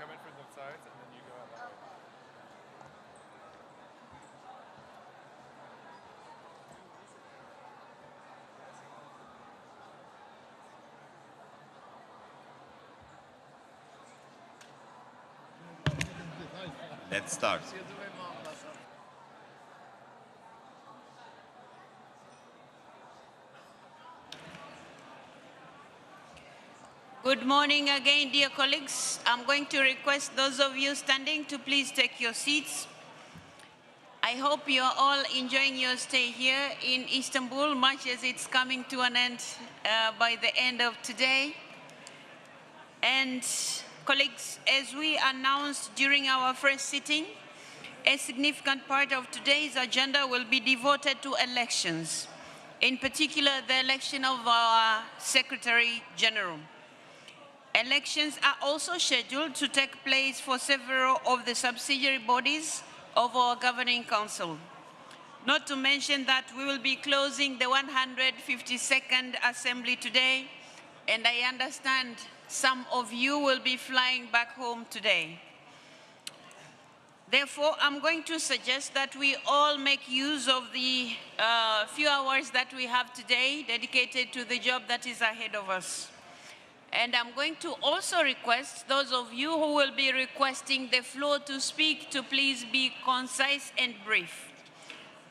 come in from the sides and then you go out that way. Let's start. Good morning again, dear colleagues. I'm going to request those of you standing to please take your seats. I hope you're all enjoying your stay here in Istanbul, much as it's coming to an end by the end of today. And colleagues, as we announced during our first sitting, a significant part of today's agenda will be devoted to elections, in particular the election of our Secretary General. Elections are also scheduled to take place for several of the subsidiary bodies of our Governing Council. Not to mention that we will be closing the 152nd Assembly today, and I understand some of you will be flying back home today. Therefore, I'm going to suggest that we all make use of the few hours that we have today dedicated to the job that is ahead of us. And I'm going to also request those of you who will be requesting the floor to speak to please be concise and brief.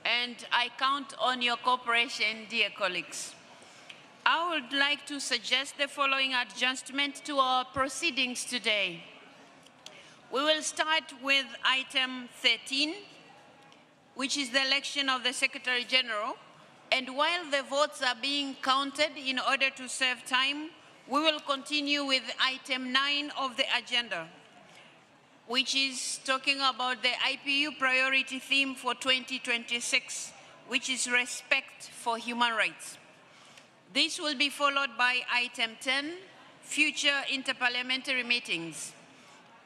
And I count on your cooperation, dear colleagues. I would like to suggest the following adjustment to our proceedings today. We will start with item 13, which is the election of the Secretary General. And while the votes are being counted in order to save time, we will continue with item 9 of the agenda, which is talking about the IPU priority theme for 2026, which is respect for human rights. This will be followed by item 10, future interparliamentary meetings.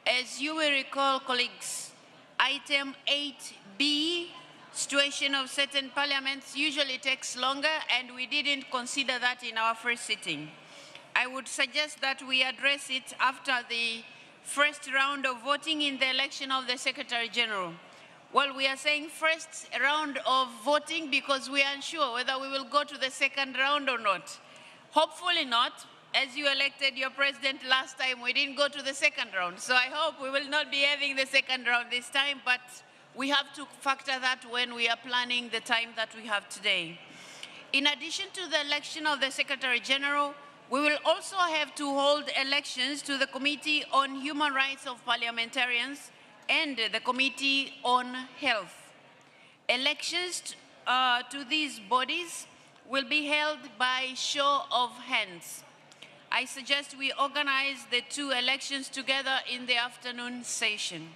As you will recall, colleagues, item 8B, situation of certain parliaments, usually takes longer, and we didn't consider that in our first sitting. I would suggest that we address it after the first round of voting in the election of the Secretary General. Well, we are saying first round of voting because we are unsure whether we will go to the second round or not. Hopefully not. As you elected your president last time, we didn't go to the second round. So I hope we will not be having the second round this time, but we have to factor that when we are planning the time that we have today. In addition to the election of the Secretary General, we will also have to hold elections to the Committee on Human Rights of Parliamentarians and the Committee on Health. Elections to these bodies will be held by show of hands. I suggest we organize the two elections together in the afternoon session.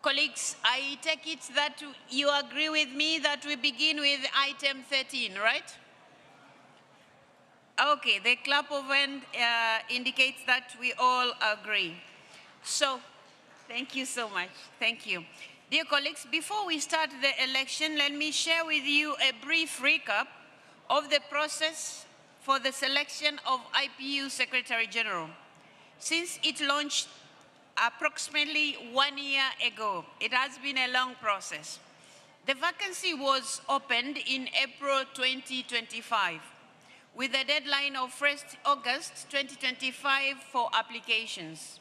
Colleagues, I take it that you agree with me that we begin with item 13, right? Okay, the clap of hand indicates that we all agree. So, thank you so much. Thank you. Dear colleagues, before we start the election, let me share with you a brief recap of the process for the selection of IPU Secretary General. Since it launched approximately 1 year ago, it has been a long process. The vacancy was opened in April 2025. With a deadline of 1st August 2025 for applications.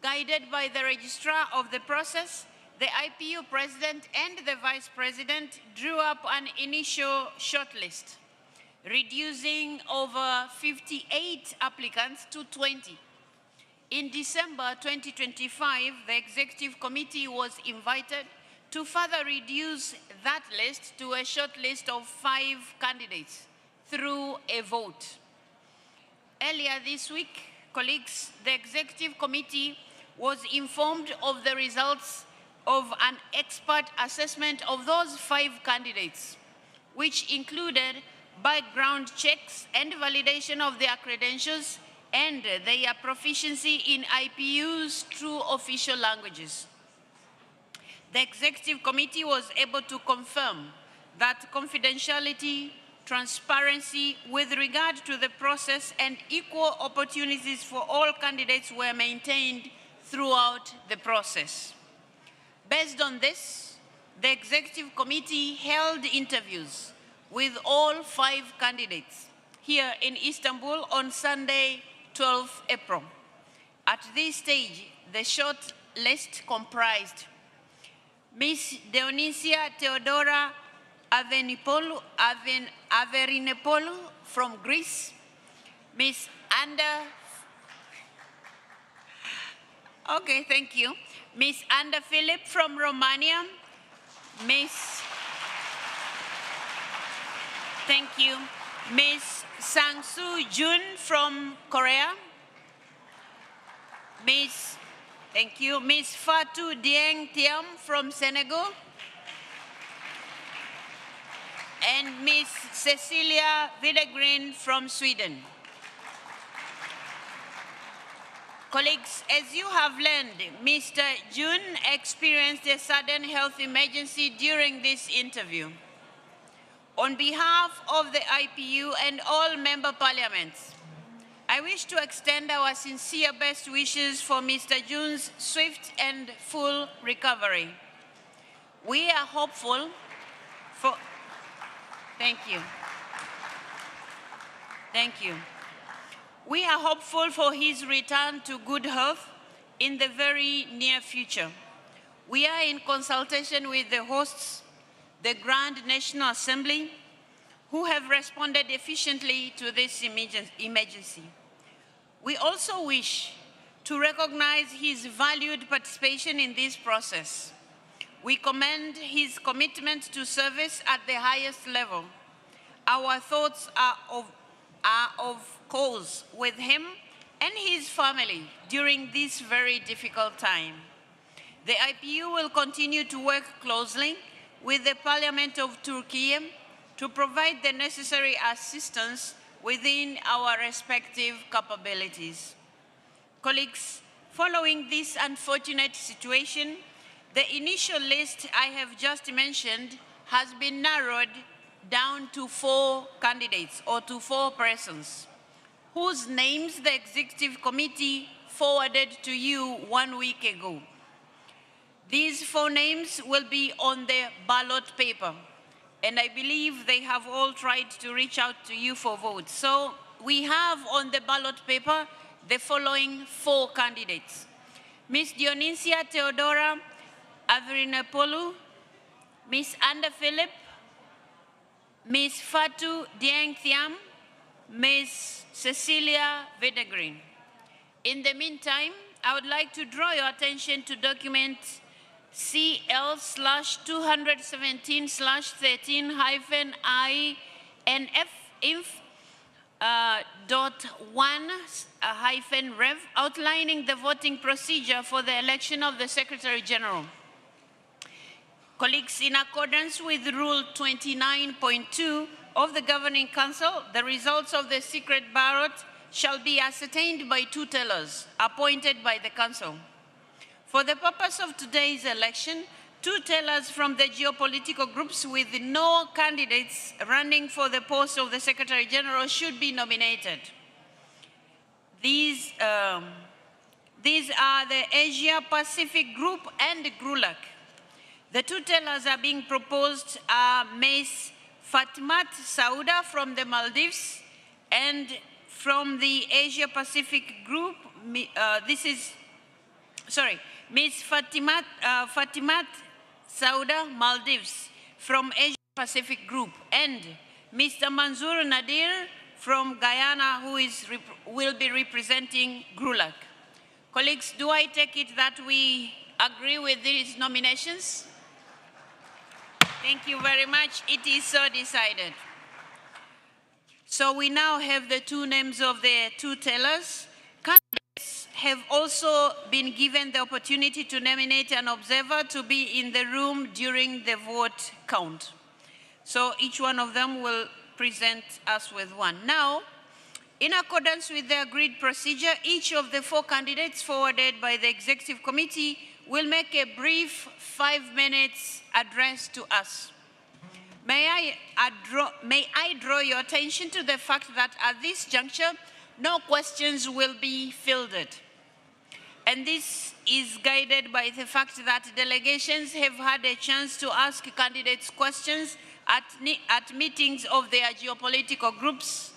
Guided by the registrar of the process, the IPU president and the vice president drew up an initial shortlist, reducing over 58 applicants to 20. In December 2025, the executive committee was invited to further reduce that list to a short list of 5 candidates through a vote. Earlier this week, colleagues, the executive committee was informed of the results of an expert assessment of those 5 candidates, which included background checks and validation of their credentials and their proficiency in IPU's true official languages. The executive committee was able to confirm that confidentiality, transparency with regard to the process, and equal opportunities for all candidates were maintained throughout the process. Based on this, the Executive Committee held interviews with all 5 candidates here in Istanbul on Sunday, 12 April. At this stage, the short list comprised Ms. Dionysia Theodora Averinepoulou from Greece, Ms. Ms. Anda Philip from Romania, Ms. Sang-Soo Jun from Korea, Ms. Fatou Dieng Thiam from Senegal, and Ms. Cecilia Widegren from Sweden. Colleagues, as you have learned, Mr. Jun experienced a sudden health emergency during this interview. On behalf of the IPU and all member parliaments, I wish to extend our sincere best wishes for Mr. Jun's swift and full recovery. We are hopeful for... Thank you. Thank you. We are hopeful for his return to good health in the very near future. We are in consultation with the hosts, the Grand National Assembly, who have responded efficiently to this emergency. We also wish to recognize his valued participation in this process. We commend his commitment to service at the highest level. Our thoughts are of course with him and his family during this very difficult time. The IPU will continue to work closely with the Parliament of Turkey to provide the necessary assistance within our respective capabilities. Colleagues, following this unfortunate situation, the initial list I have just mentioned has been narrowed down to 4 candidates or to 4 persons whose names the Executive Committee forwarded to you 1 week ago. These 4 names will be on the ballot paper, and I believe they have all tried to reach out to you for votes. So we have on the ballot paper the following 4 candidates: Ms. Dionysia Theodora Averinepoulou, Ms. Anda Philip, Ms. Fatou Dieng Thiam, Ms. Cecilia Widegren. In the meantime, I would like to draw your attention to document CL/217/13-INF.1-Rev outlining the voting procedure for the election of the Secretary General. Colleagues, in accordance with Rule 29.2 of the Governing Council, the results of the secret ballot shall be ascertained by 2 tellers appointed by the Council. For the purpose of today's election, 2 tellers from the geopolitical groups with no candidates running for the post of the Secretary General should be nominated. These are the Asia Pacific Group and GRULAC. The 2 tellers are being proposed are Ms. Fatimat Sauda from the Maldives, and from the Asia Pacific Group, Ms. Fatimat Sauda, Maldives, from Asia Pacific Group, and Mr. Manzoor Nadir from Guyana, who will be representing GRULAC. Colleagues, do I take it that we agree with these nominations? Thank you very much. It is so decided. So we now have the 2 names of the 2 tellers. Candidates have also been given the opportunity to nominate an observer to be in the room during the vote count. So each one of them will present us with 1. Now, in accordance with the agreed procedure, each of the 4 candidates forwarded by the Executive Committee will make a brief 5 minutes address to us. May I draw your attention to the fact that at this juncture, no questions will be fielded. And this is guided by the fact that delegations have had a chance to ask candidates questions at meetings of their geopolitical groups,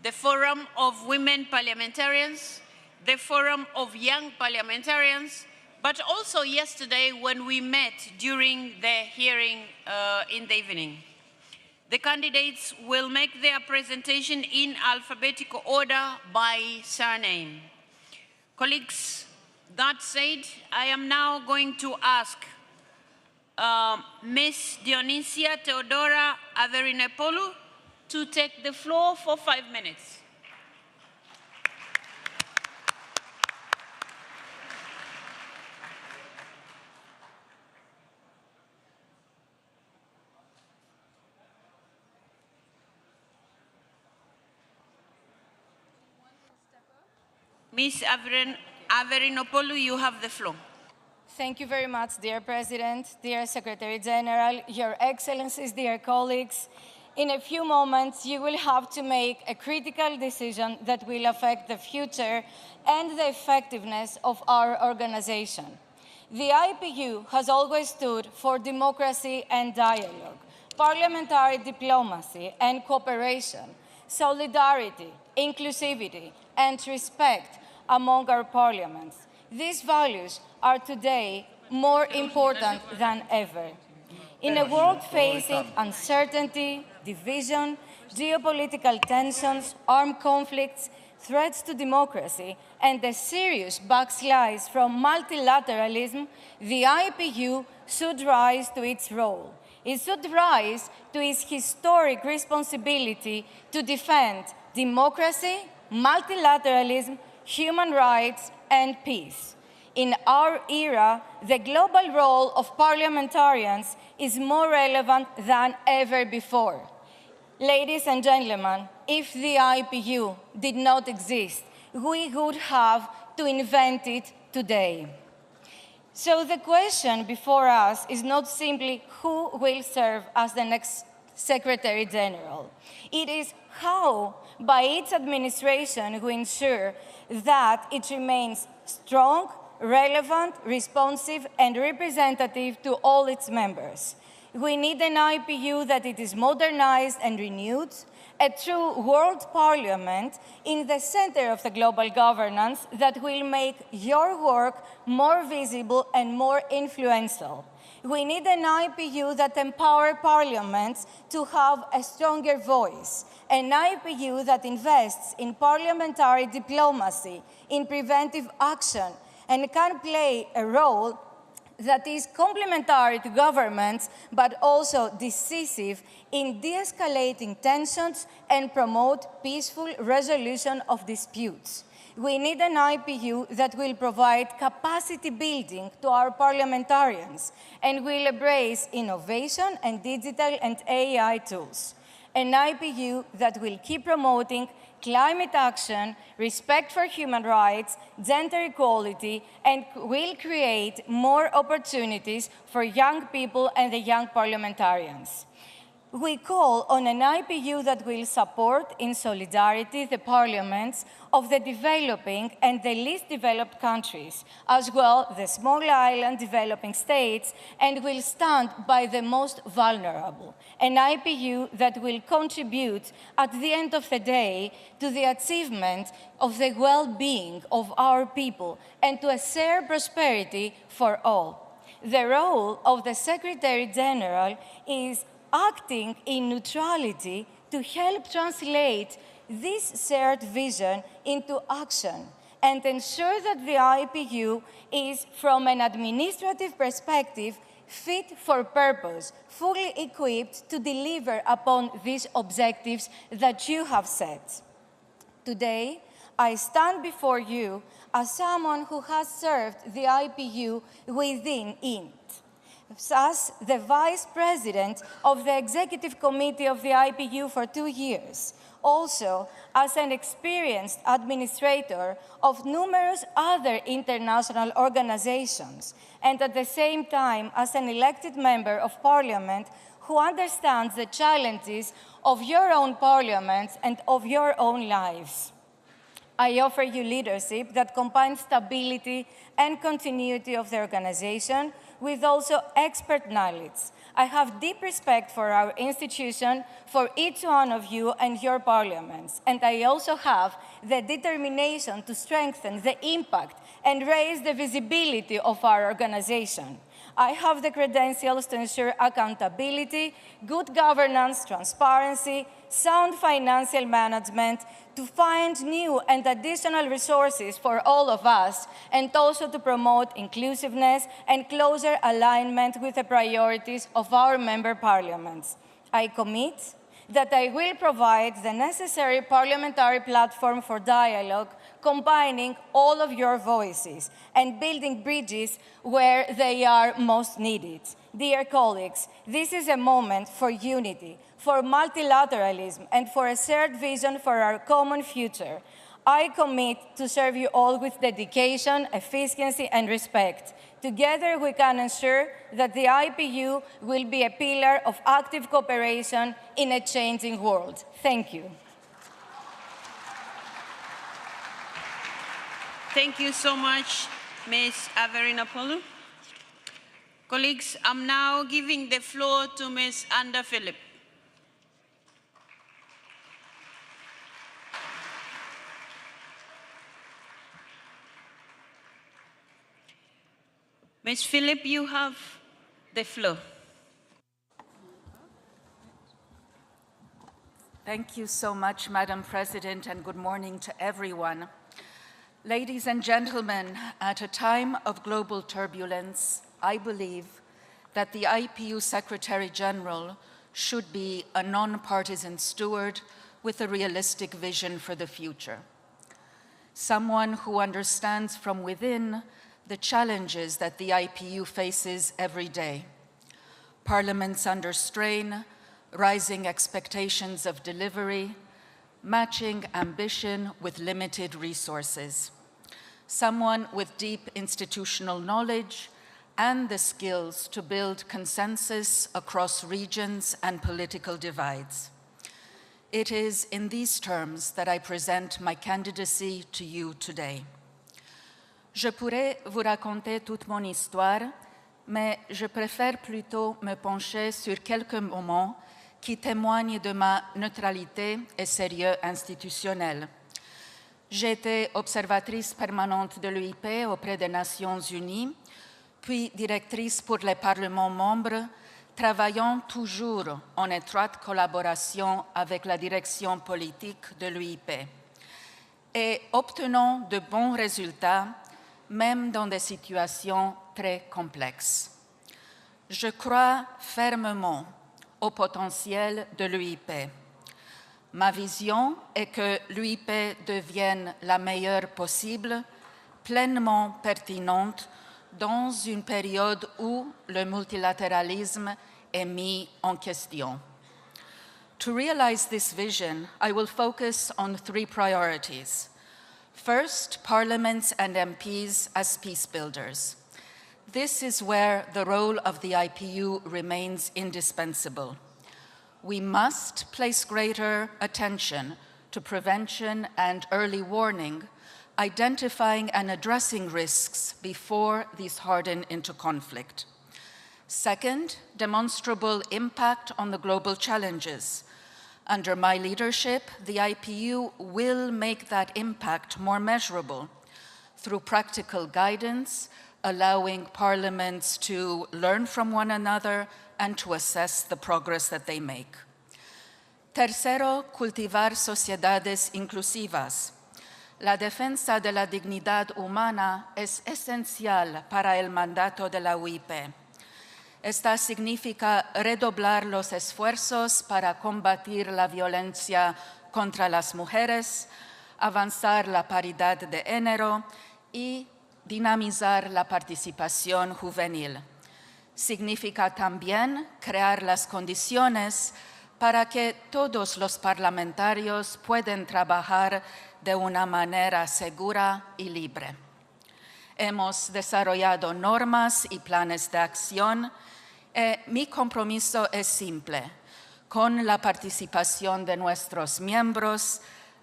the Forum of Women Parliamentarians, the Forum of Young Parliamentarians, but also yesterday when we met during the hearing in the evening. The candidates will make their presentation in alphabetical order by surname. Colleagues, that said, I am now going to ask Ms. Dionysia Theodora Averinepoulou to take the floor for 5 minutes. Ms. Averinepoulou, you have the floor. Thank you very much, dear President, dear Secretary General, Your Excellencies, dear colleagues. In a few moments, you will have to make a critical decision that will affect the future and the effectiveness of our organization. The IPU has always stood for democracy and dialogue, parliamentary diplomacy and cooperation, solidarity, inclusivity, and respect among our parliaments. These values are today more important than ever. In a world facing uncertainty, division, geopolitical tensions, armed conflicts, threats to democracy, and a serious backslide from multilateralism, the IPU should rise to its role. It should rise to its historic responsibility to defend democracy, multilateralism, human rights, and peace. In our era, the global role of parliamentarians is more relevant than ever before. Ladies and gentlemen, if the IPU did not exist, we would have to invent it today. So the question before us is not simply who will serve as the next Secretary General. It is how, by its administration, we ensure that it remains strong, relevant, responsive, and representative to all its members. We need an IPU that it is modernized and renewed, a true world parliament in the center of the global governance that will make your work more visible and more influential. We need an IPU that empowers parliaments to have a stronger voice, an IPU that invests in parliamentary diplomacy, in preventive action, and can play a role that is complementary to governments, but also decisive in de-escalating tensions and promote peaceful resolution of disputes. We need an IPU that will provide capacity building to our parliamentarians and will embrace innovation and digital and AI tools. An IPU that will keep promoting climate action, respect for human rights, gender equality, and will create more opportunities for young people and the young parliamentarians. We call on an IPU that will support in solidarity the parliaments of the developing and the least developed countries, as well the small island developing states, and will stand by the most vulnerable. An IPU that will contribute at the end of the day to the achievement of the well-being of our people and to a shared prosperity for all. The role of the Secretary General is acting in neutrality to help translate this shared vision into action and ensure that the IPU is, from an administrative perspective, fit for purpose, fully equipped to deliver upon these objectives that you have set. Today, I stand before you as someone who has served the IPU within it, as the Vice President of the Executive Committee of the IPU for 2 years, also as an experienced administrator of numerous other international organizations, and at the same time as an elected member of Parliament who understands the challenges of your own parliaments and of your own lives. I offer you leadership that combines stability and continuity of the organization with also expert knowledge. I have deep respect for our institution, for each one of you and your parliaments. And I also have the determination to strengthen the impact and raise the visibility of our organization. I have the credentials to ensure accountability, good governance, transparency, sound financial management, to find new and additional resources for all of us, and also to promote inclusiveness and closer alignment with the priorities of our member parliaments. I commit that I will provide the necessary parliamentary platform for dialogue, combining all of your voices and building bridges where they are most needed. Dear colleagues, this is a moment for unity, for multilateralism, and for a shared vision for our common future. I commit to serve you all with dedication, efficiency, and respect. Together, we can ensure that the IPU will be a pillar of active cooperation in a changing world. Thank you. Thank you so much, Ms. Averinopoulou. Colleagues, I'm now giving the floor to Ms. Anda Philip. Ms. Philip, you have the floor. Thank you so much, Madam President, and good morning to everyone. Ladies and gentlemen, at a time of global turbulence, I believe that the IPU Secretary General should be a non-partisan steward with a realistic vision for the future. Someone who understands from within the challenges that the IPU faces every day. Parliaments under strain, rising expectations of delivery, matching ambition with limited resources. Someone with deep institutional knowledge and the skills to build consensus across regions and political divides. It is in these terms that I present my candidacy to you today. Je pourrais vous raconter toute mon histoire, mais je préfère plutôt me pencher sur quelques moments qui témoignent de ma neutralité et sérieux institutionnel. J'ai été observatrice permanente de l'UIP auprès des Nations Unies, puis directrice pour les parlements membres, travaillant toujours en étroite collaboration avec la direction politique de l'UIP et obtenant de bons résultats même dans des situations très complexes. Je crois fermement au potentiel de l'UIP. Ma vision est que l'UIP devienne la meilleure possible, pleinement pertinente dans une période où le multilatéralisme est mis en question. To realize this vision, I will focus on 3 priorities. First, parliaments and MPs as peace builders. This is where the role of the IPU remains indispensable. We must place greater attention to prevention and early warning, identifying and addressing risks before these harden into conflict. Second, demonstrable impact on the global challenges. Under my leadership, the IPU will make that impact more measurable through practical guidance, allowing parliaments to learn from one another and to assess the progress that they make. Tercero, cultivar sociedades inclusivas. La defensa de la dignidad humana es esencial para el mandato de la UIP. Esta significa redoblar los esfuerzos para combatir la violencia contra las mujeres, avanzar la paridad de género y dinamizar la participación juvenil. Significa también crear las condiciones para que todos los parlamentarios puedan trabajar de una manera segura y libre. Hemos desarrollado normas y planes de acción Mi compromiso es simple. Con la participación de nuestros miembros,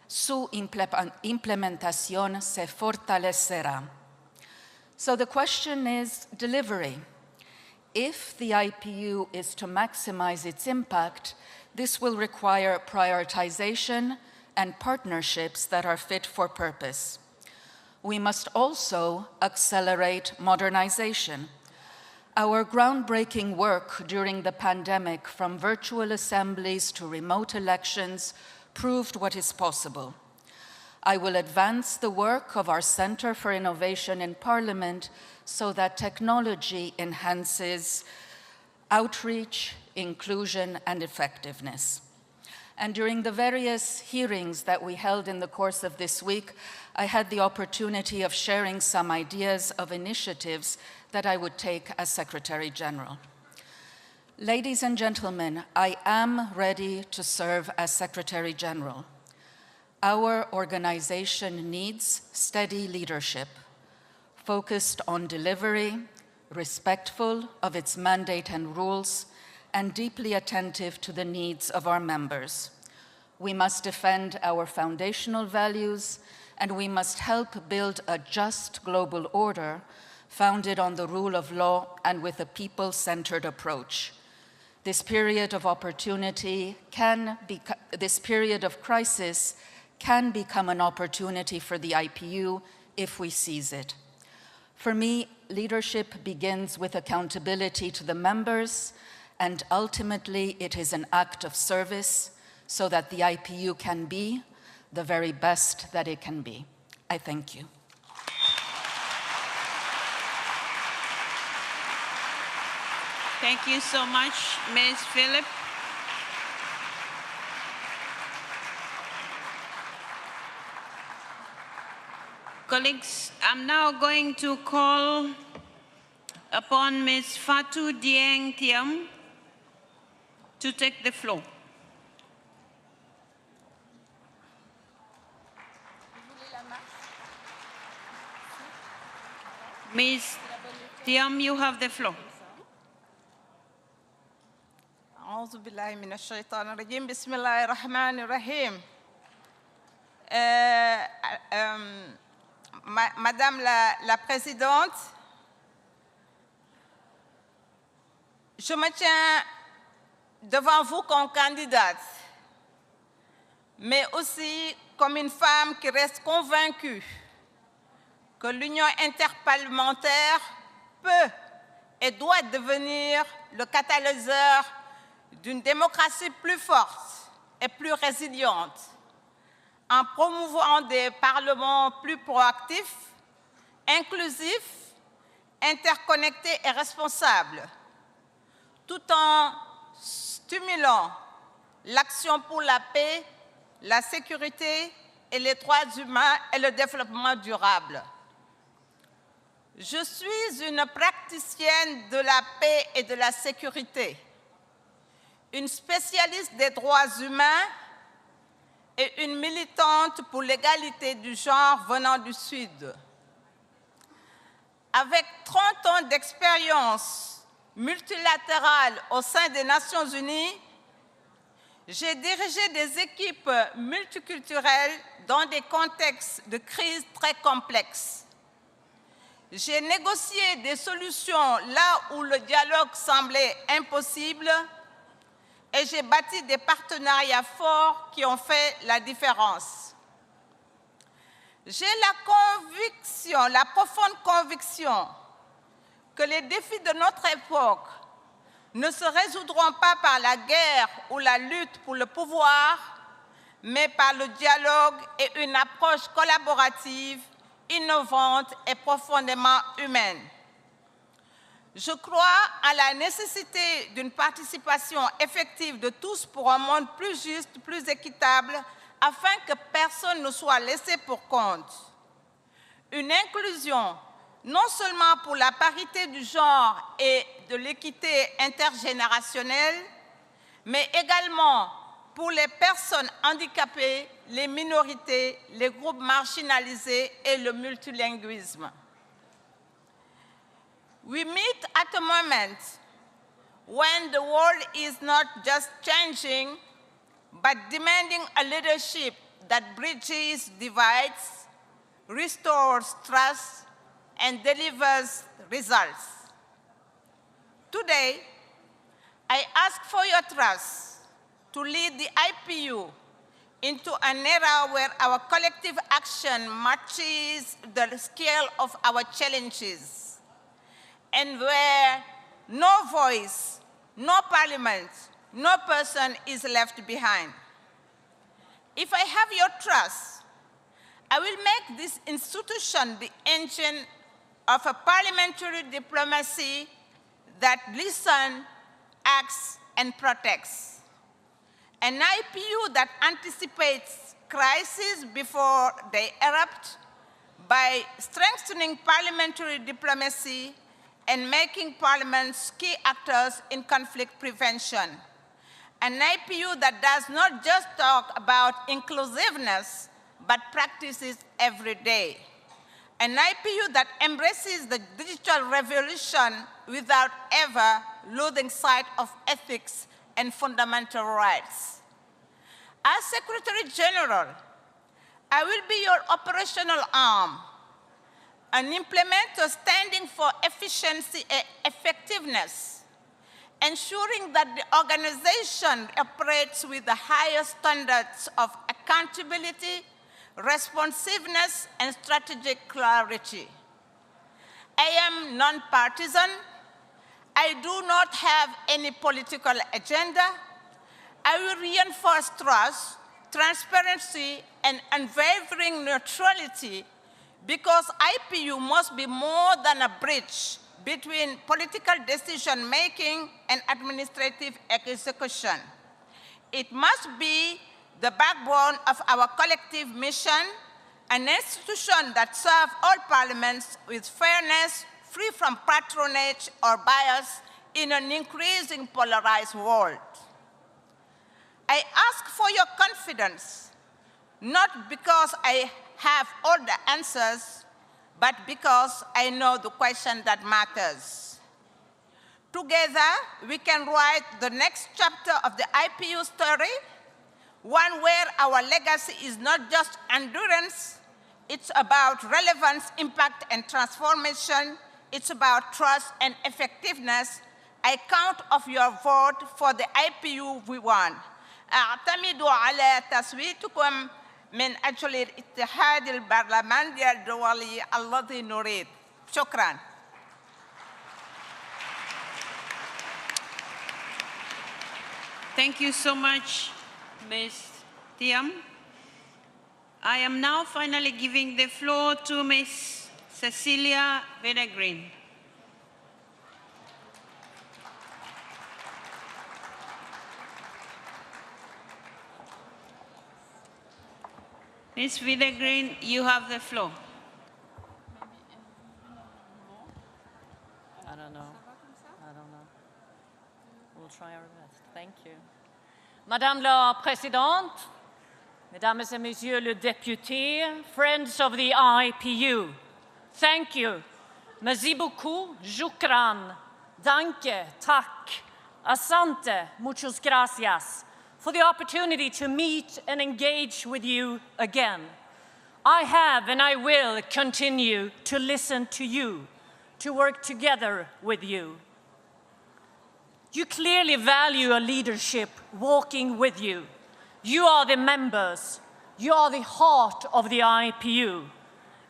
su implementación se fortalecerá. So the question is delivery. If the IPU is to maximize its impact, this will require prioritization and partnerships that are fit for purpose. We must also accelerate modernization. Our groundbreaking work during the pandemic, from virtual assemblies to remote elections, proved what is possible. I will advance the work of our Center for Innovation in Parliament so that technology enhances outreach, inclusion, and effectiveness. And during the various hearings that we held in the course of this week, I had the opportunity of sharing some ideas of initiatives that I would take as Secretary General. Ladies and gentlemen, I am ready to serve as Secretary General. Our organization needs steady leadership, focused on delivery, respectful of its mandate and rules, and deeply attentive to the needs of our members. We must defend our foundational values, and we must help build a just global order founded on the rule of law and with a people-centered approach. This period of crisis can become an opportunity for the IPU if we seize it. For me, leadership begins with accountability to the members, and ultimately it is an act of service so that the IPU can be the very best that it can be. I thank you. Thank you so much, Ms. Phillip. Colleagues, I'm now going to call upon Ms. Fatou Dieng Thiam to take the floor. Ms. Thiam, you have the floor. أعوذ بالله من الشيطان الرجيم بسم الله الرحمن الرحيم. Madame la Présidente, je me tiens devant vous comme candidate, mais aussi comme une femme qui reste convaincue que l'Union interparlementaire peut et doit devenir le catalyseur d'une démocratie plus forte et plus résiliente, en promouvant des parlements plus proactifs, inclusifs, interconnectés et responsables, tout en stimulant l'action pour la paix, la sécurité et les droits humains et le développement durable. Je suis une praticienne de la paix et de la sécurité, une spécialiste des droits humains et une militante pour l'égalité du genre venant du Sud. Avec 30 ans d'expérience multilatérale au sein des Nations Unies, j'ai dirigé des équipes multiculturelles dans des contextes de crise très complexes. J'ai négocié des solutions là où le dialogue semblait impossible et j'ai bâti des partenariats forts qui ont fait la différence. J'ai la profonde conviction que les défis de notre époque ne se résoudront pas par la guerre ou la lutte pour le pouvoir, mais par le dialogue et une approche collaborative, innovante et profondément humaine. Je crois à la nécessité d'une participation effective de tous pour un monde plus juste, plus équitable, afin que personne ne soit laissé pour compte. Une inclusion non seulement pour la parité du genre et de l'équité intergénérationnelle, mais également pour les personnes handicapées, les minorités, les groupes marginalisés et le multilinguisme. We meet at a moment when the world is not just changing, but demanding a leadership that bridges divides, restores trust, and delivers results. Today, I ask for your trust to lead the IPU into an era where our collective action matches the scale of our challenges, and where no voice, no parliament, no person is left behind. If I have your trust, I will make this institution the engine of a parliamentary diplomacy that listens, acts, and protects. An IPU that anticipates crises before they erupt by strengthening parliamentary diplomacy and making parliaments key actors in conflict prevention. An IPU that does not just talk about inclusiveness, but practices every day. An IPU that embraces the digital revolution without ever losing sight of ethics and fundamental rights. As Secretary General, I will be your operational arm, an implementer standing for efficiency and effectiveness, ensuring that the organization operates with the highest standards of accountability, responsiveness, and strategic clarity. I am non-partisan. I do not have any political agenda. I will reinforce trust, transparency, and unwavering neutrality, because IPU must be more than a bridge between political decision-making and administrative execution. It must be the backbone of our collective mission, an institution that serves all parliaments with fairness, free from patronage or bias in an increasing polarized world. I ask for your confidence, not because I have all the answers, but because I know the question that matters. Together, we can write the next chapter of the IPU story, one where our legacy is not just endurance, it's about relevance, impact, and transformation. It's about trust and effectiveness. I count on your vote for the IPU we want. أعتمد على تصويتكم من أجل الاتحاد البرلماني الدولي الذي نريد. شكراً. Thank you so much, Ms. Thiam. I am now finally giving the floor to Ms. Cecilia Videgreen. Ms. Videgreen, you have the floor. I don't know. We'll try our best. Thank you. Madame la Présidente, Mesdames et Messieurs les députés, friends of the IPU, thank you. Merci beaucoup, shukran, danke, tak, asante, muchas gracias, for the opportunity to meet and engage with you again. I have and I will continue to listen to you, to work together with you. You clearly value a leadership walking with you. You are the members. You are the heart of the IPU.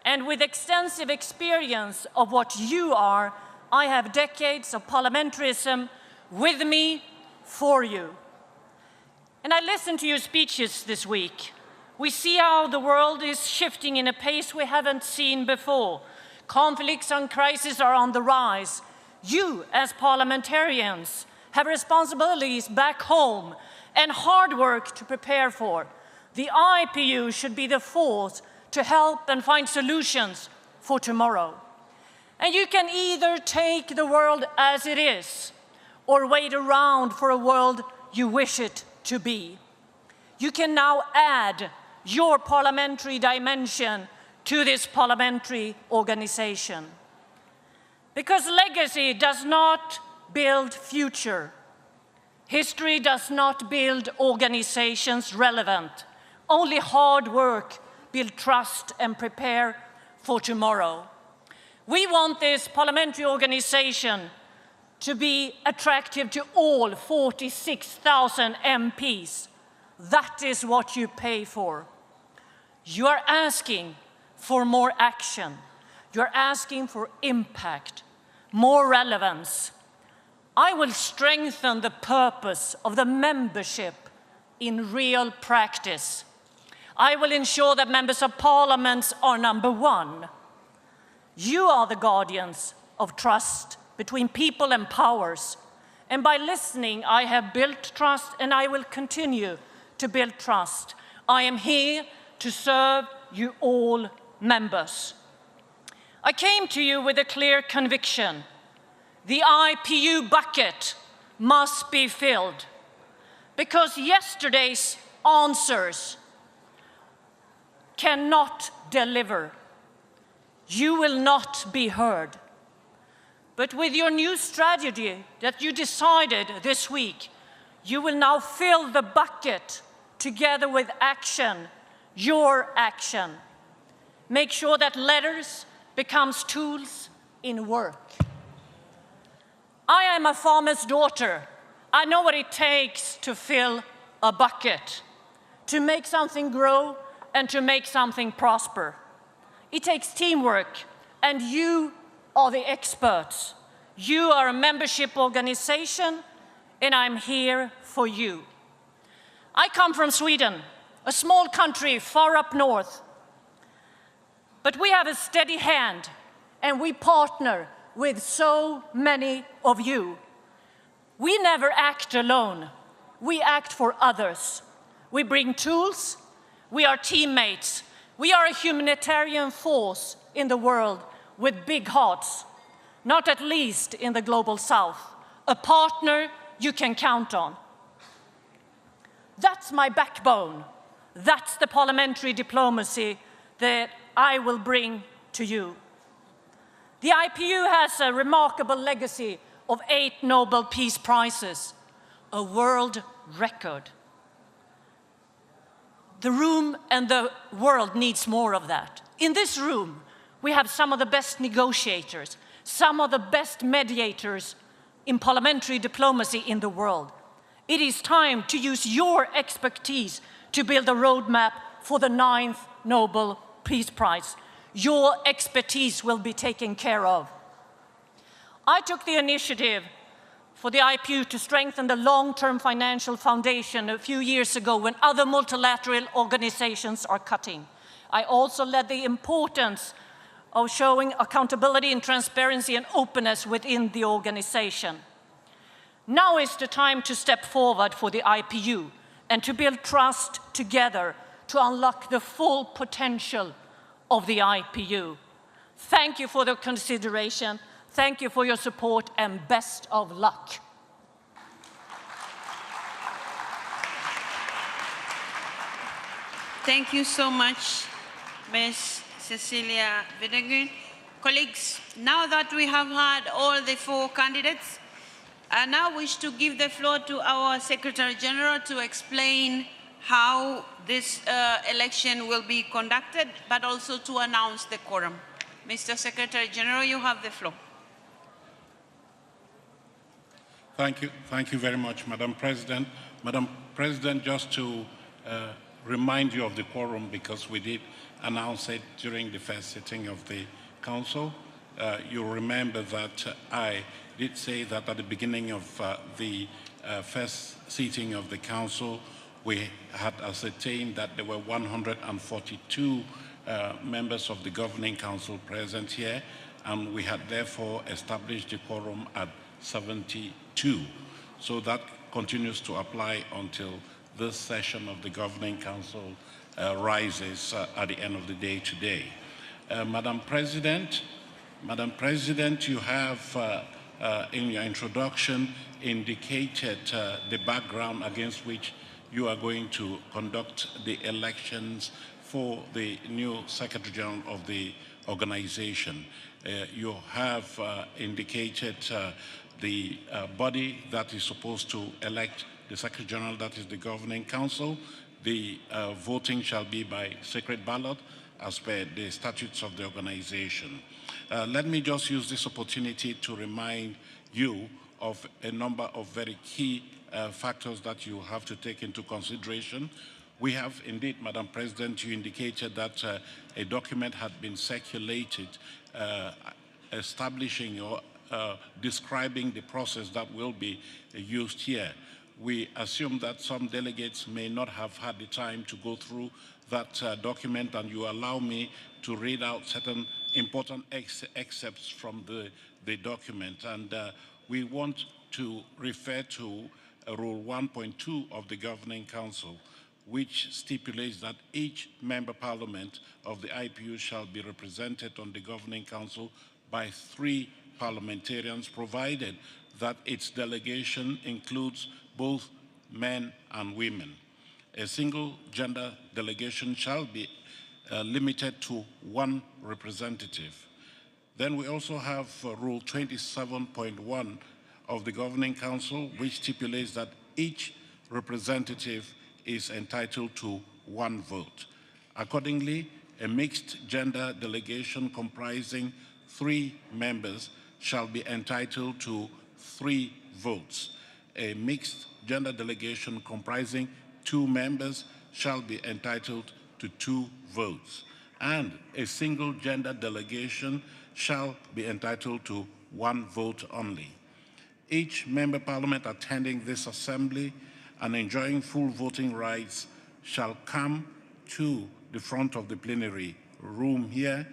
And with extensive experience of what you are, I have decades of parliamentarism with me for you. And I listened to your speeches this week. We see how the world is shifting in a pace we haven't seen before. Conflicts and crises are on the rise. You, as parliamentarians, have responsibilities back home and hard work to prepare for. The IPU should be the force to help and find solutions for tomorrow. And you can either take the world as it is or wait around for a world you wish it to be. You can now add your parliamentary dimension to this parliamentary organization. Because legacy does not build future. History does not build organizations relevant. Only hard work builds trust and prepare for tomorrow. We want this parliamentary organization to be attractive to all 46,000 MPs. That is what you pay for. You are asking for more action. You are asking for impact, more relevance. I will strengthen the purpose of the membership in real practice. I will ensure that members of parliament are number one. You are the guardians of trust between people and powers. And by listening, I have built trust and I will continue to build trust. I am here to serve you all members. I came to you with a clear conviction. The IPU bucket must be filled because yesterday's answers cannot deliver. You will not be heard. But with your new strategy that you decided this week, you will now fill the bucket together with action, your action. Make sure that letters becomes tools in work. I am a farmer's daughter. I know what it takes to fill a bucket, to make something grow and to make something prosper. It takes teamwork, and you are the experts. You are a membership organization, and I'm here for you. I come from Sweden, a small country far up north. But we have a steady hand, and we partner with so many of you. We never act alone. We act for others. We bring tools. We are teammates. We are a humanitarian force in the world with big hearts, not at least in the global south, a partner you can count on. That's my backbone. That's the parliamentary diplomacy that I will bring to you. The IPU has a remarkable legacy of 8 Nobel Peace Prizes, a world record. The room and the world needs more of that. In this room, we have some of the best negotiators, some of the best mediators in parliamentary diplomacy in the world. It is time to use your expertise to build a roadmap for the 9th Nobel Peace Prize. Your expertise will be taken care of. I took the initiative for the IPU to strengthen the long-term financial foundation a few years ago when other multilateral organizations are cutting. I also led the importance of showing accountability and transparency and openness within the organization. Now is the time to step forward for the IPU and to build trust together to unlock the full potential of the IPU. Thank you for the consideration. Thank you for your support, and best of luck. Thank you so much, Ms. Cecilia Videgren. Colleagues, now that we have had all the 4 candidates, I now wish to give the floor to our Secretary General to explain how this election will be conducted, but also to announce the quorum. Mr. Secretary General, you have the floor. Thank you very much, Madam President. Madam President, just to remind you of the quorum, because we did announce it during the first sitting of the Council. You remember that I did say that at the beginning of the first sitting of the Council, we had ascertained that there were 142 members of the Governing Council present here, and we had therefore established the quorum at 72. So that continues to apply until this session of the Governing Council rises at the end of the day today. Madam President, you have in your introduction indicated the background against which you are going to conduct the elections for the new Secretary General of the organization. You have indicated the body that is supposed to elect the Secretary General, that is the Governing Council. The voting shall be by secret ballot as per the statutes of the organization. Let me just use this opportunity to remind you of a number of very key factors that you have to take into consideration. We have indeed, Madam President, you indicated that a document had been circulated establishing or describing the process that will be used here. We assume that some delegates may not have had the time to go through that document, and you allow me to read out certain important excerpts from the document. And we want to refer to Rule 1.2 of the Governing Council, which stipulates that each member parliament of the IPU shall be represented on the Governing Council by 3 parliamentarians, provided that its delegation includes both men and women. A single gender delegation shall be limited to 1 representative. Then we also have Rule 27.1 of the Governing Council, which stipulates that each representative is entitled to 1 vote. Accordingly, a mixed gender delegation comprising 3 members shall be entitled to 3 votes. A mixed gender delegation comprising 2 members shall be entitled to 2 votes. And a single gender delegation shall be entitled to 1 vote only. Each member parliament attending this assembly and enjoying full voting rights shall come to the front of the plenary room here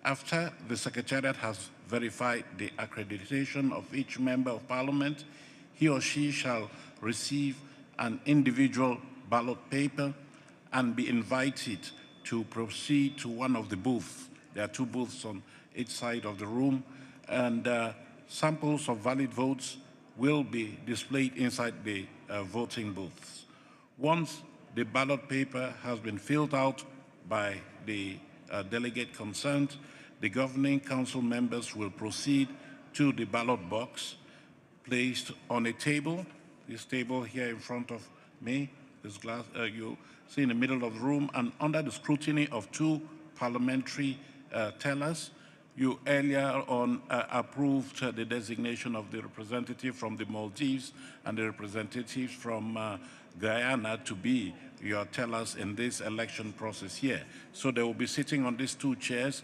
after the Secretariat has verified the accreditation of each member of parliament. He or she shall receive an individual ballot paper and be invited to proceed to one of the booths. There are 2 booths on each side of the room, and samples of valid votes will be displayed inside the voting booths. Once the ballot paper has been filled out by the delegate concerned, the Governing Council members will proceed to the ballot box placed on a table. This table here in front of me, this glass you see in the middle of the room, and under the scrutiny of 2 parliamentary tellers. You earlier on approved the designation of the representative from the Maldives and the representatives from Guyana to be your tellers in this election process here. So they will be sitting on these 2 chairs,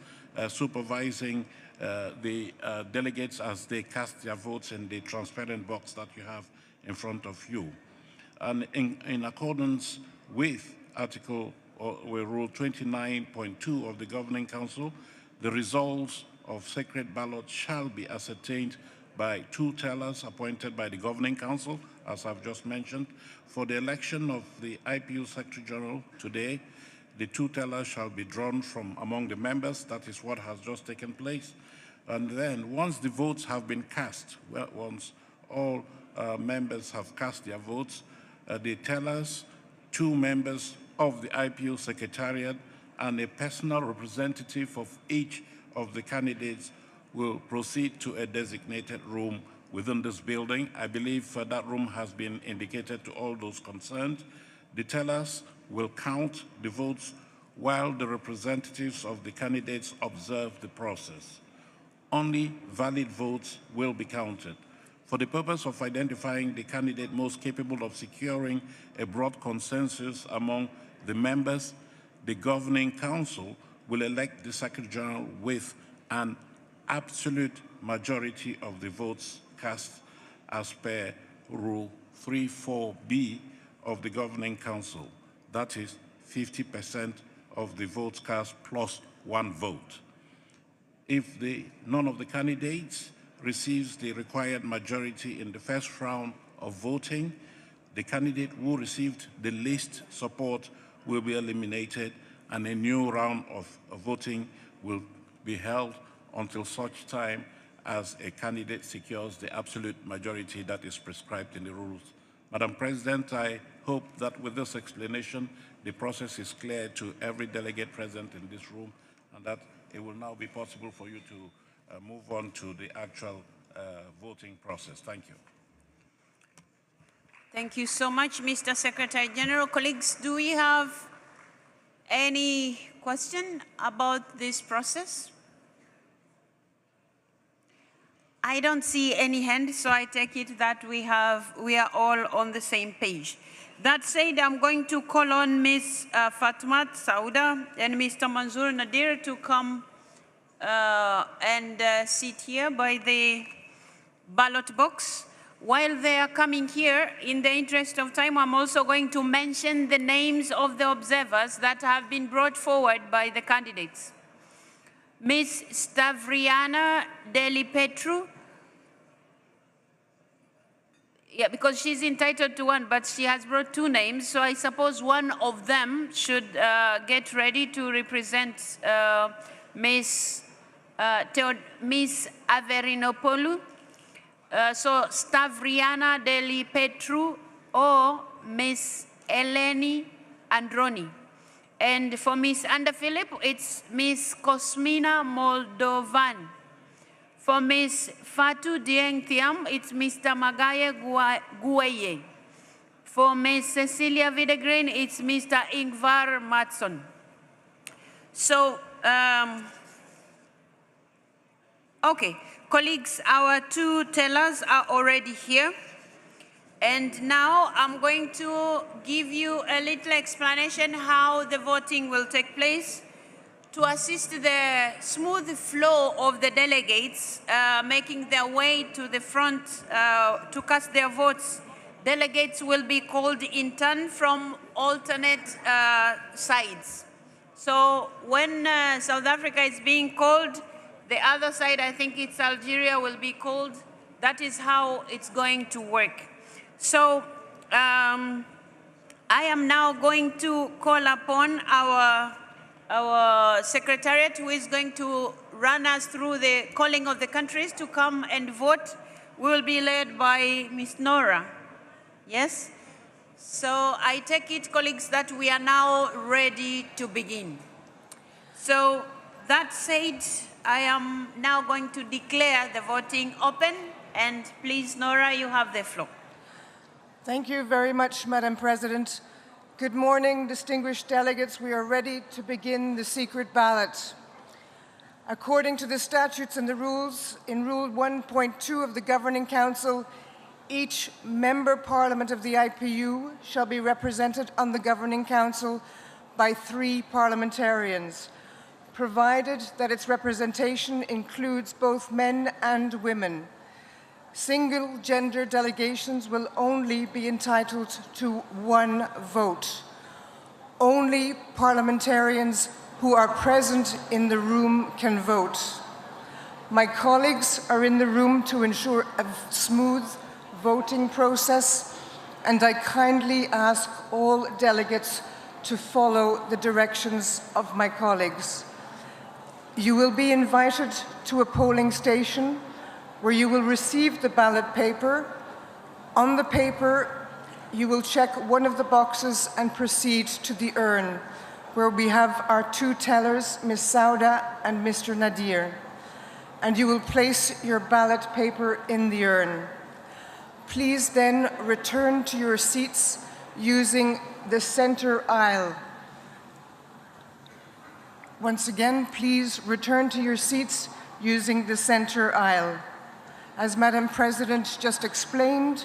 supervising the delegates as they cast their votes in the transparent box that you have in front of you. And in accordance with Rule 29.2 of the Governing Council, the results of secret ballots shall be ascertained by 2 tellers appointed by the Governing Council, as I've just mentioned. For the election of the IPU Secretary General today, the 2 tellers shall be drawn from among the members. That is what has just taken place. And then once the votes have been cast, once all members have cast their votes, the tellers, 2 members of the IPU Secretariat, and a personal representative of each of the candidates will proceed to a designated room within this building. I believe that room has been indicated to all those concerned. The tellers will count the votes while the representatives of the candidates observe the process. Only valid votes will be counted. For the purpose of identifying the candidate most capable of securing a broad consensus among the members, the Governing Council will elect the Secretary General with an absolute majority of the votes cast as per Rule 34B of the Governing Council. That is 50% of the votes cast plus 1 vote. If none of the candidates receives the required majority in the first round of voting, the candidate who received the least support will be eliminated, and a new round of voting will be held until such time as a candidate secures the absolute majority that is prescribed in the rules. Madam President, I hope that with this explanation, the process is clear to every delegate present in this room, and that it will now be possible for you to move on to the actual voting process. Thank you. Thank you so much, Mr. Secretary General. Colleagues, do we have any question about this process? I don't see any hand, so I take it that we are all on the same page. That said, I'm going to call on Ms. Fatmat Sauda and Mr. Manzoor Nadir to come and sit here by the ballot box. While they are coming here, in the interest of time, I'm also going to mention the names of the observers that have been brought forward by the candidates. Ms. Stavriana Deli-Petru, yeah, because she's entitled to one, but she has brought two names, so I suppose one of them should get ready to represent Ms. Averinopoulou. So Stavriana Deli-Petru or Ms. Eleni Androni. And for Ms. Anderphilip, it's Ms. Cosmina Moldovan. For Ms. Fatou Dieng Thiam, it's Mr. Magaye Gueye. For Ms. Cecilia Videgreen, it's Mr. Ingvar Matson. So, okay. Colleagues, our two tellers are already here. And now I'm going to give you a little explanation how the voting will take place to assist the smooth flow of the delegates making their way to the front to cast their votes. Delegates will be called in turn from alternate sides. So when South Africa is being called, the other side, I think it's Algeria, will be called. That is how it's going to work. So I am now going to call upon our secretariat, who is going to run us through the calling of the countries to come and vote. We will be led by Ms. Nora. Yes? So I take it, colleagues, that we are now ready to begin. So that said, I am now going to declare the voting open, and please, Nora, you have the floor. Thank you very much, Madam President. Good morning, distinguished delegates. We are ready to begin the secret ballot. According to the statutes and the rules, in Rule 1.2 of the Governing Council, each member parliament of the IPU shall be represented on the Governing Council by 3 parliamentarians, provided that its representation includes both men and women. Single-gender delegations will only be entitled to 1 vote. Only parliamentarians who are present in the room can vote. My colleagues are in the room to ensure a smooth voting process, and I kindly ask all delegates to follow the directions of my colleagues. You will be invited to a polling station where you will receive the ballot paper. On the paper, you will check one of the boxes and proceed to the urn, where we have our 2 tellers, Ms. Sauda and Mr. Nadir. And you will place your ballot paper in the urn. Please then return to your seats using the center aisle. Once again, please return to your seats using the center aisle. As Madam President just explained,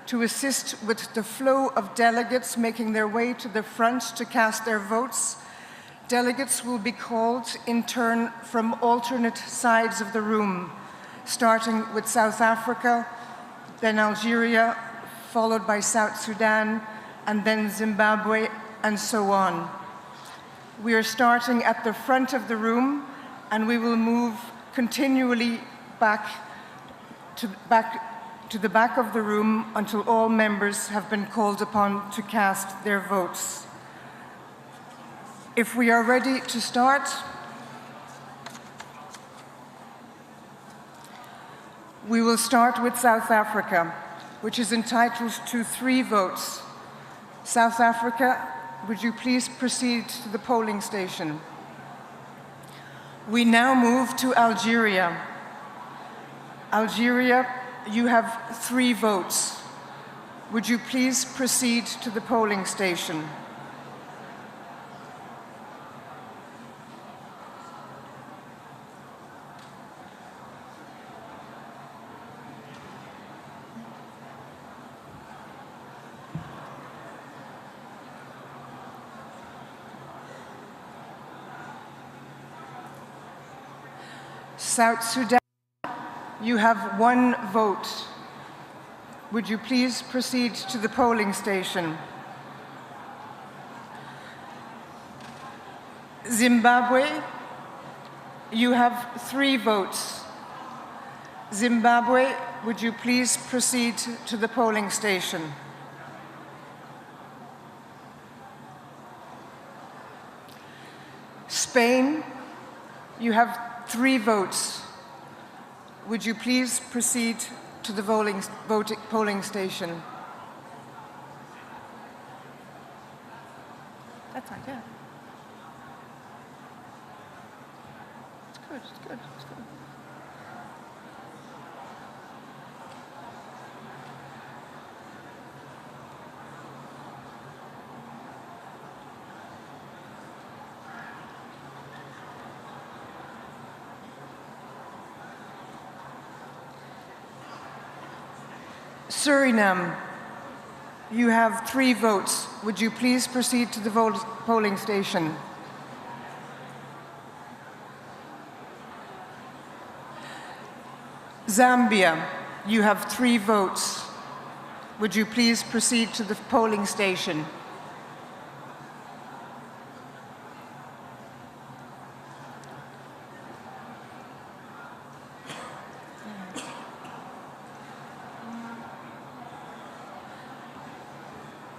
to assist with the flow of delegates making their way to the front to cast their votes, delegates will be called in turn from alternate sides of the room, starting with South Africa, then Algeria, followed by South Sudan, and then Zimbabwe, and so on. We are starting at the front of the room, and we will move continually back to the back of the room until all members have been called upon to cast their votes. If we are ready to start, we will start with South Africa, which is entitled to 3 votes. South Africa, would you please proceed to the polling station? We now move to Algeria. Algeria, you have 3 votes. Would you please proceed to the polling station? South Sudan, you have 1 vote. Would you please proceed to the polling station? Zimbabwe, you have 3 votes. Zimbabwe, would you please proceed to the polling station? Spain, you have 3 votes. Would you please proceed to the polling station? That's fine, yeah. It's good, it's good, it's good. Suriname, you have 3 votes. Would you please proceed to the polling station? Zambia, you have 3 votes. Would you please proceed to the polling station?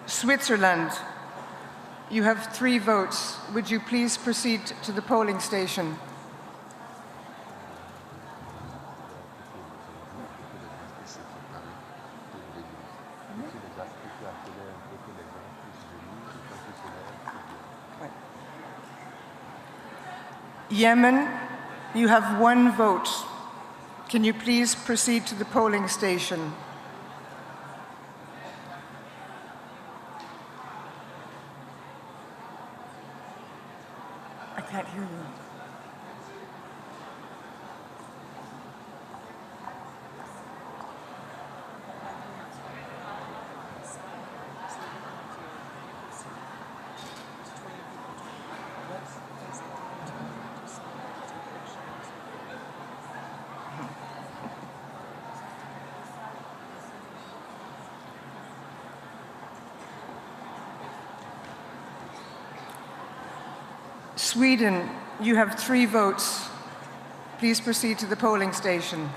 Switzerland, you have 3 votes. Would you please proceed to the polling station? Yemen, you have 1 vote. Can you please proceed to the polling station? I can't hear you. Sweden, you have 3 votes. Please proceed to the polling station.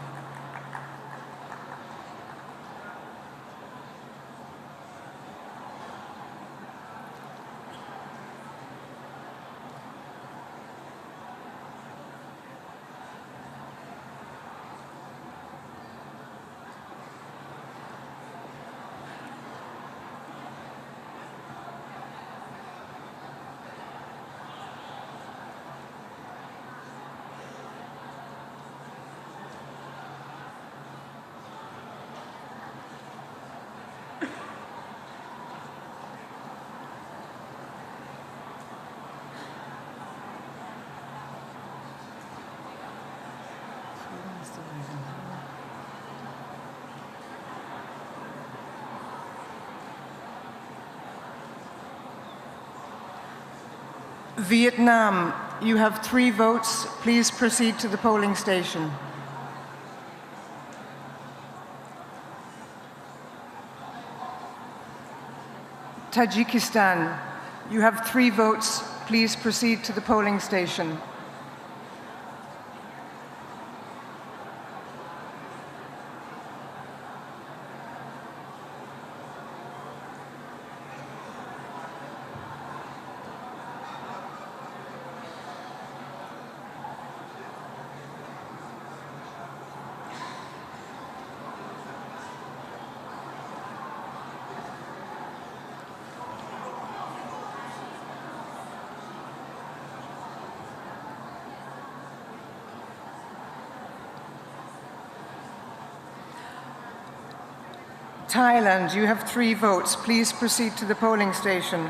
Vietnam, you have 3 votes. Please proceed to the polling station. Tajikistan, you have 3 votes. Please proceed to the polling station. Thailand, you have 3 votes. Please proceed to the polling station.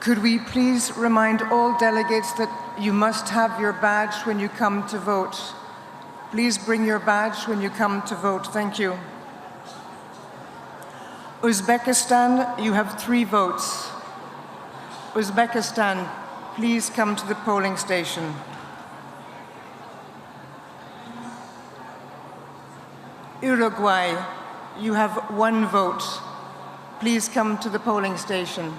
Could we please remind all delegates that you must have your badge when you come to vote? Please bring your badge when you come to vote. Thank you. Uzbekistan, you have 3 votes. Uzbekistan, please come to the polling station. Uruguay, you have 1 vote. Please come to the polling station.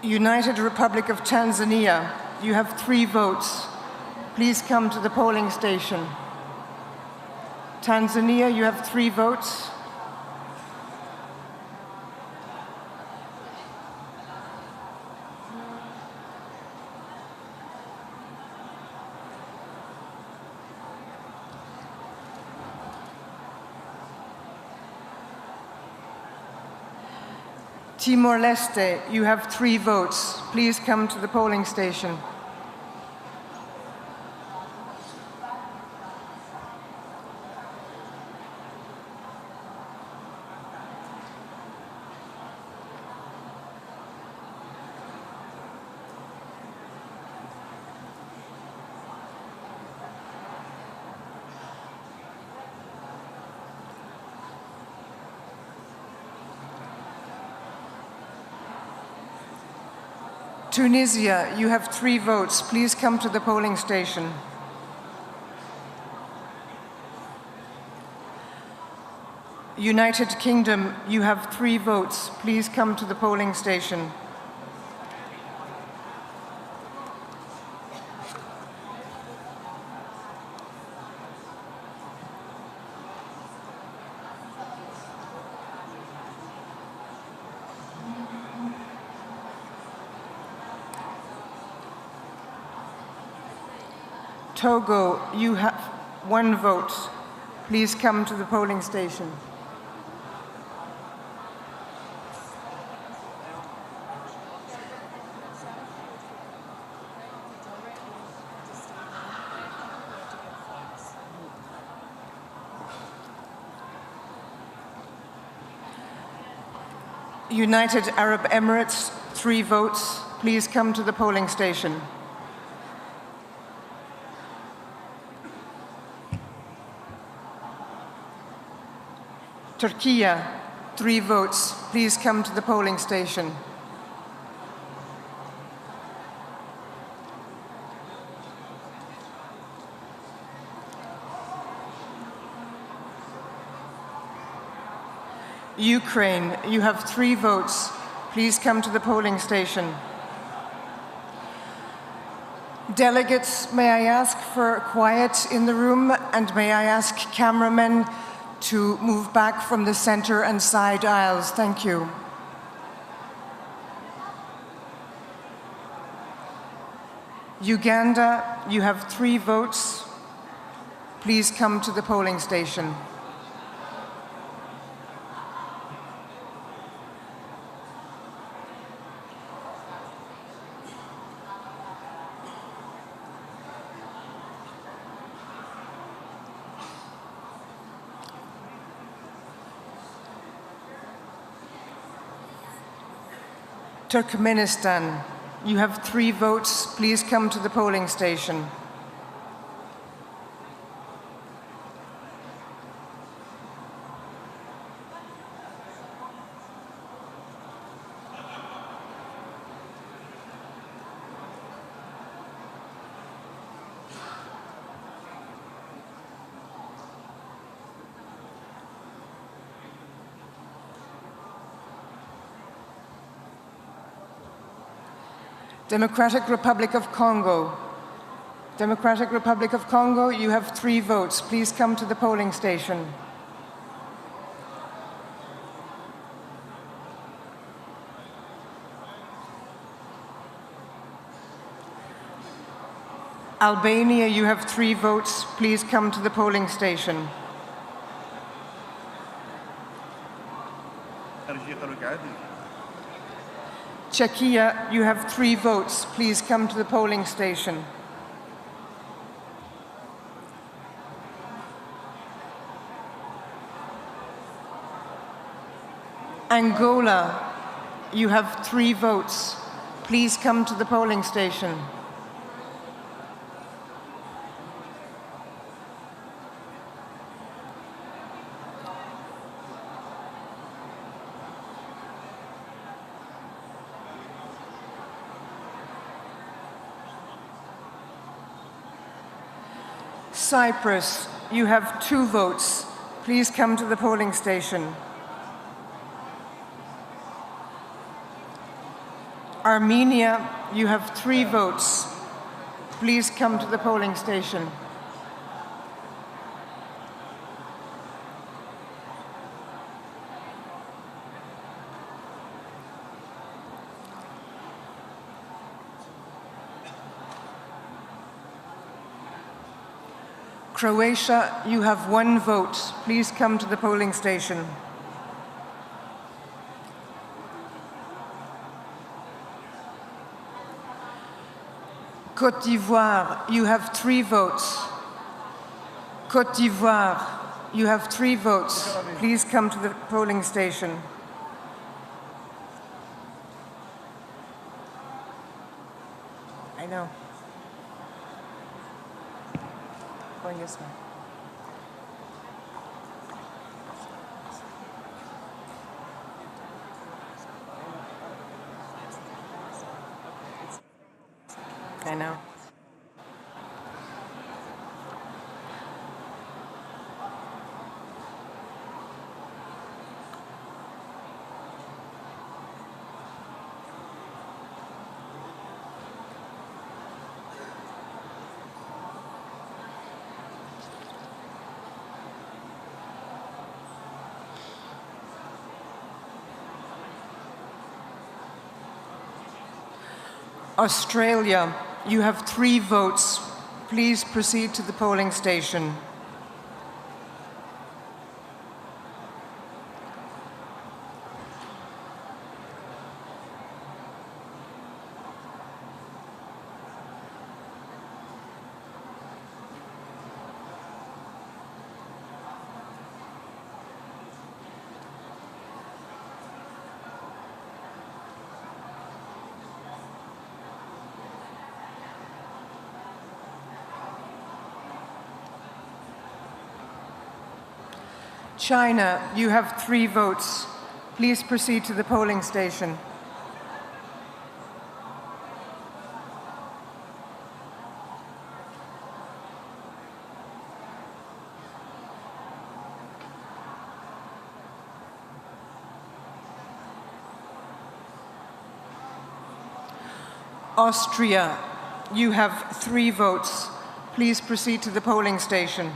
United Republic of Tanzania, you have 3 votes. Please come to the polling station. Tanzania, you have 3 votes. Timor-Leste, you have 3 votes. Please come to the polling station. Tunisia, you have 3 votes. Please come to the polling station. United Kingdom, you have 3 votes. Please come to the polling station. Togo, you have 1 vote. Please come to the polling station. United Arab Emirates, 3 votes. Please come to the polling station. Turkey, 3 votes. Please come to the polling station. Ukraine, you have 3 votes. Please come to the polling station. Delegates, may I ask for quiet in the room, and may I ask cameramen to move back from the center and side aisles. Thank you. Uganda, you have 3 votes. Please come to the polling station. Turkmenistan, you have 3 votes. Please come to the polling station. Democratic Republic of Congo. Democratic Republic of Congo, you have 3 votes. Please come to the polling station. Albania, you have 3 votes. Please come to the polling station. Czechia, you have 3 votes. Please come to the polling station. Angola, you have 3 votes. Please come to the polling station. Cyprus, you have 2 votes. Please come to the polling station. Armenia, you have 3 votes. Please come to the polling station. Croatia, you have 1 vote. Please come to the polling station. Côte d'Ivoire, you have 3 votes. Côte d'Ivoire, you have 3 votes. Please come to the polling station. I know. Going this way. I know. Australia, you have 3 votes. Please proceed to the polling station. China, you have 3 votes. Please proceed to the polling station. Austria, you have 3 votes. Please proceed to the polling station.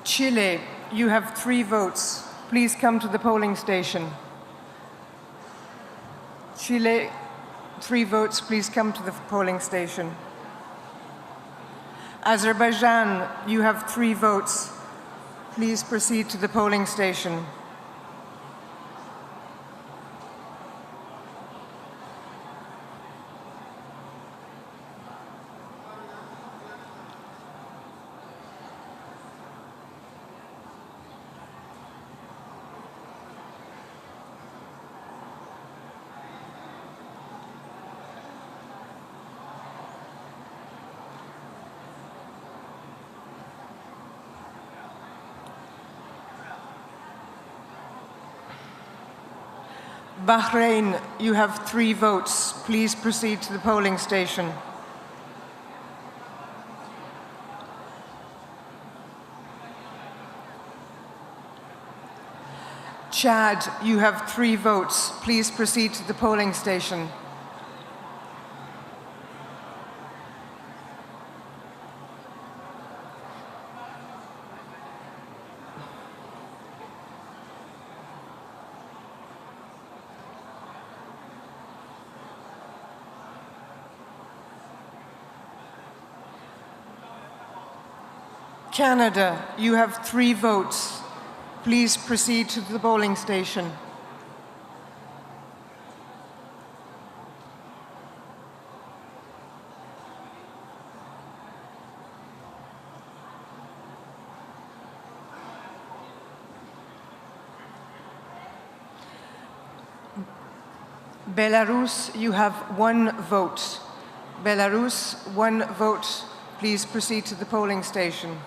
Chile, you have 3 votes. Please come to the polling station. Chile, 3 votes. Please come to the polling station. Azerbaijan, you have 3 votes. Please proceed to the polling station. Bahrain, you have 3 votes. Please proceed to the polling station. Chad, you have 3 votes. Please proceed to the polling station. Canada, you have 3 votes. Please proceed to the polling station. Belarus, you have 1 vote. Belarus, 1 vote. Please proceed to the polling station.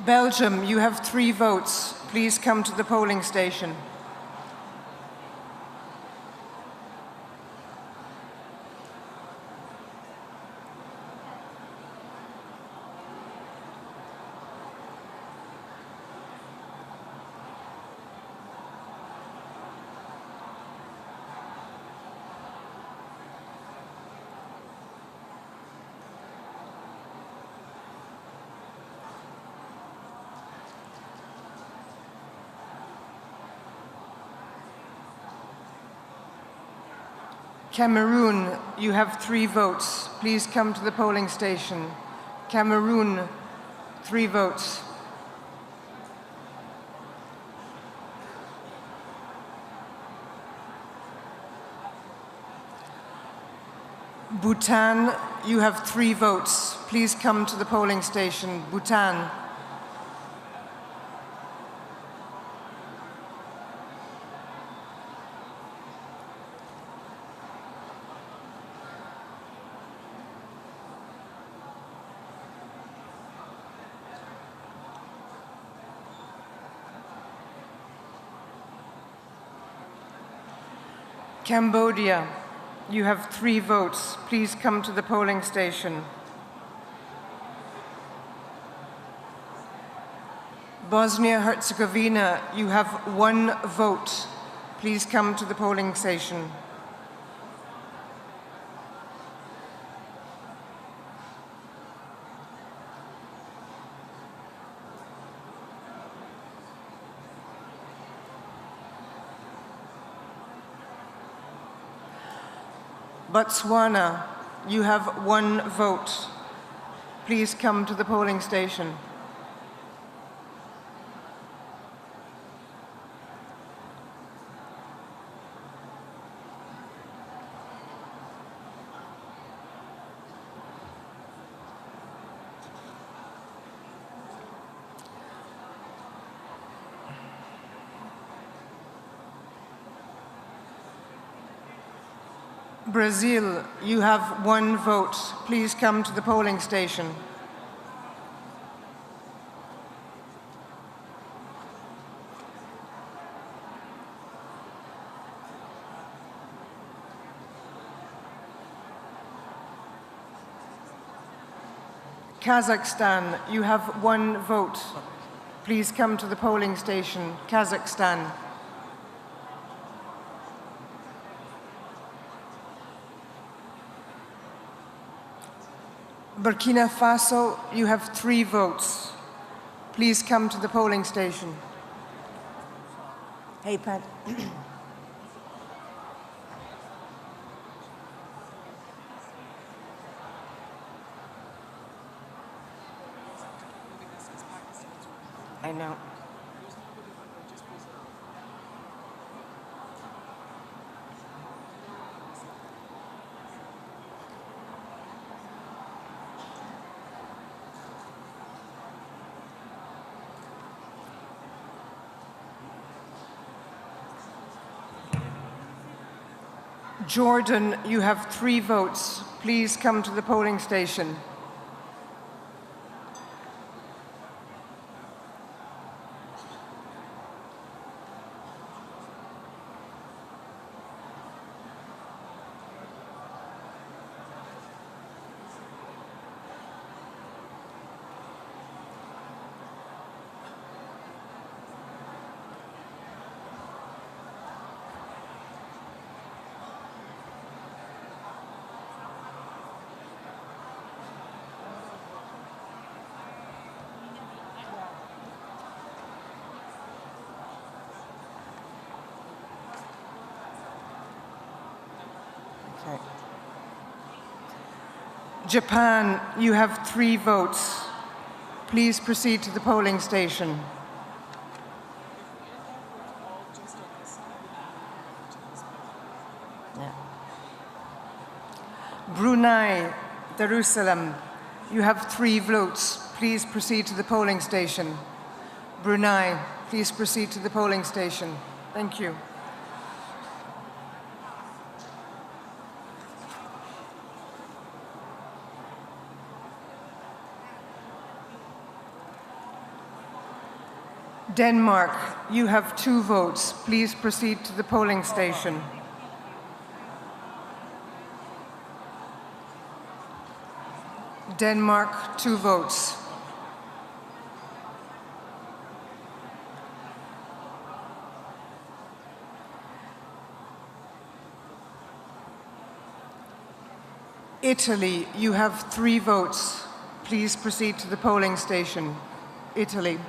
Belgium, you have 3 votes. Please come to the polling station. Cameroon, you have 3 votes. Please come to the polling station. Cameroon, 3 votes. Bhutan, you have 3 votes. Please come to the polling station. Bhutan. Cambodia, you have 3 votes. Please come to the polling station. Bosnia-Herzegovina, you have 1 vote. Please come to the polling station. Botswana, you have 1 vote. Please come to the polling station. Brazil, you have 1 vote. Please come to the polling station. Kazakhstan, you have 1 vote. Please come to the polling station. Kazakhstan. Burkina Faso, you have 3 votes. Please come to the polling station. Hey, Pat. I know. Jordan, you have 3 votes. Please come to the polling station. Okay. Japan, you have 3 votes. Please proceed to the polling station. Yeah. Brunei, Darussalam, you have 3 votes. Please proceed to the polling station. Brunei, please proceed to the polling station. Thank you. Denmark, you have 2 votes. Please proceed to the polling station. Denmark, 2 votes. Italy, you have 3 votes. Please proceed to the polling station. Italy.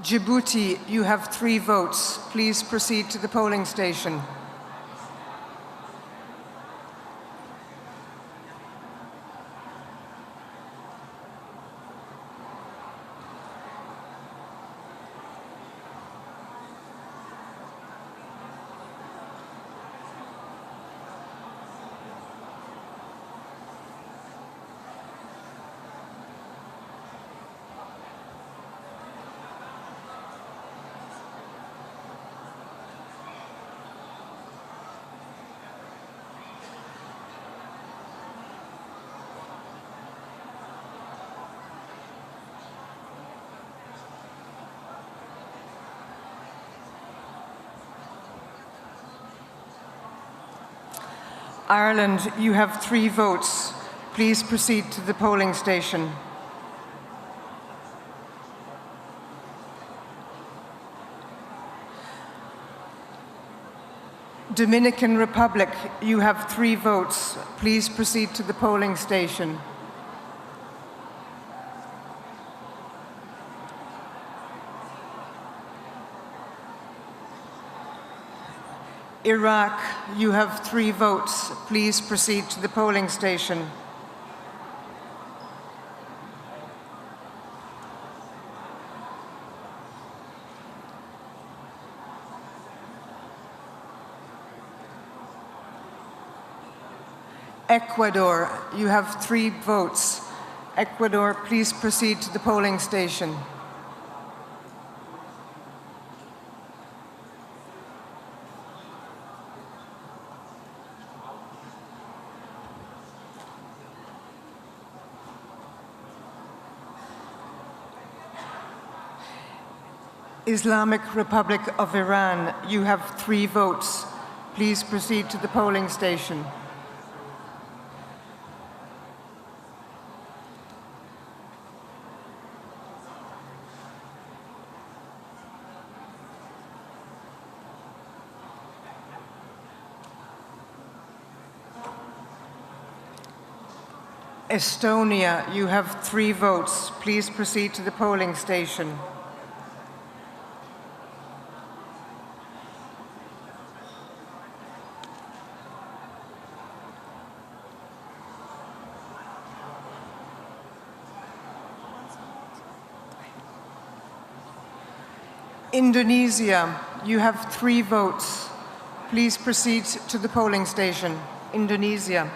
Djibouti, you have 3 votes. Please proceed to the polling station. Ireland, you have 3 votes. Please proceed to the polling station. Dominican Republic, you have 3 votes. Please proceed to the polling station. Iraq, you have 3 votes. Please proceed to the polling station. Ecuador, you have 3 votes. Ecuador, please proceed to the polling station. Islamic Republic of Iran, you have 3 votes. Please proceed to the polling station. Estonia, you have 3 votes. Please proceed to the polling station. Indonesia, you have 3 votes. Please proceed to the polling station. Indonesia.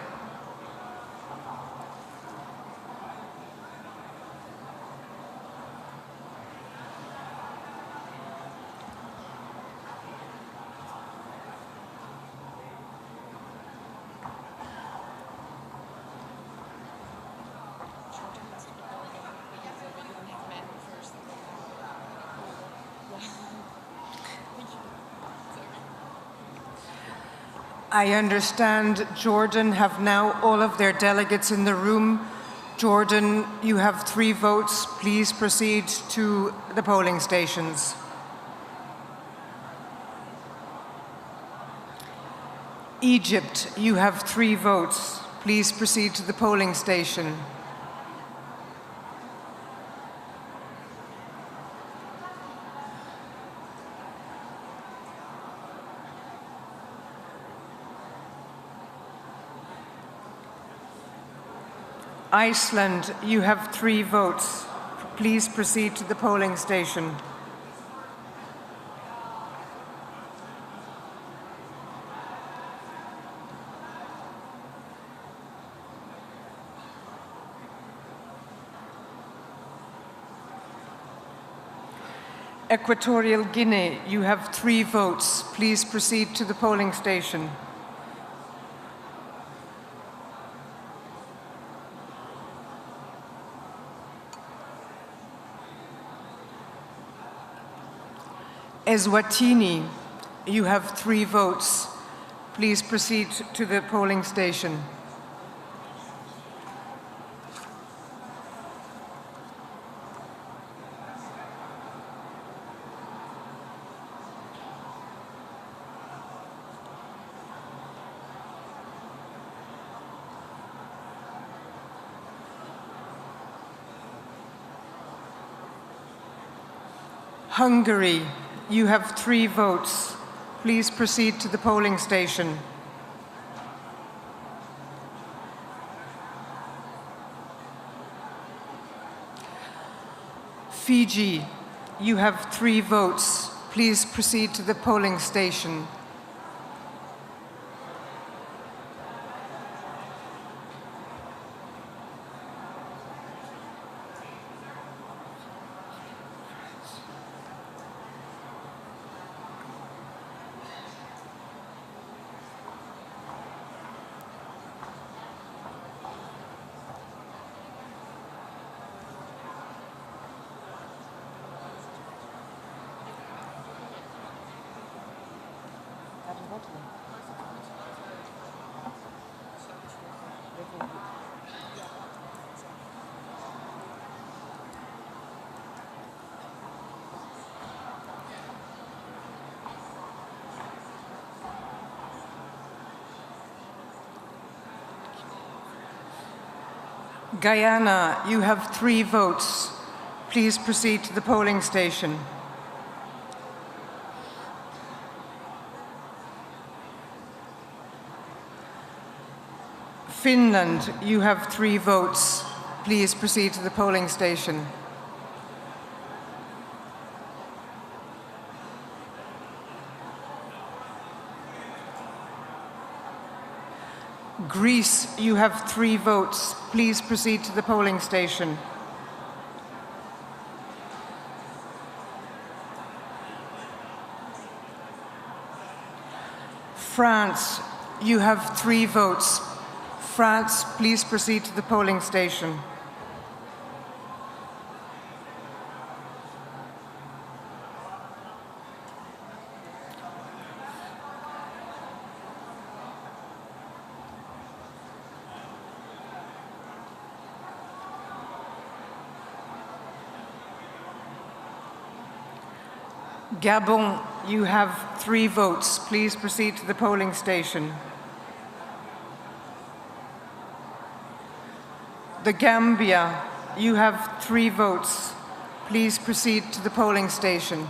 I understand Jordan have now all of their delegates in the room. Jordan, you have 3 votes. Please proceed to the polling stations. Egypt, you have 3 votes. Please proceed to the polling station. Iceland, you have 3 votes. Please proceed to the polling station. Equatorial Guinea, you have 3 votes. Please proceed to the polling station. Eswatini, you have 3 votes. Please proceed to the polling station. Hungary, you have 3 votes. Please proceed to the polling station. Fiji, you have 3 votes. Please proceed to the polling station. Guyana, you have 3 votes. Please proceed to the polling station. Finland, you have 3 votes. Please proceed to the polling station. Greece, you have 3 votes. Please proceed to the polling station. France, you have 3 votes. France, please proceed to the polling station. Gabon, you have 3 votes. Please proceed to the polling station. The Gambia, you have 3 votes. Please proceed to the polling station.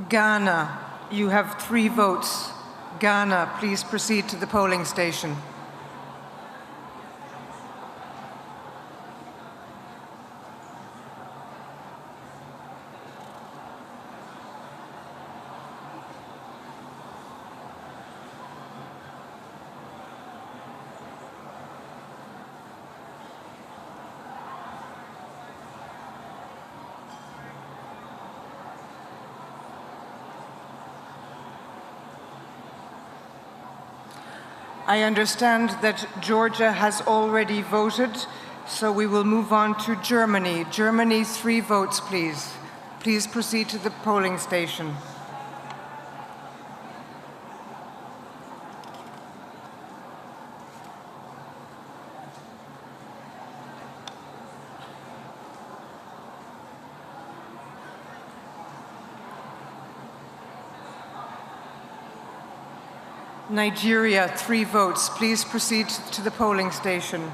Ghana, you have 3 votes. Ghana, please proceed to the polling station. I understand that Georgia has already voted, so we will move on to Germany. Germany, 3 votes, please. Please proceed to the polling station. Nigeria, 3 votes. Please proceed to the polling station.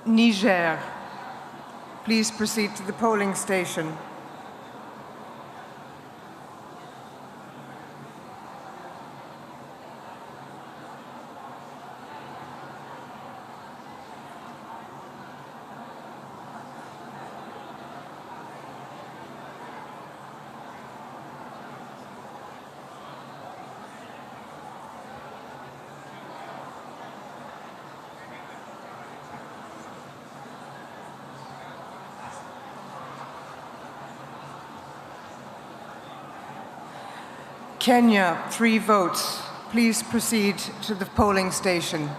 Niger, please proceed to the polling station. Kenya, 3 votes. Please proceed to the polling station.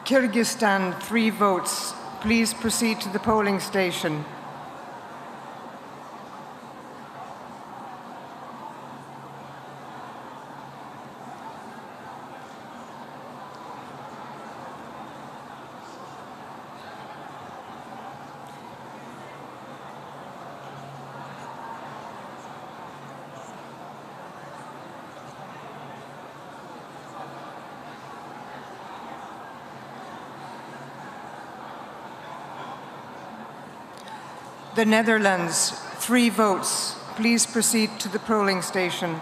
Kyrgyzstan, 3 votes. Please proceed to the polling station. The Netherlands, 3 votes. Please proceed to the polling station.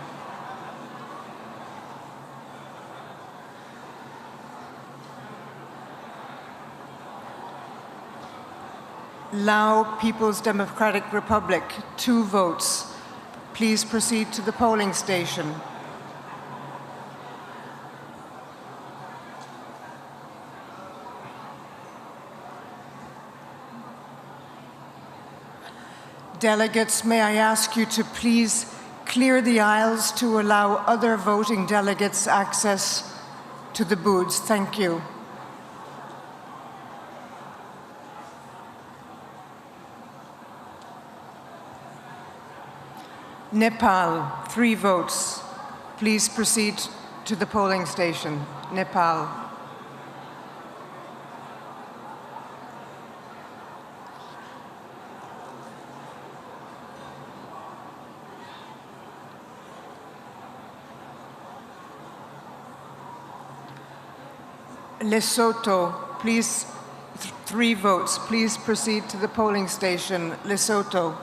Lao People's Democratic Republic, 2 votes. Please proceed to the polling station. Delegates, may I ask you to please clear the aisles to allow other voting delegates access to the booths. Thank you. Nepal, 3 votes. Please proceed to the polling station. Nepal. Lesotho, please, 3 votes. Please proceed to the polling station. Lesotho.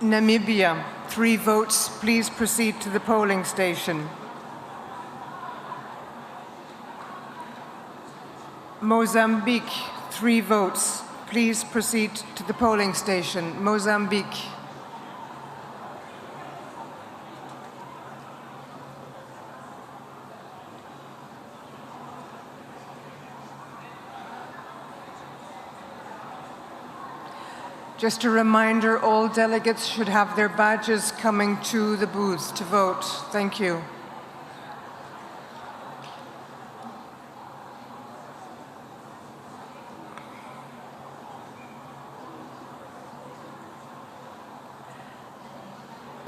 Namibia, 3 votes. Please proceed to the polling station. Mozambique, 3 votes. Please proceed to the polling station. Mozambique. Just a reminder, all delegates should have their badges coming to the booths to vote. Thank you.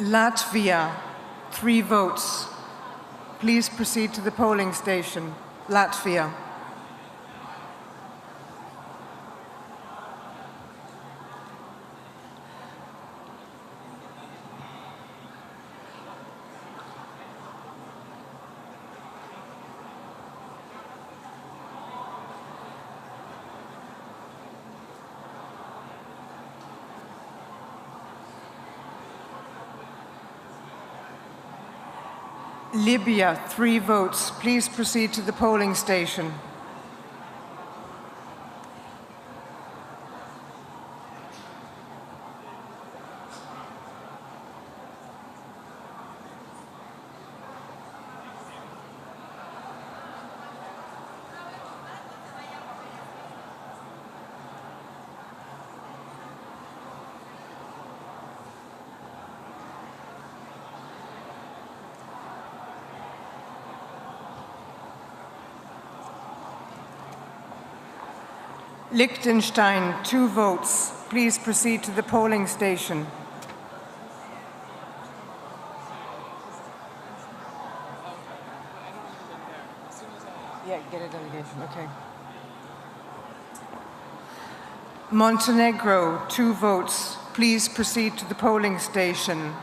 Latvia, 3 votes. Please proceed to the polling station. Latvia. Libya, 3 votes. Please proceed to the polling station. Liechtenstein, 2 votes. Please proceed to the polling station. Yeah, get a delegation, okay. Montenegro, 2 votes. Please proceed to the polling station.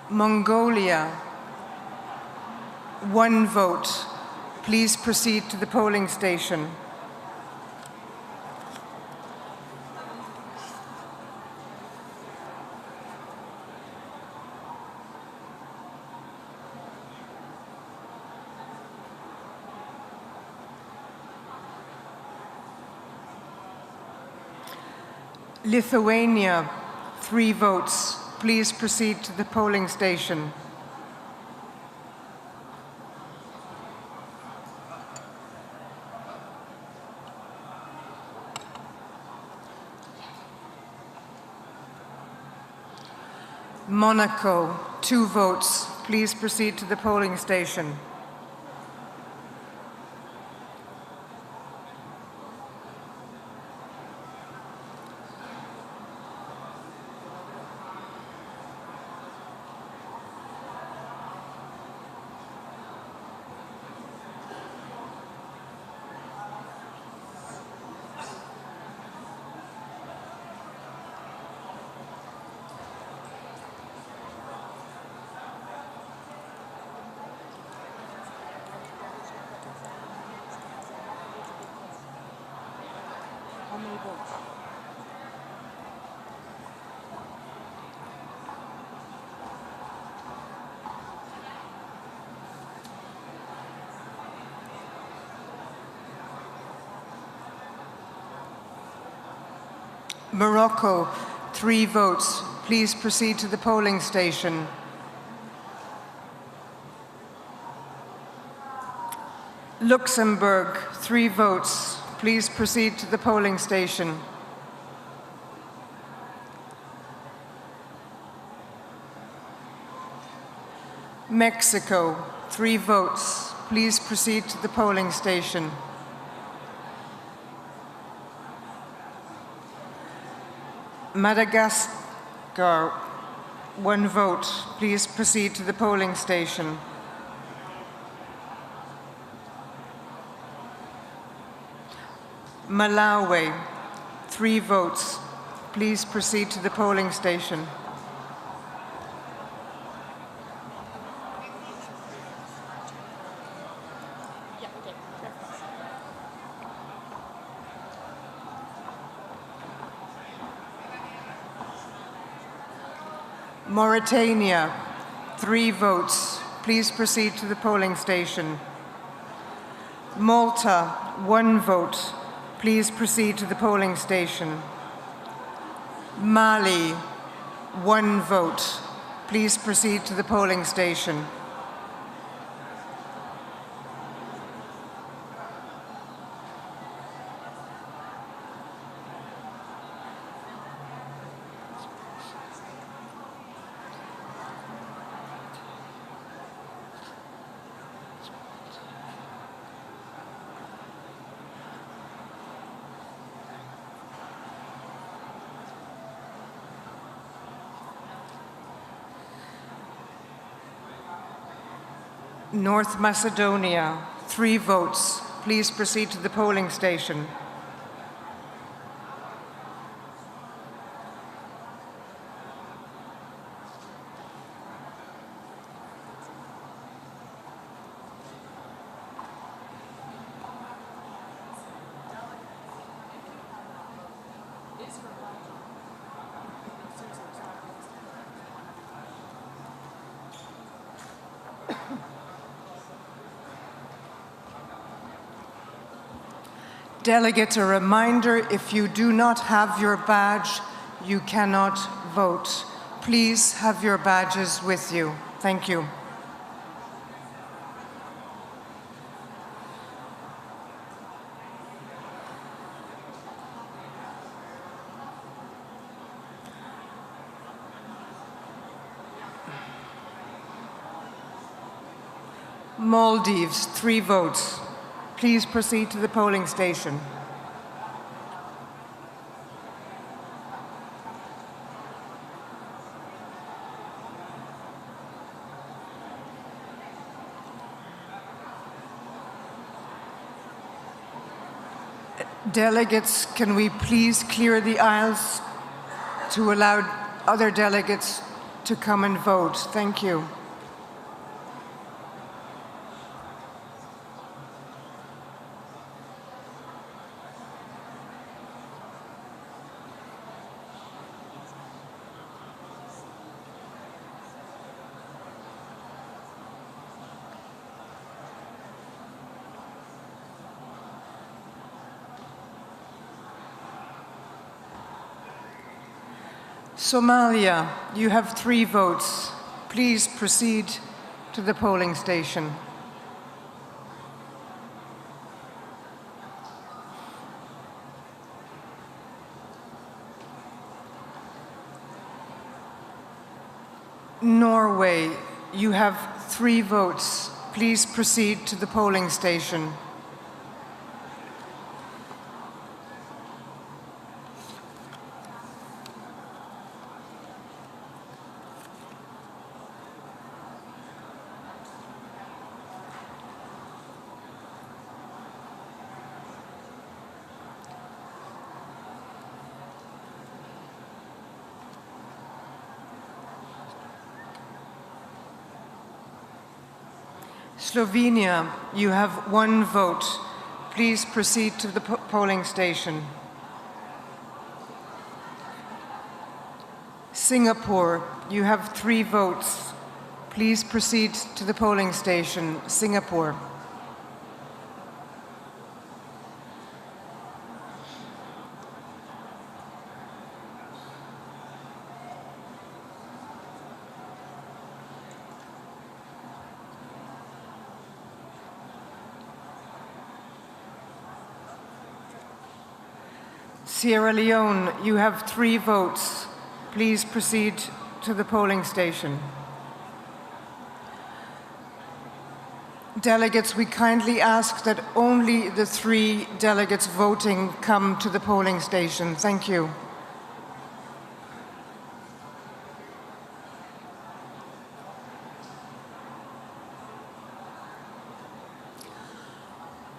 Mongolia, 1 vote. Please proceed to the polling station. Lithuania, 3 votes. Please proceed to the polling station. Monaco, 2 votes. Please proceed to the polling station. Morocco, 3 votes. Please proceed to the polling station. Luxembourg, 3 votes. Please proceed to the polling station. Mexico, 3 votes. Please proceed to the polling station. Madagascar, 1 vote. Please proceed to the polling station. Malawi, 3 votes. Please proceed to the polling station. Mauritania, 3 votes. Please proceed to the polling station. Malta, 1 vote. Please proceed to the polling station. Mali, 1 vote. Please proceed to the polling station. North Macedonia, 3 votes. Please proceed to the polling station. Delegates, a reminder, if you do not have your badge, you cannot vote. Please have your badges with you. Thank you. Maldives, 3 votes. Please proceed to the polling station. Delegates, can we please clear the aisles to allow other delegates to come and vote? Thank you. Somalia, you have 3 votes. Please proceed to the polling station. Norway, you have 3 votes. Please proceed to the polling station. Slovenia, you have 1 vote. Please proceed to the polling station. Singapore, you have 3 votes. Please proceed to the polling station. Singapore. Sierra Leone, you have 3 votes. Please proceed to the polling station. Delegates, we kindly ask that only the 3 delegates voting come to the polling station. Thank you.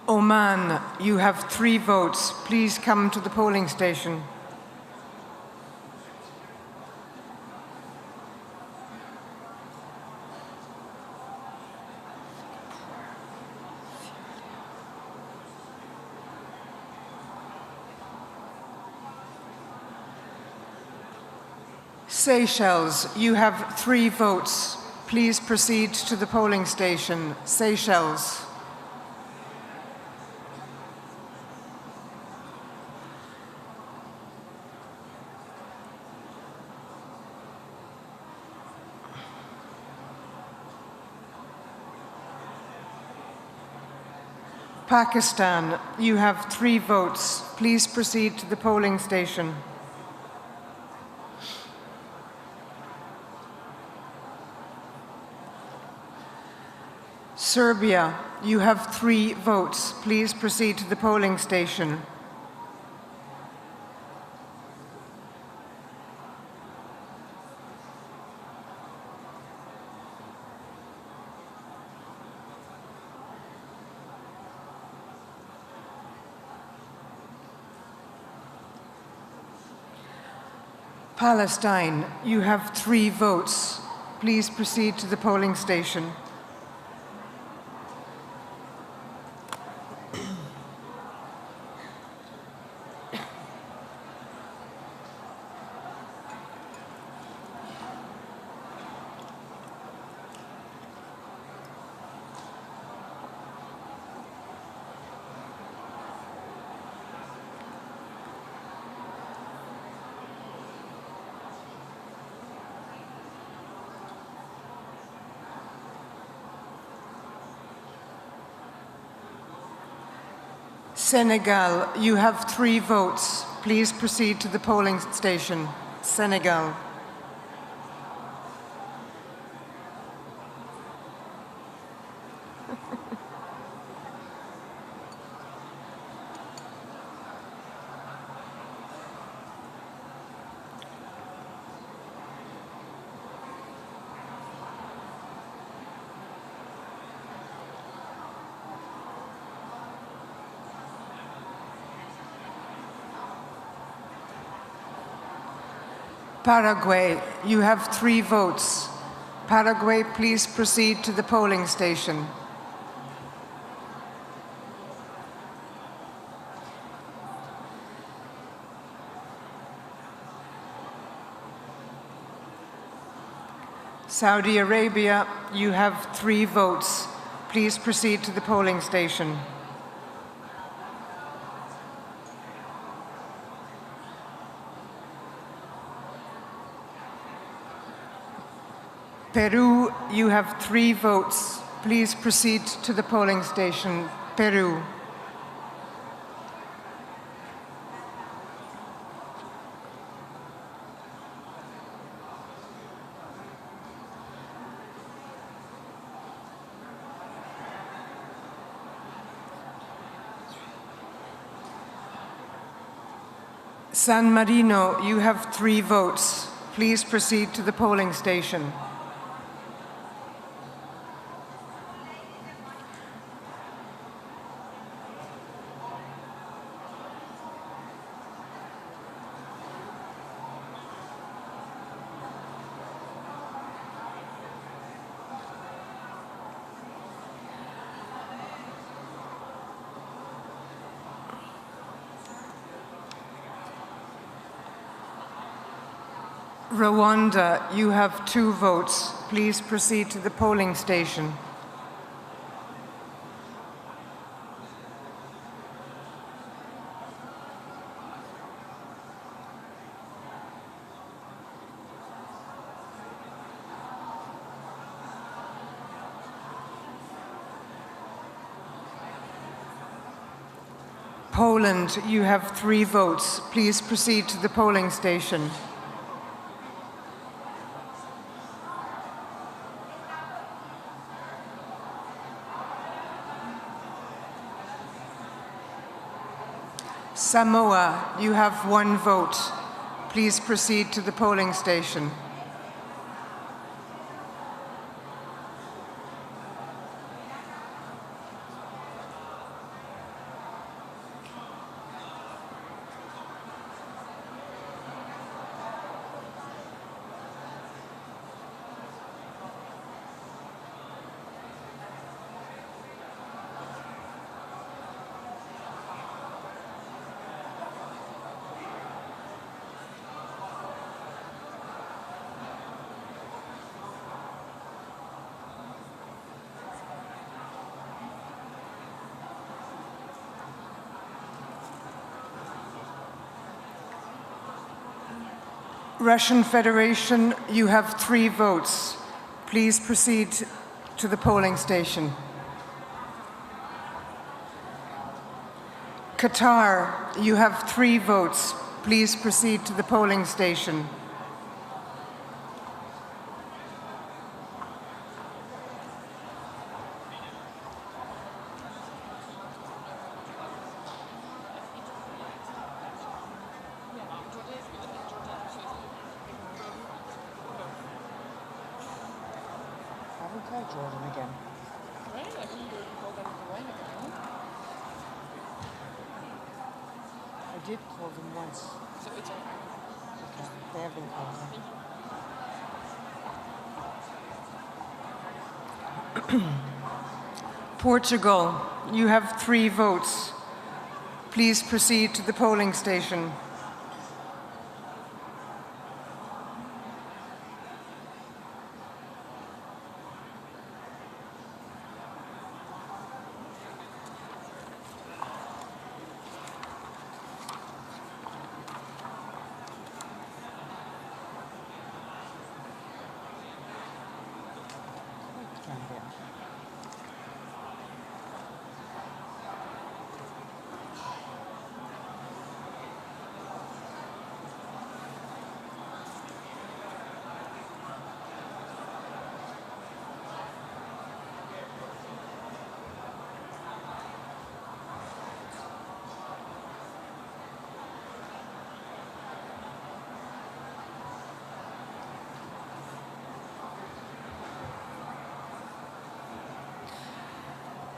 Oman, you have 3 votes. Please come to the polling station. Seychelles, you have 3 votes. Please proceed to the polling station. Seychelles. Pakistan, you have 3 votes. Please proceed to the polling station. Serbia, you have 3 votes. Please proceed to the polling station. Palestine, you have 3 votes. Please proceed to the polling station. Senegal, you have 3 votes. Please proceed to the polling station. Senegal. Paraguay, you have 3 votes. Paraguay, please proceed to the polling station. Saudi Arabia, you have 3 votes. Please proceed to the polling station. Peru, you have 3 votes. Please proceed to the polling station. Peru. San Marino, you have 3 votes. Please proceed to the polling station. Rwanda, you have 2 votes. Please proceed to the polling station. Poland, you have 3 votes. Please proceed to the polling station. Samoa, you have 1 vote. Please proceed to the polling station. Russian Federation, you have 3 votes. Please proceed to the polling station. Qatar, you have 3 votes. Please proceed to the polling station. Jordan again. I did call them once. So it's okay. They have been called. Portugal, you have 3 votes. Please proceed to the polling station.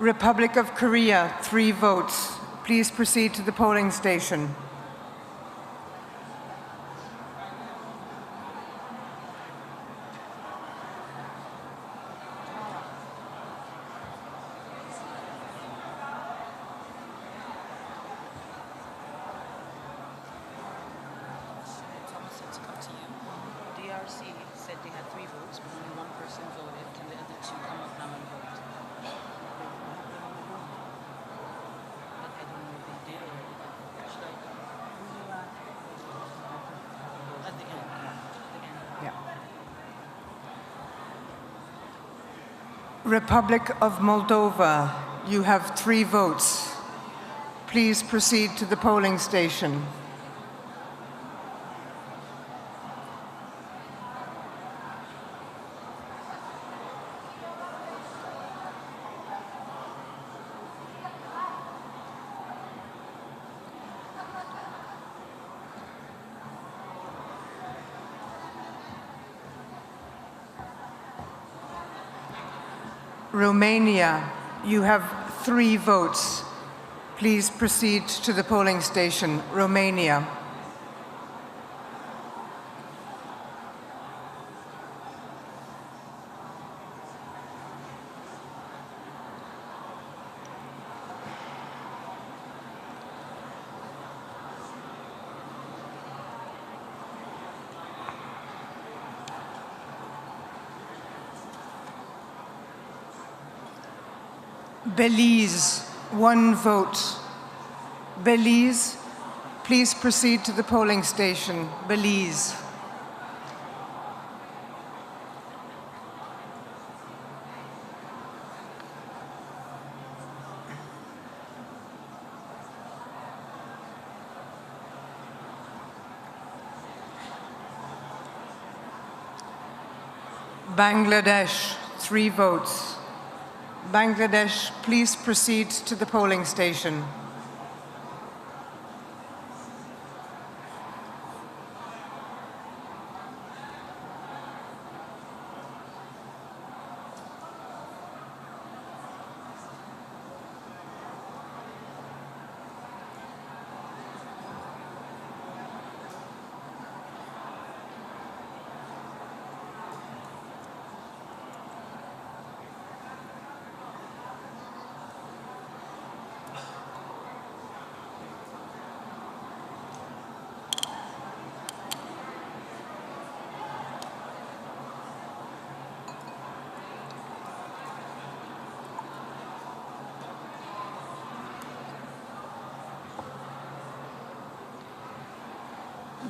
Republic of Korea, 3 votes. Please proceed to the polling station. DRC said they had 3 votes, but only 1 person voted. Can the other 2 come up now and vote? I don't know if they did or should I? At the end. At the end. Yeah. Republic of Moldova, you have 3 votes. Please proceed to the polling station. Romania, you have 3 votes. Please proceed to the polling station. Romania. Belize, 1 vote. Belize, please proceed to the polling station. Belize. Bangladesh, 3 votes. Bangladesh, please proceed to the polling station.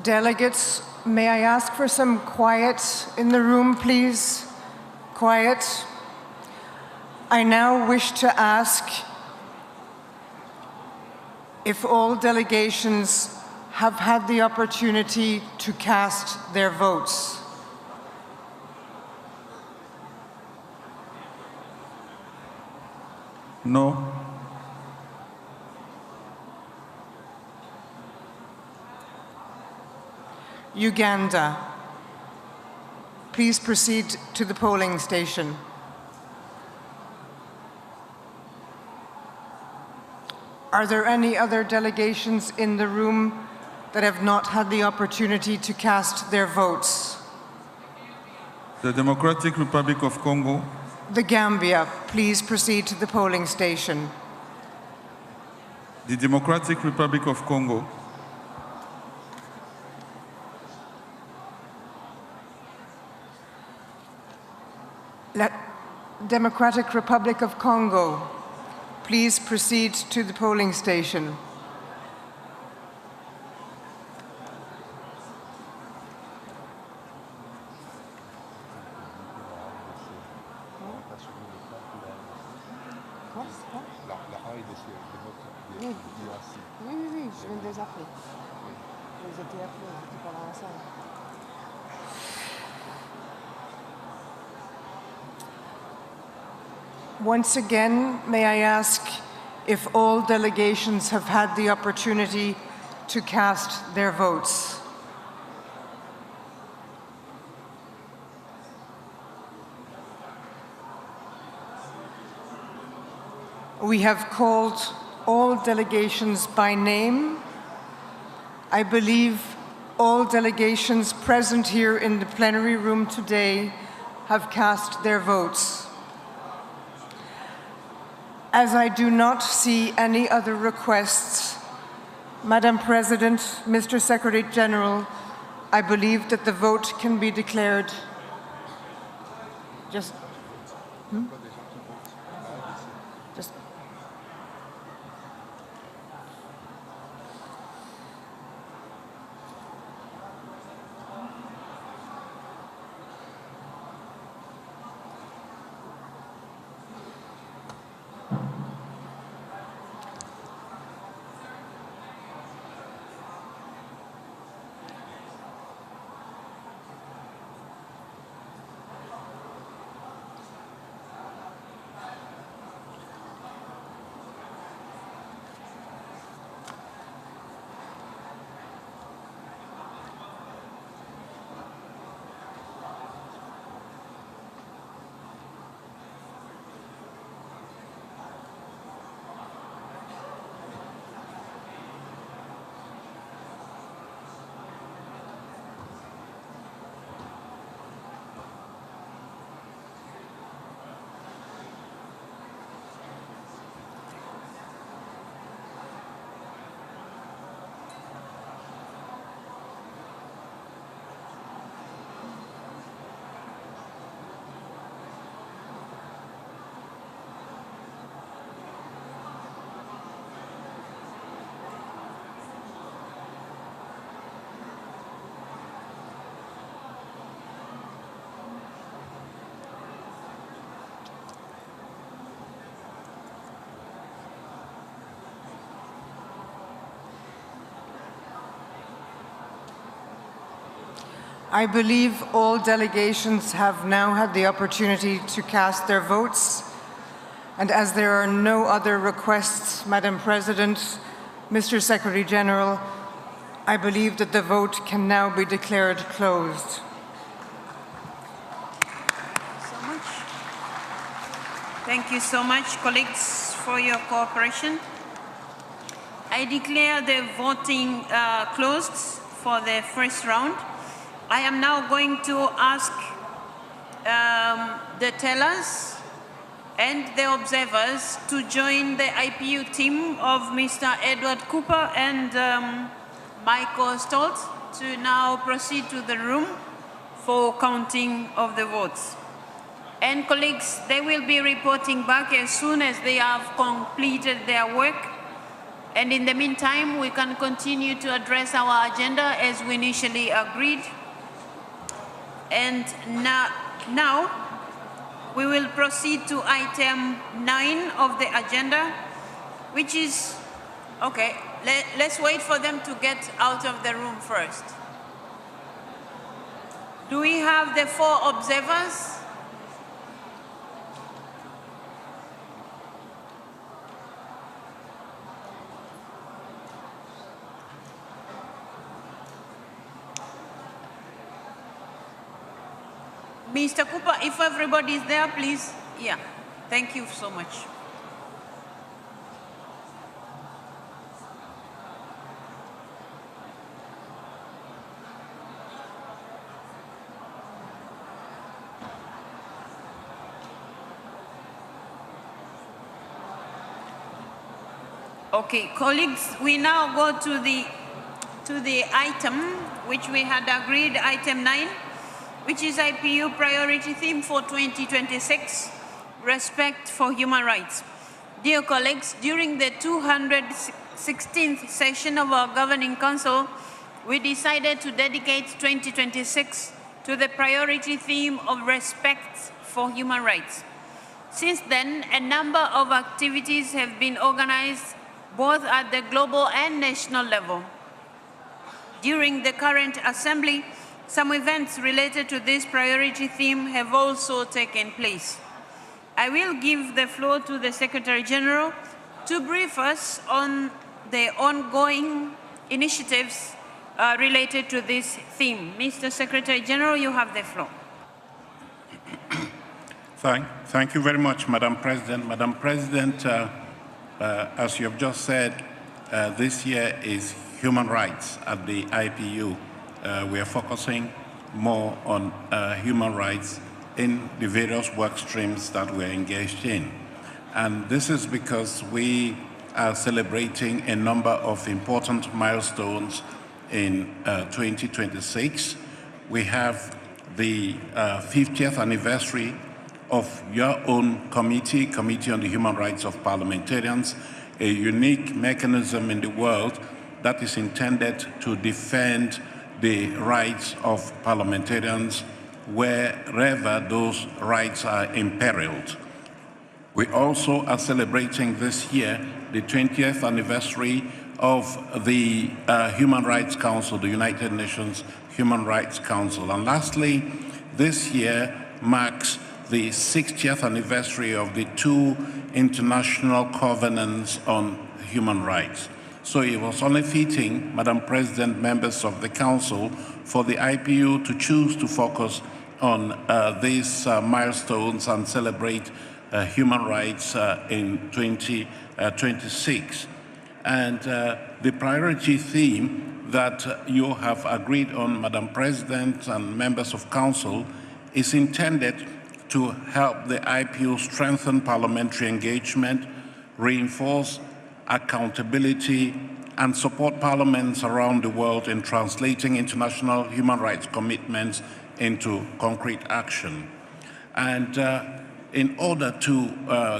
Delegates, may I ask for some quiet in the room, please? Quiet. I now wish to ask if all delegations have had the opportunity to cast their votes. No. Uganda. Please proceed to the polling station. Are there any other delegations in the room that have not had the opportunity to cast their votes? The Democratic Republic of Congo. The Gambia, please proceed to the polling station. The Democratic Republic of Congo. Democratic Republic of Congo, please proceed to the polling station. Oui, je viens de les appeler. Je les ai appelés, ils étaient pas dans la salle. Once again, may I ask if all delegations have had the opportunity to cast their votes? We have called all delegations by name. I believe all delegations present here in the plenary room today have cast their votes. As I do not see any other requests, Madam President, Mr. Secretary General, I believe that the vote can be declared. Just I believe all delegations have now had the opportunity to cast their votes. And as there are no other requests, Madam President, Mr. Secretary General, I believe that the vote can now be declared closed. Thank you so much, colleagues, for your cooperation. I declare the voting closed for the first round. I am now going to ask the tellers and the observers to join the IPU team of Mr. Edward Cooper and Michael Stolt to now proceed to the room for counting of the votes. And colleagues, they will be reporting back as soon as they have completed their work And in the meantime, we can continue to address our agenda as we initially agreed. And now we will proceed to item 9 of the agenda, which is, okay, let's wait for them to get out of the room first. Do we have the 4 observers? Mr. Cooper, if everybody is there, please. Yeah, thank you so much. Okay, colleagues, we now go to the item which we had agreed, item 9. Which is IPU priority theme for 2026, respect for human rights. Dear colleagues, during the 216th session of our Governing Council, we decided to dedicate 2026 to the priority theme of respect for human rights. Since then, a number of activities have been organized both at the global and national level. During the current assembly, some events related to this priority theme have also taken place. I will give the floor to the Secretary General to brief us on the ongoing initiatives related to this theme. Mr. Secretary General, you have the floor. Thank you very much, Madam President. Madam President, as you have just said, this year is human rights at the IPU. We are focusing more on human rights in the various work streams that we're engaged in. And this is because we are celebrating a number of important milestones in 2026. We have the 50th anniversary of your own committee, Committee on the Human Rights of Parliamentarians, a unique mechanism in the world that is intended to defend the rights of parliamentarians wherever those rights are imperiled. We also are celebrating this year the 20th anniversary of the Human Rights Council, the United Nations Human Rights Council. And lastly, this year marks the 60th anniversary of the 2 international covenants on human rights. So it was only fitting, Madam President, members of the Council, for the IPU to choose to focus on these milestones and celebrate human rights in 2026. And the priority theme that you have agreed on, Madam President and members of Council, is intended to help the IPU strengthen parliamentary engagement, reinforce accountability, and support parliaments around the world in translating international human rights commitments into concrete action. And in order to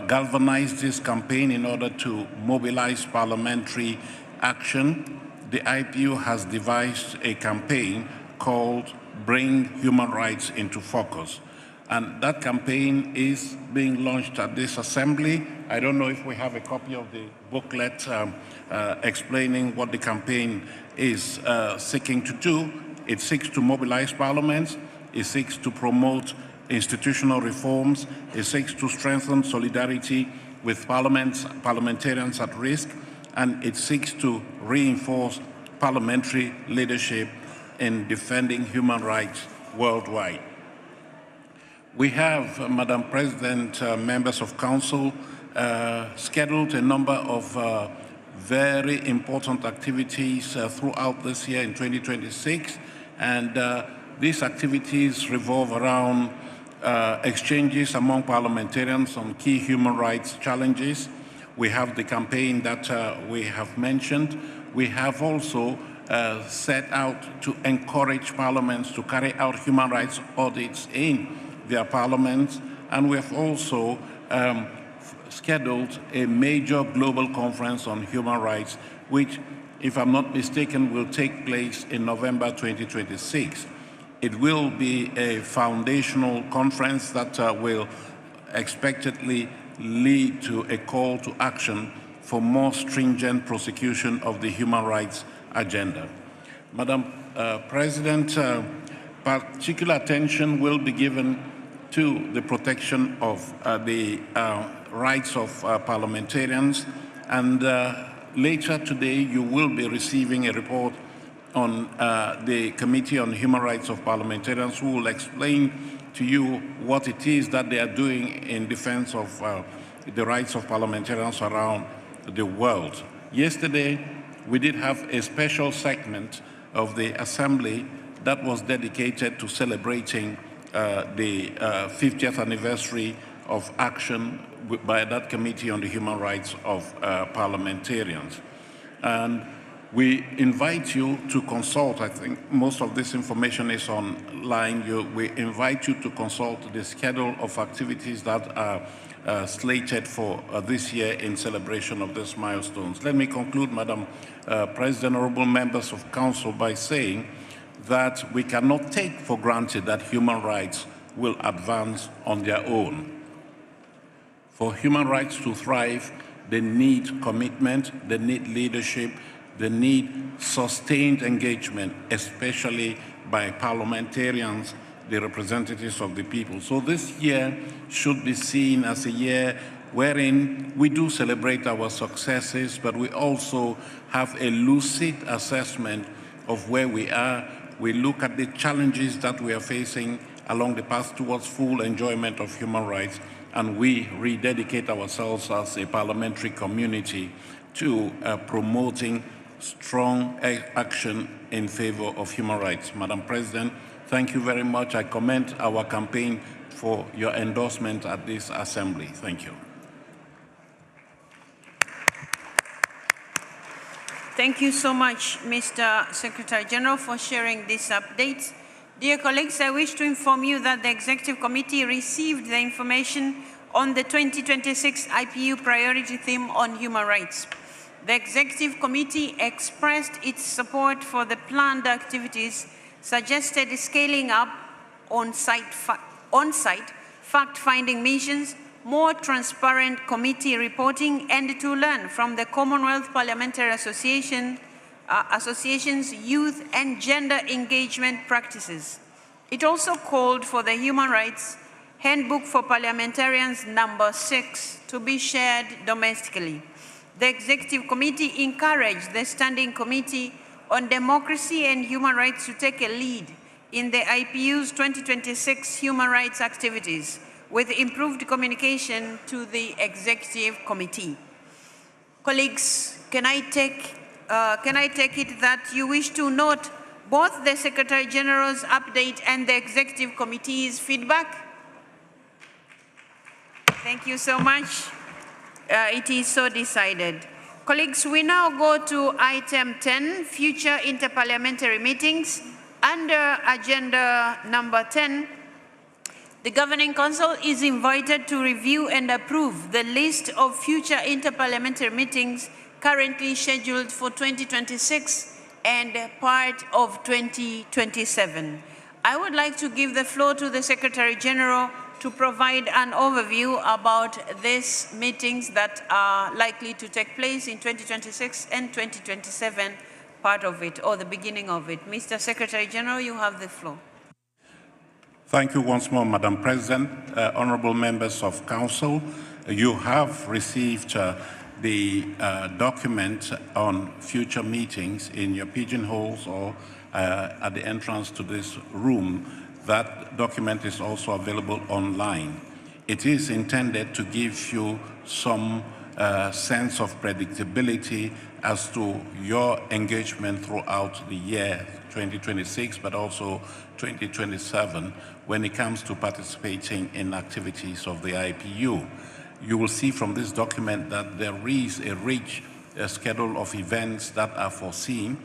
galvanize this campaign, in order to mobilize parliamentary action, the IPU has devised a campaign called Bring Human Rights into Focus. And that campaign is being launched at this assembly. I don't know if we have a copy of the booklet explaining what the campaign is seeking to do. It seeks to mobilize parliaments. It seeks to promote institutional reforms. It seeks to strengthen solidarity with parliamentarians at risk. And it seeks to reinforce parliamentary leadership in defending human rights worldwide. We have, Madam President, members of Council, scheduled a number of very important activities throughout this year in 2026, and these activities revolve around exchanges among parliamentarians on key human rights challenges. We have the campaign that we have mentioned. We have also set out to encourage parliaments to carry out human rights audits in their parliaments, and we have also scheduled a major global conference on human rights, which, if I'm not mistaken, will take place in November 2026. It will be a foundational conference that will expectedly lead to a call to action for more stringent prosecution of the human rights agenda. Madam President, particular attention will be given to the protection of the rights of parliamentarians, and later today you will be receiving a report on the Committee on Human Rights of Parliamentarians, who will explain to you what it is that they are doing in defense of the rights of parliamentarians around the world. Yesterday, we did have a special segment of the Assembly that was dedicated to celebrating the 50th anniversary of action by that Committee on the Human Rights of Parliamentarians. And we invite you to consult. I think most of this information is online. We invite you to consult the schedule of activities that are slated for this year in celebration of these milestones. Let me conclude, Madam President, honorable members of Council, by saying that we cannot take for granted that human rights will advance on their own. For human rights to thrive, they need commitment, they need leadership, they need sustained engagement, especially by parliamentarians, the representatives of the people. So this year should be seen as a year wherein we do celebrate our successes, but we also have a lucid assessment of where we are. We look at the challenges that we are facing along the path towards full enjoyment of human rights, and we rededicate ourselves as a parliamentary community to promoting strong action in favor of human rights. Madam President, thank you very much. I commend our campaign for your endorsement at this Assembly. Thank you. Thank you so much, Mr. Secretary General, for sharing this update. Dear colleagues, I wish to inform you that the Executive Committee received the information on the 2026 IPU priority theme on human rights. The Executive Committee expressed its support for the planned activities, suggested scaling up on-site fact-finding missions, more transparent committee reporting, and to learn from the Commonwealth Parliamentary Association's youth and gender engagement practices. It also called for the Human Rights Handbook for Parliamentarians No. 6 to be shared domestically. The Executive Committee encouraged the Standing Committee on Democracy and Human Rights to take a lead in the IPU's 2026 human rights activities, with improved communication to the Executive Committee. Colleagues, can I take it that you wish to note both the Secretary General's update and the Executive Committee's feedback? Thank you so much. It is so decided. Colleagues, we now go to item 10, future interparliamentary meetings. Under agenda number 10, the Governing Council is invited to review and approve the list of future interparliamentary meetings currently scheduled for 2026 and part of 2027. I would like to give the floor to the Secretary General to provide an overview about these meetings that are likely to take place in 2026 and 2027, part of it, or the beginning of it. Mr. Secretary General, you have the floor. Thank you once more, Madam President. Honorable members of Council, you have received the document on future meetings in your pigeonholes or at the entrance to this room. That document is also available online. It is intended to give you some sense of predictability as to your engagement throughout the year 2026, but also 2027, when it comes to participating in activities of the IPU. You will see from this document that there is a rich schedule of events that are foreseen.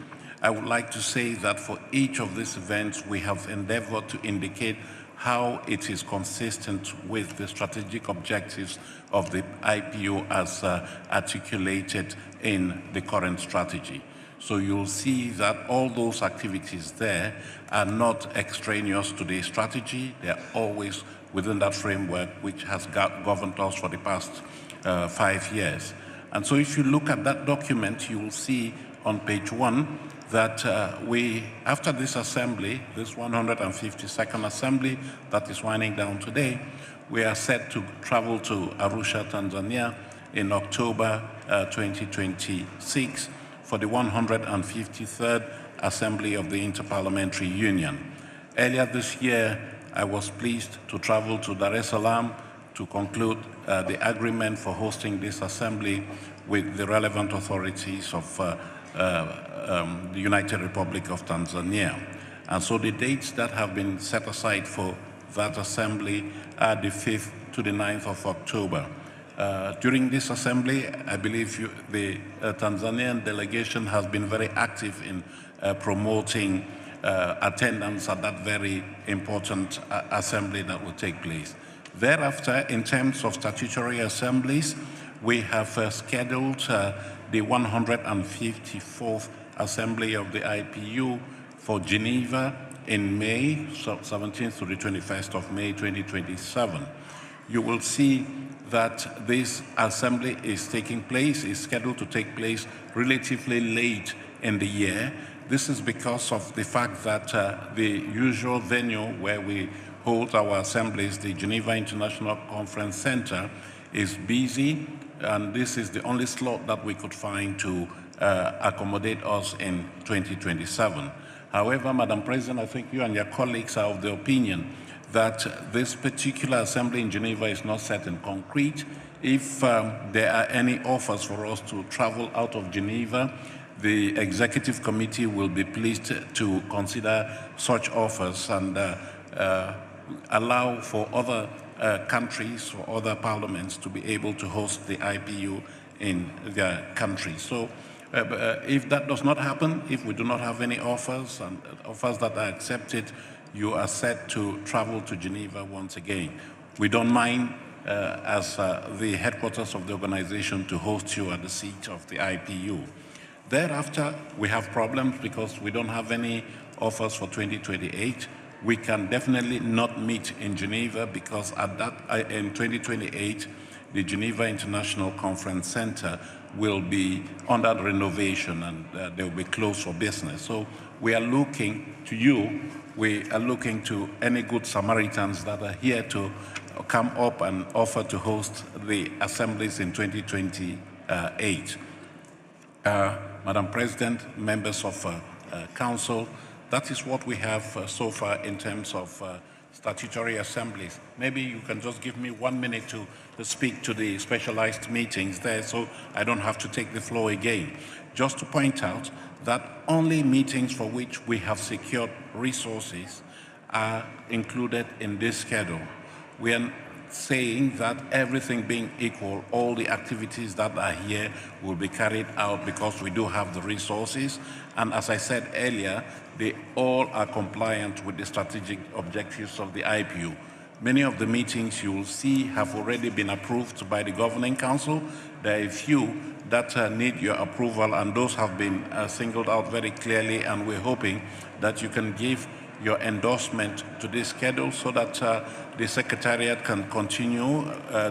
I would like to say that for each of these events, we have endeavored to indicate how it is consistent with the strategic objectives of the IPU as articulated in the current strategy. So you'll see that all those activities there are not extraneous to the strategy. They're always within that framework which has governed us for the past 5 years. And so if you look at that document, you will see on page 1 that after this assembly, this 152nd assembly that is winding down today, we are set to travel to Arusha, Tanzania in October 2026 for the 153rd Assembly of the Interparliamentary Union. Earlier this year, I was pleased to travel to Dar es Salaam to conclude the agreement for hosting this assembly with the relevant authorities of the United Republic of Tanzania. And so the dates that have been set aside for that assembly are the 5th to the 9th of October. During this assembly, I believe the Tanzanian delegation has been very active in promoting attendance at that very important assembly that will take place. Thereafter, in terms of statutory assemblies, we have scheduled the 154th Assembly of the IPU for Geneva in May, 17th to the 21st of May 2027. You will see that this assembly is scheduled to take place relatively late in the year. This is because of the fact that the usual venue where we hold our assemblies, the Geneva International Conference Center, is busy, and this is the only slot that we could find to accommodate us in 2027. However, Madam President, I think you and your colleagues are of the opinion that this particular assembly in Geneva is not set in concrete. If there are any offers for us to travel out of Geneva, the executive committee will be pleased to consider such offers and allow for other countries or other parliaments to be able to host the IPU in their country. So if that does not happen, if we do not have any offers and offers that are accepted, you are set to travel to Geneva once again. We don't mind as the headquarters of the organization to host you at the seat of the IPU. Thereafter, we have problems because we don't have any offers for 2028. We can definitely not meet in Geneva because in 2028, the Geneva International Conference Center will be under renovation and they will be closed for business. So we are looking to you, we are looking to any good Samaritans that are here to come up and offer to host the assemblies in 2028. Madam President, members of Council, that is what we have so far in terms of statutory assemblies. Maybe you can just give me 1 minute to speak to the specialized meetings there so I don't have to take the floor again. Just to point out that only meetings for which we have secured resources are included in this schedule. We are saying that everything being equal, all the activities that are here will be carried out because we do have the resources. And as I said earlier, they all are compliant with the strategic objectives of the IPU. Many of the meetings you will see have already been approved by the Governing Council. There are a few that need your approval, and those have been singled out very clearly, and we're hoping that you can give your endorsement to this schedule so that the Secretariat can continue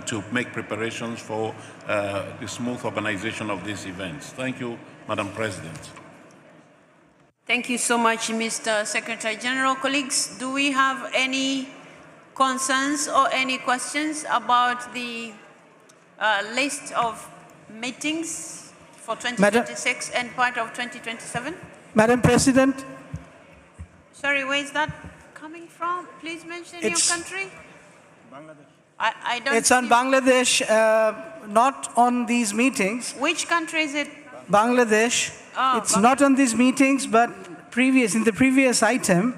to make preparations for the smooth organization of these events. Thank you, Madam President. Thank you so much, Mr. Secretary General. Colleagues, do we have any concerns or any questions about the list of meetings for 2026 and part of 2027? Madam President. Sorry, where is that coming from? Please mention your country. Bangladesh. I don't. It's on Bangladesh, not on these meetings. Which country is it? Bangladesh. Oh, it's not on these meetings, but in the previous item,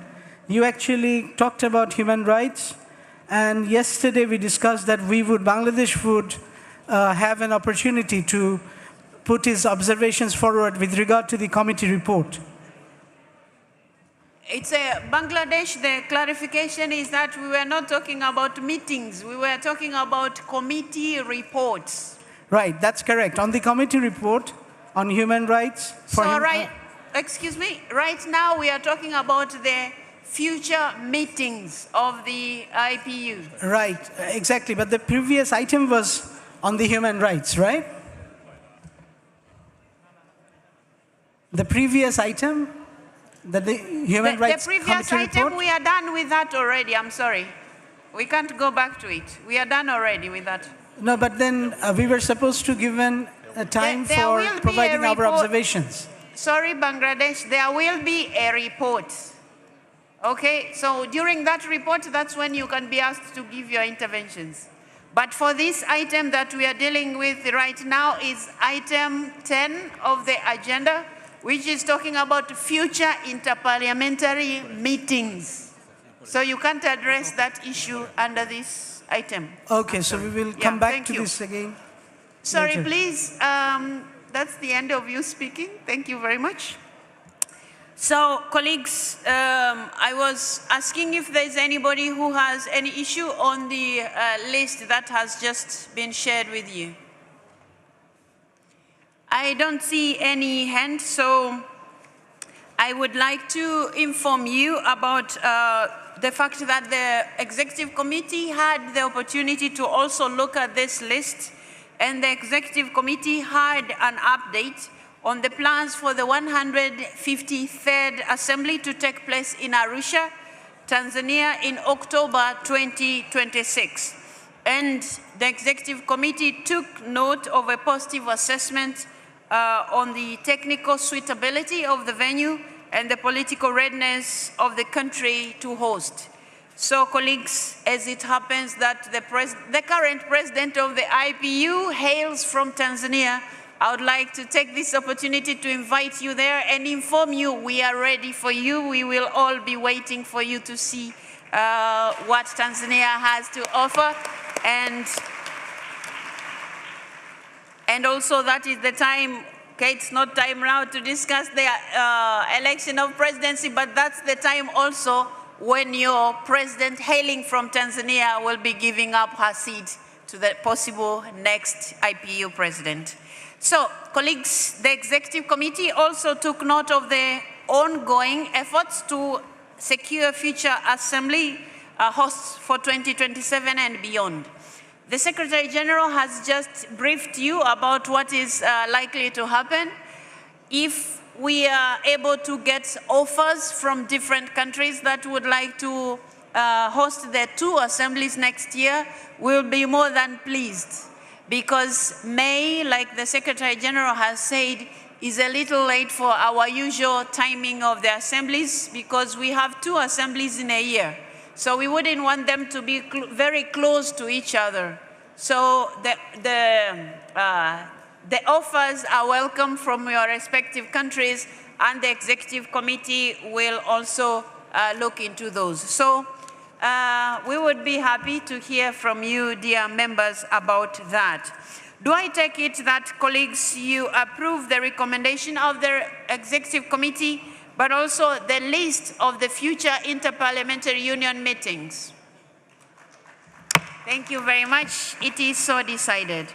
you actually talked about human rights. And yesterday we discussed that Bangladesh would have an opportunity to put its observations forward with regard to the committee report. It's a Bangladesh, the clarification is that we were not talking about meetings, we were talking about committee reports. Right, that's correct. On the committee report on human rights. Excuse me, right now we are talking about the future meetings of the IPU. Right, exactly. But the previous item was on the human rights, right? The previous item, the human rights The previous item, report? we are done with that already, I'm sorry. We can't go back to it. We are done already with that. No, but then we were supposed to give a time for providing our observations. Sorry, Bangladesh, there will be a report. Okay, so during that report, that's when you can be asked to give your interventions. But for this item that we are dealing with right now is item 10 of the agenda, which is talking about future interparliamentary meetings. So you can't address that issue under this item. Okay, so we will come back to this again. Sorry, later. please. That's the end of you speaking. Thank you very much. So, colleagues, I was asking if there's anybody who has any issue on the list that has just been shared with you. I don't see any hand, so I would like to inform you about the fact that the Executive Committee had the opportunity to also look at this list, and the Executive Committee had an update on the plans for the 153rd Assembly to take place in Arusha, Tanzania in October 2026. And the Executive Committee took note of a positive assessment on the technical suitability of the venue and the political readiness of the country to host. So, colleagues, as it happens that the current president of the IPU hails from Tanzania, I would like to take this opportunity to invite you there and inform you we are ready for you. We will all be waiting for you to see what Tanzania has to offer. And also that is the time, okay, it's not time now to discuss the election of presidency, but that's the time also when your president hailing from Tanzania will be giving up her seat to the possible next IPU president. So, colleagues, the Executive Committee also took note of the ongoing efforts to secure future Assembly hosts for 2027 and beyond. The Secretary General has just briefed you about what is likely to happen. If we are able to get offers from different countries that would like to host the 2 assemblies next year, we'll be more than pleased. Because May, like the Secretary General has said, is a little late for our usual timing of the assemblies because we have 2 assemblies in a year. So we wouldn't want them to be very close to each other. So the offers are welcome from your respective countries, and the Executive Committee will also look into those. So we would be happy to hear from you, dear members, about that. Do I take it that, colleagues, you approve the recommendation of the Executive Committee, but also the list of the future Interparliamentary Union meetings? Thank you very much. It is so decided.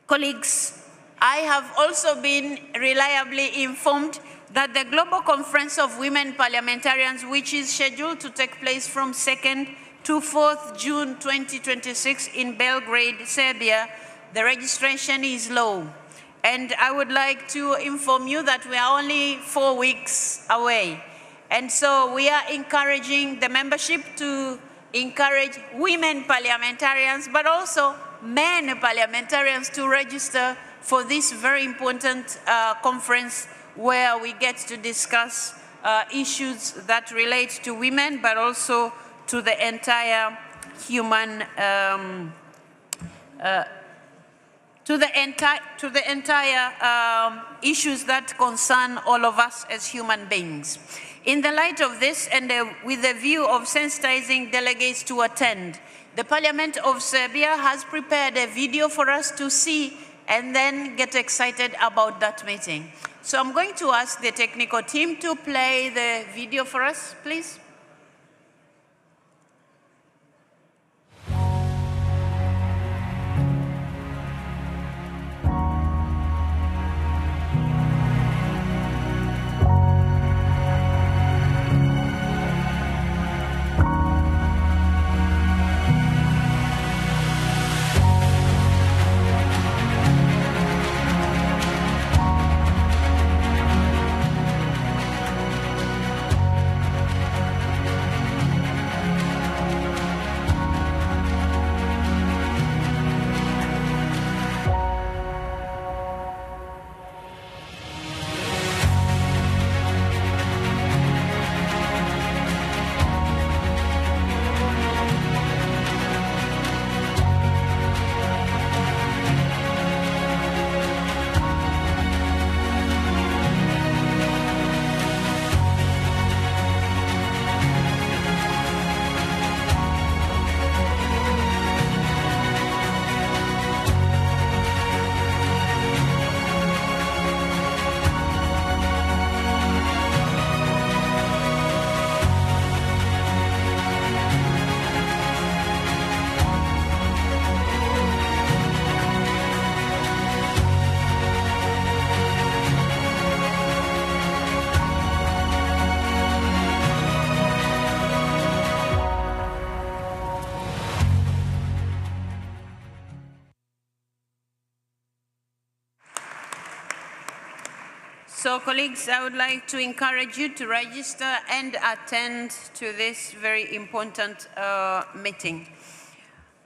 Colleagues, I have also been reliably informed that the Global Conference of Women Parliamentarians, which is scheduled to take place from 2nd to 4th June 2026 in Belgrade, Serbia, the registration is low. And I would like to inform you that we are only 4 weeks away. And so we are encouraging the membership to encourage women parliamentarians, but also men parliamentarians to register for this very important conference where we get to discuss issues that relate to women, but also to the entire human, issues that concern all of us as human beings. In the light of this, and with the view of sensitizing delegates to attend, the Parliament of Serbia has prepared a video for us to see and then get excited about that meeting. So I'm going to ask the technical team to play the video for us, please. So, colleagues, I would like to encourage you to register and attend to this very important meeting.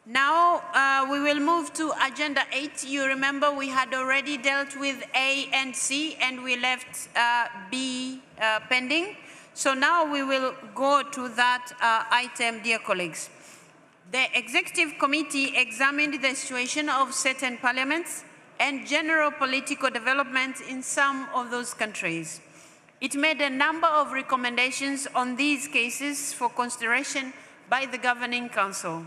Now, we will move to Agenda 8. You remember we had already dealt with A and C, and we left B pending. So now we will go to that item, dear colleagues. The Executive Committee examined the situation of certain parliaments and general political developments in some of those countries. It made a number of recommendations on these cases for consideration by the Governing Council.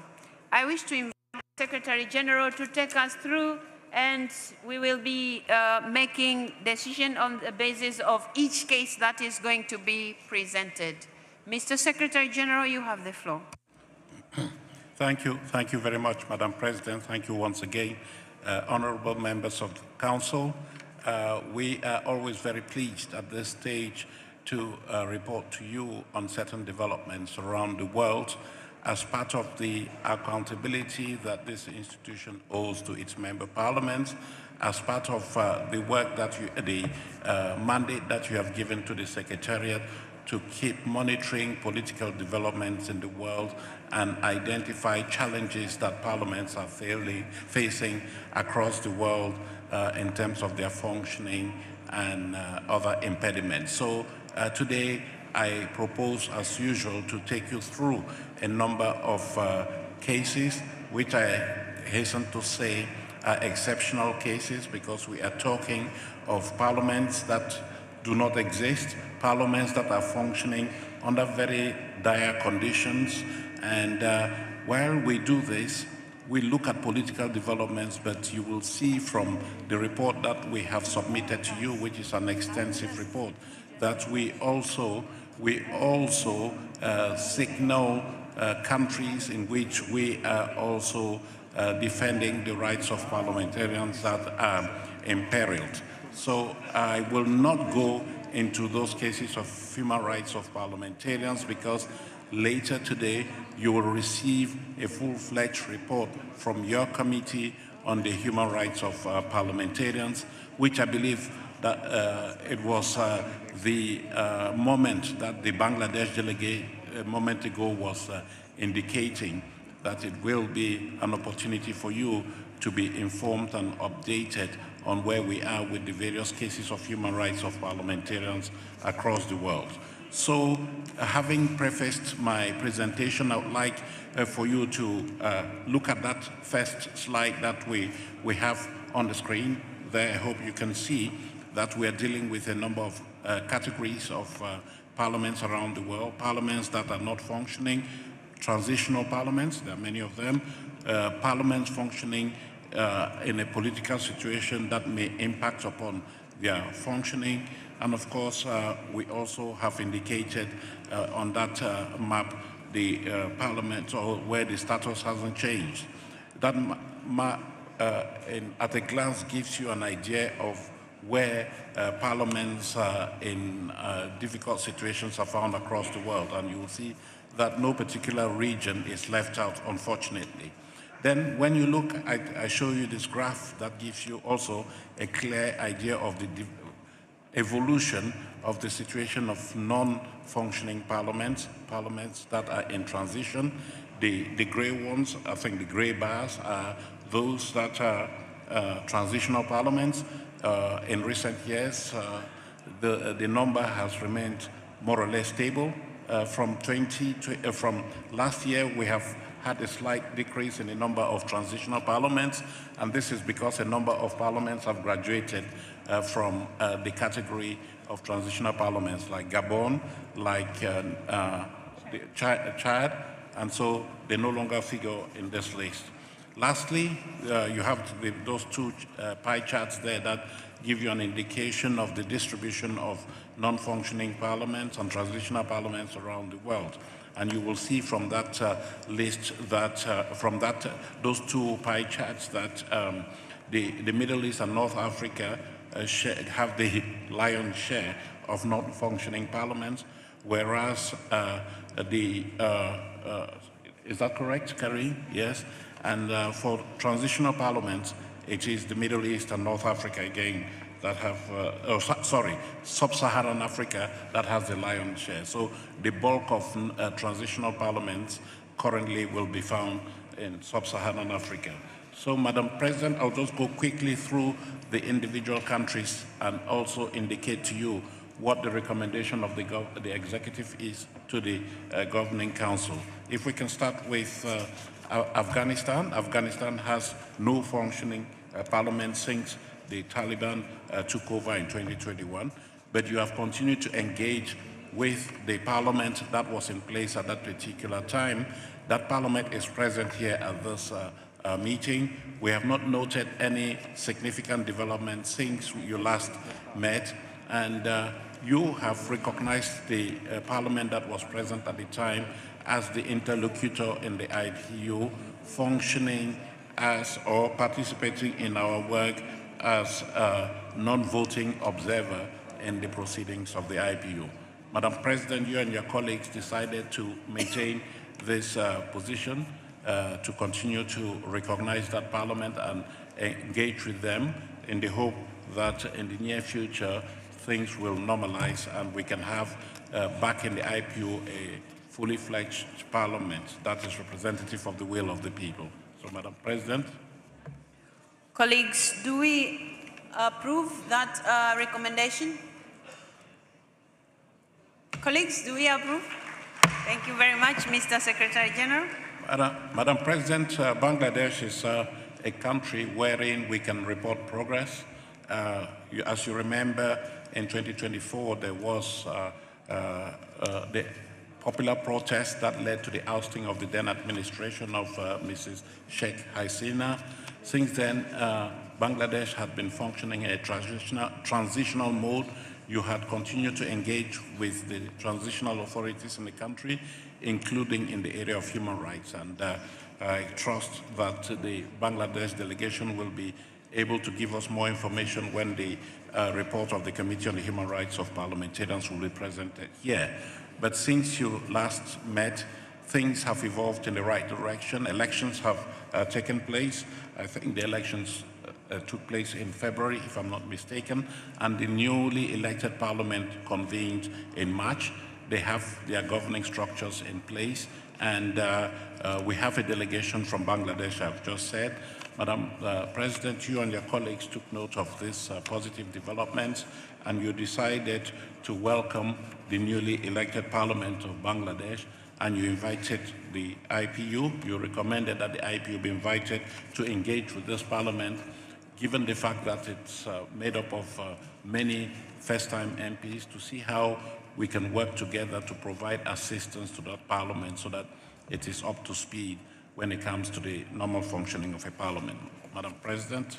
I wish to invite the Secretary General to take us through, and we will be making decision on the basis of each case that is going to be presented. Mr. Secretary General, you have the floor. Thank you. Thank you very much, Madam President. Thank you once again. Honorable members of the Council, we are always very pleased at this stage to report to you on certain developments around the world as part of the accountability that this institution owes to its member parliaments, as part of the work that the mandate that you have given to the Secretariat to keep monitoring political developments in the world and identify challenges that parliaments are facing across the world in terms of their functioning and other impediments. So today I propose, as usual, to take you through a number of cases which I hasten to say are exceptional cases, because we are talking of parliaments that do not exist, parliaments that are functioning under very dire conditions. And while we do this, we look at political developments, but you will see from the report that we have submitted to you, which is an extensive report, that we also signal countries in which we are also defending the rights of parliamentarians that are imperiled. So I will not go into those cases of human rights of parliamentarians, because later today you will receive a full-fledged report from your committee on the human rights of parliamentarians, which I believe that it was the moment that the Bangladesh delegate a moment ago was indicating that it will be an opportunity for you to be informed and updated on where we are with the various cases of human rights of parliamentarians across the world. So, having prefaced my presentation, I would like for you to look at that first slide that we have on the screen. There, I hope you can see that we are dealing with a number of categories of parliaments around the world, parliaments that are not functioning, transitional parliaments, there are many of them, parliaments functioning in a political situation that may impact upon their functioning. And of course, we also have indicated on that map the parliament, or where the status hasn't changed. That at a glance gives you an idea of where parliaments in difficult situations are found across the world, and you will see that no particular region is left out, unfortunately. Then when you look, I show you this graph that gives you also a clear idea of the evolution of the situation of non-functioning parliaments that are in transition. The gray ones, I think the gray bars, are those that are transitional parliaments. In recent years, the number has remained more or less stable. From last year, we have had a slight decrease in the number of transitional parliaments, and this is because a number of parliaments have graduated from the category of transitional parliaments, like Gabon, like Chad, and so they no longer figure in this list. Lastly, you have those two pie charts there that give you an indication of the distribution of non-functioning parliaments and transitional parliaments around the world. And you will see from that list that, those two pie charts, that the Middle East and North Africa have the lion's share of non-functioning parliaments, whereas is that correct, Karim? Yes. And for transitional parliaments, it is the Middle East and North Africa again that have, Sub-Saharan Africa that has the lion's share. So the bulk of transitional parliaments currently will be found in Sub-Saharan Africa. So, Madam President, I'll just go quickly through the individual countries and also indicate to you what the recommendation of the executive is to the governing council. If we can start with Afghanistan. Afghanistan has no functioning parliament since the Taliban took over in 2021, but you have continued to engage with the parliament that was in place at that particular time. That parliament is present here at this meeting. We have not noted any significant development since you last met, and you have recognized the parliament that was present at the time as the interlocutor in the IPU, functioning as or participating in our work as a non-voting observer in the proceedings of the IPU. Madam President, you and your colleagues decided to maintain this position, to continue to recognize that parliament and engage with them in the hope that in the near future things will normalize and we can have back in the IPU a fully fledged parliament that is representative of the will of the people. So, Madam President. Colleagues, do we approve that recommendation? Colleagues, do we approve? Thank you very much, Mr. Secretary General. Madam President, Bangladesh is a country wherein we can report progress. As you remember, in 2024, there was the popular protest that led to the ousting of the then administration of Mrs. Sheikh Hasina. Since then, Bangladesh had been functioning in a transitional mode. You had continued to engage with the transitional authorities in the country, including in the area of human rights. And I trust that the Bangladesh delegation will be able to give us more information when the report of the Committee on the Human Rights of Parliamentarians will be presented here. But since you last met, things have evolved in the right direction. Elections have taken place. I think the elections took place in February, if I'm not mistaken, and the newly elected parliament convened in March. They have their governing structures in place, and we have a delegation from Bangladesh, I've just said. Madam President, you and your colleagues took note of this positive developments, and you decided to welcome the newly elected parliament of Bangladesh, and you invited the IPU. You recommended that the IPU be invited to engage with this parliament, given the fact that it's made up of many first-time MPs, to see how we can work together to provide assistance to that parliament so that it is up to speed when it comes to the normal functioning of a parliament. Madam President.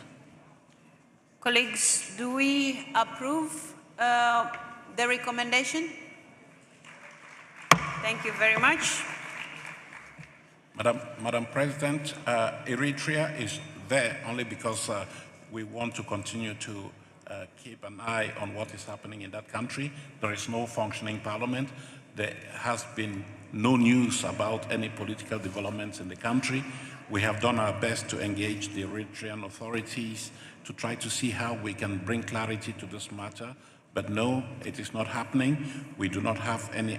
Colleagues, do we approve the recommendation? Thank you very much. Madam President, Eritrea is there only because we want to continue to keep an eye on what is happening in that country. There is no functioning parliament. There has been no news about any political developments in the country. We have done our best to engage the Eritrean authorities to try to see how we can bring clarity to this matter. But no, it is not happening. We do not have any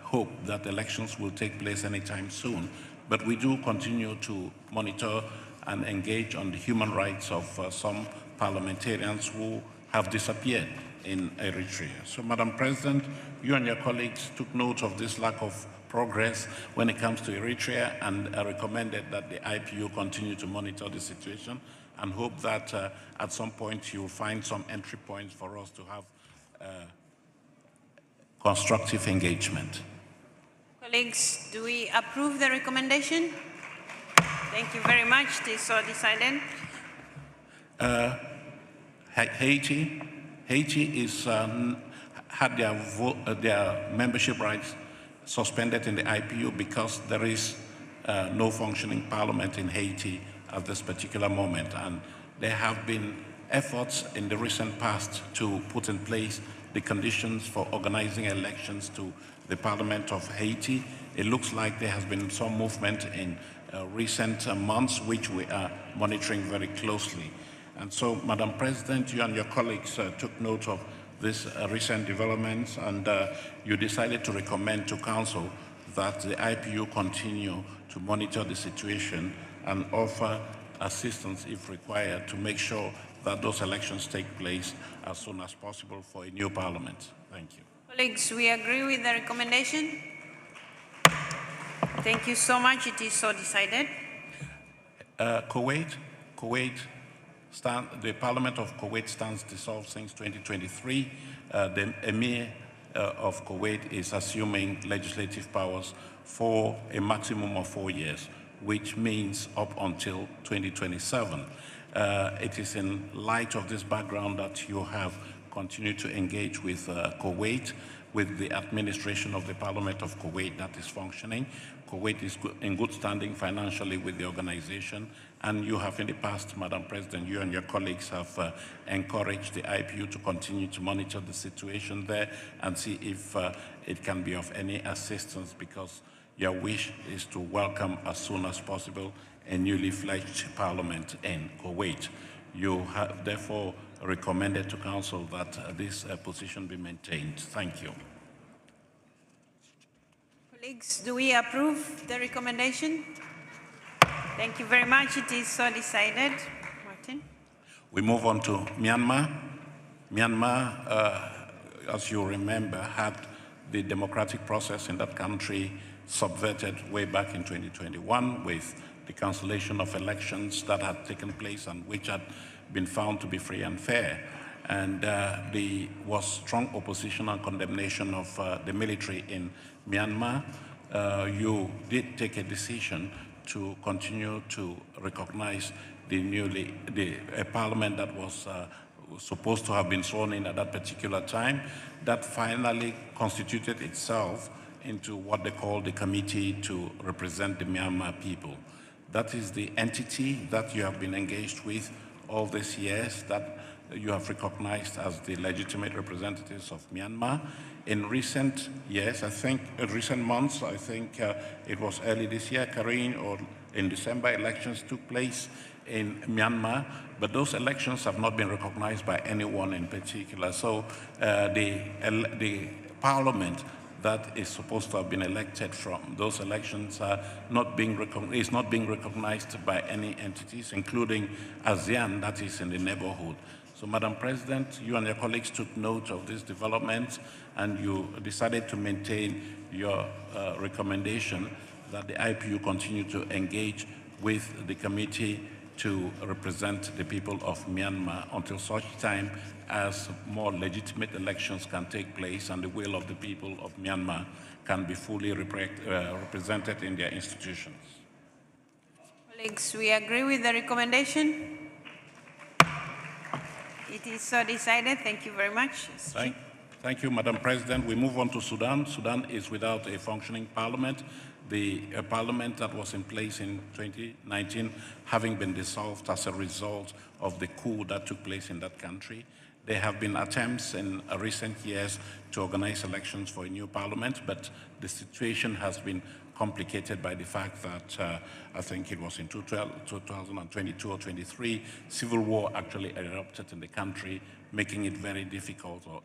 hope that elections will take place anytime soon. But we do continue to monitor and engage on the human rights of some parliamentarians who have disappeared in Eritrea. So, Madam President, you and your colleagues took note of this lack of progress when it comes to Eritrea and recommended that the IPU continue to monitor the situation and hope that at some point you will find some entry points for us to have constructive engagement. Colleagues, do we approve the recommendation? Thank you very much. It is so decided. Haiti is, had their membership rights suspended in the IPU because there is no functioning parliament in Haiti at this particular moment. And there have been efforts in the recent past to put in place the conditions for organizing elections to the Parliament of Haiti. It looks like there has been some movement in recent months, which we are monitoring very closely. And so, Madam President, you and your colleagues took note of these recent developments, and you decided to recommend to Council that the IPU continue to monitor the situation and offer assistance if required to make sure that those elections take place as soon as possible for a new parliament. Thank you. Colleagues, we agree with the recommendation. Thank you so much. It is so decided. Kuwait, the Parliament of Kuwait stands dissolved since 2023. The Emir of Kuwait is assuming legislative powers for a maximum of 4 years, which means up until 2027. It is in light of this background that you have continued to engage with Kuwait, with the administration of the Parliament of Kuwait that is functioning. Kuwait is in good standing financially with the organization, and you have in the past, Madam President, you and your colleagues have encouraged the IPU to continue to monitor the situation there and see if it can be of any assistance, because your wish is to welcome as soon as possible a newly fledged parliament in Kuwait. You have therefore recommended to Council that this position be maintained. Thank you. Colleagues, do we approve the recommendation? Thank you very much. It is so decided. Martin? We move on to Myanmar. Myanmar, as you remember, had the democratic process in that country subverted way back in 2021 with the cancellation of elections that had taken place and which had been found to be free and fair. And there was strong opposition and condemnation of the military in Myanmar. You did take a decision to continue to recognize a parliament that was supposed to have been sworn in at that particular time, that finally constituted itself into what they call the Committee to Represent the Myanmar People. That is the entity that you have been engaged with all these years, that you have recognized as the legitimate representatives of Myanmar. In recent years, recent months, I think it was early this year, Karine, or in December, elections took place in Myanmar, but those elections have not been recognized by anyone in particular. So the parliament that is supposed to have been elected from those elections is not being recognized by any entities, including ASEAN, that is in the neighborhood. So, Madam President, you and your colleagues took note of these developments, and you decided to maintain your recommendation that the IPU continue to engage with the committee to represent the people of Myanmar until such time as more legitimate elections can take place and the will of the people of Myanmar can be fully represented in their institutions. Colleagues, we agree with the recommendation. It is so decided. Thank you very much. Thank you, Madam President. We move on to Sudan. Sudan is without a functioning parliament. The parliament that was in place in 2019 having been dissolved as a result of the coup that took place in that country. There have been attempts in recent years to organize elections for a new parliament, but the situation has been complicated by the fact that I think it was in 2022 or 23, civil war actually erupted in the country, making it very difficult or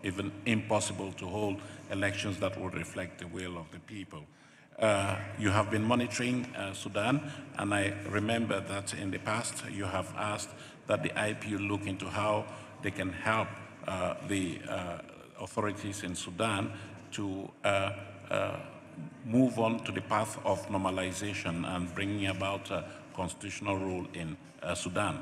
even impossible to hold elections that would reflect the will of the people. You have been monitoring Sudan, and I remember that in the past you have asked that the IPU look into how they can help the authorities in Sudan to move on to the path of normalization and bringing about constitutional rule in Sudan.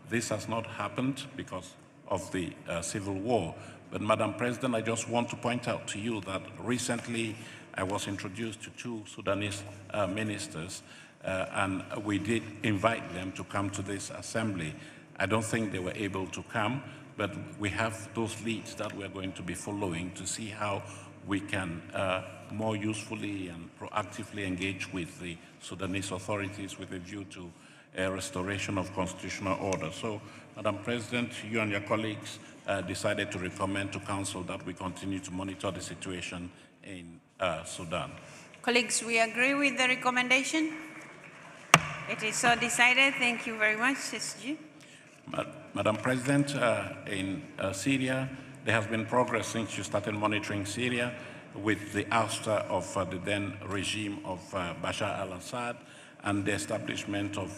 This has not happened because of the civil war. But Madam President, I just want to point out to you that recently I was introduced to two Sudanese ministers, and we did invite them to come to this assembly. I don't think they were able to come, but we have those leads that we're going to be following to see how we can more usefully and proactively engage with the Sudanese authorities with a view to a restoration of constitutional order. So, Madam President, you and your colleagues decided to recommend to Council that we continue to monitor the situation in Sudan. Colleagues, we agree with the recommendation. It is so decided. Thank you very much, SG. Madam President, in Syria, there has been progress since you started monitoring Syria with the ouster of the then regime of Bashar al-Assad and the establishment of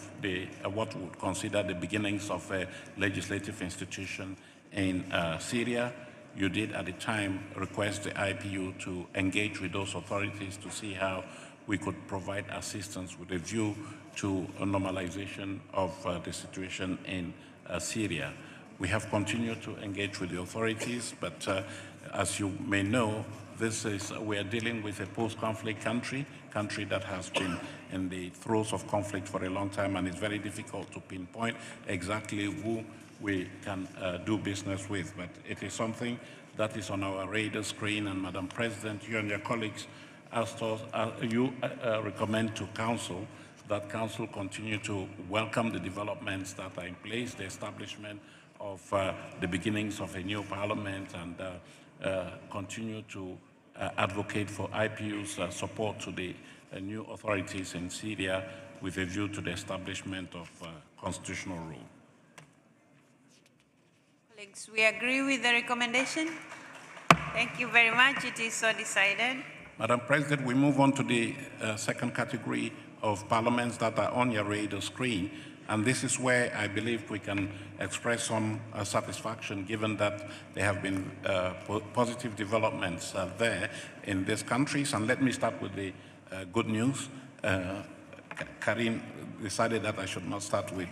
what we would consider the beginnings of a legislative institution in Syria. You did at the time request the IPU to engage with those authorities to see how we could provide assistance with a view to a normalization of the situation in Syria. We have continued to engage with the authorities, but as you may know, we are dealing with a post-conflict country that has been in the throes of conflict for a long time, and it's very difficult to pinpoint exactly who we can do business with. But it is something that is on our radar screen, and Madam President, you and your colleagues, you recommend to Council that Council continue to welcome the developments that are in place, the establishment of the beginnings of a new parliament, and continue to advocate for IPU's support to the new authorities in Syria with a view to the establishment of constitutional rule. Colleagues, we agree with the recommendation. Thank you very much. It is so decided. Madam President, we move on to the second category of parliaments that are on your radar screen. And this is where I believe we can express some satisfaction, given that there have been positive developments there in these countries. And let me start with the good news. Karim decided that I should not start with.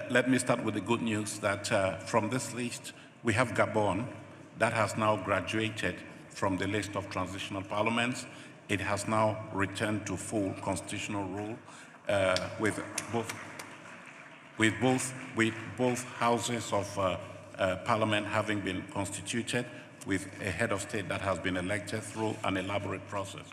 Let me start with the good news that from this list, we have Gabon that has now graduated from the list of transitional parliaments. It has now returned to full constitutional rule. With both houses of parliament having been constituted, with a head of state that has been elected through an elaborate process.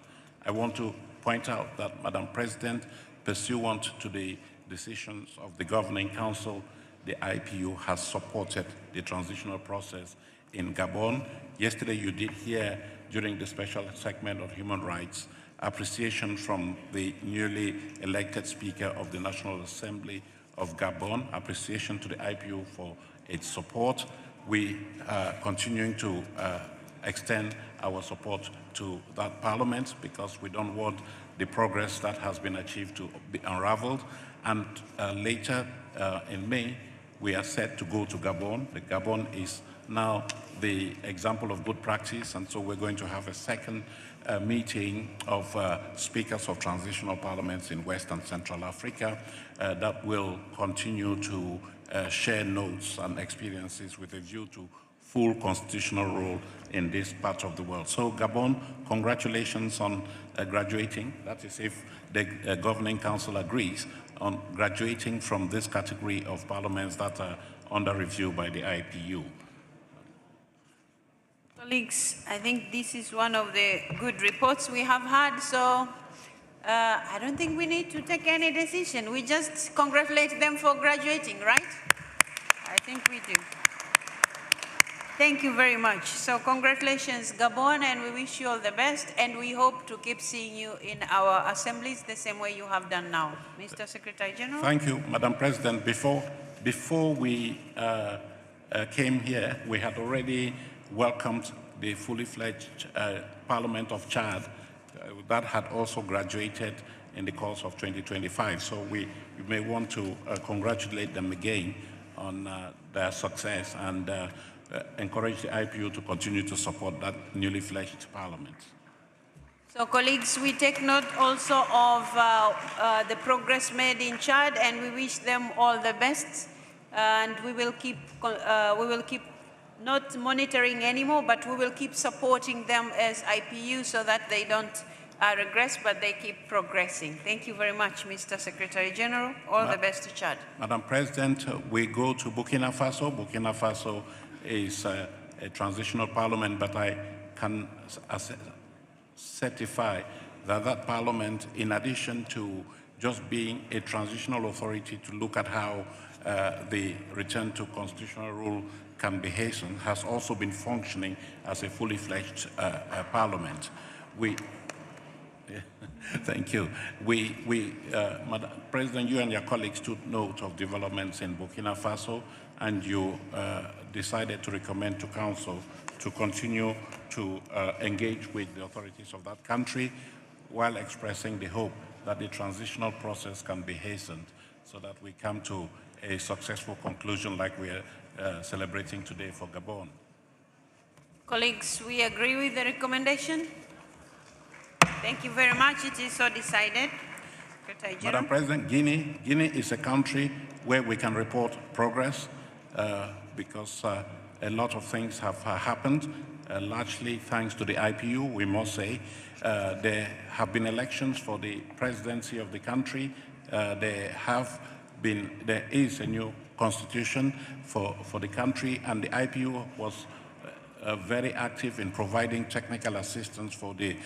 I want to point out that, Madam President, pursuant to the decisions of the Governing Council, the IPU has supported the transitional process in Gabon. Yesterday you did hear, during the special segment on human rights, appreciation from the newly elected Speaker of the National Assembly of Gabon, appreciation to the IPU for its support. We are continuing to extend our support to that parliament because we don't want the progress that has been achieved to be unraveled. And later in May, we are set to go to Gabon. The Gabon is now the example of good practice, and so we're going to have a second meeting of speakers of transitional parliaments in West and Central Africa that will continue to share notes and experiences with a view to full constitutional rule in this part of the world. So Gabon, congratulations on graduating. That is if the Governing Council agrees on graduating from this category of parliaments that are under review by the IPU. Colleagues, I think this is one of the good reports we have had, so I don't think we need to take any decision. We just congratulate them for graduating, right? I think we do. Thank you very much. So congratulations, Gabon, and we wish you all the best, and we hope to keep seeing you in our assemblies the same way you have done now. Mr. Secretary General. Thank you, Madam President. Before we came here, we had already welcomed the fully fledged Parliament of Chad that had also graduated in the course of 2025. So we may want to congratulate them again on their success and encourage the IPU to continue to support that newly fledged parliament. So colleagues, we take note also of the progress made in Chad, and we wish them all the best. And we will keep not monitoring anymore, but we will keep supporting them as IPU so that they don't regress, but they keep progressing. Thank you very much, Mr. Secretary General. All the best to Chad. Madam President, we go to Burkina Faso. Burkina Faso is a transitional parliament, but I can certify that that parliament, in addition to just being a transitional authority to look at how the return to constitutional rule can be hastened, has also been functioning as a fully fledged parliament. Thank you. Madam President, you and your colleagues took note of developments in Burkina Faso, and you decided to recommend to Council to continue to engage with the authorities of that country while expressing the hope that the transitional process can be hastened so that we come to a successful conclusion like we are celebrating today for Gabon. Colleagues, we agree with the recommendation. Thank you very much. It is so decided. Madam President, Guinea is a country where we can report progress because a lot of things have happened, largely thanks to the IPU, we must say. There have been elections for the presidency of the country. There is a new constitution for the country, and the IPU was very active in providing technical assistance for the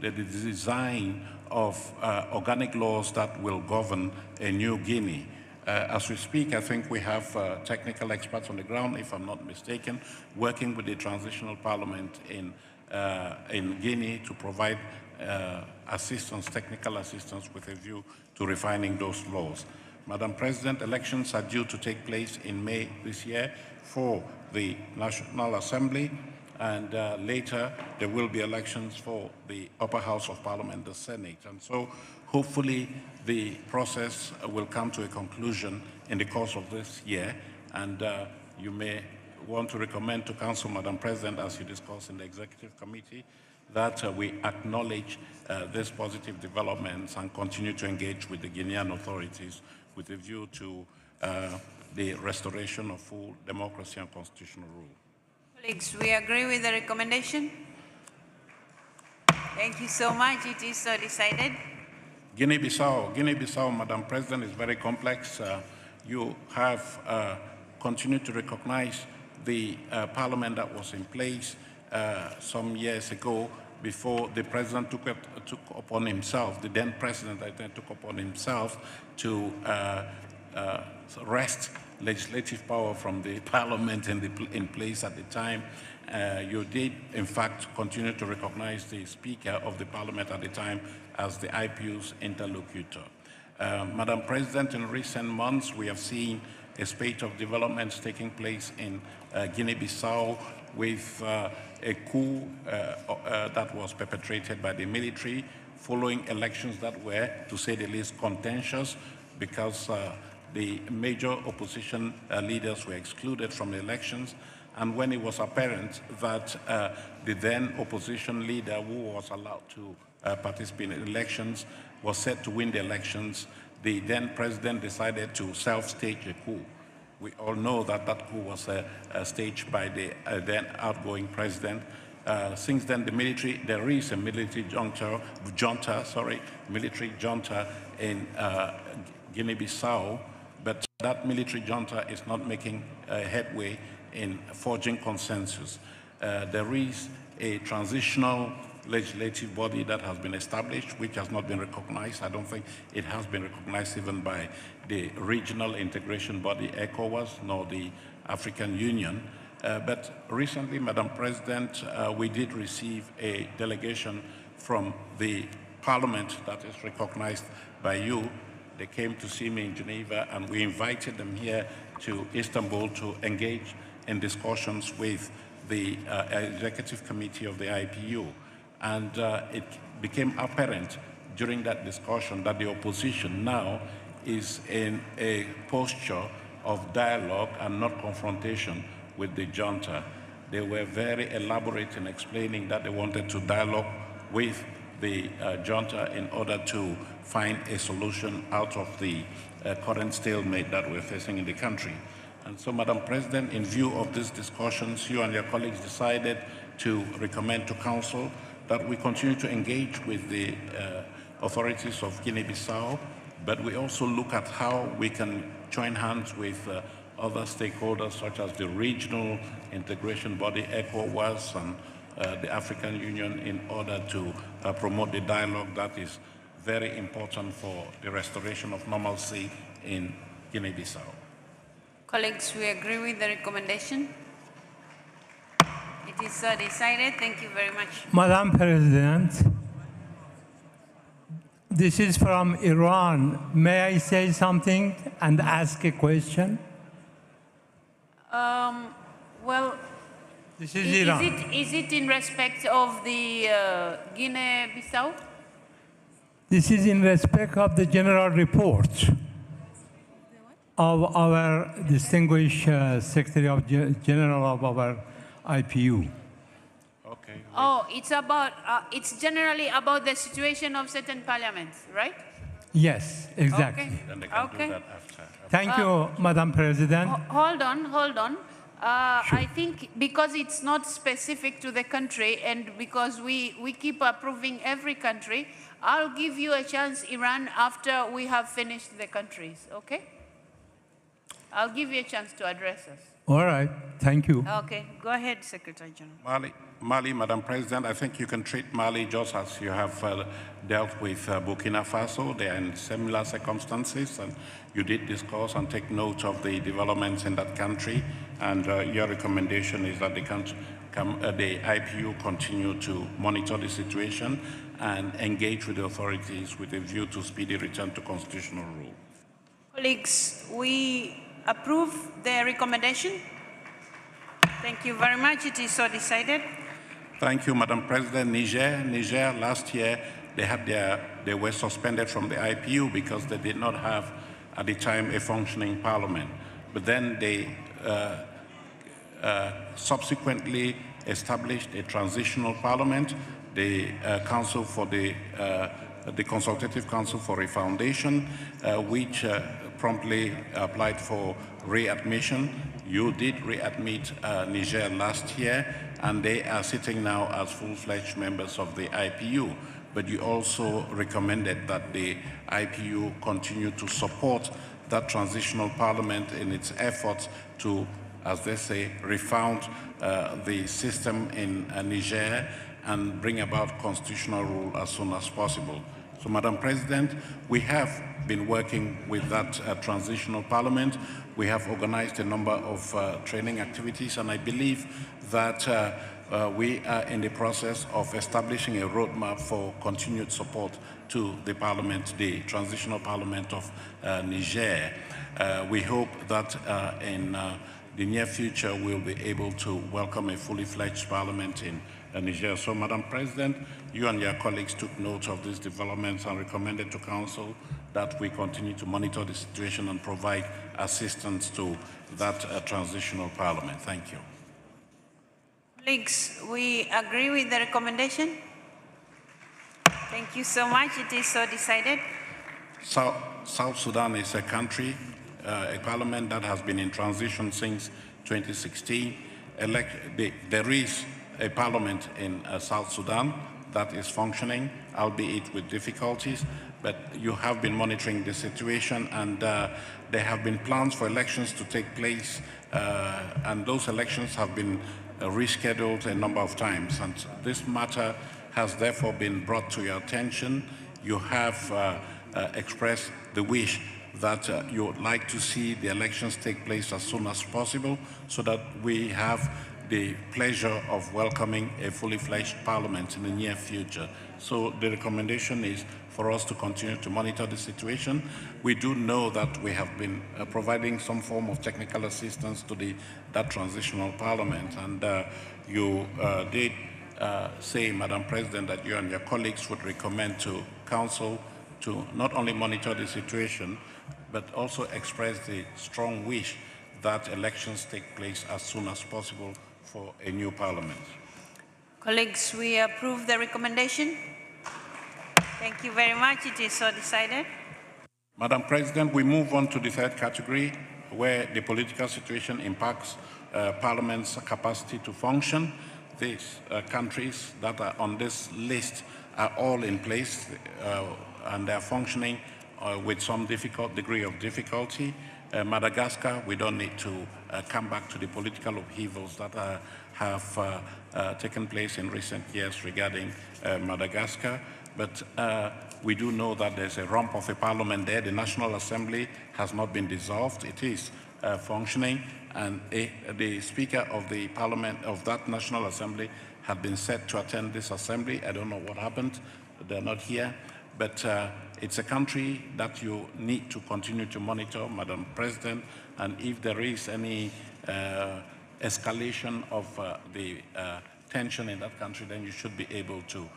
design of organic laws that will govern a new Guinea. As we speak, I think we have technical experts on the ground, if I'm not mistaken, working with the transitional parliament in Guinea to provide assistance, technical assistance with a view to refining those laws. Madam President, elections are due to take place in May this year for the National Assembly, and later there will be elections for the upper house of Parliament, the Senate. And so hopefully the process will come to a conclusion in the course of this year, and you may want to recommend to Council, Madam President, as you discussed in the Executive Committee, that we acknowledge these positive developments and continue to engage with the Guinean authorities with a view to the restoration of full democracy and constitutional rule. Colleagues, we agree with the recommendation. Thank you so much. It is so decided. Guinea-Bissau, Madam President, is very complex. You have continued to recognize the parliament that was in place some years ago before the president took upon himself, the then president took upon himself to wrest legislative power from the parliament in place at the time. You did, in fact, continue to recognize the Speaker of the Parliament at the time as the IPU's interlocutor. Madam President, in recent months, we have seen a spate of developments taking place in Guinea-Bissau with a coup that was perpetrated by the military following elections that were, to say the least, contentious because the major opposition leaders were excluded from the elections. And when it was apparent that the then opposition leader who was allowed to participate in elections was set to win the elections, the then president decided to self-stage a coup. We all know that that coup was staged by the then outgoing president. Since then, there is a military junta in Guinea-Bissau, but that military junta is not making headway in forging consensus. There is a transitional legislative body that has been established, which has not been recognized. I don't think it has been recognized even by the regional integration body, ECOWAS, nor the African Union. But recently, Madam President, we did receive a delegation from the parliament that is recognized by you. They came to see me in Geneva, and we invited them here to Istanbul to engage in discussions with the executive committee of the IPU. And it became apparent during that discussion that the opposition now is in a posture of dialogue and not confrontation with the junta. They were very elaborate in explaining that they wanted to dialogue with the junta in order to find a solution out of the current stalemate that we're facing in the country. And so, Madam President, in view of these discussions, you and your colleagues decided to recommend to Council that we continue to engage with the authorities of Guinea-Bissau, but we also look at how we can join hands with other stakeholders such as the regional integration body, ECOWAS, and the African Union in order to promote the dialogue that is very important for the restoration of normalcy in Guinea-Bissau. Colleagues, we agree with the recommendation. It is decided. Thank you very much. Madam President, this is from Iran. May I say something and ask a question? Well, this is Iran. Is it in respect of the Guinea-Bissau? This is in respect of the general report of our distinguished Secretary of General of our IPU. Okay. Oh, it's about, it's generally about the situation of certain parliaments, right? Yes, exactly. Okay. Then they can Okay. do that after. Thank you, Madam President. Hold on. Sure. I think because it's not specific to the country and because we keep approving every country, I'll give you a chance, Iran, after we have finished the countries, okay? I'll give you a chance to address us. All right, thank you. Okay, go ahead, Secretary General. Mali, Madam President, I think you can treat Mali just as you have dealt with Burkina Faso. They are in similar circumstances, and you did discuss and take note of the developments in that country, and your recommendation is that the IPU continue to monitor the situation and engage with the authorities with a view to speedy return to constitutional rule. Colleagues, we approve the recommendation. Thank you very much. It is so decided. Thank you, Madam President. Niger last year, they were suspended from the IPU because they did not have, at the time, a functioning parliament. But then they subsequently established a transitional parliament, the Council for the Consultative Council for a Foundation, which promptly applied for readmission. You did readmit Niger last year, and they are sitting now as full-fledged members of the IPU. But you also recommended that the IPU continue to support that transitional parliament in its efforts to, as they say, refound the system in Niger and bring about constitutional rule as soon as possible. So, Madam President, we have been working with that transitional parliament. We have organized a number of training activities, and I believe that we are in the process of establishing a roadmap for continued support to the parliament, the transitional parliament of Niger. We hope that in the near future we'll be able to welcome a fully fledged parliament in Niger. So, Madam President, you and your colleagues took note of these developments and recommended to Council that we continue to monitor the situation and provide assistance to that transitional parliament. Thank you. Colleagues, we agree with the recommendation. Thank you so much. It is so decided. South Sudan is a country, a parliament that has been in transition since 2016. There is a parliament in South Sudan that is functioning albeit with difficulties, but you have been monitoring the situation, and there have been plans for elections to take place, and those elections have been rescheduled a number of times, and this matter has therefore been brought to your attention. You have expressed the wish that you would like to see the elections take place as soon as possible so that we have the pleasure of welcoming a fully fledged parliament in the near future. So the recommendation is for us to continue to monitor the situation. We do know that we have been providing some form of technical assistance to that transitional parliament, and you did say, Madam President, that you and your colleagues would recommend to Council to not only monitor the situation, but also express the strong wish that elections take place as soon as possible for a new parliament. Colleagues, we approve the recommendation. Thank you very much. It is so decided. Madam President, we move on to the third category, where the political situation impacts Parliament's capacity to function. These countries that are on this list are all in place and they are functioning with some degree of difficulty. Madagascar, we don't need to come back to the political upheavals that have taken place in recent years regarding Madagascar, but we do know that there's a rump of a parliament there. The National Assembly has not been dissolved. It is functioning, and the Speaker of the Parliament of that National Assembly had been set to attend this assembly. I don't know what happened. They're not here. But it's a country that you need to continue to monitor, Madam President, and if there is any escalation of the tension in that country, then you should be able to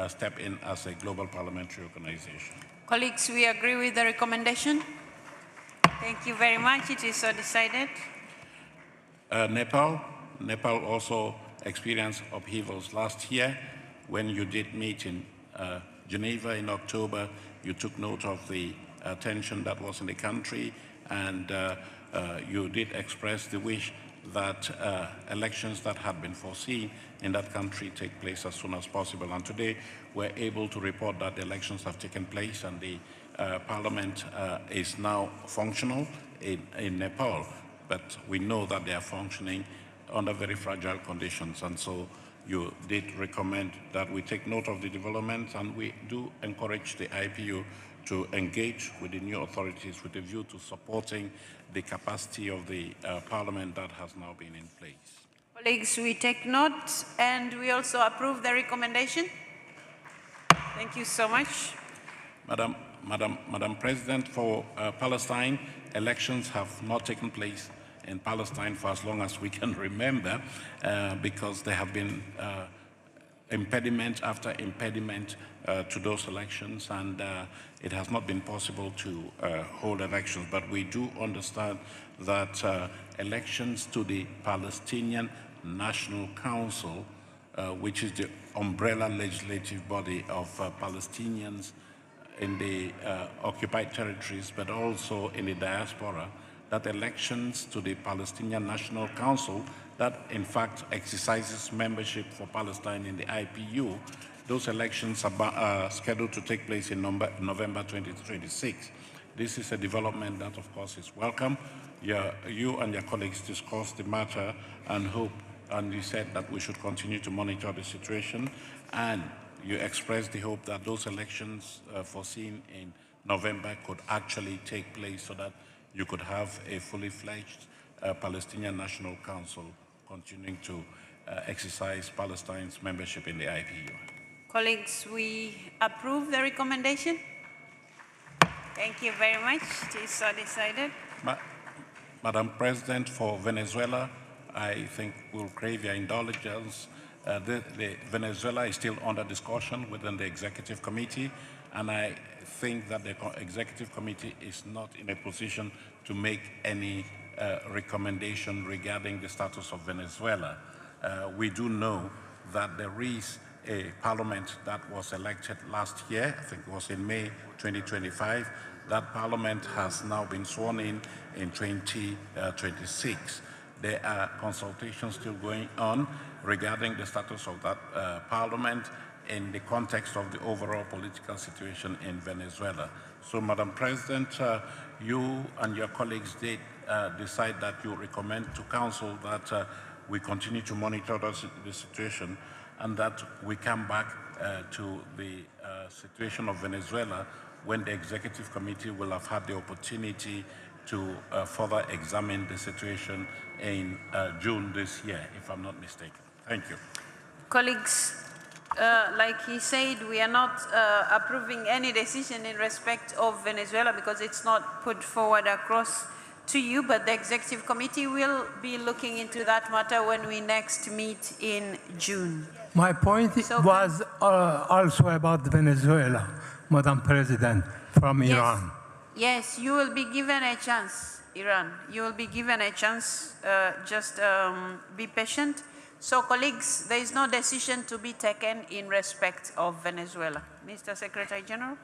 step in as a global parliamentary organization. Colleagues, we agree with the recommendation. Thank you very much. It is so decided. Nepal also experienced upheavals last year. When you did meet in Geneva in October, you took note of the tension that was in the country, and you did express the wish that elections that had been foreseen in that country take place as soon as possible. And today, we're able to report that the elections have taken place and the parliament is now functional in Nepal. But we know that they are functioning under very fragile conditions, and so you did recommend that we take note of the developments, and we do encourage the IPU to engage with the new authorities with a view to supporting the capacity of the parliament that has now been in place. Colleagues, we take note, and we also approve the recommendation. Thank you so much. Madam President, for Palestine, elections have not taken place in Palestine for as long as we can remember, because there have been impediment after impediment to those elections, and it has not been possible to hold elections. But we do understand that elections to the Palestinian National Council, which is the umbrella legislative body of Palestinians in the occupied territories, but also in the diaspora, that elections to the Palestinian National Council, that in fact exercises membership for Palestine in the IPU, those elections are scheduled to take place in November 2026. This is a development that, of course, is welcome. You and your colleagues discussed the matter and you said that we should continue to monitor the situation, and you expressed the hope that those elections foreseen in November could actually take place so that you could have a fully fledged Palestinian National Council continuing to exercise Palestine's membership in the IPU. Colleagues, we approve the recommendation. Thank you very much. It is so decided. Madam President, for Venezuela, I think we'll crave your indulgence. Venezuela is still under discussion within the Executive Committee, and I think that the Executive Committee is not in a position to make any recommendation regarding the status of Venezuela. We do know that there is a parliament that was elected last year. I think it was in May 2025. That parliament has now been sworn in 2026. There are consultations still going on regarding the status of that parliament. in the context of the overall political situation in Venezuela. So, Madam President, you and your colleagues did decide that you recommend to Council that we continue to monitor the situation and that we come back to the situation of Venezuela when the Executive Committee will have had the opportunity to further examine the situation in June this year, if I'm not mistaken. Thank you. Colleagues, like he said, we are not approving any decision in respect of Venezuela because it's not put forward across to you, but the Executive Committee will be looking into that matter when we next meet in June. My point was also about Venezuela, Madam President, from Iran. Yes, you will be given a chance, Iran. You will be given a chance. Just be patient. So, colleagues, there is no decision to be taken in respect of Venezuela. Mr. Secretary General.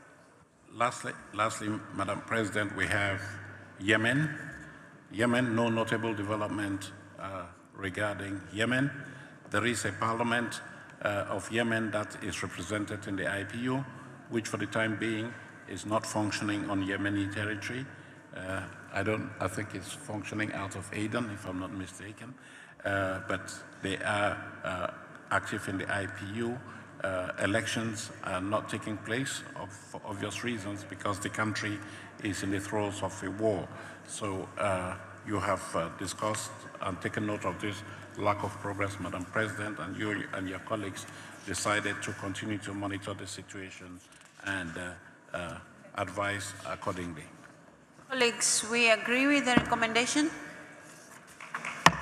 Lastly, Madam President, we have Yemen. Yemen, no notable development regarding Yemen. There is a parliament of Yemen that is represented in the IPU, which for the time being is not functioning on Yemeni territory. I think it's functioning out of Aden, if I'm not mistaken. But they are active in the IPU. Elections are not taking place for obvious reasons because the country is in the throes of a war. So you have discussed and taken note of this lack of progress, Madam President, and you and your colleagues decided to continue to monitor the situation and advise accordingly. Colleagues, we agree with the recommendation.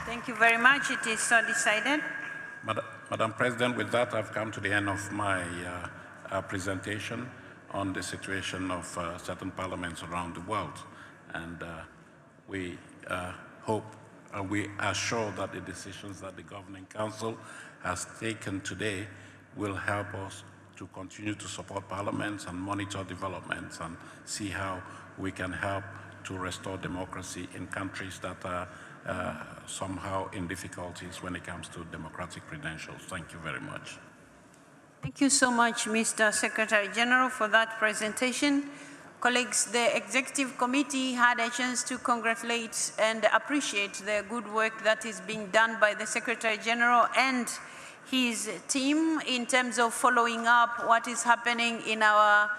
Thank you very much. It is so decided. Madam President, with that, I've come to the end of my presentation on the situation of certain parliaments around the world. And we hope and we are sure that the decisions that the Governing Council has taken today will help us to continue to support parliaments and monitor developments and see how we can help to restore democracy in countries that are somehow in difficulties when it comes to democratic credentials. Thank you very much. Thank you so much, Mr. Secretary General, for that presentation. Colleagues, the Executive Committee had a chance to congratulate and appreciate the good work that is being done by the Secretary General and his team in terms of following up what is happening in our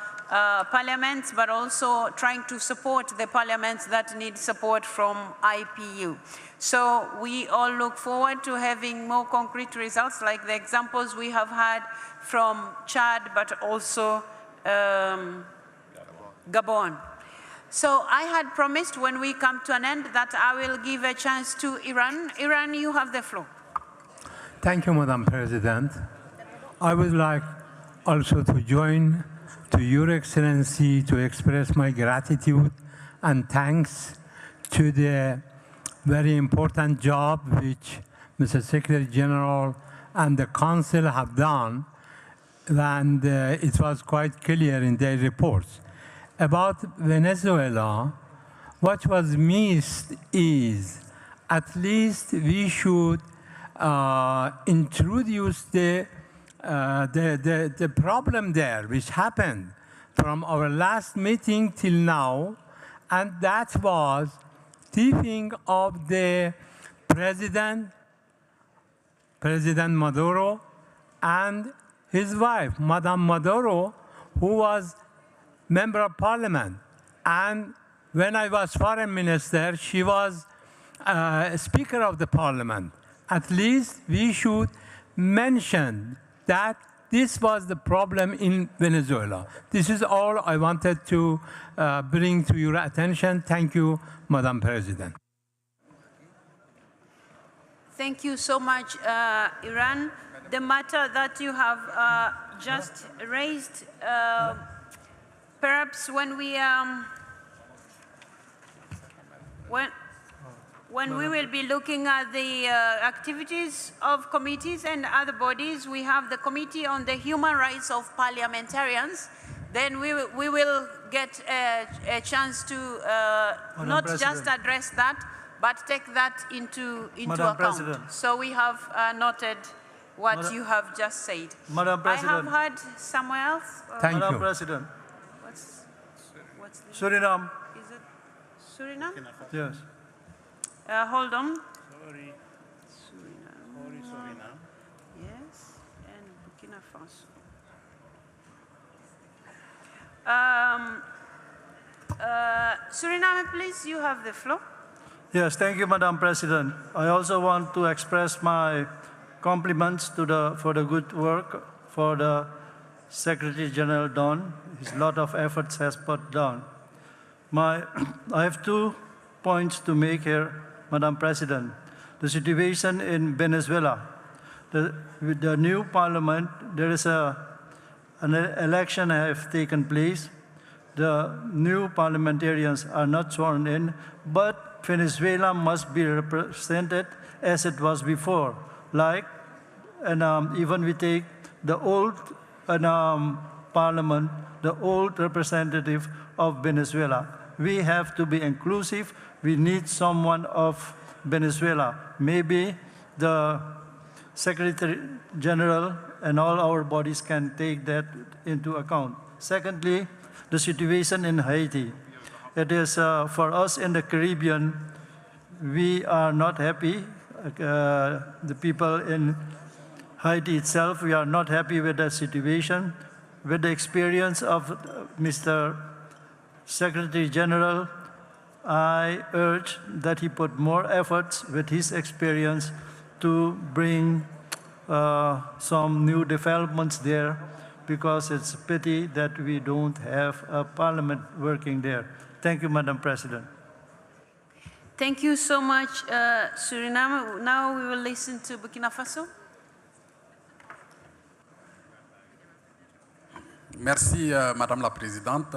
parliaments, but also trying to support the parliaments that need support from IPU. So we all look forward to having more concrete results like the examples we have had from Chad, but also Gabon. So I had promised when we come to an end that I will give a chance to Iran. Iran, you have the floor. Thank you, Madam President. I would like also to join to Your Excellency to express my gratitude and thanks to the very important job which Mr. Secretary General and the Council have done, and it was quite clear in their reports. About Venezuela, what was missed is at least we should introduce the problem there, which happened from our last meeting till now, and that was thieving of the President Maduro and his wife, Madame Maduro, who was member of parliament. And when I was foreign minister, she was speaker of the parliament. At least we should mention that this was the problem in Venezuela. This is all I wanted to bring to your attention. Thank you, Madam President. Thank you so much, Iran. The matter that you have just raised, perhaps when we will be looking at the activities of committees and other bodies, we have the Committee on the Human Rights of Parliamentarians. Then we will get a chance to not just address that, but take that into account. So we have noted what you have just said. Madam President. I have heard somewhere else. Thank Madam you. President. What's the Suriname. Is it Suriname? Yes. Hold on. Sorry. Suriname. Yes, and Burkina Faso. Suriname, please, you have the floor. Yes, thank you, Madam President. I also want to express my compliments for the good work for the Secretary General Don. His lot of efforts has put down. I have 2 points to make here, Madam President. The situation in Venezuela. With the new parliament, there is an election have taken place. The new parliamentarians are not sworn in, but Venezuela must be represented as it was before. Even we take the old parliament, the old representative of Venezuela. We have to be inclusive. We need someone of Venezuela. Maybe the Secretary General and all our bodies can take that into account. Secondly, the situation in Haiti. It is, for us in the Caribbean, we are not happy. The people in Haiti itself, we are not happy with that situation. With the experience of Mr. Secretary General, I urge that he put more efforts with his experience to bring some new developments there, because it's a pity that we don't have a parliament working there. Thank you, Madam President. Thank you so much, Suriname. Now we will listen to Burkina Faso. Merci, Madame la Présidente.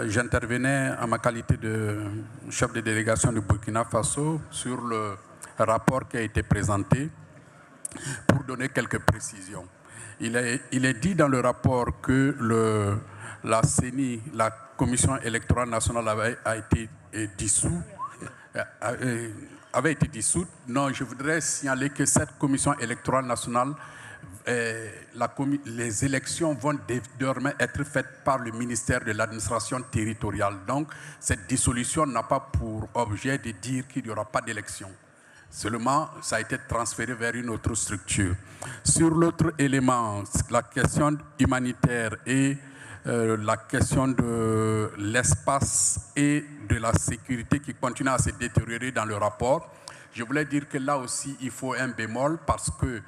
J'intervenais en ma qualité de chef de délégation du Burkina Faso sur le rapport qui a été présenté pour donner quelques précisions. Il est dit dans le rapport que la CENI, la Commission électorale nationale, avait été dissoute. Non, je voudrais signaler que cette Commission électorale nationale, les élections vont désormais être faites par le ministère de l'administration territoriale. Donc, cette dissolution n'a pas pour objet de dire qu'il n'y aura pas d'élection. Seulement, ça a été transféré vers une autre structure. Sur l'autre élément, la question humanitaire et la question de l'espace et de la sécurité qui continue à se détériorer dans le rapport, je voulais dire que là aussi, il faut un bémol parce que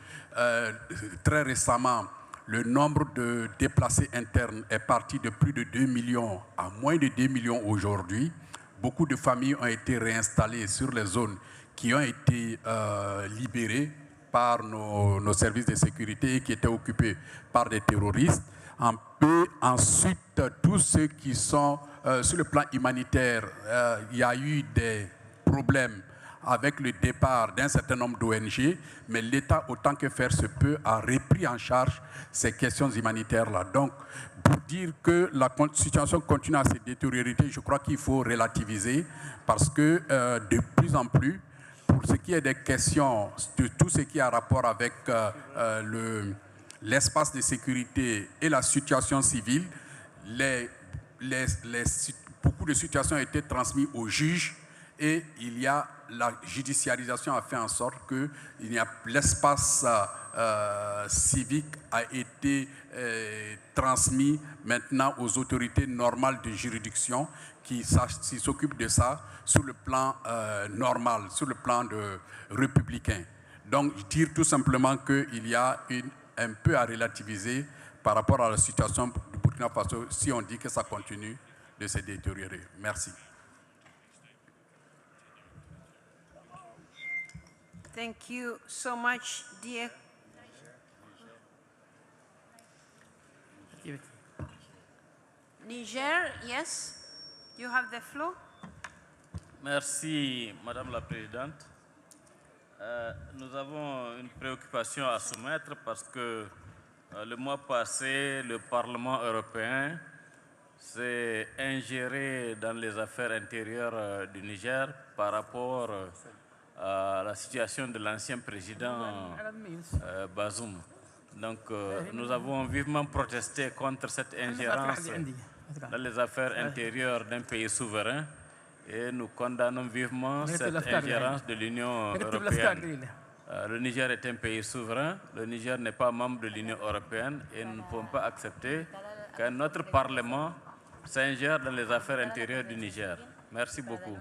très récemment, le nombre de déplacés internes est parti de plus de 2 millions à moins de 2 millions aujourd'hui. Beaucoup de familles ont été réinstallées sur les zones qui ont été libérées par nos services de sécurité et qui étaient occupées par des terroristes. Ensuite, tous ceux qui sont sur le plan humanitaire, il y a eu des problèmes avec le départ d'un certain nombre d'ONG, mais l'État, autant que faire se peut, a repris en charge ces questions humanitaires-là. Donc, pour dire que la situation continue à se détériorer, je crois qu'il faut relativiser parce que de plus en plus, pour ce qui est des questions, de tout ce qui a rapport avec l'espace de sécurité et la situation civile, beaucoup de situations ont été transmises aux juges et la judiciarisation a fait en sorte que l'espace civique a été transmis maintenant aux autorités normales de juridiction qui s'occupent de ça sur le plan normal, sur le plan républicain. Donc, dire tout simplement qu'il y a un peu à relativiser par rapport à la situation du Burkina Faso si on dit que ça continue de se détériorer. Merci. Thank you so much, dear. Niger, yes, you have the floor. Merci, Madame la Présidente. Nous avons une préoccupation à soumettre parce que le mois passé, le Parlement européen s'est ingéré dans les affaires intérieures du Niger par rapport la situation de l'ancien président Bazoum. Donc, nous avons vivement protesté contre cette ingérence dans les affaires intérieures d'un pays souverain et nous condamnons vivement cette ingérence de l'Union européenne. Le Niger est un pays souverain, le Niger n'est pas membre de l'Union européenne et nous ne pouvons pas accepter qu'un autre Parlement s'ingère dans les affaires intérieures du Niger. Merci beaucoup.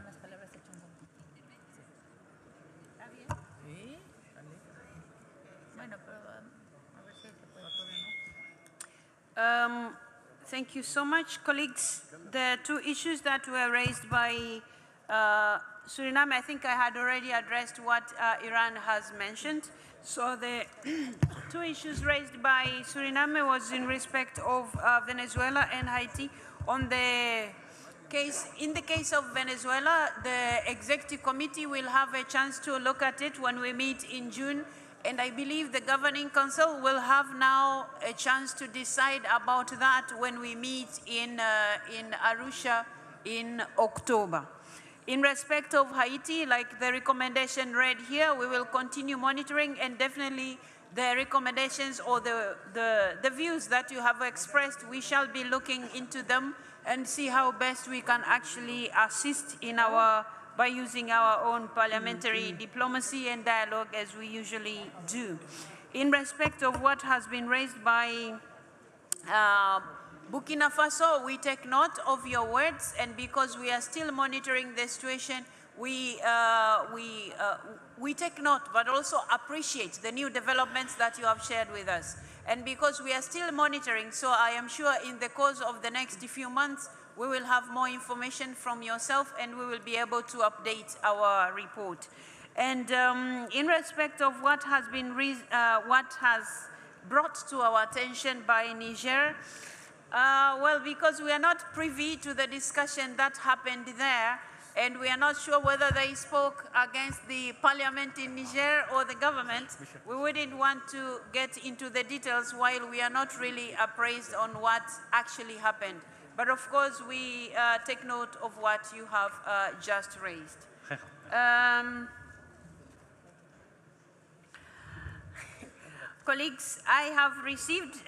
Thank you so much, colleagues. The two issues that were raised by Suriname, I think I had already addressed what Iran has mentioned. So the two issues raised by Suriname was in respect of Venezuela and Haiti. On the case, in the case of Venezuela, the executive committee will have a chance to look at it when we meet in June. And I believe the Governing Council will have now a chance to decide about that when we meet in Arusha in October. In respect of Haiti, like the recommendation read here, we will continue monitoring, and definitely the recommendations or the views that you have expressed, we shall be looking into them and see how best we can actually assist in by using our own parliamentary diplomacy and dialogue as we usually do. In respect of what has been raised by Burkina Faso, we take note of your words, and because we are still monitoring the situation, we take note, but also appreciate the new developments that you have shared with us. And because we are still monitoring, so I am sure in the course of the next few months, we will have more information from yourself and we will be able to update our report. And in respect of what has been brought to our attention by Niger, well, because we are not privy to the discussion that happened there, and we are not sure whether they spoke against the parliament in Niger or the government, we wouldn't want to get into the details while we are not really appraised on what actually happened. But of course, we take note of what you have just raised. Colleagues, I have received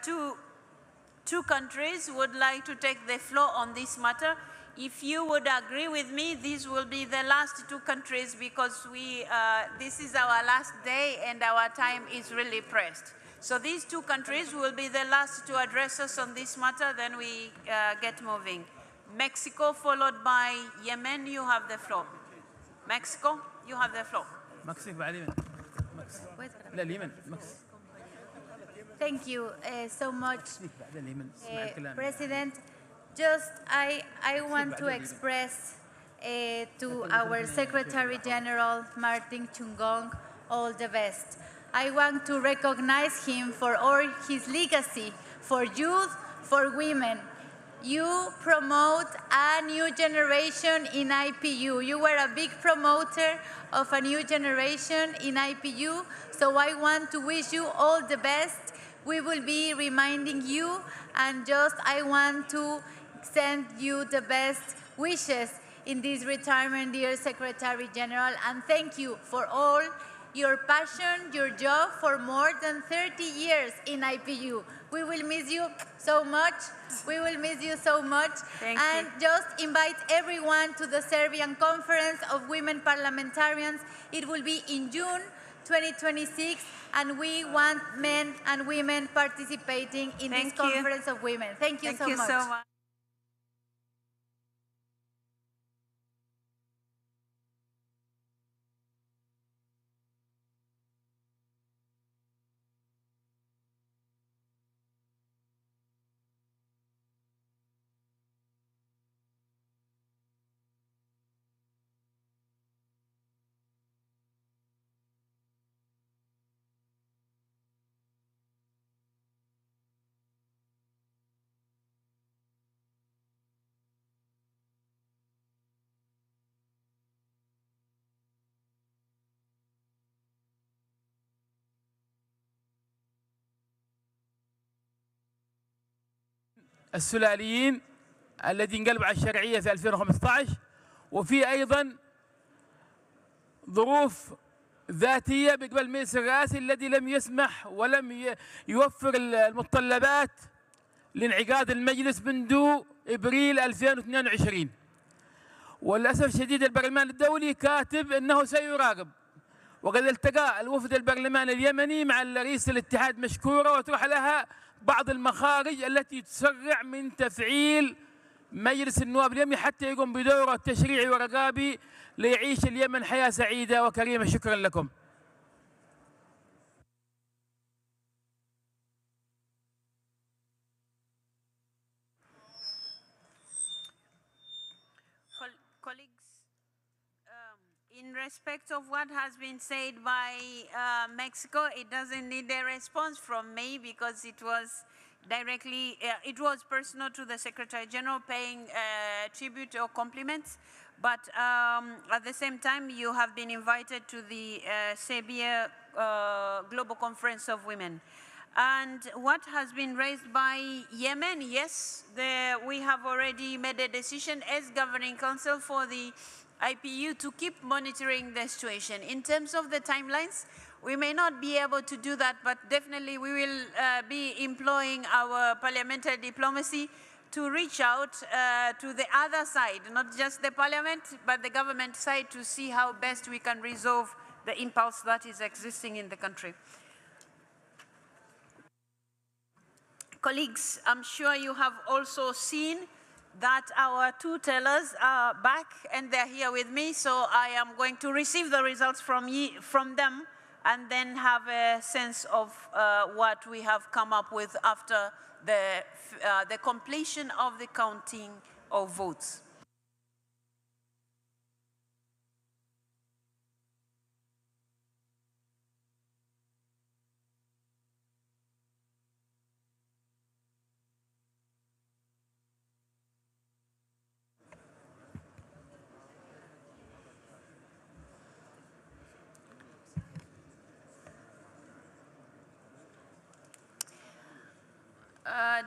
two countries who would like to take the floor on this matter. If you would agree with me, these will be the last two countries because this is our last day and our time is really pressed. So these two countries will be the last to address us on this matter, then we get moving. Mexico followed by Yemen, you have the floor. Mexico, you have the floor. Thank you so much, President. Just I want to express to our Secretary General, Martin Chungong, all the best. I want to recognize him for all his legacy for youth, for women. You promote a new generation in IPU. You were a big promoter of a new generation in IPU, so I want to wish you all the best. We will be reminding you, and just I want to send you the best wishes in this retirement, dear Secretary General, and thank you for all your passion, your job for more than 30 years in IPU. We will miss you so much. We will miss you so much. Thank and you. Just invite everyone to the Serbian Conference of Women Parliamentarians. It will be in June 2026, and we want men and women participating in this Conference of Women. Thank you so much. So much. السلاليين الذي انقلب على الشرعية في 2015، وفي أيضا ظروف ذاتية بقبل المجلس الرئاسي الذي لم يسمح ولم يوفر المتطلبات لانعقاد المجلس منذ إبريل 2022. وللأسف الشديد البرلمان الدولي كاتب أنه سيراقب، وقد التقى الوفد البرلماني اليمني مع رئيس الاتحاد مشكورة وتروح لها بعض المخارج التي تسرع من تفعيل مجلس النواب اليمني حتى يقوم بدوره التشريعي والرقابي ليعيش اليمن حياة سعيدة وكريمة. شكرا لكم. Colleagues, in respect of what has been said by Mexico, it doesn't need a response from me because it was directly, it was personal to the Secretary General paying tribute or compliments. But at the same time, you have been invited to the Serbia Global Conference of Women. And what has been raised by Yemen, yes, we have already made a decision as Governing Council for the IPU to keep monitoring the situation. In terms of the timelines, we may not be able to do that, but definitely we will be employing our parliamentary diplomacy to reach out to the other side, not just the parliament, but the government side, to see how best we can resolve the impulse that is existing in the country. Colleagues, I'm sure you have also seen that our two tellers are back and they're here with me, so I am going to receive the results from them and then have a sense of what we have come up with after the completion of the counting of votes.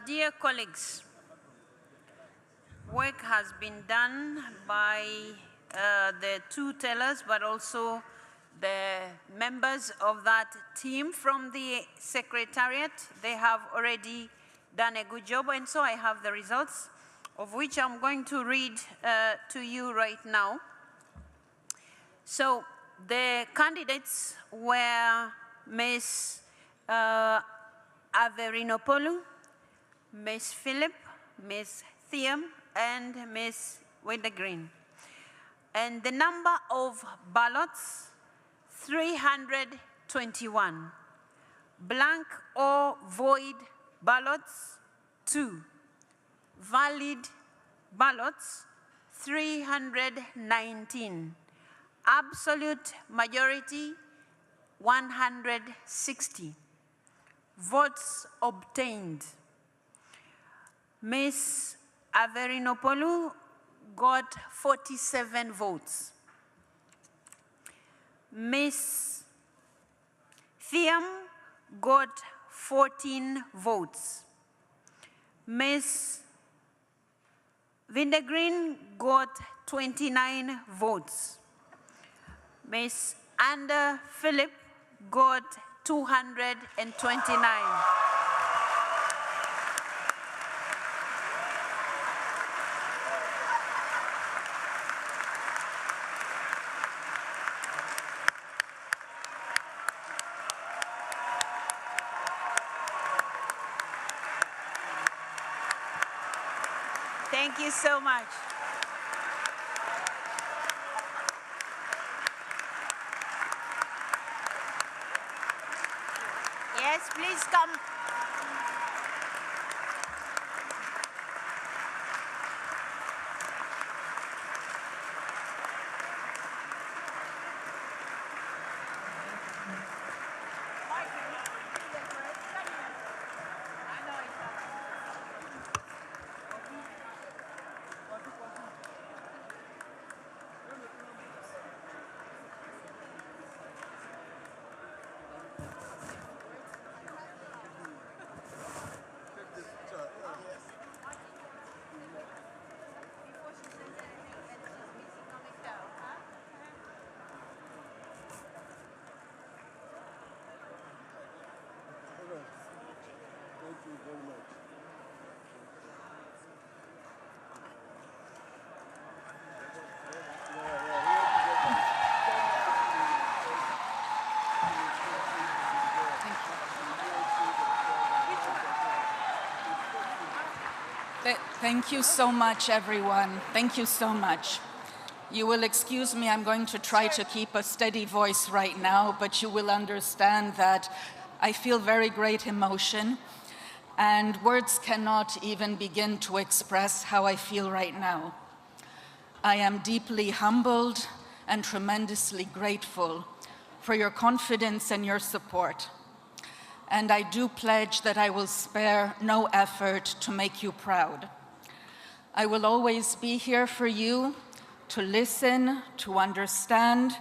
Dear colleagues, work has been done by the two tellers, but also the members of that team from the Secretariat. They have already done a good job, and so I have the results, of which I'm going to read to you right now. So the candidates were Ms. Averinopoulou, Ms. Philip, Ms. Thiam, and Ms. Wintergreen. And the number of ballots, 321. Blank or void ballots, 2. Valid ballots, 319. Absolute majority, 160. Votes obtained. Ms. Averinopoulou got 47 votes. Ms. Thiam got 14 votes. Ms. Wintergreen got 29 votes. Ms. Ander Philip got 229. Thank you so much. Yes, please come. Thank you so much, everyone. Thank you so much. You will excuse me, I'm going to try to keep a steady voice right now, but you will understand that I feel very great emotion, and words cannot even begin to express how I feel right now. I am deeply humbled and tremendously grateful for your confidence and your support. And I do pledge that I will spare no effort to make you proud. I will always be here for you, to listen, to understand,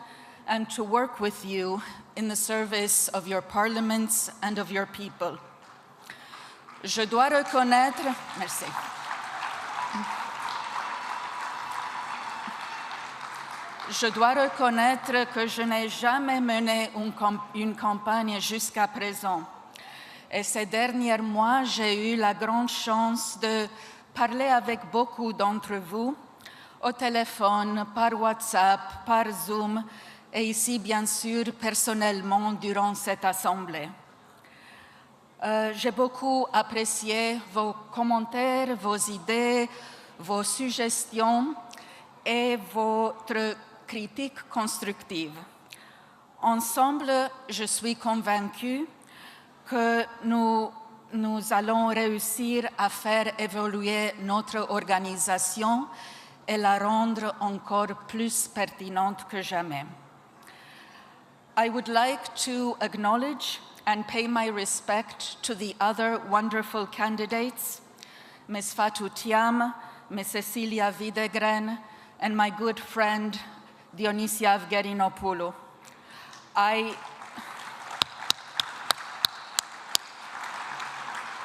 and to work with you in the service of your parliaments and of your people. Je dois reconnaître, merci. Je dois reconnaître que je n'ai jamais mené une campagne jusqu'à présent. Et ces derniers mois, j'ai eu la grande chance de parler avec beaucoup d'entre vous, au téléphone, par WhatsApp, par Zoom, et ici, bien sûr, personnellement, durant cette assemblée. J'ai beaucoup apprécié vos commentaires, vos idées, vos suggestions et votre critique constructive. Ensemble, je suis convaincue que nous allons réussir à faire évoluer notre organisation et la rendre encore plus pertinente que jamais. I would like to acknowledge and pay my respect to the other wonderful candidates, Ms. Fatou Thiam, Ms. Cecilia Videgren, and my good friend, Dionysia Avgerinopoulou.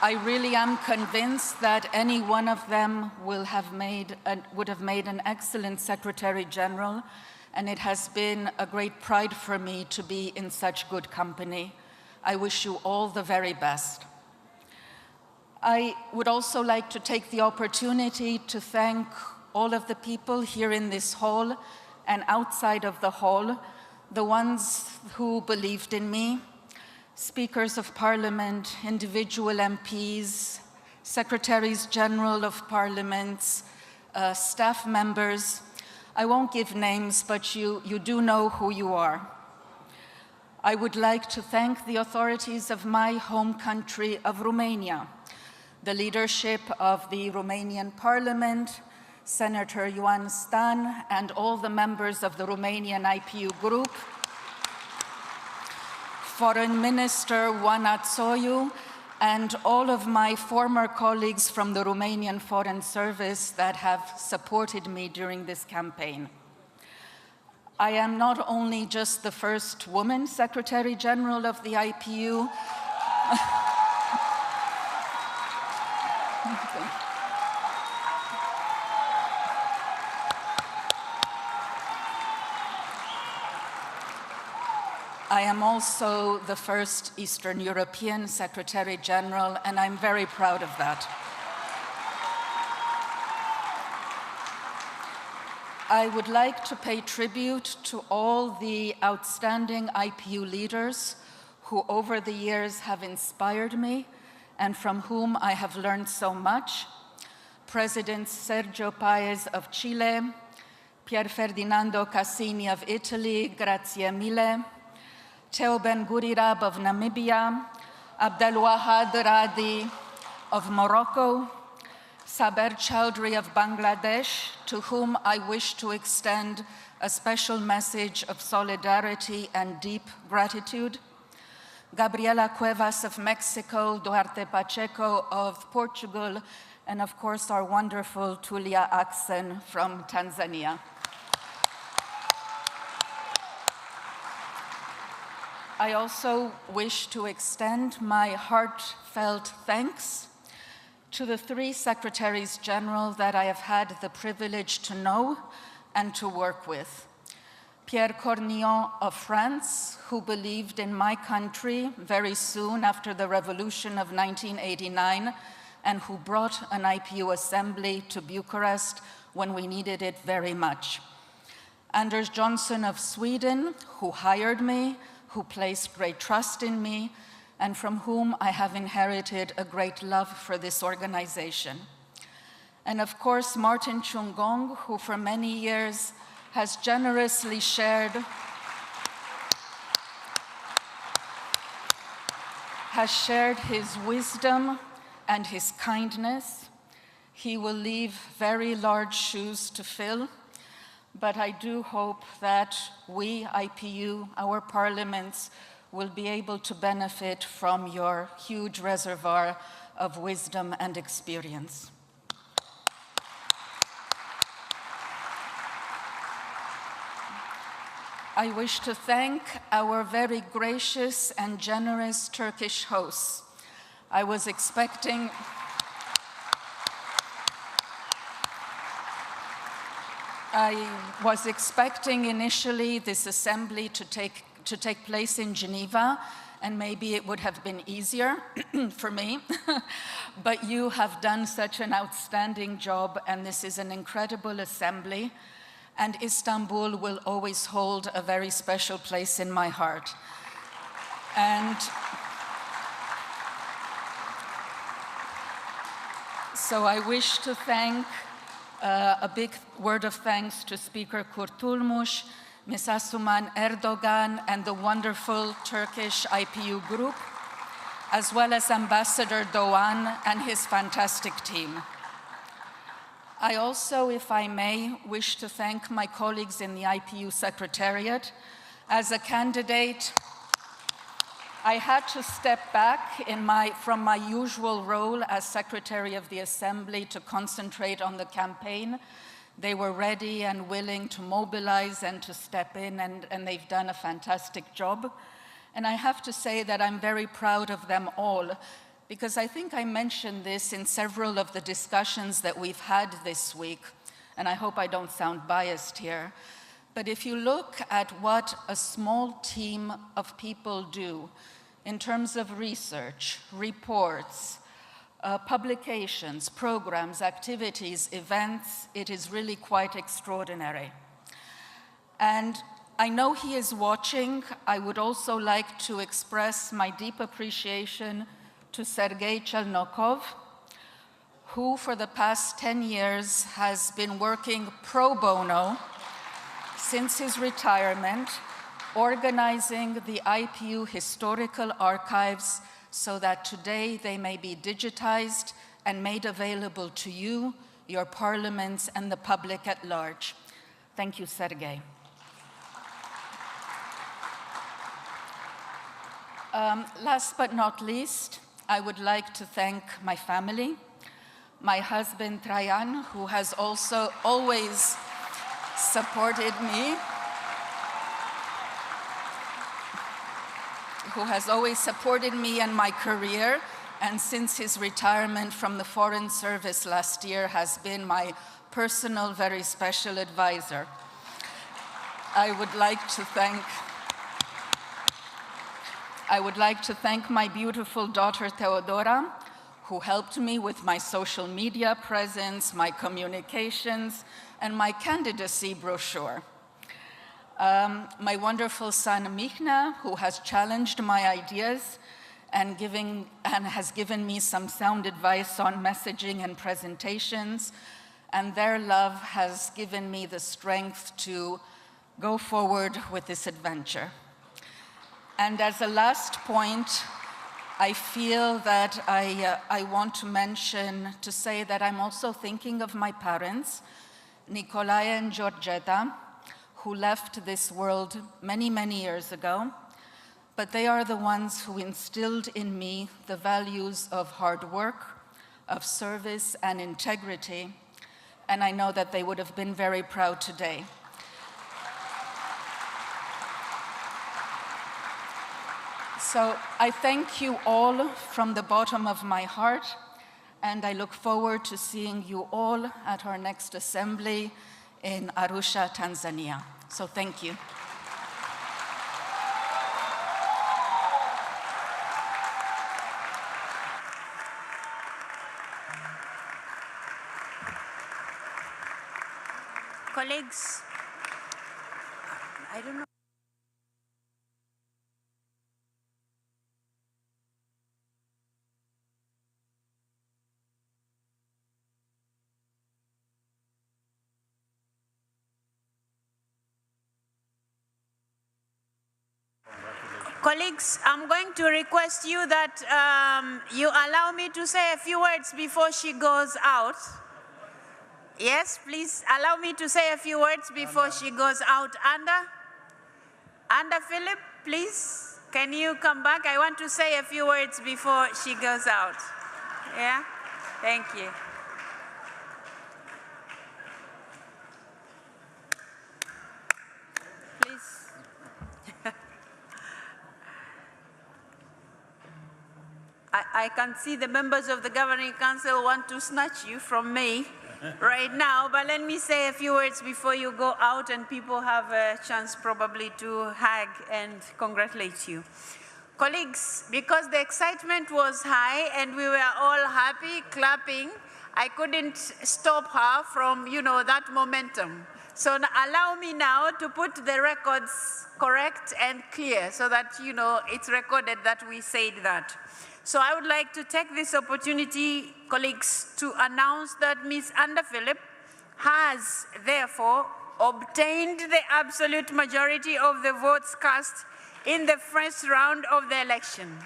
I really am convinced that any one of them would have made an excellent Secretary General, and it has been a great pride for me to be in such good company. I wish you all the very best. I would also like to take the opportunity to thank all of the people here in this hall and outside of the hall, the ones who believed in me, Speakers of Parliament, individual MPs, Secretaries General of Parliaments, staff members. I won't give names, but you do know who you are. I would like to thank the authorities of my home country of Romania, the leadership of the Romanian Parliament, Senator Ioan Stan, and all the members of the Romanian IPU group, Foreign Minister Oana Tsoiu, and all of my former colleagues from the Romanian Foreign Service that have supported me during this campaign. I am not only just the first woman Secretary General of the IPU, I am also the first Eastern European Secretary General, and I'm very proud of that. I would like to pay tribute to all the outstanding IPU leaders who over the years have inspired me and from whom I have learned so much. President Sergio Paez of Chile, Pier Ferdinando Cassini of Italy, grazie mille, Teo Ben Gurirab of Namibia, Abdelwahad Radi of Morocco, Saber Chowdhury of Bangladesh, to whom I wish to extend a special message of solidarity and deep gratitude, Gabriela Cuevas of Mexico, Duarte Pacheco of Portugal, and of course our wonderful Tulia Aksen from Tanzania. I also wish to extend my heartfelt thanks to the 3 Secretaries General that I have had the privilege to know and to work with. Pierre Cornillon of France, who believed in my country very soon after the revolution of 1989, and who brought an IPU assembly to Bucharest when we needed it very much. Anders Johnson of Sweden, who hired me, who placed great trust in me, and from whom I have inherited a great love for this organization. And of course, Martin Chungong, who for many years has generously shared his wisdom and his kindness. He will leave very large shoes to fill, but I do hope that we, IPU, our parliaments, will be able to benefit from your huge reservoir of wisdom and experience. I wish to thank our very gracious and generous Turkish hosts. I was expecting initially this assembly to take place in Geneva, and maybe it would have been easier for me. But you have done such an outstanding job, and this is an incredible assembly. And Istanbul will always hold a very special place in my heart. And so I wish to thank a big word of thanks to Speaker Kurtulmuş, Ms. Asuman Erdogan, and the wonderful Turkish IPU group, as well as Ambassador Doğan and his fantastic team. I also, if I may, wish to thank my colleagues in the IPU Secretariat. As a candidate, I had to step back from my usual role as Secretary of the Assembly to concentrate on the campaign. They were ready and willing to mobilize and to step in, and they've done a fantastic job. And I have to say that I'm very proud of them all, because I think I mentioned this in several of the discussions that we've had this week, and I hope I don't sound biased here. But if you look at what a small team of people do in terms of research, reports, publications, programs, activities, events, it is really quite extraordinary. And I know he is watching. I would also like to express my deep appreciation to Sergei Chelnokov, who for the past 10 years has been working pro bono since his retirement, organizing the IPU historical archives so that today they may be digitized and made available to you, your parliaments, and the public at large. Thank you, Sergei. Last but not least, I would like to thank my family, my husband Trajan, who has also always supported me, and my career, and since his retirement from the Foreign Service last year has been my personal, very special advisor. I would like to thank my beautiful daughter Theodora, who helped me with my social media presence, my communications, and my candidacy brochure. My wonderful son Michna, who has challenged my ideas and has given me some sound advice on messaging and presentations, and their love has given me the strength to go forward with this adventure. And as a last point, I feel that I want to say that I'm also thinking of my parents, Nicolae and Georgeta, who left this world many, many years ago, but they are the ones who instilled in me the values of hard work, of service and integrity, and I know that they would have been very proud today. So I thank you all from the bottom of my heart, and I look forward to seeing you all at our next assembly in Arusha, Tanzania. So thank you. Colleagues, I don't know. Colleagues, I'm going to request you that you allow me to say a few words before she goes out. Yes, please allow me to say a few words before she goes out. Anda Philip, please, can you come back? I want to say a few words before she goes out. Yeah, thank you. Please. I can see the members of the Governing Council want to snatch you from me right now, but let me say a few words before you go out and people have a chance probably to hug and congratulate you. Colleagues, because the excitement was high and we were all happy, clapping, I couldn't stop her from, that momentum. So allow me now to put the records correct and clear so that, it's recorded that we said that. So I would like to take this opportunity, colleagues, to announce that Ms. Anda Philip has therefore obtained the absolute majority of the votes cast in the first round of the election.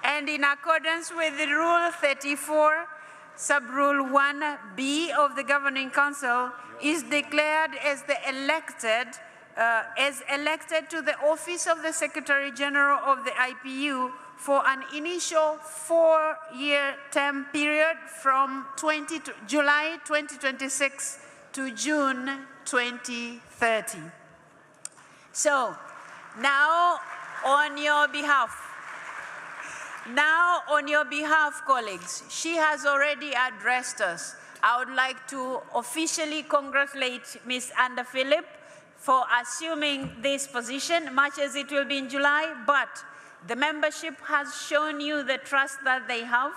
And in accordance with the Rule 34, Sub-Rule 1B of the Governing Council, is declared as elected to the office of the Secretary General of the IPU for an initial 4-year term period from July 2026 to June 2030. So, now on your behalf, colleagues, she has already addressed us. I would like to officially congratulate Ms. Anda Philip for assuming this position, much as it will be in July, but the membership has shown you the trust that they have.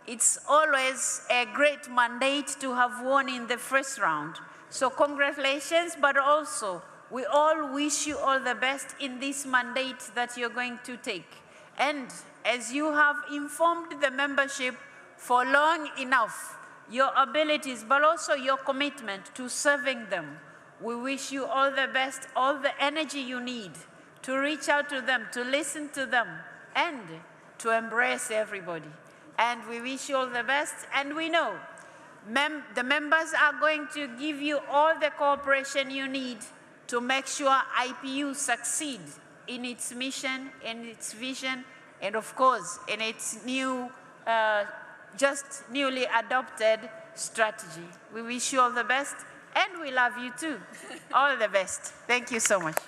It's always a great mandate to have won in the first round. So congratulations, but also we all wish you all the best in this mandate that you're going to take. And as you have informed the membership for long enough, your abilities, but also your commitment to serving them, we wish you all the best, all the energy you need to reach out to them, to listen to them, and to embrace everybody. And we wish you all the best, and we know the members are going to give you all the cooperation you need to make sure IPU succeeds in its mission, in its vision, and of course, in its new, just newly adopted strategy. We wish you all the best, and we love you too. All the best. Thank you so much.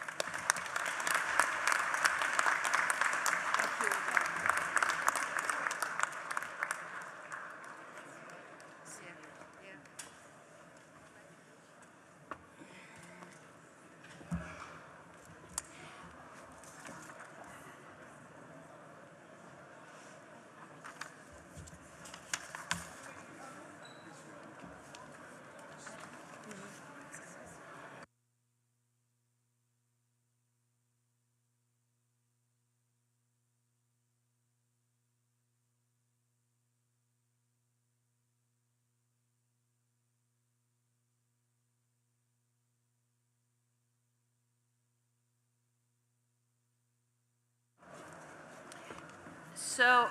So,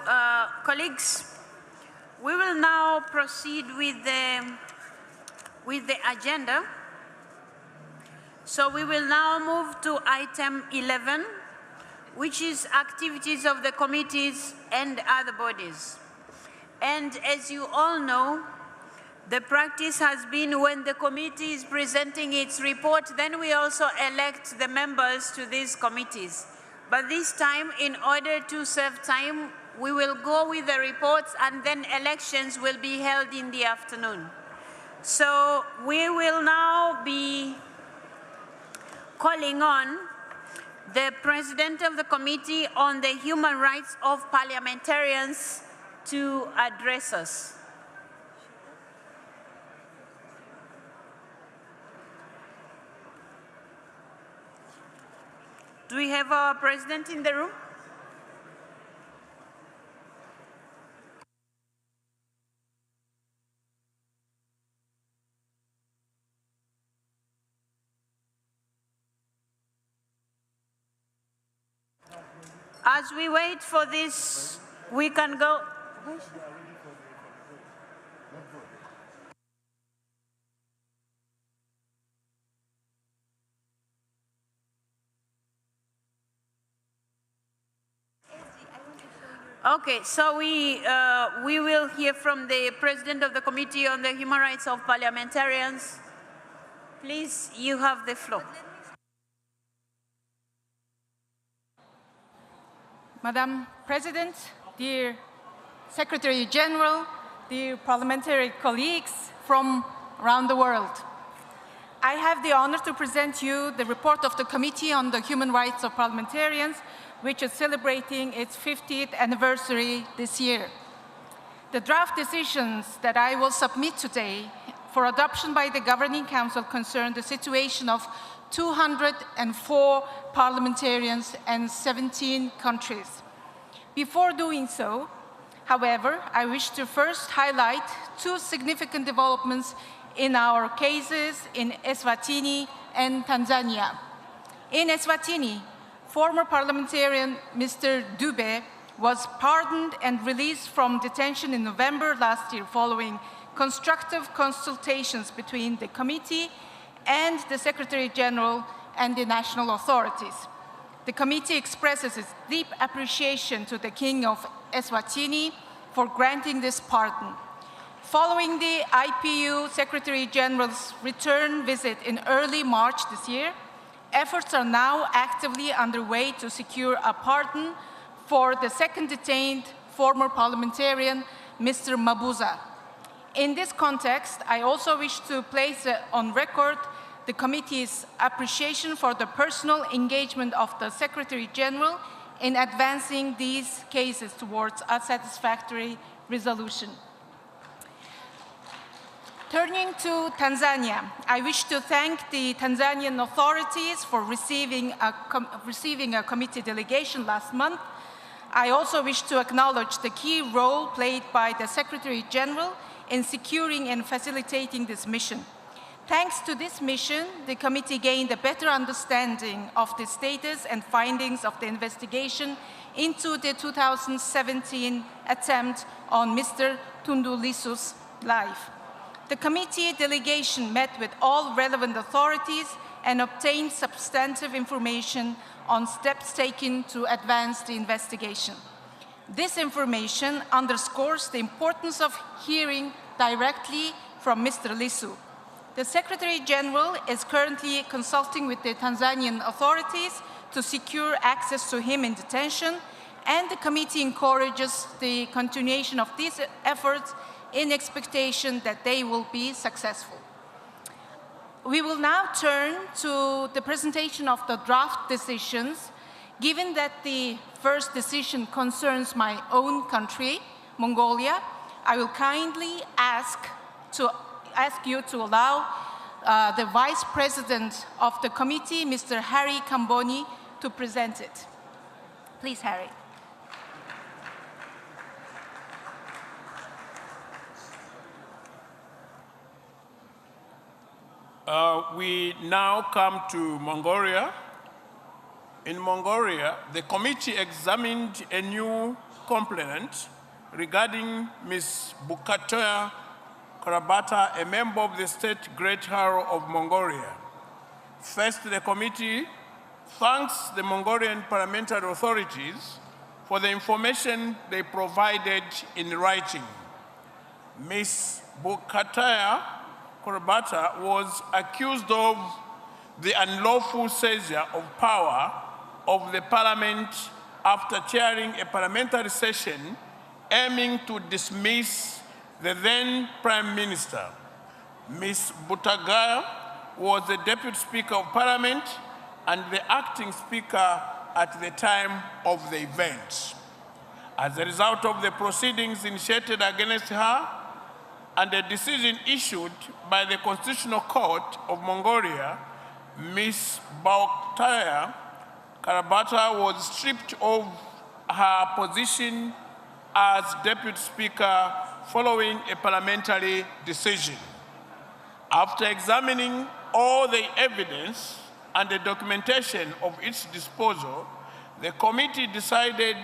colleagues, we will now proceed with the agenda. So we will now move to item 11, which is activities of the committees and other bodies. And as you all know, the practice has been when the committee is presenting its report, then we also elect the members to these committees. But this time, in order to save time, we will go with the reports and then elections will be held in the afternoon. So we will now be calling on the President of the Committee on the Human Rights of Parliamentarians to address us. Do we have our President in the room? As we wait for this, we can go. Okay, so we will hear from the President of the Committee on the Human Rights of Parliamentarians. Please, you have the floor. Madam President, dear Secretary General, dear parliamentary colleagues from around the world. I have the honor to present you the report of the Committee on the Human Rights of Parliamentarians, which is celebrating its 50th anniversary this year. The draft decisions that I will submit today for adoption by the Governing Council concern the situation of 204 parliamentarians and 17 countries. Before doing so, however, I wish to first highlight two significant developments in our cases in Eswatini and Tanzania. In Eswatini, former parliamentarian Mr. Dube was pardoned and released from detention in November last year following constructive consultations between the committee and the Secretary General and the national authorities. The committee expresses its deep appreciation to the King of Eswatini for granting this pardon. Following the IPU Secretary General's return visit in early March this year, efforts are now actively underway to secure a pardon for the second detained former parliamentarian, Mr. Mabuza. In this context, I also wish to place on record the committee's appreciation for the personal engagement of the Secretary General in advancing these cases towards a satisfactory resolution. Turning to Tanzania, I wish to thank the Tanzanian authorities for receiving a committee delegation last month. I also wish to acknowledge the key role played by the Secretary General in securing and facilitating this mission. Thanks to this mission, the committee gained a better understanding of the status and findings of the investigation into the 2017 attempt on Mr. Tundu Lissu's life. The committee delegation met with all relevant authorities and obtained substantive information on steps taken to advance the investigation. This information underscores the importance of hearing directly from Mr. Lissu. The Secretary General is currently consulting with the Tanzanian authorities to secure access to him in detention, and the committee encourages the continuation of these efforts in expectation that they will be successful. We will now turn to the presentation of the draft decisions. Given that the first decision concerns my own country, Mongolia, I will kindly ask you to allow the Vice President of the committee, Mr. Harry Kamboni, to present it. Please, Harry. We now come to Mongolia. In Mongolia, the committee examined a new complaint regarding Ms. Bukatoya Karabata, a member of the State Great Haro of Mongolia. First, the committee thanks the Mongolian parliamentary authorities for the information they provided in writing. Ms. Bukatoya Karabata was accused of the unlawful seizure of power of the parliament after chairing a parliamentary session aiming to dismiss the then Prime Minister. Ms. Butagaya was the Deputy Speaker of Parliament and the acting Speaker at the time of the event. As a result of the proceedings initiated against her and a decision issued by the Constitutional Court of Mongolia, Ms. Bukatoya Karabata was stripped of her position as Deputy Speaker following a parliamentary decision. After examining all the evidence and the documentation of its disposal, the committee decided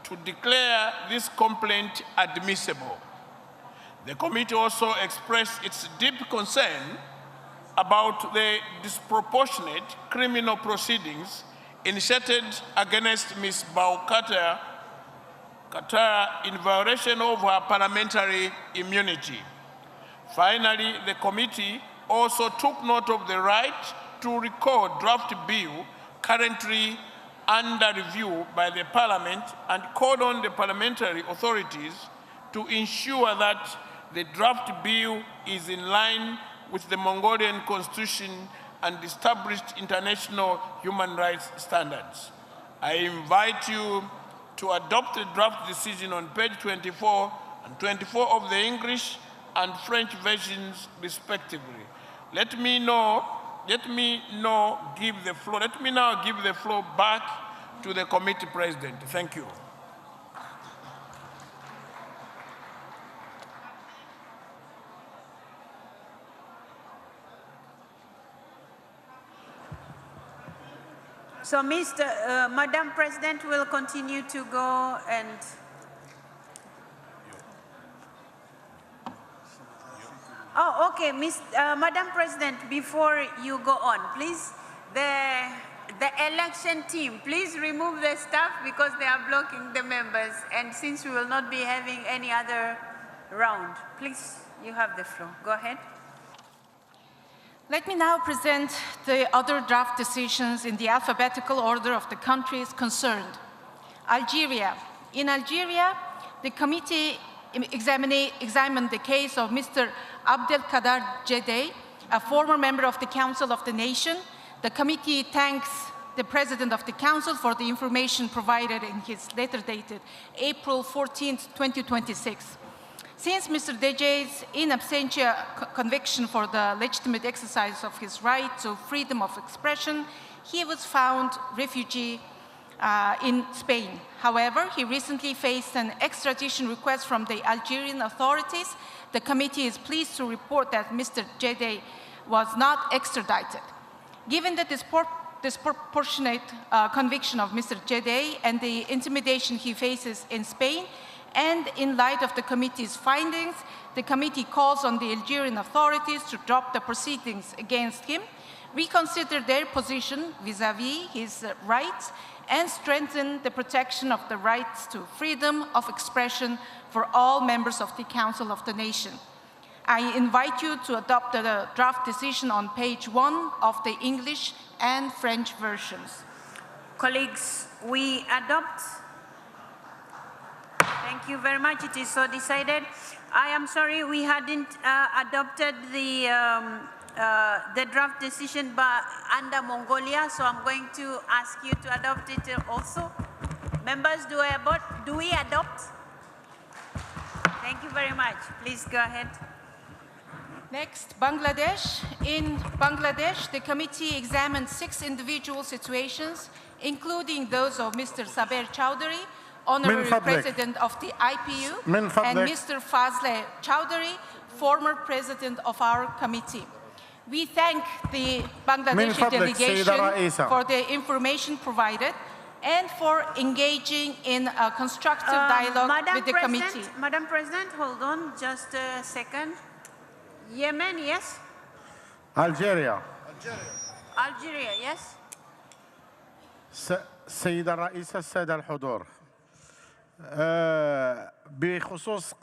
to declare this complaint admissible. The committee also expressed its deep concern about the disproportionate criminal proceedings initiated against Ms. Baukata in violation of her parliamentary immunity. Finally, the committee also took note of the right to record draft bill currently under review by the Parliament and called on the parliamentary authorities to ensure that the draft bill is in line with the Mongolian constitution and established international human rights standards. I invite you to adopt the draft decision on page 24 and 24 of the English and French versions respectively. Let me now give the floor back to the committee president. Thank you. So, Madam President will continue to go and oh, okay, Madam President, before you go on, please, the election team, please remove the staff because they are blocking the members. And since we will not be having any other round, please, you have the floor. Go ahead. Let me now present the other draft decisions in the alphabetical order of the countries concerned. Algeria. In Algeria, the committee examined the case of Mr. Abdelkader Jedeh, a former member of the Council of the Nation. The committee thanks the President of the Council for the information provided in his letter dated April 14, 2026. Since Mr. Jedeh's in absentia conviction for the legitimate exercise of his right to freedom of expression, he was found refugee in Spain. However, he recently faced an extradition request from the Algerian authorities. The committee is pleased to report that Mr. Jedeh was not extradited. Given the disproportionate conviction of Mr. Jedeh and the intimidation he faces in Spain, and in light of the committee's findings, the committee calls on the Algerian authorities to drop the proceedings against him, reconsider their position vis-à-vis his rights, and strengthen the protection of the rights to freedom of expression for all members of the Council of the Nation. I invite you to adopt the draft decision on page 1 of the English and French versions. Colleagues, we adopt. Thank you very much. It is so decided. I am sorry we hadn't adopted the draft decision under Mongolia, so I'm going to ask you to adopt it also. Members, do we adopt? Thank you very much. Please go ahead. Next, Bangladesh. In Bangladesh, the committee examined 6 individual situations, including those of Mr. Saber Chowdhury, Honorary President of the IPU, and Mr. Fazle Chowdhury, former President of our committee. We thank the Bangladeshi delegation for the information provided and for engaging in a constructive dialogue with the committee. Madam President, hold on just a second. Yemen, yes? Algeria. Algeria, yes? السيدة الرئيسة السادة الحضور بخصوص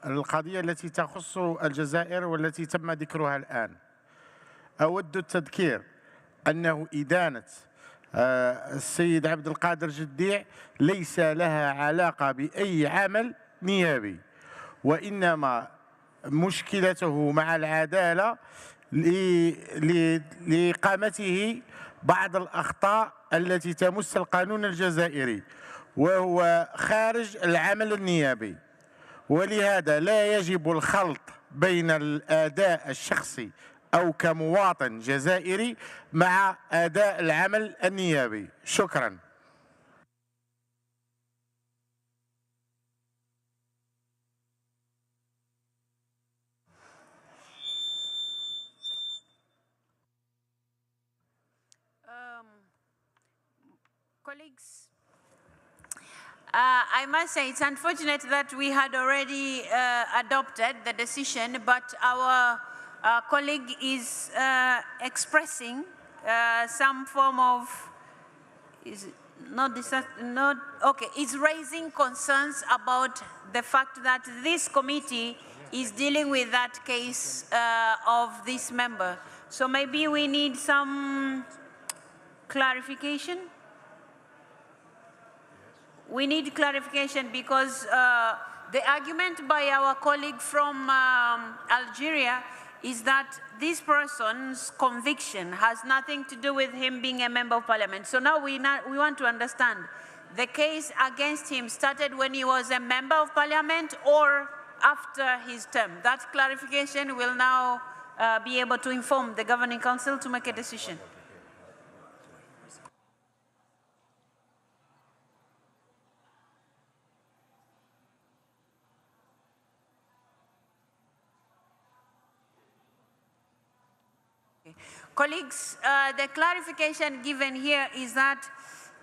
القضية التي تخص الجزائر والتي تم ذكرها الآن أود التذكير أنه إدانة السيد عبد القادر جديع ليس لها علاقة بأي عمل نيابي وإنما مشكلته مع العدالة لإقامته بعض الأخطاء التي تمس القانون الجزائري وهو خارج العمل النيابي ولهذا لا يجب الخلط بين الأداء الشخصي أو كمواطن جزائري مع أداء العمل النيابي. شكراً. Colleagues, I must say it's unfortunate that we had already adopted the decision, but our colleague is expressing some form of, is raising concerns about the fact that this committee is dealing with that case of this member. So maybe we need some clarification. We need clarification because the argument by our colleague from Algeria is that this person's conviction has nothing to do with him being a member of parliament. So now we want to understand, the case against him started when he was a member of parliament or after his term? That clarification will now be able to inform the Governing Council to make a decision. Colleagues, the clarification given here is that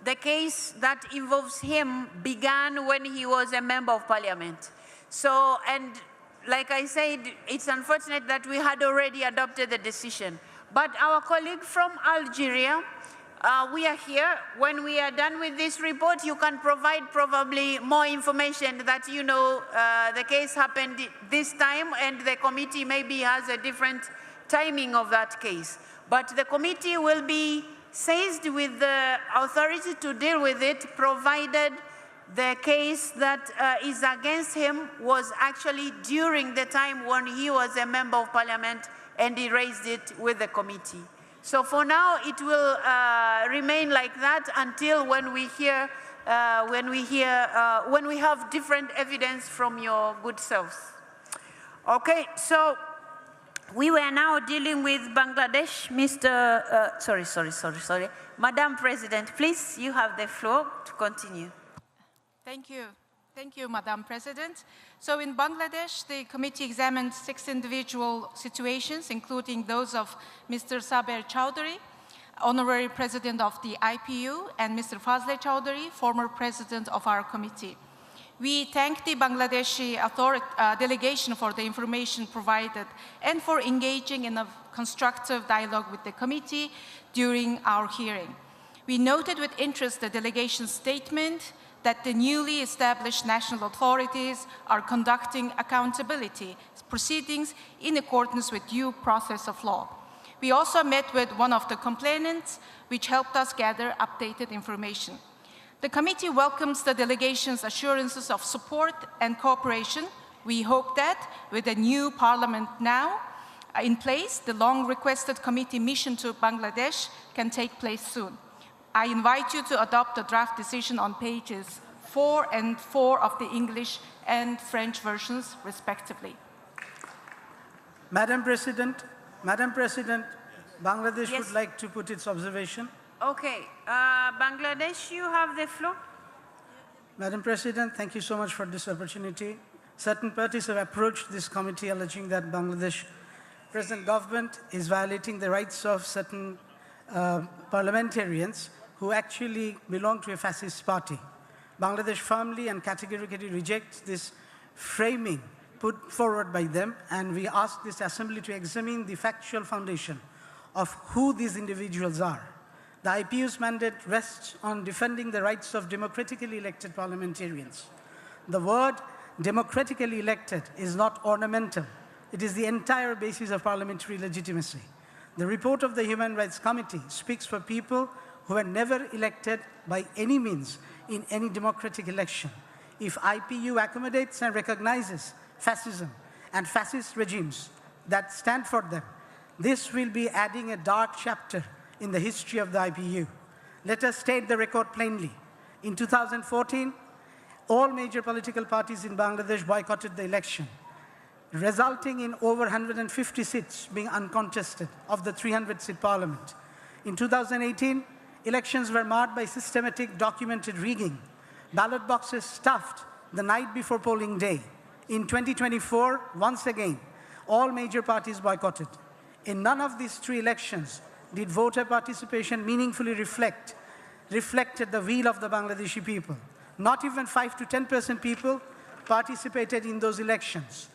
the case that involves him began when he was a member of parliament. So, and like I said, it's unfortunate that we had already adopted the decision. But our colleague from Algeria, we are here. When we are done with this report, you can provide probably more information that, you know, the case happened this time and the committee maybe has a different timing of that case. But the committee will be seized with the authority to deal with it, provided the case that is against him was actually during the time when he was a member of parliament and he raised it with the committee. So for now, it will remain like that until when we hear, when we have different evidence from your good selves. Okay, so we were now dealing with Bangladesh. Madam President, please, you have the floor to continue. Thank you. Thank you, Madam President. So in Bangladesh, the committee examined 6 individual situations, including those of Mr. Saber Chowdhury, Honorary President of the IPU, and Mr. Fazle Chowdhury, former President of our committee. We thank the Bangladeshi delegation for the information provided and for engaging in a constructive dialogue with the committee during our hearing. We noted with interest the delegation's statement that the newly established national authorities are conducting accountability proceedings in accordance with due process of law. We also met with one of the complainants, which helped us gather updated information. The committee welcomes the delegation's assurances of support and cooperation. We hope that with the new parliament now in place, the long-requested committee mission to Bangladesh can take place soon. I invite you to adopt the draft decision on pages 4 and 4 of the English and French versions, respectively. Madam President, Bangladesh would like to put its observation. Okay, Bangladesh, you have the floor. Madam President, thank you so much for this opportunity. Certain parties have approached this committee alleging that Bangladesh present government is violating the rights of certain parliamentarians who actually belong to a fascist party. Bangladesh firmly and categorically rejects this framing put forward by them, and we ask this assembly to examine the factual foundation of who these individuals are. The IPU's mandate rests on defending the rights of democratically elected parliamentarians. The word democratically elected is not ornamental. It is the entire basis of parliamentary legitimacy. The report of the Human Rights Committee speaks for people who were never elected by any means in any democratic election. If IPU accommodates and recognizes fascism and fascist regimes that stand for them, this will be adding a dark chapter in the history of the IPU. Let us state the record plainly. In 2014, all major political parties in Bangladesh boycotted the election, resulting in over 150 seats being uncontested of the 300-seat parliament. In 2018, elections were marred by systematic documented rigging, ballot boxes stuffed the night before polling day. In 2024, once again, all major parties boycotted. In none of these 3 elections did voter participation meaningfully reflect reflected the will of the Bangladeshi people. Not even 5 to 10% people participated in those elections.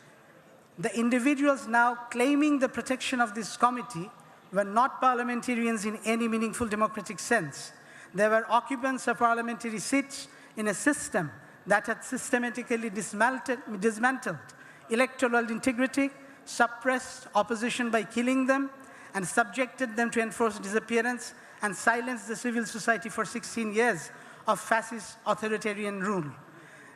The individuals now claiming the protection of this committee were not parliamentarians in any meaningful democratic sense. They were occupants of parliamentary seats in a system that had systematically dismantled electoral integrity, suppressed opposition by killing them, and subjected them to enforced disappearance and silenced the civil society for 16 years of fascist authoritarian rule.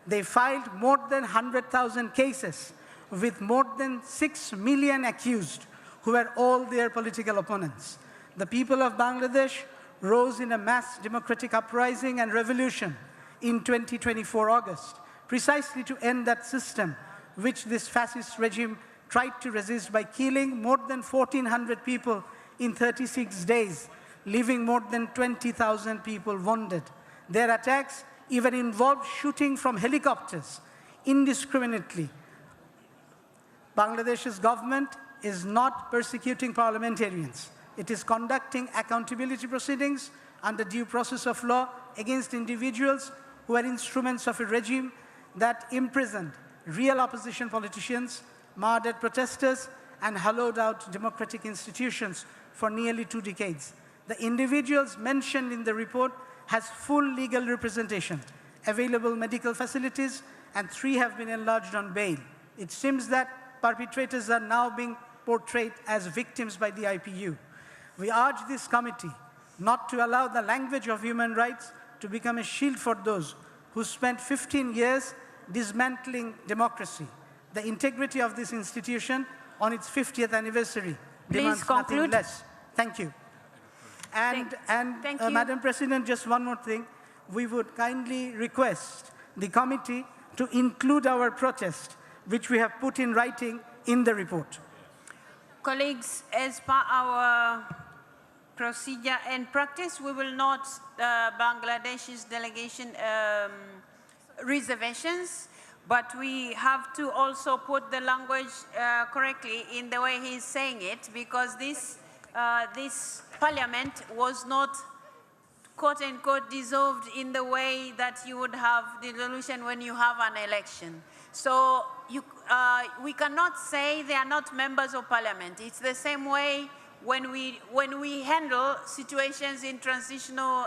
They filed more than 100,000 cases with more than 6 million accused who were all their political opponents. The people of Bangladesh rose in a mass democratic uprising and revolution in 2024 August, precisely to end that system which this fascist regime tried to resist by killing more than 1,400 people in 36 days, leaving more than 20,000 people wounded. Their attacks even involved shooting from helicopters indiscriminately. Bangladesh's government is not persecuting parliamentarians. It is conducting accountability proceedings under due process of law against individuals who are instruments of a regime that imprisoned real opposition politicians, murdered protesters, and hollowed out democratic institutions for nearly 2 decades. The individuals mentioned in the report has full legal representation, available medical facilities, and 3 have been enlarged on bail. It seems that perpetrators are now being portrayed as victims by the IPU. We urge this committee not to allow the language of human rights to become a shield for those who spent 15 years dismantling democracy. The integrity of this institution on its 50th anniversary demands nothing less. Thank you. And Thank you. Madam President, just one more thing. We would kindly request the committee to include our protest, which we have put in writing in the report. Colleagues, as per our procedure and practice, we will not Bangladesh's delegation reservations, but we have to also put the language correctly in the way he's saying it, because this parliament was not quote-unquote dissolved in the way that you would have dissolution when you have an election. So we cannot say they are not members of parliament. It's the same way when we handle situations in transitional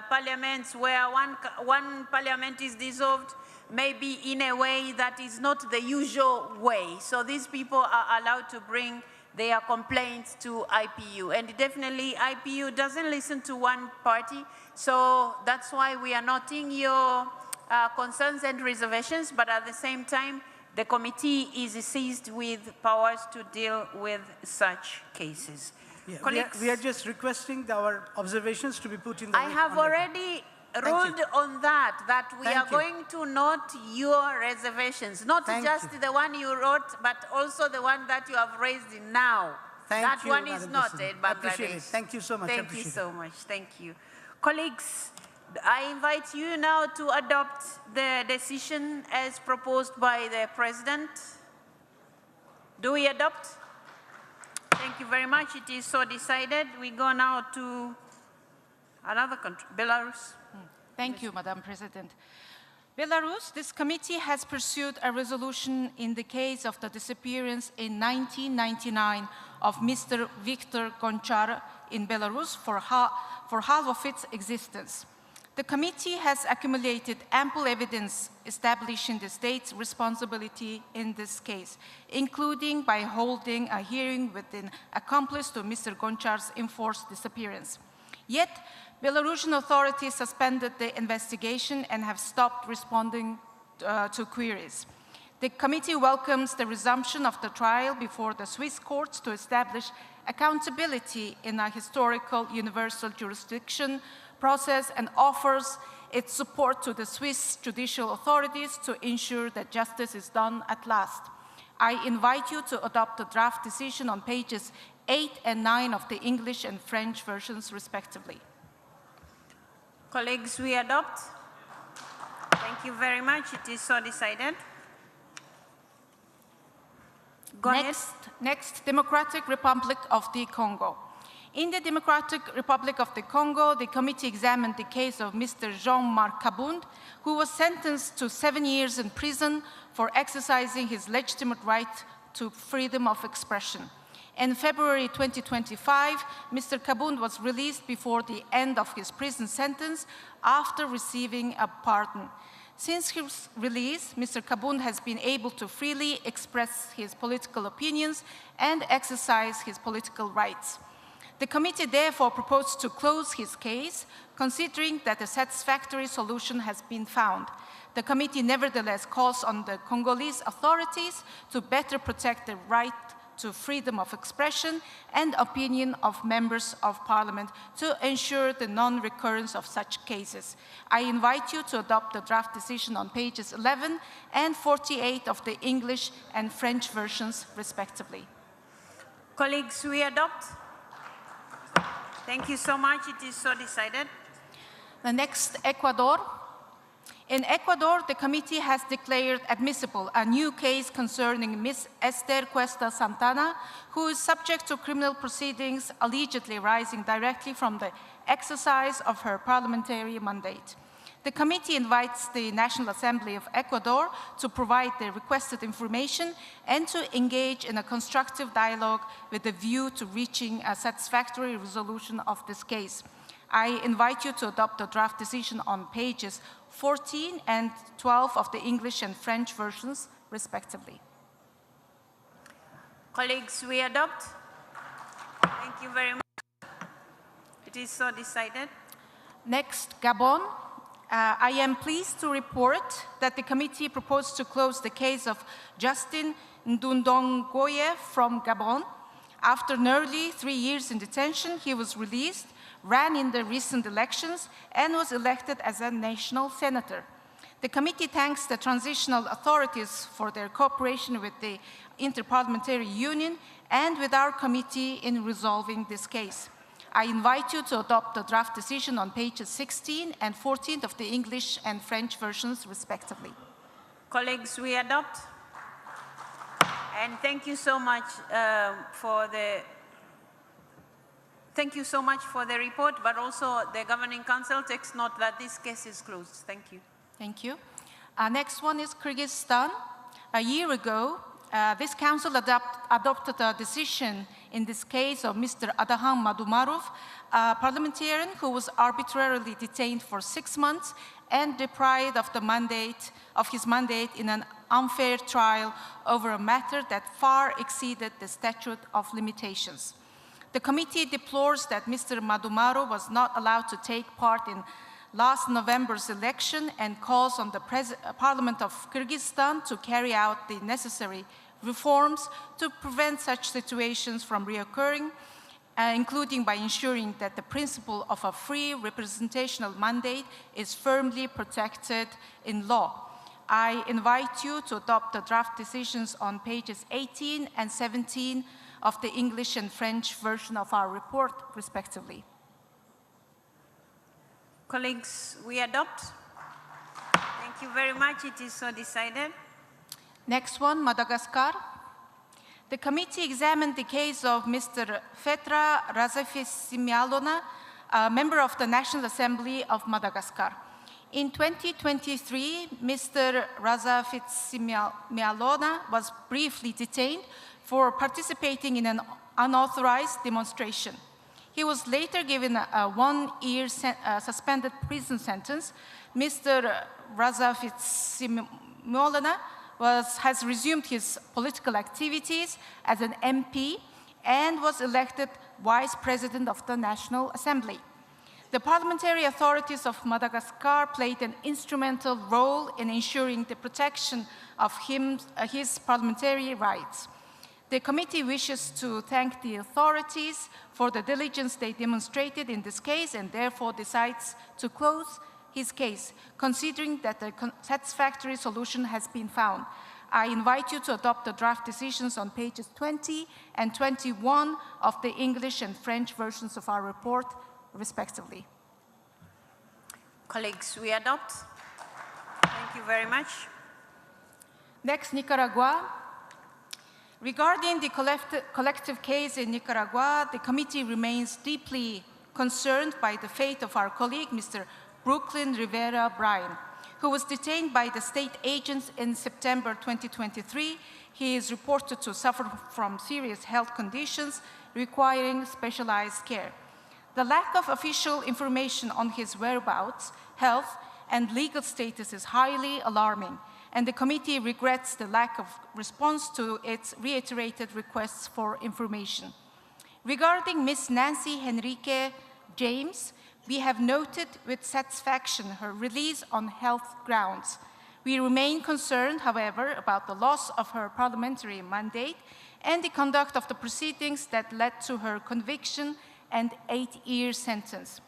parliaments where one parliament is dissolved, maybe in a way that is not the usual way. So these people are allowed to bring their complaints to IPU. And definitely IPU doesn't listen to one party. So that's why we are noting your concerns and reservations, but at the same time, the committee is seized with powers to deal with such cases. Yeah, we are just requesting our observations to be put in the... I have already ruled on that we are going to note your reservations, not just the one you wrote, but also the one that you have raised now. That one is noted, Bangladesh. Thank you so much. Thank you so much. Thank you. Colleagues, I invite you now to adopt the decision as proposed by the President. Do we adopt? Thank you very much. It is so decided. We go now to another country, Belarus. Thank you, Madam President. Belarus, this committee has pursued a resolution in the case of the disappearance in 1999 of Mr. Viktor Gonchar in Belarus for half of its existence. The committee has accumulated ample evidence establishing the state's responsibility in this case, including by holding a hearing with an accomplice to Mr. Gonchar's enforced disappearance. Yet, Belarusian authorities suspended the investigation and have stopped responding to queries. The committee welcomes the resumption of the trial before the Swiss courts to establish accountability in a historical universal jurisdiction process and offers its support to the Swiss judicial authorities to ensure that justice is done at last. I invite you to adopt the draft decision on pages 8 and 9 of the English and French versions, respectively. Colleagues, we adopt. Thank you very much. It is so decided. Go ahead. Next, Democratic Republic of the Congo. In the Democratic Republic of the Congo, the committee examined the case of Mr. Jean-Marc Kabund, who was sentenced to 7 years in prison for exercising his legitimate right to freedom of expression. In February 2025, Mr. Kabund was released before the end of his prison sentence after receiving a pardon. Since his release, Mr. Kabund has been able to freely express his political opinions and exercise his political rights. The committee therefore proposed to close his case, considering that a satisfactory solution has been found. The committee nevertheless calls on the Congolese authorities to better protect the right to freedom of expression and opinion of members of parliament to ensure the non-recurrence of such cases. I invite you to adopt the draft decision on pages 11 and 48 of the English and French versions, respectively. Colleagues, we adopt. Thank you so much. It is so decided. The next, Ecuador. In Ecuador, the committee has declared admissible a new case concerning Ms. Esther Cuesta Santana, who is subject to criminal proceedings allegedly arising directly from the exercise of her parliamentary mandate. The committee invites the National Assembly of Ecuador to provide the requested information and to engage in a constructive dialogue with a view to reaching a satisfactory resolution of this case. I invite you to adopt the draft decision on pages 14 and 12 of the English and French versions, respectively. Colleagues, we adopt. Thank you very much. It is so decided. Next, Gabon. I am pleased to report that the committee proposed to close the case of Justin Ndundongoye from Gabon. After nearly 3 years in detention, he was released, ran in the recent elections, and was elected as a national senator. The committee thanks the transitional authorities for their cooperation with the Interparliamentary Union and with our committee in resolving this case. I invite you to adopt the draft decision on pages 16 and 14 of the English and French versions, respectively. Colleagues, we adopt. And thank you so much for the report, but also the Governing Council takes note that this case is closed. Thank you. Thank you. Next one is Kyrgyzstan. A year ago, this council adopted a decision in this case of Mr. Adahan Madumarov, a parliamentarian who was arbitrarily detained for 6 months and deprived of his mandate in an unfair trial over a matter that far exceeded the statute of limitations. The committee deplores that Mr. Madumarov was not allowed to take part in last November's election and calls on the Parliament of Kyrgyzstan to carry out the necessary reforms to prevent such situations from reoccurring, including by ensuring that the principle of a free representational mandate is firmly protected in law. I invite you to adopt the draft decisions on pages 18 and 17 of the English and French version of our report, respectively. Colleagues, we adopt. Thank you very much. It is so decided. Next one, Madagascar. The committee examined the case of Mr. Fetra Razafisimialona, a member of the National Assembly of Madagascar. In 2023, Mr. Razafisimialona was briefly detained for participating in an unauthorized demonstration. He was later given a 1-year suspended prison sentence. Mr. Razafisimialona has resumed his political activities as an MP and was elected Vice President of the National Assembly. The parliamentary authorities of Madagascar played an instrumental role in ensuring the protection of his parliamentary rights. The committee wishes to thank the authorities for the diligence they demonstrated in this case and therefore decides to close his case, considering that a satisfactory solution has been found. I invite you to adopt the draft decisions on pages 20 and 21 of the English and French versions of our report, respectively. Colleagues, we adopt. Thank you very much. Next, Nicaragua. Regarding the collective case in Nicaragua, the committee remains deeply concerned by the fate of our colleague, Mr. Brooklyn Rivera Bryan, who was detained by the state agents in September 2023. He is reported to suffer from serious health conditions requiring specialized care. The lack of official information on his whereabouts, health, and legal status is highly alarming, and the committee regrets the lack of response to its reiterated requests for information. Regarding Ms. Nancy Henrique James, we have noted with satisfaction her release on health grounds. We remain concerned, however, about the loss of her parliamentary mandate and the conduct of the proceedings that led to her conviction and 8-year sentence.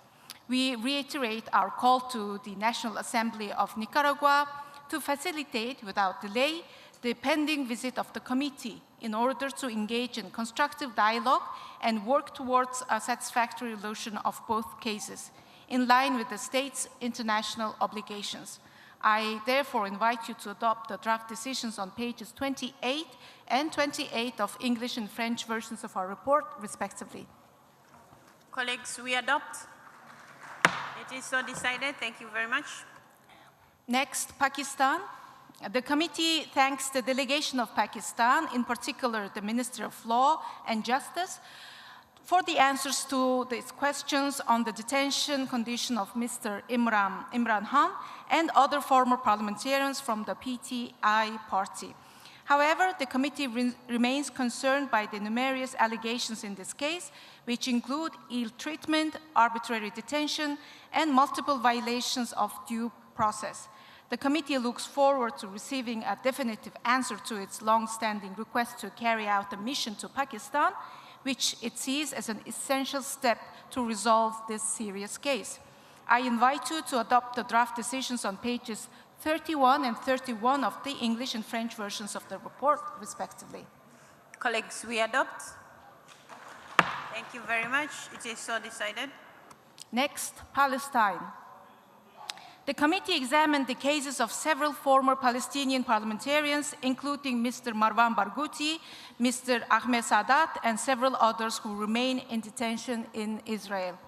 We reiterate our call to the National Assembly of Nicaragua to facilitate, without delay, the pending visit of the committee in order to engage in constructive dialogue and work towards a satisfactory resolution of both cases, in line with the state's international obligations. I therefore invite you to adopt the draft decisions on pages 28 and 28 of English and French versions of our report, respectively. Colleagues, we adopt. It is so decided. Thank you very much. Next, Pakistan. The committee thanks the delegation of Pakistan, in particular the Minister of Law and Justice, for the answers to these questions on the detention condition of Mr. Imran Khan and other former parliamentarians from the PTI party. However, the committee remains concerned by the numerous allegations in this case, which include ill treatment, arbitrary detention, and multiple violations of due process. The committee looks forward to receiving a definitive answer to its long-standing request to carry out a mission to Pakistan, which it sees as an essential step to resolve this serious case. I invite you to adopt the draft decisions on pages 31 and 31 of the English and French versions of the report, respectively. Colleagues, we adopt. Thank you very much. It is so decided. Next, Palestine. The committee examined the cases of several former Palestinian parliamentarians, including Mr. Marwan Barghouti, Mr. Ahmed Sadat, and several others who remain in detention in Israel.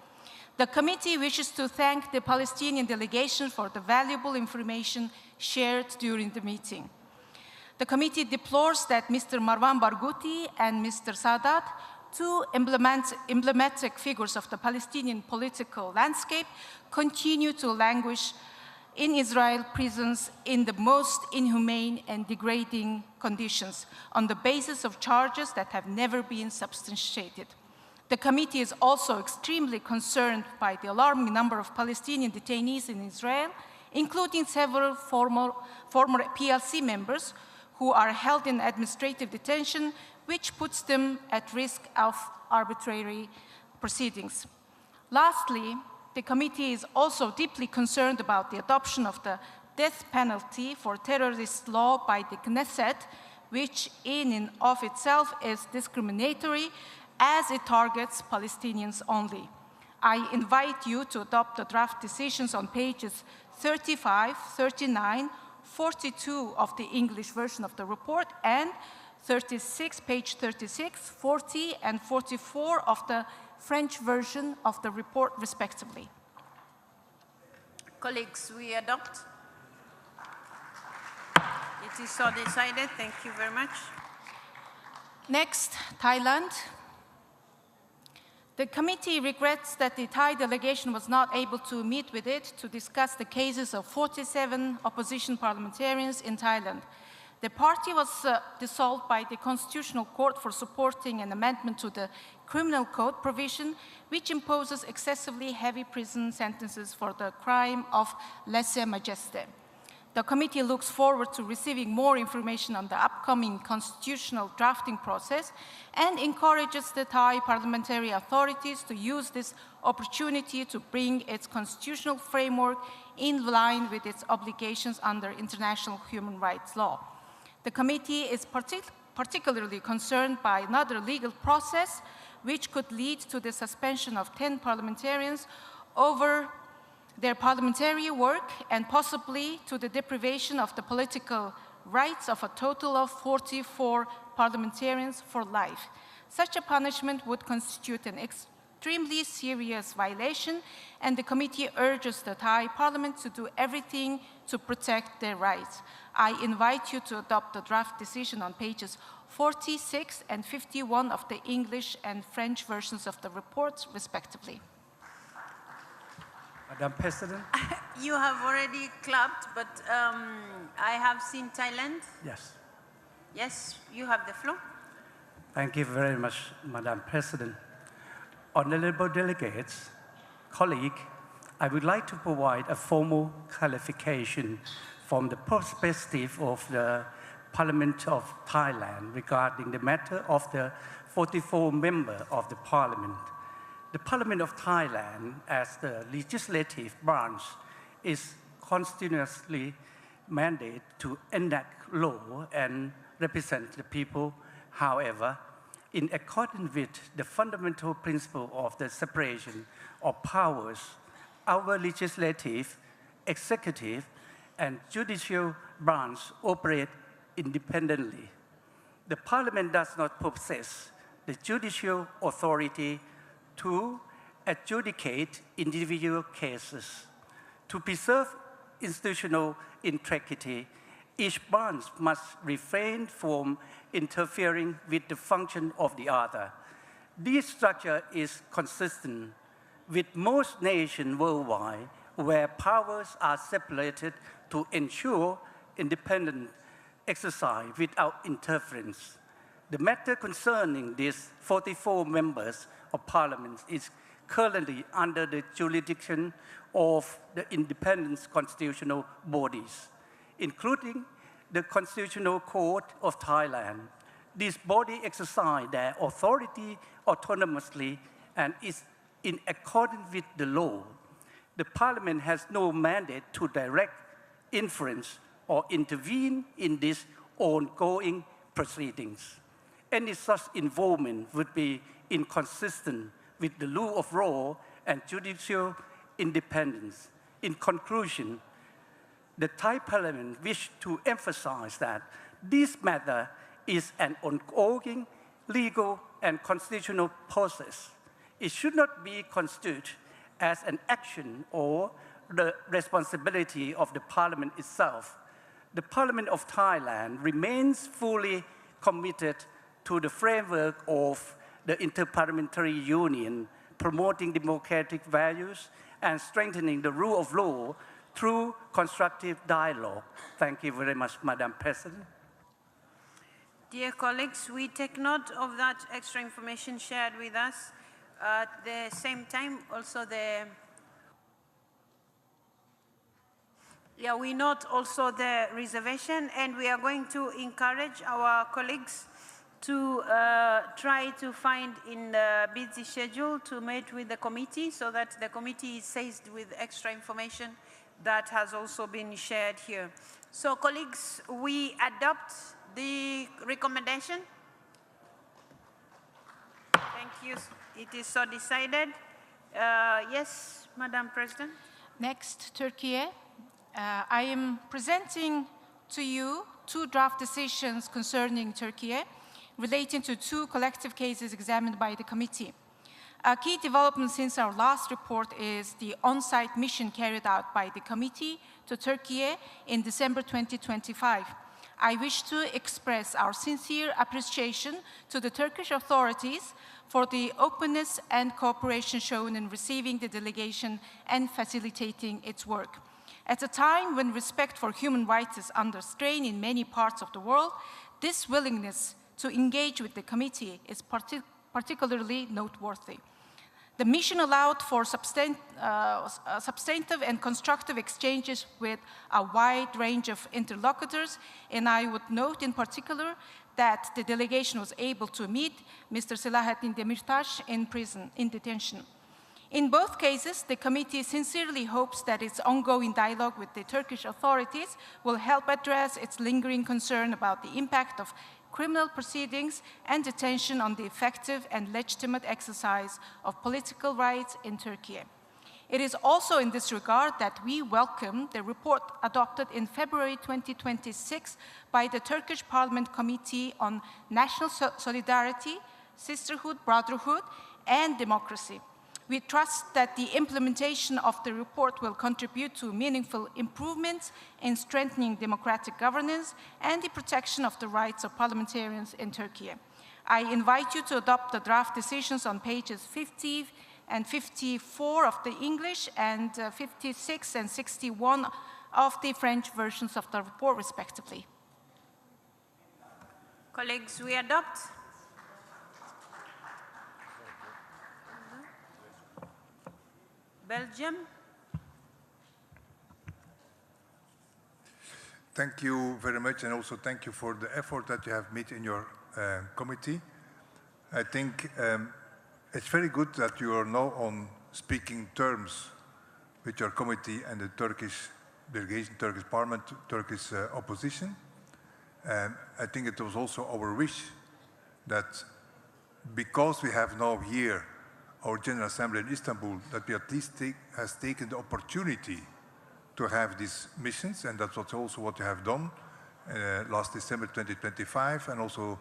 The committee wishes to thank the Palestinian delegation for the valuable information shared during the meeting. The committee deplores that Mr. Marwan Barghouti and Mr. Sadat, two emblematic figures of the Palestinian political landscape, continue to languish in Israel prisons in the most inhumane and degrading conditions on the basis of charges that have never been substantiated. The committee is also extremely concerned by the alarming number of Palestinian detainees in Israel, including several former PLC members who are held in administrative detention, which puts them at risk of arbitrary proceedings. Lastly, the committee is also deeply concerned about the adoption of the death penalty for terrorist law by the Knesset, which in and of itself is discriminatory as it targets Palestinians only. I invite you to adopt the draft decisions on pages 35, 39, 42 of the English version of the report, and 36, page 36, 40, and 44 of the French version of the report, respectively. Colleagues, we adopt. It is so decided. Thank you very much. Next, Thailand. The committee regrets that the Thai delegation was not able to meet with it to discuss the cases of 47 opposition parliamentarians in Thailand. The party was dissolved by the Constitutional Court for supporting an amendment to the Criminal Code provision, which imposes excessively heavy prison sentences for the crime of lèse-majesté. The committee looks forward to receiving more information on the upcoming constitutional drafting process and encourages the Thai parliamentary authorities to use this opportunity to bring its constitutional framework in line with its obligations under international human rights law. The committee is particularly concerned by another legal process which could lead to the suspension of 10 parliamentarians over their parliamentary work and possibly to the deprivation of the political rights of a total of 44 parliamentarians for life. Such a punishment would constitute an extremely serious violation, and the committee urges the Thai Parliament to do everything to protect their rights. I invite you to adopt the draft decision on pages 46 and 51 of the English and French versions of the report, respectively. Madam President? You have already clapped, but I have seen Thailand. Yes. Yes, you have the floor. Thank you very much, Madam President. Honorable delegates, colleagues, I would like to provide a formal clarification from the perspective of the Parliament of Thailand regarding the matter of the 44 members of the Parliament. The Parliament of Thailand, as the legislative branch, is constitutionally mandated to enact law and represent the people. However, in accordance with the fundamental principle of the separation of powers, our legislative, executive, and judicial branch operate independently. The Parliament does not possess the judicial authority to adjudicate individual cases. To preserve institutional integrity, each branch must refrain from interfering with the function of the other. This structure is consistent with most nations worldwide where powers are separated to ensure independent exercise without interference. The matter concerning these 44 members of Parliament is currently under the jurisdiction of the independent constitutional bodies, including the Constitutional Court of Thailand. This body exercises their authority autonomously and is in accordance with the law. The Parliament has no mandate to direct, influence, or intervene in these ongoing proceedings. Any such involvement would be inconsistent with the rule of law and judicial independence. In conclusion, the Thai Parliament wishes to emphasize that this matter is an ongoing legal and constitutional process. It should not be construed as an action or the responsibility of the Parliament itself. The Parliament of Thailand remains fully committed to the framework of the Interparliamentary Union, promoting democratic values and strengthening the rule of law through constructive dialogue. Thank you very much, Madam President. Dear colleagues, we take note of that extra information shared with us. At the same time, also we note also the reservation, and we are going to encourage our colleagues to try to find in the busy schedule to meet with the committee so that the committee is seized with extra information that has also been shared here. So colleagues, we adopt the recommendation. Thank you. It is so decided. Yes, Madam President. Next, Turkey. I am presenting to you two draft decisions concerning Turkey relating to two collective cases examined by the committee. A key development since our last report is the on-site mission carried out by the committee to Turkey in December 2025. I wish to express our sincere appreciation to the Turkish authorities for the openness and cooperation shown in receiving the delegation and facilitating its work. At a time when respect for human rights is under strain in many parts of the world, this willingness to engage with the committee is particularly noteworthy. The mission allowed for substantive and constructive exchanges with a wide range of interlocutors, and I would note in particular that the delegation was able to meet Mr. Selahattin Demirtas in detention. In both cases, the committee sincerely hopes that its ongoing dialogue with the Turkish authorities will help address its lingering concern about the impact of criminal proceedings and detention on the effective and legitimate exercise of political rights in Turkey. It is also in this regard that we welcome the report adopted in February 2026 by the Turkish Parliament Committee on National Solidarity, Sisterhood, Brotherhood, and Democracy. We trust that the implementation of the report will contribute to meaningful improvements in strengthening democratic governance and the protection of the rights of parliamentarians in Turkey. I invite you to adopt the draft decisions on pages 50 and 54 of the English and 56 and 61 of the French versions of the report, respectively. Colleagues, we adopt. Belgium. Thank you very much, and also thank you for the effort that you have made in your committee. I think it's very good that you are now on speaking terms with your committee and the Turkish delegation, Turkish parliament, Turkish opposition. And I think it was also our wish that because we have now here our General Assembly in Istanbul, that we at least has taken the opportunity to have these missions, and that's also what we have done last December 2025, and also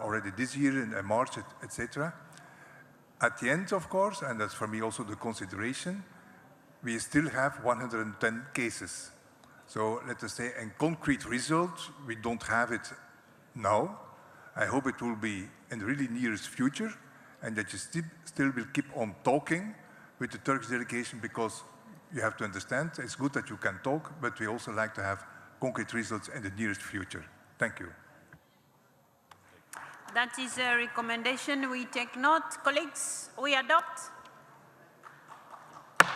already this year in March, etc. At the end, of course, and that's for me also the consideration, we still have 110 cases. So let us say a concrete result, we don't have it now. I hope it will be in the really nearest future, and that you still will keep on talking with the Turkish delegation, because you have to understand, it's good that you can talk, but we also like to have concrete results in the nearest future. Thank you. That is a recommendation. We take note. Colleagues, we adopt.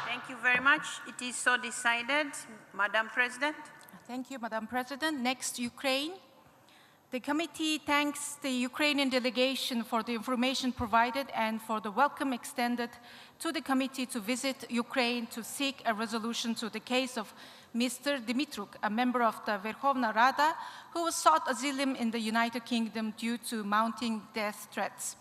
Thank you very much. It is so decided. Madam President. Thank you, Madam President. Next, Ukraine. The committee thanks the Ukrainian delegation for the information provided and for the welcome extended to the committee to visit Ukraine to seek a resolution to the case of Mr. Dimitruk, a member of the Verkhovna Rada, who was sought asylum in the United Kingdom due to mounting death threats.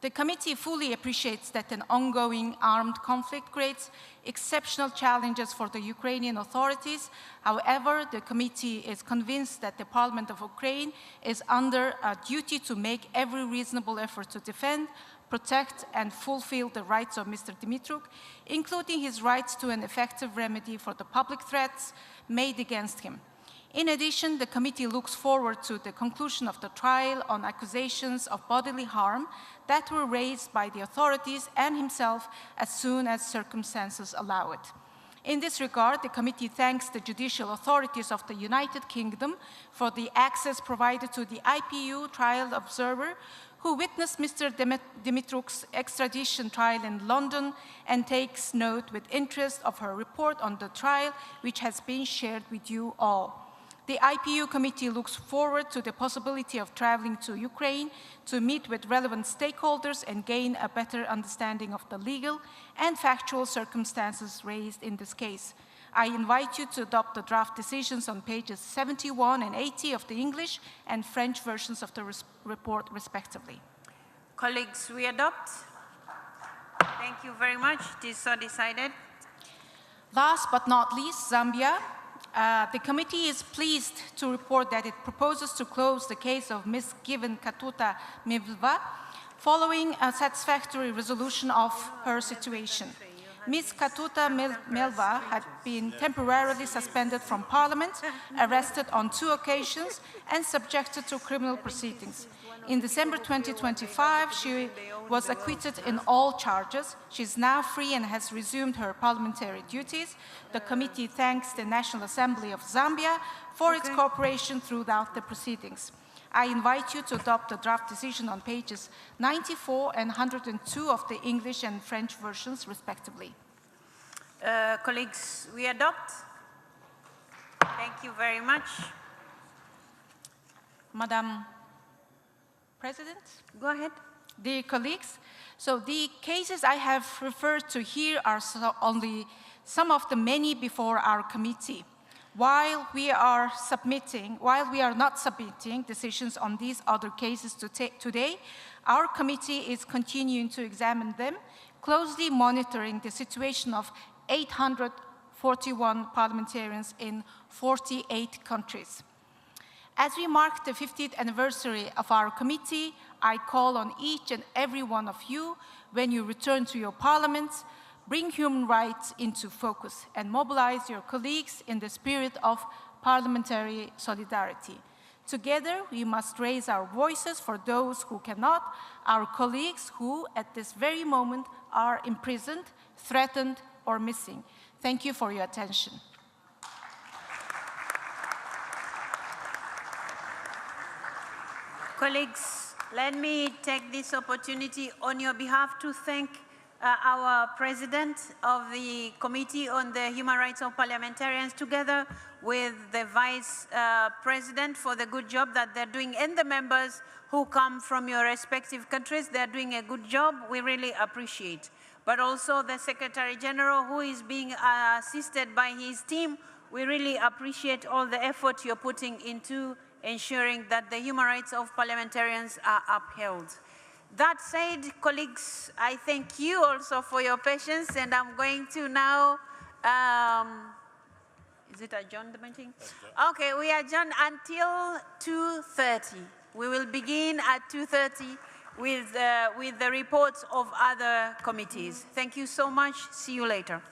The committee fully appreciates that an ongoing armed conflict creates exceptional challenges for the Ukrainian authorities. However, the committee is convinced that the Parliament of Ukraine is under a duty to make every reasonable effort to defend, protect, and fulfill the rights of Mr. Dimitruk, including his rights to an effective remedy for the public threats made against him. In addition, the committee looks forward to the conclusion of the trial on accusations of bodily harm that were raised by the authorities and himself as soon as circumstances allow it. In this regard, the committee thanks the judicial authorities of the United Kingdom for the access provided to the IPU trial observer who witnessed Mr. Dimitruk's extradition trial in London and takes note with interest of her report on the trial, which has been shared with you all. The IPU committee looks forward to the possibility of traveling to Ukraine to meet with relevant stakeholders and gain a better understanding of the legal and factual circumstances raised in this case. I invite you to adopt the draft decisions on pages 71 and 80 of the English and French versions of the report, respectively. Colleagues, we adopt. Thank you very much. It is so decided. Last but not least, Zambia. The committee is pleased to report that it proposes to close the case of Ms. Given Katuta Milva following a satisfactory resolution of her situation. Ms. Katuta Milva had been temporarily suspended from Parliament, arrested on 2 occasions, and subjected to criminal proceedings. In December 2025, she was acquitted in all charges. She is now free and has resumed her parliamentary duties. The committee thanks the National Assembly of Zambia for its cooperation throughout the proceedings. I invite you to adopt the draft decision on pages 94 and 102 of the English and French versions, respectively. Colleagues, we adopt. Thank you very much. Madam President? Go ahead. Dear colleagues, so the cases I have referred to here are only some of the many before our committee. While we are not submitting decisions on these other cases today, our committee is continuing to examine them, closely monitoring the situation of 841 parliamentarians in 48 countries. As we mark the 50th anniversary of our committee, I call on each and every one of you, when you return to your parliaments, bring human rights into focus and mobilize your colleagues in the spirit of parliamentary solidarity. Together, we must raise our voices for those who cannot, our colleagues who, at this very moment, are imprisoned, threatened, or missing. Thank you for your attention. Colleagues, let me take this opportunity on your behalf to thank our President of the Committee on the Human Rights of Parliamentarians, together with the Vice President, for the good job that they're doing, and the members who come from your respective countries. They're doing a good job. We really appreciate. But also the Secretary General, who is being assisted by his team. We really appreciate all the effort you're putting into ensuring that the human rights of parliamentarians are upheld. That said, colleagues, I thank you also for your patience, and I'm going to now, is it adjourn the meeting? Okay, we adjourn until 2:30. We will begin at 2:30 with the reports of other committees. Thank you so much. See you later.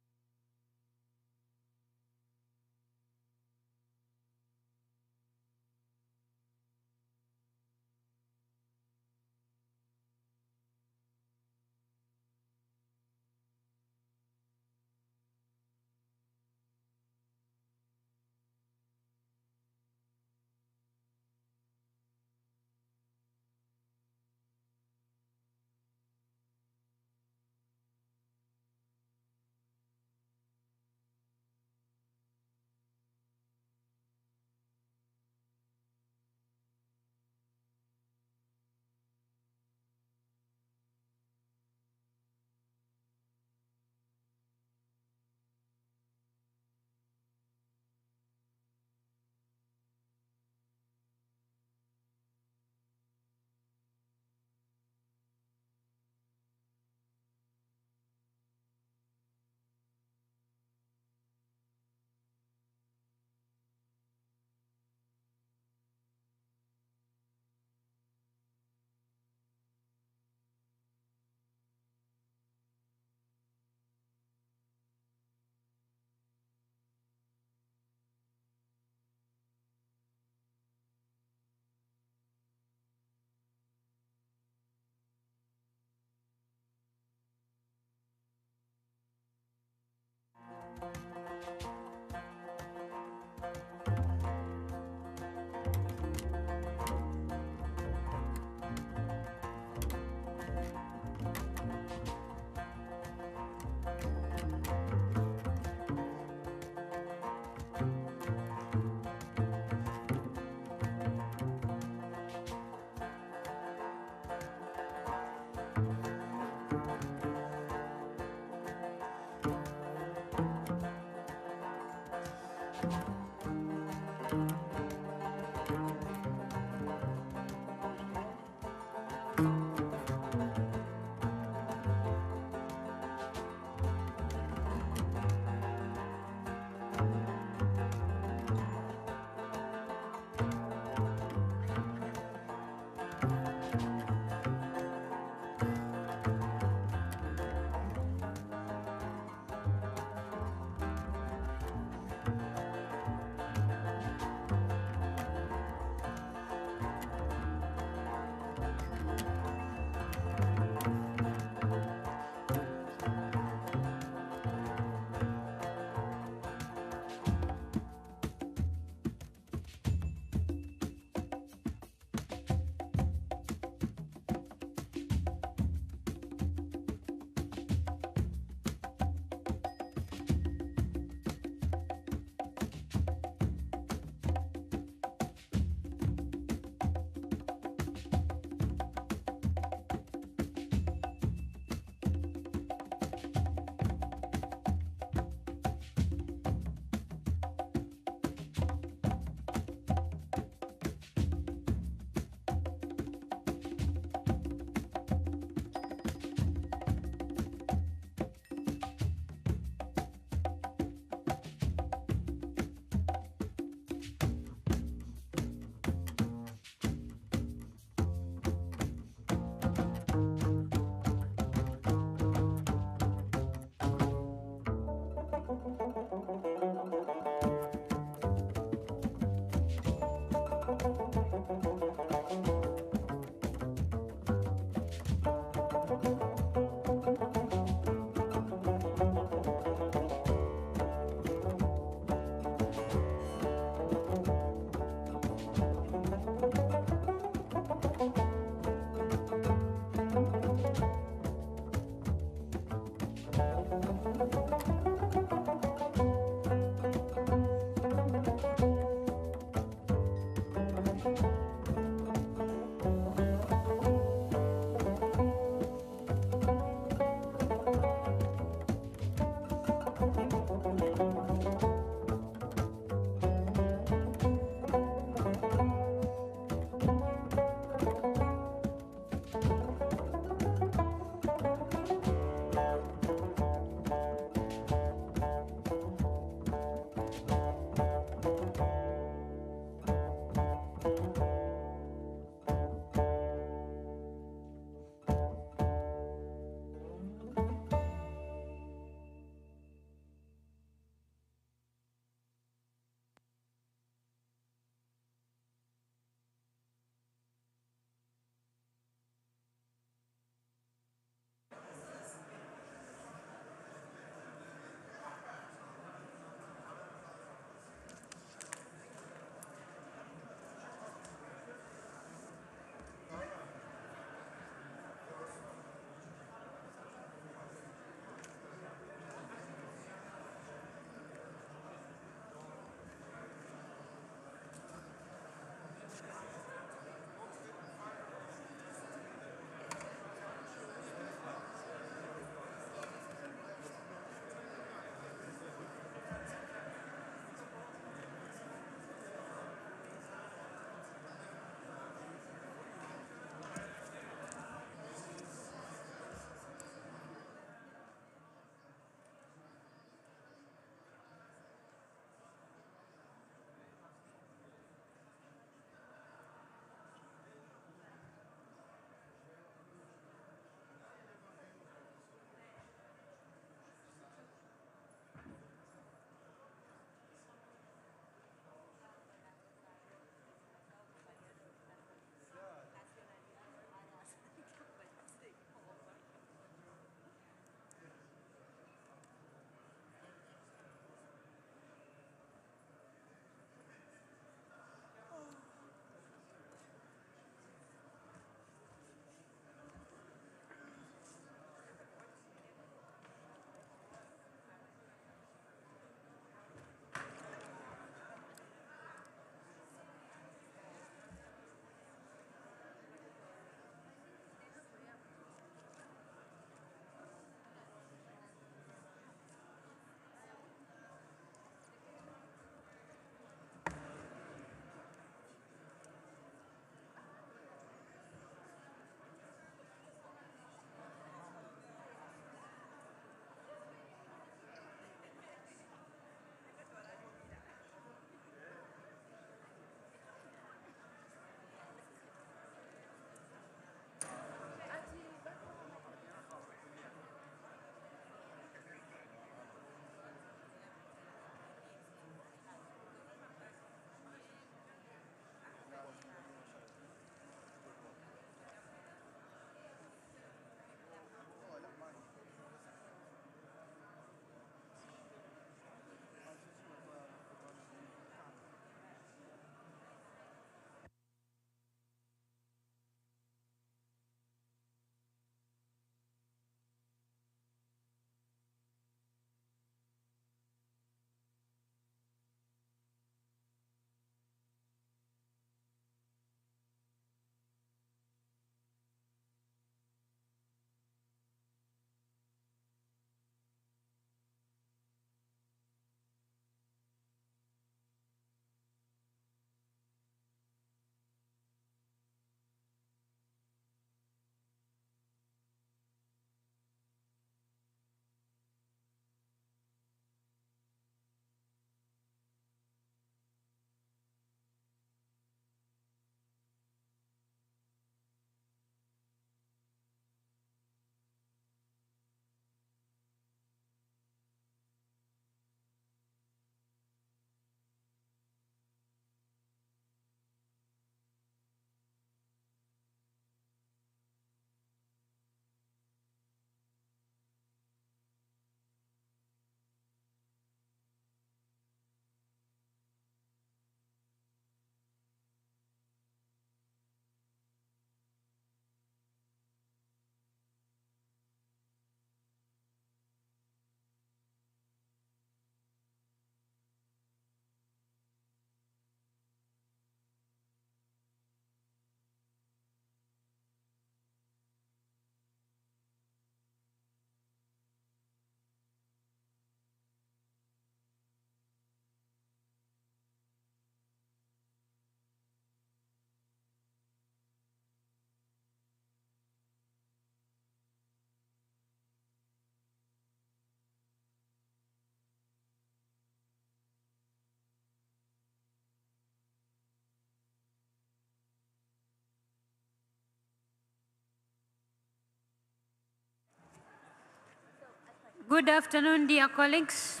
Good afternoon, dear colleagues.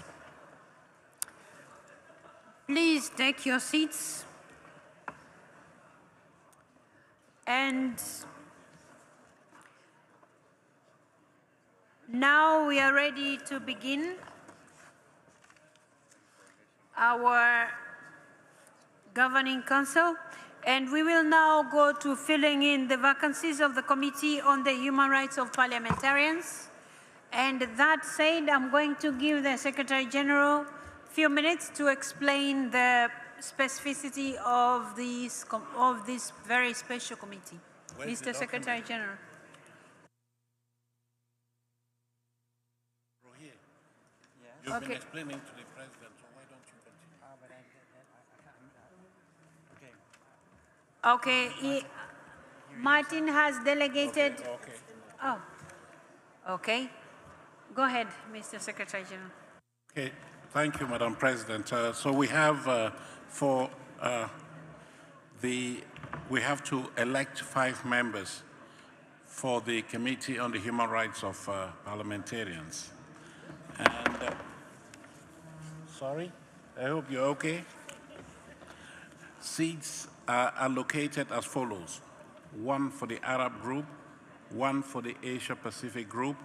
Please take your seats. And now we are ready to begin our Governing Council. And we will now go to filling in the vacancies of the Committee on the Human Rights of Parliamentarians. And that said, I'm going to give the Secretary General a few minutes to explain the specificity of this very special committee. Mr. Secretary General. You've been explaining to the President, so why don't you continue? Okay, Martin has delegated. Okay. Oh, okay. Go ahead, Mr. Secretary General. Okay, thank you, Madam President. So we have we have to elect 5 members for the Committee on the Human Rights of Parliamentarians. And sorry, I hope you're okay. Seats are allocated as follows: 1 for the Arab group, 1 for the Asia Pacific group,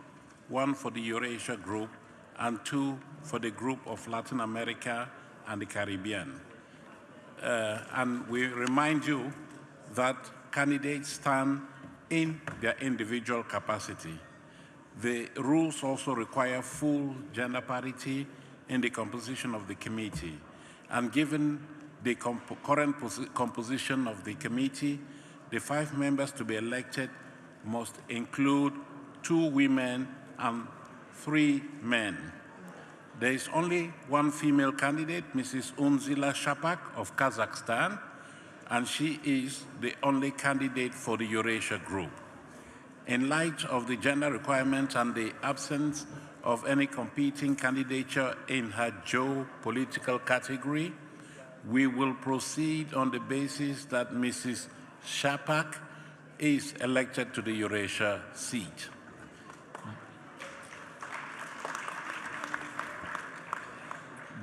1 for the Eurasia group, and 2 for the group of Latin America and the Caribbean. And we remind you that candidates stand in their individual capacity. The rules also require full gender parity in the composition of the committee. And given the current composition of the committee, the 5 members to be elected must include 2 women and 3 men. There is only 1 female candidate, Mrs. Unzila Shapak of Kazakhstan, and she is the only candidate for the Eurasia group. In light of the gender requirements and the absence of any competing candidature in her geopolitical category, we will proceed on the basis that Mrs. Shapak is elected to the Eurasia seat.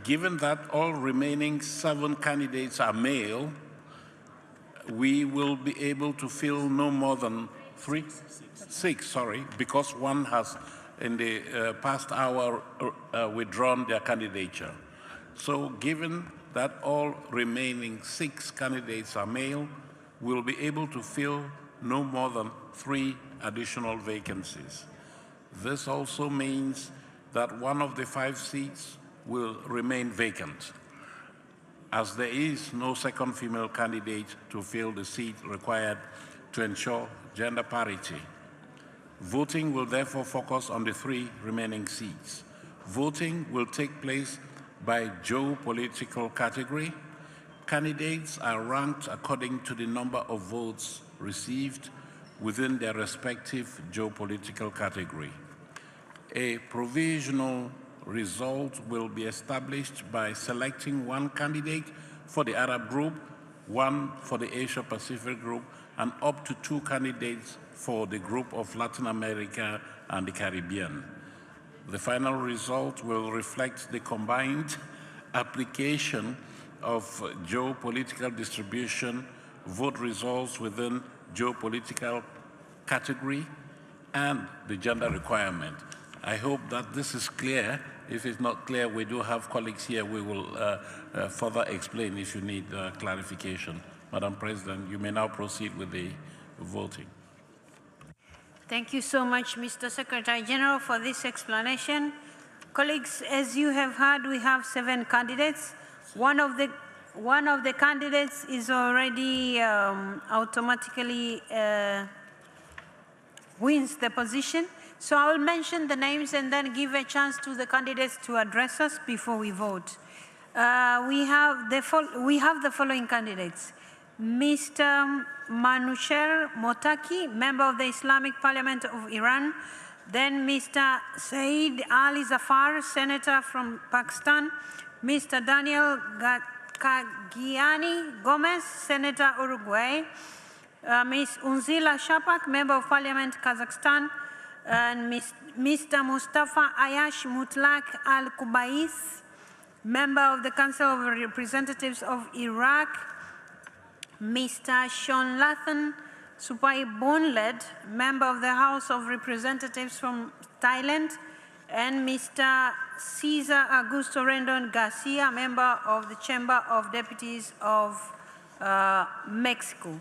Given that all remaining 7 candidates are male, we will be able to fill no more than 6, sorry, because 1 has in the past hour withdrawn their candidature. So given that all remaining 6 candidates are male, we'll be able to fill no more than 3 additional vacancies. This also means that 1 of the 5 seats will remain vacant, as there is no second female candidate to fill the seat required to ensure gender parity. Voting will therefore focus on the 3 remaining seats. Voting will take place by geopolitical category. Candidates are ranked according to the number of votes received within their respective geopolitical category. A provisional result will be established by selecting 1 candidate for the Arab group, 1 for the Asia Pacific group, and up to 2 candidates for the group of Latin America and the Caribbean. The final result will reflect the combined application of geopolitical distribution, vote results within geopolitical category, and the gender requirement. I hope that this is clear. If it's not clear, we do have colleagues here. We will further explain if you need clarification. Madam President, you may now proceed with the voting. Thank you so much, Mr. Secretary General, for this explanation. Colleagues, as you have heard, we have 7 candidates. One of the candidates is already automatically wins the position. So I will mention the names and then give a chance to the candidates to address us before we vote. We have the following candidates: Mr. Manusher Motaki, member of the Islamic Parliament of Iran; then Mr. Saeed Ali Zafar, senator from Pakistan; Mr. Daniel Kagiani Gomez, senator Uruguay; Ms. Unzila Shapak, member of Parliament Kazakhstan; and Mr. Mustafa Ayash Mutlaq Al-Kubais, Member of the Council of Representatives of Iraq, Mr. Sean Lathan Supai Bonled, Member of the House of Representatives from Thailand, and Mr. Cesar Augusto Rendon Garcia, Member of the Chamber of Deputies of Mexico.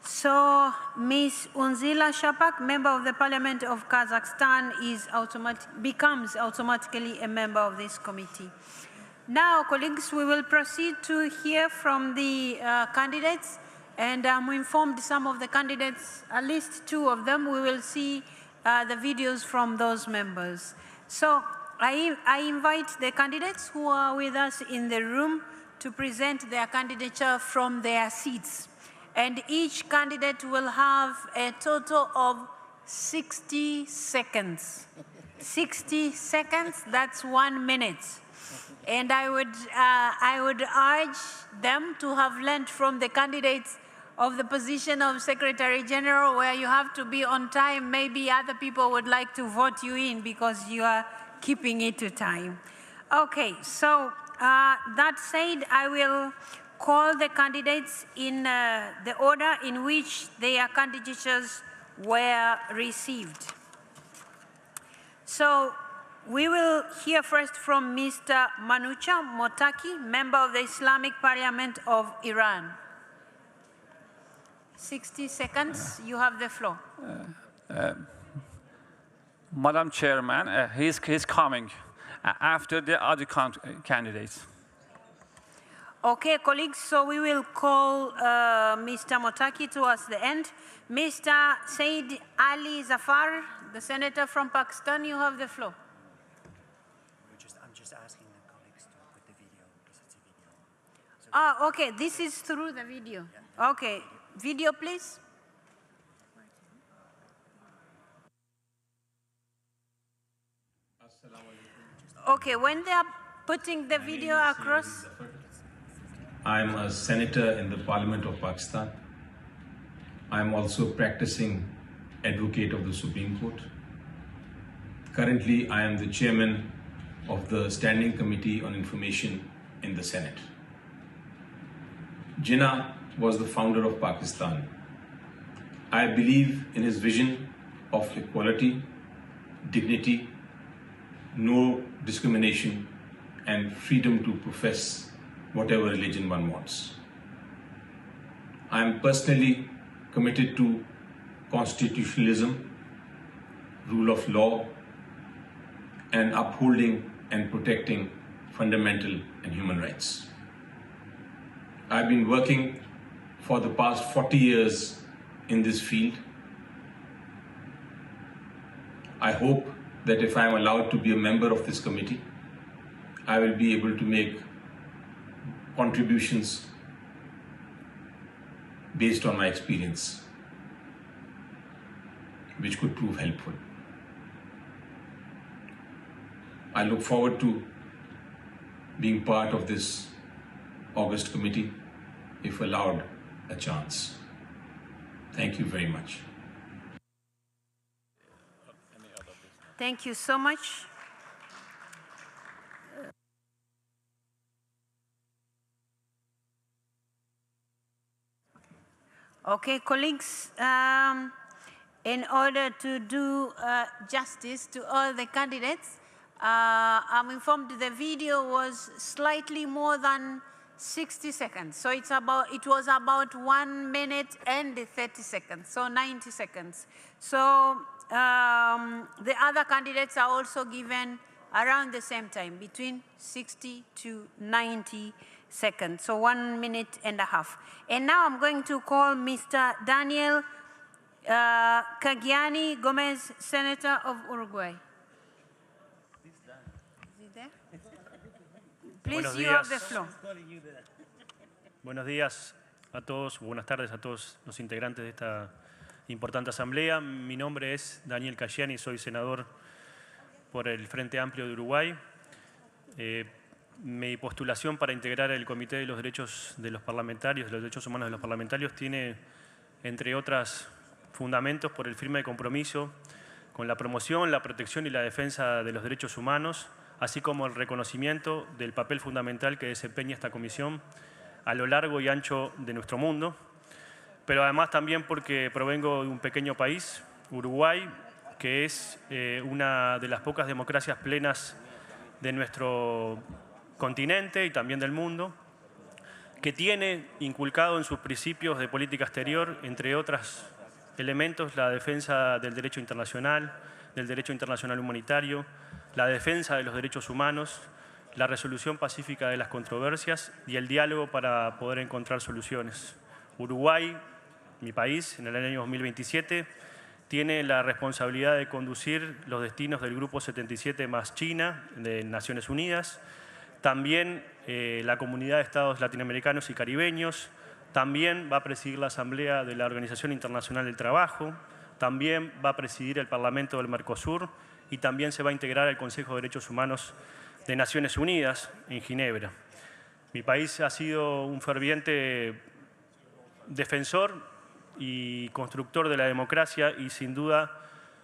So, Ms. Unzila Shapak, Member of the Parliament of Kazakhstan, becomes automatically a member of this committee. Now, colleagues, we will proceed to hear from the candidates, and I'm informed some of the candidates, at least 2 of them, we will see the videos from those members. So, I invite the candidates who are with us in the room to present their candidature from their seats. And each candidate will have a total of 60 seconds. 60 seconds, that's 1 minute. And I would urge them to have learned from the candidates of the position of Secretary General, where you have to be on time. Maybe other people would like to vote you in because you are keeping it to time. Okay, so that said, I will call the candidates in the order in which their candidatures were received. So, we will hear first from Mr. Manucha Motaki, Member of the Islamic Parliament of Iran. 60 seconds, you have the floor. Madam Chairman, he's coming after the other candidates. Okay, colleagues, so we will call Mr. Motaki towards the end. Mr. Said Ali Zafar, the senator from Pakistan, you have the floor. I'm just asking the colleagues to put the video, because it's a video. Okay, this is through the video. Yeah. Okay, video please. Okay, when they are putting the video across. I'm a senator in the Parliament of Pakistan. I'm also practicing advocate of the Supreme Court. Currently, I am the chairman of the Standing Committee on Information in the Senate. Jinnah was the founder of Pakistan. I believe in his vision of equality, dignity, no discrimination, and freedom to profess whatever religion one wants. I am personally committed to constitutionalism, rule of law, and upholding and protecting fundamental and human rights. I've been working for the past 40 years in this field. I hope that if I am allowed to be a member of this committee, I will be able to make contributions based on my experience, which could prove helpful. I look forward to being part of this August committee, if allowed a chance. Thank you very much. Thank you so much. Okay, colleagues, in order to do justice to all the candidates, I'm informed the video was slightly more than 60 seconds. So it was about 1 minute and 30 seconds, so 90 seconds. So the other candidates are also given around the same time, between 60 to 90 seconds, so 1 minute and a half. And now I'm going to call Mr. Daniel Cagiani Gomez, Senator of Uruguay. Is he there? Please, you have the floor. Buenos días a todos, buenas tardes a todos los integrantes de esta importante asamblea. Mi nombre es Daniel Cagiani, soy senador por el Frente Amplio de Uruguay. Mi postulación para integrar el Comité de los Derechos de los Parlamentarios, de los Derechos Humanos de los Parlamentarios, tiene, entre otros fundamentos, por el firme compromiso con la promoción, la protección y la defensa de los derechos humanos, así como el reconocimiento del papel fundamental que desempeña esta comisión a lo largo y ancho de nuestro mundo, pero además también porque provengo de un pequeño país, Uruguay, que es una de las pocas democracias plenas de nuestro continente y también del mundo, que tiene inculcado en sus principios de política exterior, entre otros elementos, la defensa del derecho internacional humanitario, la defensa de los derechos humanos, la resolución pacífica de las controversias y el diálogo para poder encontrar soluciones. Uruguay, mi país, en el año 2027, tiene la responsabilidad de conducir los destinos del Grupo 77 más China de Naciones Unidas, también la Comunidad de Estados Latinoamericanos y Caribeños, también va a presidir la Asamblea de la Organización Internacional del Trabajo, también va a presidir el Parlamento del Mercosur y también se va a integrar al Consejo de Derechos Humanos de Naciones Unidas en Ginebra. Mi país ha sido un ferviente defensor y constructor de la democracia y sin duda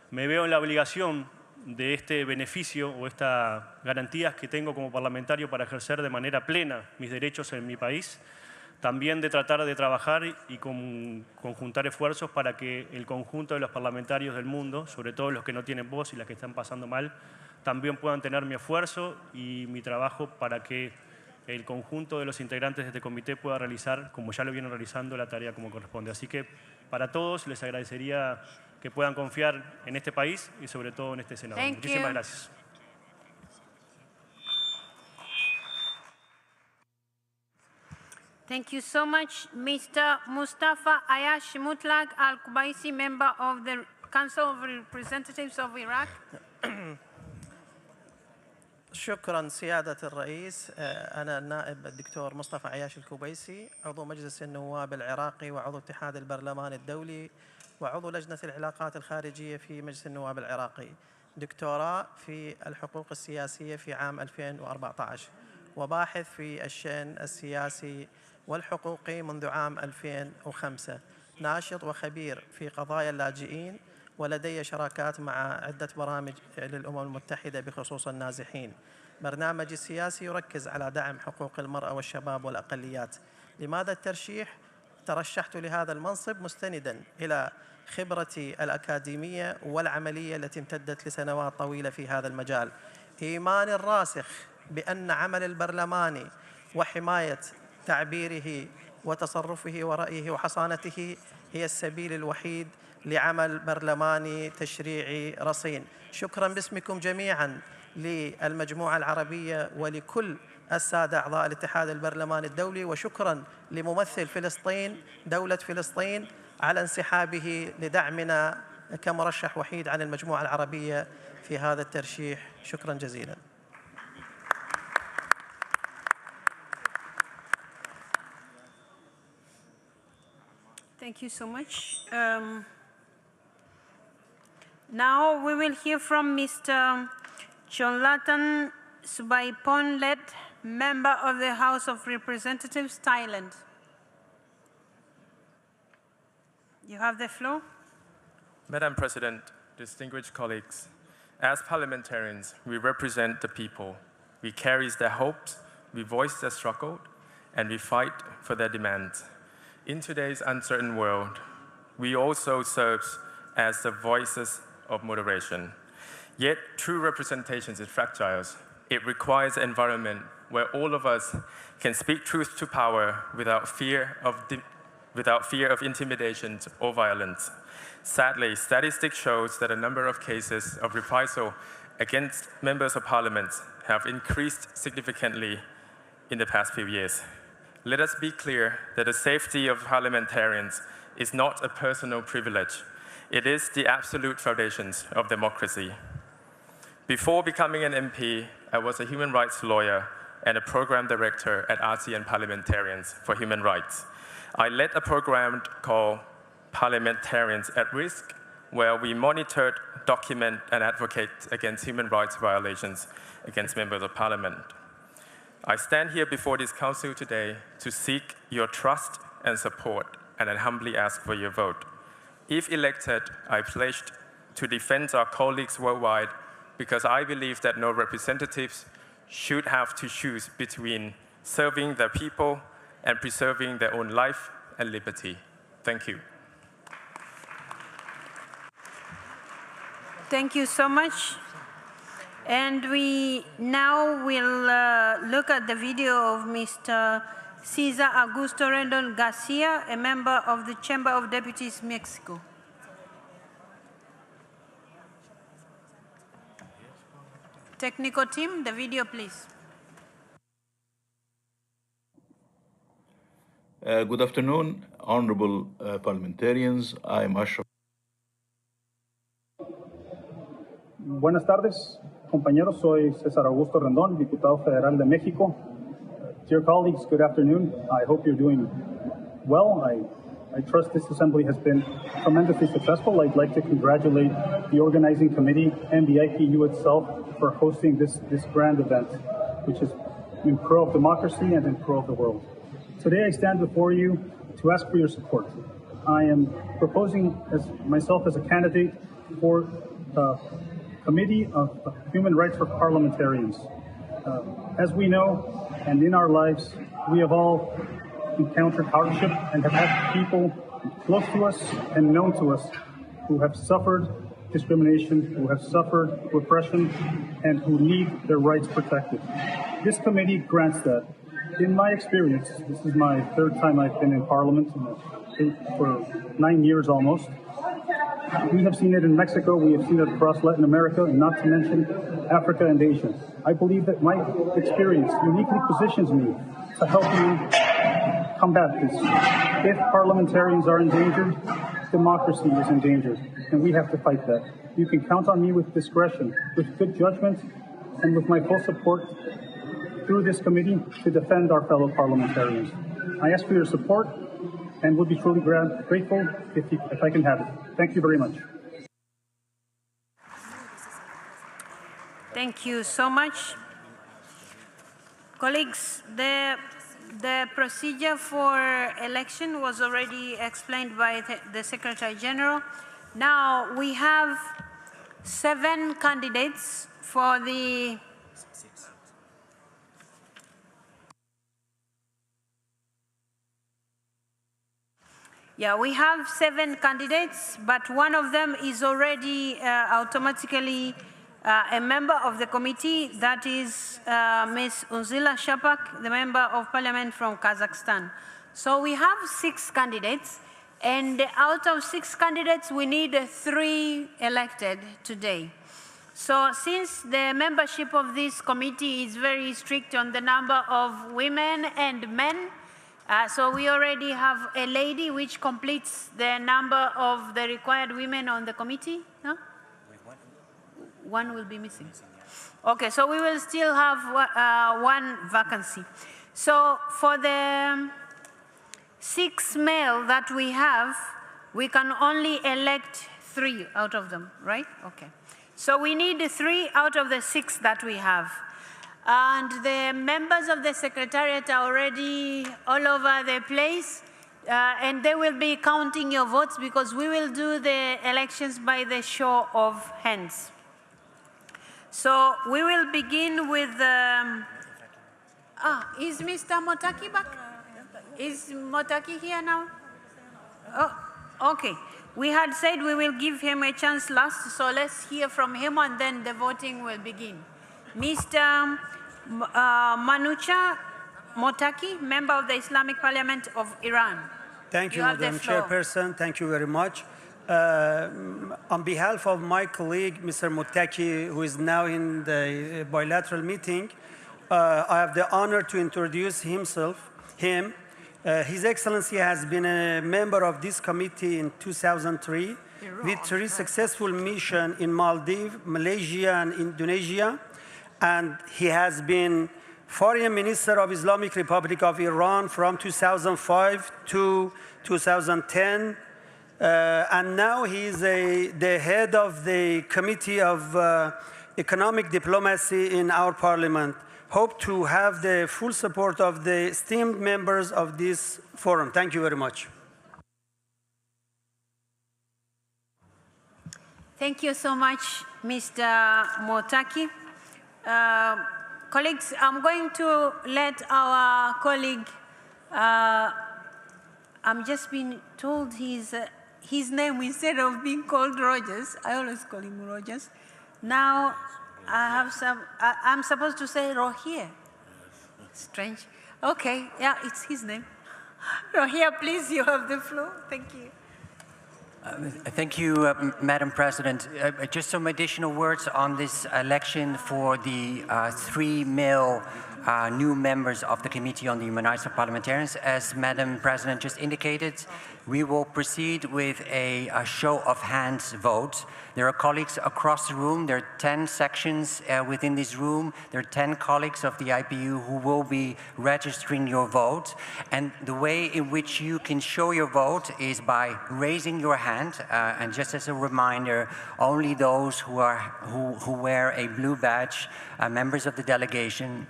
me veo en la obligación de este beneficio o estas garantías que tengo como parlamentario para ejercer de manera plena mis derechos en mi país, también de tratar de trabajar y conjuntar esfuerzos para que el conjunto de los parlamentarios del mundo, sobre todo los que no tienen voz y las que están pasando mal, también puedan tener mi esfuerzo y mi trabajo para que el conjunto de los integrantes de este comité pueda realizar, como ya lo vienen realizando, la tarea como corresponde. Así que para todos les agradecería que puedan confiar en este país y sobre todo en este Senado. Muchísimas gracias. Thank you so much, Mr. Mustafa Ayash Mutlaq Al-Kubaisi, member of the Council of Representatives of Iraq. شكرا سيادة الرئيس. أنا النائب الدكتور مصطفى عياش الكوبيسي، عضو مجلس النواب العراقي وعضو اتحاد البرلمان الدولي وعضو لجنة العلاقات الخارجية في مجلس النواب العراقي، دكتوراه في الحقوق السياسية في عام 2014 وباحث في الشأن السياسي والحقوقي منذ عام 2005، ناشط وخبير في قضايا اللاجئين ولدي شراكات مع عدة برامج للأمم المتحدة بخصوص النازحين. برنامجي السياسي يركز على دعم حقوق المرأة والشباب والأقليات. لماذا الترشيح؟ ترشحت لهذا المنصب مستندا إلى خبرتي الأكاديمية والعملية التي امتدت لسنوات طويلة في هذا المجال. إيماني الراسخ بأن عمل البرلماني وحماية تعبيره وتصرفه ورأيه وحصانته هي السبيل الوحيد لعمل برلماني تشريعي رصين. شكرا باسمكم جميعا للمجموعة العربية ولكل السادة أعضاء الاتحاد البرلماني الدولي، وشكرا لممثل فلسطين دولة فلسطين على انسحابه لدعمنا كمرشح وحيد عن المجموعة العربية في هذا الترشيح. شكرا جزيلا. Thank you so much. Now we will hear from Mr. Jonathan Subaiponlet, member of the House of Representatives, Thailand. You have the floor. Madam President, distinguished colleagues, as parliamentarians, we represent the people. We carry their hopes, we voice their struggle, and we fight for their demands. In today's uncertain world, we also serve as the voices of moderation. Yet, true representation is fragile. It requires an environment where all of us can speak truth to power without fear of intimidation or violence. Sadly, statistics shows that a number of cases of reprisal against members of parliament have increased significantly in the past few years. Let us be clear that the safety of parliamentarians is not a personal privilege. It is the absolute foundations of democracy. Before becoming an MP, I was a human rights lawyer and a program director at ASEAN Parliamentarians for Human Rights. I led a program called Parliamentarians at Risk, where we monitored, document, and advocate against human rights violations against members of parliament. I stand here before this council today to seek your trust and support, and I humbly ask for your vote. If elected, I pledge to defend our colleagues worldwide, because I believe that no representatives should have to choose between serving their people and preserving their own life and liberty. Thank you. Thank you so much. And we now will look at the video of Mr. Cesar Augusto Rendon Garcia, a member of the Chamber of Deputies, Mexico. Technical team, the video, please. Good afternoon, honorable parliamentarians. I am Ashraf. Buenas tardes, compañeros. Soy César Augusto Rendón, diputado federal de México. Dear colleagues, good afternoon. I hope you're doing well. I trust this assembly has been tremendously successful. I'd like to congratulate the organizing committee and the IPU itself for hosting this grand event, which is in pro of democracy and in pro of the world. Today I stand before you to ask for your support. I am proposing myself as a candidate for the Committee of Human Rights for Parliamentarians. As we know, and in our lives, we have all encountered hardship and have had people close to us and known to us who have suffered discrimination, who have suffered repression, and who need their rights protected. This committee grants that. In my experience, this is my third time I've been in Parliament, for 9 years almost. We have seen it in Mexico, we have seen it across Latin America, and not to mention Africa and Asia. I believe that my experience uniquely positions me to help you combat this. If parliamentarians are endangered, democracy is endangered, and we have to fight that. You can count on me with discretion, with good judgment, and with my full support through this committee to defend our fellow parliamentarians. I ask for your support and would be truly grateful if I can have it. Thank you very much. Thank you so much. Colleagues, the procedure for election was already explained by the Secretary General. Now we have 7 candidates for the we have 7 candidates, but one of them is already automatically a member of the committee. That is Ms. Unzila Shapak, the member of parliament from Kazakhstan. So we have 6 candidates, and out of 6 candidates, we need 3 elected today. So since the membership of this committee is very strict on the number of women and men, so we already have a lady which completes the number of the required women on the committee, no? One will be missing. Okay, so we will still have 1 vacancy. So for the 6 male that we have, we can only elect 3 out of them, right? Okay. So we need 3 out of the 6 that we have. And the members of the Secretariat are already all over the place, and they will be counting your votes because we will do the elections by the show of hands. So we will begin with, is Mr. Motaki back? Is Motaki here now? Oh, okay. We had said we will give him a chance last, so let's hear from him and then the voting will begin. Mr. Manucha Motaki, member of the Islamic Parliament of Iran. Thank you, Madam Chairperson. Thank you very much. On behalf of my colleague, Mr. Motaki, who is now in the bilateral meeting, I have the honor to introduce him. His Excellency has been a member of this committee in 2003 with 3 successful missions in Maldives, Malaysia, and Indonesia. And he has been Foreign Minister of Islamic Republic of Iran from 2005 to 2010. And now he is the head of the Committee of Economic Diplomacy in our parliament. Hope to have the full support of the esteemed members of this forum. Thank you very much. Thank you so much, Mr. Motaki. Colleagues, I'm going to let our colleague, I'm just being told his name, instead of being called Rogers, I always call him Rogers. Now I have I'm supposed to say Rohir. Strange. Okay, yeah, it's his name. Rohir, please, you have the floor. Thank you. Thank you, Madam President. Just some additional words on this election for the 3 male new members of the Committee on the Human Rights of Parliamentarians. As Madam President just indicated, we will proceed with a show of hands vote. There are colleagues across the room. There are 10 sections within this room. There are 10 colleagues of the IPU who will be registering your vote. And the way in which you can show your vote is by raising your hand. And just as a reminder, only those who wear a blue badge, members of the delegation,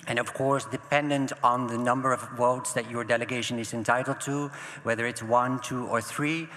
and of course, dependent on the number of votes that your delegation is entitled to, whether it's 1, 2, or 3,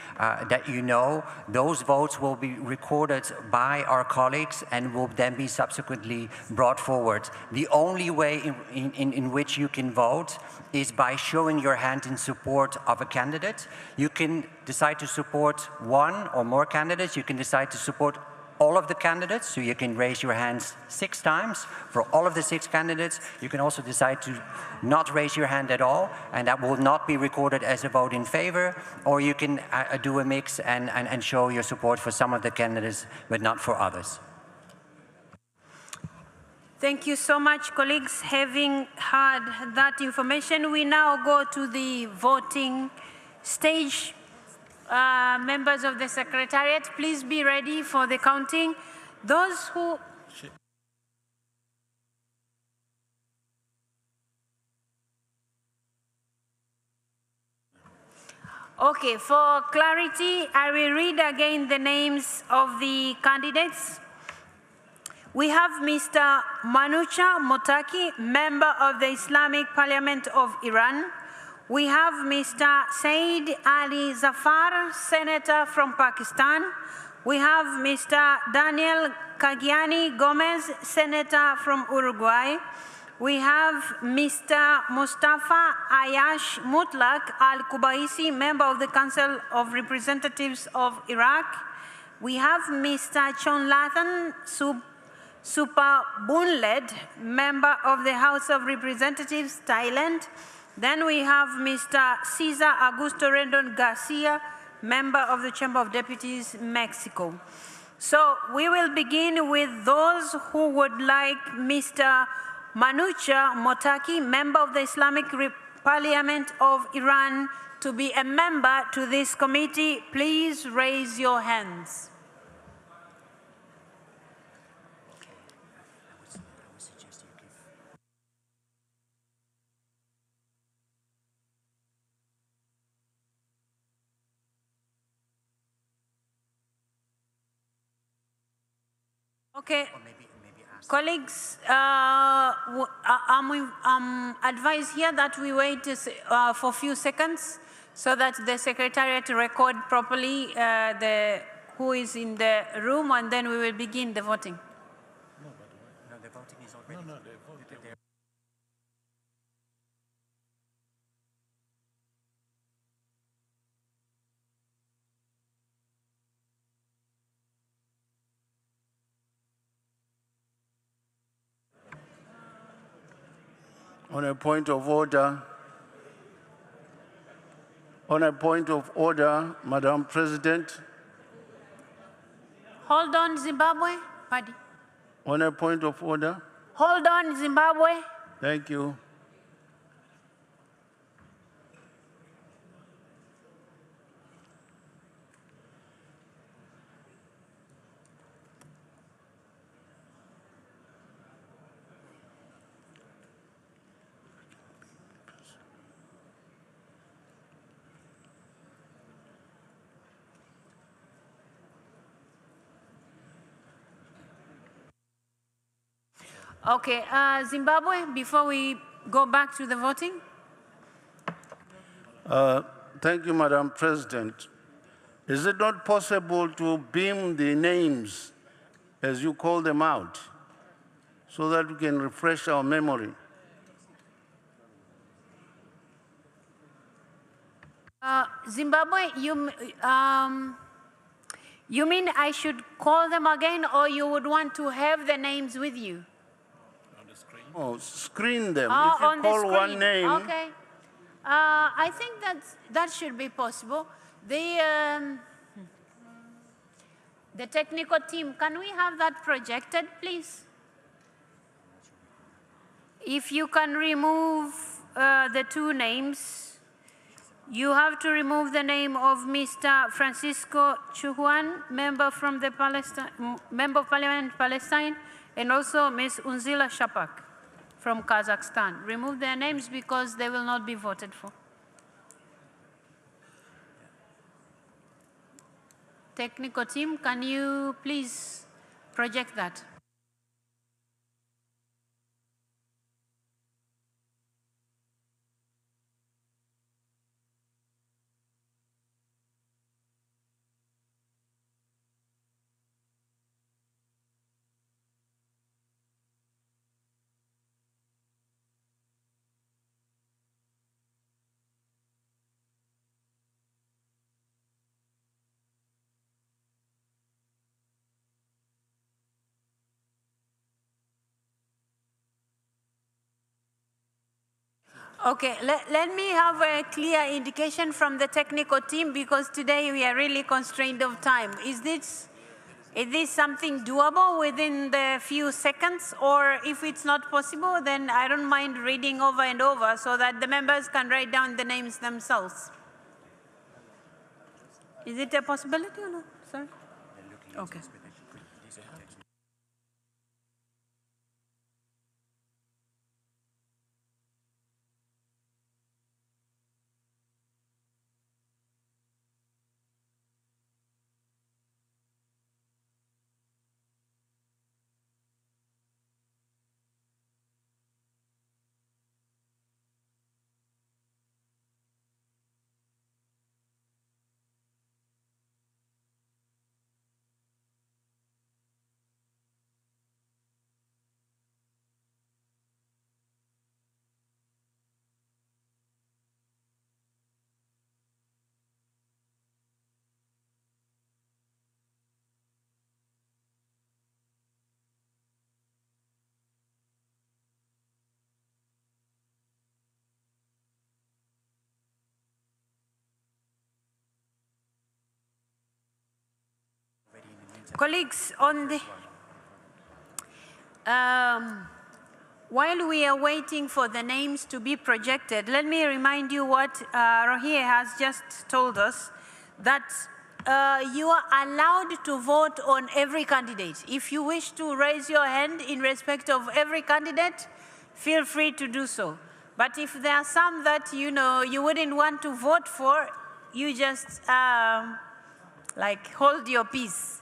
that you know, those votes will be recorded by our colleagues and will then be subsequently brought forward. The only way in which you can vote is by showing your hand in support of a candidate. You can decide to support 1 or more candidates. You can decide to support all of the candidates, so you can raise your hands 6 times for all of the 6 candidates. You can also decide to not raise your hand at all, and that will not be recorded as a vote in favor, or you can do a mix and show your support for some of the candidates, but not for others. Thank you so much, colleagues. Having heard that information, we now go to the voting stage. Members of the Secretariat, please be ready for the counting. Those who... Okay, for clarity, I will read again the names of the candidates. We have Mr. Manucha Motaki, member of the Islamic Parliament of Iran. We have Mr. Said Ali Zafar, Senator from Pakistan. We have Mr. Daniel Kagiani Gomez, Senator from Uruguay. We have Mr. Mustafa Ayash Mutlak Al-Kubaisi, member of the Council of Representatives of Iraq. We have Mr. Chonlathan Supabunled, member of the House of Representatives, Thailand. Then we have Mr. Cesar Augusto Rendon Garcia, member of the Chamber of Deputies, Mexico. So we will begin with those who would like Mr. Manucha Motaki, member of the Islamic Parliament of Iran, to be a member to this committee. Please raise your hands. Okay, colleagues, I'm advised here that we wait for a few seconds so that the Secretariat record properly who is in the room, and then we will begin the voting. No, the voting is already... No, the voting. On a point of order, Madam President. Hold on, Zimbabwe. Pardon. On a point of order. Hold on, Zimbabwe. Thank you. Okay, Zimbabwe, before we go back to the voting. Thank you, Madam President. Is it not possible to beam the names as you call them out so that we can refresh our memory? Zimbabwe, you mean I should call them again, or you would want to have the names with you? On the screen? Oh, screen them. Oh, if you on call the one screen. name. Okay. I think that should be possible. The technical team, can we have that projected, please? If you can remove the two names, you have to remove the name of Mr. Francisco Chuhuan, member of Parliament Palestine, and also Ms. Unzila Shapak from Kazakhstan. Remove their names because they will not be voted for. Technical team, can you please project that? Okay, let me have a clear indication from the technical team, because today we are really constrained of time. Is this something doable within the few seconds? Or if it's not possible, then I don't mind reading over and over so that the members can write down the names themselves. Is it a possibility or not? Sorry? Okay. Colleagues, on the while we are waiting for the names to be projected, let me remind you what Rohir has just told us, that you are allowed to vote on every candidate. If you wish to raise your hand in respect of every candidate, feel free to do so. But if there are some that you wouldn't want to vote for, you just like hold your peace.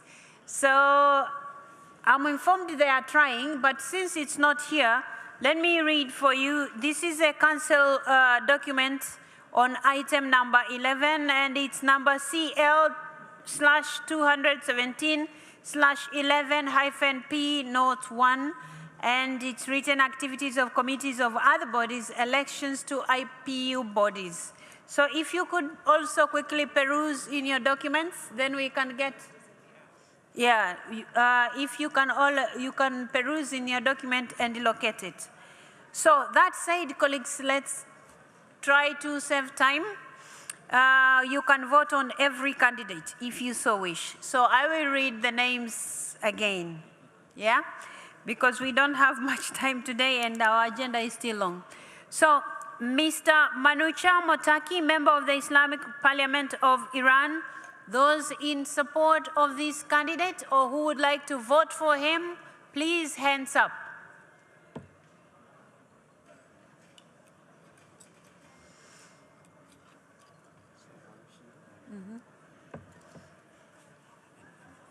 So I'm informed they are trying, but since it's not here, let me read for you. This is a council document on item number 11, and it's number CL/217/11-P note 1, and it's written activities of committees of other bodies, elections to IPU bodies. So if you could also quickly peruse in your documents, then we can get. Yeah, if you can peruse in your document and locate it. So that said, colleagues, let's try to save time. You can vote on every candidate if you so wish. So I will read the names again, yeah? Because we don't have much time today and our agenda is still long. So Mr. Manucha Motaki, member of the Islamic Parliament of Iran. Those in support of this candidate or who would like to vote for him, please hands up.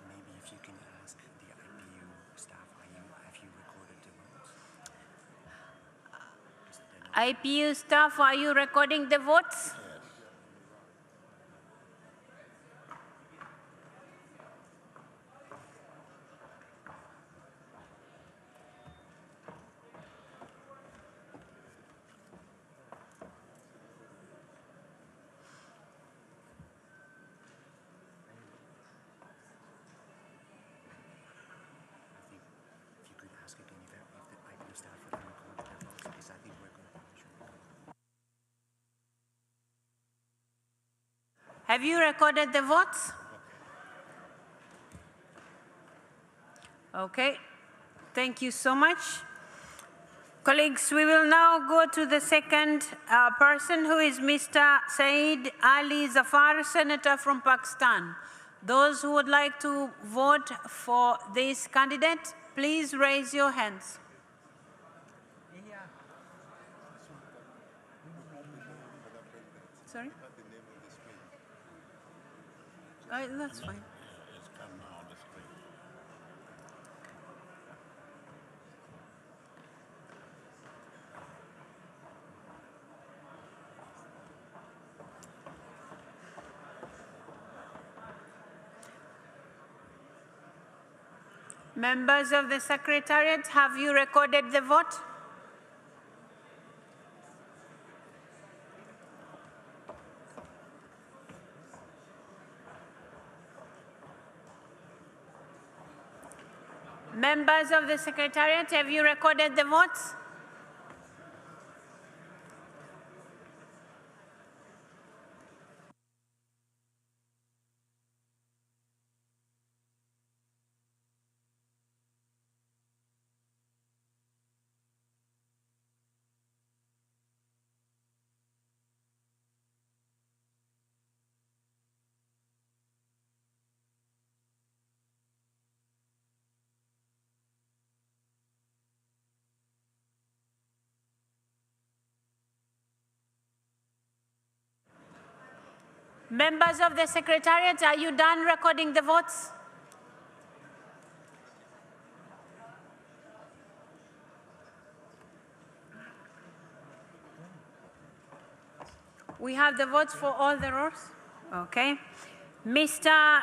Maybe if you can ask the IPU staff, have you recorded the votes? IPU staff, are you recording the votes? Have you recorded the votes? Okay. Thank you so much. Colleagues, we will now go to the second person, who is Mr. Saeed Ali Zafar, Senator from Pakistan. Those who would like to vote for this candidate, please raise your hands. Sorry? That's fine. Members of the Secretariat, have you recorded the vote? Members of the Secretariat, have you recorded the votes? Members of the Secretariat, are you done recording the votes? We have the votes for all the rows? Okay. Mr.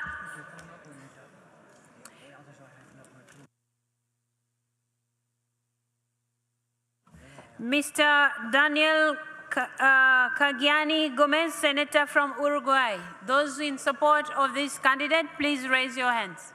Daniel Cagiani Gomez, Senator from Uruguay. Those in support of this candidate, please raise your hands.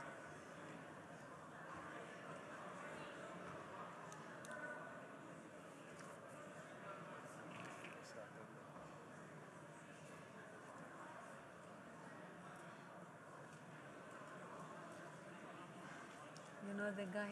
You know the guy.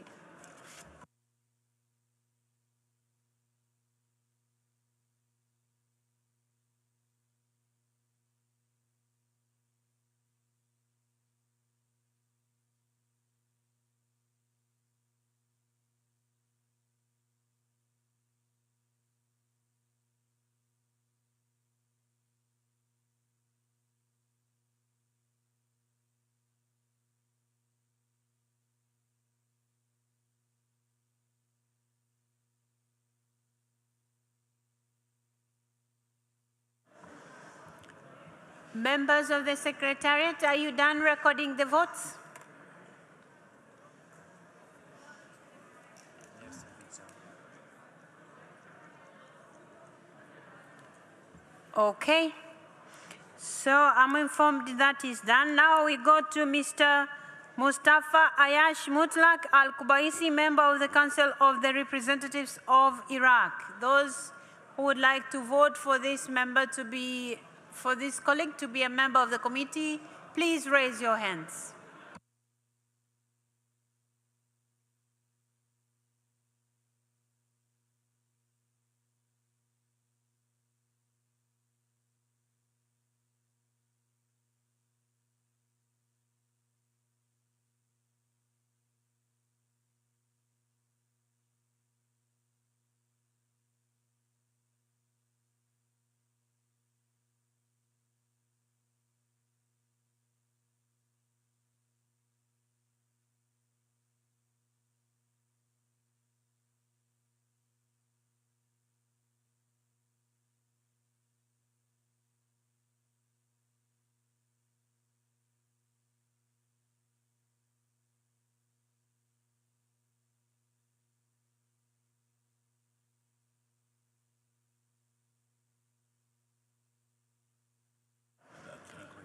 Members of the Secretariat, are you done recording the votes? Okay. So I'm informed that is done. Now we go to Mr. Mustafa Ayash Mutlak Al-Kubaisi, member of the Council of the Representatives of Iraq. Those who would like to vote for this member to be for this colleague to be a member of the committee, please raise your hands.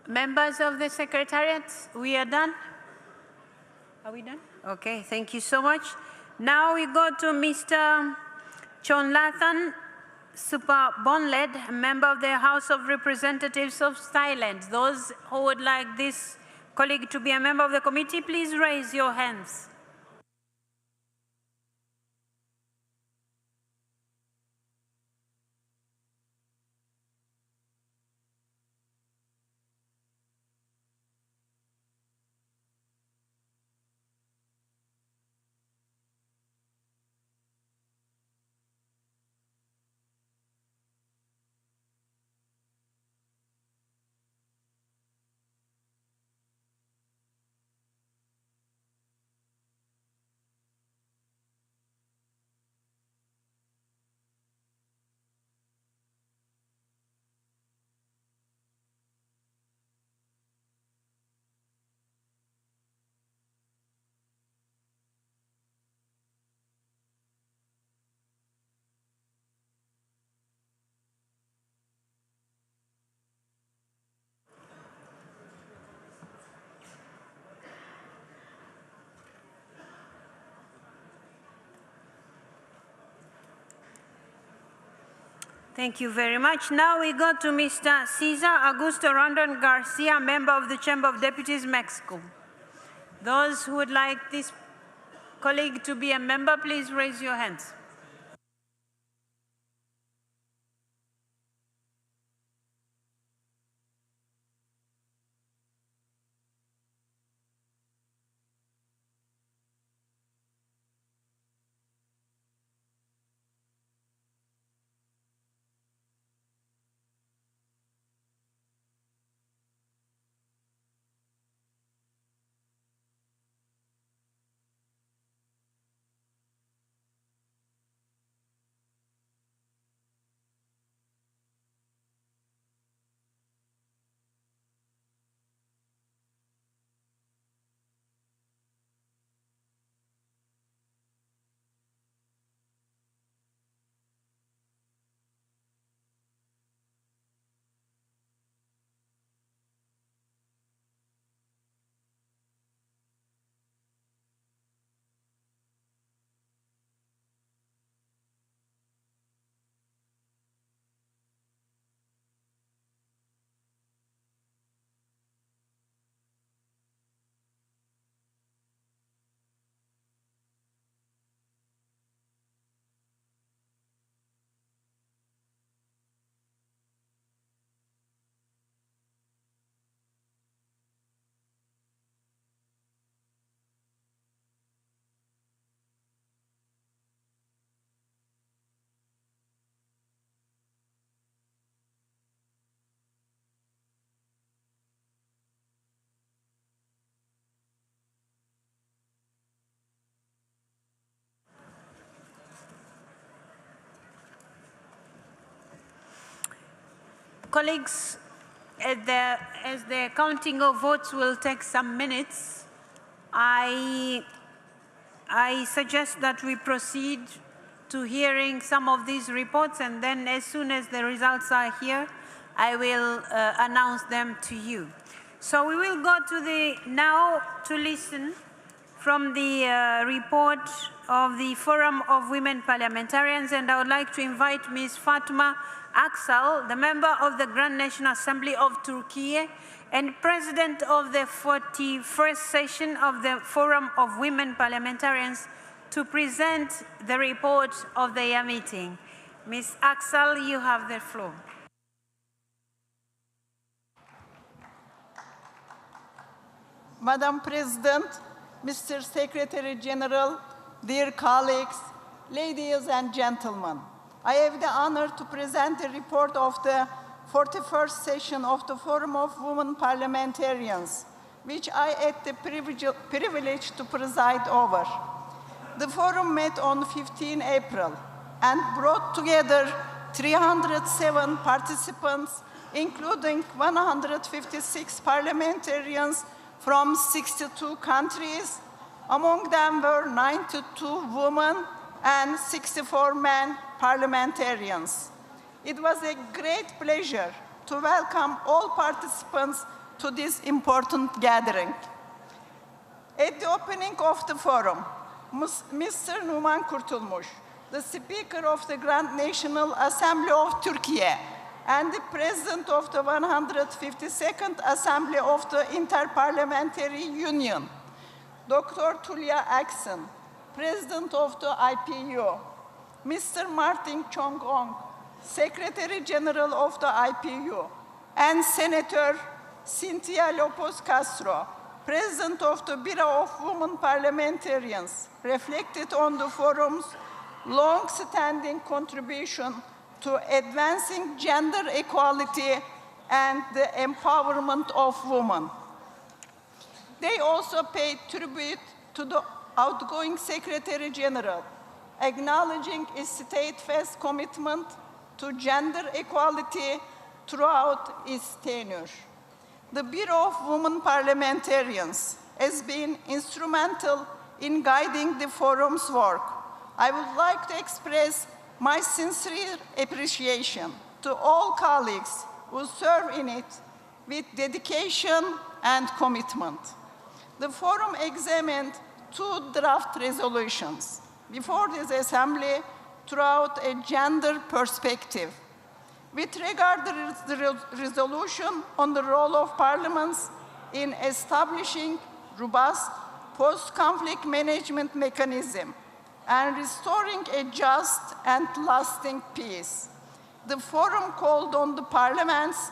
Members of the Secretariat, we are done? Are we done? Okay, thank you so much. Now we go to Mr. Chonlathan Super Bonled, a member of the House of Representatives of Thailand. Those who would like this colleague to be a member of the committee, please raise your hands. Thank you very much. Now we go to Mr. Cesar Augusto Rondon Garcia, member of the Chamber of Deputies, Mexico. Those who would like this colleague to be a member, please raise your hands. Colleagues, as the counting of votes will take some minutes, I suggest that we proceed to hearing some of these reports, and then as soon as the results are here, I will announce them to you. So we will go to now to listen from the report of the Forum of Women Parliamentarians, and I would like to invite Ms. Fatma Aksal, the member of the Grand National Assembly of Turkey and president of the 41st session of the Forum of Women Parliamentarians, to present the report of their meeting. Ms. Aksal, you have the floor. Madam President, Mr. Secretary General, dear colleagues, ladies and gentlemen, I have the honor to present the report of the 41st session of the Forum of Women Parliamentarians, which I had the privilege to preside over. The forum met on 15 April and brought together 307 participants, including 156 parliamentarians from 62 countries. Among them were 92 women and 64 men parliamentarians. It was a great pleasure to welcome all participants to this important gathering. At the opening of the forum, Mr. Numan Kurtulmuş, the Speaker of the Grand National Assembly of Turkey, and the President of the 152nd Assembly of the Interparliamentary Union, Dr. Tulya Aksen, President of the IPU, Mr. Martin Chong-ong, Secretary General of the IPU, and Senator Cynthia Lopez Castro, President of the Bureau of Women Parliamentarians, reflected on the forum's long-standing contribution to advancing gender equality and the empowerment of women. They also paid tribute to the outgoing Secretary General, acknowledging its steadfast commitment to gender equality throughout its tenure. The Bureau of Women Parliamentarians has been instrumental in guiding the forum's work. I would like to express my sincere appreciation to all colleagues who serve in it with dedication and commitment. The forum examined 2 draft resolutions before this assembly throughout a gender perspective. With regard to the resolution on the role of parliaments in establishing robust post-conflict management mechanism and restoring a just and lasting peace, the forum called on the parliaments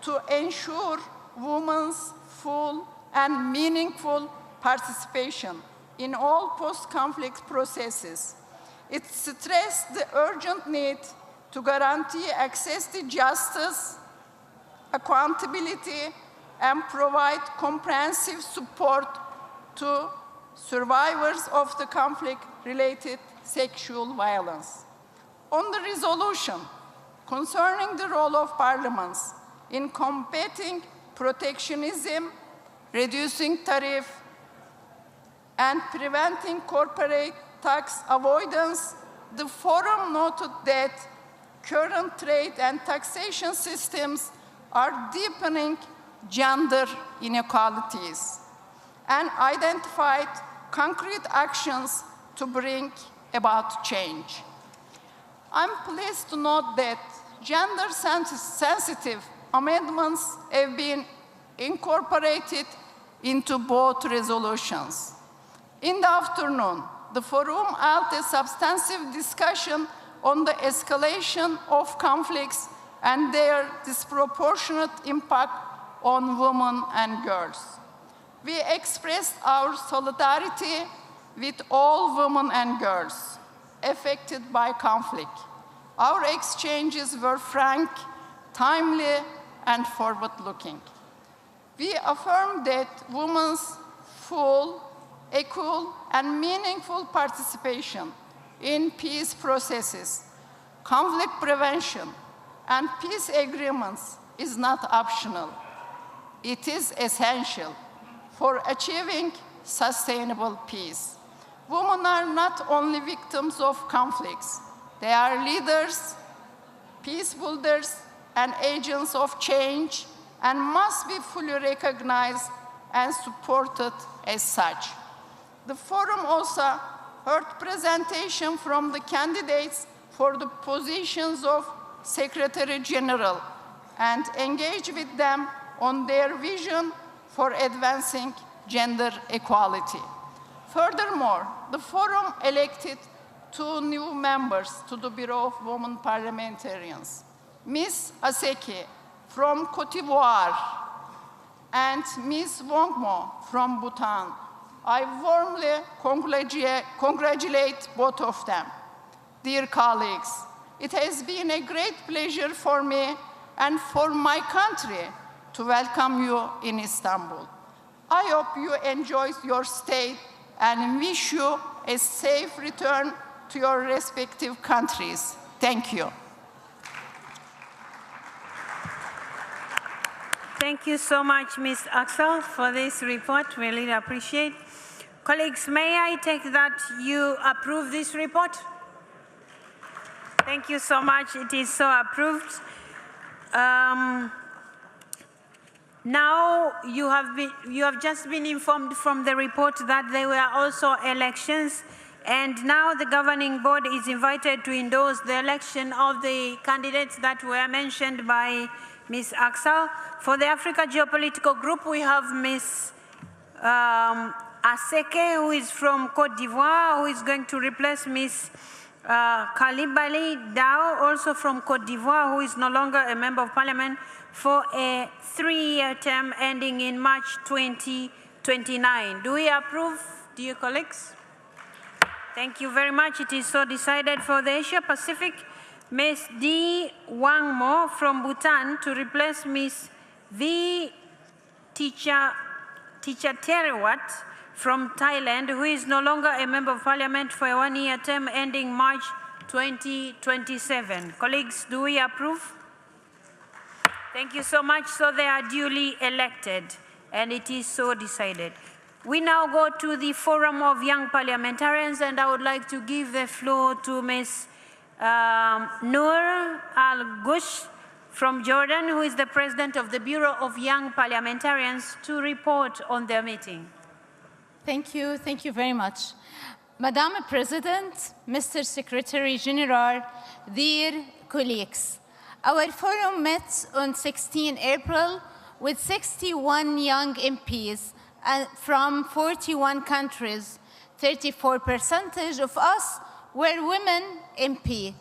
to ensure women's full and meaningful participation in all post-conflict processes. It stressed the urgent need to guarantee access to justice, accountability, and provide comprehensive support to survivors of the conflict-related sexual violence. On the resolution concerning the role of parliaments in combating protectionism, reducing tariff, and preventing corporate tax avoidance, the forum noted that current trade and taxation systems are deepening gender inequalities and identified concrete actions to bring about change. I'm pleased to note that gender-sensitive amendments have been incorporated into both resolutions. In the afternoon, the forum held a substantive discussion on the escalation of conflicts and their disproportionate impact on women and girls. We expressed our solidarity with all women and girls affected by conflict. Our exchanges were frank, timely, and forward-looking. We affirmed that women's full, equal, and meaningful participation in peace processes, conflict prevention, and peace agreements is not optional. It is essential for achieving sustainable peace. Women are not only victims of conflicts, they are leaders, peace builders, and agents of change, and must be fully recognized and supported as such. The forum also heard presentation from the candidates for the positions of Secretary General and engaged with them on their vision for advancing gender equality. Furthermore, the forum elected 2 new members to the Bureau of Women Parliamentarians, Ms. Aseki from Cote d'Ivoire and Ms. Wongmo from Bhutan. I warmly congratulate both of them. Dear colleagues, it has been a great pleasure for me and for my country to welcome you in Istanbul. I hope you enjoyed your stay and wish you a safe return to your respective countries. Thank you. Thank you so much, Ms. Axel, for this report. We really appreciate. Colleagues, may I take that you approve this report? Thank you so much. It is so approved. Now you have just been informed from the report that there were also elections And now the governing board is invited to endorse the election of the candidates that were mentioned by Ms. Axel. For the Africa Geopolitical Group, we have Ms. Aseke, who is from Cote d'Ivoire, who is going to replace Ms. Kalibali Dao, also from Cote d'Ivoire, who is no longer a member of parliament, for a 3-year term ending in March 2029. Do we approve, dear colleagues? Thank you very much. It is so decided. For the Asia Pacific, Ms. D. Wangmo from Bhutan to replace Ms. V. Techaterewat from Thailand, who is no longer a member of parliament, for a 1-year term ending March 2027. Colleagues, do we approve? Thank you so much. So they are duly elected, and it is so decided. We now go to the Forum of Young Parliamentarians, and I would like to give the floor to Ms. Noor Al-Gush from Jordan, who is the president of the Bureau of Young Parliamentarians, to report on their meeting. Thank you very much. Madam President, Mr. Secretary General, dear colleagues, our forum met on 16 April with 61 young MPs from 41 countries. 34% of us were women MP.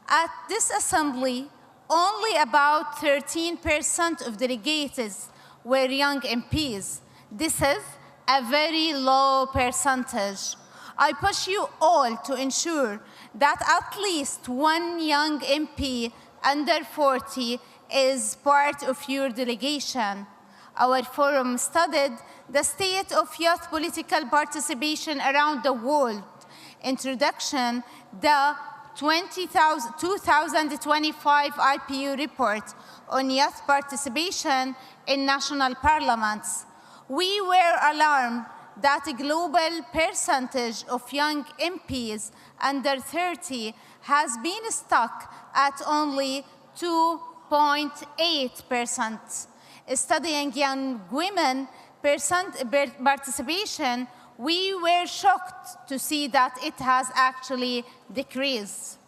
At this assembly, only about 13% of delegates were young MPs. This is a very low percentage. I push you all to ensure that at least one young MP under 40 is part of your delegation. Our forum studied the state of youth political participation around the world. Introduction, the 2025 IPU report on youth participation in national parliaments. We were alarmed that a global percentage of young MPs under 30 has been stuck at only 2.8%. Studying young women participation, we were shocked to see that it has actually decreased.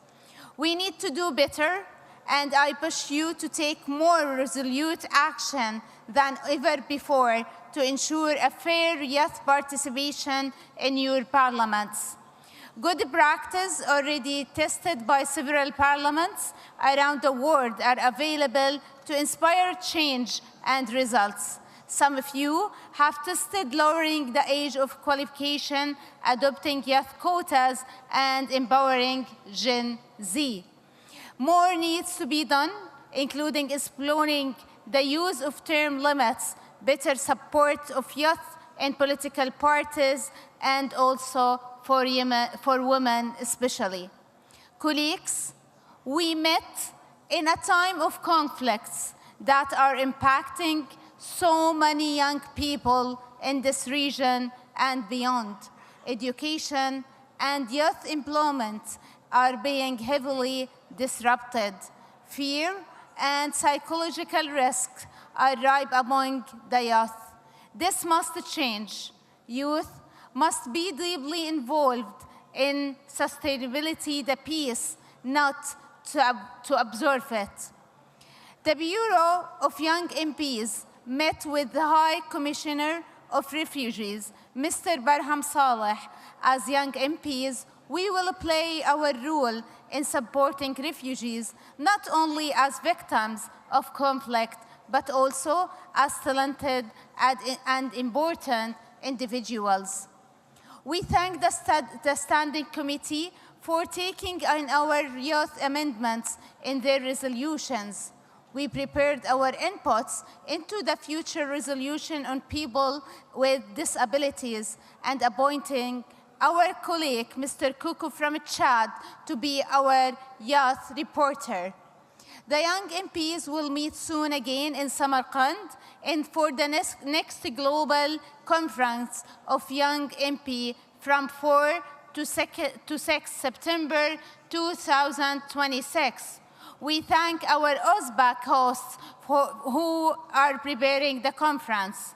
We need to do better, and I push you to take more resolute action than ever before to ensure a fair youth participation in your parliaments. Good practice already tested by several parliaments around the world are available to inspire change and results. Some of you have tested lowering the age of qualification, adopting youth quotas, and empowering Gen Z. More needs to be done, including exploring the use of term limits, better support of youth in political parties, and also for women especially. Colleagues, we met in a time of conflicts that are impacting so many young people in this region and beyond. Education and youth employment are being heavily disrupted. Fear and psychological risks are ripe among the youth. This must change. Youth must be deeply involved in sustainability, the peace, not to observe it. The Bureau of Young MPs met with the High Commissioner of Refugees, Mr. Barham Saleh. As young MPs, we will play our role in supporting refugees, not only as victims of conflict, but also as talented and important individuals. We thank the Standing Committee for taking in our youth amendments in their resolutions. We prepared our inputs into the future resolution on people with disabilities and appointing our colleague, Mr. Kuku from Chad, to be our youth reporter. The young MPs will meet soon again in Samarkand and for the next global conference of young MP from 4 to 6 September 2026. We thank our Uzbek hosts who are preparing the conference.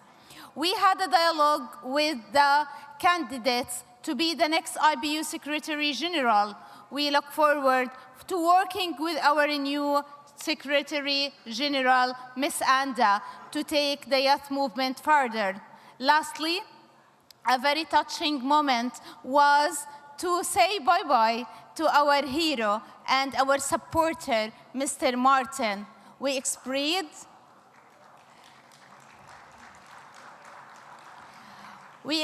We had a dialogue with the candidates to be the next IPU Secretary General. We look forward to working with our new Secretary General, Ms. Anda, to take the youth movement further. Lastly, a very touching moment was to say bye-bye to our hero and our supporter, Mr. Martin. We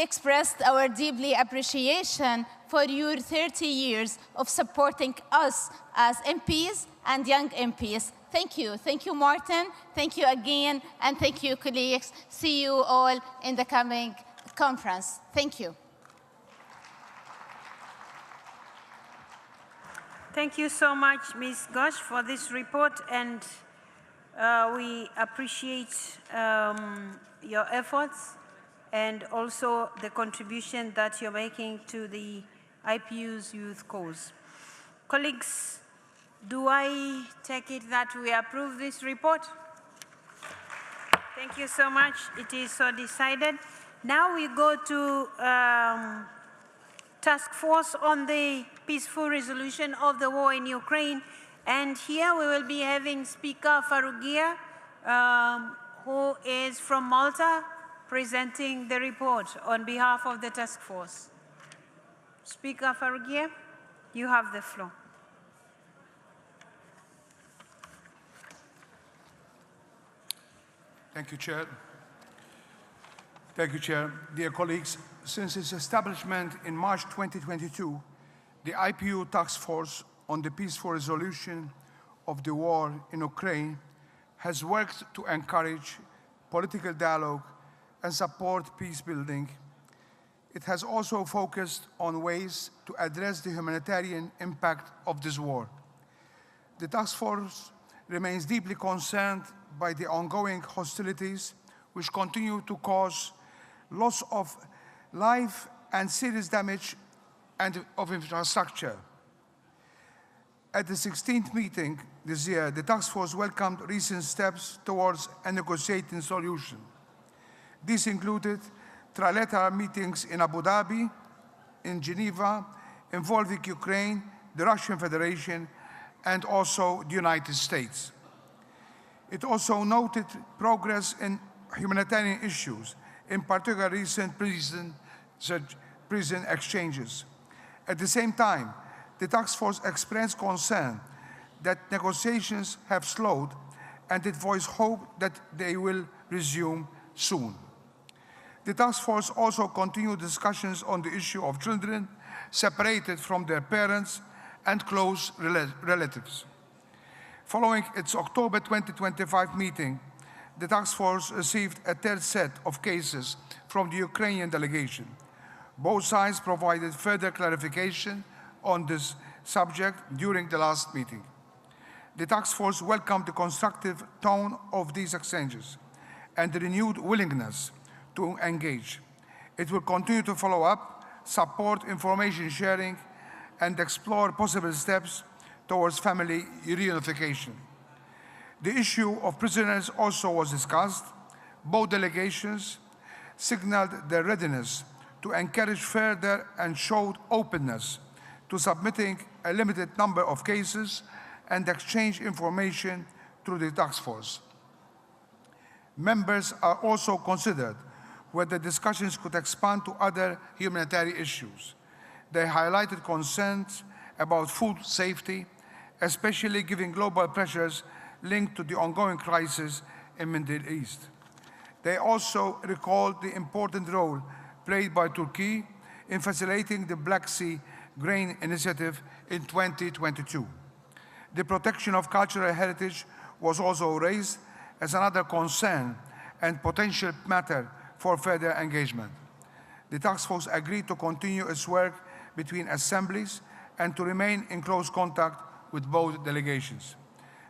expressed our deeply appreciation for your 30 years of supporting us as MPs and young MPs. Thank you. Thank you, Martin. Thank you again, and thank you, colleagues. See you all in the coming conference. Thank you. Thank you so much, Ms. Ghosh, for this report, and we appreciate your efforts and also the contribution that you're making to the IPU's youth cause. Colleagues, do I take it that we approve this report? Thank you so much. It is so decided. Now we go to task force on the peaceful resolution of the war in Ukraine. And here we will be having Speaker Farougia, who is from Malta, presenting the report on behalf of the task force. Speaker Farougia, you have the floor. Thank you, Chair. Thank you, Chair. Dear colleagues, since its establishment in March 2022, the IPU Task Force on the Peaceful Resolution of the War in Ukraine has worked to encourage political dialogue and support peace building. It has also focused on ways to address the humanitarian impact of this war. The task force remains deeply concerned by the ongoing hostilities, which continue to cause loss of life and serious damage of infrastructure. At the 16th meeting this year, the task force welcomed recent steps towards a negotiating solution. These included trilateral meetings in Abu Dhabi, in Geneva, involving Ukraine, the Russian Federation, and also the United States. It also noted progress in humanitarian issues, in particular recent prison exchanges. At the same time, the task force expressed concern that negotiations have slowed, and it voiced hope that they will resume soon. The task force also continued discussions on the issue of children separated from their parents and close relatives. Following its October 2025 meeting, the task force received a third set of cases from the Ukrainian delegation. Both sides provided further clarification on this subject during the last meeting. The task force welcomed the constructive tone of these exchanges and the renewed willingness to engage. It will continue to follow up, support information sharing, and explore possible steps towards family reunification. The issue of prisoners also was discussed. Both delegations signaled their readiness to encourage further and showed openness to submitting a limited number of cases and exchange information through the task force. Members are also considered whether discussions could expand to other humanitarian issues. They highlighted concerns about food safety, especially given global pressures linked to the ongoing crisis in the Middle East. They also recalled the important role played by Turkey in facilitating the Black Sea Grain Initiative in 2022. The protection of cultural heritage was also raised as another concern and potential matter for further engagement. The task force agreed to continue its work between assemblies and to remain in close contact with both delegations.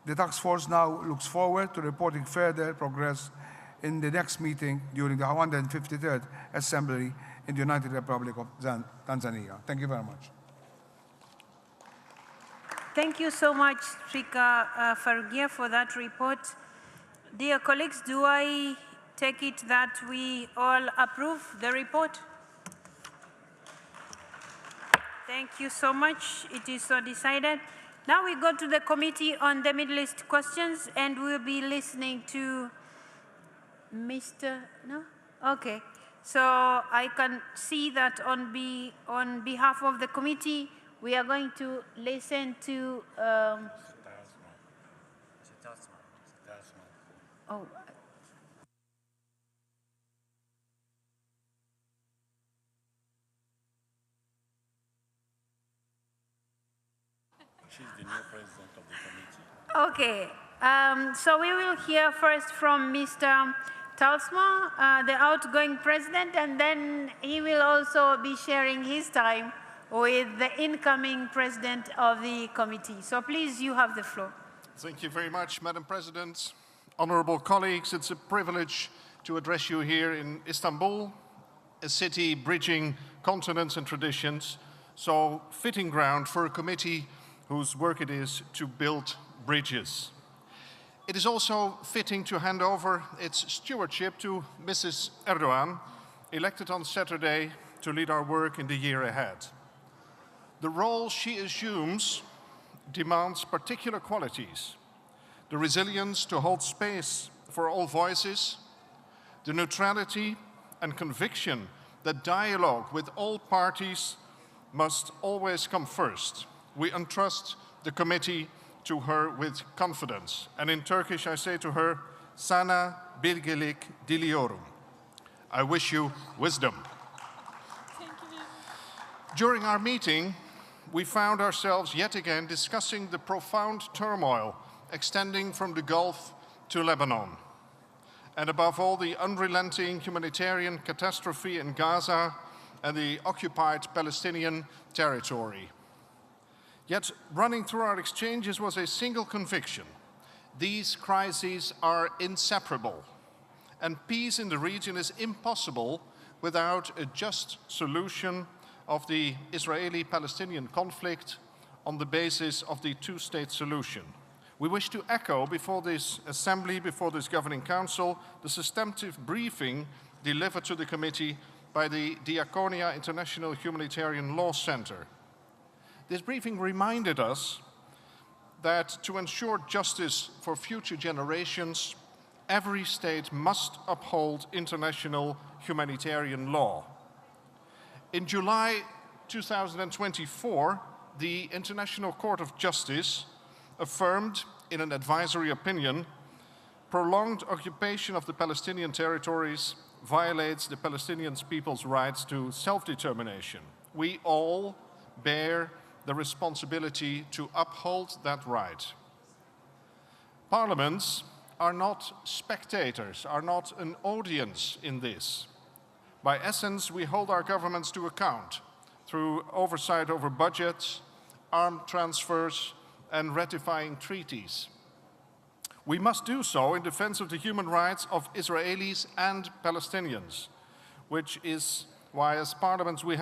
The task force now looks forward to reporting further progress in the next meeting during the 153rd Assembly in the United Republic of Tanzania. Thank you very much. Thank you so much, Speaker Farougia, for that report. Dear colleagues, do I take it that we all approve the report? Thank you so much. It is so decided. Now we go to the Committee on the Middle East Questions, and we'll be listening to Mr. No? Okay. So I can see that on behalf of the committee, we are going to listen to. Oh. She's the new president of the committee. Okay. So we will hear first from Mr. Talsma, the outgoing president, and then he will also be sharing his time with the incoming president of the committee. So please, you have the floor. Thank you very much, Madam President. Honorable colleagues, it's a privilege to address you here in Istanbul, a city bridging continents and traditions, so fitting ground for a committee whose work it is to build bridges. It is also fitting to hand over its stewardship to Mrs. Erdogan, elected on Saturday to lead our work in the year ahead. The role she assumes demands particular qualities: the resilience to hold space for all voices, the neutrality and conviction that dialogue with all parties must always come first. We entrust the committee to her with confidence. And in Turkish, I say to her, Sana bilgelik diliyorum. I wish you wisdom. Thank you. During our meeting, we found ourselves yet again discussing the profound turmoil extending from the Gulf to Lebanon, and above all, the unrelenting humanitarian catastrophe in Gaza and the occupied Palestinian territory. Yet running through our exchanges was a single conviction: these crises are inseparable, and peace in the region is impossible without a just solution of the Israeli-Palestinian conflict on the basis of the two-state solution. We wish to echo before this Assembly, before this Governing Council, the substantive briefing delivered to the committee by the Diakonia International Humanitarian Law Center. This briefing reminded us that to ensure justice for future generations, every state must uphold international humanitarian law. In July 2024, the International Court of Justice affirmed in an advisory opinion, prolonged occupation of the Palestinian territories violates the Palestinian people's rights to self-determination. We all bear the responsibility to uphold that right. Parliaments are not spectators, are not an audience in this. By essence, we hold our governments to account through oversight over budgets, arms transfers, and ratifying treaties. We must do so in defense of the human rights of Israelis and Palestinians, which is why as parliaments we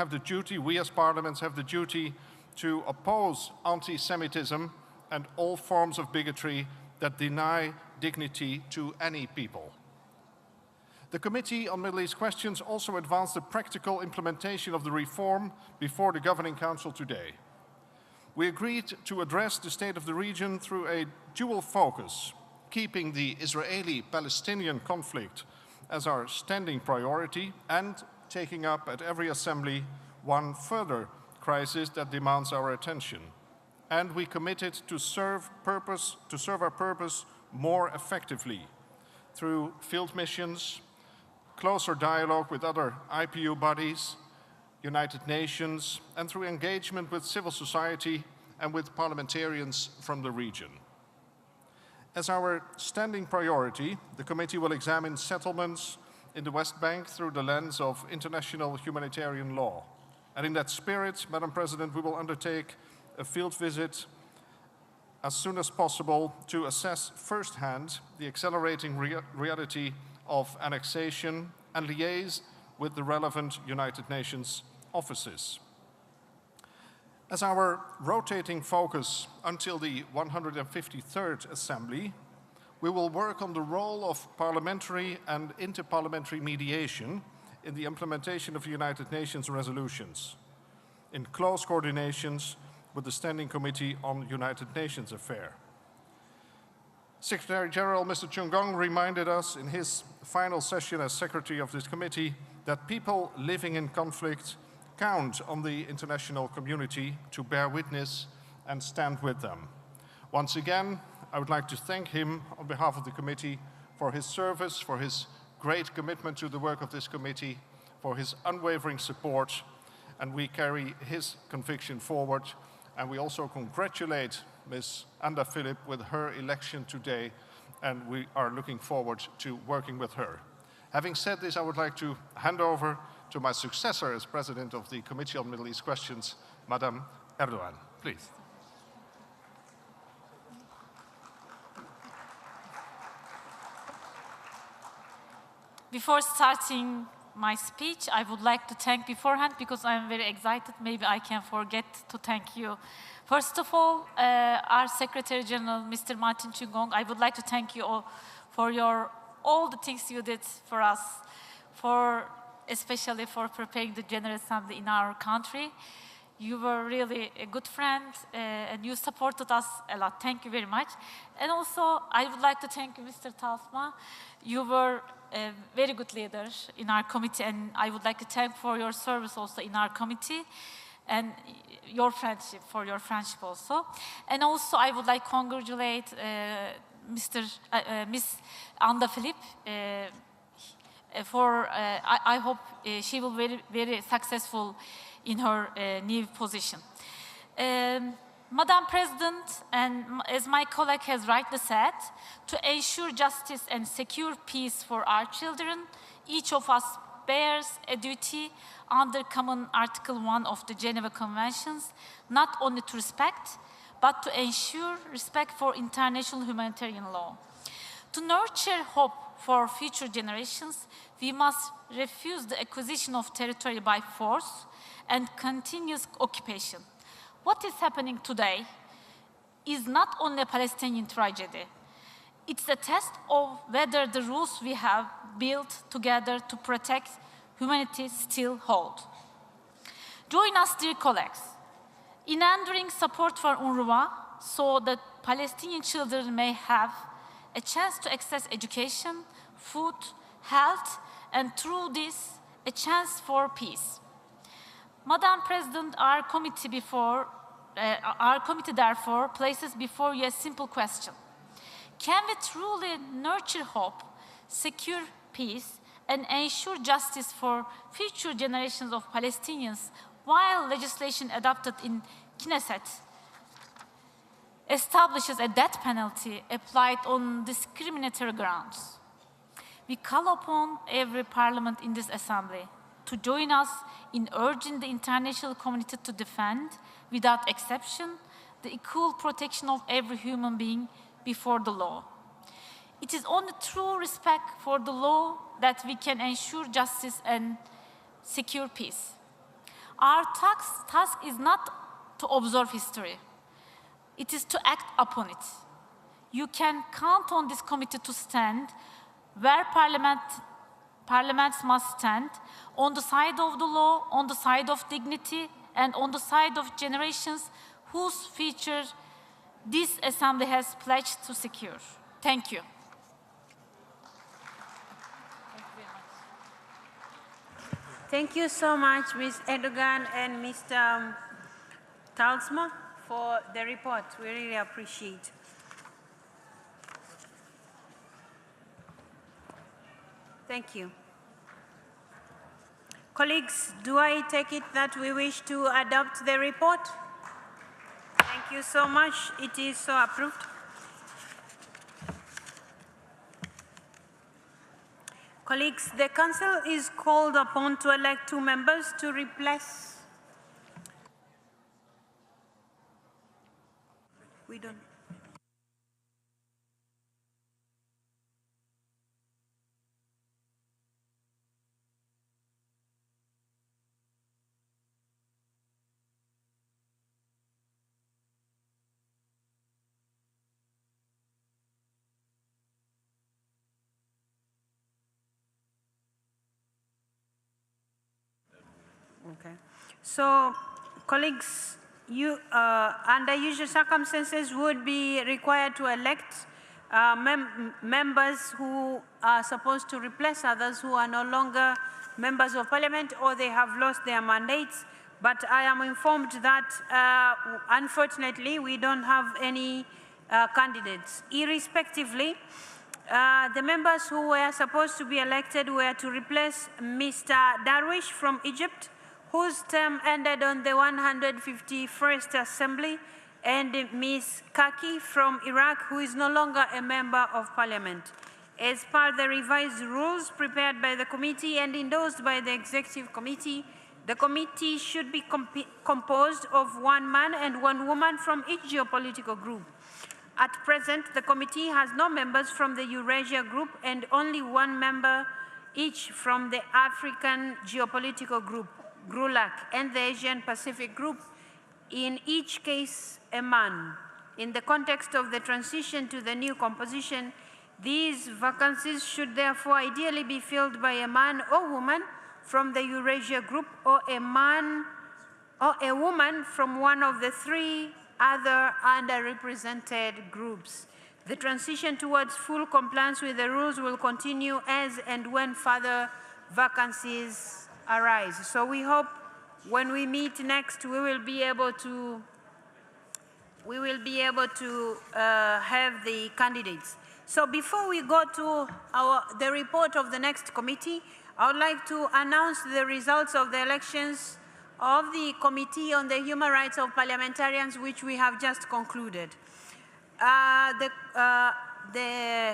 as parliaments have the duty to oppose anti-Semitism and all forms of bigotry that deny dignity to any people. The Committee on Middle East Questions also advanced the practical implementation of the reform before the Governing Council today. We agreed to address the state of the region through a dual focus, keeping the Israeli-Palestinian conflict as our standing priority and taking up at every assembly one further crisis that demands our attention. And we committed to serve our purpose more effectively through field missions, closer dialogue with other IPU bodies, United Nations, and through engagement with civil society and with parliamentarians from the region. As our standing priority, the committee will examine settlements in the West Bank through the lens of international humanitarian law. And in that spirit, Madam President, we will undertake a field visit as soon as possible to assess firsthand the accelerating reality of annexation and liaise with the relevant United Nations offices. As our rotating focus until the 153rd Assembly, we will work on the role of parliamentary and interparliamentary mediation in the implementation of United Nations resolutions. in close coordinations with the Standing Committee on United Nations Affairs. Secretary General Mr. Chung Gong reminded us in his final session as Secretary of this committee that people living in conflict count on the international community to bear witness and stand with them. Once again, I would like to thank him on behalf of the committee for his service, for his great commitment to the work of this committee, for his unwavering support, and we carry his conviction forward. And we also congratulate Ms. Anda Philip with her election today, and we are looking forward to working with her. Having said this, I would like to hand over to my successor as President of the Committee on Middle East Questions, Madam Erdogan. Please. Before starting my speech, I would like to thank beforehand because I'm very excited. Maybe I can forget to thank you. First of all, our Secretary General, Mr. Martin Chung Gong, I would like to thank you all for all the things you did for us, especially for preparing the General Assembly in our country. You were really a good friend, and you supported us a lot. Thank you very much. And also, I would like to thank you, Mr. Talsma. You were a very good leader in our committee, and I would like to thank for your service also in our committee and your friendship, also. And also, I would like to congratulate Miss Anda Philip I hope she will be very successful in her new position. Madam President, and as my colleague has rightly said, to ensure justice and secure peace for our children, each of us bears a duty under Common Article 1 of the Geneva Conventions, not only to respect, but to ensure respect for international humanitarian law. To nurture hope for future generations, we must refuse the acquisition of territory by force and continuous occupation. What is happening today is not only a Palestinian tragedy. It's a test of whether the rules we have built together to protect humanity still hold. Join us, dear colleagues, in enduring support for UNRWA so that Palestinian children may have a chance to access education, food, health, and through this, a chance for peace. Madam President, our committee therefore places before you a simple question. Can we truly nurture hope, secure peace, and ensure justice for future generations of Palestinians while legislation adopted in Knesset establishes a death penalty applied on discriminatory grounds? We call upon every parliament in this assembly to join us in urging the international community to defend, without exception, the equal protection of every human being before the law. It is only through respect for the law that we can ensure justice and secure peace. Our task is not to observe history. It is to act upon it. You can count on this committee to stand where parliaments must stand, on the side of the law, on the side of dignity, and on the side of generations whose future this assembly has pledged to secure. Thank you. Thank you so much, Ms. Erdogan and Mr. Talsma, for the report. We really appreciate. Thank you. Colleagues, do I take it that we wish to adopt the report? Thank you so much. It is so approved. Colleagues, the Council is called upon to elect 2 members to replace. We don't. Okay. So colleagues, you, under usual circumstances, would be required to elect members who are supposed to replace others who are no longer members of parliament or they have lost their mandates. But I am informed that, unfortunately, we don't have any candidates. Irrespectively, the members who were supposed to be elected were to replace Mr. Darwish from Egypt, whose term ended on the 151st Assembly, and Ms. Kaki from Iraq, who is no longer a member of parliament. As per the revised rules prepared by the committee and endorsed by the executive committee, the committee should be composed of one man and one woman from each geopolitical group. At present, the committee has no members from the Eurasia group and only one member each from the African geopolitical group, GRULAC, and the Asian Pacific group, in each case a man. In the context of the transition to the new composition, these vacancies should therefore ideally be filled by a man or woman from the Eurasia group or a man or a woman from one of the three other underrepresented groups. The transition towards full compliance with the rules will continue as and when further vacancies arise. So we hope when we meet next, we will be able to have the candidates. So before we go to the report of the next committee, I would like to announce the results of the elections of the Committee on the Human Rights of Parliamentarians, which we have just concluded. The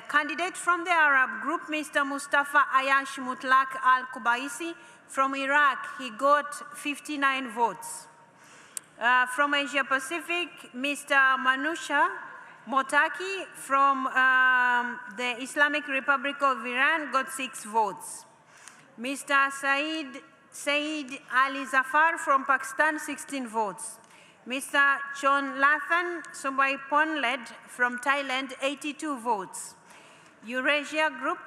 candidate from the Arab group, Mr. Mustafa Ayash Mutlaq Al-Kubaisi from Iraq, he got 59 votes. From Asia Pacific, Mr. Manusha Motaki from the Islamic Republic of Iran got 6 votes. Mr. Saeed Ali Zafar from Pakistan, 16 votes. Mr. Chon Lathan Sombai-Ponled from Thailand, 82 votes. Eurasia Group,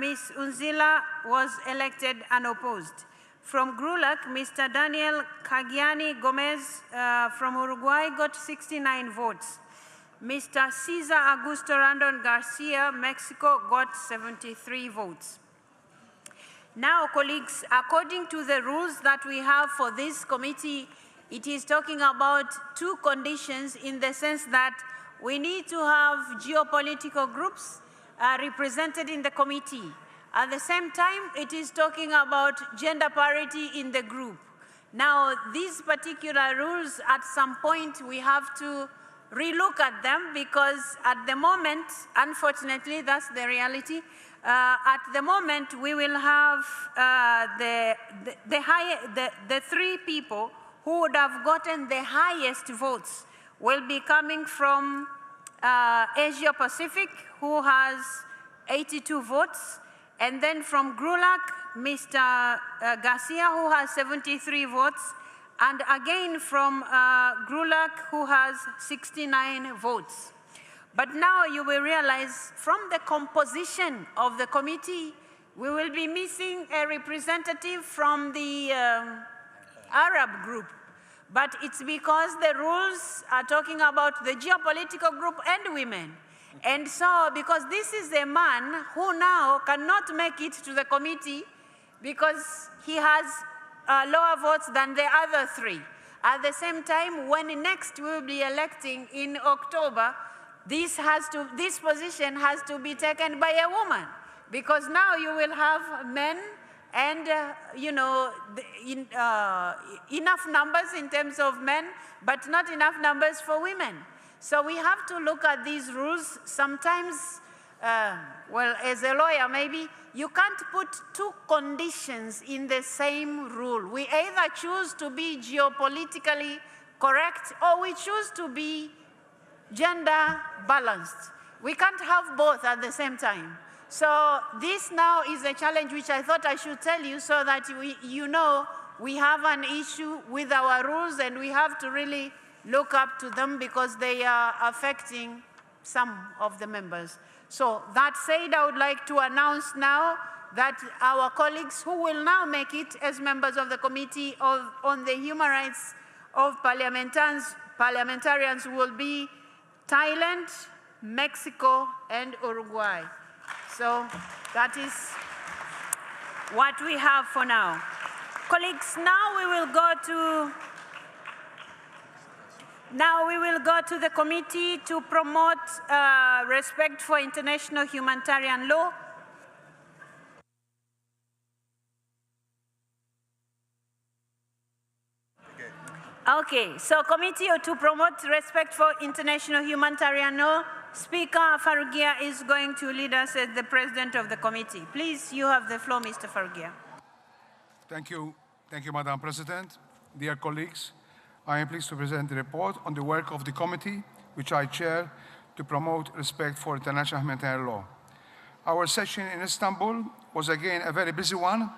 Ms. Unzila was elected unopposed. From GRULAC, Mr. Daniel Cagiani Gomez from Uruguay got 69 votes. Mr. Cesar Augusto Randon Garcia, Mexico, got 73 votes. Now, colleagues, according to the rules that we have for this committee, it is talking about 2 conditions in the sense that we need to have geopolitical groups represented in the committee. At the same time, it is talking about gender parity in the group. Now, these particular rules, at some point, we have to relook at them because at the moment, unfortunately, that's the reality. At the moment, we will have the 3 people who would have gotten the highest votes will be coming from Asia Pacific, who has 82 votes, and then from GRULAC, Mr. Garcia, who has 73 votes, and again from GRULAC, who has 69 votes. But now you will realize from the composition of the committee, we will be missing a representative from the Arab group. But it's because the rules are talking about the geopolitical group and women. And so, because this is a man who now cannot make it to the committee because he has lower votes than the other 3. At the same time, when next we'll be electing in October, this position has to be taken by a woman, because now you will have men and enough numbers in terms of men, but not enough numbers for women. So we have to look at these rules. Sometimes, well, as a lawyer, maybe you can't put 2 conditions in the same rule. We either choose to be geopolitically correct or we choose to be gender balanced. We can't have both at the same time. So this now is a challenge which I thought I should tell you so that you know we have an issue with our rules and we have to really look up to them because they are affecting some of the members. So that said, I would like to announce now that our colleagues who will now make it as members of the Committee on the Human Rights of parliamentarians will be Thailand, Mexico, and Uruguay. So that is what we have for now. Colleagues, now we will go to the committee to promote respect for international humanitarian law. Okay, so committee to promote respect for international humanitarian law. Speaker Farugia is going to lead us as the president of the committee. Please, you have the floor, Mr. Farugia. Thank you, Madam President. Dear colleagues, I am pleased to present the report on the work of the committee, which I chair, to promote respect for international humanitarian law. Our session in Istanbul was again a very busy one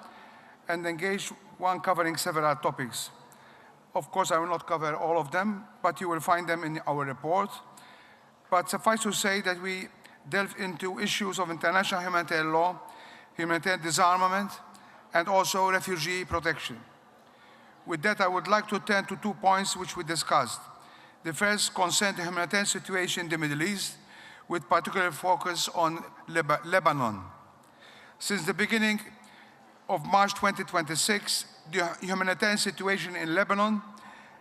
and engaged one covering several topics. Of course, I will not cover all of them, but you will find them in our report. But suffice to say that we delve into issues of international humanitarian law, humanitarian disarmament, and also refugee protection. With that, I would like to turn to 2 points which we discussed. The first concerns the humanitarian situation in the Middle East, with particular focus on Lebanon. Since the beginning of March 2026, the humanitarian situation in Lebanon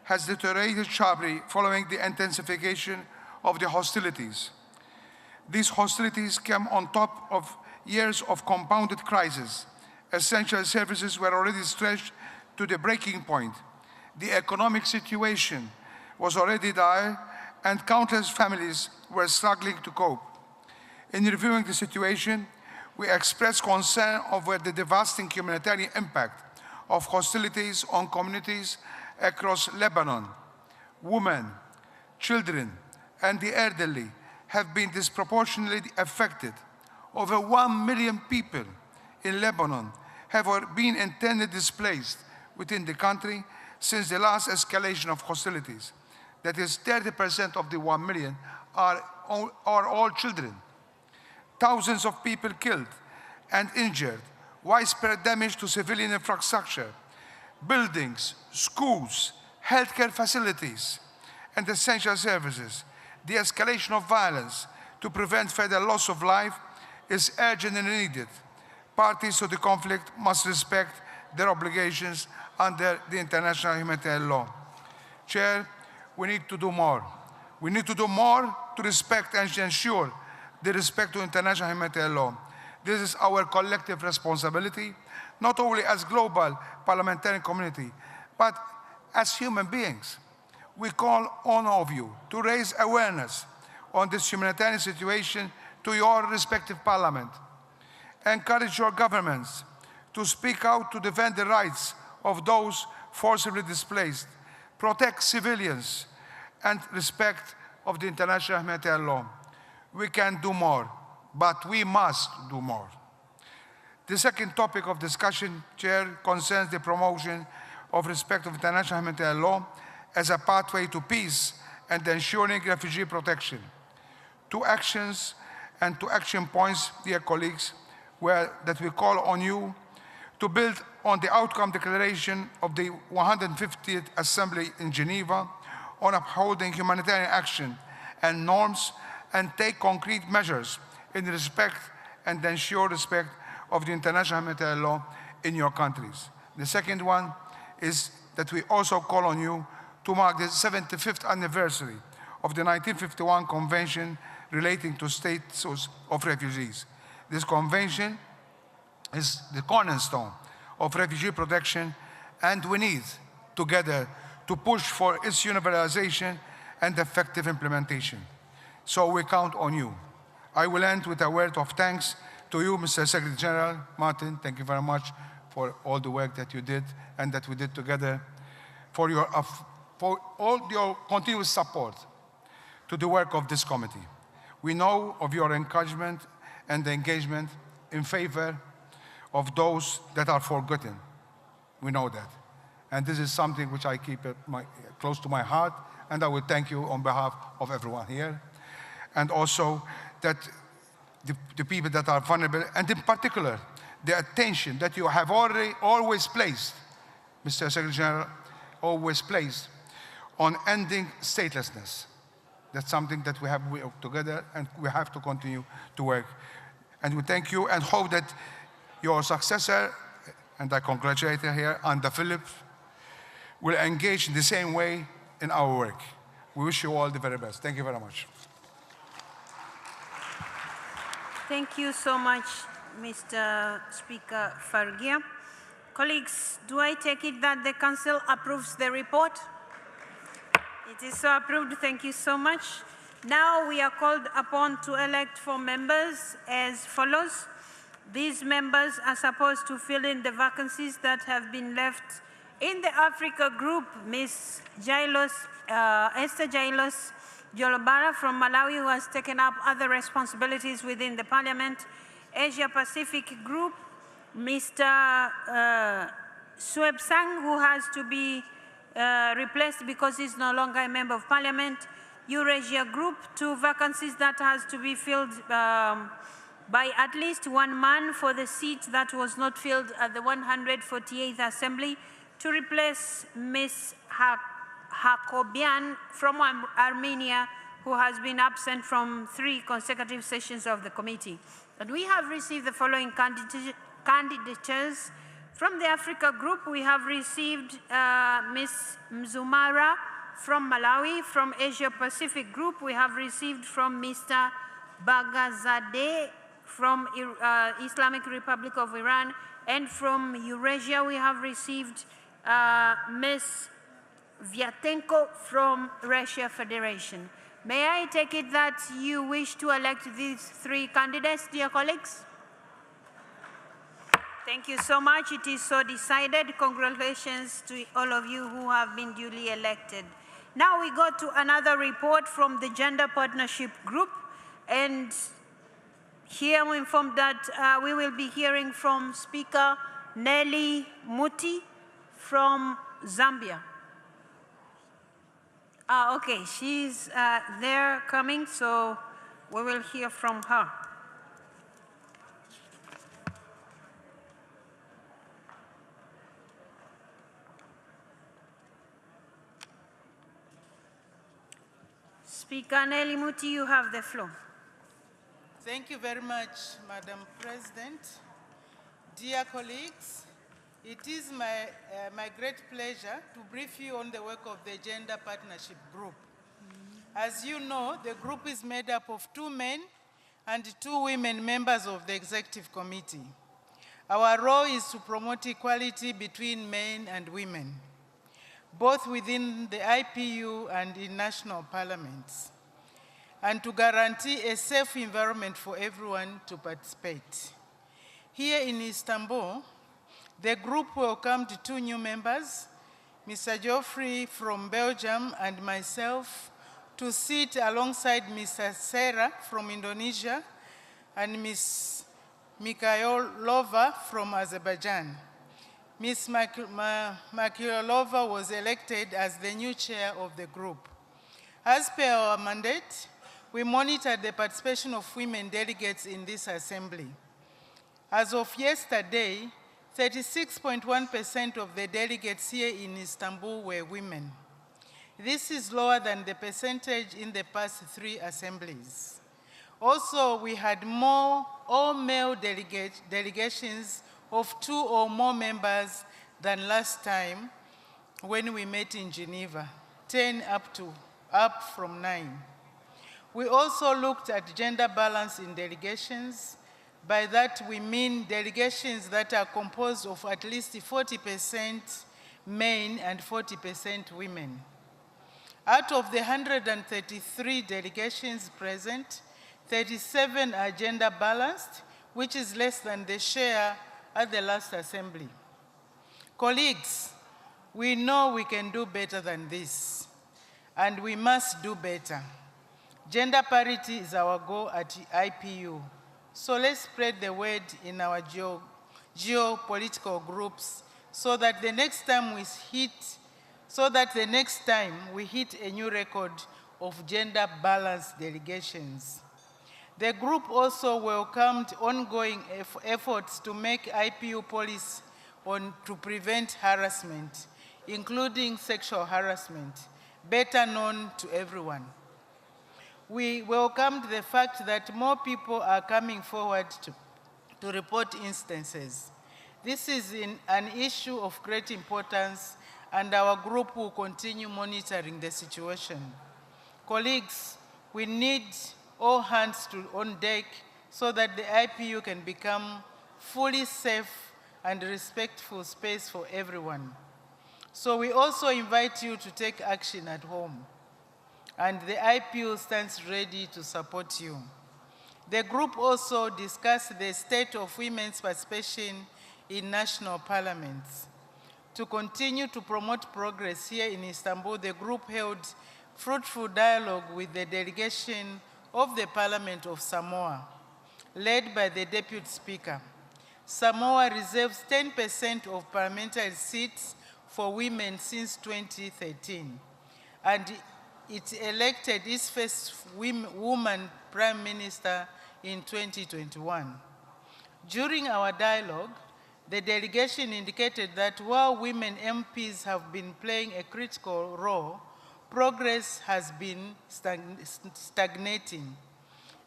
has deteriorated sharply following the intensification of the hostilities. These hostilities came on top of years of compounded crisis. Essential services were already stretched to the breaking point. The economic situation was already dire, and countless families were struggling to cope. In reviewing the situation, we expressed concern over the devastating humanitarian impact of hostilities on communities across Lebanon. Women, children, and the elderly have been disproportionately affected. Over 1 million people in Lebanon have been internally displaced within the country since the last escalation of hostilities. That is, 30% of the 1 million are all children. Thousands of people killed and injured, widespread damage to civilian infrastructure, buildings, schools, healthcare facilities, and essential services. The escalation of violence to prevent further loss of life is urgent and needed. Parties to the conflict must respect their obligations under the international humanitarian law. Chair, we need to do more. We need to do more to respect and ensure the respect to international humanitarian law. This is our collective responsibility, not only as global parliamentarian community, but as human beings. We call on all of you to raise awareness on this humanitarian situation to your respective parliament. Encourage your governments to speak out to defend the rights of those forcibly displaced, protect civilians, and respect of the international humanitarian law. We can do more, but we must do more. The second topic of discussion, Chair, concerns the promotion of respect of international humanitarian law as a pathway to peace and ensuring refugee protection. 2 actions and 2 action points, dear colleagues, that we call on you to build on the outcome declaration of the 150th Assembly in Geneva on upholding humanitarian action and norms, and take concrete measures in respect and ensure respect of the international humanitarian law in your countries. The second one is that we also call on you to mark the 75th anniversary of the 1951 Convention relating to status of refugees. This convention is the cornerstone of refugee protection, and we need together to push for its universalization and effective implementation. So we count on you. I will end with a word of thanks to you, Mr. Secretary General Martin. Thank you very much for all the work that you did and that we did together, for all your continuous support to the work of this committee. We know of your encouragement and engagement in favor of those that are forgotten. We know that. And this is something which I keep close to my heart, and I will thank you on behalf of everyone here. And also that the people that are vulnerable, and in particular, the attention that you have always placed, Mr. Secretary General, always placed on ending statelessness. That's something that we have worked together, and we have to continue to work. And we thank you and hope that your successor, and I congratulate her here, Anda Philip, will engage in the same way in our work. We wish you all the very best. Thank you very much. Thank you so much, Mr. Speaker Fargia. Colleagues, do I take it that the Council approves the report? It is so approved. Thank you so much. Now we are called upon to elect 4 members as follows. These members are supposed to fill in the vacancies that have been left in the Africa group. Ms. Esther Jailos Jolobara from Malawi, who has taken up other responsibilities within the Parliament. Asia Pacific group, Mr. Sueb Sang, who has to be replaced because he's no longer a member of Parliament. Eurasia group, 2 vacancies that has to be filled by at least 1 man for the seat that was not filled at the 148th Assembly to replace Ms. Hakobian from Armenia, who has been absent from 3 consecutive sessions of the committee. And we have received the following candidatures. From the Africa group, we have received Ms. Mzumara from Malawi. From Asia Pacific group, we have received from Mr. Bagazadeh from Islamic Republic of Iran. And from Eurasia, we have received Ms. Vyatenko from Russia Federation. May I take it that you wish to elect these 3 candidates, dear colleagues? Thank you so much. It is so decided. Congratulations to all of you who have been duly elected. Now we go to another report from the Gender Partnership Group. And here I'm informed that we will be hearing from Speaker Nelly Muti from Zambia. Okay, she's there coming, so we will hear from her. Speaker Nelly Muti, you have the floor. Thank you very much, Madam President. Dear colleagues, it is my great pleasure to brief you on the work of the Gender Partnership Group. As you know, the group is made up of 2 men and 2 women members of the Executive Committee. Our role is to promote equality between men and women, both within the IPU and in national parliaments, and to guarantee a safe environment for everyone to participate. Here in Istanbul, the group welcomed 2 new members, Mr. Geoffrey from Belgium and myself, to sit alongside Mr. Sarah from Indonesia and Ms. Mikhailova from Azerbaijan. Ms. Mikhailova was elected as the new chair of the group. As per our mandate, we monitored the participation of women delegates in this assembly. As of yesterday, 36.1% of the delegates here in Istanbul were women. This is lower than the percentage in the past 3 assemblies. Also, we had more all-male delegations of 2 or more members than last time when we met in Geneva, 10 up from 9. We also looked at gender balance in delegations. By that, we mean delegations that are composed of at least 40% men and 40% women. Out of the 133 delegations present, 37 are gender balanced, which is less than the share at the last assembly. Colleagues, we know we can do better than this, and we must do better. Gender parity is our goal at IPU. So let's spread the word in our geopolitical groups so that the next time we hit a new record of gender balanced delegations. The group also welcomed ongoing efforts to make IPU policy to prevent harassment, including sexual harassment, better known to everyone. We welcomed the fact that more people are coming forward to report instances. This is an issue of great importance, and our group will continue monitoring the situation. Colleagues, we need all hands on deck so that the IPU can become fully safe and respectful space for everyone. So we also invite you to take action at home, and the IPU stands ready to support you. The group also discussed the state of women's participation in national parliaments. To continue to promote progress here in Istanbul, the group held fruitful dialogue with the delegation of the Parliament of Samoa, led by the Deputy Speaker. Samoa reserves 10% of parliamentary seats for women since 2013, and it elected its first woman Prime Minister in 2021. During our dialogue, the delegation indicated that while women MPs have been playing a critical role, progress has been stagnating.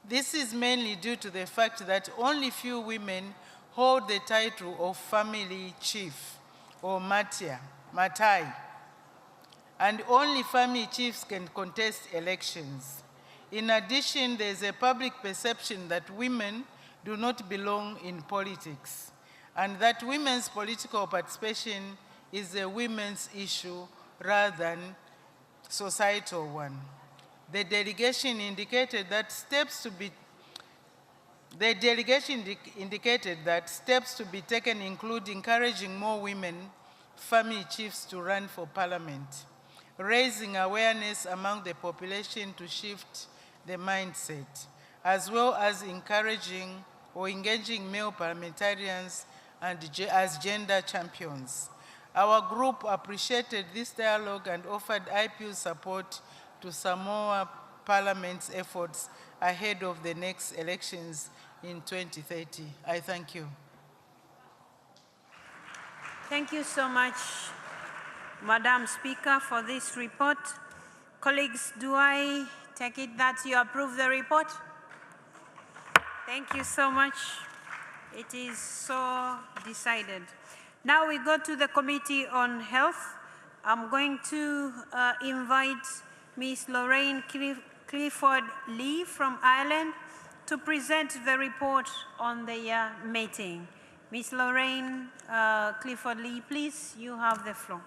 This is mainly due to the fact that only few women hold the title of family chief or matai, and only family chiefs can contest elections. In addition, there is a public perception that women do not belong in politics, and that women's political participation is a women's issue rather than societal one. The delegation indicated that steps to be taken include encouraging more women family chiefs to run for parliament, raising awareness among the population to shift the mindset, as well as encouraging or engaging male parliamentarians and as gender champions. Our group appreciated this dialogue and offered IPU support to Samoa Parliament's efforts ahead of the next elections in 2030. I thank you. Thank you so much, Madam Speaker, for this report. Colleagues, do I take it that you approve the report? Thank you so much. It is so decided. Now we go to the Committee on Health. I'm going to invite Ms. Lorraine Clifford-Lee from Ireland to present the report on the meeting. Ms. Lorraine Clifford-Lee, please, you have the floor.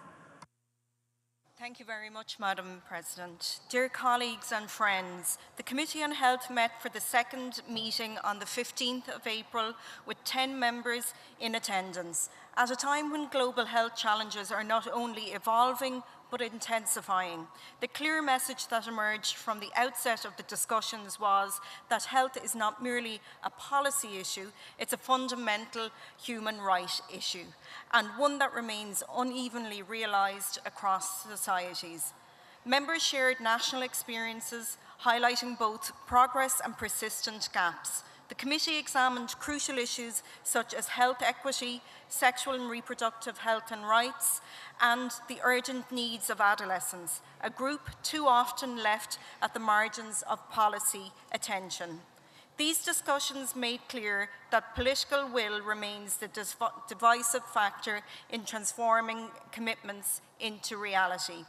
Thank you very much, Madam President. Dear colleagues and friends, the Committee on Health met for the second meeting on the 15th of April with 10 members in attendance, at a time when global health challenges are not only evolving but intensifying. The clear message that emerged from the outset of the discussions was that health is not merely a policy issue, it's a fundamental human right issue, and one that remains unevenly realised across societies. Members shared national experiences, highlighting both progress and persistent gaps. The committee examined crucial issues such as health equity, sexual and reproductive health and rights, and the urgent needs of adolescents, a group too often left at the margins of policy attention. These discussions made clear that political will remains the divisive factor in transforming commitments into reality.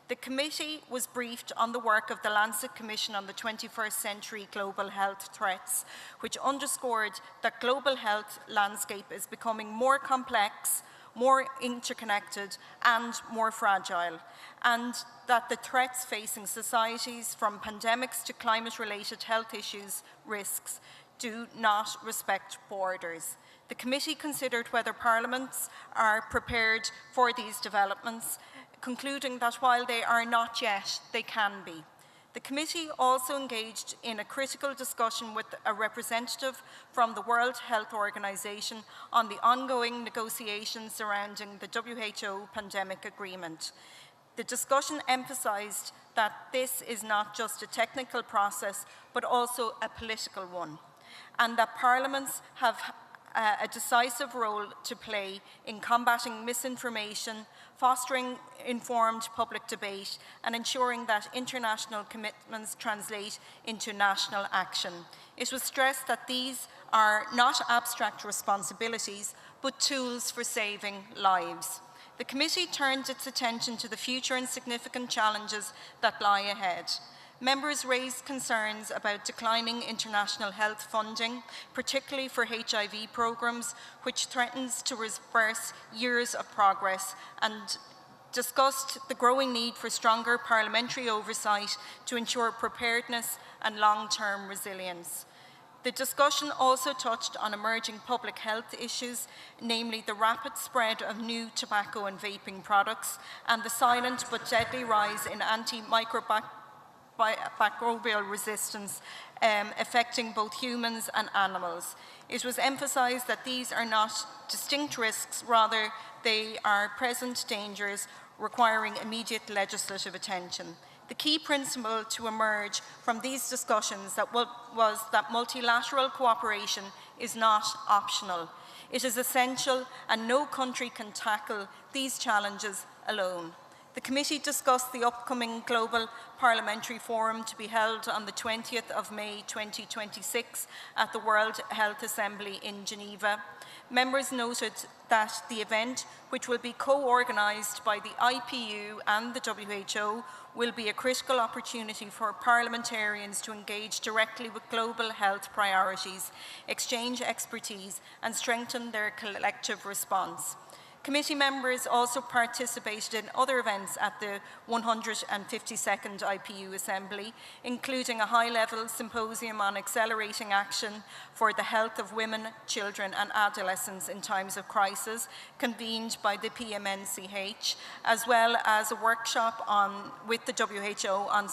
The committee was briefed on the work of the Lancet Commission on the 21st Century Global Health Threats, which underscored that global health landscape is becoming more complex, more interconnected and more fragile, and that the threats facing societies, from pandemics to climate-related health issues, risks, do not respect borders. The committee considered whether parliaments are prepared for these developments, concluding that while they are not yet, they can be. The committee also engaged in a critical discussion with a representative from the World Health Organization on the ongoing negotiations surrounding the WHO pandemic agreement. The discussion emphasized that this is not just a technical process, but also a political one, and that parliaments have a decisive role to play in combating misinformation, fostering informed public debate, and ensuring that international commitments translate into national action. It was stressed that these are not abstract responsibilities, but tools for saving lives. The committee turned its attention to the future and significant challenges that lie ahead. Members raised concerns about declining international health funding, particularly for HIV programs, which threatens to reverse years of progress, and discussed the growing need for stronger parliamentary oversight to ensure preparedness and long-term resilience. The discussion also touched on emerging public health issues, namely the rapid spread of new tobacco and vaping products and the silent but deadly rise in antimicrobial resistance affecting both humans and animals. It was emphasised that these are not distinct risks, rather they are present dangers requiring immediate legislative attention. The key principle to emerge from these discussions was that multilateral cooperation is not optional. It is essential, and no country can tackle these challenges alone. The committee discussed the upcoming Global Parliamentary Forum to be held on the 20th of May 2026 at the World Health Assembly in Geneva. Members noted that the event, which will be co-organised by the IPU and the WHO, will be a critical opportunity for parliamentarians to engage directly with global health priorities, exchange expertise, and strengthen their collective response. Committee members also participated in other events at the 152nd IPU Assembly, including a high-level symposium on accelerating action for the health of women, children and adolescents in times of crisis, convened by the PMNCH, as well as a workshop with the WHO on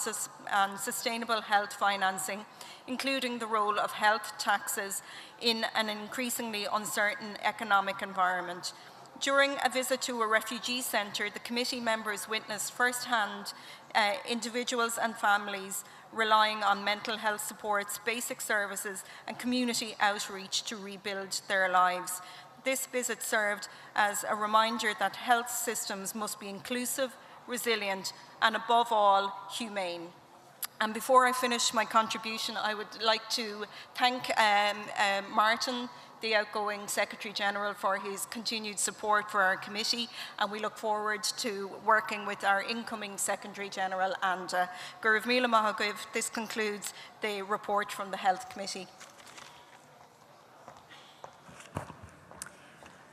sustainable health financing, including the role of health taxes in an increasingly uncertain economic environment. During a visit to a refugee centre, the committee members witnessed firsthand individuals and families relying on mental health supports, basic services and community outreach to rebuild their lives. This visit served as a reminder that health systems must be inclusive, resilient and above all, humane. And before I finish my contribution, I would like to thank Martin, the outgoing Secretary-General, for his continued support for our committee, and we look forward to working with our incoming Secretary-General and Gurv Mila Mahagiv. This concludes the report from the Health Committee.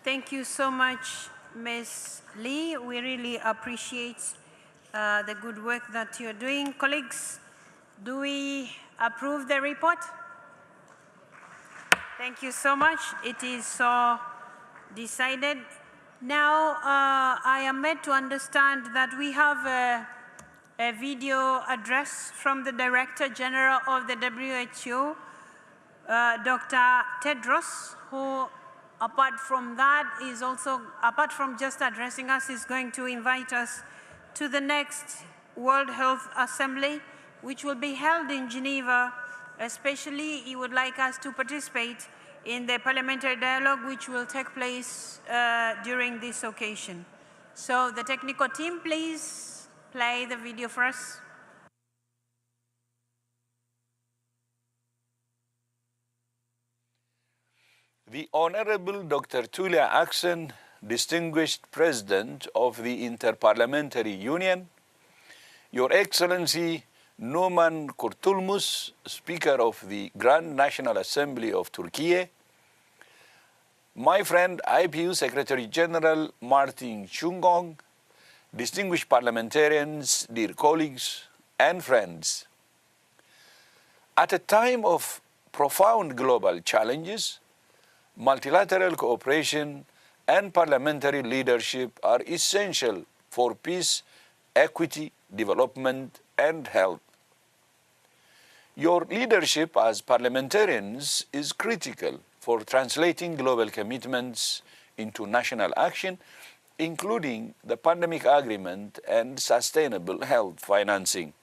Thank you so much, Ms. Lee. We really appreciate the good work that you're doing. Colleagues, do we approve the report? Thank you so much. It is so decided. Now, I am made to understand that we have a video address from the Director General of the WHO, Dr. Tedros, who, apart from that, is also, apart from just addressing us, is going to invite us to the next World Health Assembly, which will be held in Geneva. Especially, he would like us to participate in the parliamentary dialogue which will take place during this occasion. So the technical team, please play the video for us. The Honorable Dr. Tulia Axen, Distinguished President of the Interparliamentary Union, Your Excellency Numan Kurtulmus, Speaker of the Grand National Assembly of Turkey, my friend IPU Secretary General Martin Chungong, distinguished parliamentarians, dear colleagues and friends. At a time of profound global challenges, multilateral cooperation and parliamentary leadership are essential for peace, equity, development and health. Your leadership as parliamentarians is critical for translating global commitments into national action, including the pandemic agreement and sustainable health financing.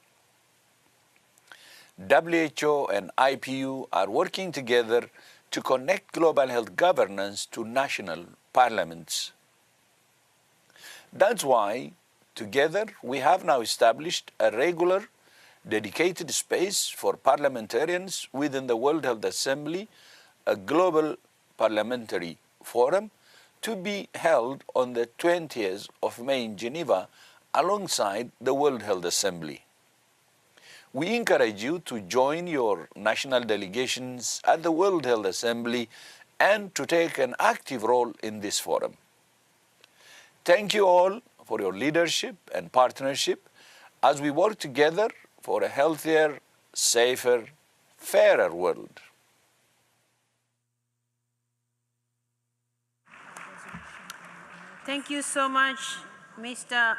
WHO and IPU are working together to connect global health governance to national parliaments. That's why, together, we have now established a regular, dedicated space for parliamentarians within the World Health Assembly, a global parliamentary forum, to be held on the 20th of May in Geneva alongside the World Health Assembly. We encourage you to join your national delegations at the World Health Assembly and to take an active role in this forum. Thank you all for your leadership and partnership as we work together for a healthier, safer, fairer world. Thank you so much, Dr.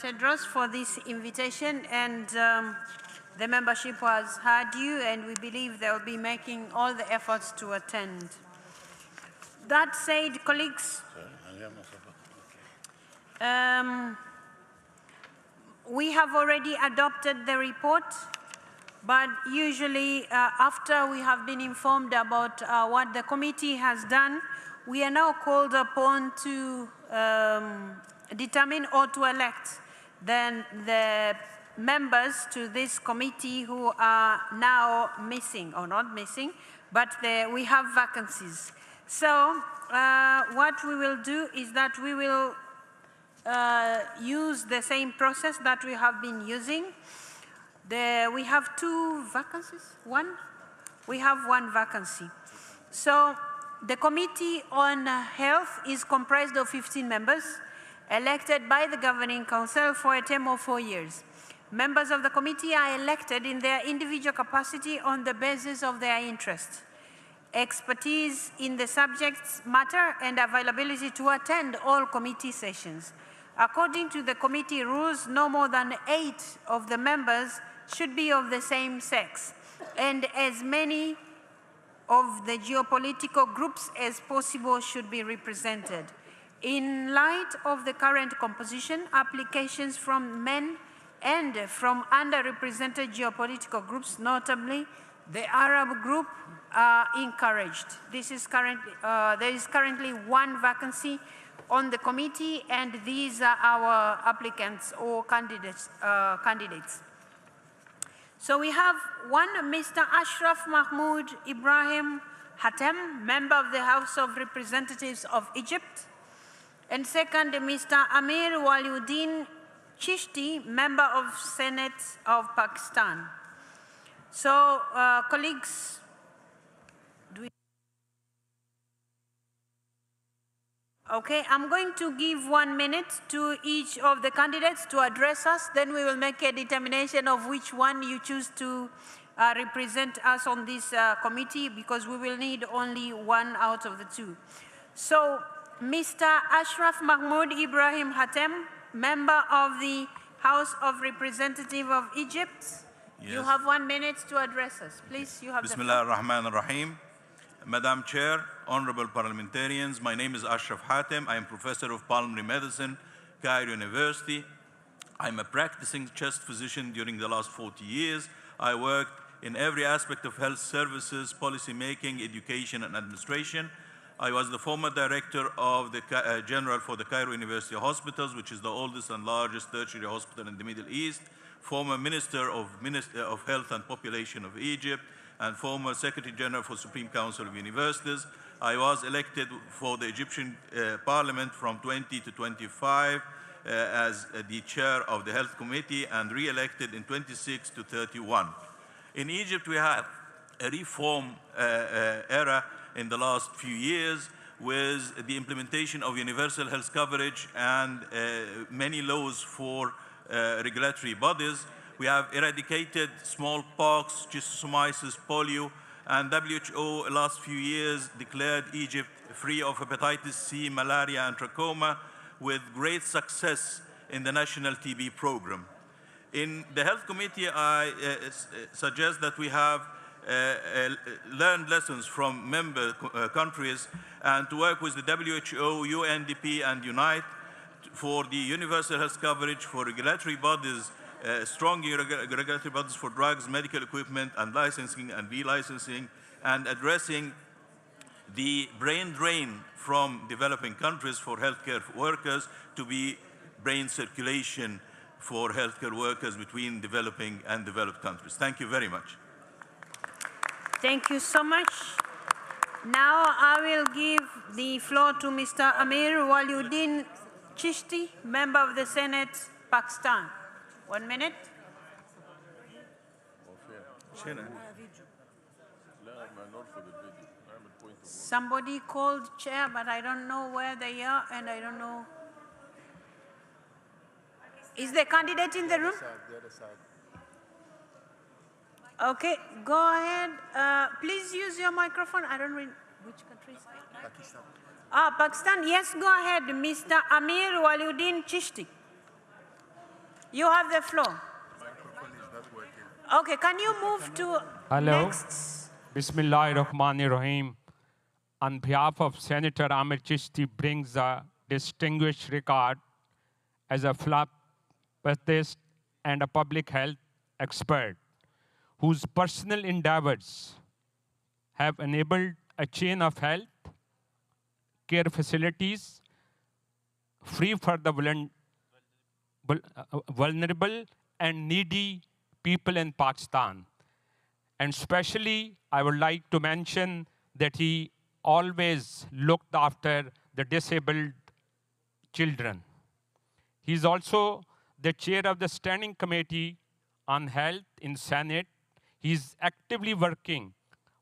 Tedros, for this invitation, and the membership has heard you, and we believe they will be making all the efforts to attend. That said, colleagues, we have already adopted the report, but usually after we have been informed about what the committee has done, we are now called upon to determine or to elect then the members to this committee who are now missing, or not missing, but we have vacancies. So what we will do is that we will use the same process that we have been using. We have 2 vacancies? One? We have 1 vacancy. So the Committee on Health is comprised of 15 members elected by the Governing Council for a term of 4 years. Members of the committee are elected in their individual capacity on the basis of their interest, expertise in the subject's matter, and availability to attend all committee sessions. According to the committee rules, no more than 8 of the members should be of the same sex, and as many of the geopolitical groups as possible should be represented. In light of the current composition, applications from men and from underrepresented geopolitical groups, notably the Arab group, are encouraged. There is currently 1 vacancy on the committee, and these are our applicants or candidates. So we have 1, Mr. Ashraf Mahmoud Ibrahim Hatem, member of the House of Representatives of Egypt. And second, Mr. Amir Waliuddin Chishti, member of Senate of Pakistan. So, colleagues, okay, I'm going to give 1 minute to each of the candidates to address us. Then we will make a determination of which one you choose to represent us on this committee, because we will need only 1 out of the 2. So, Mr. Ashraf Mahmoud Ibrahim Hatem, member of the House of Representatives of Egypt. Yes. You have 1 minute to address us. Please, you have Bismillah ar-Rahman ar-Rahim. Madam Chair, honorable parliamentarians, my name is Ashraf Hatem. I am professor of pulmonary medicine, Cairo University. I'm a practicing chest physician during the last 40 years. I worked in every aspect of health services, policy making, education, and administration. I was the former director of the General for the Cairo University Hospitals, which is the oldest and largest tertiary hospital in the Middle East, former Minister of Health and Population of Egypt, and former Secretary General for Supreme Council of Universities. I was elected for the Egyptian Parliament from 20 to 25 as the chair of the Health Committee, and re-elected in 26 to 31. In Egypt, we have a reform era in the last few years with the implementation of universal health coverage and many laws for regulatory bodies. We have eradicated smallpox, schistosomiasis, polio, and WHO last few years declared Egypt free of hepatitis C, malaria, and trachoma, with great success in the national TB program. In the Health Committee, I suggest that we have learned lessons from member countries and to work with the WHO, UNDP, and UNITE for the universal health coverage, for regulatory bodies strong regulatory bodies for drugs, medical equipment, and licensing and relicensing, and addressing the brain drain from developing countries for healthcare workers to be brain circulation for healthcare workers between developing and developed countries. Thank you very much. Thank you so much. Now I will give the floor to Mr. Amir Waliuddin Chishti, Member of the Senate, Pakistan. 1 minute. Somebody called chair, but I don't know where they are, and I don't know. Is the candidate in the room? Okay, go ahead. Please use your microphone. I don't know which country is it? Pakistan. Pakistan. Yes, go ahead, Mr. Amir Waliuddin Chishti. You have the floor. Okay, can you move to next? Bismillahirrahmanirrahim. On behalf of Senator Amir Chishti brings a distinguished record as a philanthropist and a public health expert whose personal endeavors have enabled a chain of health care facilities free for the vulnerable and needy people in Pakistan. And especially, I would like to mention that he always looked after the disabled children. He's also the chair of the Standing Committee on Health in Senate. He's actively working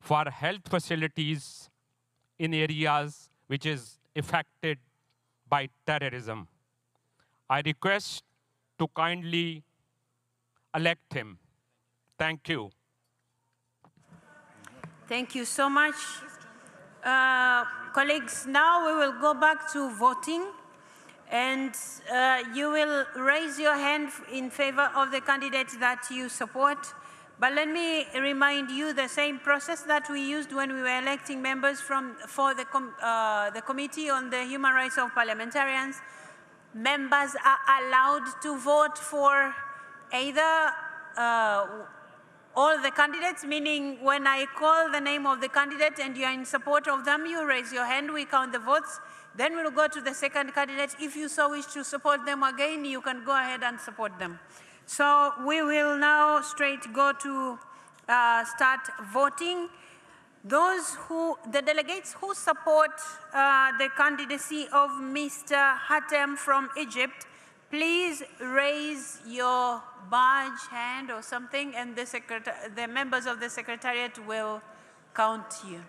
for health facilities in areas which is affected by terrorism. I request to kindly elect him. Thank you. Thank you so much. Colleagues, now we will go back to voting, and you will raise your hand in favor of the candidate that you support. But let me remind you the same process that we used when we were electing members for the Committee on the Human Rights of Parliamentarians. Members are allowed to vote for either all the candidates, meaning when I call the name of the candidate and you are in support of them, you raise your hand, we count the votes. Then we'll go to the second candidate. If you so wish to support them again, you can go ahead and support them. So we will now straight go to start voting. The delegates who support the candidacy of Mr. Hatem from Egypt, please raise your badge hand or something, and the members of the Secretariat will count you.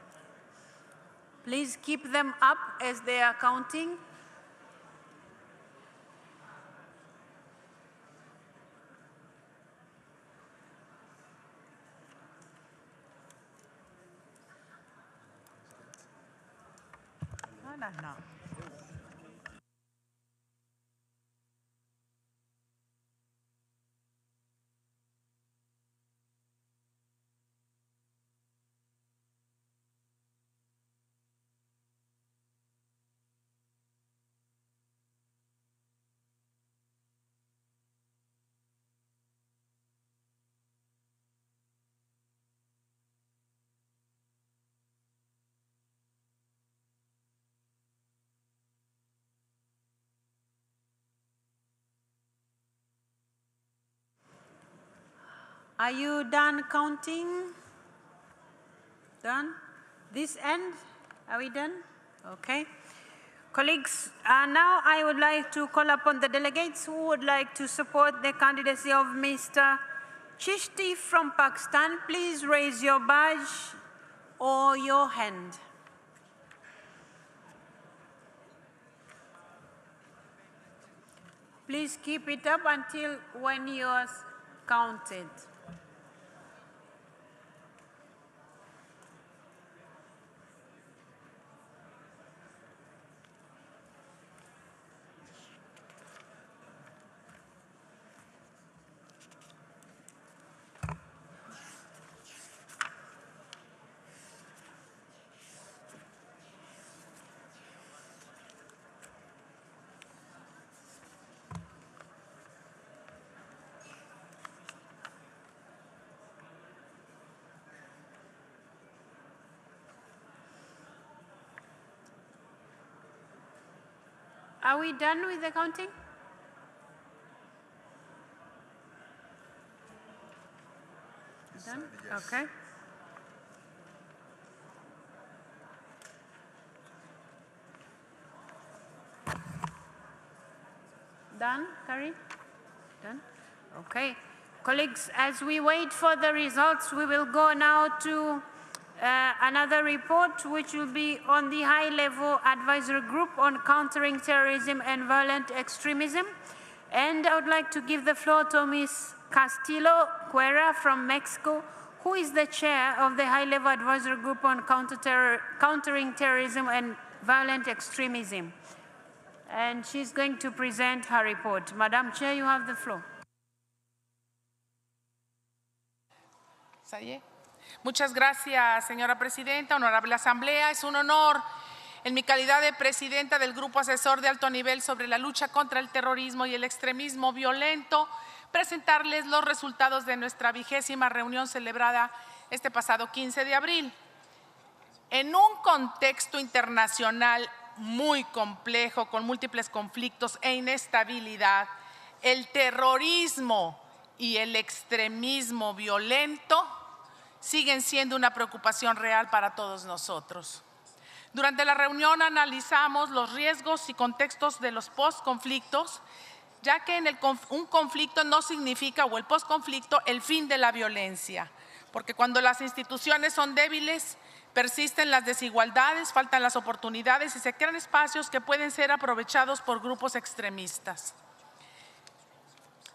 Please keep them up as they are counting. No. Are you done counting? Done? This end? Are we done? Okay. Colleagues, now I would like to call upon the delegates who would like to support the candidacy of Mr. Chishti from Pakistan. Please raise your badge or your hand. Please keep it up until when you are counted. Are we done with the counting? Done? Okay. Done, Karin? Done? Okay. Colleagues, as we wait for the results, we will go now to another report, which will be on the high-level advisory group on countering terrorism and violent extremism. And I would like to give the floor to Ms. Castillo Cuera from Mexico, who is the chair of the high-level advisory group on countering terrorism and violent extremism. And she's going to present her report. Madam Chair, you have the floor. Muchas gracias, señora presidenta, honorable asamblea. Es un honor, en mi calidad de presidenta del Grupo Asesor de Alto Nivel sobre la lucha contra el terrorismo y el extremismo violento, presentarles los resultados de nuestra 20ª reunión celebrada este pasado 15 de abril. En un contexto internacional muy complejo, con múltiples conflictos e inestabilidad, el terrorismo y el extremismo violento siguen siendo una preocupación real para todos nosotros. Durante la reunión analizamos los riesgos y contextos de los postconflictos, ya que un conflicto no significa, o el postconflicto, el fin de la violencia, porque cuando las instituciones son débiles, persisten las desigualdades, faltan las oportunidades y se crean espacios que pueden ser aprovechados por grupos extremistas.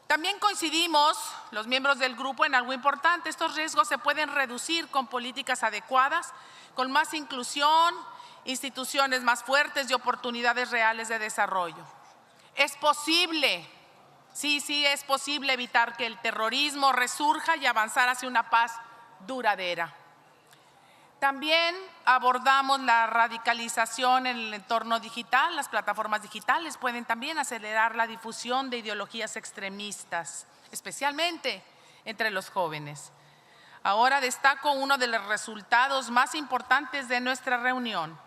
También coincidimos, los miembros del grupo, en algo importante. Estos riesgos se pueden reducir con políticas adecuadas, con más inclusión, instituciones más fuertes y oportunidades reales de desarrollo. Es posible, sí es posible evitar que el terrorismo resurja y avanzar hacia una paz duradera. También abordamos la radicalización en el entorno digital. Las plataformas digitales pueden también acelerar la difusión de ideologías extremistas, especialmente entre los jóvenes. Ahora destaco uno de los resultados más importantes de nuestra reunión.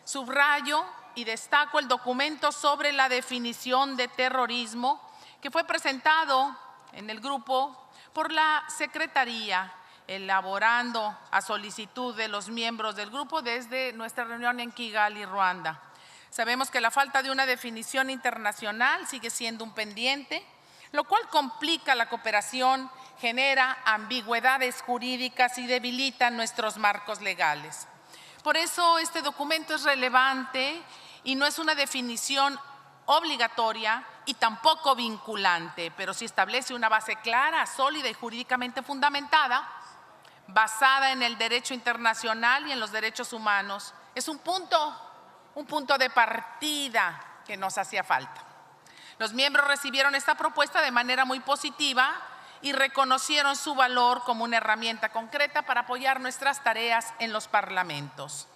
Subrayo y destaco el documento sobre la definición de terrorismo que fue presentado en el grupo por la Secretaría, elaborando a solicitud de los miembros del grupo desde nuestra reunión en Kigali, Ruanda. Sabemos que la falta de una definición internacional sigue siendo un pendiente, lo cual complica la cooperación, genera ambigüedades jurídicas y debilita nuestros marcos legales. Por eso este documento es relevante y no es una definición obligatoria y tampoco vinculante, pero sí establece una base clara, sólida y jurídicamente fundamentada, basada en el derecho internacional y en los derechos humanos. Es un punto de partida que nos hacía falta. Los miembros recibieron esta propuesta de manera muy positiva y reconocieron su valor como una herramienta concreta para apoyar nuestras tareas en los parlamentos.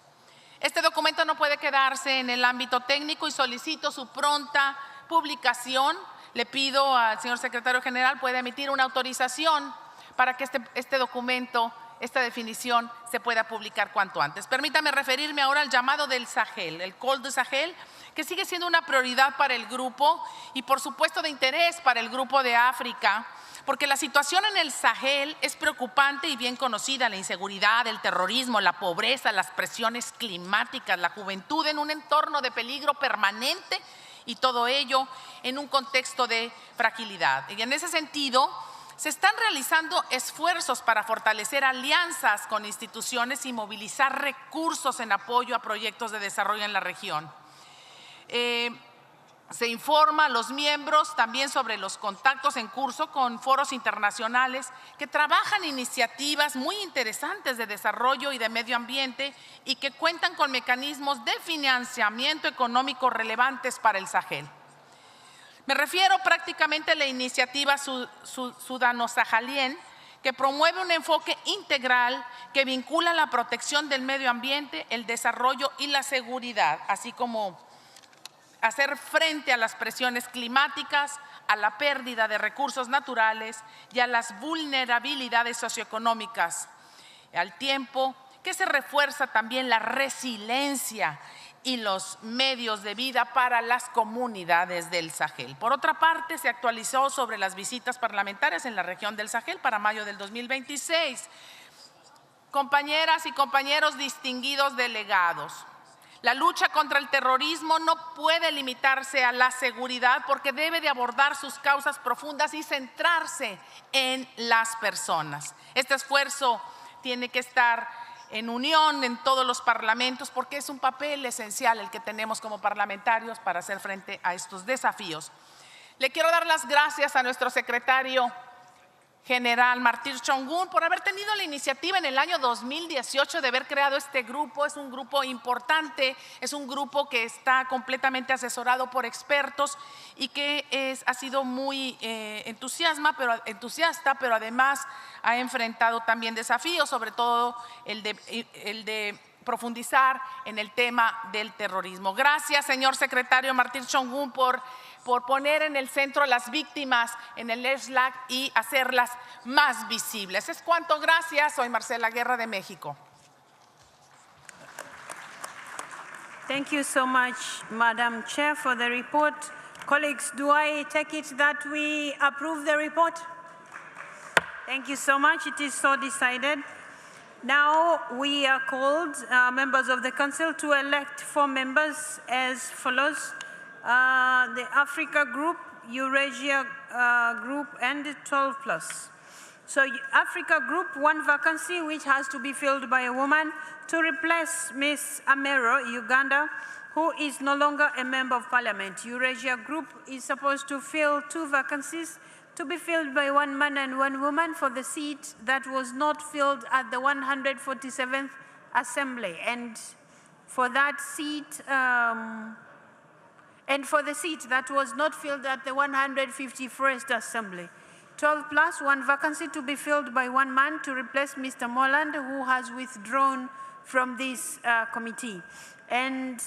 Este documento no puede quedarse en el ámbito técnico y solicito su pronta publicación. Le pido al señor secretario general pueda emitir una autorización para que este documento, esta definición, se pueda publicar cuanto antes. Permítame referirme ahora al llamado del Sahel, el Call de Sahel, que sigue siendo una prioridad para el grupo y por supuesto de interés para el grupo de África, porque la situación en el Sahel es preocupante y bien conocida: la inseguridad, el terrorismo, la pobreza, las presiones climáticas, la juventud en un entorno de peligro permanente y todo ello en un contexto de fragilidad. Y en ese sentido, se están realizando esfuerzos para fortalecer alianzas con instituciones y movilizar recursos en apoyo a proyectos de desarrollo en la región. Se informa a los miembros también sobre los contactos en curso con foros internacionales que trabajan iniciativas muy interesantes de desarrollo y de medio ambiente y que cuentan con mecanismos de financiamiento económico relevantes para el Sahel. Me refiero prácticamente a la iniciativa sudano-sahalien, que promueve un enfoque integral que vincula la protección del medio ambiente, el desarrollo y la seguridad, así como hacer frente a las presiones climáticas, a la pérdida de recursos naturales y a las vulnerabilidades socioeconómicas, al tiempo que se refuerza también la resiliencia y los medios de vida para las comunidades del Sahel. Por otra parte, se actualizó sobre las visitas parlamentarias en la región del Sahel para mayo del 2026. Compañeras y compañeros distinguidos delegados, la lucha contra el terrorismo no puede limitarse a la seguridad porque debe de abordar sus causas profundas y centrarse en las personas. Este esfuerzo tiene que estar en unión en todos los parlamentos porque es un papel esencial el que tenemos como parlamentarios para hacer frente a estos desafíos. Le quiero dar las gracias a nuestro secretario general Martir Chongun por haber tenido la iniciativa en el año 2018 de haber creado este grupo. Es un grupo importante, es un grupo que está completamente asesorado por expertos y que ha sido muy entusiasta, pero además ha enfrentado también desafíos, sobre todo el de profundizar en el tema del terrorismo. Gracias, señor secretario Martir Chongun, por poner en el centro a las víctimas en el ESLAC y hacerlas más visibles. Es cuanto, gracias. Soy Marcela Guerra de México. Thank you so much, Madam Chair, for the report. Colleagues, do I take it that we approve the report? Thank you so much. It is so decided. Now we are called, members of the Council, to elect 4 members as follows. The Africa Group, Eurasia Group, and 12+. So Africa Group, 1 vacancy which has to be filled by a woman to replace Ms. Amero, Uganda, who is no longer a member of parliament. Eurasia Group is supposed to fill 2 vacancies to be filled by 1 man and 1 woman for the seat that was not filled at the 147th Assembly. And for that seat, for the seat that was not filled at the 151st Assembly. 12+, 1 vacancy to be filled by 1 man to replace Mr. Moland, who has withdrawn from this committee. And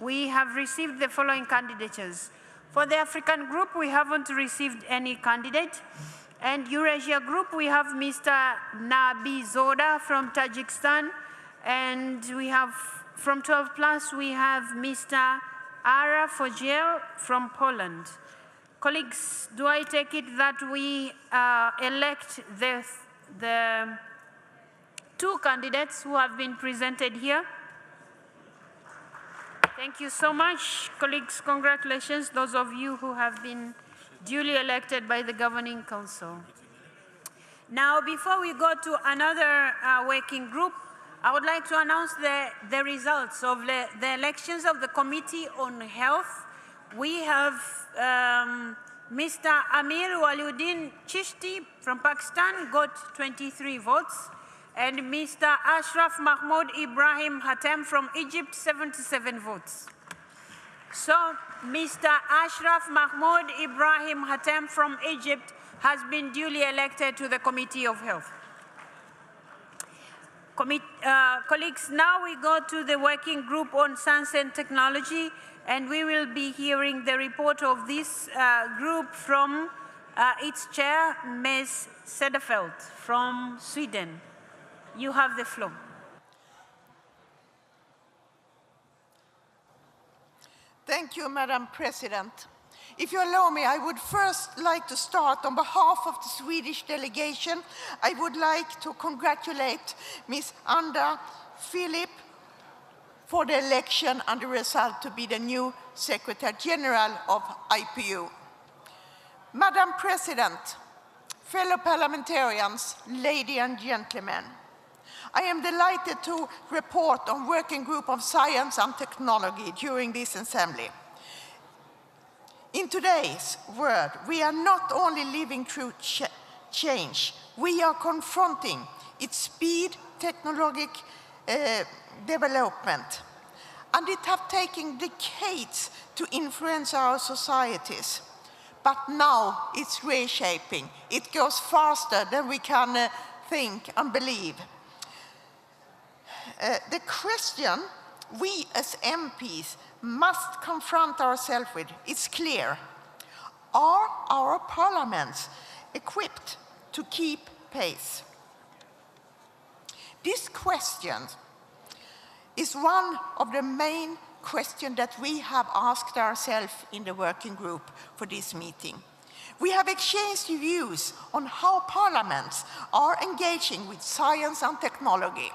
we have received the following candidatures. For the African Group, we haven't received any candidate. And Eurasia Group, we have Mr. Nabi Zoda from Tajikistan. And we have, from 12+, we have Mr. Ara Fogiel from Poland. Colleagues, do I take it that we elect the 2 candidates who have been presented here? Thank you so much. Colleagues, congratulations, those of you who have been duly elected by the Governing Council. Now, before we go to another working group, I would like to announce the results of the elections of the Committee on Health. We have Mr. Amir Waliuddin Chishti from Pakistan got 23 votes, and Mr. Ashraf Mahmoud Ibrahim Hatem from Egypt, 77 votes. So, Mr. Ashraf Mahmoud Ibrahim Hatem from Egypt has been duly elected to the Committee of Health. Colleagues, now we go to the Working Group on Science and Technology, and we will be hearing the report of this group from its chair, Ms. Cederfelt from Sweden. You have the floor. Thank you, Madam President. If you allow me, I would first like to start on behalf of the Swedish delegation. I would like to congratulate Ms. Anda Philip for the election and the result to be the new Secretary General of IPU. Madam President, fellow parliamentarians, ladies and gentlemen, I am delighted to report on Working Group of Science and Technology during this assembly. In today's world, we are not only living through change, we are confronting its speed, technological development. And it has taken decades to influence our societies. But now it's reshaping. It goes faster than we can think and believe. The question we as MPs must confront ourselves with is clear. Are our parliaments equipped to keep pace? This question is one of the main questions that we have asked ourselves in the working group for this meeting. We have exchanged views on how parliaments are engaging with science and technology.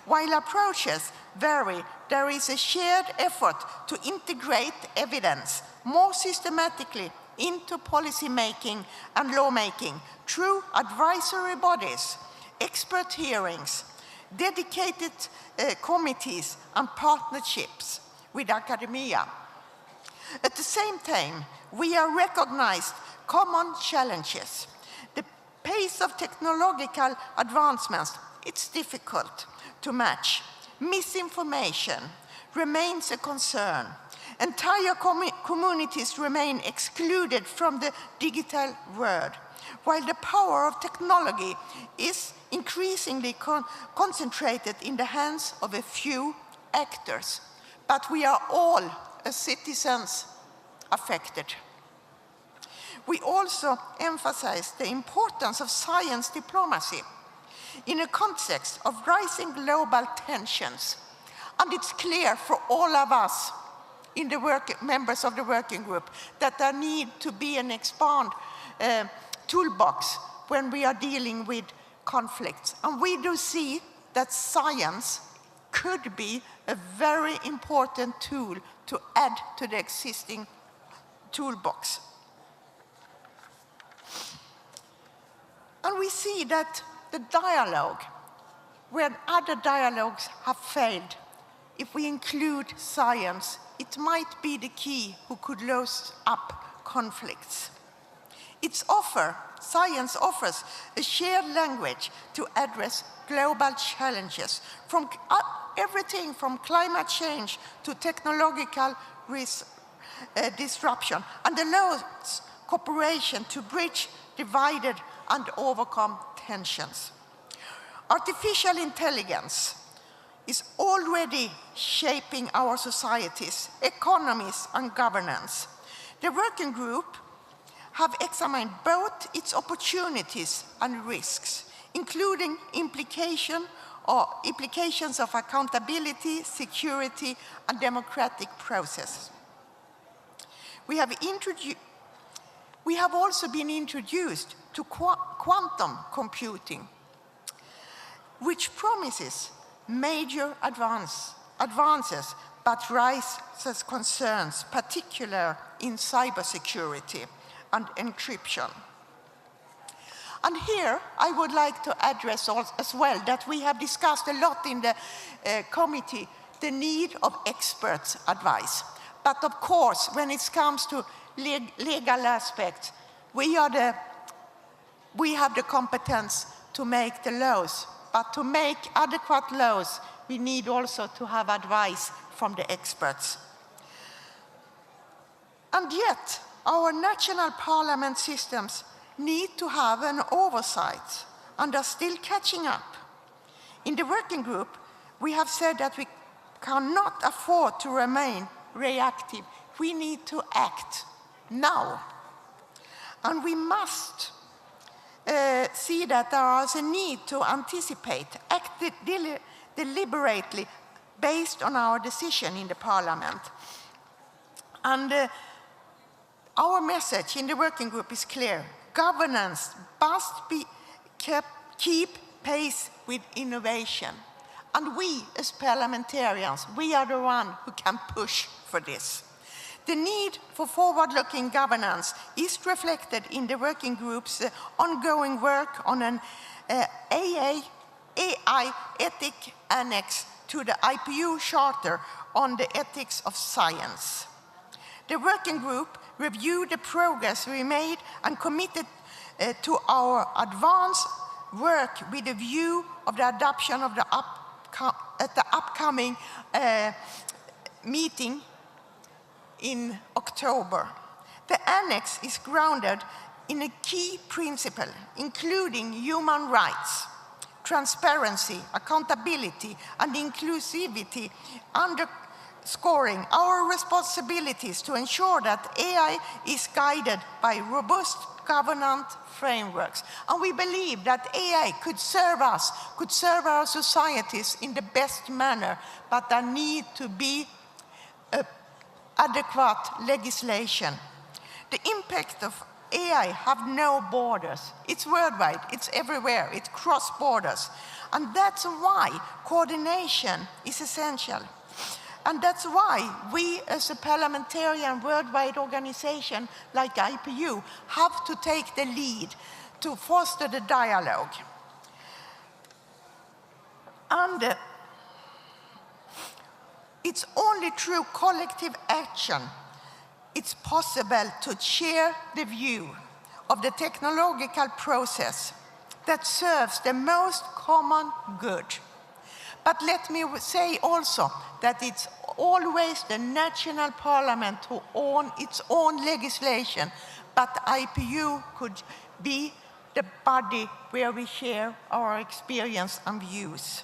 While approaches vary, there is a shared effort to integrate evidence more systematically into policy making and lawmaking through advisory bodies, expert hearings, dedicated committees and partnerships with academia. At the same time, we are recognized common challenges. The pace of technological advancements, it's difficult to match. Misinformation remains a concern. Entire communities remain excluded from the digital world, while the power of technology is increasingly concentrated in the hands of a few actors. But we are all, as citizens, affected. We also emphasize the importance of science diplomacy in a context of rising global tensions. And it's clear for all of us in the members of the working group that there needs to be an expanded toolbox when we are dealing with conflicts. And we do see that science could be a very important tool to add to the existing toolbox. And we see that the dialogue, when other dialogues have failed, if we include science, it might be the key who could close up conflicts. Science offers a shared language to address global challenges, from everything from climate change to technological disruption, and allows cooperation to bridge divided and overcome tensions. Artificial intelligence is already shaping our societies, economies, and governance. The working group have examined both its opportunities and risks, including implications of accountability, security, and democratic process. We have also been introduced to quantum computing, which promises major advances, but raises concerns, particularly in cybersecurity and encryption. And here I would like to address as well that we have discussed a lot in the committee the need of experts' advice. But of course, when it comes to legal aspects, we have the competence to make the laws. But to make adequate laws, we need also to have advice from the experts. And yet, our national parliament systems need to have an oversight and are still catching up. In the working group, we have said that we cannot afford to remain reactive. We need to act now. And we must see that there is a need to anticipate, act deliberately based on our decision in the parliament. And our message in the working group is clear. Governance must keep pace with innovation. And we, as parliamentarians, we are the ones who can push for this. The need for forward-looking governance is reflected in the working group's ongoing work on an AI ethic annex to the IPU Charter on the ethics of science. The working group reviewed the progress we made and committed to our advanced work with a view of the adoption of at the upcoming meeting in October. The annex is grounded in a key principle, including human rights, transparency, accountability, and inclusivity, underscoring our responsibilities to ensure that AI is guided by robust governance frameworks. And we believe that AI could serve us, could serve our societies in the best manner, but there need to be adequate legislation. The impact of AI have no borders. It's worldwide, it's everywhere, it crosses borders. And that's why coordination is essential. And that's why we, as a parliamentarian worldwide organization like IPU, have to take the lead to foster the dialogue. And it's only through collective action it's possible to share the view of the technological process that serves the most common good. But let me say also that it's always the national parliament who own its own legislation, but IPU could be the body where we share our experience and views.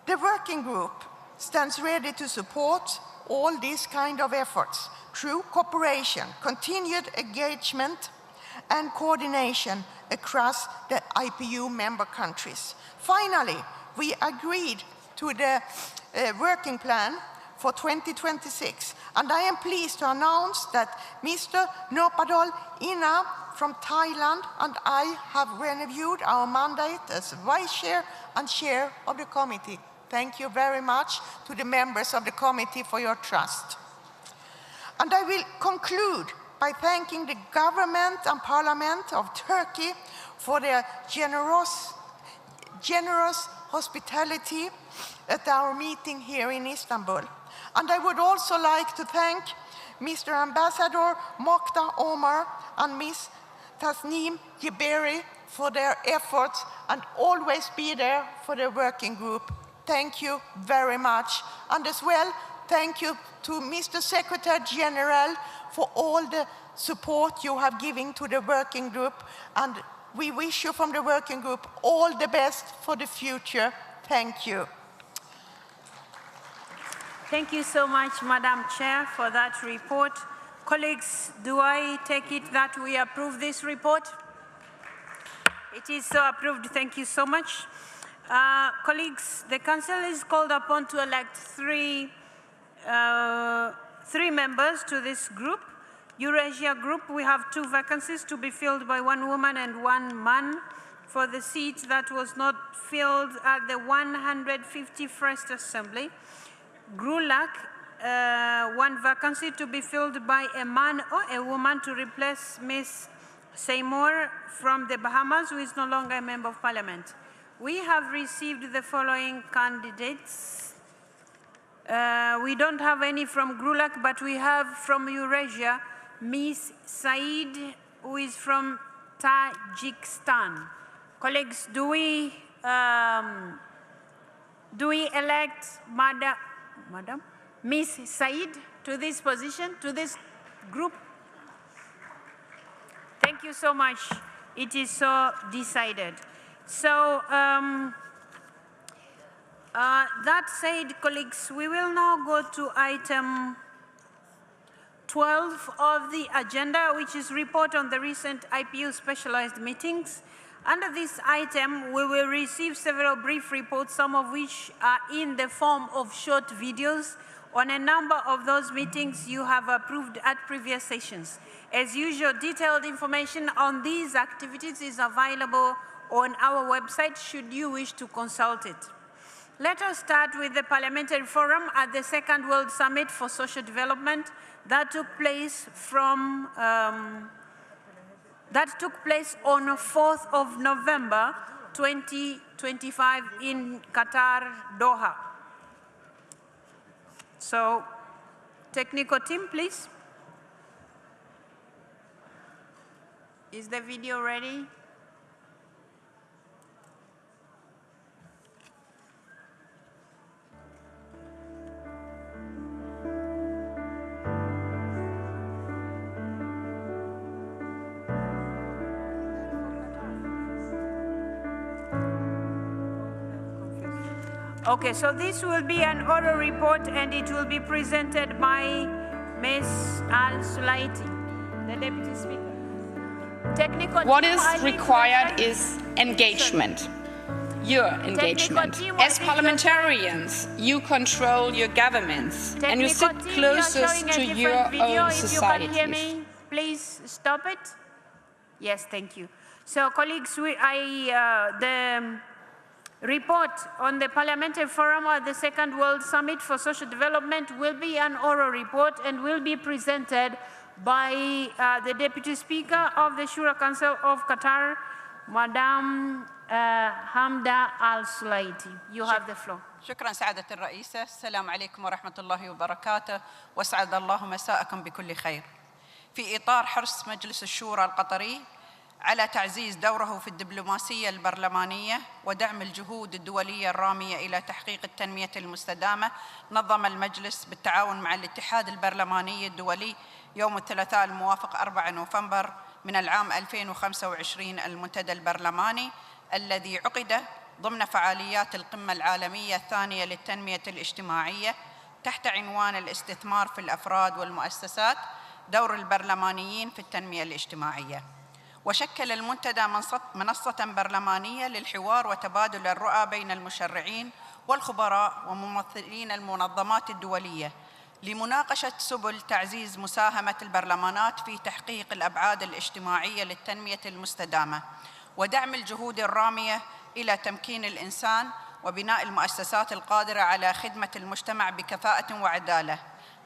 The working group stands ready to support all these kind of efforts through cooperation, continued engagement, and coordination across the IPU member countries. Finally, we agreed to the working plan for 2026, and I am pleased to announce that Mr. Nopadol Ina from Thailand and I have renewed our mandate as Vice Chair and Chair of the committee. Thank you very much to the members of the committee for your trust. And I will conclude by thanking the government and parliament of Turkey for their generous hospitality at our meeting here in Istanbul. And I would also like to thank Mr. Ambassador Mokhtar Omar and Ms. Tasneem Jeberi for their efforts and always be there for the working group. Thank you very much. And as well, thank you to Mr. Secretary General for all the support you have given to the working group. And we wish you from the working group all the best for the future. Thank you. Thank you so much, Madam Chair, for that report. Colleagues, do I take it that we approve this report? It is so approved. Thank you so much. Colleagues, the Council is called upon to elect three members to this group. Eurasia Group, we have 2 vacancies to be filled by 1 woman and 1 man for the seat that was not filled at the 151st Assembly. GRULAC, 1 vacancy to be filled by a man or a woman to replace Ms. Seymour from the Bahamas, who is no longer a member of Parliament. We have received the following candidates. We don't have any from GRULAC, but we have from Eurasia, Ms. Said, who is from Tajikistan. Colleagues, do we elect Madam Ms. Said to this position, to this group? Thank you so much. It is so decided. So, that said, colleagues, we will now go to item 12 of the agenda, which is report on the recent IPU specialized meetings. Under this item, we will receive several brief reports, some of which are in the form of short videos on a number of those meetings you have approved at previous sessions. As usual, detailed information on these activities is available on our website should you wish to consult it. Let us start with the Parliamentary Forum at the Second World Summit for Social Development that took place on 4th of November 2025 in Qatar, Doha. So, technical team, please. Is the video ready? Okay, so this will be an oral report and it will be presented by Ms. Al-Sulaiti, the Deputy Speaker. What is required is engagement, your engagement. As parliamentarians, you control your governments and you sit closest to your own societies. Please stop it. Yes, thank you. So, colleagues, the report on the Parliamentary Forum at the Second World Summit for Social Development will be an oral report and will be presented by the Deputy Speaker of the Shura Council of Qatar, Madame Hamda Al-Sulaiti. You have the floor. شكرا سعادة الرئيسة. السلام عليكم ورحمة الله وبركاته وسعد الله مساءكم بكل خير. في إطار حرص مجلس الشورى القطري على تعزيز دوره في الدبلوماسية البرلمانية ودعم الجهود الدولية الرامية إلى تحقيق التنمية المستدامة، نظم المجلس بالتعاون مع الاتحاد البرلماني الدولي يوم الثلاثاء الموافق 4 نوفمبر من العام 2025 المنتدى البرلماني الذي عقد ضمن فعاليات القمة العالمية الثانية للتنمية الاجتماعية تحت عنوان الاستثمار في الأفراد والمؤسسات، دور البرلمانيين في التنمية الاجتماعية. وشكل المنتدى منصة برلمانية للحوار وتبادل الرؤى بين المشرعين والخبراء وممثلين المنظمات الدولية لمناقشة سبل تعزيز مساهمة البرلمانات في تحقيق الأبعاد الاجتماعية للتنمية المستدامة ودعم الجهود الرامية إلى تمكين الإنسان وبناء المؤسسات القادرة على خدمة المجتمع بكفاءة وعدالة.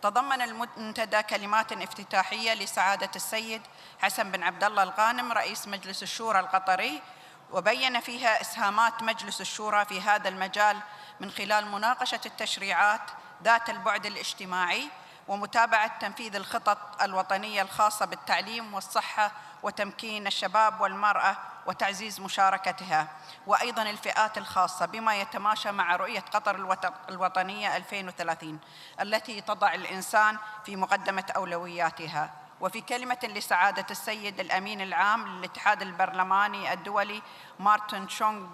تضمن المنتدى كلمات افتتاحية لسعادة السيد حسن بن عبد الله الغانم رئيس مجلس الشورى القطري، وبين فيها إسهامات مجلس الشورى في هذا المجال من خلال مناقشة التشريعات ذات البعد الاجتماعي ومتابعة تنفيذ الخطط الوطنية الخاصة بالتعليم والصحة وتمكين الشباب والمرأة وتعزيز مشاركتها، وأيضاً الفئات الخاصة بما يتماشى مع رؤية قطر الوطنية 2030 التي تضع الإنسان في مقدمة أولوياتها. وفي كلمة لسعادة السيد الأمين العام للاتحاد البرلماني الدولي مارتن تشونغ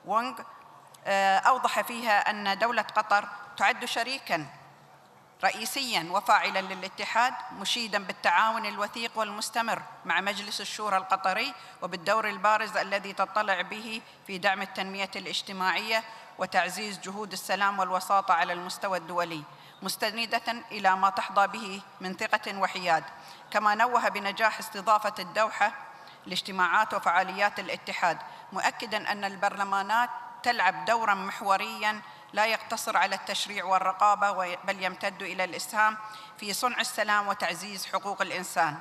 وونغ أوضح فيها أن دولة قطر تعد شريكاً رئيسياً وفاعلاً للاتحاد، مشيداً بالتعاون الوثيق والمستمر مع مجلس الشورى القطري وبالدور البارز الذي تطلع به في دعم التنمية الاجتماعية وتعزيز جهود السلام والوساطة على المستوى الدولي، مستندة إلى ما تحظى به من ثقة وحياد. كما نوه بنجاح استضافة الدوحة لاجتماعات وفعاليات الاتحاد، مؤكداً أن البرلمانات تلعب دوراً محورياً لا يقتصر على التشريع والرقابة بل يمتد إلى الإسهام في صنع السلام وتعزيز حقوق الإنسان،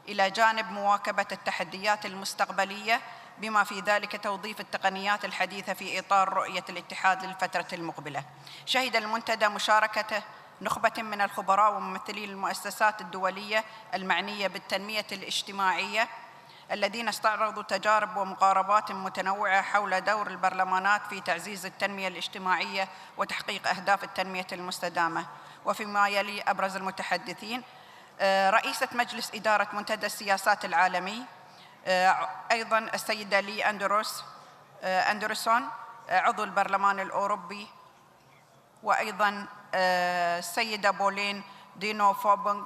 إلى جانب مواكبة التحديات المستقبلية بما في ذلك توظيف التقنيات الحديثة في إطار رؤية الاتحاد للفترة المقبلة. شهد المنتدى مشاركة نخبة من الخبراء وممثلي المؤسسات الدولية المعنية بالتنمية الاجتماعية الذين استعرضوا تجارب ومقاربات متنوعة حول دور البرلمانات في تعزيز التنمية الاجتماعية وتحقيق أهداف التنمية المستدامة. وفيما يلي أبرز المتحدثين رئيسة مجلس إدارة منتدى السياسات العالمي، أيضاً السيدة لي أندرسون عضو البرلمان الأوروبي، وأيضاً السيدة بولين دينو فوبونغ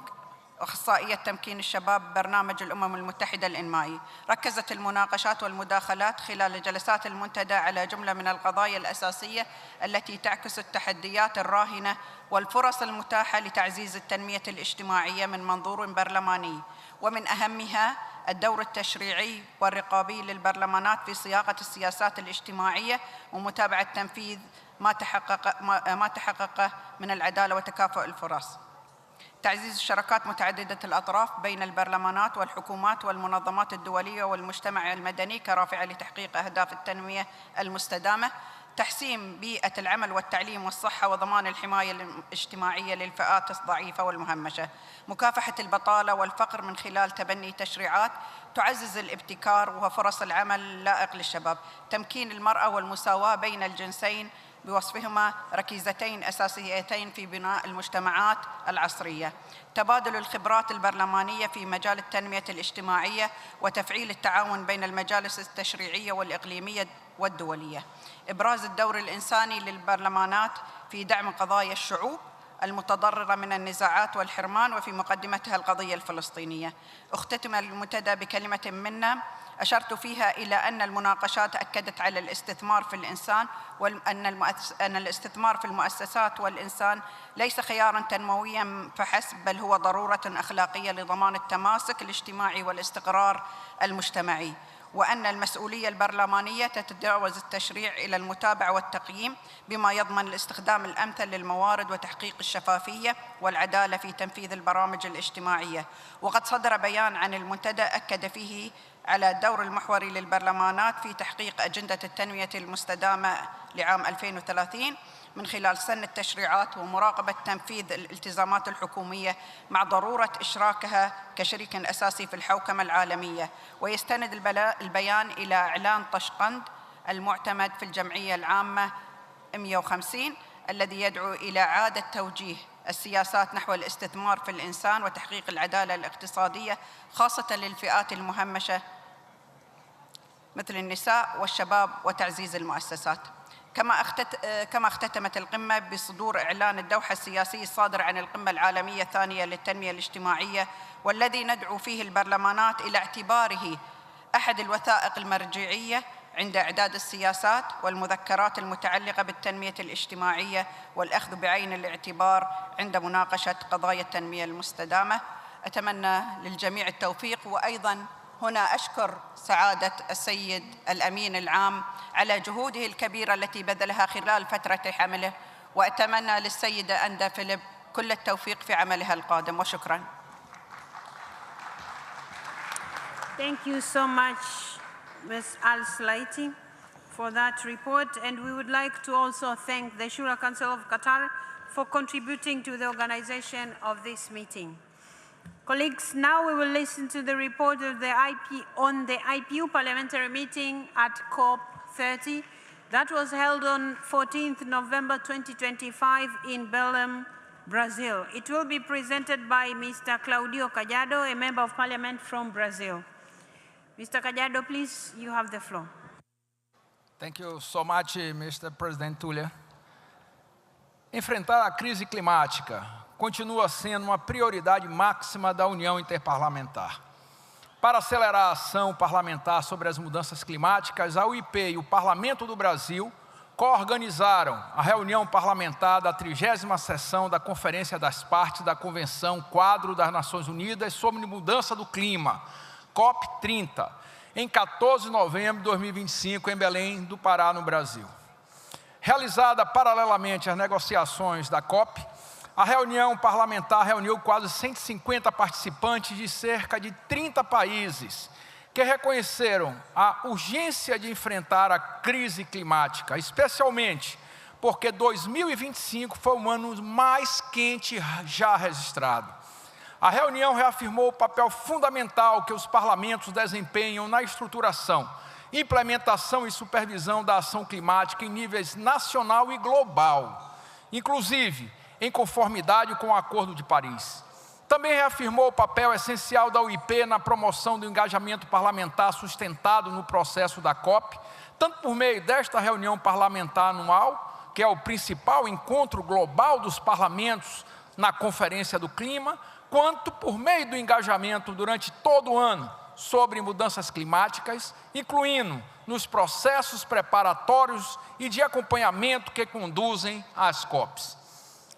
أخصائية تمكين الشباب برنامج الأمم المتحدة الإنمائي. ركزت المناقشات والمداخلات خلال جلسات المنتدى على جملة من القضايا الأساسية التي تعكس التحديات الراهنة والفرص المتاحة لتعزيز التنمية الاجتماعية من منظور برلماني، ومن أهمها الدور التشريعي والرقابي للبرلمانات في صياغة السياسات الاجتماعية ومتابعة تنفيذ ما تحقق من العدالة وتكافؤ الفرص. تعزيز الشراكات متعددة الأطراف بين البرلمانات والحكومات والمنظمات الدولية والمجتمع المدني كرافعة لتحقيق أهداف التنمية المستدامة. تحسين بيئة العمل والتعليم والصحة وضمان الحماية الاجتماعية للفئات الضعيفة والمهمشة. مكافحة البطالة والفقر من خلال تبني تشريعات تعزز الابتكار وفرص العمل اللائق للشباب. تمكين المرأة والمساواة بين الجنسين بوصفهما ركيزتين أساسيتين في بناء المجتمعات العصرية. تبادل الخبرات البرلمانية في مجال التنمية الاجتماعية وتفعيل التعاون بين المجالس التشريعية والإقليمية والدولية. إبراز الدور الإنساني للبرلمانات في دعم قضايا الشعوب المتضررة من النزاعات والحرمان وفي مقدمتها القضية الفلسطينية. اختتم المنتدى بكلمة منا أشرت فيها إلى أن المناقشات أكدت على الاستثمار في الإنسان وأن الاستثمار في المؤسسات والإنسان ليس خياراً تنموياً فحسب، بل هو ضرورة أخلاقية لضمان التماسك الاجتماعي والاستقرار المجتمعي، وأن المسؤولية البرلمانية تتجاوز التشريع إلى المتابعة والتقييم بما يضمن الاستخدام الأمثل للموارد وتحقيق الشفافية والعدالة في تنفيذ البرامج الاجتماعية. وقد صدر بيان عن المنتدى أكد فيه على الدور المحوري للبرلمانات في تحقيق أجندة التنمية المستدامة لعام 2030 من خلال سن التشريعات ومراقبة تنفيذ الالتزامات الحكومية مع ضرورة إشراكها كشريك أساسي في الحوكمة العالمية. ويستند البيان إلى إعلان طشقند المعتمد في الجمعية العامة 150 الذي يدعو إلى إعادة توجيه السياسات نحو الاستثمار في الإنسان وتحقيق العدالة الاقتصادية خاصة للفئات المهمشة مثل النساء والشباب وتعزيز المؤسسات. كما اختتمت القمة بصدور إعلان الدوحة السياسي الصادر عن القمة العالمية الثانية للتنمية الاجتماعية، والذي ندعو فيه البرلمانات إلى اعتباره أحد الوثائق المرجعية عند إعداد السياسات والمذكرات المتعلقة بالتنمية الاجتماعية والأخذ بعين الاعتبار عند مناقشة قضايا التنمية المستدامة. أتمنى للجميع التوفيق، وأيضاً هنا أشكر سعادة السيد الأمين العام على جهوده الكبيرة التي بذلها خلال فترة حمله، وأتمنى للسيدة أندا فيليب كل التوفيق في عملها القادم، وشكراً. Thank you so much, Ms. Al-Slaiti, for that report. And we would like to also thank the Shura Council of Qatar for contributing to the organization of this meeting. Colleagues, now we will listen to the report of the on the IPU parliamentary meeting at COP30 that was held on 14th November 2025 in Belém, Brazil. It will be presented by Mr. Claudio Cajado, a member of parliament from Brazil. Mr. Cajado, please, you have the floor. Thank you so much, Mr. President Tulia. Enfrentar a crise climática continua sendo uma prioridade máxima da União Interparlamentar. Para acelerar a ação parlamentar sobre as mudanças climáticas, a UIP e o Parlamento do Brasil coorganizaram a reunião parlamentar da 30ª sessão da Conferência das Partes da Convenção Quadro das Nações Unidas sobre Mudança do Clima, COP30, em 14 de novembro de 2025, em Belém do Pará, no Brasil. Realizada paralelamente às negociações da COP, a reunião parlamentar reuniu quase 150 participantes de cerca de 30 países que reconheceram a urgência de enfrentar a crise climática, especialmente porque 2025 foi o ano mais quente já registrado. A reunião reafirmou o papel fundamental que os parlamentos desempenham na estruturação, implementação e supervisão da ação climática em níveis nacional e global, inclusive em conformidade com o Acordo de Paris. Também reafirmou o papel essencial da UIP na promoção do engajamento parlamentar sustentado no processo da COP, tanto por meio desta reunião parlamentar anual, que é o principal encontro global dos parlamentos na Conferência do Clima, quanto por meio do engajamento durante todo o ano sobre mudanças climáticas, incluindo nos processos preparatórios e de acompanhamento que conduzem às COPs.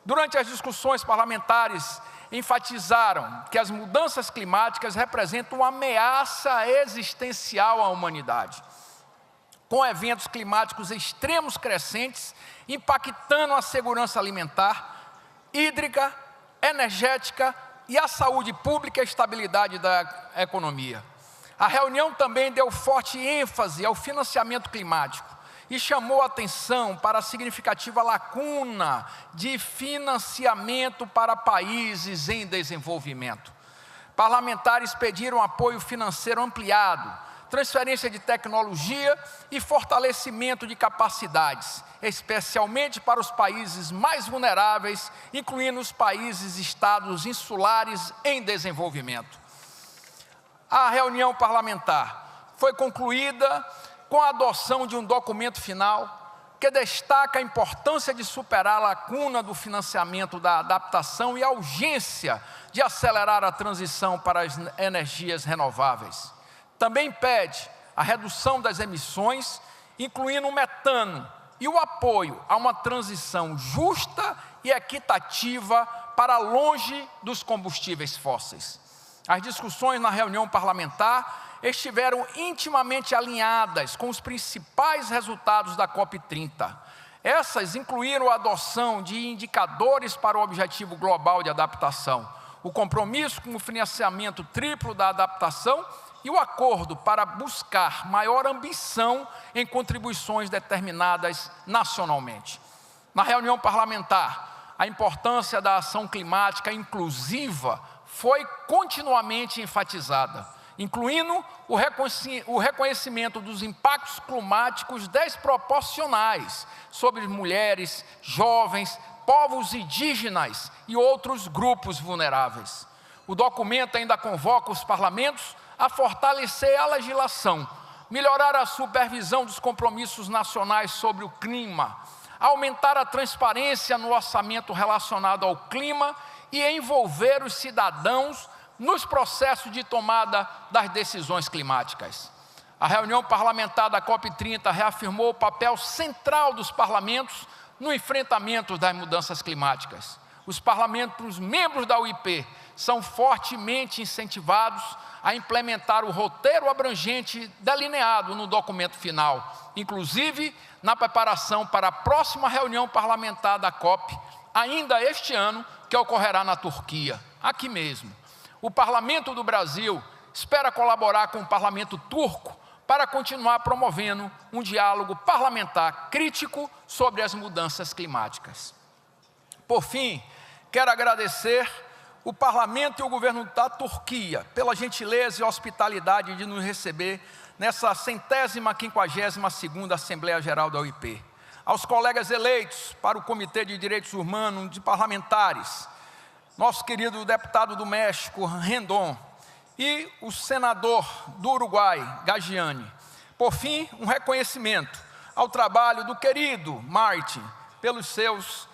Durante as discussões parlamentares, enfatizaram que as mudanças climáticas representam uma ameaça existencial à humanidade, com eventos climáticos extremos crescentes, impactando a segurança alimentar, hídrica, energética e a saúde pública e a estabilidade da economia. A reunião também deu forte ênfase ao financiamento climático e chamou a atenção para a significativa lacuna de financiamento para países em desenvolvimento. Parlamentares pediram apoio financeiro ampliado, transferência de tecnologia e fortalecimento de capacidades, especialmente para os países mais vulneráveis, incluindo os países e estados insulares em desenvolvimento. A reunião parlamentar foi concluída com a adoção de um documento final que destaca a importância de superar a lacuna do financiamento da adaptação e a urgência de acelerar a transição para as energias renováveis. Também pede a redução das emissões, incluindo o metano, e o apoio a uma transição justa e equitativa para longe dos combustíveis fósseis. As discussões na reunião parlamentar estiveram intimamente alinhadas com os principais resultados da COP30. Essas incluíram a adoção de indicadores para o Objetivo Global de Adaptação, o compromisso com o financiamento triplo da adaptação e o acordo para buscar maior ambição em contribuições determinadas nacionalmente. Na reunião parlamentar, a importância da ação climática inclusiva foi continuamente enfatizada, incluindo o reconhecimento dos impactos climáticos desproporcionais sobre mulheres, jovens, povos indígenas e outros grupos vulneráveis. O documento ainda convoca os parlamentos a fortalecer a legislação, melhorar a supervisão dos compromissos nacionais sobre o clima, aumentar a transparência no orçamento relacionado ao clima e envolver os cidadãos nos processos de tomada das decisões climáticas. A reunião parlamentar da COP30 reafirmou o papel central dos parlamentos no enfrentamento das mudanças climáticas. Os parlamentos membros da UIP são fortemente incentivados a implementar o roteiro abrangente delineado no documento final, inclusive na preparação para a próxima reunião parlamentar da COP, ainda este ano, que ocorrerá na Turquia, aqui mesmo. O Parlamento do Brasil espera colaborar com o Parlamento turco para continuar promovendo um diálogo parlamentar crítico sobre as mudanças climáticas. Por fim, quero agradecer o Parlamento e o governo da Turquia pela gentileza e hospitalidade de nos receber nessa 152ª Assembleia Geral da OIP. Aos colegas eleitos para o Comitê de Direitos Humanos de Parlamentares, nosso querido deputado do México, Rendon, e o senador do Uruguai, Gagiani. Por fim, um reconhecimento ao trabalho do querido Martin, pelos seus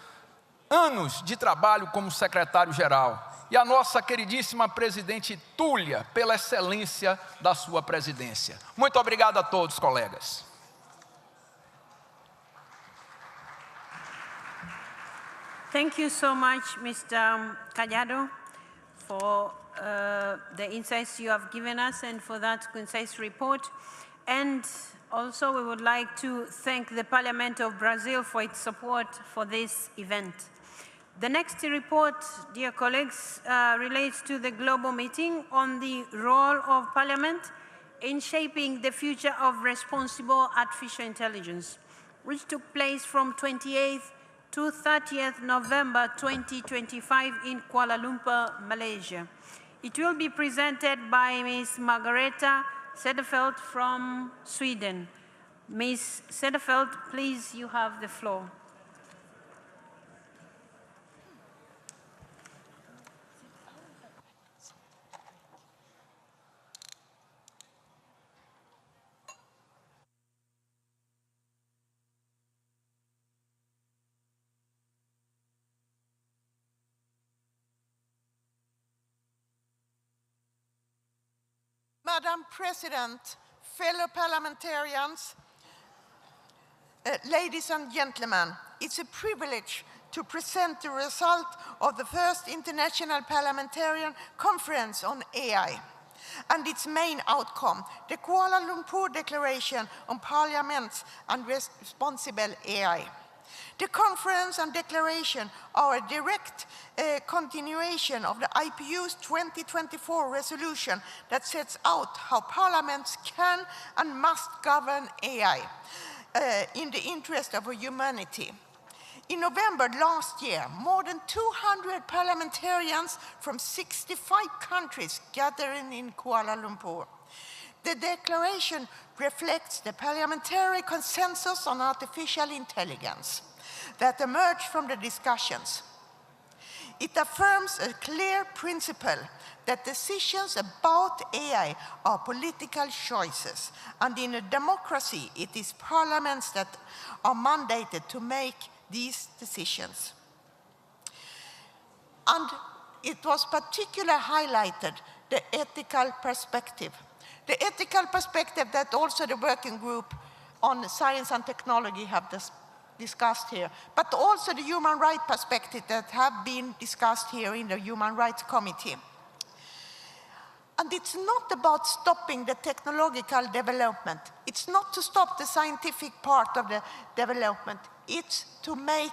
anos de trabalho como secretário-geral, e a nossa queridíssima presidente Túlia, pela excelência da sua presidência. Muito obrigado a todos, colegas. Thank you so much, Mr. Callado, for the insights you have given us and for that concise report. And also, we would like to thank the Parliament of Brazil for its support for this event. The next report, dear colleagues, relates to the global meeting on the role of Parliament in shaping the future of responsible artificial intelligence, which took place from 28th to 30th November 2025 in Kuala Lumpur, Malaysia. It will be presented by Ms. Margareta Cederfelt from Sweden. Ms. Cederfelt, please, you have the floor. Madam President, fellow parliamentarians, ladies and gentlemen, it's a privilege to present the result of the first International Parliamentarian Conference on AI and its main outcome, the Kuala Lumpur Declaration on Parliaments and Responsible AI. The conference and declaration are a direct continuation of the IPU's 2024 resolution that sets out how parliaments can and must govern AI in the interest of humanity. In November last year, more than 200 parliamentarians from 65 countries gathered in Kuala Lumpur. The declaration reflects the parliamentary consensus on artificial intelligence that emerged from the discussions. It affirms a clear principle that decisions about AI are political choices, and in a democracy, it is parliaments that are mandated to make these decisions. And it was particularly highlighted the ethical perspective. The ethical perspective that also the working group on science and technology have discussed here, but also the human rights perspective that have been discussed here in the Human Rights Committee. And it's not about stopping the technological development. It's not to stop the scientific part of the development. It's to make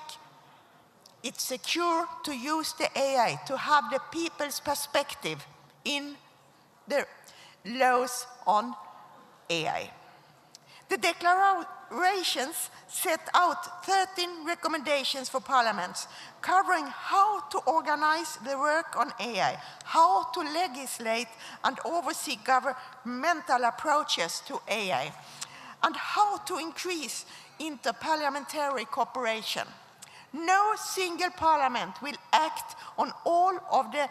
it secure to use the AI, to have the people's perspective in the laws on AI. The declarations set out 13 recommendations for parliaments covering how to organize the work on AI, how to legislate and oversee governmental approaches to AI, and how to increase interparliamentary cooperation. No single parliament will act on all of the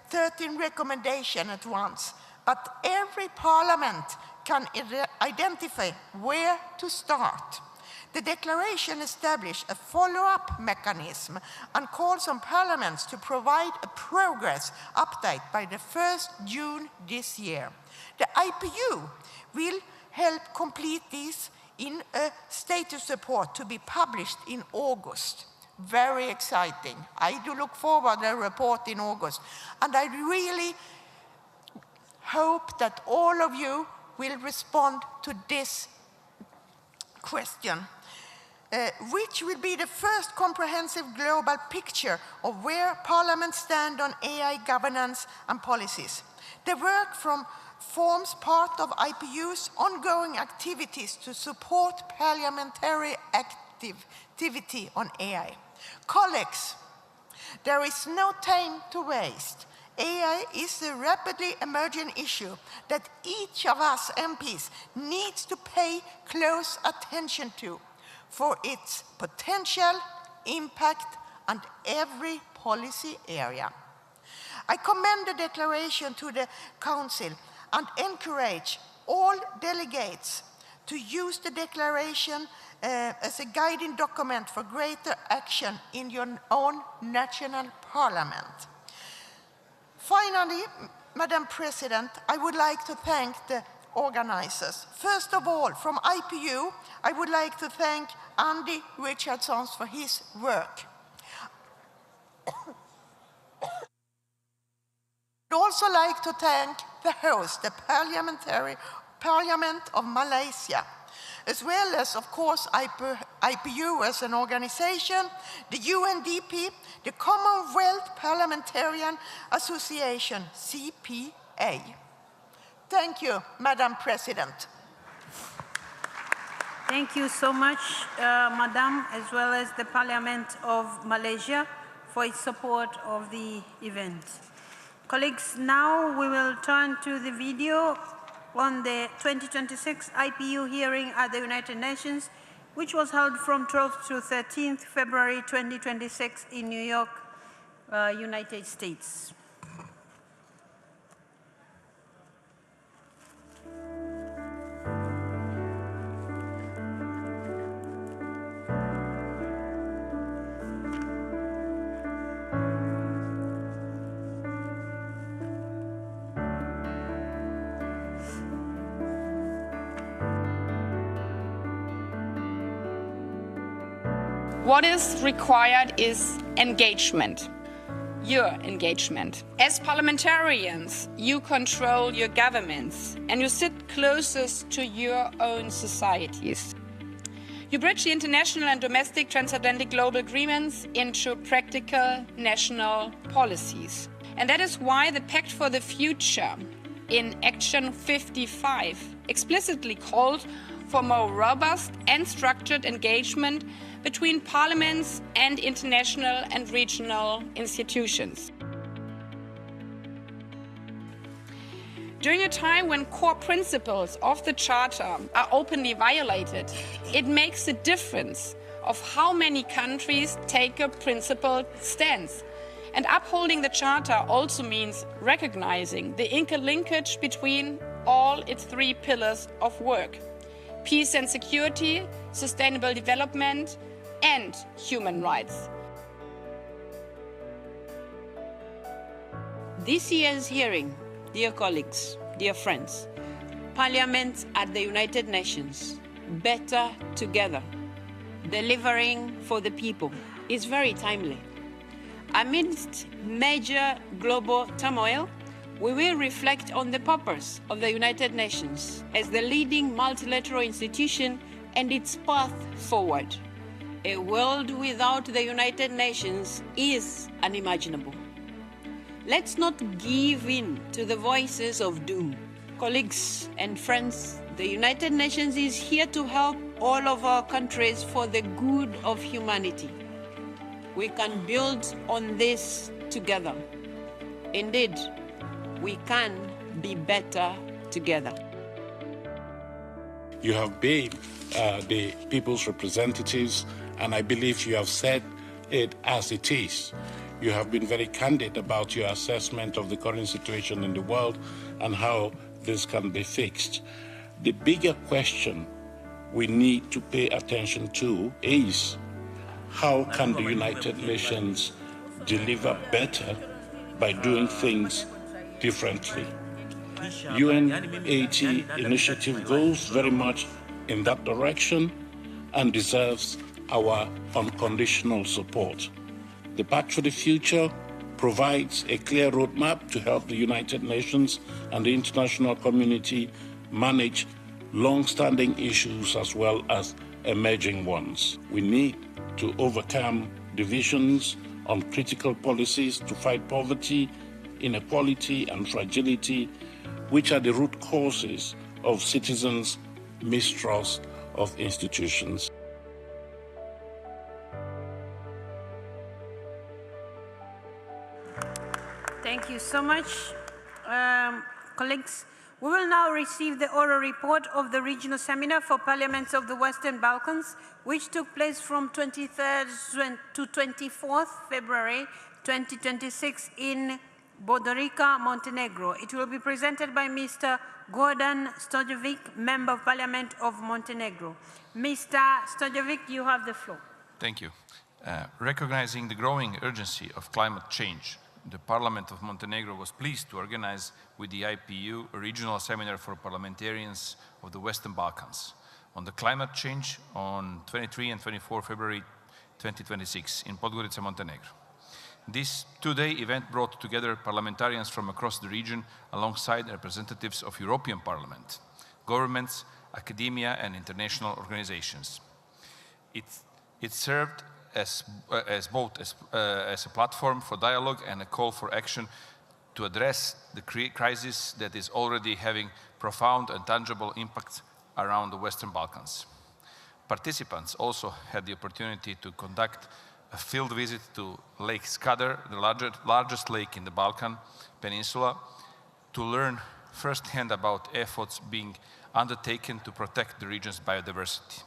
13 recommendations at once, but every parliament can identify where to start. The declaration established a follow-up mechanism and calls on parliaments to provide a progress update by the 1st June this year. The IPU will help complete this in a status report to be published in August. Very exciting. I do look forward to the report in August. And I really hope that all of you will respond to this question, which will be the first comprehensive global picture of where parliaments stand on AI governance and policies. The work forms part of IPU's ongoing activities to support parliamentary activity on AI. Colleagues, there is no time to waste. AI is a rapidly emerging issue that each of us MPs needs to pay close attention to for its potential, impact, and every policy area. I commend the declaration to the Council and encourage all delegates to use the declaration as a guiding document for greater action in your own national parliament. Finally, Madam President, I would like to thank the organizers. First of all, from IPU, I would like to thank Andy Richardson for his work. I'd also like to thank the host, the Parliament of Malaysia, as well as, of course, IPU as an organization, the UNDP, the Commonwealth Parliamentarian Association, CPA. Thank you, Madam President. Thank you so much, Madam, as well as the Parliament of Malaysia for its support of the event. Colleagues, now we will turn to the video on the 2026 IPU hearing at the United Nations, which was held from 12th to 13th February 2026 in New York, United States. What is required is engagement, your engagement. As parliamentarians, you control your governments and you sit closest to your own societies. You bridge the international and domestic transatlantic global agreements into practical national policies. And that is why the Pact for the Future in Action 55 explicitly called for more robust and structured engagement between parliaments and international and regional institutions. During a time when core principles of the Charter are openly violated, it makes a difference of how many countries take a principled stance And upholding the Charter also means recognizing the interlinkage between all its three pillars of work: peace and security, sustainable development, and human rights. This year's hearing, dear colleagues, dear friends, Parliament at the United Nations, better together, delivering for the people, is very timely. Amidst major global turmoil, we will reflect on the purpose of the United Nations as the leading multilateral institution and its path forward. A world without the United Nations is unimaginable. Let's not give in to the voices of doom. Colleagues and friends, the United Nations is here to help all of our countries for the good of humanity. We can build on this together. Indeed, we can be better together. You have been the people's representatives, and I believe you have said it as it is. You have been very candid about your assessment of the current situation in the world and how this can be fixed. The bigger question we need to pay attention to is how can the United Nations deliver better by doing things differently? UN80 initiative goes very much in that direction and deserves our unconditional support. The Pact for the Future provides a clear roadmap to help the United Nations and the international community manage long-standing issues as well as emerging ones. We need to overcome divisions on critical policies to fight poverty, inequality, and fragility, which are the root causes of citizens' mistrust of institutions. Thank you so much, colleagues. We will now receive the oral report of the Regional Seminar for Parliaments of the Western Balkans, which took place from 23rd to 24th February 2026 in Podgorica, Montenegro. It will be presented by Mr. Gordan Stojevic, Member of Parliament of Montenegro. Mr. Stojevic, you have the floor. Thank you. Recognizing the growing urgency of climate change, the Parliament of Montenegro was pleased to organize with the IPU a regional seminar for parliamentarians of the Western Balkans on the climate change on 23 and 24 February 2026 in Podgorica, Montenegro. This two-day event brought together parliamentarians from across the region alongside representatives of European Parliament, governments, academia, and international organizations. It served as a platform for dialogue and a call for action to address the crisis that is already having profound and tangible impacts around the Western Balkans. Participants also had the opportunity to conduct a field visit to Lake Skadar, the largest lake in the Balkan Peninsula, to learn firsthand about efforts being undertaken to protect the region's biodiversity.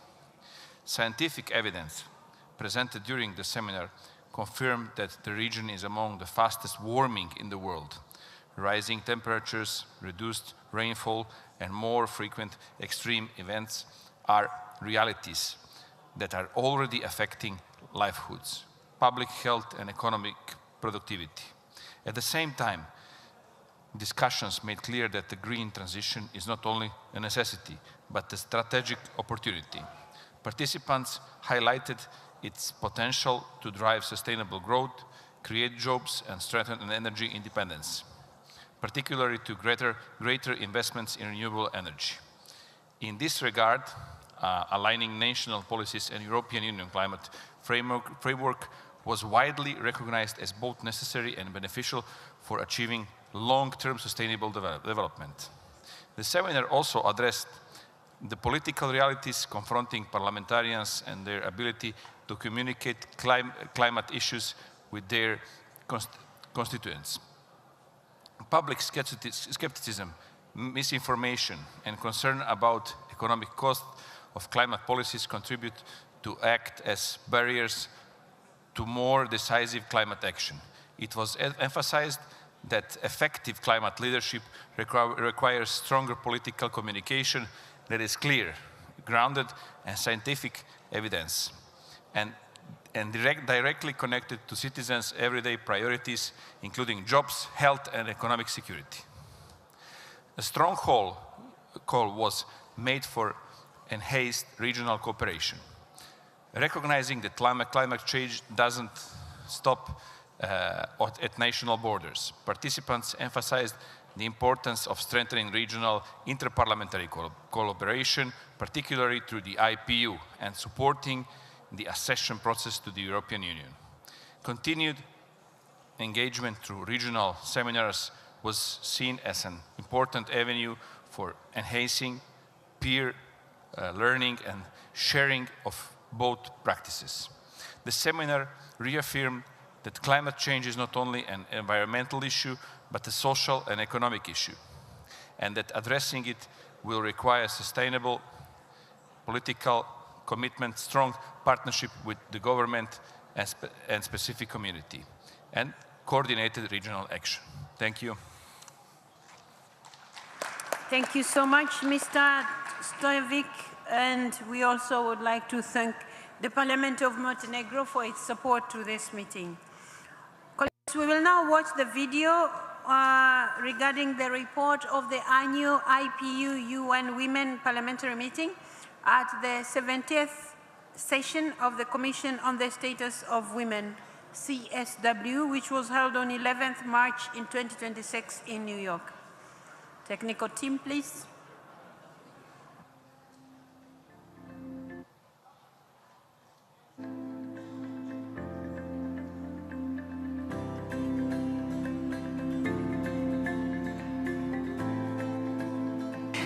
Scientific evidence presented during the seminar confirmed that the region is among the fastest warming in the world. Rising temperatures, reduced rainfall, and more frequent extreme events are realities that are already affecting livelihoods, public health, and economic productivity. At the same time, discussions made clear that the green transition is not only a necessity, but a strategic opportunity. Participants highlighted its potential to drive sustainable growth, create jobs, and strengthen energy independence, particularly to greater investments in renewable energy. In this regard, aligning national policies and European Union climate framework was widely recognized as both necessary and beneficial for achieving long-term sustainable development. The seminar also addressed the political realities confronting parliamentarians and their ability to communicate climate issues with their constituents. Public skepticism, misinformation, and concern about economic cost of climate policies contribute to act as barriers to more decisive climate action. It was emphasized that effective climate leadership requires stronger political communication that is clear, grounded in scientific evidence, and directly connected to citizens' everyday priorities, including jobs, health, and economic security. A strong call was made for enhanced regional cooperation, recognizing that climate change doesn't stop at national borders. Participants emphasized the importance of strengthening regional interparliamentary collaboration, particularly through the IPU, and supporting the accession process to the European Union. Continued engagement through regional seminars was seen as an important avenue for enhancing peer learning and sharing of both practices. The seminar reaffirmed that climate change is not only an environmental issue, but a social and economic issue, and that addressing it will require sustainable political commitment, strong partnership with the government and specific community, and coordinated regional action. Thank you. Thank you so much, Mr. Stojevic, and we also would like to thank the Parliament of Montenegro for its support to this meeting. Colleagues, we will now watch the video regarding the report of the annual IPU UN Women Parliamentary Meeting at the 70th session of the Commission on the Status of Women, CSW, which was held on 11th March in 2026 in New York. Technical team, please.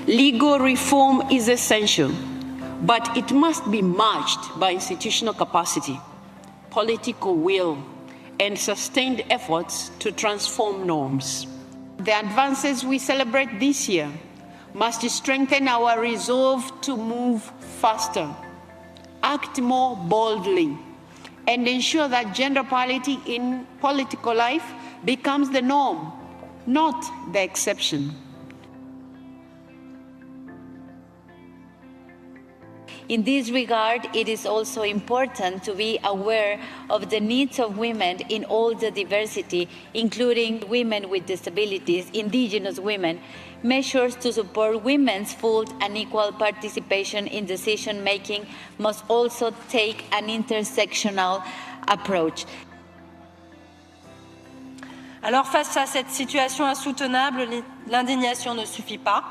Legal reform is essential, but it must be matched by institutional capacity, political will, and sustained efforts to transform norms. The advances we celebrate this year must strengthen our resolve to move faster, act more boldly, and ensure that gender parity in political life becomes the norm, not the exception. In this regard, it is also important to be aware of the needs of women in all the diversity, including women with disabilities, indigenous women, measures to support women's full and equal participation in decision-making must also take an intersectional approach. Alors face à cette situation insoutenable, l'indignation ne suffit pas.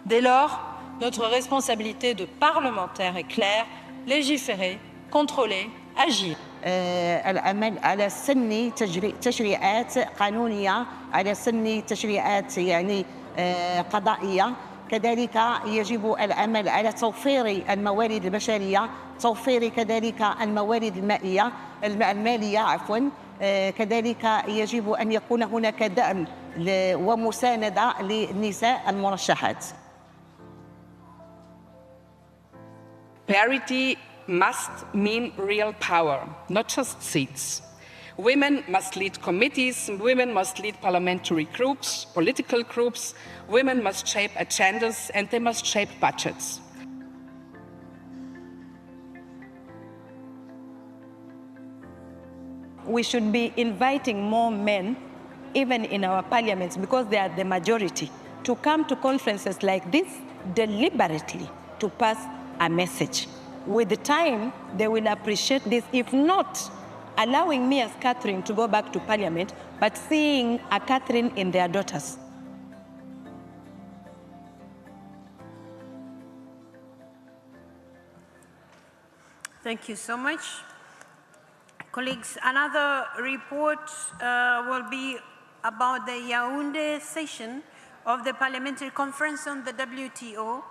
Dès lors, notre responsabilité de parlementaire est claire, légiférer, contrôler, agir. العمل على سن تشريعات قانونية، على سن تشريعات يعني قضائية. كذلك يجب العمل على توفير الموارد البشرية، توفير كذلك الموارد المالية عفوا. كذلك يجب أن يكون هناك دعم ومساندة للنساء المرشحات. Parity must mean real power, not just seats. Women must lead committees, women must lead parliamentary groups, political groups, women must shape agendas, and they must shape budgets. We should be inviting more men, even in our parliaments, because they are the majority, to come to conferences like this deliberately to pass a message. With the time, they will appreciate this, if not allowing me as Catherine to go back to Parliament, but seeing a Catherine in their daughters. Thank you so much. Colleagues, another report will be about the Yaoundé session of the Parliamentary Conference on the WTO,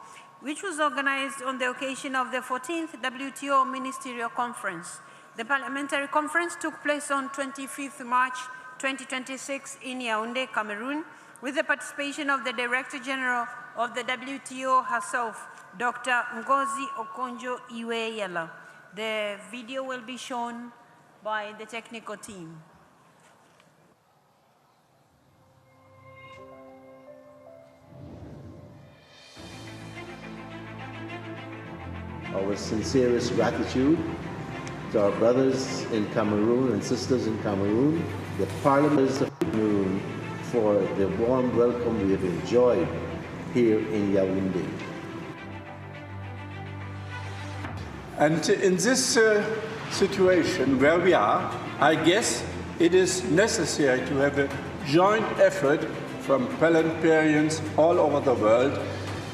which was organized on the occasion of the 14th WTO Ministerial Conference. The Parliamentary Conference took place on 25th March 2026 in Yaoundé, Cameroon, with the participation of the Director General of the WTO herself, Dr. Ngozi Okonjo-Iweala. The video will be shown by the technical team. our sincerest gratitude to our brothers in Cameroon and sisters in Cameroon, the parliaments of Cameroon, for the warm welcome we have enjoyed here in Yaoundé. And in this situation where we are, I guess it is necessary to have a joint effort from parliamentarians all over the world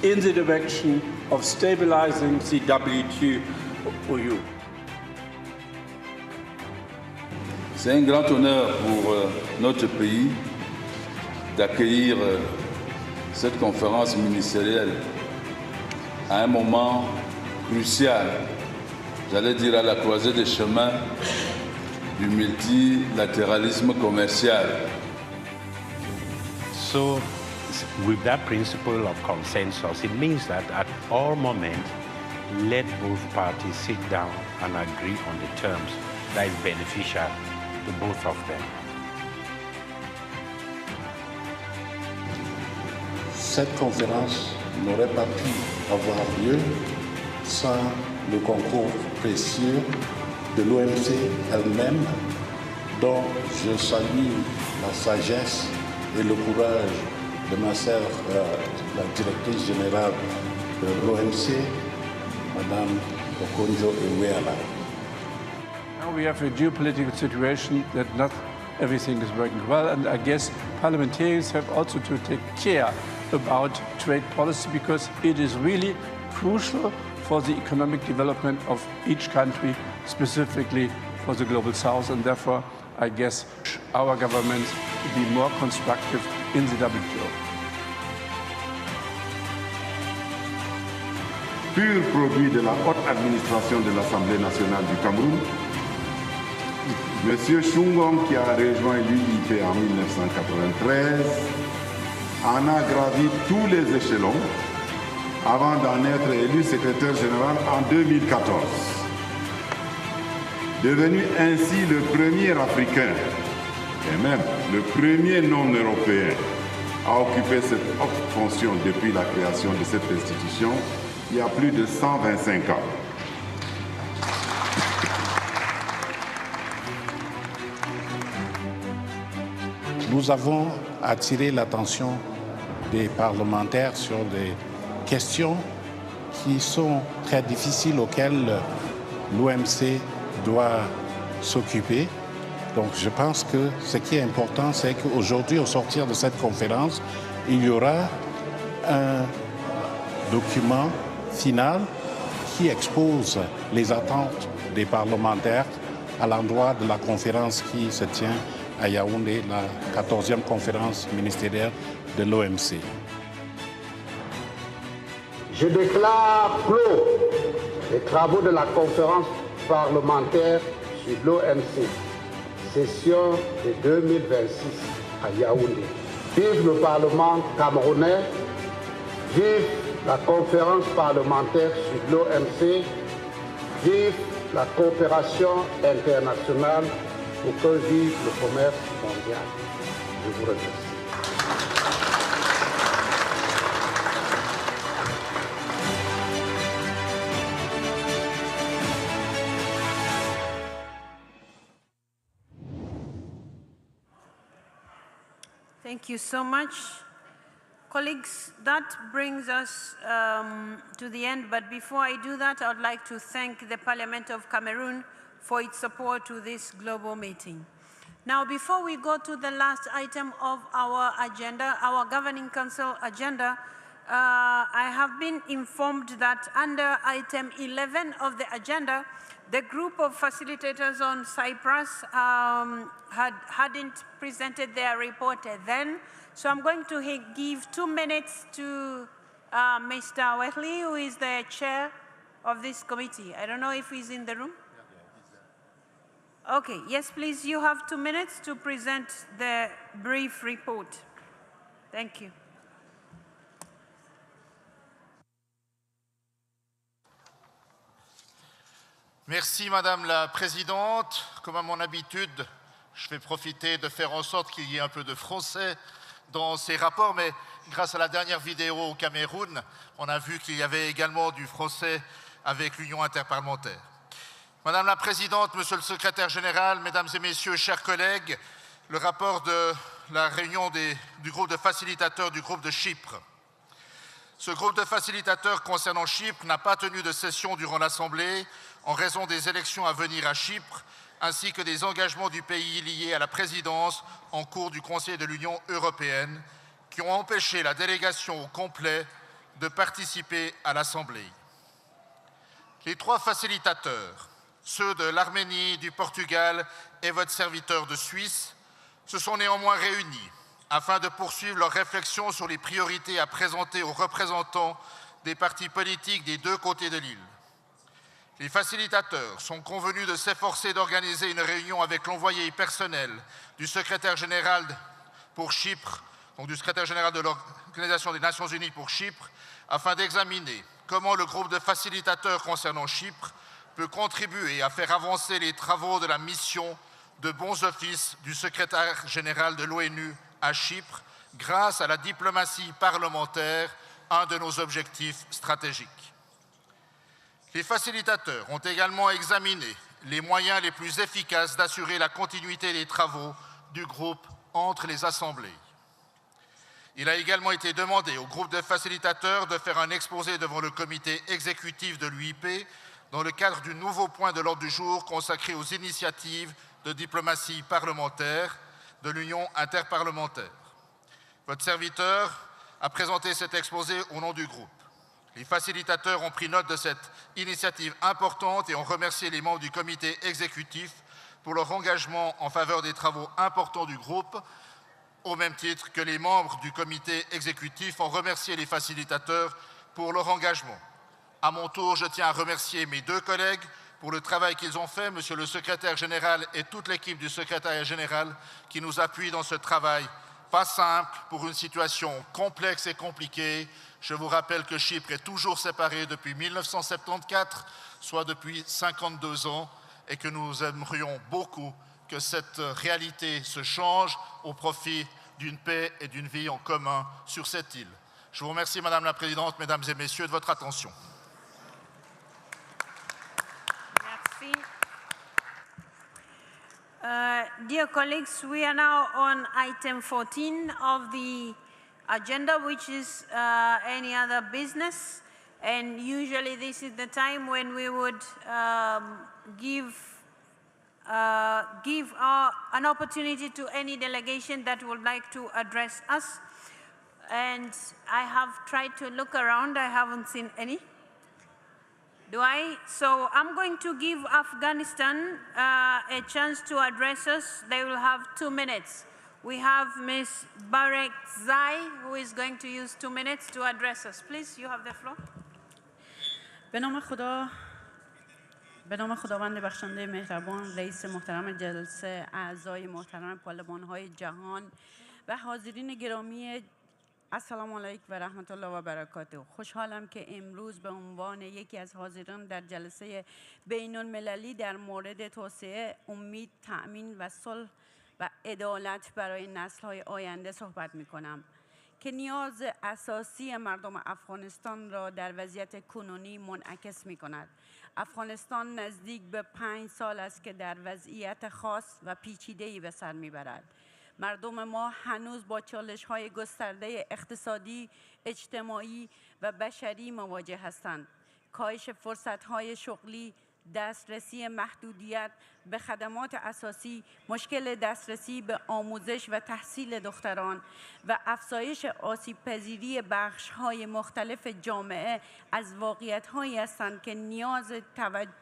in the direction of stabilizing the WTO. C'est un grand honneur pour notre pays d'accueillir cette conférence ministérielle à un moment crucial, j'allais dire à la croisée des chemins du multilatéralisme commercial. So, with that principle of consensus, it means that at all moments, let both parties sit down and agree on the terms that is beneficial to both of them. Cette conférence n'aurait pas pu avoir lieu sans le concours précieux de l'OMC elle-même, dont je salue la sagesse et le courage de ma sœur, la directrice générale de l'OMC, Madame Okonjo-Iweala. Now we have a geopolitical situation that not everything is working well, and I guess parliamentarians have also to take care about trade policy, because it is really crucial for the economic development of each country, specifically for the Global South, and therefore I guess our government to be more constructive in the WTO. Pur produit de la haute administration de l'Assemblée nationale du Cameroun, Monsieur Chungong, qui a rejoint l'UIP en 1993, en a gravi tous les échelons avant d'en être élu secrétaire général en 2014. Devenu ainsi le premier Africain et même le premier non-européen à occuper cette haute fonction depuis la création de cette institution il y a plus de 125 ans. Nous avons attiré l'attention des parlementaires sur des questions qui sont très difficiles auxquelles l'OMC doit s'occuper. Donc je pense que ce qui est important, c'est qu'aujourd'hui, au sortir de cette conférence, il y aura un document final qui expose les attentes des parlementaires à l'endroit de la conférence qui se tient à Yaoundé, la 14e conférence ministérielle de l'OMC. Je déclare clos les travaux de la conférence parlementaire sur l'OMC, session de 2026 à Yaoundé. Vive le Parlement camerounais, vive la conférence parlementaire sur l'OMC, vive la coopération internationale pour que vive le commerce mondial. Je vous remercie. Thank you so much. Colleagues, that brings us to the end, but before I do that, I would like to thank the Parliament of Cameroon for its support to this global meeting. Now, before we go to the last item of our agenda, our Governing Council agenda, I have been informed that under item 11 of the agenda, the group of facilitators on Cyprus hadn't presented their report then, so I'm going to give 2 minutes to Mr. Wetley, who is the chair of this committee. I don't know if he's in the room. Okay, yes, please, you have 2 minutes to present the brief report. Thank you. Merci Madame la Présidente. Comme à mon habitude, je vais profiter de faire en sorte qu'il y ait un peu de français dans ces rapports, mais grâce à la dernière vidéo au Cameroun, on a vu qu'il y avait également du français avec l'Union interparlementaire. Madame la Présidente, Monsieur le Secrétaire général, Mesdames et Messieurs, chers collègues, le rapport de la réunion du groupe de facilitateurs du groupe de Chypre. Ce groupe de facilitateurs concernant Chypre n'a pas tenu de session durant l'Assemblée en raison des élections à venir à Chypre, ainsi que des engagements du pays liés à la présidence en cours du Conseil de l'Union européenne, qui ont empêché la délégation au complet de participer à l'Assemblée. Les 3 facilitateurs, ceux de l'Arménie, du Portugal et votre serviteur de Suisse, se sont néanmoins réunis afin de poursuivre leurs réflexions sur les priorités à présenter aux représentants des partis politiques des 2 côtés de l'île. Les facilitateurs sont convenus de s'efforcer d'organiser une réunion avec l'envoyé personnel du secrétaire général pour Chypre, donc du secrétaire général de l'Organisation des Nations Unies pour Chypre, afin d'examiner comment le groupe de facilitateurs concernant Chypre peut contribuer à faire avancer les travaux de la mission de bons offices du secrétaire général de l'ONU à Chypre grâce à la diplomatie parlementaire, un de nos objectifs stratégiques. Les facilitateurs ont également examiné les moyens les plus efficaces d'assurer la continuité des travaux du groupe entre les assemblées. Il a également été demandé au groupe de facilitateurs de faire un exposé devant le comité exécutif de l'UIP dans le cadre du nouveau point de l'ordre du jour consacré aux initiatives de diplomatie parlementaire de l'Union interparlementaire. Votre serviteur a présenté cet exposé au nom du groupe. Les facilitateurs ont pris note de cette initiative importante et ont remercié les membres du comité exécutif pour leur engagement en faveur des travaux importants du groupe, au même titre que les membres du comité exécutif ont remercié les facilitateurs pour leur engagement. À mon tour, je tiens à remercier mes 2 collègues pour le travail qu'ils ont fait, Monsieur le Secrétaire général et toute l'équipe du Secrétariat général qui nous appuie dans ce travail pas simple pour une situation complexe et compliquée. Je vous rappelle que Chypre est toujours séparée depuis 1974, soit depuis 52 ans, et que nous aimerions beaucoup que cette réalité se change au profit d'une paix et d'une vie en commun sur cette île. Je vous remercie, Madame la Présidente, Mesdames et Messieurs, de votre attention. Dear colleagues, we are now on item 14 of the agenda, which is any other business. And usually this is the time when we would give an opportunity to any delegation that would like to address us. And I have tried to look around. I haven't seen any. Do I? So I'm going to give Afghanistan a chance to address us. They will have 2 minutes. We have Ms. Barek Zai, who is going to use 2 minutes to address us. Please, you have the floor. به نام خداوند بخشنده مهربان، رئیس محترم جلسه، اعضای محترم پارلمان‌های جهان و حاضرین گرامی، السلام علیکم و رحمت الله و برکاته. خوشحالم که امروز به عنوان یکی از حاضران در جلسه بین المللی در مورد توسعه، امید، تأمین و صلح و عدالت برای نسل‌های آینده صحبت می‌کنم که نیاز اساسی مردم افغانستان را در وضعیت کنونی منعکس می‌کند. افغانستان نزدیک به 5 سال است که در وضعیت خاص و پیچیده‌ای به سر می‌برد. مردم ما هنوز با چالش‌های گسترده اقتصادی، اجتماعی و بشری مواجه هستند. کاهش فرصت‌های شغلی، دسترسی محدودیت به خدمات اساسی، مشکل دسترسی به آموزش و تحصیل دختران و افزایش آسیب‌پذیری بخش‌های مختلف جامعه از واقعیت‌هایی هستند که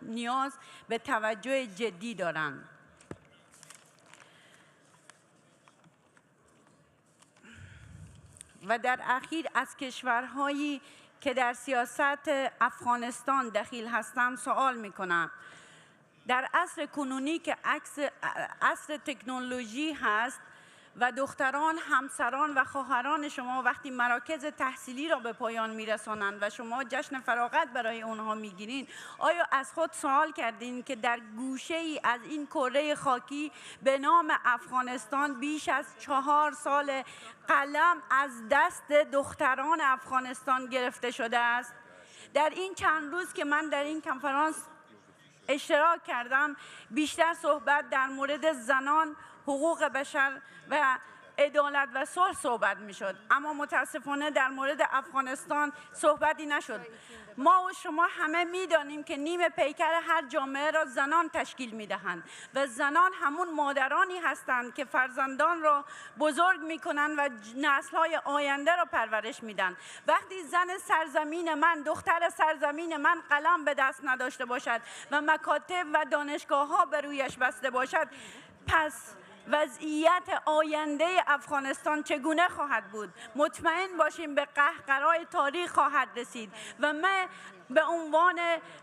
نیاز به توجه جدی دارند. و در اخیر از کشورهایی که در سیاست افغانستان دخیل هستند سوال میکنم. در عصر کنونی که عصر تکنولوژی هست و دختران، همسران و خواهران شما وقتی مراکز تحصیلی را به پایان میرسانند و شما جشن فراغت برای اونها میگیرین، آیا از خود سوال کردین که در گوشه ای از این کره خاکی به نام افغانستان بیش از 4 سال قلم از دست دختران افغانستان گرفته شده است؟ در این چند روز که من در این کنفرانس اشتراک کردم بیشتر صحبت در مورد زنان، حقوق بشر و عدالت و صلح صحبت میشد، اما متاسفانه در مورد افغانستان صحبتی نشد. ما و شما همه میدانیم که نیم پیکر هر جامعه را زنان تشکیل میدهند و زنان همون مادرانی هستند که فرزندان را بزرگ میکنند و نسل‌های آینده را پرورش میدن. وقتی زن سرزمین من، دختر سرزمین من قلم به دست نداشته باشد و مکاتب و دانشگاه‌ها بر رویش بسته باشد، پس وضعیت آینده افغانستان چگونه خواهد بود؟ مطمئن باشیم به قهقرای تاریخ خواهد رسید و من به عنوان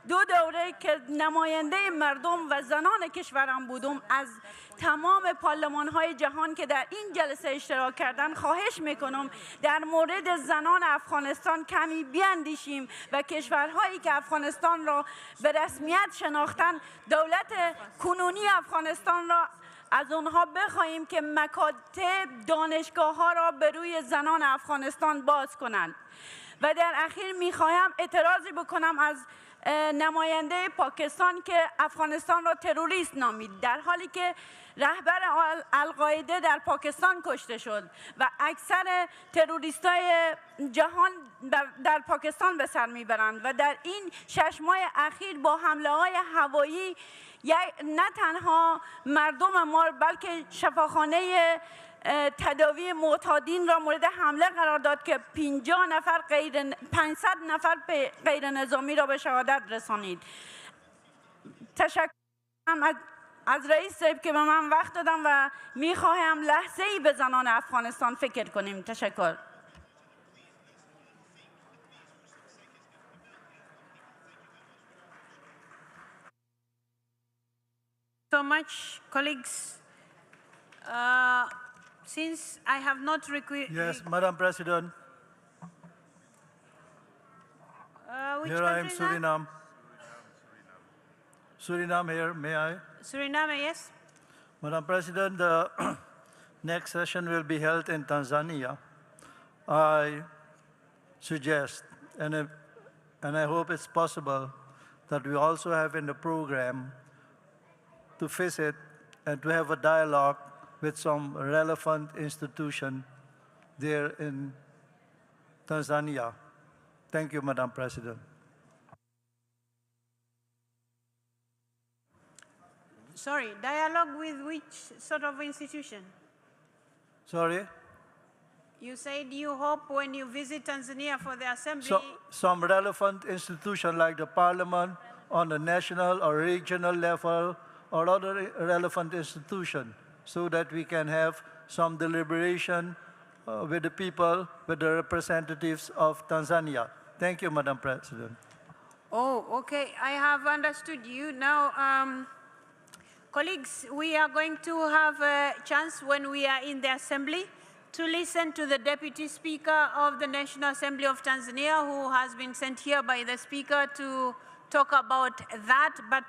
دو دوره که نماینده مردم و زنان کشورم بودم از تمام پارلمان‌های جهان که در این جلسه اشتراک کردن خواهش میکنم در مورد زنان افغانستان کمی بیاندیشیم و کشورهایی که افغانستان را به رسمیت شناختن، دولت کنونی افغانستان را از اونها بخواهیم که مکاتب، دانشگاه ها را به روی زنان افغانستان باز کنند. و در اخیر میخواهم اعتراضی بکنم از نماینده پاکستان که افغانستان را تروریست نامید، در حالی که رهبر القاعده در پاکستان کشته شد و اکثر تروریستای جهان در پاکستان به سر میبرند و در این 6 ماه اخیر با حمله های هوایی نه تنها مردم ما بلکه شفاخانه تداوی معتادین را مورد حمله قرار داد که 500 نفر غیر نظامی را به شهادت رسانید. تشکر از رئیس صاحب که به من وقت دادم و میخواهم لحظه ای به زنان افغانستان فکر کنیم. تشکر. So much, colleagues. Since I have not Yes, Madam President. which Here I am, country is that? Suriname. Suriname here, may I? Suriname, yes. Madam President, the next session will be held in Tanzania. I suggest, and I hope it's possible, that we also have in the program to visit and to have a dialogue with some relevant institution there in Tanzania. Thank you, Madam President. Sorry, dialogue with which sort of institution? Sorry? You said you hope when you visit Tanzania for the assembly. So, some relevant institution like the parliament on the national or regional level or other relevant institution so that we can have some deliberation with the people, with the representatives of Tanzania. Thank you, Madam President. Oh, okay. I have understood you. Now, colleagues, we are going to have a chance when we are in the assembly to listen to the Deputy Speaker of the National Assembly of Tanzania, who has been sent here by the Speaker to talk about that. But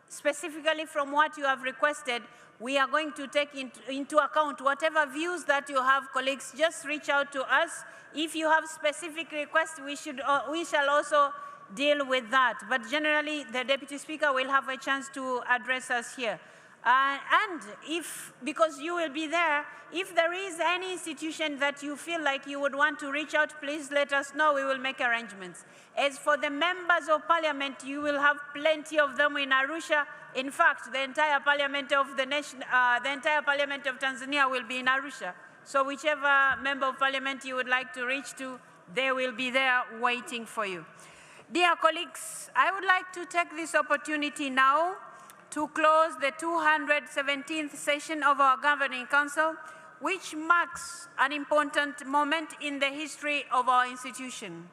specifically from what you have requested, we are going to take into account whatever views that you have, colleagues. Just reach out to us. If you have specific requests, we shall also deal with that. But generally, the Deputy Speaker will have a chance to address us here. And if, because you will be there, if there is any institution that you feel like you would want to reach out, please let us know. We will make arrangements. As for the members of parliament, you will have plenty of them in Arusha. In fact, the entire parliament of the entire parliament of Tanzania will be in Arusha. So whichever member of parliament you would like to reach to, they will be there waiting for you. Dear colleagues, I would like to take this opportunity now to close the 217th session of our Governing Council, which marks an important moment in the history of our institution.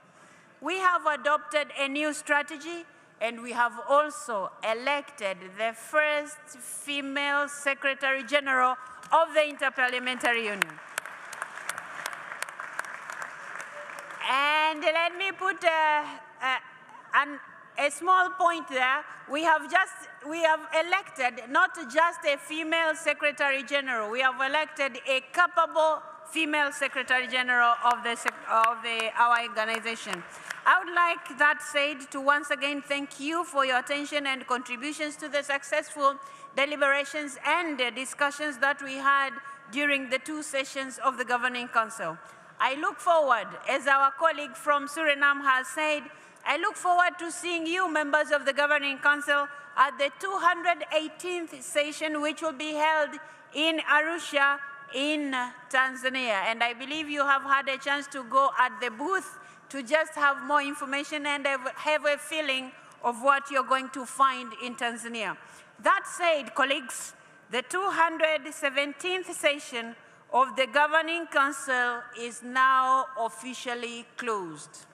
We have adopted a new strategy, and we have also elected the first female Secretary General of the Interparliamentary Union. And let me put a small point there. We have elected not just a female Secretary General, we have elected a capable female Secretary General of our organization. I would like, that said, to once again thank you for your attention and contributions to the successful deliberations and discussions that we had during the 2 sessions of the Governing Council. I look forward, as our colleague from Suriname has said, I look forward to seeing you, members of the Governing Council, at the 218th session, which will be held in Arusha in Tanzania. And I believe you have had a chance to go at the booth to just have more information and have a feeling of what you're going to find in Tanzania. That said, colleagues, the 217th session of the Governing Council is now officially closed.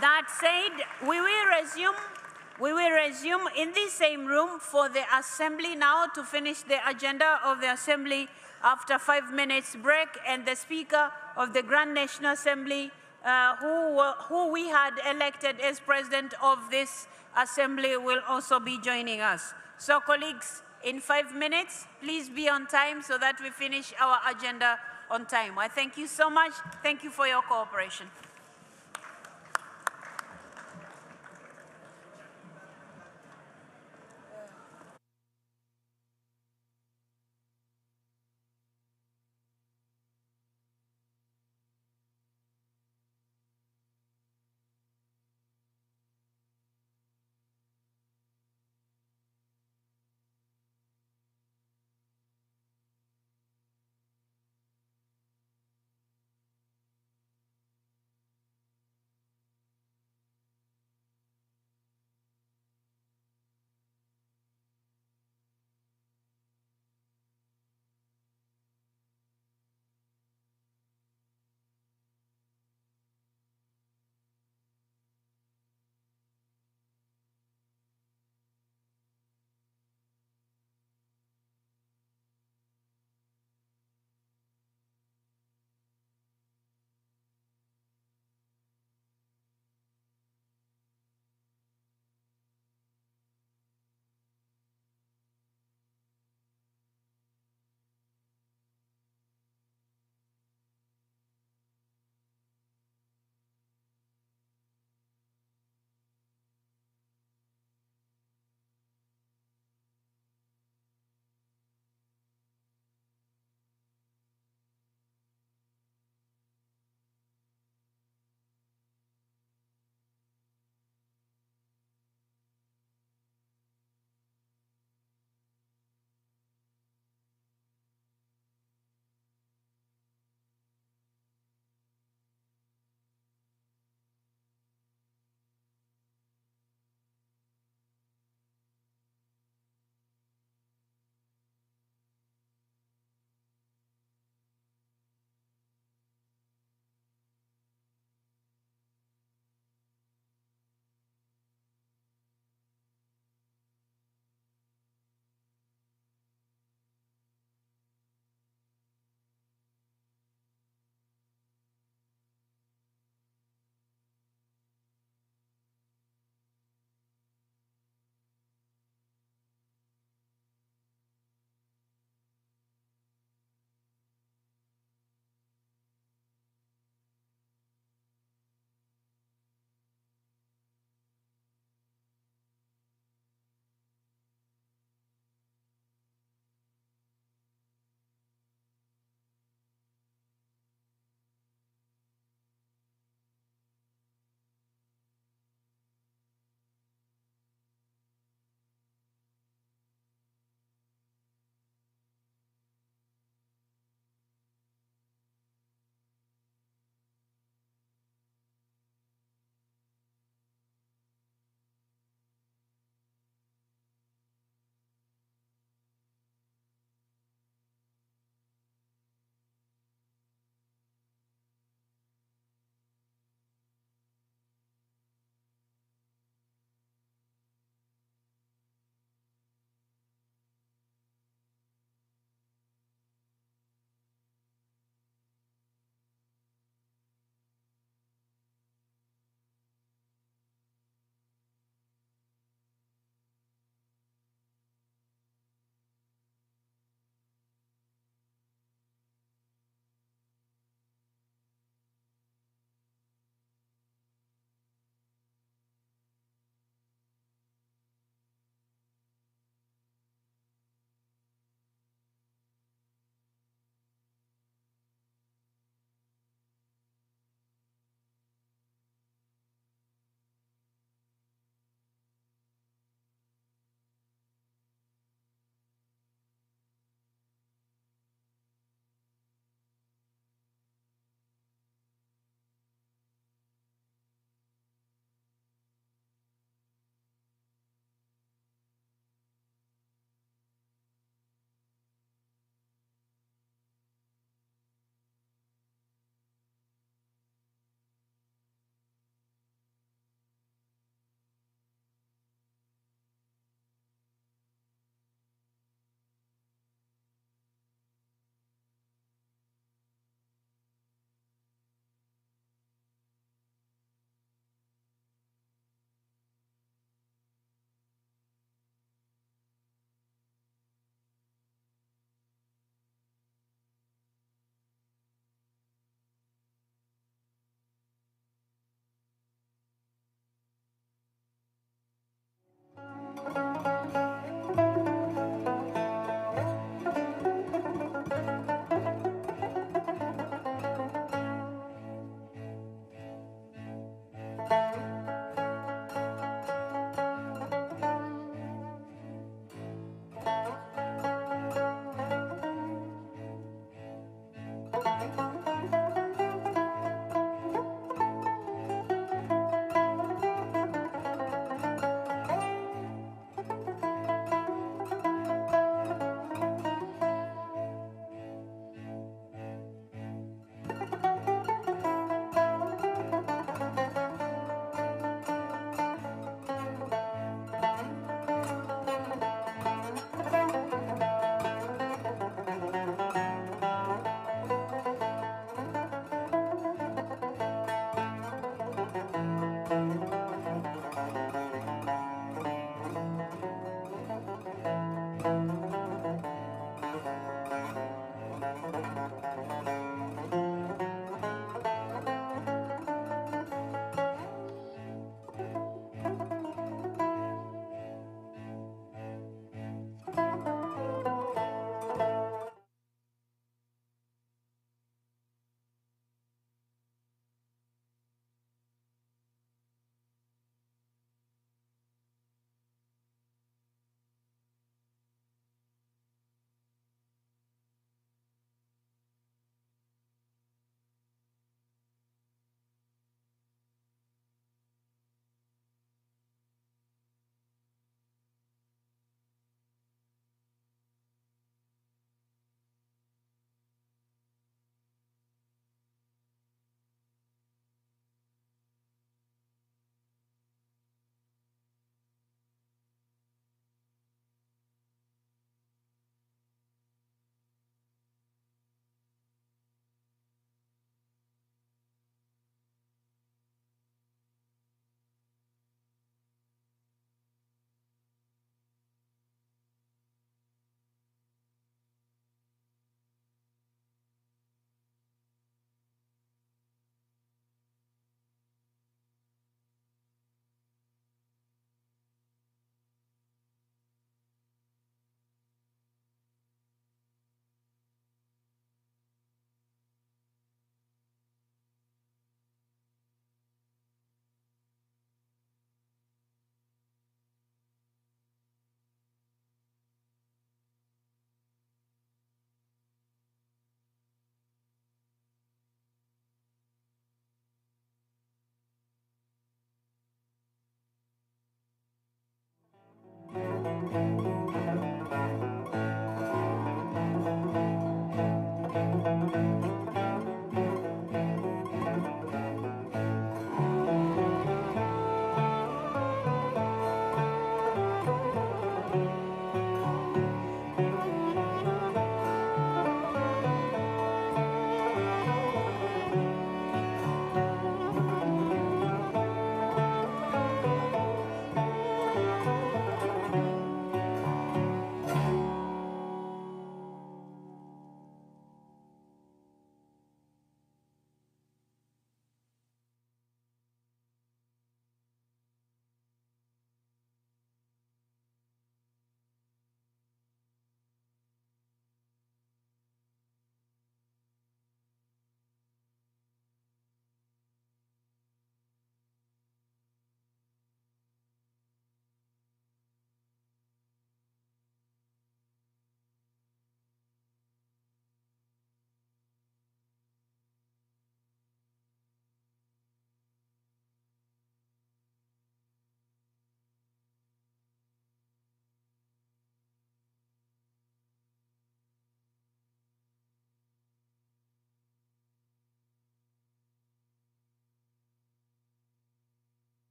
That said, we will resume in the same room for the Assembly now to finish the agenda of the Assembly after 5 minutes break, and the Speaker of the Grand National Assembly, who we had elected as President of this Assembly, will also be joining us. So colleagues, in 5 minutes, please be on time so that we finish our agenda on time. I thank you so much. Thank you for your cooperation.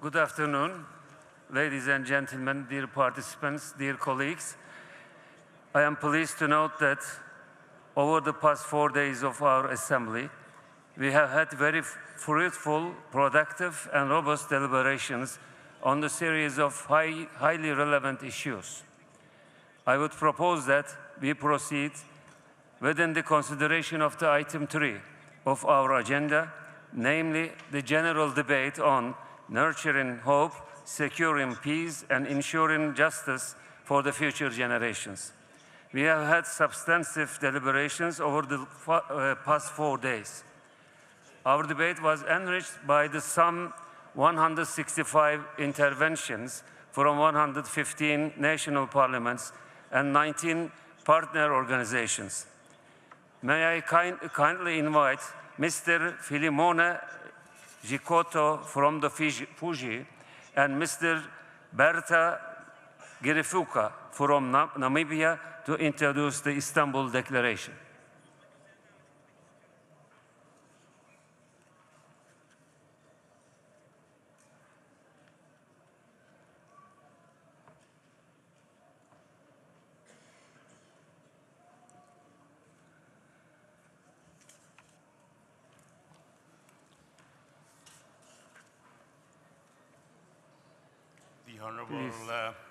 Good afternoon, ladies and gentlemen, dear participants, dear colleagues. I am pleased to note that over the past 4 days of our assembly, we have had very fruitful, productive, and robust deliberations on the series of highly relevant issues. I would propose that we proceed within the consideration of the item 3 of our agenda, namely the general debate on nurturing hope, securing peace, and ensuring justice for the future generations. We have had substantive deliberations over the past 4 days. Our debate was enriched by the some 165 interventions from 115 national parliaments and 19 partner organizations. May I kindly invite Mr. Filimone Jikoto from the Fuji and Mr. Berta Girifuka from Namibia to introduce the Istanbul Declaration. Honorable,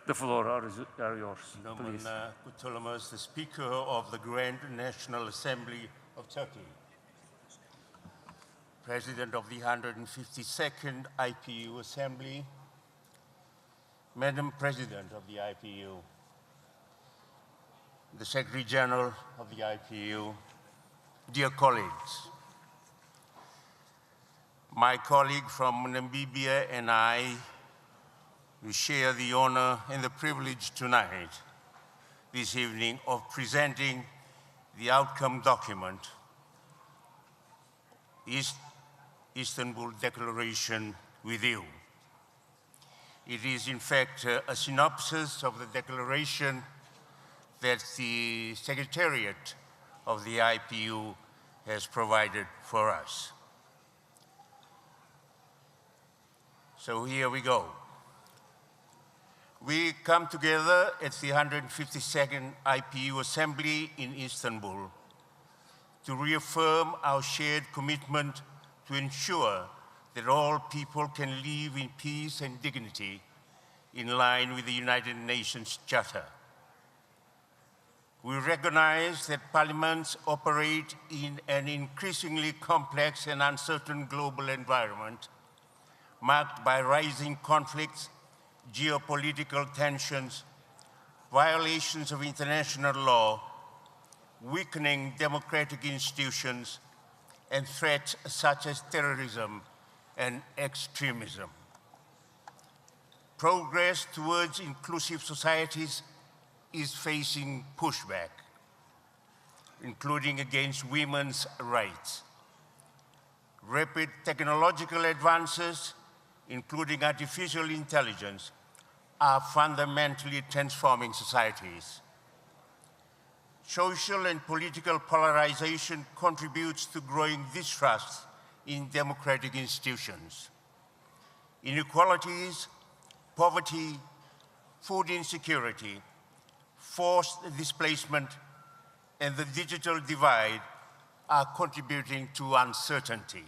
the floor are yours. Noman Kutulamus, the Speaker of the Grand National Assembly of Turkey, President of the 152nd IPU Assembly, Madam President of the IPU, the Secretary General of the IPU, dear colleagues. My colleague from Namibia and I, we share the honor and the privilege tonight, this evening, of presenting the outcome document, Istanbul Declaration, with you. It is, in fact, a synopsis of the declaration that the Secretariat of the IPU has provided for us. So here we go. We come together at the 152nd IPU Assembly in Istanbul to reaffirm our shared commitment to ensure that all people can live in peace and dignity in line with the United Nations Charter. We recognize that parliaments operate in an increasingly complex and uncertain global environment marked by rising conflicts, geopolitical tensions, violations of international law, weakening democratic institutions, and threats such as terrorism and extremism. Progress towards inclusive societies is facing pushback, including against women's rights. Rapid technological advances, including artificial intelligence, are fundamentally transforming societies. Social and political polarization contributes to growing distrust in democratic institutions. Inequalities, poverty, food insecurity, forced displacement, and the digital divide are contributing to uncertainty.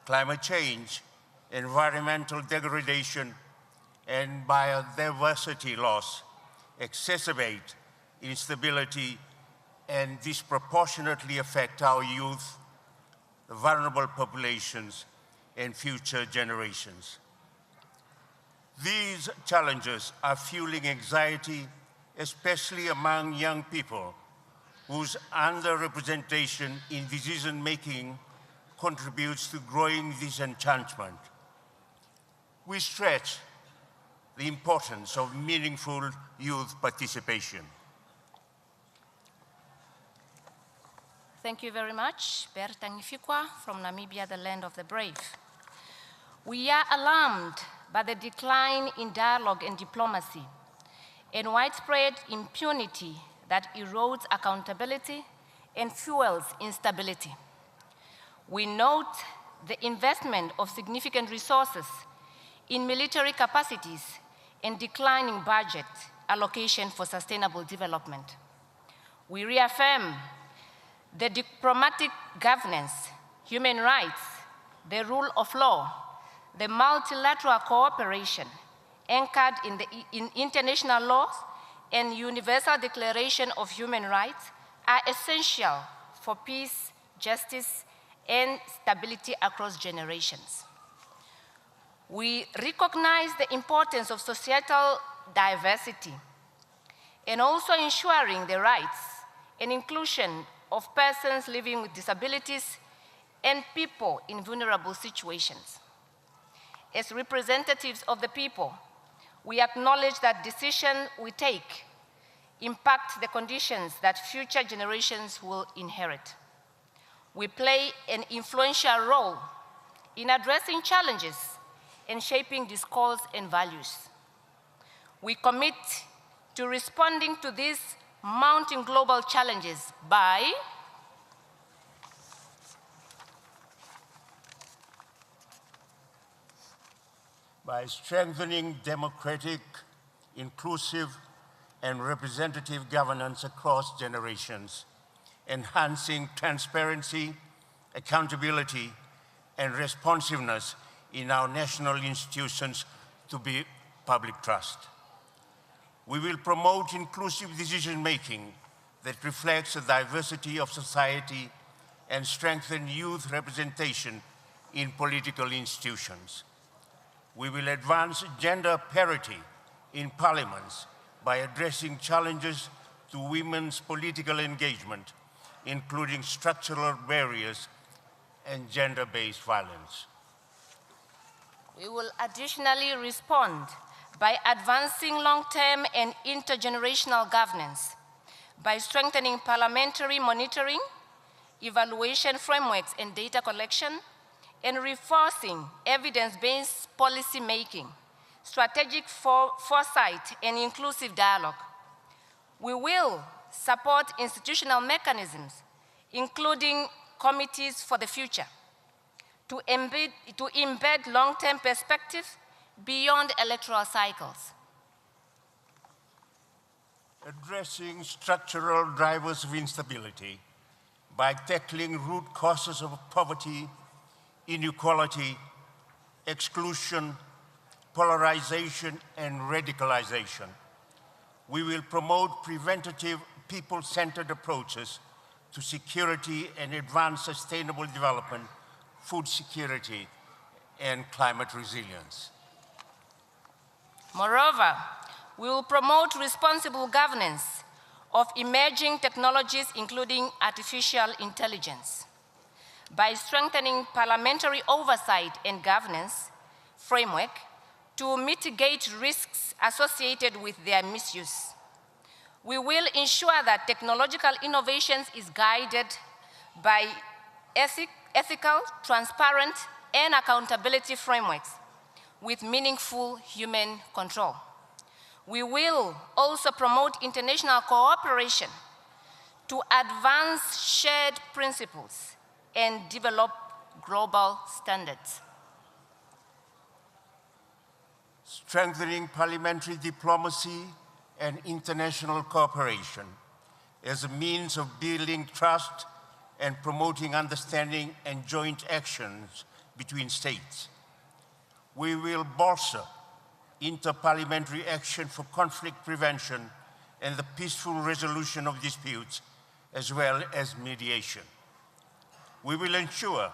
Climate change, environmental degradation, and biodiversity loss exacerbate instability and disproportionately affect our youth, vulnerable populations, and future generations. These challenges are fueling anxiety, especially among young people, whose underrepresentation in decision-making contributes to growing disenchantment. We stress the importance of meaningful youth participation. Thank you very much, Berta Ngifikwa from Namibia, the land of the brave. We are alarmed by the decline in dialogue and diplomacy and widespread impunity that erodes accountability and fuels instability. We note the investment of significant resources in military capacities and declining budget allocation for sustainable development. We reaffirm the diplomatic governance, human rights, the rule of law, the multilateral cooperation anchored in international laws and Universal Declaration of Human Rights are essential for peace, justice, and stability across generations. We recognize the importance of societal diversity and also ensuring the rights and inclusion of persons living with disabilities and people in vulnerable situations. As representatives of the people, we acknowledge that decisions we take impact the conditions that future generations will inherit. We play an influential role in addressing challenges and shaping discourse and values. We commit to responding to these mounting global challenges by strengthening democratic, inclusive, and representative governance across generations, enhancing transparency, accountability, and responsiveness in our national institutions to build public trust. We will promote inclusive decision-making that reflects the diversity of society and strengthen youth representation in political institutions. We will advance gender parity in parliaments by addressing challenges to women's political engagement, including structural barriers and gender-based violence. We will additionally respond by advancing long-term and intergenerational governance, by strengthening parliamentary monitoring, evaluation frameworks and data collection, and reinforcing evidence-based policy making, strategic foresight, and inclusive dialogue. We will support institutional mechanisms, including committees for the future, to embed long-term perspective beyond electoral cycles. Addressing structural drivers of instability by tackling root causes of poverty, inequality, exclusion, polarization, and radicalization. We will promote preventative, people-centered approaches to security and advance sustainable development, food security, and climate resilience. Moreover, we will promote responsible governance of emerging technologies, including artificial intelligence, by strengthening parliamentary oversight and governance framework to mitigate risks associated with their misuse. We will ensure that technological innovations is guided by ethical, transparent, and accountability frameworks with meaningful human control. We will also promote international cooperation to advance shared principles and develop global standards. Strengthening parliamentary diplomacy and international cooperation as a means of building trust and promoting understanding and joint actions between states. We will bolster interparliamentary action for conflict prevention and the peaceful resolution of disputes, as well as mediation. We will ensure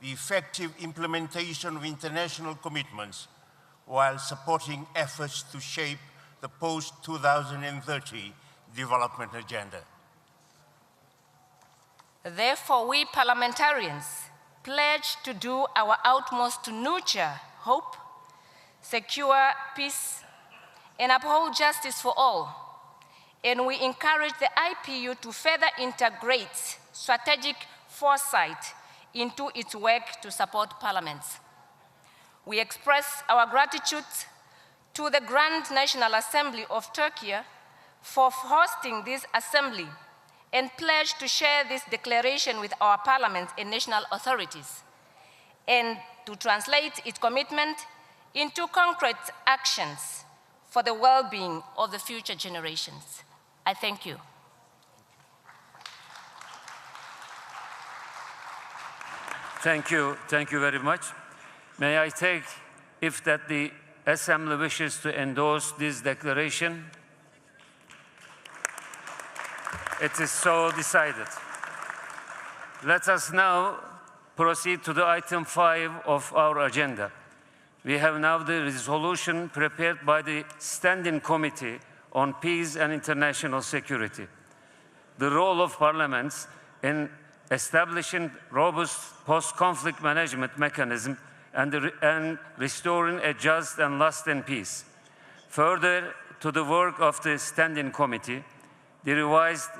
the effective implementation of international commitments while supporting efforts to shape the post-2030 development agenda. Therefore, we parliamentarians pledge to do our utmost to nurture hope, secure peace, and uphold justice for all. And we encourage the IPU to further integrate strategic foresight into its work to support parliaments. We express our gratitude to the Grand National Assembly of Turkey for hosting this assembly and pledge to share this declaration with our parliaments and national authorities, and to translate its commitment into concrete actions for the well-being of the future generations. I thank you. Thank you very much. May I take, if that the Assembly wishes to endorse this declaration? It is so decided. Let us now proceed to the item 5 of our agenda. We have now the resolution prepared by the Standing Committee on Peace and International Security. The role of parliaments in establishing robust post-conflict management mechanism and restoring a just and lasting peace. Further to the work of the Standing Committee, the revised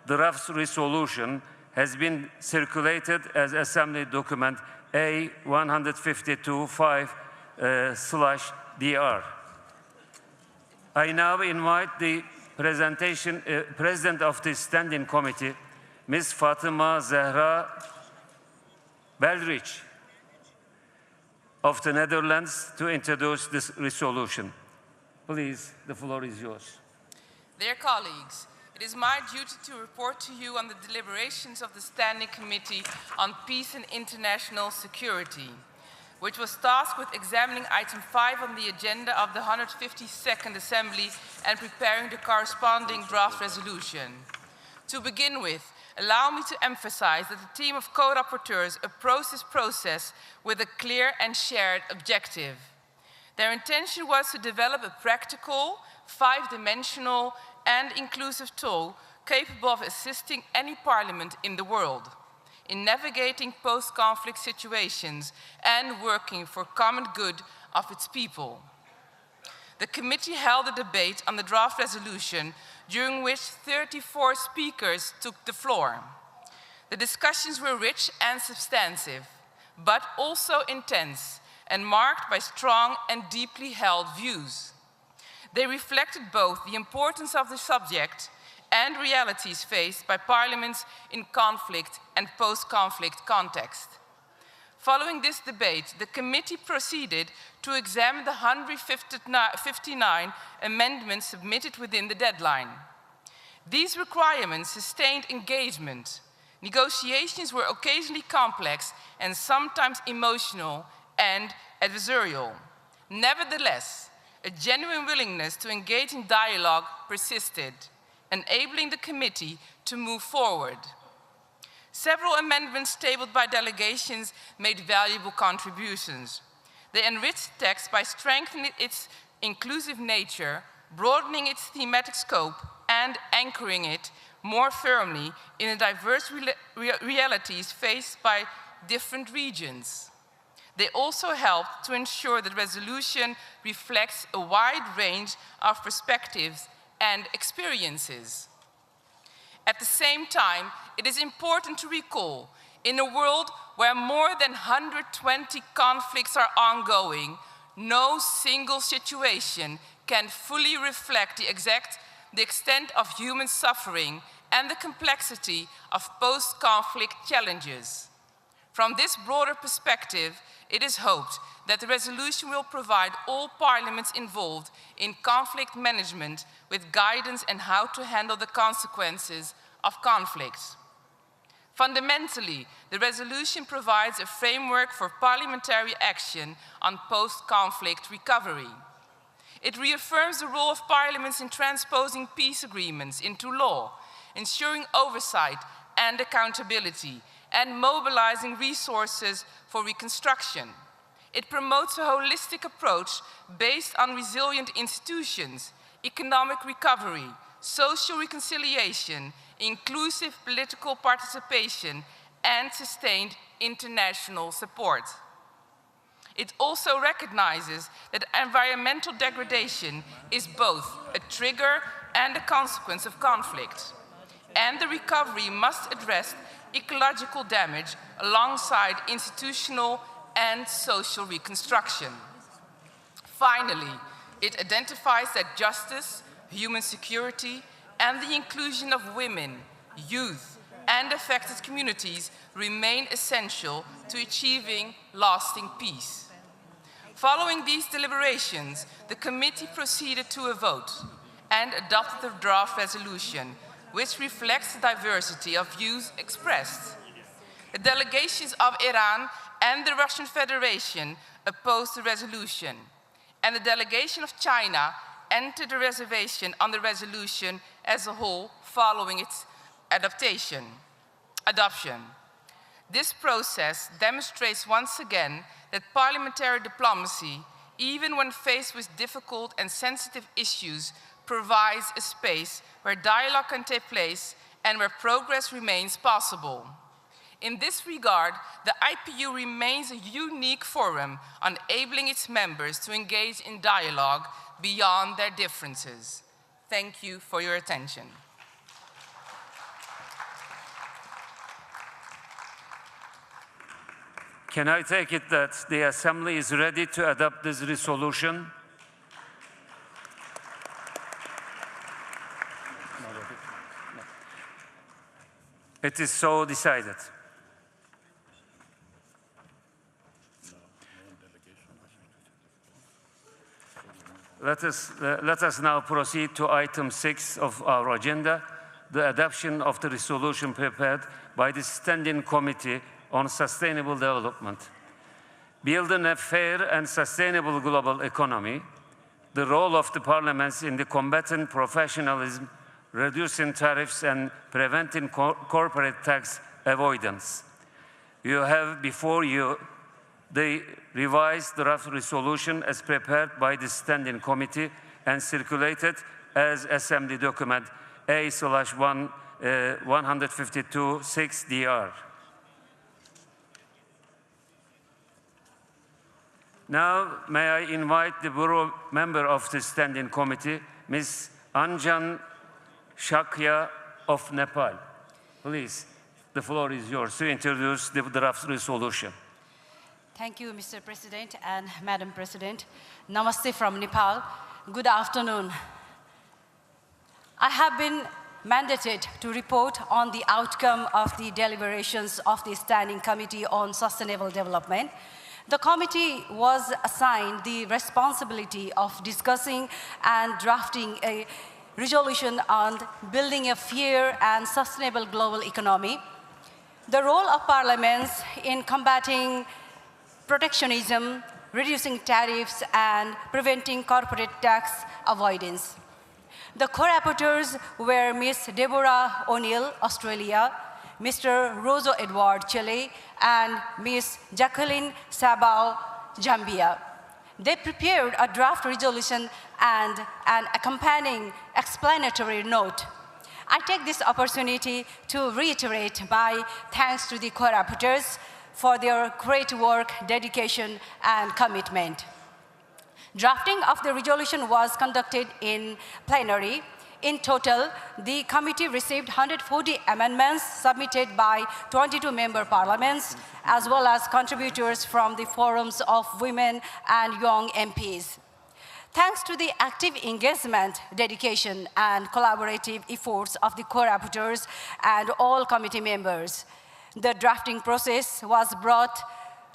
draft resolution has been circulated as Assembly Document A152-5/DR. I now invite the President of the Standing Committee, Ms. Fatima Zehra Beldrich of the Netherlands, to introduce this resolution. Please, the floor is yours. Dear colleagues, it is my duty to report to you on the deliberations of the Standing Committee on Peace and International Security, which was tasked with examining item 5 on the agenda of the 152nd Assembly and preparing the corresponding draft resolution. To begin with, allow me to emphasize that the team of co-rapporteurs approached this process with a clear and shared objective. Their intention was to develop a practical, 5-dimensional and inclusive tool capable of assisting any parliament in the world in navigating post-conflict situations and working for common good of its people. The committee held a debate on the draft resolution during which 34 speakers took the floor. The discussions were rich and substantive, but also intense and marked by strong and deeply held views. They reflected both the importance of the subject and realities faced by parliaments in conflict and post-conflict context. Following this debate, the committee proceeded to examine the 159 amendments submitted within the deadline. These requirements sustained engagement. Negotiations were occasionally complex and sometimes emotional and adversarial. Nevertheless, a genuine willingness to engage in dialogue persisted, enabling the committee to move forward. Several amendments tabled by delegations made valuable contributions. They enriched the text by strengthening its inclusive nature, broadening its thematic scope, and anchoring it more firmly in the diverse realities faced by different regions. They also helped to ensure that the resolution reflects a wide range of perspectives and experiences. At the same time, it is important to recall, in a world where more than 120 conflicts are ongoing, no single situation can fully reflect the extent of human suffering and the complexity of post-conflict challenges. From this broader perspective, it is hoped that the resolution will provide all parliaments involved in conflict management with guidance on how to handle the consequences of conflicts. Fundamentally, the resolution provides a framework for parliamentary action on post-conflict recovery. It reaffirms the role of parliaments in transposing peace agreements into law, ensuring oversight and accountability, and mobilizing resources for reconstruction. It promotes a holistic approach based on resilient institutions, economic recovery, social reconciliation, inclusive political participation, and sustained international support. It also recognizes that environmental degradation is both a trigger and a consequence of conflict, and the recovery must address ecological damage alongside institutional and social reconstruction. Finally, it identifies that justice, human security, and the inclusion of women, youth, and affected communities remain essential to achieving lasting peace. Following these deliberations, the committee proceeded to a vote and adopted the draft resolution, which reflects the diversity of views expressed. The delegations of Iran and the Russian Federation opposed the resolution, and the delegation of China entered a reservation on the resolution as a whole following its adoption. This process demonstrates once again that parliamentary diplomacy, even when faced with difficult and sensitive issues, provides a space where dialogue can take place and where progress remains possible. In this regard, the IPU remains a unique forum, enabling its members to engage in dialogue beyond their differences. Thank you for your attention. Can I take it that the Assembly is ready to adopt this resolution? It is so decided. Let us now proceed to item 6 of our agenda, the adoption of the resolution prepared by the Standing Committee on Sustainable Development. Building a fair and sustainable global economy, the role of the parliaments in the combating professionalism, reducing tariffs, and preventing corporate tax avoidance. You have before you the revised draft resolution as prepared by the Standing Committee and circulated as Assembly Document A/152-6DR. Now, may I invite the Bureau member of the Standing Committee, Ms. Anjan Shakya of Nepal. Please, the floor is yours to introduce the draft resolution. Thank you, Mr. President and Madam President. Namaste from Nepal. Good afternoon. I have been mandated to report on the outcome of the deliberations of the Standing Committee on Sustainable Development. The committee was assigned the responsibility of discussing and drafting a resolution on building a fair and sustainable global economy, the role of parliaments in combating protectionism, reducing tariffs, and preventing corporate tax avoidance. The co-rapporteurs were Ms. Deborah O'Neill, Australia, Mr. Rozo Edward, Chile, and Ms. Jacqueline Sabao, Zambia. They prepared a draft resolution and an accompanying explanatory note. I take this opportunity to reiterate my thanks to the co-rapporteurs for their great work, dedication, and commitment. Drafting of the resolution was conducted in plenary. In total, the committee received 140 amendments submitted by 22 member parliaments, as well as contributors from the forums of women and young MPs. Thanks to the active engagement, dedication, and collaborative efforts of the co-rapporteurs and all committee members, the drafting process was brought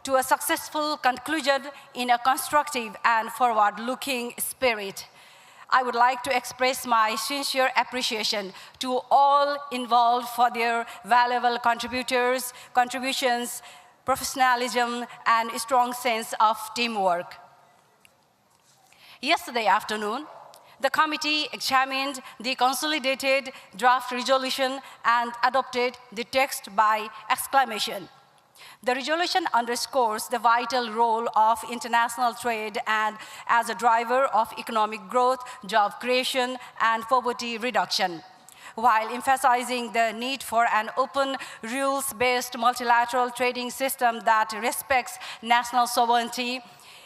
to a successful conclusion in a constructive and forward-looking spirit. I would like to express my sincere appreciation to all involved for their valuable contributions, professionalism, and a strong sense of teamwork. Yesterday afternoon, the committee examined the consolidated draft resolution and adopted the text by acclamation. The resolution underscores the vital role of international trade and as a driver of economic growth, job creation, and poverty reduction, while emphasizing the need for an open, rules-based multilateral trading system that respects national sovereignty.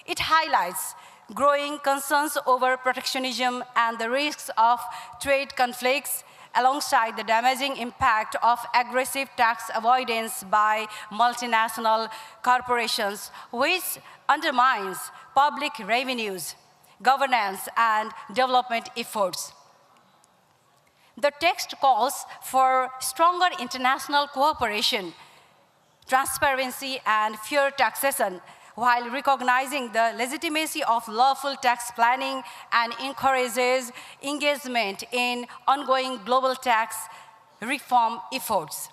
It highlights growing concerns over protectionism and the risks of trade conflicts, alongside the damaging impact of aggressive tax avoidance by multinational corporations, which undermines public revenues, governance, and development efforts. The text calls for stronger international cooperation, transparency, and fair taxation, while recognizing the legitimacy of lawful tax planning and encourages engagement in ongoing global tax reform efforts,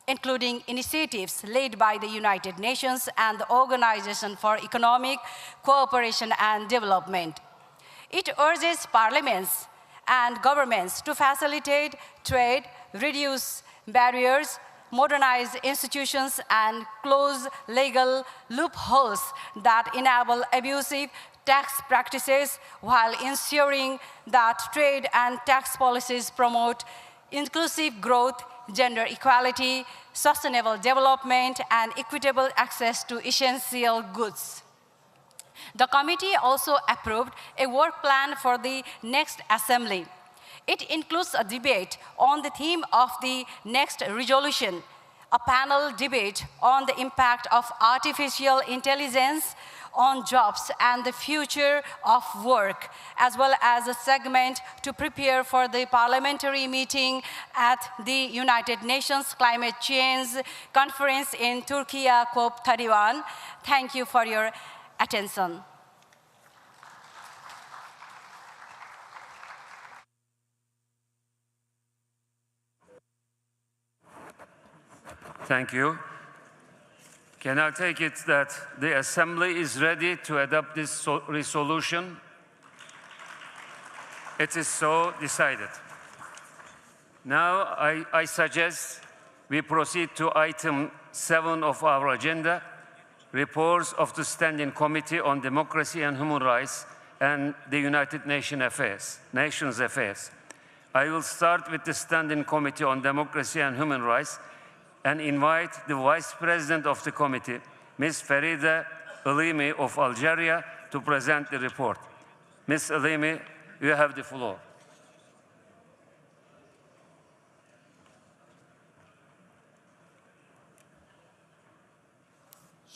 including initiatives led by the United Nations and the Organization for Economic Cooperation and Development. It urges parliaments and governments to facilitate trade, reduce barriers, modernize institutions, and close legal loopholes that enable abusive tax practices while ensuring that trade and tax policies promote inclusive growth, gender equality, sustainable development, and equitable access to essential goods. The committee also approved a work plan for the next assembly. It includes a debate on the theme of the next resolution, a panel debate on the impact of artificial intelligence on jobs and the future of work, as well as a segment to prepare for the parliamentary meeting at the United Nations Climate Change Conference in Turkey, COP31. Thank you for your attention. Thank you. Can I take it that the Assembly is ready to adopt this resolution? It is so decided. Now I suggest we proceed to item 7 of our agenda, reports of the Standing Committee on Democracy and Human Rights and the United Nations Affairs. I will start with the Standing Committee on Democracy and Human Rights and invite the Vice President of the committee, Ms. Farida Elimi of Algeria, to present the report. Ms. Elimi, you have the floor.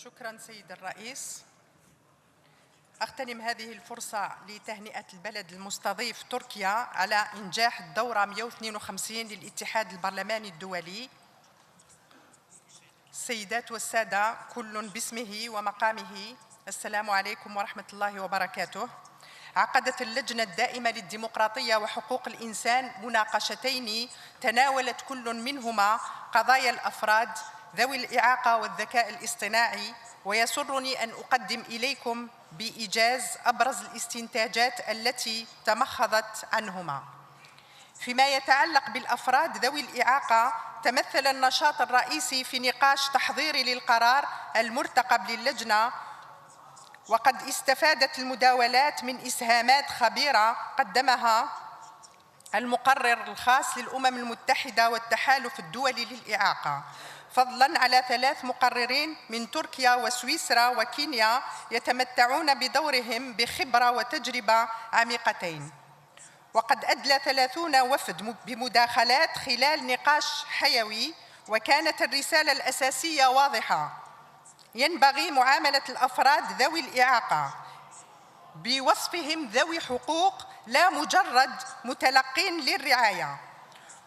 شكراً سيد الرئيس. أغتنم هذه الفرصة لتهنئة البلد المستضيف تركيا على إنجاح الدورة 152 للاتحاد البرلماني الدولي. السيدات والسادة كل باسمه ومقامه، السلام عليكم ورحمة الله وبركاته. عقدت اللجنة الدائمة للديمقراطية وحقوق الإنسان مناقشتين تناولت كل منهما قضايا الأفراد ذوي الإعاقة والذكاء الاصطناعي، ويسرني أن أقدم إليكم بإيجاز أبرز الاستنتاجات التي تمخضت عنهما. فيما يتعلق بالأفراد ذوي الإعاقة، تمثل النشاط الرئيسي في نقاش تحضيري للقرار المرتقب للجنة، وقد استفادت المداولات من إسهامات خبيرة قدمها المقرر الخاص للأمم المتحدة والتحالف الدولي للإعاقة، فضلاً على 3 مقررين من تركيا وسويسرا وكينيا يتمتعون بدورهم بخبرة وتجربة عميقتين. وقد أدلى 30 وفد بمداخلات خلال نقاش حيوي، وكانت الرسالة الأساسية واضحة: ينبغي معاملة الأفراد ذوي الإعاقة بوصفهم ذوي حقوق لا مجرد متلقين للرعاية.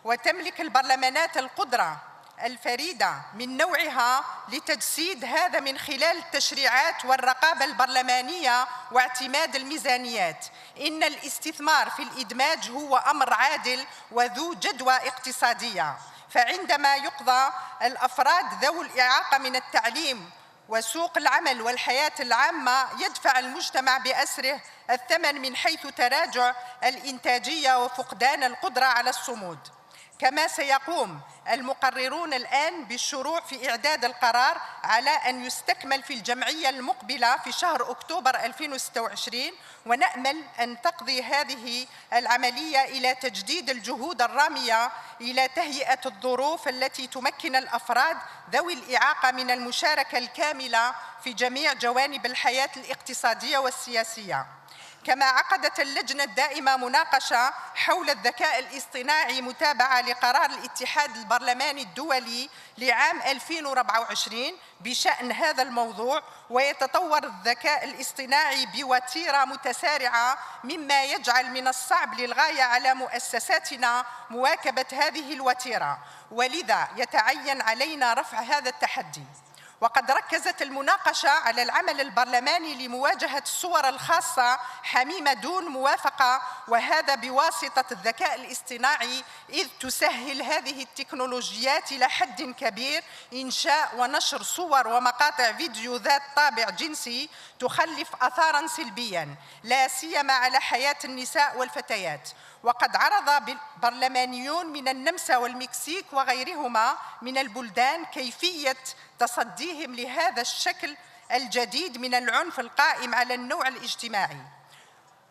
وتملك البرلمانات القدرة الفريدة من نوعها لتجسيد هذا من خلال التشريعات والرقابة البرلمانية واعتماد الميزانيات. إن الاستثمار في الإدماج هو أمر عادل وذو جدوى اقتصادية، فعندما يقضى الأفراد ذوي الإعاقة من التعليم وسوق العمل والحياة العامة، يدفع المجتمع بأسره الثمن من حيث تراجع الإنتاجية وفقدان القدرة على الصمود. كما سيقوم المقررون الآن بالشروع في إعداد القرار على أن يستكمل في الجمعية المقبلة في شهر أكتوبر 2026، ونأمل أن تقضي هذه العملية إلى تجديد الجهود الرامية إلى تهيئة الظروف التي تمكن الأفراد ذوي الإعاقة من المشاركة الكاملة في جميع جوانب الحياة الاقتصادية والسياسية. كما عقدت اللجنة الدائمة مناقشة حول الذكاء الاصطناعي متابعة لقرار الاتحاد البرلماني الدولي لعام 2024 بشأن هذا الموضوع، ويتطور الذكاء الاصطناعي بوتيرة متسارعة، مما يجعل من الصعب للغاية على مؤسساتنا مواكبة هذه الوتيرة، ولذا يتعين علينا رفع هذا التحدي. وقد ركزت المناقشة على العمل البرلماني لمواجهة الصور الخاصة حميمة دون موافقة، وهذا بواسطة الذكاء الاصطناعي، إذ تسهل هذه التكنولوجيات إلى حد كبير إنشاء ونشر صور ومقاطع فيديو ذات طابع جنسي تخلف آثاراً سلبياً لا سيما على حياة النساء والفتيات. وقد عرض برلمانيون من النمسا والمكسيك وغيرهما من البلدان كيفية تصديهم لهذا الشكل الجديد من العنف القائم على النوع الاجتماعي.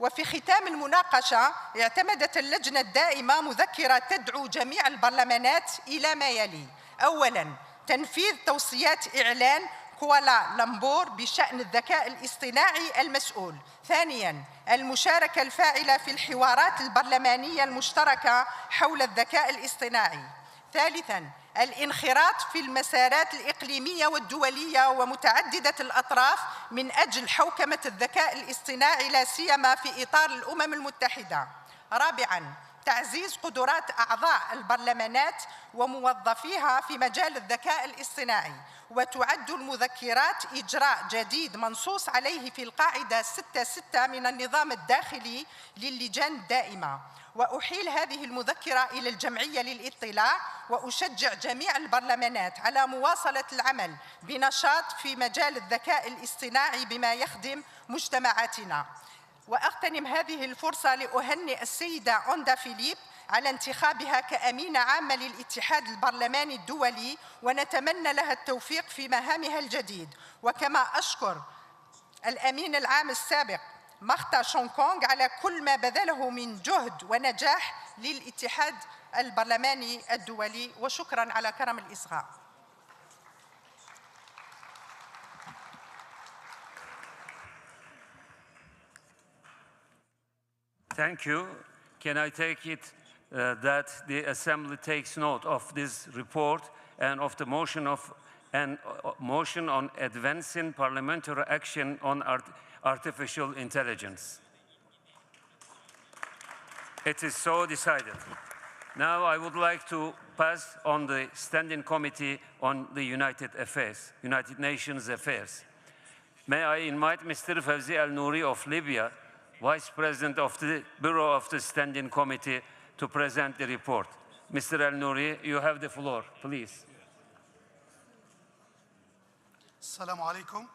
وفي ختام المناقشة اعتمدت اللجنة الدائمة مذكرة تدعو جميع البرلمانات إلى ما يلي: أولاً، تنفيذ توصيات إعلان كوالالمبور بشأن الذكاء الاصطناعي المسؤول. ثانياً، المشاركة الفاعلة في الحوارات البرلمانية المشتركة حول الذكاء الاصطناعي. ثالثاً، الانخراط في المسارات الإقليمية والدولية ومتعددة الأطراف من أجل حوكمة الذكاء الاصطناعي لا سيما في إطار الأمم المتحدة. رابعاً، تعزيز قدرات أعضاء البرلمانات وموظفيها في مجال الذكاء الاصطناعي، وتعد المذكرات إجراء جديد منصوص عليه في القاعدة 6.6 من النظام الداخلي للجان الدائمة. وأحيل هذه المذكرة إلى الجمعية للإطلاع، وأشجع جميع البرلمانات على مواصلة العمل بنشاط في مجال الذكاء الاصطناعي بما يخدم مجتمعاتنا. وأغتنم هذه الفرصة لأهنئ السيدة أوندا فيليب على انتخابها كأمينة عامة للاتحاد البرلماني الدولي، ونتمنى لها التوفيق في مهامها الجديد. وكما أشكر الأمين العام السابق ماختا شونكونغ على كل ما بذله من جهد ونجاح للاتحاد البرلماني الدولي. وشكرا على كرم الإصغاء. Thank you. Can I take it that the Assembly takes note of this report and of the motion on advancing parliamentary action on artificial intelligence? It is so decided. Now I would like to pass on the Standing Committee on the United Nations Affairs. May I invite Mr. Fawzi Al-Nouri of Libya, Vice President of the Bureau of the Standing Committee, to present the report. Mr. Al-Nouri, you have the floor, please. السلام عليكم.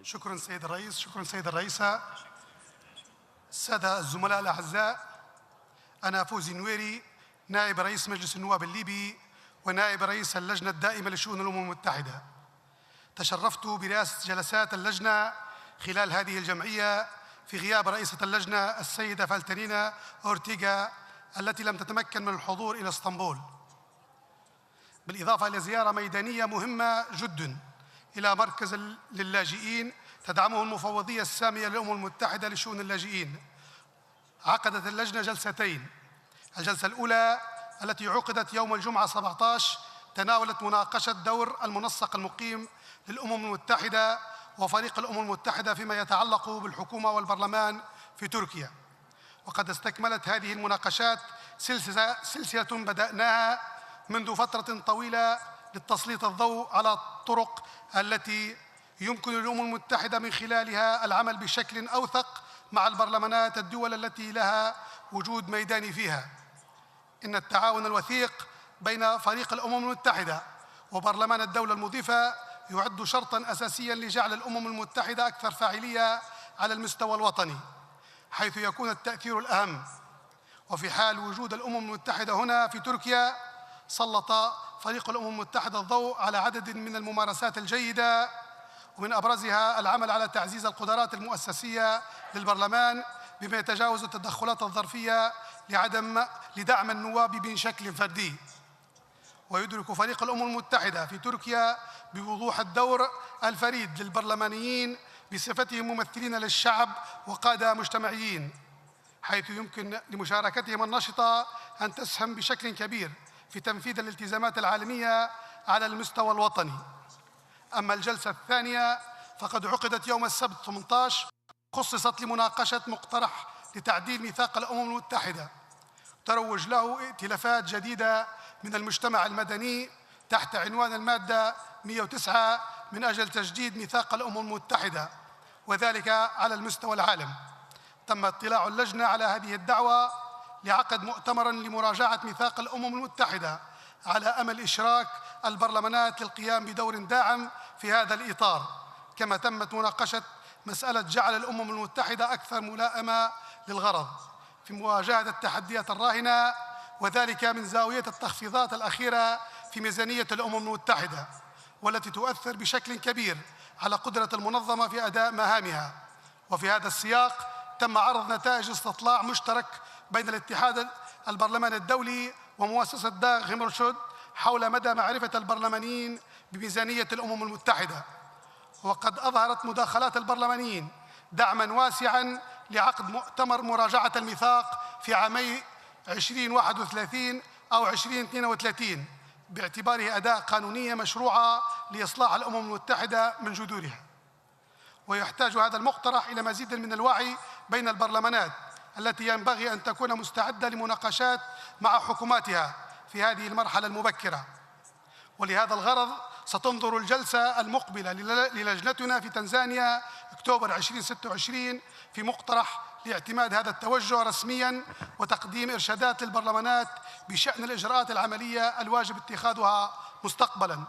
شكرا سيد الرئيس، شكرا سيد الرئيسة. السادة الزملاء الأعزاء، أنا فوزي نويري، نائب رئيس مجلس النواب الليبي ونائب رئيس اللجنة الدائمة لشؤون الأمم المتحدة. تشرفت برئاسة جلسات اللجنة خلال هذه الجمعية في غياب رئيسة اللجنة السيدة فالترينا أورتيغا التي لم تتمكن من الحضور إلى اسطنبول، بالإضافة إلى زيارة ميدانية مهمة جدا إلى مركز للاجئين تدعمه المفوضية السامية للأمم المتحدة لشؤون اللاجئين. عقدت اللجنة جلستين. الجلسة الأولى التي عقدت يوم الجمعة 17 تناولت مناقشة دور المنسق المقيم للأمم المتحدة وفريق الأمم المتحدة فيما يتعلق بالحكومة والبرلمان في تركيا. وقد استكملت هذه المناقشات سلسلة بدأناها منذ فترة طويلة لتسليط الضوء على الطرق التي يمكن للأمم المتحدة من خلالها العمل بشكل أوثق مع البرلمانات الدول التي لها وجود ميداني فيها. إن التعاون الوثيق بين فريق الأمم المتحدة وبرلمان الدولة المضيفة يعد شرطاً أساسياً لجعل الأمم المتحدة أكثر فاعلية على المستوى الوطني، حيث يكون التأثير الأهم. وفي حال وجود الأمم المتحدة هنا في تركيا، سلط فريق الأمم المتحدة الضوء على عدد من الممارسات الجيدة، ومن أبرزها العمل على تعزيز القدرات المؤسسية للبرلمان بما يتجاوز التدخلات الظرفية لدعم النواب بشكل فردي. ويدرك فريق الأمم المتحدة في تركيا بوضوح الدور الفريد للبرلمانيين بصفتهم ممثلين للشعب وقادة مجتمعيين، حيث يمكن لمشاركتهم النشطة أن تسهم بشكل كبير في تنفيذ الالتزامات العالمية على المستوى الوطني. أما الجلسة الثانية فقد عقدت يوم السبت 18 خصصت لمناقشة مقترح لتعديل ميثاق الأمم المتحدة، تروج له ائتلافات جديدة من المجتمع المدني تحت عنوان المادة 109 من أجل تجديد ميثاق الأمم المتحدة، وذلك على المستوى العالم. تم اطلاع اللجنة على هذه الدعوة لعقد مؤتمر لمراجعة ميثاق الأمم المتحدة على أمل إشراك البرلمانات للقيام بدور داعم في هذا الإطار، كما تمت مناقشة مسألة جعل الأمم المتحدة أكثر ملائمة للغرض في مواجهة التحديات الراهنة، وذلك من زاوية التخفيضات الأخيرة في ميزانية الأمم المتحدة، والتي تؤثر بشكل كبير على قدرة المنظمة في أداء مهامها. وفي هذا السياق تم عرض نتائج استطلاع مشترك بين الاتحاد البرلمان الدولي ومؤسسة داغ هيمرشود حول مدى معرفة البرلمانيين بميزانية الأمم المتحدة، وقد أظهرت مداخلات البرلمانيين دعماً واسعاً لعقد مؤتمر مراجعة الميثاق في عامي 2031 أو 2032 باعتباره أداة قانونية مشروعة لإصلاح الأمم المتحدة من جذورها. ويحتاج هذا المقترح إلى مزيد من الوعي بين البرلمانات التي ينبغي أن تكون مستعدة لمناقشات مع حكوماتها في هذه المرحلة المبكرة. ولهذا الغرض ستنظر الجلسة المقبلة للجنتنا في تنزانيا أكتوبر 2026 في مقترح لاعتماد هذا التوجه رسمياً وتقديم إرشادات للبرلمانات بشأن الإجراءات العملية الواجب اتخاذها مستقبلاً.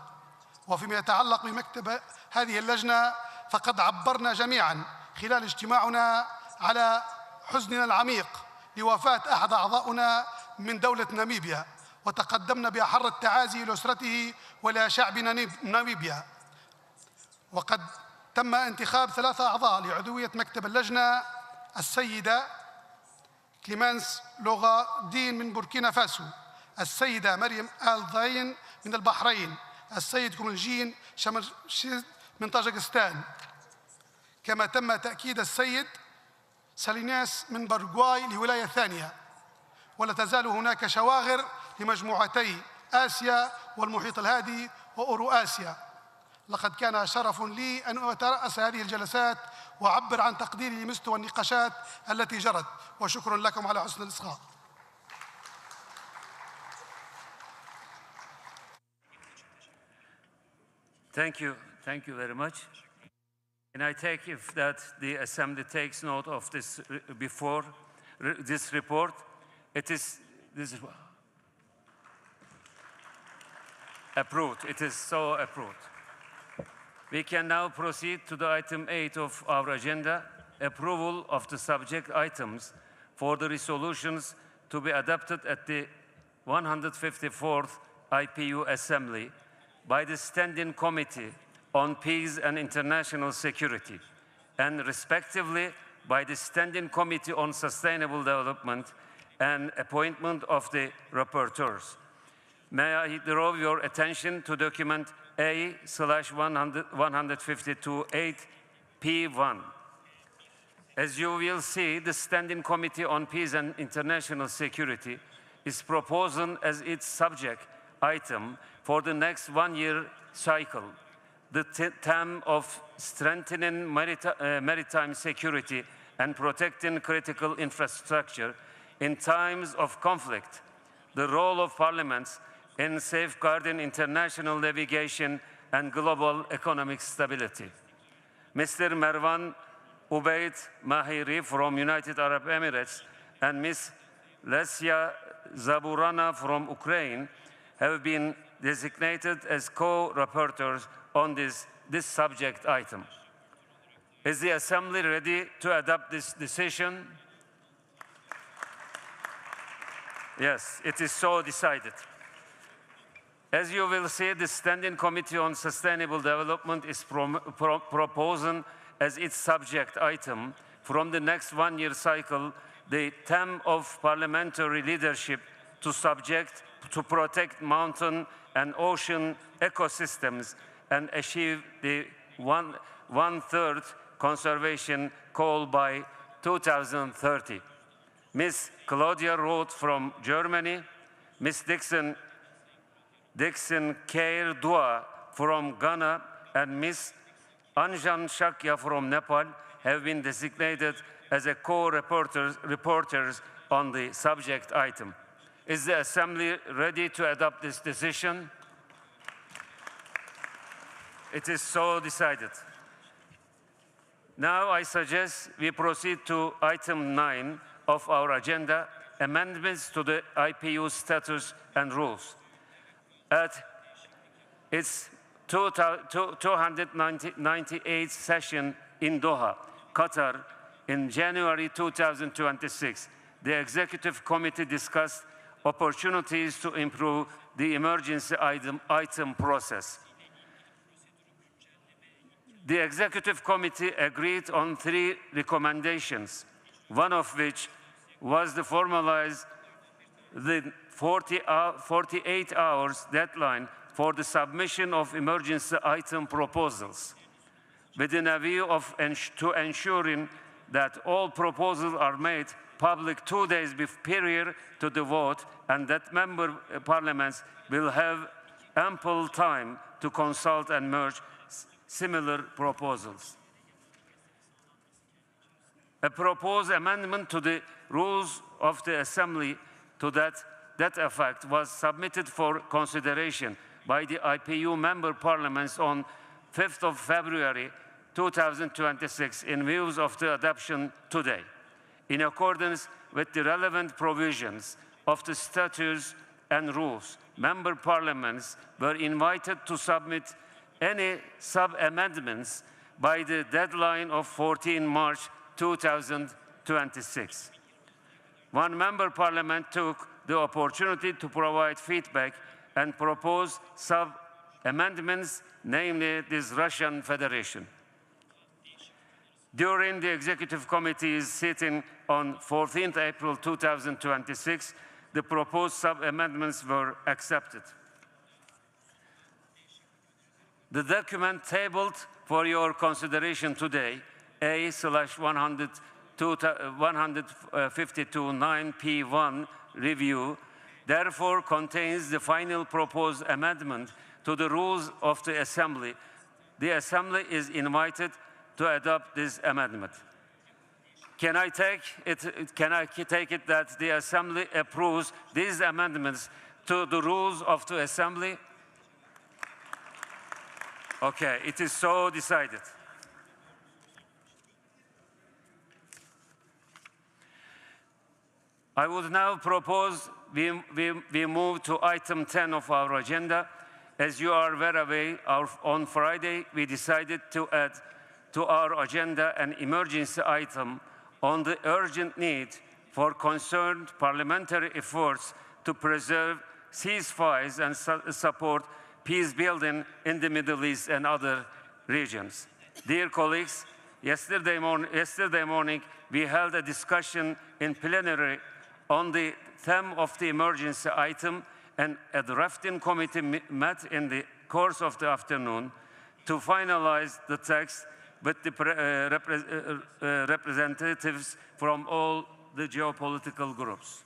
وفيما يتعلق بمكتب هذه اللجنة فقد عبرنا جميعاً خلال اجتماعنا على حزننا العميق لوفاة أحد أعضائنا من دولة ناميبيا، وتقدمنا بأحر التعازي لأسرته ولشعب ناميبيا. وقد تم انتخاب 3 أعضاء لعضوية مكتب اللجنة: السيدة كليمانس لوغا دين من بوركينا فاسو، السيدة مريم آل ضاين من البحرين، السيد كومنجين شمرشيد من طاجكستان. كما تم تأكيد السيد ساليناس من باراغواي لولاية ثانية. ولا تزال هناك شواغر لمجموعتي آسيا والمحيط الهادي وأورو آسيا. لقد كان شرف لي أن أترأس هذه الجلسات وأعبر عن تقديري لمستوى النقاشات التي جرت، وشكرا لكم على حسن الإصغاء. Thank you very much. And I take it that the Assembly takes note of this before this report. This is approved. It is so approved. We can now proceed to the item 8 of our agenda, approval of the subject items for the resolutions to be adopted at the 154th IPU Assembly by the Standing Committee on Peace and International Security, and respectively by the Standing Committee on Sustainable Development and appointment of the rapporteurs. May I draw your attention to document A/152-8P1. As you will see, the Standing Committee on Peace and International Security is proposing as its subject item for the next one-year cycle the theme of strengthening maritime security and protecting critical infrastructure in times of conflict, the role of parliaments in safeguarding international navigation and global economic stability. Mr. Mervan Ubaid Mahiri from United Arab Emirates and Ms. Lesia Zaburana from Ukraine have been designated as co-rapporteurs on this subject item. Is the Assembly ready to adopt this decision? Yes, it is so decided. As you will see, the Standing Committee on Sustainable Development is proposing as its subject item from the next one-year cycle the theme of parliamentary leadership to protect mountain and ocean ecosystems and achieve the one-third conservation goal by 2030. Ms. Claudia Roth from Germany, Ms. Dixon Keir Dua from Ghana, and Ms. Anjan Shakya from Nepal have been designated as a co-reporters on the subject item. Is the Assembly ready to adopt this decision? It is so decided. Now I suggest we proceed to item 9 of our agenda, amendments to the IPU status and rules. At its 298th session in Doha, Qatar, in January 2026, the Executive Committee discussed opportunities to improve the emergency item process. The Executive Committee agreed on 3 recommendations, one of which was to formalize the 48 hours deadline for the submission of emergency item proposals, within a view of ensuring that all proposals are made public 2 days prior to the vote, and that member parliaments will have ample time to consult and merge similar proposals. A proposed amendment to the rules of the Assembly to that effect was submitted for consideration by the IPU member parliaments on 5th of February 2026 in view of the adoption today. In accordance with the relevant provisions of the statutes and rules, member parliaments were invited to submit any sub-amendments by the deadline of 14 March 2026. One member parliament took the opportunity to provide feedback and propose sub-amendments, namely this Russian Federation. During the Executive Committee's sitting on 14th April 2026, the proposed sub-amendments were accepted. The document tabled for your consideration today, A/152/9P1 review, therefore contains the final proposed amendment to the rules of the Assembly. The Assembly is invited to adopt this amendment. Can I take it that the Assembly approves these amendments to the rules of the Assembly? Okay, it is so decided. I would now propose we move to item 10 of our agenda. As you are very aware, on Friday we decided to add to our agenda an emergency item on the urgent need for concerned parliamentary efforts to preserve ceasefires and support peace building in the Middle East and other regions. Dear colleagues, yesterday morning we held a discussion in plenary on the theme of the emergency item, and a drafting committee met in the course of the afternoon to finalize the text with the representatives from all the geopolitical groups.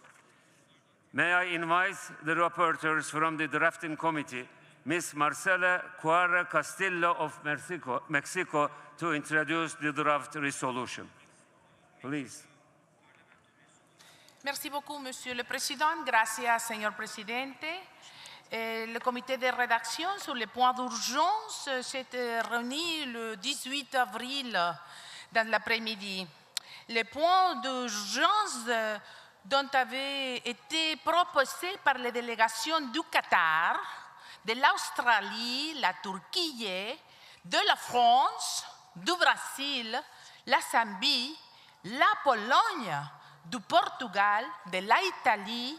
May I invite the rapporteurs from the drafting committee, Ms. Marcela Cuara Castillo of Mexico, to introduce the draft resolution. Please. Merci beaucoup, Monsieur le Président. Gracias, Señor Presidente. Le comité de rédaction sur les points d'urgence s'est réuni le 18 avril dans l'après-midi. Les points d'urgence dont avaient été proposés par les délégations du Qatar, de l'Australie, la Turquie, de la France, du Brésil, la Zambie, la Pologne, du Portugal, de l'Italie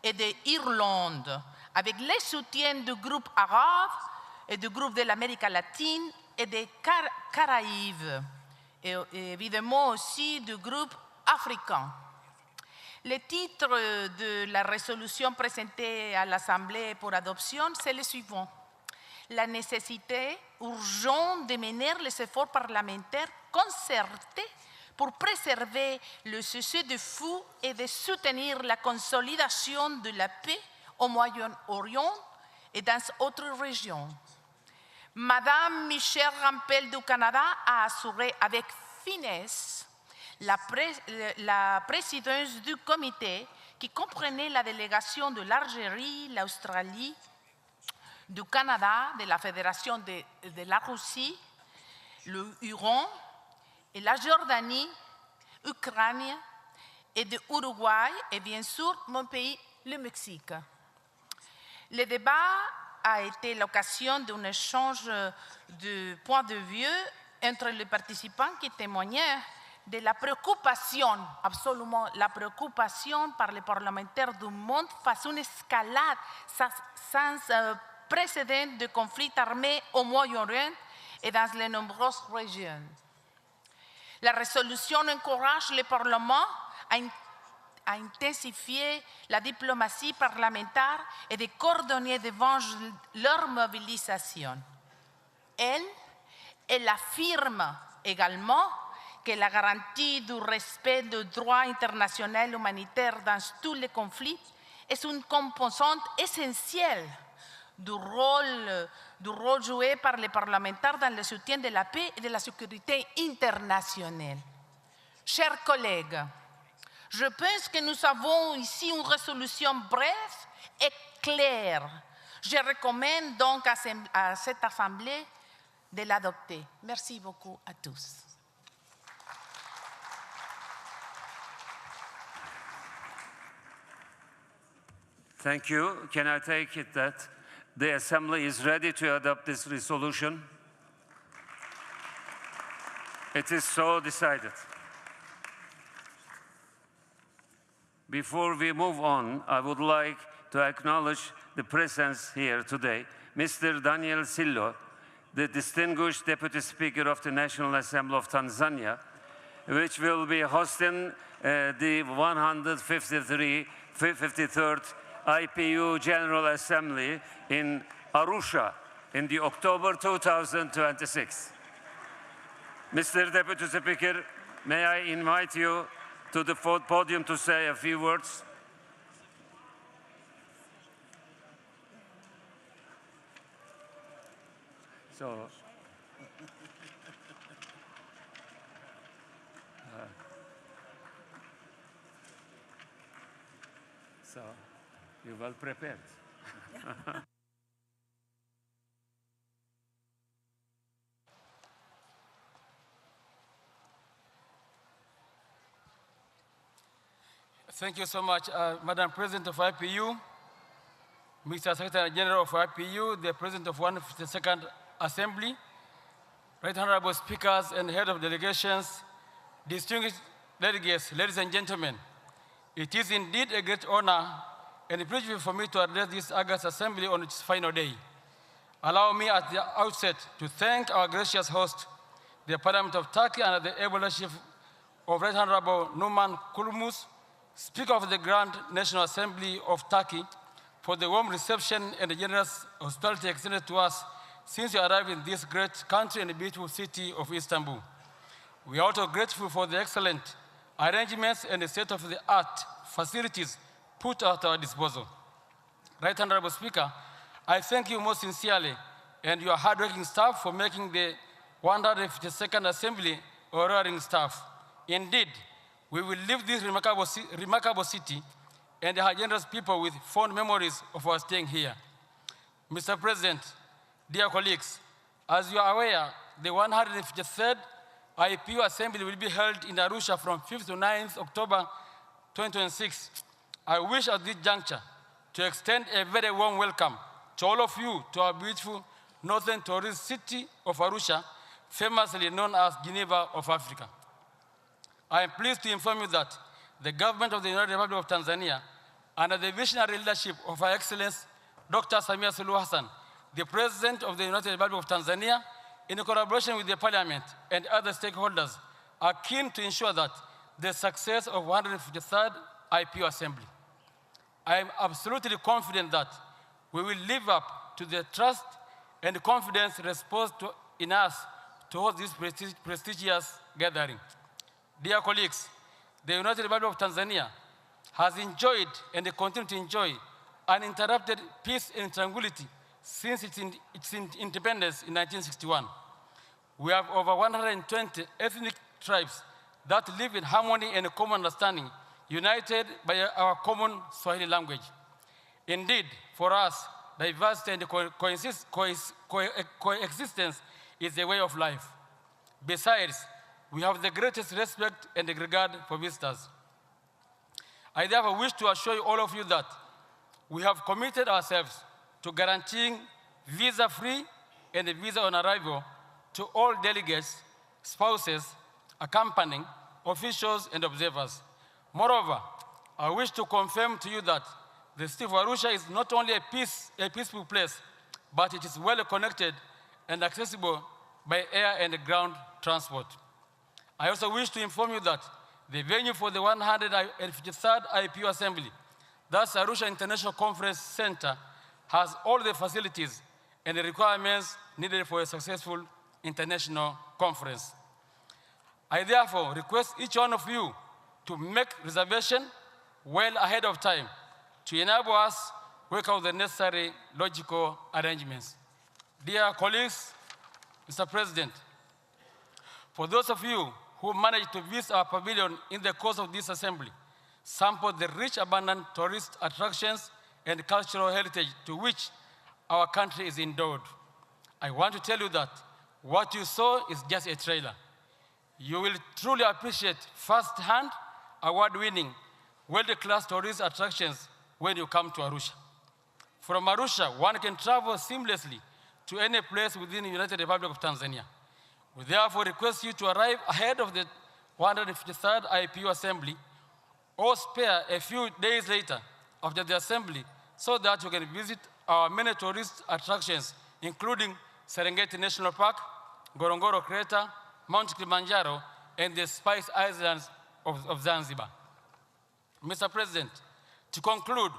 et de l'Irlande, avec le soutien du groupe arabe et du groupe de l'Amérique latine et des Caraïbes, et évidemment aussi du groupe africain. Le titre de la résolution présentée à l'Assemblée pour adoption, c'est le suivant. La nécessité urgente de mener les efforts parlementaires concertés pour préserver le cessez-le-feu et de soutenir la consolidation de la paix au Moyen-Orient et dans d'autres régions. Madame Michelle Rampel du Canada a assuré avec finesse la présidence du comité qui comprenait la délégation de l'Algérie, l'Australie, du Canada, de la Fédération de la Russie, le Iran, et la Jordanie, Ukraine, et de Uruguay, et bien sûr mon pays, le Mexique. Le débat a été l'occasion d'un échange de points de vue entre les participants qui témoignaient de la préoccupation, absolument la préoccupation par les parlementaires du monde face à une escalade sans précédent de conflits armés au Moyen-Orient et dans les nombreuses régions. La résolution encourage le Parlement à intensifier la diplomatie parlementaire et de coordonner devant leur mobilisation. Elle affirme également que la garantie du respect du droit international humanitaire dans tous les conflits est une composante essentielle du rôle joué par les parlementaires dans le soutien de la paix et de la sécurité internationale. Chers collègues, je pense que nous avons ici une résolution brève et claire. Je recommande donc à cette Assemblée de l'adopter. Merci beaucoup à tous. Thank you. Can I take it that the Assembly is ready to adopt this resolution? It is so decided. Before we move on, I would like to acknowledge the presence here today, Mr. Daniel Sillo, the distinguished Deputy Speaker of the National Assembly of Tanzania, which will be hosting the 153rd IPU General Assembly in Arusha in the October 2026. Mr. Deputy Speaker, may I invite you to the podium to say a few words? So you're well prepared. Thank you so much, Madam President of IPU, Mr. Secretary General of IPU, the President of 152nd Assembly, Right Honorable Speakers and Head of Delegations, distinguished delegates, ladies and gentlemen. It is indeed a great honor and a privilege for me to address this August Assembly on its final day. Allow me at the outset to thank our gracious host, the Parliament of Turkey, and the able leadership of Right Honorable Numan Kurulmus, Speaker of the Grand National Assembly of Turkey, for the warm reception and the generous hospitality extended to us since we arrived in this great country and the beautiful city of Istanbul. We are also grateful for the excellent arrangements and the state-of-the-art facilities put at our disposal. Right Honorable Speaker, I thank you most sincerely and your hardworking staff for making the 152nd Assembly a roaring staff. Indeed, we will leave this remarkable city and our generous people with fond memories of our staying here. Mr. President, dear colleagues, as you are aware, the 153rd IPU Assembly will be held in Arusha from 5th to 9th October 2026. I wish at this juncture to extend a very warm welcome to all of you to our beautiful northern tourist city of Arusha, famously known as Geneva of Africa. I am pleased to inform you that the government of the United Republic of Tanzania, under the visionary leadership of Her Excellency Dr. Samia Suluhu Hassan, the President of the United Republic of Tanzania, in collaboration with the Parliament and other stakeholders, are keen to ensure that the success of 153rd IPU Assembly. I am absolutely confident that we will live up to the trust and confidence reposed in us to hold this prestigious gathering. Dear colleagues, the United Republic of Tanzania has enjoyed and continues to enjoy uninterrupted peace and tranquility since its independence in 1961. We have over 120 ethnic tribes that live in harmony and common understanding, united by our common Swahili language. Indeed, for us, diversity and coexistence is a way of life. Besides, we have the greatest respect and regard for visitors. I therefore wish to assure all of you that we have committed ourselves to guaranteeing visa-free and visa on arrival to all delegates, spouses, accompanying officials, and observers. Moreover, I wish to confirm to you that the city of Arusha is not only a peaceful place, but it is well connected and accessible by air and ground transport. I also wish to inform you that the venue for the 153rd IPU Assembly, thus Arusha International Conference Center, has all the facilities and the requirements needed for a successful international conference. I therefore request each one of you to make reservation well ahead of time to enable us work out the necessary logical arrangements. Dear colleagues, Mr. President, for those of you who managed to visit our pavilion in the course of this assembly, sample the rich, abundant tourist attractions and cultural heritage to which our country is endowed. I want to tell you that what you saw is just a trailer. You will truly appreciate first-hand, award-winning, world-class tourist attractions when you come to Arusha. From Arusha, one can travel seamlessly to any place within the United Republic of Tanzania. We therefore request you to arrive ahead of the 153rd IPU Assembly or spare a few days later after the assembly so that you can visit our many tourist attractions, including Serengeti National Park, Ngorongoro Crater, Mount Kilimanjaro, and the Spice Islands of Zanzibar. Mr. President, to conclude,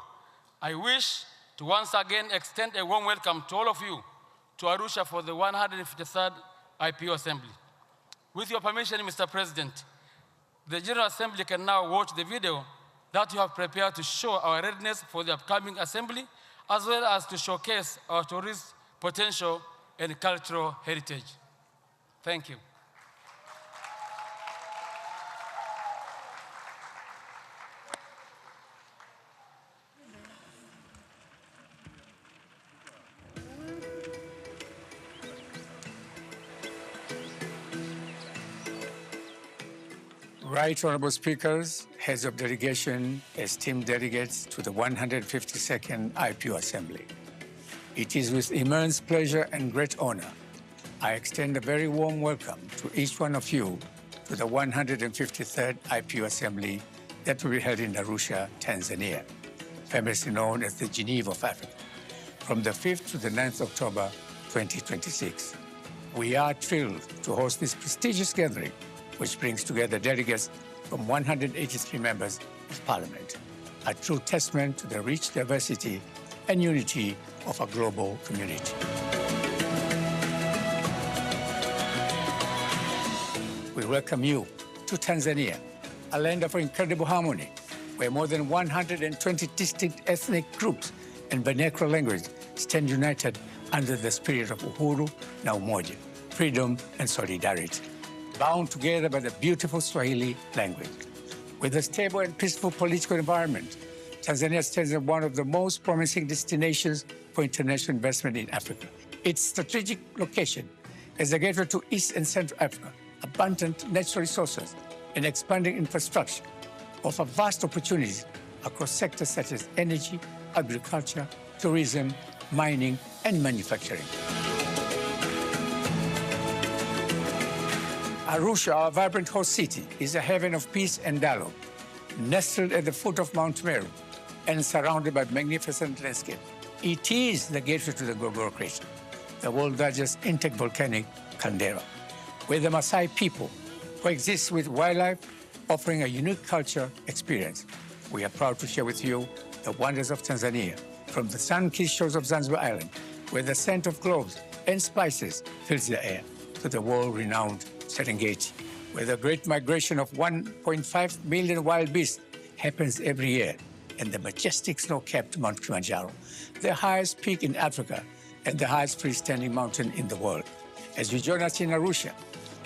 I wish to once again extend a warm welcome to all of you to Arusha for the 153rd IPU Assembly. With your permission, Mr. President, the General Assembly can now watch the video that you have prepared to show our readiness for the upcoming assembly, as well as to showcase our tourist potential and cultural heritage. Thank you. Right Honorable Speakers, heads of delegation, esteemed delegates to the 152nd IPU Assembly. It is with immense pleasure and great honor I extend a very warm welcome to each one of you to the 153rd IPU Assembly that will be held in Arusha, Tanzania, famously known as the Geneva of Africa, from the 5th to the 9th October 2026. We are thrilled to host this prestigious gathering, which brings together delegates from 183 members of Parliament, a true testament to the rich diversity and unity of a global community. We welcome you to Tanzania, a land of incredible harmony, where more than 120 distinct ethnic groups and vernacular language stand united under the spirit of Uhuru na Umoja, freedom and solidarity, bound together by the beautiful Swahili language. With a stable and peaceful political environment, Tanzania stands as one of the most promising destinations for international investment in Africa. Its strategic location as a gateway to East and Central Africa, abundant natural resources, and expanding infrastructure offer vast opportunities across sectors such as energy, agriculture, tourism, mining, and manufacturing. Arusha, our vibrant host city, is a haven of peace and dialogue, nestled at the foot of Mount Meru and surrounded by magnificent landscape. It is the gateway to the Ngorongoro Crater, the world's largest intact volcanic caldera, where the Maasai people coexist with wildlife, offering a unique culture experience. We are proud to share with you the wonders of Tanzania, from the sun-kissed shores of Zanzibar Island, where the scent of cloves and spices fills the air, to the world-renowned Serengeti, where the great migration of 1.5 million wild beasts happens every year, and the majestic snow-capped Mount Kilimanjaro, the highest peak in Africa and the highest freestanding mountain in the world. As you join us in Arusha,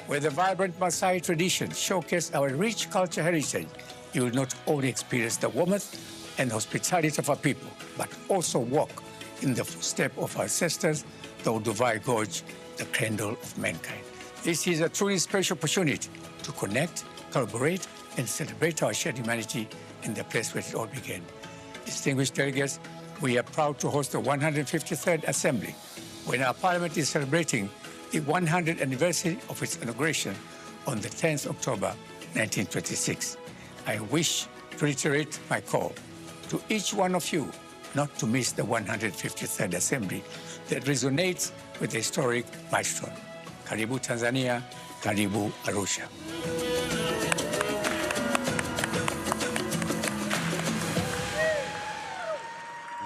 where the vibrant Maasai traditions showcase our rich cultural heritage, you will not only experience the warmth and hospitality of our people, but also walk in the footsteps of our ancestors, the Olduvai Gorge, the cradle of mankind. This is a truly special opportunity to connect, collaborate, and celebrate our shared humanity in the place where it all began. Distinguished delegates, we are proud to host the 153rd Assembly, when our Parliament is celebrating the 100th anniversary of its inauguration on the 10th October 1926. I wish to reiterate my call to each one of you not to miss the 153rd Assembly that resonates with the historic milestone. Karibu Tanzania, Karibu Arusha.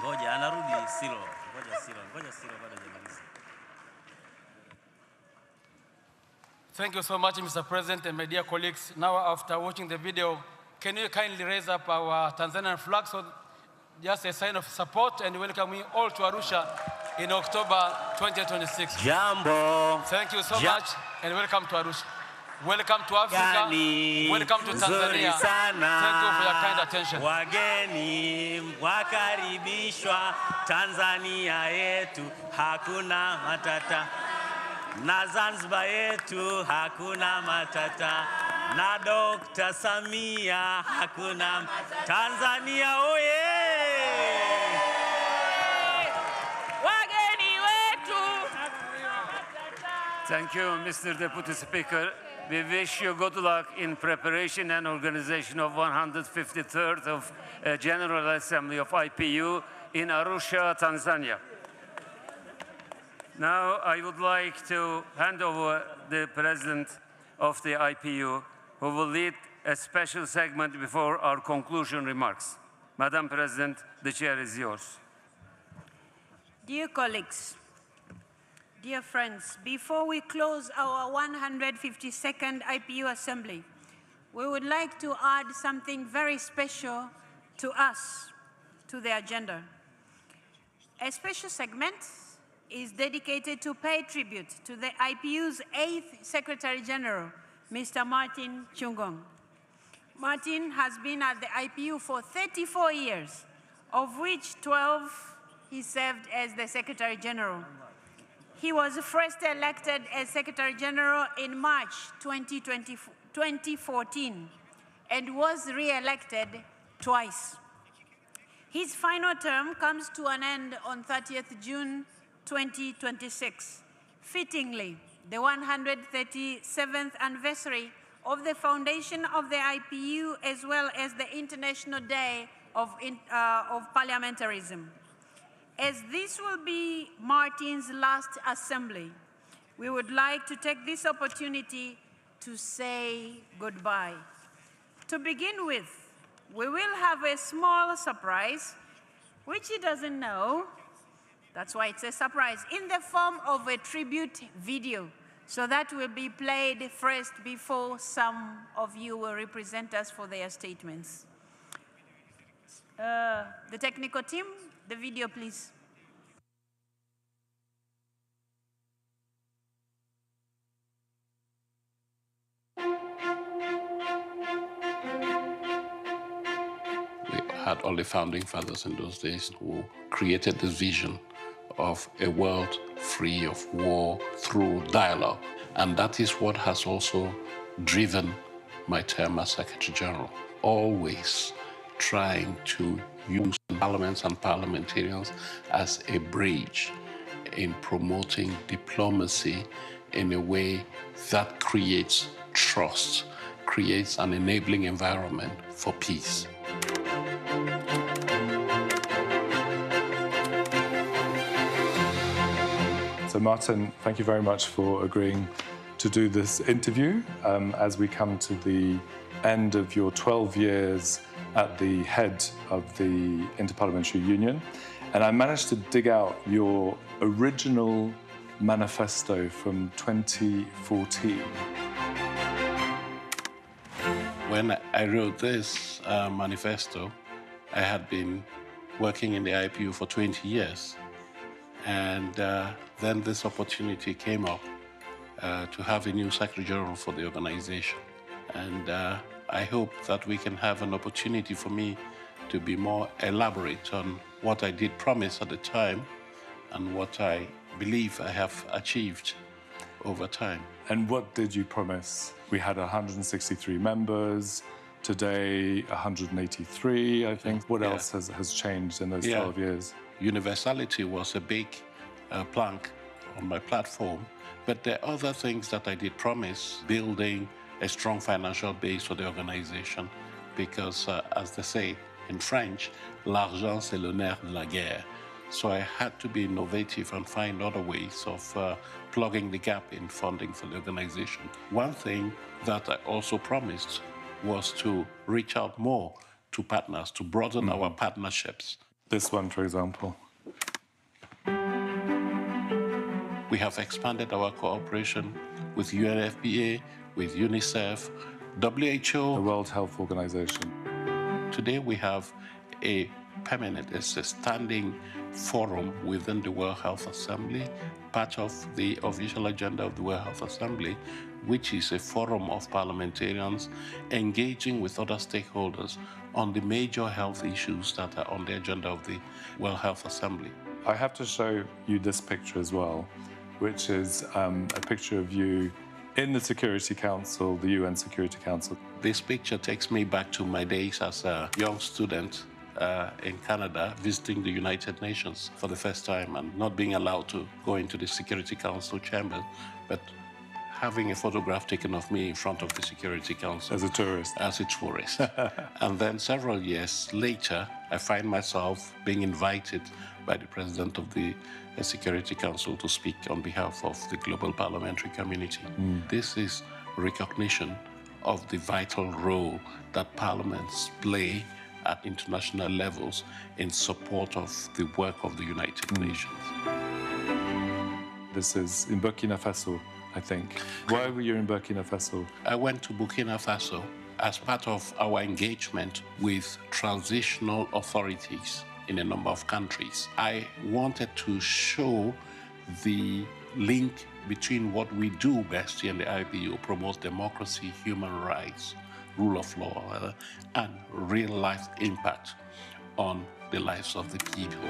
Ngoja anarudi Silo. Ngoja Silo bado hajamaliza. Thank you so much, Mr. President and my dear colleagues. Now, after watching the video, can you kindly raise up our Tanzanian flag, so just a sign of support, and welcome you all to Arusha in October 2026. Jambo. Thank you so much, and welcome to Arusha. Welcome to Africa. Welcome to Tanzania. Thank you for your kind attention. Wageni wakaribishwa Tanzania yetu, hakuna matata. Na Zanzibar yetu hakuna matata. Na Dr. Samia hakuna Tanzania oye! Wageni wetu. Thank you, Mr. Deputy Speaker. We wish you good luck in preparation and organization of 153rd of General Assembly of IPU in Arusha, Tanzania. Now I would like to hand over the President of the IPU, who will lead a special segment before our conclusion remarks. Madam President, the chair is yours. Dear colleagues, dear friends, before we close our 152nd IPU Assembly, we would like to add something very special to us, to the agenda. A special segment is dedicated to pay tribute to the IPU's 8th Secretary General, Mr. Martin Chungong. Martin has been at the IPU for 34 years, of which 12 he served as the Secretary General. He was first elected as Secretary General in March 2014 and was re-elected twice. His final term comes to an end on 30th June 2026. Fittingly, the 137th anniversary of the foundation of the IPU, as well as the International Day of Parliamentarism. As this will be Martin's last assembly, we would like to take this opportunity to say goodbye. To begin with, we will have a small surprise, which he doesn't know. That's why it's a surprise, in the form of a tribute video. So that will be played first before some of you will represent us for their statements. The technical team, the video, please. We had all the founding fathers in those days who created this vision of a world free of war through dialogue. And that is what has also driven my term as Secretary General, always trying to use parliaments and parliamentarians as a bridge in promoting diplomacy in a way that creates trust, creates an enabling environment for peace. So Martin, thank you very much for agreeing to do this interview as we come to the end of your 12 years at the head of the Interparliamentary Union. And I managed to dig out your original manifesto from 2014. When I wrote this manifesto, I had been working in the IPU for 20 years. And then this opportunity came up to have a new Secretary General for the organization. And I hope that we can have an opportunity for me to be more elaborate on what I did promise at the time and what I believe I have achieved over time. And what did you promise? We had 163 members. Today, 183, I think. What else has changed in those 12 years? Universality was a big plank on my platform, but there are other things that I did promise, building a strong financial base for the organization, because as they say in French, l'argent c'est le nerf de la guerre. So I had to be innovative and find other ways of plugging the gap in funding for the organization. One thing that I also promised was to reach out more to partners, to broaden our partnerships. This one, for example. We have expanded our cooperation with UNFPA, with UNICEF, WHO, the World Health Organization. Today we have a standing forum within the World Health Assembly, part of the official agenda of the World Health Assembly, which is a forum of parliamentarians engaging with other stakeholders on the major health issues that are on the agenda of the World Health Assembly. I have to show you this picture as well, which is a picture of you in the Security Council, the UN Security Council. This picture takes me back to my days as a young student in Canada, visiting the United Nations for the first time and not being allowed to go into the Security Council chamber, but having a photograph taken of me in front of the Security Council. As a tourist. As a tourist. And then several years later, I find myself being invited by the President of the Security Council to speak on behalf of the global parliamentary community. This is recognition of the vital role that parliaments play at international levels in support of the work of the United Nations. This is in Burkina Faso, I think. Why were you in Burkina Faso? I went to Burkina Faso as part of our engagement with transitional authorities in a number of countries. I wanted to show the link between what we do best here in the IPU, promote democracy, human rights, rule of law, and real-life impact on the lives of the people.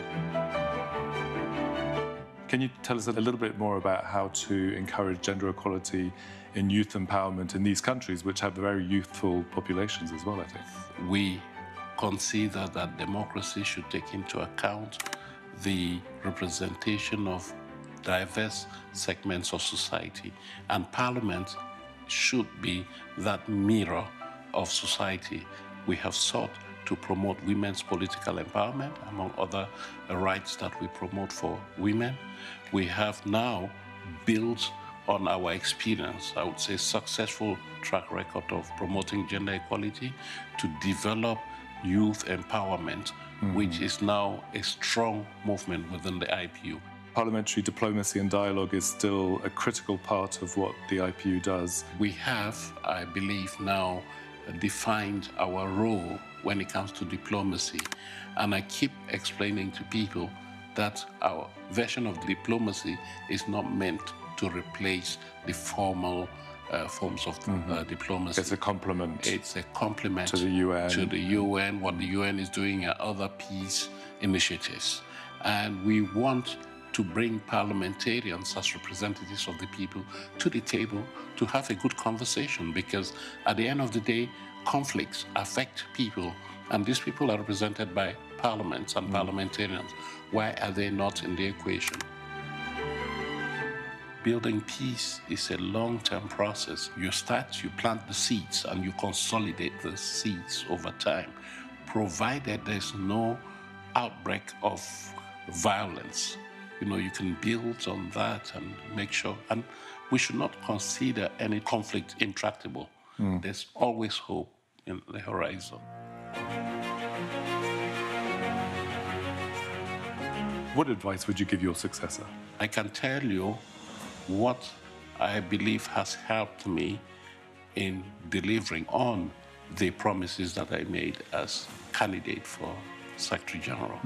Can you tell us a little bit more about how to encourage gender equality in youth empowerment in these countries, which have very youthful populations as well, I think? We consider that democracy should take into account the representation of diverse segments of society, and Parliament should be that mirror of society. We have sought to promote women's political empowerment, among other rights that we promote for women. We have now built on our experience, I would say successful track record of promoting gender equality, to develop youth empowerment, which is now a strong movement within the IPU. Parliamentary diplomacy and dialogue is still a critical part of what the IPU does. We have, I believe, now defined our role when it comes to diplomacy. And I keep explaining to people that our version of diplomacy is not meant to replace the formal forms of diplomacy. It's a complement. It's a complement to the UN. To the UN, what the UN is doing and other peace initiatives. And we want to bring parliamentarians as representatives of the people to the table to have a good conversation, because at the end of the day, conflicts affect people, and these people are represented by parliaments and parliamentarians. Why are they not in the equation? Building peace is a long-term process. You start, you plant the seeds, and you consolidate the seeds over time, provided there's no outbreak of violence. You know, you can build on that and make sure, and we should not consider any conflict intractable. There's always hope in the horizon. What advice would you give your successor? I can tell you what I believe has helped me in delivering on the promises that I made as candidate for Secretary General.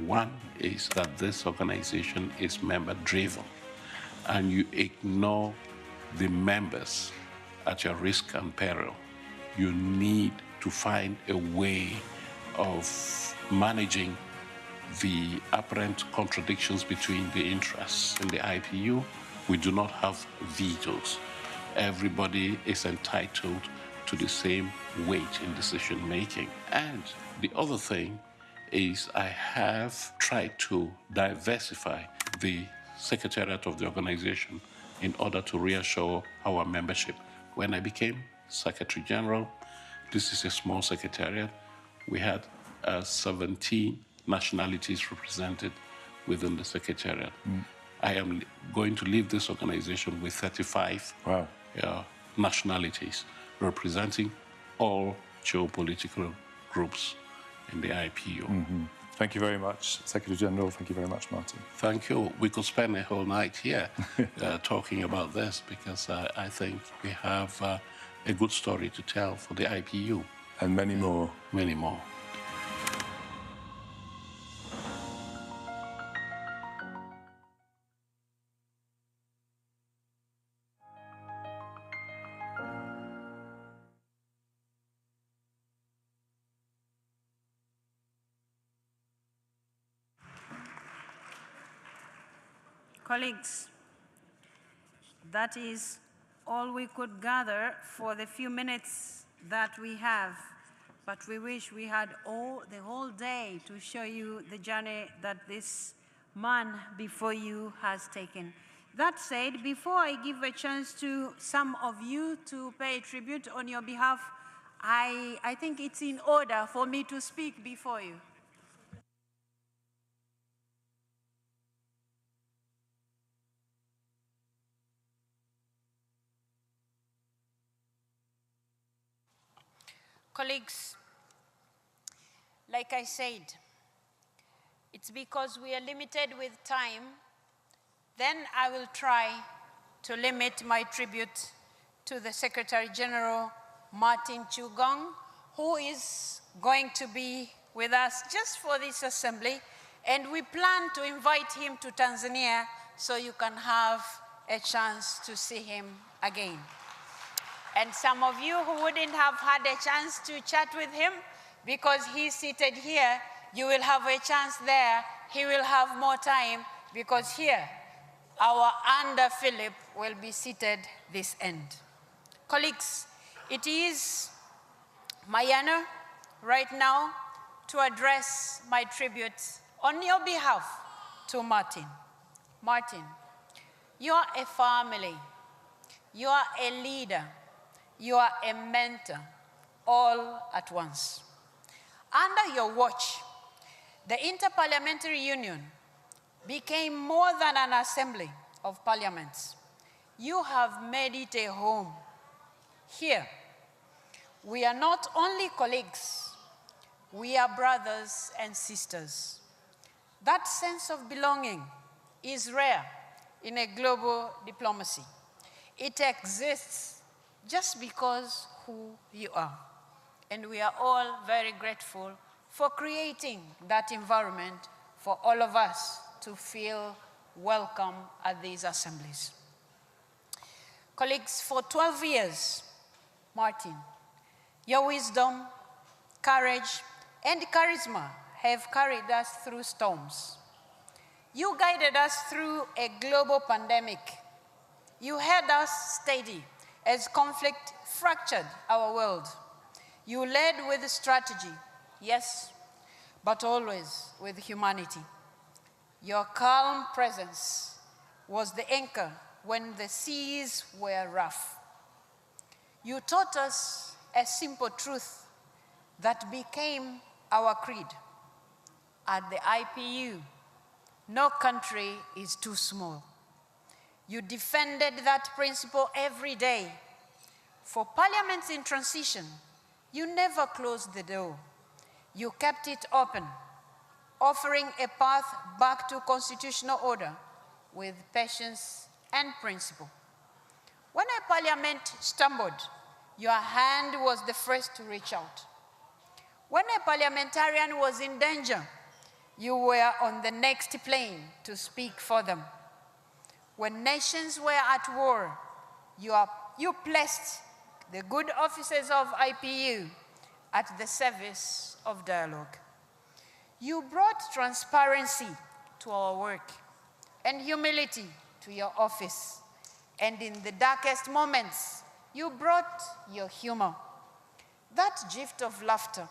One is that this organization is member-driven, and you ignore the members at your risk and peril. You need to find a way of managing the apparent contradictions between the interests in the IPU. We do not have vetoes. Everybody is entitled to the same weight in decision making. And the other thing is I have tried to diversify the secretariat of the organization in order to reassure our membership. When I became Secretary General, this is a small secretariat. We had 17 nationalities represented within the secretariat. I am going to leave this organization with 35 nationalities representing all geopolitical groups in the IPU. Thank you very much, Secretary General. Thank you very much, Martin. Thank you. We could spend a whole night here talking about this because I think we have a good story to tell for the IPU. And many more. Many more. Colleagues, that is all we could gather for the few minutes that we have. But we wish we had the whole day to show you the journey that this man before you has taken. That said, before I give a chance to some of you to pay tribute on your behalf, I think it's in order for me to speak before you. Colleagues, like I said, it's because we are limited with time, then I will try to limit my tribute to the Secretary General, Martin Chugong, who is going to be with us just for this assembly, and we plan to invite him to Tanzania so you can have a chance to see him again. And some of you who wouldn't have had a chance to chat with him because he's seated here, you will have a chance there. He will have more time because here, our Under Philip will be seated this end. Colleagues, it is my honor right now to address my tribute on your behalf to Martin. Martin, you are a family. You are a leader. You are a mentor, all at once. Under your watch, the Interparliamentary Union became more than an assembly of parliaments. You have made it a home. Here, we are not only colleagues, we are brothers and sisters. That sense of belonging is rare in a global diplomacy. It exists just because who you are. And we are all very grateful for creating that environment for all of us to feel welcome at these assemblies. Colleagues, for 12 years, Martin, your wisdom, courage, and charisma have carried us through storms. You guided us through a global pandemic. You held us steady as conflict fractured our world. You led with strategy, yes, but always with humanity. Your calm presence was the anchor when the seas were rough. You taught us a simple truth that became our creed. At the IPU, no country is too small. You defended that principle every day. For parliaments in transition, you never closed the door. You kept it open, offering a path back to constitutional order with patience and principle. When a parliament stumbled, your hand was the first to reach out. When a parliamentarian was in danger, you were on the next plane to speak for them. When nations were at war, you placed the good officers of IPU at the service of dialogue. You brought transparency to our work and humility to your office. And in the darkest moments, you brought your humor. That gift of laughter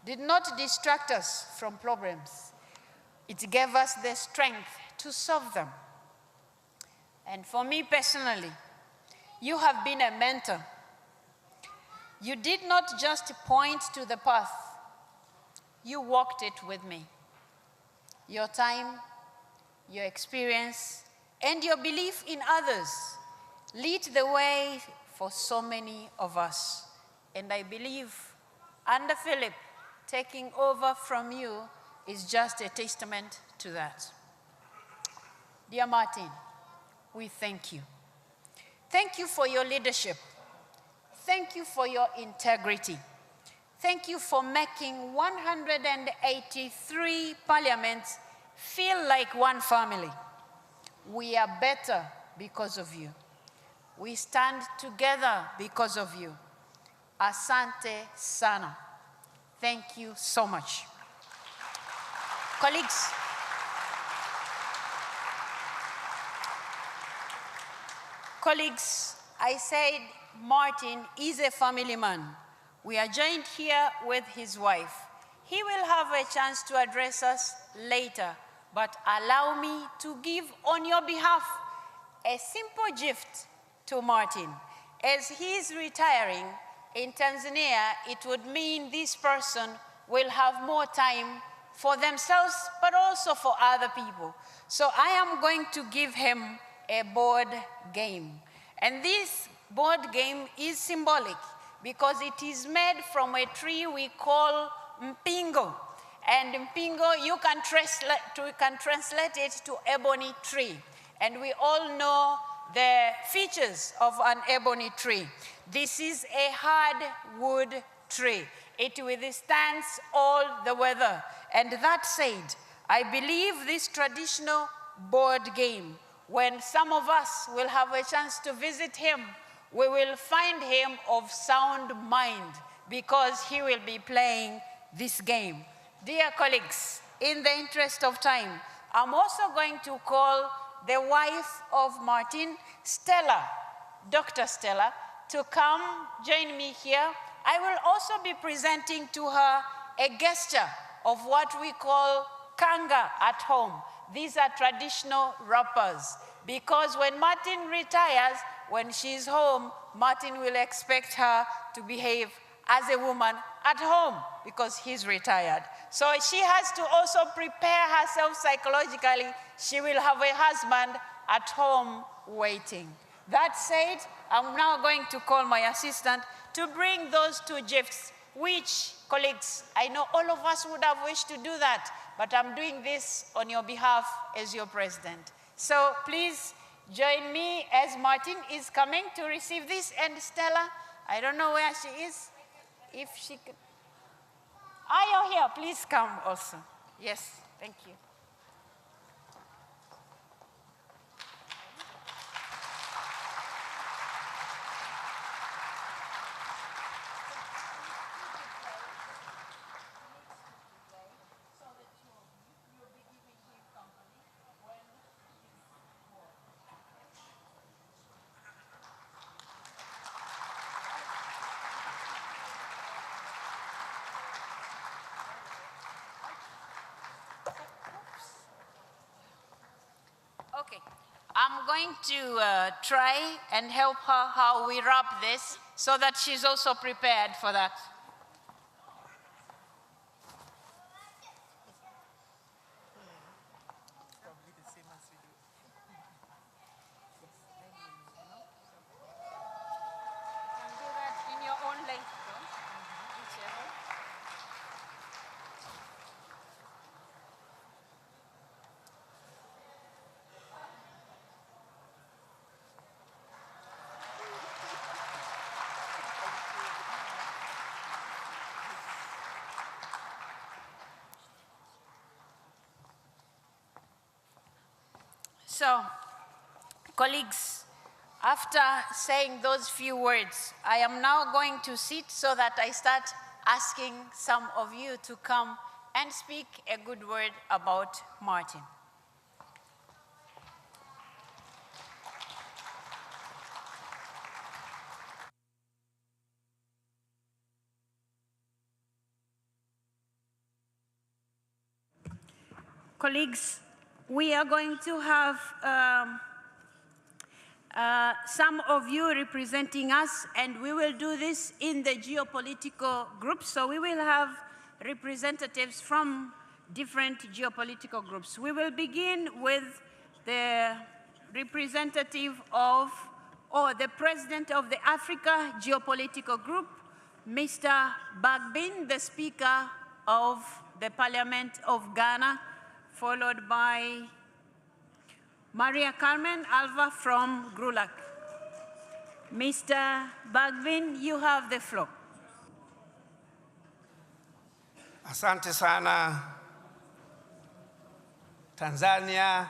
did not distract us from problems. It gave us the strength to solve them. And for me personally, you have been a mentor. You did not just point to the path, you walked it with me. Your time, your experience, and your belief in others lead the way for so many of us. And I believe under Philip, taking over from you is just a testament to that. Dear Martin, we thank you. Thank you for your leadership. Thank you for your integrity. Thank you for making 183 parliaments feel like one family. We are better because of you. We stand together because of you. Asante sana. Thank you so much. Colleagues, I said Martin is a family man. We are joined here with his wife. He will have a chance to address us later, but allow me to give on your behalf a simple gift to Martin. As he is retiring in Tanzania, it would mean this person will have more time for themselves, but also for other people. So I am going to give him a board game. And this board game is symbolic because it is made from a tree we call mpingo. And mpingo, you can translate it to ebony tree. And we all know the features of an ebony tree. This is a hardwood tree. It withstands all the weather. And that said, I believe this traditional board game, when some of us will have a chance to visit him, we will find him of sound mind because he will be playing this game. Dear colleagues, in the interest of time, I'm also going to call the wife of Martin, Stella, Dr. Stella, to come join me here. I will also be presenting to her a gesture of what we call kanga at home. These are traditional wrappers, because when Martin retires, when she's home, Martin will expect her to behave as a woman at home because he's retired. So she has to also prepare herself psychologically. She will have a husband at home waiting. That said, I'm now going to call my assistant to bring those two gifts, which, colleagues, I know all of us would have wished to do that, but I'm doing this on your behalf as your president. So please join me as Martin is coming to receive this. And Stella, I don't know where she is. If she could. Ah, you're here. Please come also. Yes, thank you. Okay, I'm going to try and help her how we wrap this so that she's also prepared for that. So, colleagues, after saying those few words, I am now going to sit so that I start asking some of you to come and speak a good word about Martin. Colleagues, we are going to have some of you representing us, and we will do this in the geopolitical groups. So we will have representatives from different geopolitical groups. We will begin with the representative of, or the president of the Africa Geopolitical Group, Mr. Bagbin, the Speaker of the Parliament of Ghana, followed by Maria Carmen Alva from GRULAC. Mr. Bagbin, you have the floor. Asante sana, Tanzania,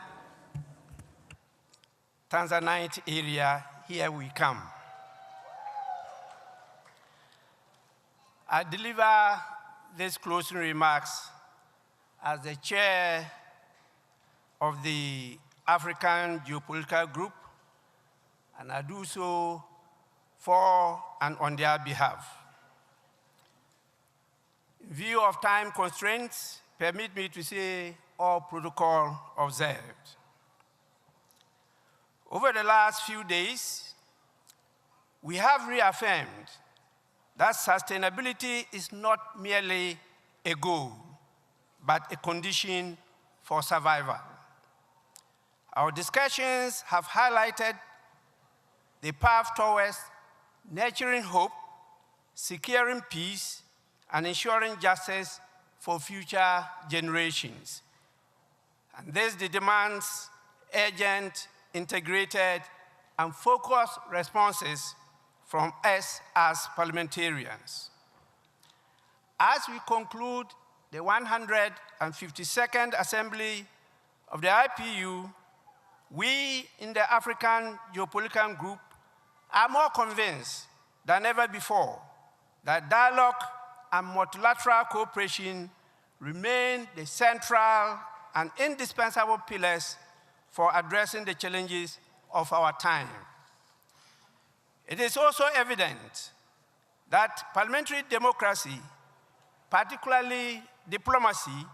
Tanzanite area, here we come. I deliver these closing remarks as the chair of the African Geopolitical Group, and I do so for and on their behalf. In view of time constraints, permit me to say all protocol observed. Over the last few days, we have reaffirmed that sustainability is not merely a goal, but a condition for survival. Our discussions have highlighted the path towards nurturing hope, securing peace, and ensuring justice for future generations. And this demands urgent, integrated, and focused responses from us as parliamentarians. As we conclude the 152nd Assembly of the IPU, we in the African Geopolitical Group are more convinced than ever before that dialogue and multilateral cooperation remain the central and indispensable pillars for addressing the challenges of our time. It is also evident that parliamentary democracy, particularly diplomacy,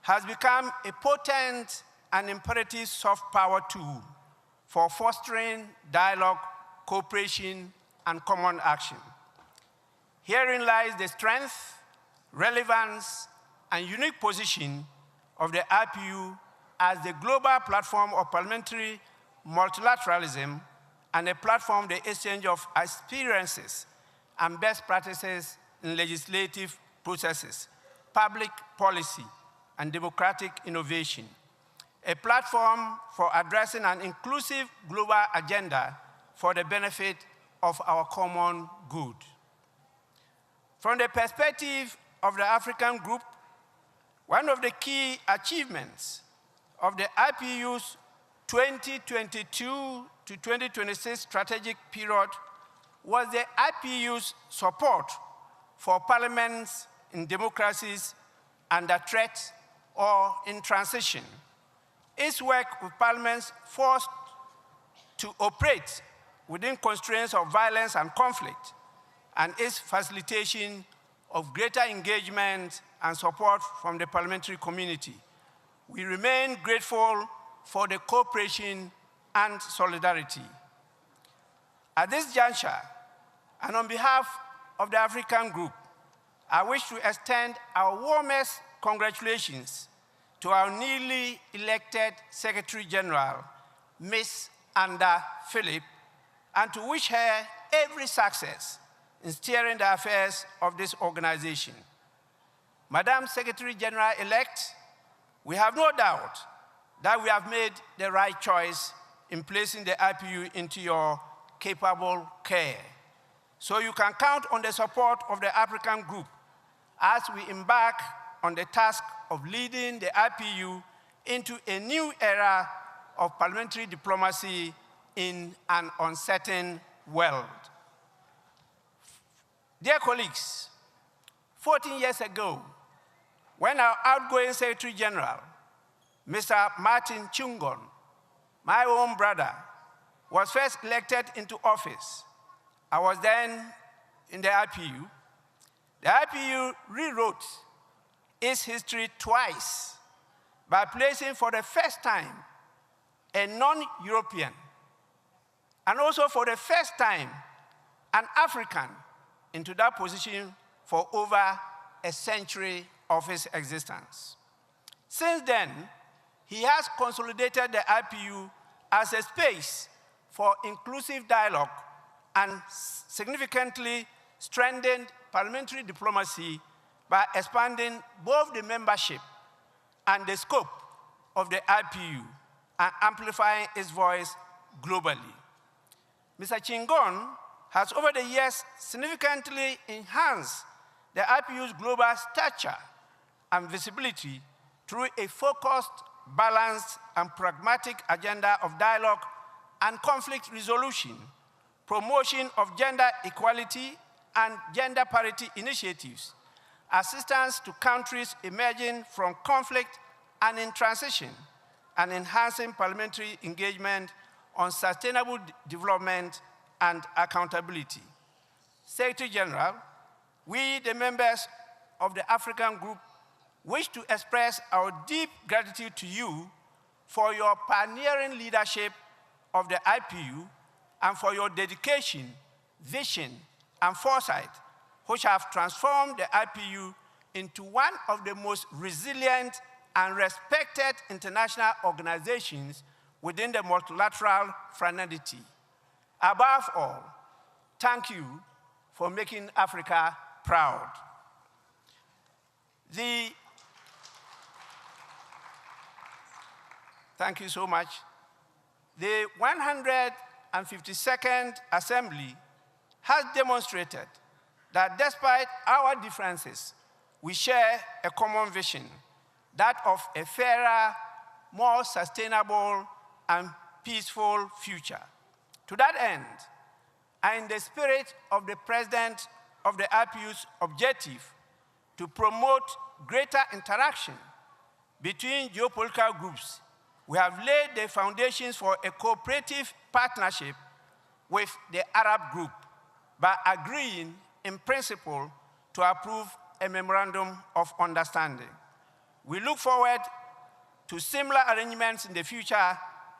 has become a potent and imperative soft power tool for fostering dialogue, cooperation, and common action. Herein lies the strength, relevance, and unique position of the IPU as the global platform of parliamentary multilateralism and a platform for the exchange of experiences and best practices in legislative processes, public policy, and democratic innovation. A platform for addressing an inclusive global agenda for the benefit of our common good. From the perspective of the African Group, one of the key achievements of the IPU's 2022 to 2026 strategic period was the IPU's support for parliaments in democracies under threat or in transition. Its work with parliaments forced to operate within constraints of violence and conflict, and its facilitation of greater engagement and support from the parliamentary community. We remain grateful for the cooperation and solidarity. At this juncture, and on behalf of the African Group, I wish to extend our warmest congratulations to our newly elected Secretary General, Ms. Anda Philip, and to wish her every success in steering the affairs of this organization. Madam Secretary General-elect, we have no doubt that we have made the right choice in placing the IPU into your capable care. So you can count on the support of the African Group as we embark on the task of leading the IPU into a new era of parliamentary diplomacy in an uncertain world. Dear colleagues, 14 years ago, when our outgoing Secretary General, Mr. Martin Chungon, my own brother, was first elected into office, I was then in the IPU. The IPU rewrote its history twice by placing for the first time a non-European, and also for the first time an African into that position for over a century of his existence. Since then, he has consolidated the IPU as a space for inclusive dialogue and significantly strengthened parliamentary diplomacy by expanding both the membership and the scope of the IPU and amplifying its voice globally. Mr. Chingon has over the years significantly enhanced the IPU's global stature and visibility through a focused, balanced, and pragmatic agenda of dialogue and conflict resolution, promotion of gender equality and gender parity initiatives, assistance to countries emerging from conflict and in transition, and enhancing parliamentary engagement on sustainable development and accountability. Secretary General, we, the members of the African Group, wish to express our deep gratitude to you for your pioneering leadership of the IPU and for your dedication, vision, and foresight, which have transformed the IPU into one of the most resilient and respected international organizations within the multilateral fraternity. Above all, thank you for making Africa proud. Thank you so much. The 152nd Assembly has demonstrated that despite our differences, we share a common vision, that of a fairer, more sustainable, and peaceful future. To that end, and in the spirit of the President of the IPU's objective to promote greater interaction between geopolitical groups, we have laid the foundations for a cooperative partnership with the Arab group by agreeing in principle to approve a memorandum of understanding. We look forward to similar arrangements in the future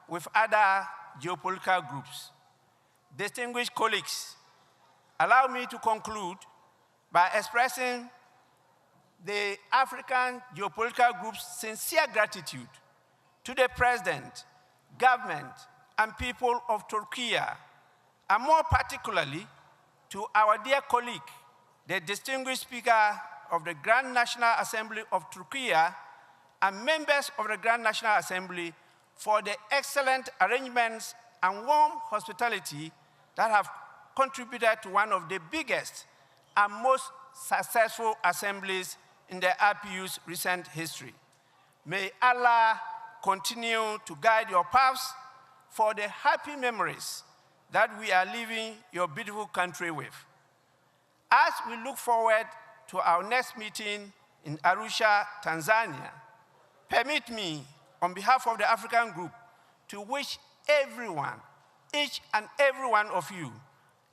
with other geopolitical groups. Distinguished colleagues, allow me to conclude by expressing the African geopolitical group's sincere gratitude to the President, government, and people of Turkey, and more particularly to our dear colleague, the distinguished Speaker of the Grand National Assembly of Turkey, and members of the Grand National Assembly for the excellent arrangements and warm hospitality that have contributed to one of the biggest and most successful assemblies in the IPU's recent history. May Allah continue to guide your paths for the happy memories that we are leaving your beautiful country with. As we look forward to our next meeting in Arusha, Tanzania, permit me, on behalf of the African Group, to wish everyone, each and every one of you,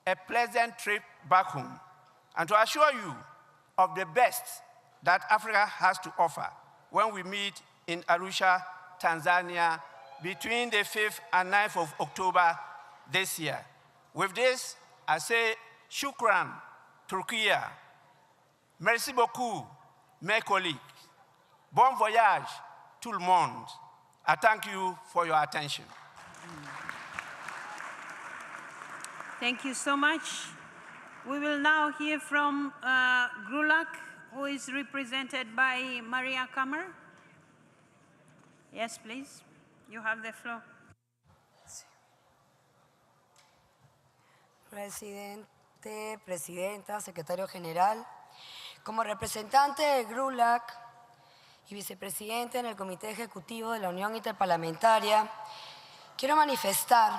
a pleasant trip back home, and to assure you of the best that Africa has to offer when we meet in Arusha, Tanzania, between the 5th and 9th of October this year. With this, I say, Shukran, Turkey. Merci beaucoup, mes collègues. Bon voyage, tout le monde. I thank you for your attention. Thank you so much. We will now hear from GRULAC, who is represented by Maria Kammer. Yes, please. You have the floor. Presidente, Presidenta, Secretario General, como representante del GRULAC y vicepresidente en el Comité Ejecutivo de la Unión Interparlamentaria, quiero manifestar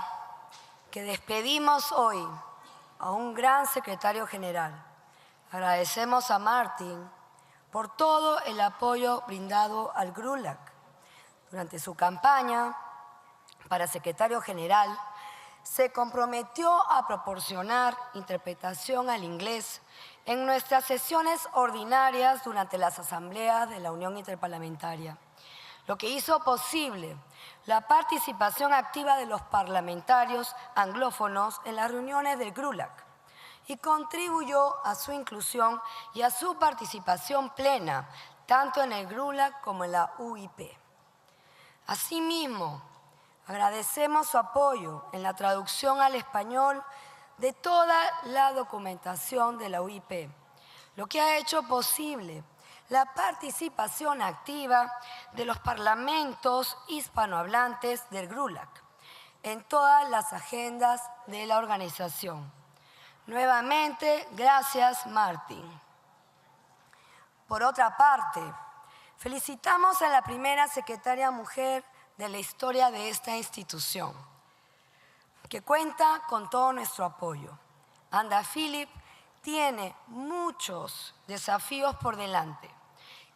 que despedimos hoy a un gran secretario general. Agradecemos a Martín por todo el apoyo brindado al GRULAC. Durante su campaña para secretario general, se comprometió a proporcionar interpretación al inglés en nuestras sesiones ordinarias durante las asambleas de la Unión Interparlamentaria, lo que hizo posible la participación activa de los parlamentarios anglófonos en las reuniones del GRULAC y contribuyó a su inclusión y a su participación plena, tanto en el GRULAC como en la UIP. Asimismo, agradecemos su apoyo en la traducción al español de toda la documentación de la UIP, lo que ha hecho posible la participación activa de los parlamentos hispanohablantes del GRULAC en todas las agendas de la organización. Nuevamente, gracias, Martín. Por otra parte, felicitamos a la primera secretaria mujer de la historia de esta institución, que cuenta con todo nuestro apoyo. Anda Philip tiene muchos desafíos por delante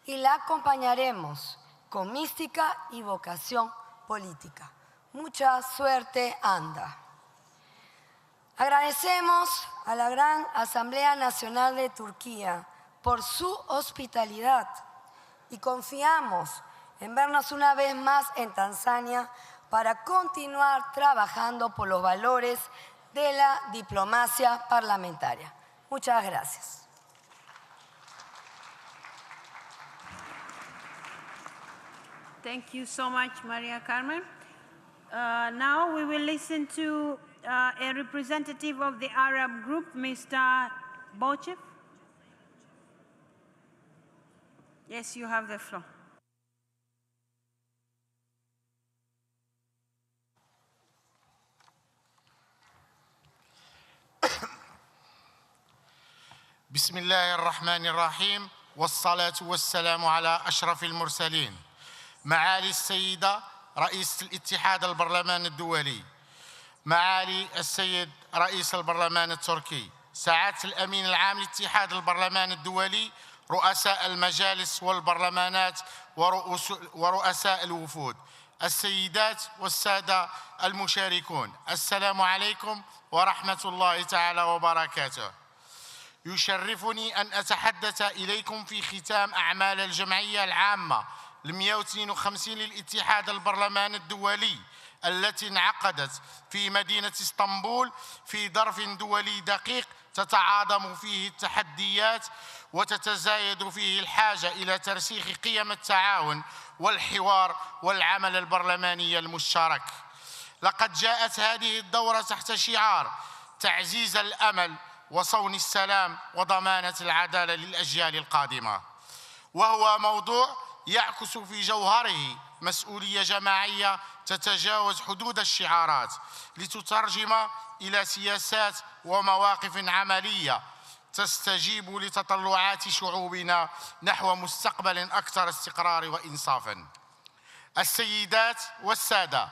y la acompañaremos con mística y vocación política. Mucha suerte, Anda. Agradecemos a la Gran Asamblea Nacional de Turquía por su hospitalidad y confiamos en vernos una vez más en Tanzania para continuar trabajando por los valores de la diplomacia parlamentaria. Muchas gracias. Thank you so much, Maria Carmen. Now we will listen to a representative of the Arab group, Mr. Bochev. Yes, you have the floor. بسم الله الرحمن الرحيم والصلاة والسلام على أشرف المرسلين. معالي السيدة رئيس الاتحاد البرلمان الدولي، معالي السيد رئيس البرلمان التركي، سعادة الأمين العام لاتحاد البرلمان الدولي، رؤساء المجالس والبرلمانات ورؤساء الوفود، السيدات والسادة المشاركون، السلام عليكم ورحمة الله تعالى وبركاته. يشرفني أن أتحدث إليكم في ختام أعمال الجمعية العامة ل152 للاتحاد البرلمان الدولي التي انعقدت في مدينة اسطنبول في ظرف دولي دقيق تتعاظم فيه التحديات وتتزايد فيه الحاجة إلى ترسيخ قيم التعاون والحوار والعمل البرلماني المشترك. لقد جاءت هذه الدورة تحت شعار تعزيز الأمل وصون السلام وضمانة العدالة للأجيال القادمة، وهو موضوع يعكس في جوهره مسؤولية جماعية تتجاوز حدود الشعارات لتترجم إلى سياسات ومواقف عملية تستجيب لتطلعات شعوبنا نحو مستقبل أكثر استقرار وإنصافا. السيدات والسادة،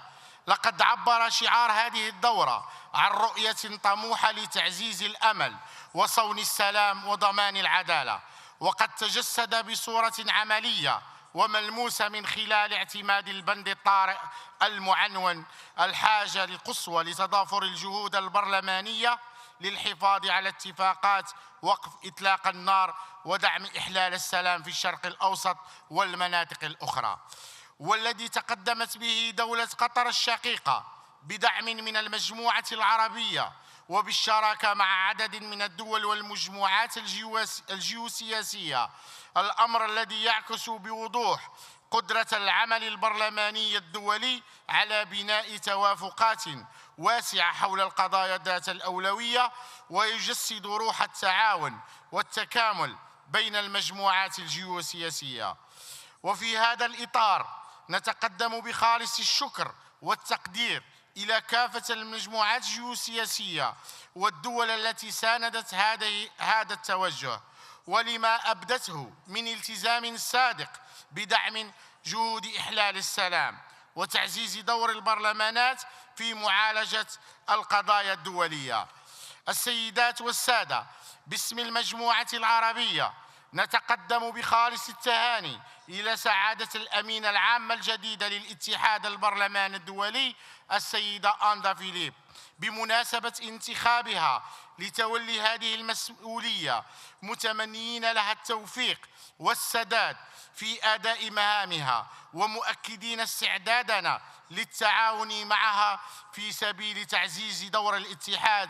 لقد عبر شعار هذه الدورة عن رؤية طموحة لتعزيز الأمل وصون السلام وضمان العدالة، وقد تجسد بصورة عملية وملموسة من خلال اعتماد البند الطارئ المعنون الحاجة القصوى لتضافر الجهود البرلمانية للحفاظ على اتفاقات وقف إطلاق النار ودعم إحلال السلام في الشرق الأوسط والمناطق الأخرى، والذي تقدمت به دولة قطر الشقيقة بدعم من المجموعة العربية وبالشراكة مع عدد من الدول والمجموعات الجيوسياسية، الأمر الذي يعكس بوضوح قدرة العمل البرلماني الدولي على بناء توافقات واسعة حول القضايا ذات الأولوية، ويجسد روح التعاون والتكامل بين المجموعات الجيوسياسية. وفي هذا الإطار نتقدم بخالص الشكر والتقدير إلى كافة المجموعات الجيوسياسية والدول التي ساندت هذا التوجه، ولما أبدته من التزام صادق بدعم جهود إحلال السلام وتعزيز دور البرلمانات في معالجة القضايا الدولية. السيدات والسادة، باسم المجموعة العربية نتقدم بخالص التهاني إلى سعادة الأمينة العامة الجديدة للاتحاد البرلمان الدولي السيدة أندا فيليب بمناسبة انتخابها لتولي هذه المسؤولية، متمنيين لها التوفيق والسداد في أداء مهامها، ومؤكدين استعدادنا للتعاون معها في سبيل تعزيز دور الاتحاد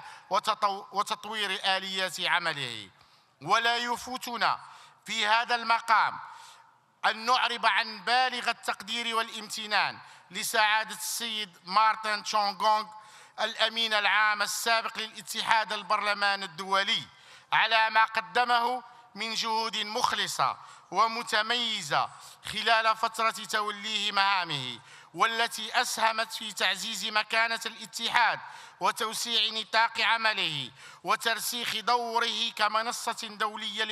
وتطوير آليات عمله. ولا يفوتنا في هذا المقام أن نعرب عن بالغ التقدير والامتنان لسعادة السيد مارتن تشونغونغ الأمين العام السابق للاتحاد البرلمان الدولي على ما قدمه من جهود مخلصة ومتميزة خلال فترة توليه مهامه، والتي أسهمت في تعزيز مكانة الاتحاد وتوسيع نطاق عمله وترسيخ دوره كمنصة دولية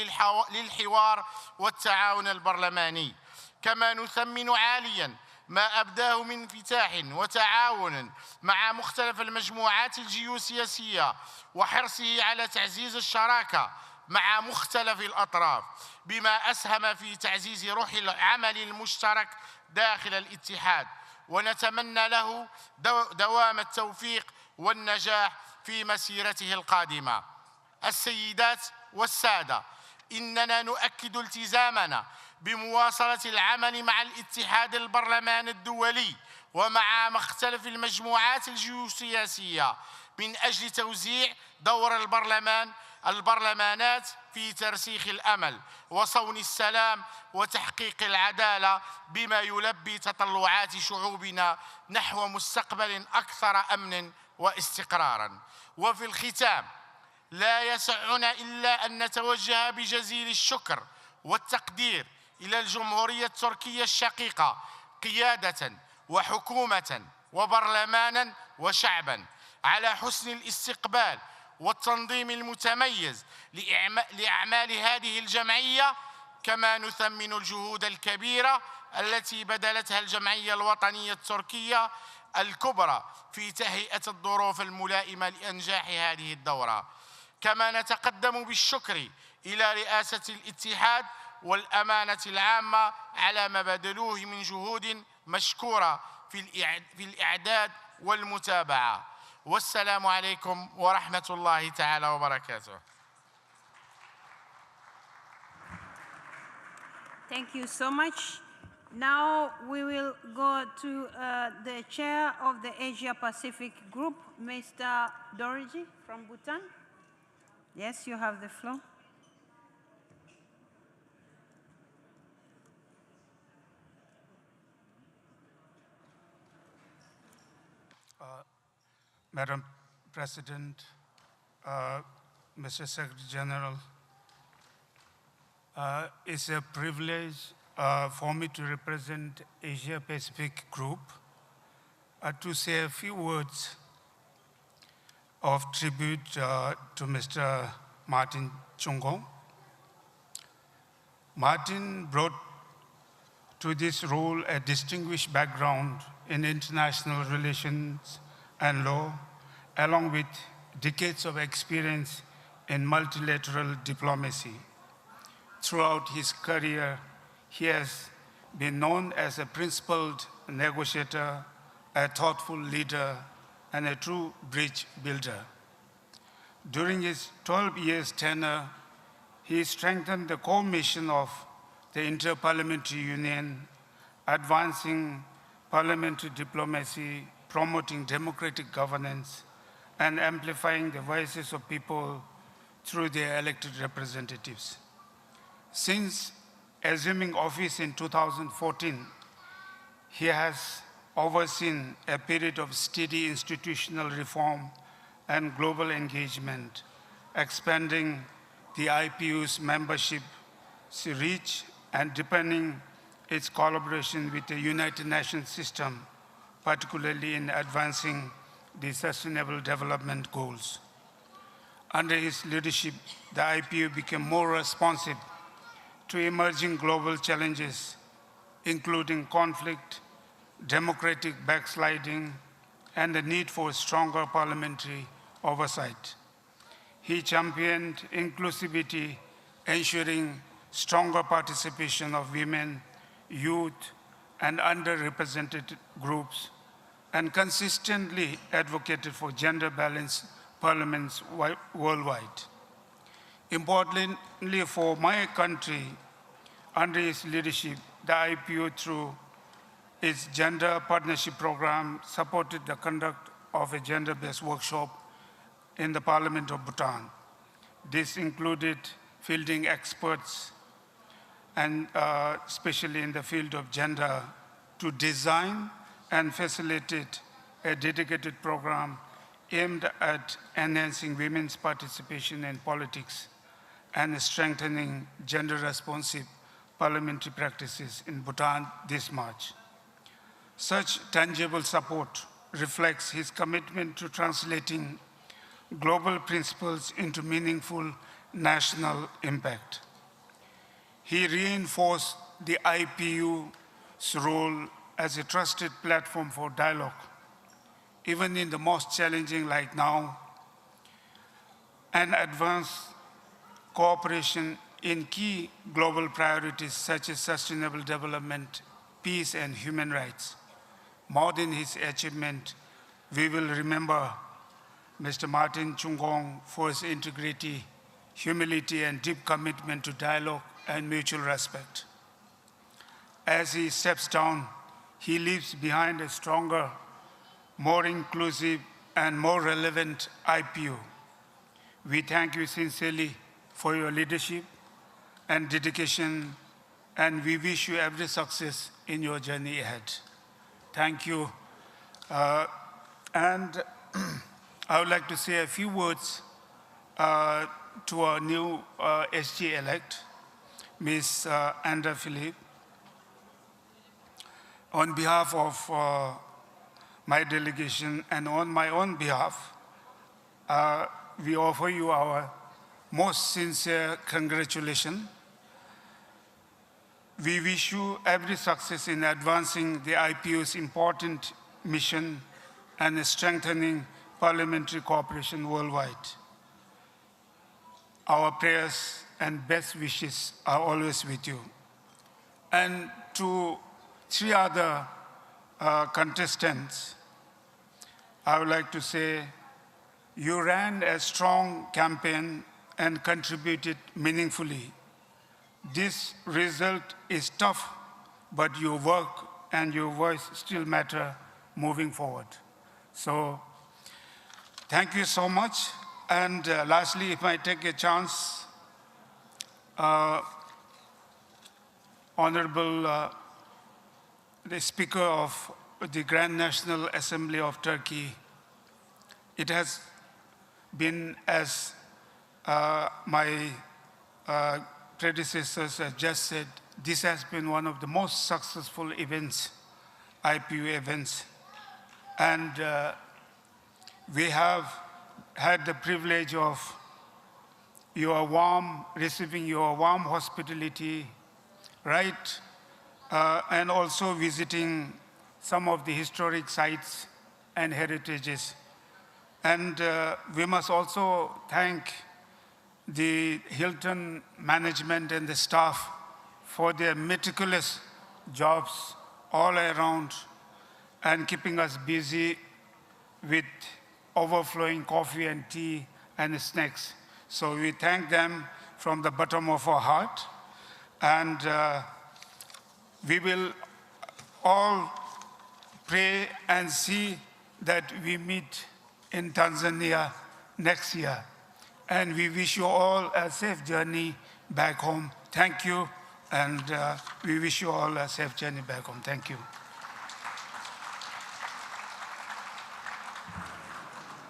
للحوار والتعاون البرلماني. كما نثمن عالياً ما أبداه من انفتاح وتعاون مع مختلف المجموعات الجيوسياسية وحرصه على تعزيز الشراكة مع مختلف الأطراف، بما أسهم في تعزيز روح العمل المشترك داخل الاتحاد. ونتمنى له دوام التوفيق والنجاح في مسيرته القادمة. السيدات والسادة، إننا نؤكد التزامنا بمواصلة العمل مع الاتحاد البرلمان الدولي ومع مختلف المجموعات الجيوسياسية من أجل توزيع دور البرلمانات في ترسيخ الأمل وصون السلام وتحقيق العدالة، بما يلبي تطلعات شعوبنا نحو مستقبل أكثر أمن واستقرارا. وفي الختام، لا يسعنا إلا أن نتوجه بجزيل الشكر والتقدير إلى الجمهورية التركية الشقيقة قيادة وحكومة وبرلمانا وشعبا على حسن الاستقبال والتنظيم المتميز لأعمال هذه الجمعية. كما نثمن الجهود الكبيرة التي بذلتها الجمعية الوطنية التركية الكبرى في تهيئة الظروف الملائمة لإنجاح هذه الدورة. كما نتقدم بالشكر إلى رئاسة الاتحاد والأمانة العامة على ما بذلوه من جهود مشكورة في الإعداد والمتابعة. والسلام عليكم ورحمة الله تعالى وبركاته. Thank you so much. Now we will go to the chair of the Asia Pacific Group, Mr. Dorji from Bhutan. Yes, you have the floor. Madam President, Mr. Secretary General, it's a privilege for me to represent Asia Pacific Group to say a few words of tribute to Mr. Martin Chungong. Martin brought to this role a distinguished background in international relations and law, along with decades of experience in multilateral diplomacy. Throughout his career, he has been known as a principled negotiator, a thoughtful leader, and a true bridge builder. During his 12 years tenure, he strengthened the core mission of the Inter-Parliamentary Union, advancing parliamentary diplomacy, promoting democratic governance, and amplifying the voices of people through their elected representatives. Since assuming office in 2014, he has overseen a period of steady institutional reform and global engagement, expanding the IPU's membership's reach and deepening its collaboration with the United Nations system, particularly in advancing the Sustainable Development Goals. Under his leadership, the IPU became more responsive to emerging global challenges, including conflict, democratic backsliding, and the need for stronger parliamentary oversight. He championed inclusivity, ensuring stronger participation of women, youth, and underrepresented groups, and consistently advocated for gender-balanced parliaments worldwide. Importantly for my country, under its leadership, the IPU, through its gender partnership program, supported the conduct of a gender-based workshop in the Parliament of Bhutan. This included fielding experts, and especially in the field of gender, to design and facilitate a dedicated program aimed at enhancing women's participation in politics and strengthening gender-responsive parliamentary practices in Bhutan this March. Such tangible support reflects his commitment to translating global principles into meaningful national impact. He reinforced the IPU's role as a trusted platform for dialogue, even in the most challenging like now, and advanced cooperation in key global priorities such as sustainable development, peace, and human rights. More than his achievement, we will remember Mr. Martin Chungong for his integrity, humility, and deep commitment to dialogue and mutual respect. As he steps down, he leaves behind a stronger, more inclusive, and more relevant IPU. We thank you sincerely for your leadership and dedication, and we wish you every success in your journey ahead. Thank you. And I would like to say a few words to our new SG-elect, Ms. Andra Philippe. On behalf of my delegation and on my own behalf, we offer you our most sincere congratulations. We wish you every success in advancing the IPU's important mission and strengthening parliamentary cooperation worldwide. Our prayers and best wishes are always with you. And to 3 other contestants, I would like to say you ran a strong campaign and contributed meaningfully. This result is tough, but your work and your voice still matter moving forward. So thank you so much. And lastly, if I take a chance, Honorable the Speaker of the Grand National Assembly of Turkey, it has been, as my predecessors have just said, this has been one of the most successful events, IPU events. And we have had the privilege of receiving your warm hospitality, right? And also visiting some of the historic sites and heritages. And we must also thank the Hilton management and the staff for their meticulous jobs all around and keeping us busy with overflowing coffee and tea and snacks. So we thank them from the bottom of our heart. And we will all pray and see that we meet in Tanzania next year. And we wish you all a safe journey back home. Thank you, and we wish you all a safe journey back home. Thank you.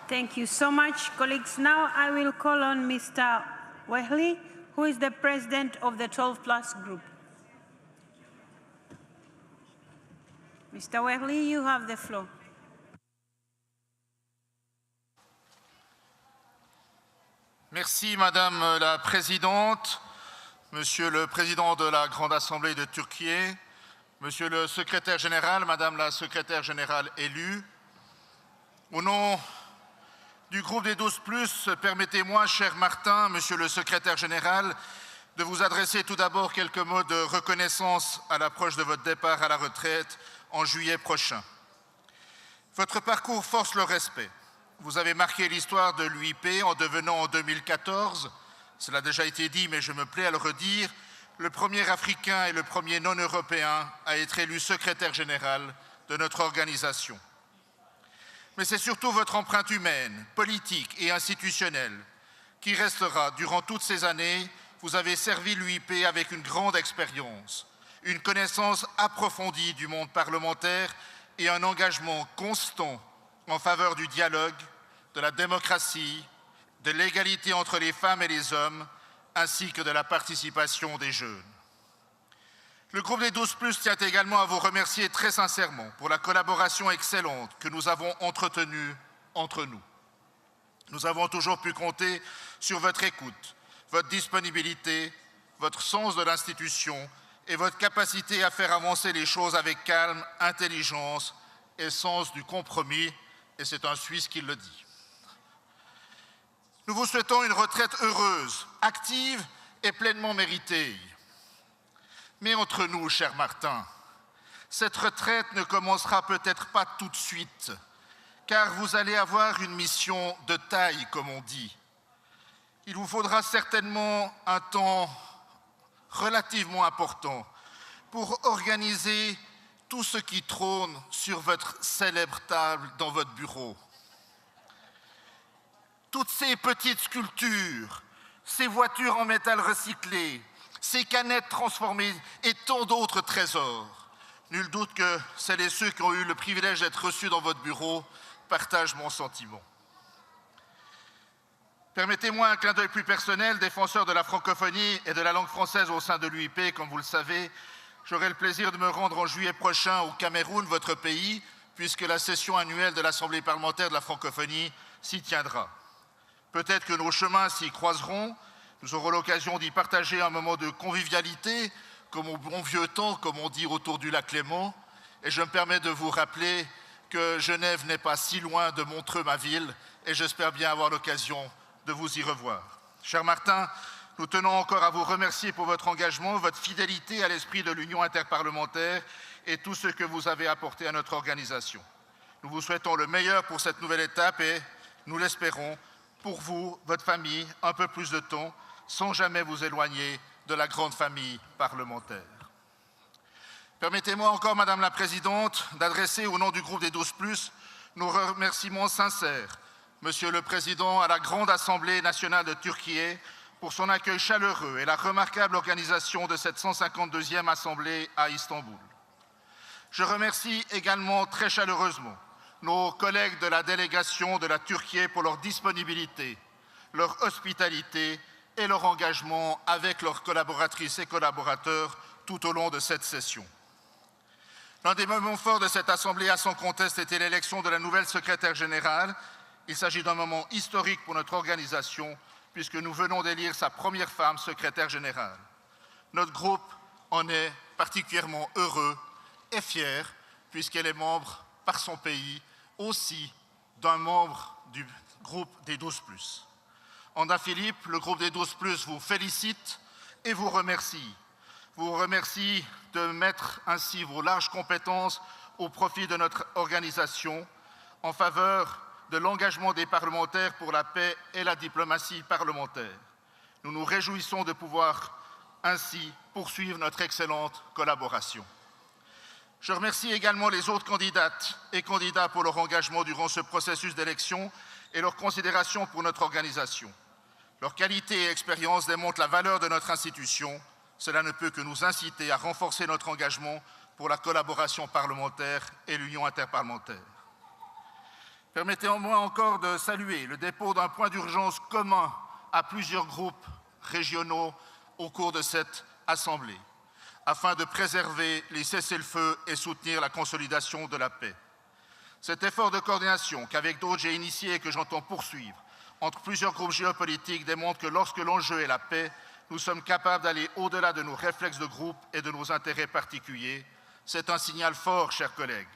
Thank you so much, colleagues. Now I will call on Mr. Wehley, who is the president of the 12+ group. Mr. Wehley, you have the floor. Merci, Madame la Présidente, Monsieur le Président de la Grande Assemblée de Turquie, Monsieur le Secrétaire Général, Madame la Secrétaire Générale élue. Au nom du groupe des 12+, permettez-moi, cher Martin, Monsieur le Secrétaire Général, de vous adresser tout d'abord quelques mots de reconnaissance à l'approche de votre départ à la retraite en juillet prochain. Votre parcours force le respect. Vous avez marqué l'histoire de l'UIP en devenant en 2014, cela a déjà été dit mais je me plais à le redire, le premier Africain et le premier non-Européen à être élu secrétaire général de notre organisation. Mais c'est surtout votre empreinte humaine, politique et institutionnelle qui restera durant toutes ces années. Vous avez servi l'UIP avec une grande expérience, une connaissance approfondie du monde parlementaire et un engagement constant en faveur du dialogue, de la démocratie, de l'égalité entre les femmes et les hommes, ainsi que de la participation des jeunes. Le groupe des 12+ tient également à vous remercier très sincèrement pour la collaboration excellente que nous avons entretenue entre nous. Nous avons toujours pu compter sur votre écoute, votre disponibilité, votre sens de l'institution et votre capacité à faire avancer les choses avec calme, intelligence et sens du compromis, et c'est un Suisse qui le dit. Nous vous souhaitons une retraite heureuse, active et pleinement méritée. Mais entre nous, cher Martin, cette retraite ne commencera peut-être pas tout de suite, car vous allez avoir une mission de taille, comme on dit. Il vous faudra certainement un temps relativement important pour organiser tout ce qui trône sur votre célèbre table dans votre bureau. Toutes ces petites sculptures, ces voitures en métal recyclé, ces canettes transformées et tant d'autres trésors. Nul doute que celles et ceux qui ont eu le privilège d'être reçus dans votre bureau partagent mon sentiment. Permettez-moi un clin d'œil plus personnel, défenseur de la francophonie et de la langue française au sein de l'UIP, comme vous le savez. J'aurai le plaisir de me rendre en juillet prochain au Cameroun, votre pays, puisque la session annuelle de l'Assemblée parlementaire de la francophonie s'y tiendra. Peut-être que nos chemins s'y croiseront. Nous aurons l'occasion d'y partager un moment de convivialité, comme au bon vieux temps, comme on dit autour du lac Léman. Et je me permets de vous rappeler que Genève n'est pas si loin de Montreux, ma ville, et j'espère bien avoir l'occasion de vous y revoir. Cher Martin, nous tenons encore à vous remercier pour votre engagement, votre fidélité à l'esprit de l'Union interparlementaire et tout ce que vous avez apporté à notre organisation. Nous vous souhaitons le meilleur pour cette nouvelle étape et, nous l'espérons, pour vous, votre famille, un peu plus de temps, sans jamais vous éloigner de la grande famille parlementaire. Permettez-moi encore, Madame la Présidente, d'adresser au nom du groupe des 12+, nos remerciements sincères, Monsieur le Président, à la Grande Assemblée nationale de Turquie, pour son accueil chaleureux et la remarquable organisation de cette 152e Assemblée à Istanbul. Je remercie également très chaleureusement nos collègues de la délégation de la Turquie pour leur disponibilité, leur hospitalité et leur engagement avec leurs collaboratrices et collaborateurs tout au long de cette session. L'un des moments forts de cette Assemblée à sans conteste était l'élection de la nouvelle secrétaire générale. Il s'agit d'un moment historique pour notre organisation puisque nous venons d'élire sa première femme secrétaire générale. Notre groupe en est particulièrement heureux et fier puisqu'elle est membre par son pays aussi d'un membre du groupe des 12+. Anna Philippe, le groupe des 12+, vous félicite et vous remercie. Vous remercie de mettre ainsi vos larges compétences au profit de notre organisation en faveur de l'engagement des parlementaires pour la paix et la diplomatie parlementaire. Nous nous réjouissons de pouvoir ainsi poursuivre notre excellente collaboration. Je remercie également les autres candidates et candidats pour leur engagement durant ce processus d'élection et leur considération pour notre organisation. Leur qualité et expérience démontrent la valeur de notre institution. Cela ne peut que nous inciter à renforcer notre engagement pour la collaboration parlementaire et l'union interparlementaire. Permettez-moi encore de saluer le dépôt d'un point d'urgence commun à plusieurs groupes régionaux au cours de cette Assemblée, afin de préserver les cessez-le-feu et soutenir la consolidation de la paix. Cet effort de coordination qu'avec d'autres j'ai initié et que j'entends poursuivre entre plusieurs groupes géopolitiques démontre que lorsque l'enjeu est la paix, nous sommes capables d'aller au-delà de nos réflexes de groupe et de nos intérêts particuliers. C'est un signal fort, chers collègues.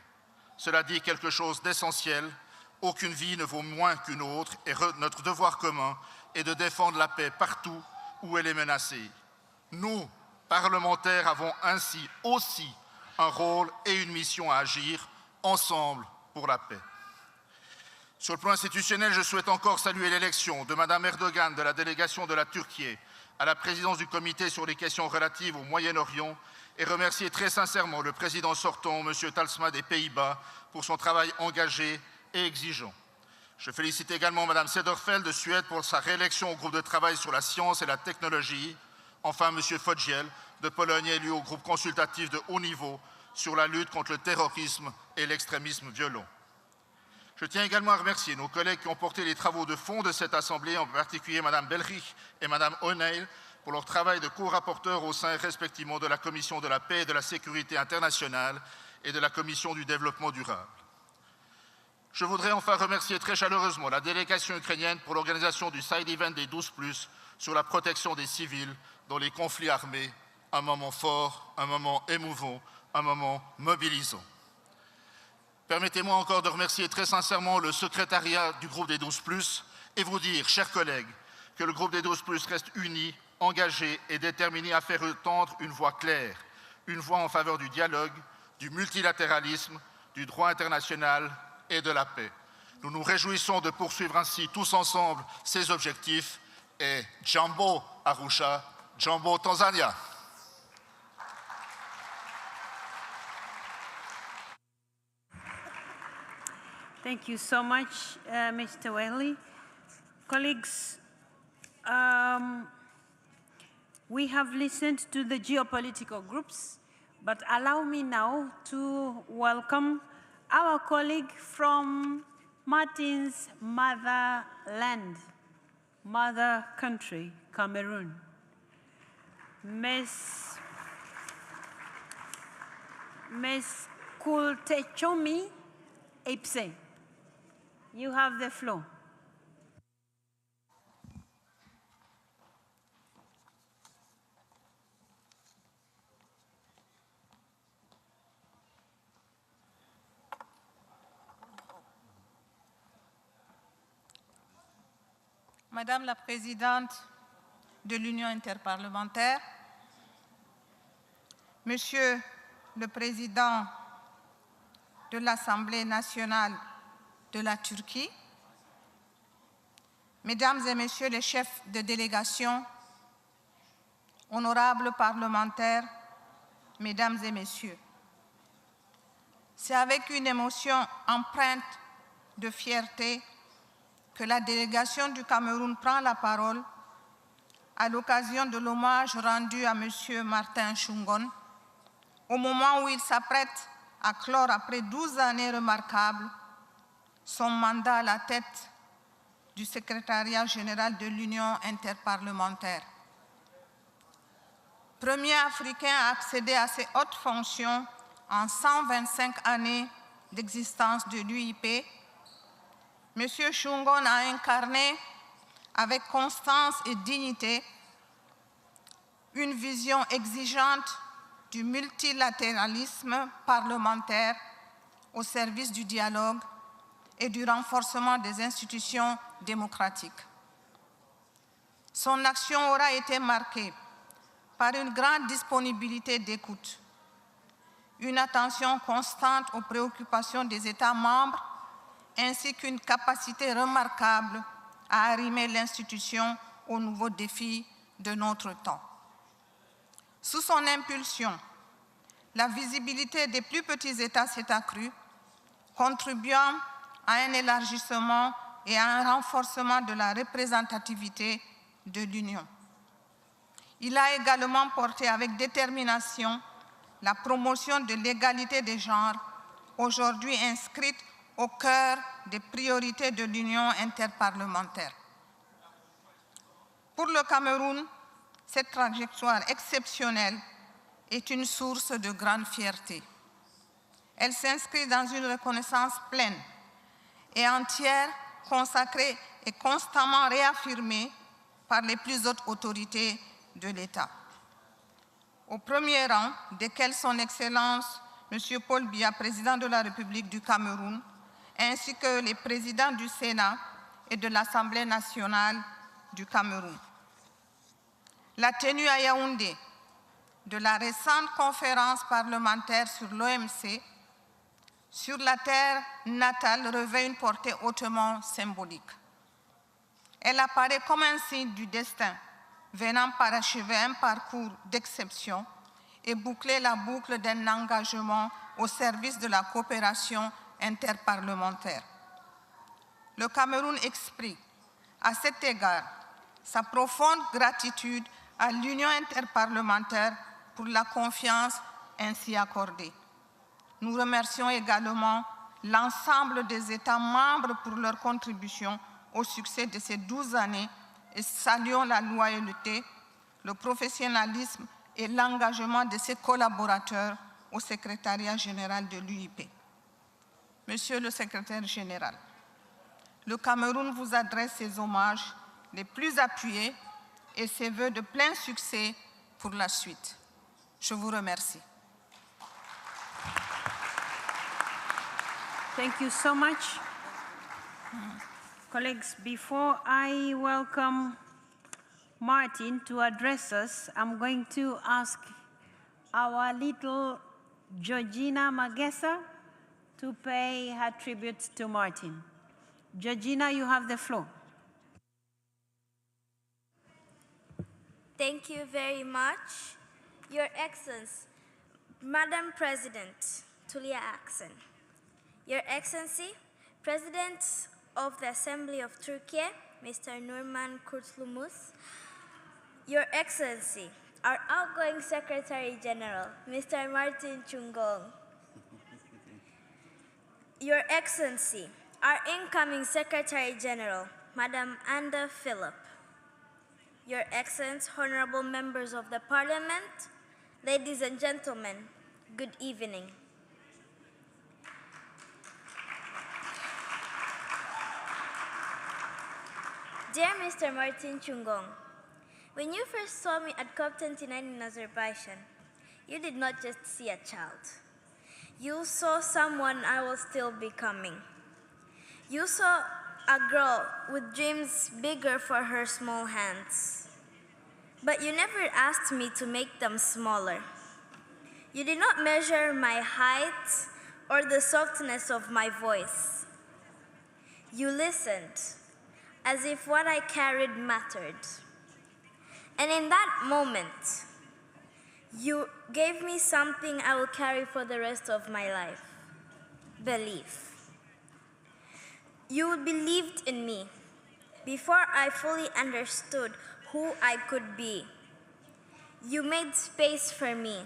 Cela dit quelque chose d'essentiel. Aucune vie ne vaut moins qu'une autre et notre devoir commun est de défendre la paix partout où elle est menacée. Nous, parlementaires, avons ainsi aussi un rôle et une mission à agir ensemble pour la paix. Sur le plan institutionnel, je souhaite encore saluer l'élection de Mme Erdogan de la délégation de la Turquie à la présidence du comité sur les questions relatives au Moyen-Orient et remercier très sincèrement le président sortant, M. Talsma des Pays-Bas, pour son travail engagé et exigeant. Je félicite également Mme Sederfeld de Suède pour sa réélection au groupe de travail sur la science et la technologie. Enfin, M. Fogiel de Pologne élu au groupe consultatif de haut niveau sur la lutte contre le terrorisme et l'extrémisme violent. Je tiens également à remercier nos collègues qui ont porté les travaux de fond de cette Assemblée, en particulier Mme Belrich et Mme O'Neill, pour leur travail de co-rapporteurs au sein respectivement de la Commission de la paix et de la sécurité internationale et de la Commission du développement durable. Je voudrais enfin remercier très chaleureusement la délégation ukrainienne pour l'organisation du side event des 12+, sur la protection des civils dans les conflits armés, un moment fort, un moment émouvant, un moment mobilisant. Permettez-moi encore de remercier très sincèrement le secrétariat du groupe des 12+, et vous dire, chers collègues, que le groupe des 12+ reste uni, engagé et déterminé à faire entendre une voix claire, une voix en faveur du dialogue, du multilatéralisme, du droit international et de la paix. Nous nous réjouissons de poursuivre ainsi tous ensemble ces objectifs et Jambo Arusha, Jambo Tanzania. Thank you so much, Mr. Whaley. Colleagues, we have listened to the geopolitical groups, but allow me now to welcome our colleague from Martin's motherland, mother country, Cameroon, Ms. Kultechomi Epse. You have the floor. Madame la Présidente de l'Union interparlementaire, Monsieur le Président de l'Assemblée nationale de la Turquie, Mesdames et Messieurs les chefs de délégation, honorables parlementaires, Mesdames et Messieurs, c'est avec une émotion empreinte de fierté que la délégation du Cameroun prend la parole à l'occasion de l'hommage rendu à M. Martin Shungon au moment où il s'apprête à clore, après 12 années remarquables, son mandat à la tête du secrétariat général de l'Union interparlementaire. Premier Africain à accéder à ces hautes fonctions en 125 années d'existence de l'UIP, M. Shungon a incarné avec constance et dignité une vision exigeante du multilatéralisme parlementaire au service du dialogue et du renforcement des institutions démocratiques. Son action aura été marquée par une grande disponibilité d'écoute, une attention constante aux préoccupations des États membres, ainsi qu'une capacité remarquable à arrimer l'institution aux nouveaux défis de notre temps. Sous son impulsion, la visibilité des plus petits États s'est accrue, contribuant à un élargissement et à un renforcement de la représentativité de l'Union. Il a également porté avec détermination la promotion de l'égalité des genres, aujourd'hui inscrite au cœur des priorités de l'Union interparlementaire. Pour le Cameroun, cette trajectoire exceptionnelle est une source de grande fierté. Elle s'inscrit dans une reconnaissance pleine et entière, consacrée et constamment réaffirmée par les plus hautes autorités de l'État. Au premier rang, desquels son Excellence M. Paul Biya, président de la République du Cameroun, ainsi que les présidents du Sénat et de l'Assemblée nationale du Cameroun. la tenue à Yaoundé de la récente conférence parlementaire sur l'OMC sur la terre natale revêt une portée hautement symbolique. Elle apparaît comme un signe du destin venant parachever un parcours d'exception et boucler la boucle d'un engagement au service de la coopération interparlementaire. Le Cameroun exprime à cet égard sa profonde gratitude à l'Union interparlementaire pour la confiance ainsi accordée. Nous remercions également l'ensemble des États membres pour leur contribution au succès de ces 12 années et saluons la loyauté, le professionnalisme et l'engagement de ses collaborateurs au secrétariat général de l'UIP. Monsieur le secrétaire général, le Cameroun vous adresse ses hommages les plus appuyés et ses vœux de plein succès pour la suite. Je vous remercie. Thank you so much. Colleagues, before I welcome Martin to address us, I'm going to ask our little Georgina Magessa to pay her tribute to Martin. Georgina, you have the floor. Thank you very much, Your Excellency, Madam President Tulia Aksen, Your Excellency, President of the Assembly of Turkey, Mr. Nurman Kurtulmus, Your Excellency, our outgoing Secretary General, Mr. Martin Chungong, Your Excellency, our incoming Secretary General, Madam Anda Philip, Your Excellency, honorable members of the Parliament, ladies and gentlemen, good evening. Dear Mr. Martin Chungong, when you first saw me at COP29 in Azerbaijan, you did not just see a child. You saw someone I was still becoming. You saw a girl with dreams bigger for her small hands. But you never asked me to make them smaller. You did not measure my height or the softness of my voice. You listened, as if what I carried mattered. And in that moment, you gave me something I will carry for the rest of my life: belief. You believed in me before I fully understood who I could be. You made space for me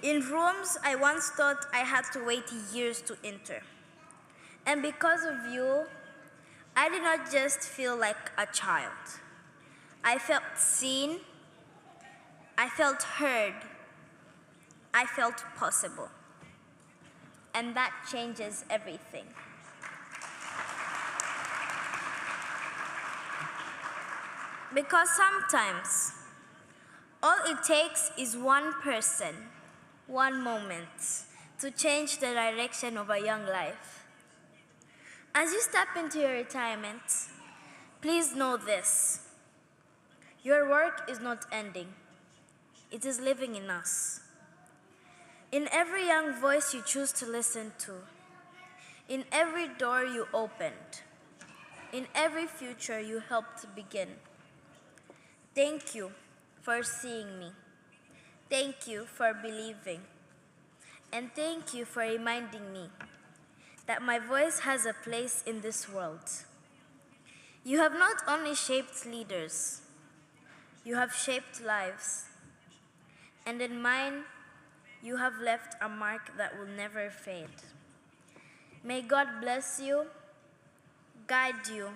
in rooms I once thought I had to wait years to enter. And because of you, I did not just feel like a child. I felt seen, I felt heard, I felt possible. And that changes everything. Because sometimes, all it takes is one person, one moment, to change the direction of a young life. As you step into your retirement, please know this: your work is not ending. It is living in us. In every young voice you choose to listen to, in every door you opened, in every future you helped begin. Thank you for seeing me. Thank you for believing. And thank you for reminding me that my voice has a place in this world. You have not only shaped leaders, you have shaped lives. And in mine, you have left a mark that will never fade. May God bless you, guide you,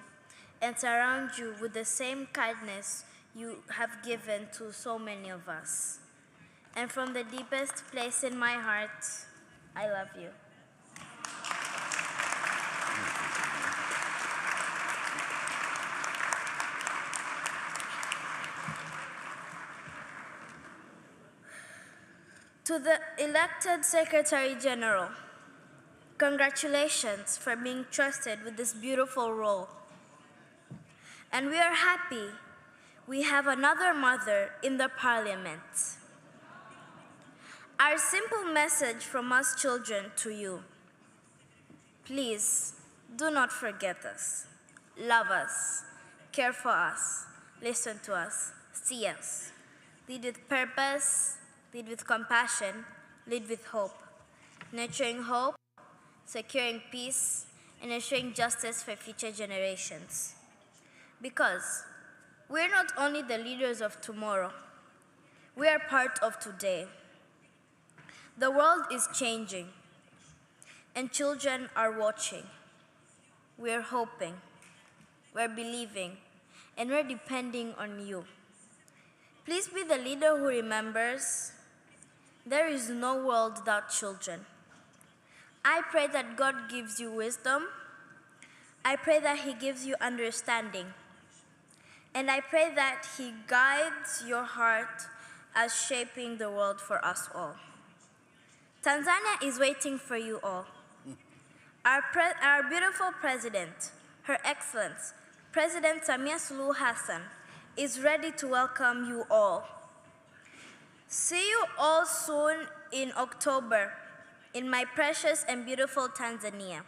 and surround you with the same kindness you have given to so many of us. And from the deepest place in my heart, I love you. To the elected Secretary General, congratulations for being trusted with this beautiful role. And we are happy we have another mother in the parliament. Our simple message from us children to you: please do not forget us. Love us, care for us, listen to us, see us. Lead with purpose, lead with compassion, lead with hope. Nurturing hope, securing peace, and ensuring justice for future generations. Because we're not only the leaders of tomorrow, we are part of today. The world is changing, and children are watching. We're hoping, we're believing, and we're depending on you. Please be the leader who remembers there is no world without children. I pray that God gives you wisdom. I pray that He gives you understanding. And I pray that He guides your heart as shaping the world for us all. Tanzania is waiting for you all. Our beautiful president, Her Excellence, President Samia Suluhu Hassan, is ready to welcome you all. See you all soon in October in my precious and beautiful Tanzania.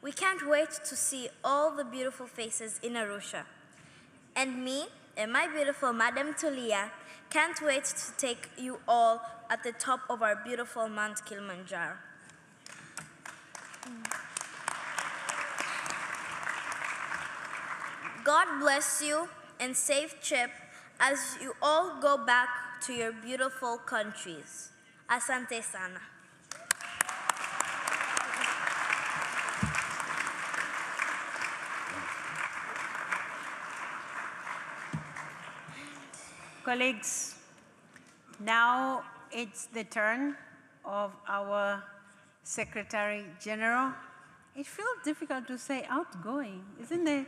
We can't wait to see all the beautiful faces in Arusha. And me and my beautiful Madam Tulia can't wait to take you all at the top of our beautiful Mount Kilimanjaro. God bless you and safe trip as you all go back to your beautiful countries. Asante sana. Colleagues, now it's the turn of our Secretary General. It feels difficult to say outgoing, isn't it?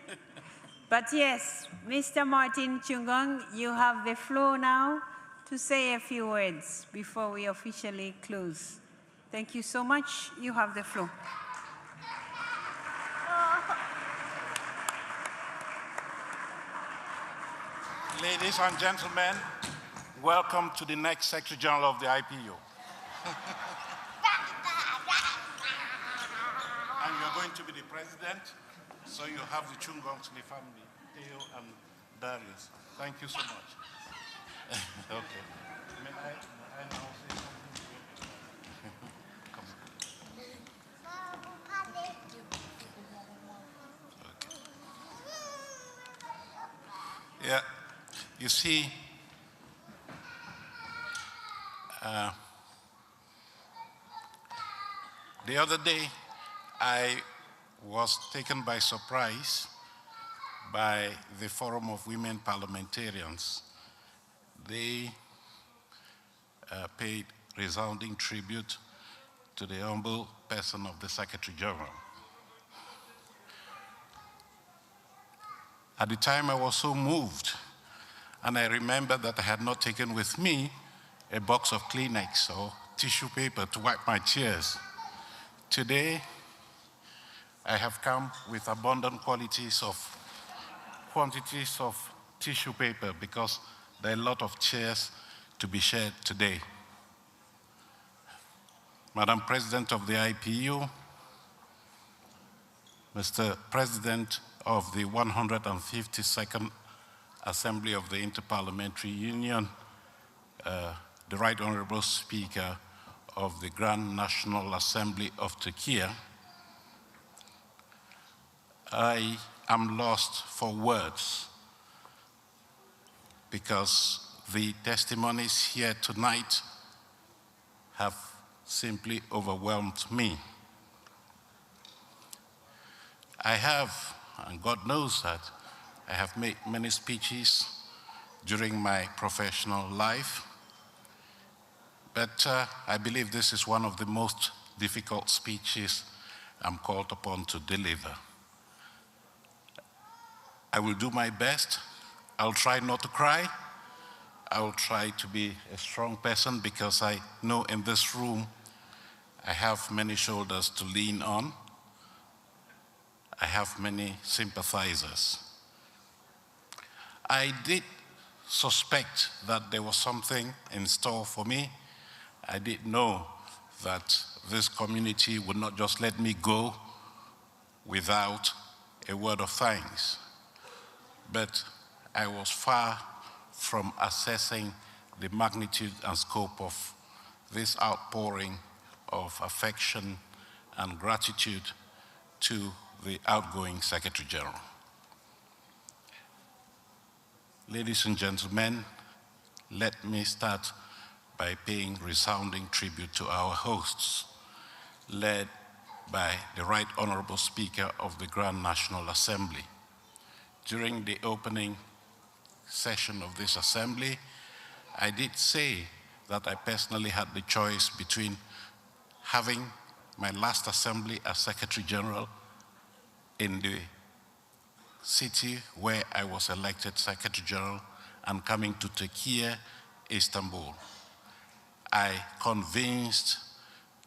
But yes, Mr. Martin Chungong, you have the floor now to say a few words before we officially close. Thank you so much. You have the floor. Ladies and gentlemen, welcome to the next Secretary General of the IPU. And you're going to be the president, so you have the Chungongs in the family, Theo and Darius. Thank you so much. Okay. May I now say something? Come on. Yeah. You see, the other day, I was taken by surprise by the Forum of Women Parliamentarians. They paid resounding tribute to the humble person of the Secretary General. At the time, I was so moved, and I remembered that I had not taken with me a box of Kleenex or tissue paper to wipe my tears. Today, I have come with abundant quantities of tissue paper because there are a lot of tears to be shed today. Madam President of the IPU, Mr. President of the 152nd Assembly of the Interparliamentary Union, the Right Honorable Speaker of the Grand National Assembly of Turkey, I am lost for words because the testimonies here tonight have simply overwhelmed me. I have, and God knows that, I have made many speeches during my professional life, but I believe this is one of the most difficult speeches I'm called upon to deliver. I will do my best. I'll try not to cry. I will try to be a strong person because I know in this room I have many shoulders to lean on. I have many sympathizers. I did suspect that there was something in store for me. I did know that this community would not just let me go without a word of thanks. But I was far from assessing the magnitude and scope of this outpouring of affection and gratitude to the outgoing Secretary General. Ladies and gentlemen, let me start by paying resounding tribute to our hosts, led by the Right Honorable Speaker of the Grand National Assembly. During the opening session of this assembly, I did say that I personally had the choice between having my last assembly as Secretary General in the city where I was elected Secretary General and coming to Turkey, Istanbul. I convinced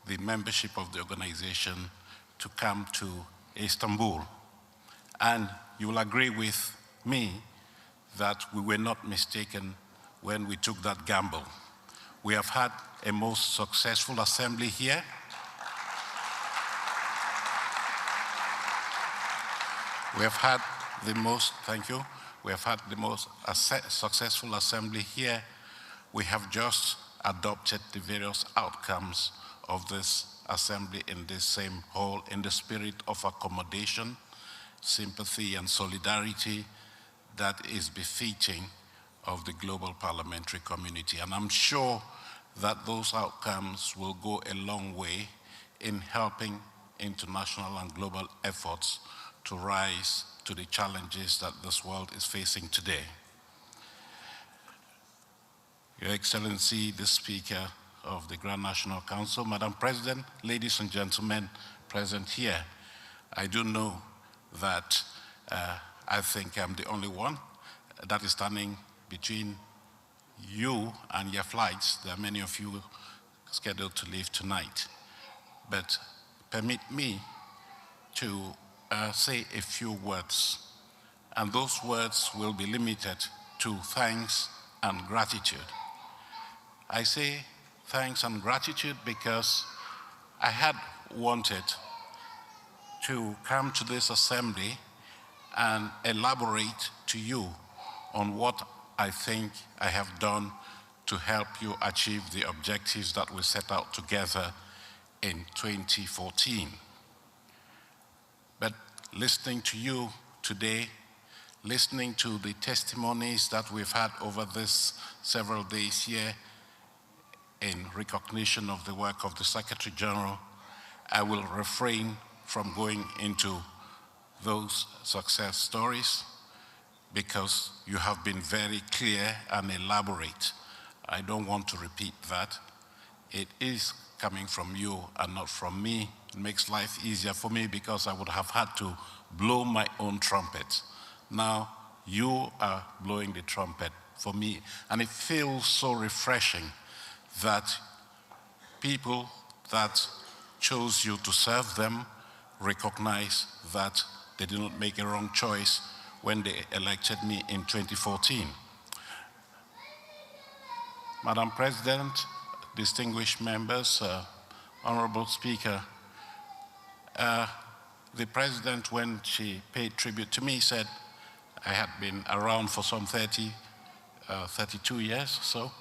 the membership of the organization to come to Istanbul. And you will agree with me that we were not mistaken when we took that gamble. We have had a most successful assembly here. We have had the most, thank you, we have had the most successful assembly here. We have just adopted the various outcomes of this assembly in this same hall in the spirit of accommodation, sympathy, and solidarity that is befitting of the global parliamentary community. And I'm sure that those outcomes will go a long way in helping international and global efforts to rise to the challenges that this world is facing today. Your Excellency, the Speaker of the Grand National Council, Madam President, ladies and gentlemen present here, I do know that I think I'm the only one that is standing between you and your flights. There are many of you scheduled to leave tonight. But permit me to say a few words, and those words will be limited to thanks and gratitude. I say thanks and gratitude because I had wanted to come to this assembly and elaborate to you on what I think I have done to help you achieve the objectives that we set out together in 2014. But listening to you today, listening to the testimonies that we've had over this several days here in recognition of the work of the Secretary General, I will refrain from going into those success stories because you have been very clear and elaborate. I don't want to repeat that. It is coming from you and not from me. It makes life easier for me because I would have had to blow my own trumpet. Now you are blowing the trumpet for me, and it feels so refreshing that people that chose you to serve them recognize that they did not make a wrong choice when they elected me in 2014. Madam President, distinguished members, Honorable Speaker, the President, when she paid tribute to me, said I had been around for some 32 years or so.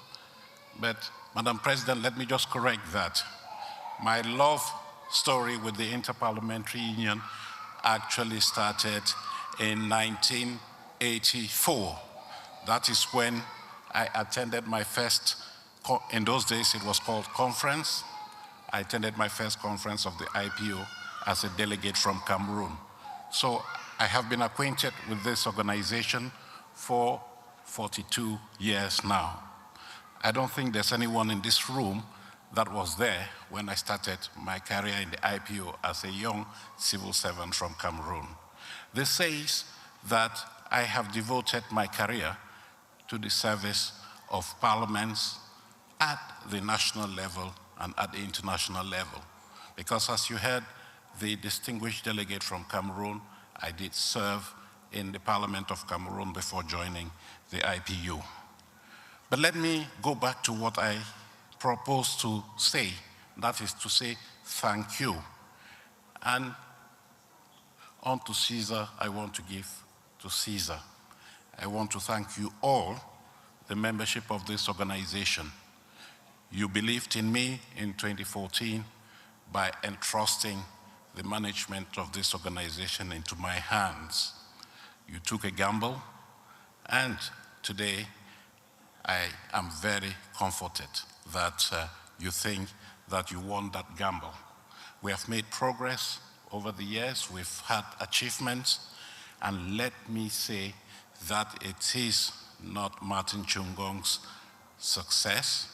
But Madam President, let me just correct that. My love story with the Interparliamentary Union actually started in 1984. That is when I attended my first, in those days it was called conference. I attended my first conference of the IPO as a delegate from Cameroon. So I have been acquainted with this organization for 42 years now. I don't think there's anyone in this room that was there when I started my career in the IPO as a young civil servant from Cameroon. This says that I have devoted my career to the service of parliaments at the national level and at the international level. Because as you heard the distinguished delegate from Cameroon, I did serve in the Parliament of Cameroon before joining the IPU. But let me go back to what I proposed to say. That is to say, thank you. And unto Caesar, I want to give to Caesar. I want to thank you all, the membership of this organization. You believed in me in 2014 by entrusting the management of this organization into my hands. You took a gamble, and today I am very comforted that you think that you won that gamble. We have made progress over the years, we've had achievements, and let me say that it is not Martin Chungong's success,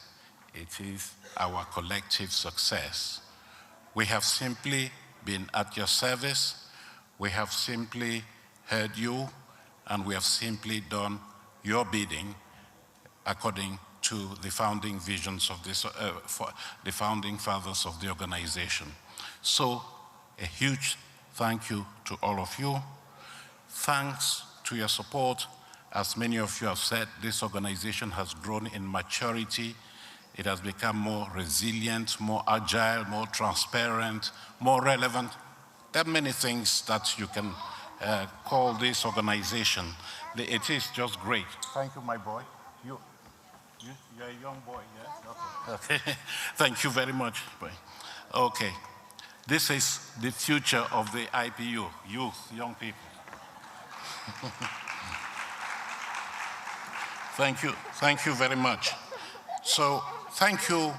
it is our collective success. We have simply been at your service, we have simply heard you, and we have simply done your bidding according to the founding visions of this, the founding fathers of the organization. So, a huge thank you to all of you. Thanks to your support, as many of you have said, this organization has grown in maturity. It has become more resilient, more agile, more transparent, more relevant. There are many things that you can call this organization. It is just great. Thank you, my boy. You're a young boy, yeah? Okay. Thank you very much. Okay. This is the future of the IPU, youth, young people. Thank you very much. So, thank you,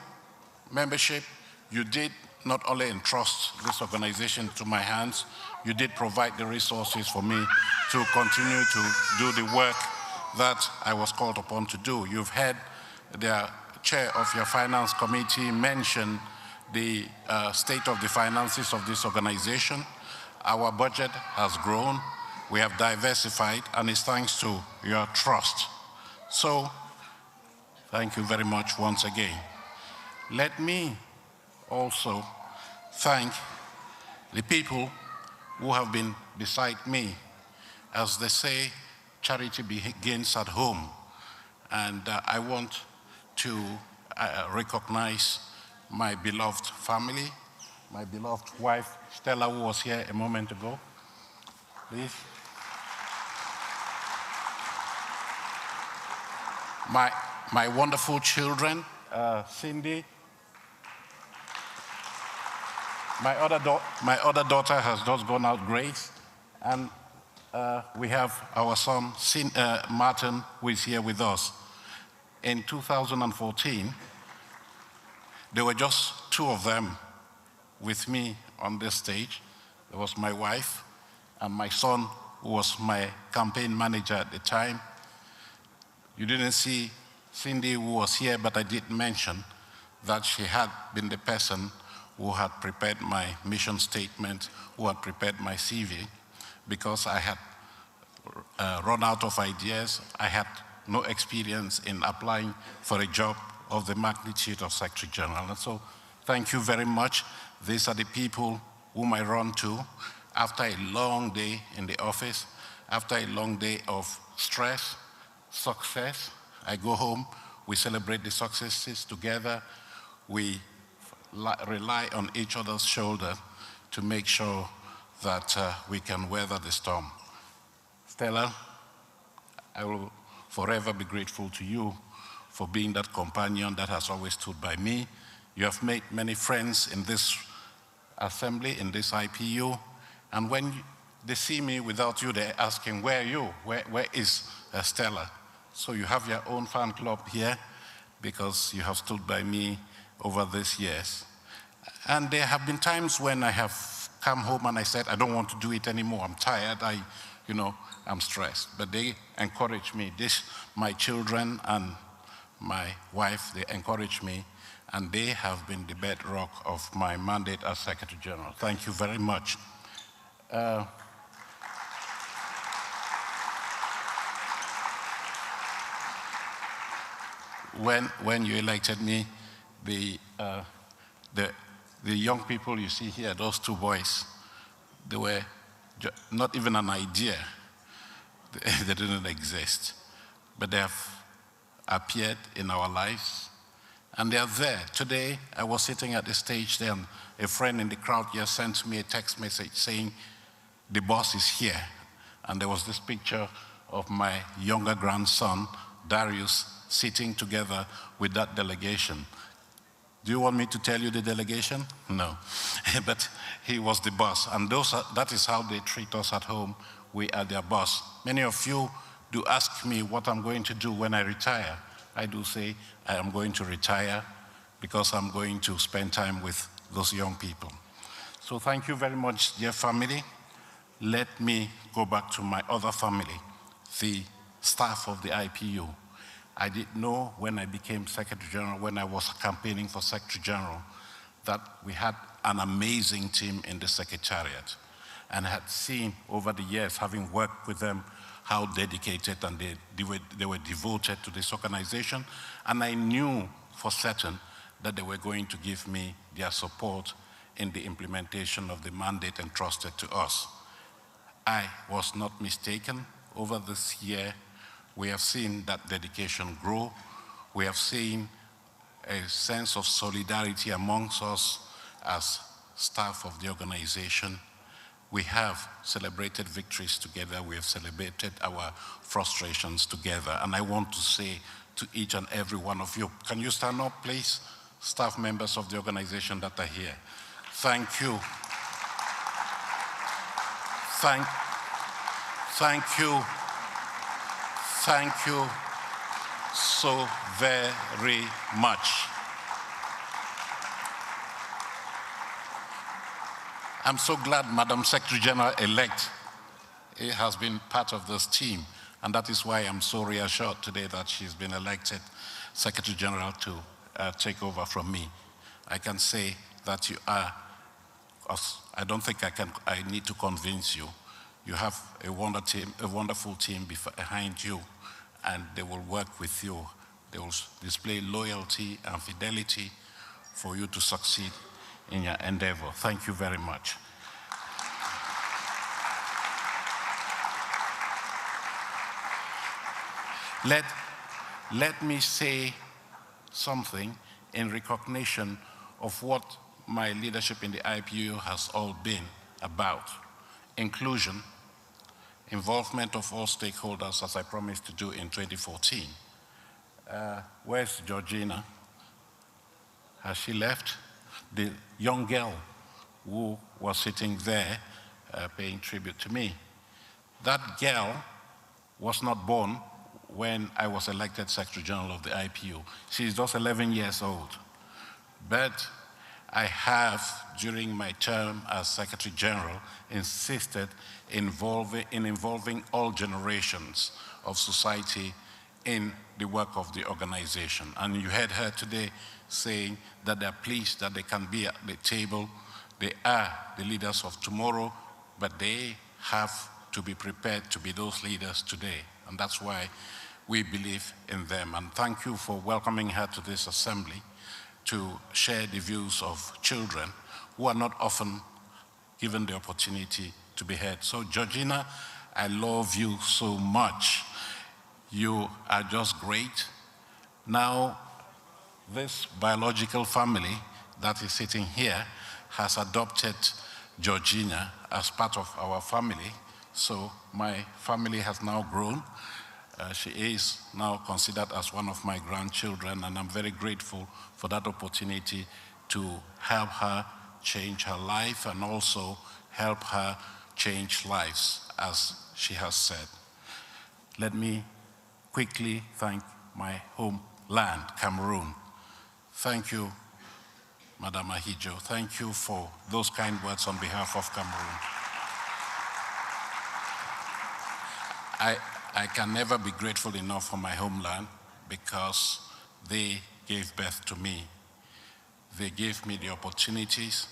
membership. You did not only entrust this organization to my hands, you did provide the resources for me to continue to do the work that I was called upon to do. You've heard the chair of your finance committee mention the state of the finances of this organization. Our budget has grown, we have diversified, and it's thanks to your trust. So, thank you very much once again. Let me also thank the people who have been beside me. As they say, charity begins at home. And I want to recognize my beloved family, my beloved wife, Stella, who was here a moment ago. Please. My wonderful children, Cindy. My other daughter has just gone out, Grace. And we have our son, Martin, who is here with us. In 2014, there were just two of them with me on this stage. There was my wife and my son, who was my campaign manager at the time. You didn't see Cindy, who was here, but I did mention that she had been the person who had prepared my mission statement, who had prepared my CV, because I had run out of ideas. I had no experience in applying for a job of the magnitude of Secretary General. And so, thank you very much. These are the people whom I run to after a long day in the office, after a long day of stress, success. I go home, we celebrate the successes together, we rely on each other's shoulder to make sure that we can weather the storm. Stella, I will forever be grateful to you for being that companion that has always stood by me. You have made many friends in this assembly, in this IPU, and when they see me without you, they're asking, where are you? Where is Stella? So you have your own fan club here because you have stood by me over these years. And there have been times when I have come home and I said, I don't want to do it anymore. I'm tired, I'm stressed. But they encourage me. My children and my wife, they encourage me, and they have been the bedrock of my mandate as Secretary General. Thank you very much. When you elected me, the young people you see here, those two boys, they were not even an idea. They didn't exist. But they have appeared in our lives, and they are there. Today, I was sitting at the stage there, and a friend in the crowd here sent me a text message saying, the boss is here. And there was this picture of my younger grandson, Darius, sitting together with that delegation. Do you want me to tell you the delegation? No. But he was the boss. And that is how they treat us at home. We are their boss. Many of you do ask me what I'm going to do when I retire. I do say I am going to retire because I'm going to spend time with those young people. So thank you very much, dear family. Let me go back to my other family, the staff of the IPU. I didn't know when I became Secretary General, when I was campaigning for Secretary General, that we had an amazing team in the Secretariat, and had seen over the years, having worked with them, how dedicated and they were devoted to this organization. And I knew for certain that they were going to give me their support in the implementation of the mandate entrusted to us. I was not mistaken. Over this year, we have seen that dedication grow. We have seen a sense of solidarity amongst us as staff of the organization. We have celebrated victories together. We have celebrated our frustrations together. And I want to say to each and every one of you, can you stand up, please? Staff members of the organization that are here. Thank you. Thank you. Thank you so very much. I'm so glad Madam Secretary General-elect has been part of this team, and that is why I'm so reassured today that she's been elected Secretary General to take over from me. I can say that you are, I don't think I need to convince you. You have a wonderful team behind you, and they will work with you. They will display loyalty and fidelity for you to succeed in your endeavor. Thank you very much. Let me say something in recognition of what my leadership in the IPU has all been about. Inclusion, involvement of all stakeholders, as I promised to do in 2014. Where's Georgina? Has she left? The young girl who was sitting there paying tribute to me. That girl was not born when I was elected Secretary General of the IPU. She's just 11 years old. But I have, during my term as Secretary General, insisted in involving all generations of society in the work of the organization. And you heard her today saying that they're pleased that they can be at the table. They are the leaders of tomorrow, but they have to be prepared to be those leaders today. And that's why we believe in them. And thank you for welcoming her to this assembly to share the views of children who are not often given the opportunity to be heard. So Georgina, I love you so much. You are just great. Now, this biological family that is sitting here has adopted Georgina as part of our family. So my family has now grown. She is now considered as one of my grandchildren, and I'm very grateful for that opportunity to help her change her life and also help her change lives, as she has said. Let me quickly thank my homeland, Cameroon. Thank you, Madam Ahijo. Thank you for those kind words on behalf of Cameroon. I can never be grateful enough for my homeland because they gave birth to me. They gave me the opportunities.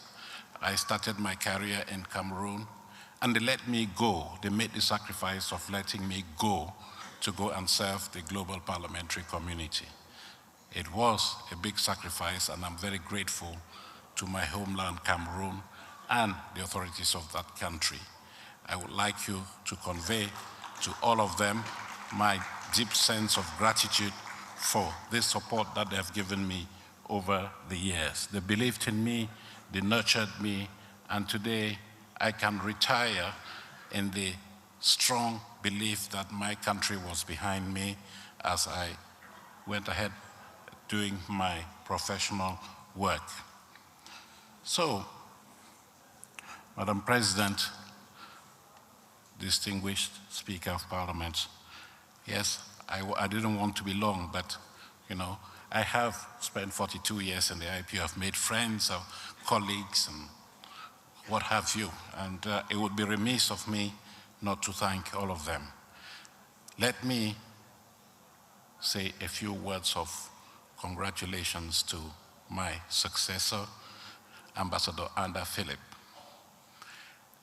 I started my career in Cameroon, and they let me go. They made the sacrifice of letting me go to go and serve the global parliamentary community. It was a big sacrifice, and I'm very grateful to my homeland, Cameroon, and the authorities of that country. I would like you to convey to all of them my deep sense of gratitude for this support that they have given me over the years. They believed in me, they nurtured me, and today I can retire in the strong belief that my country was behind me as I went ahead doing my professional work. So, Madam President, distinguished Speaker of Parliament, yes, I didn't want to be long, but you know, I have spent 42 years in the IPU. I've made friends, colleagues, and what have you, and it would be remiss of me not to thank all of them. Let me say a few words of congratulations to my successor, Ambassador Anda Philip.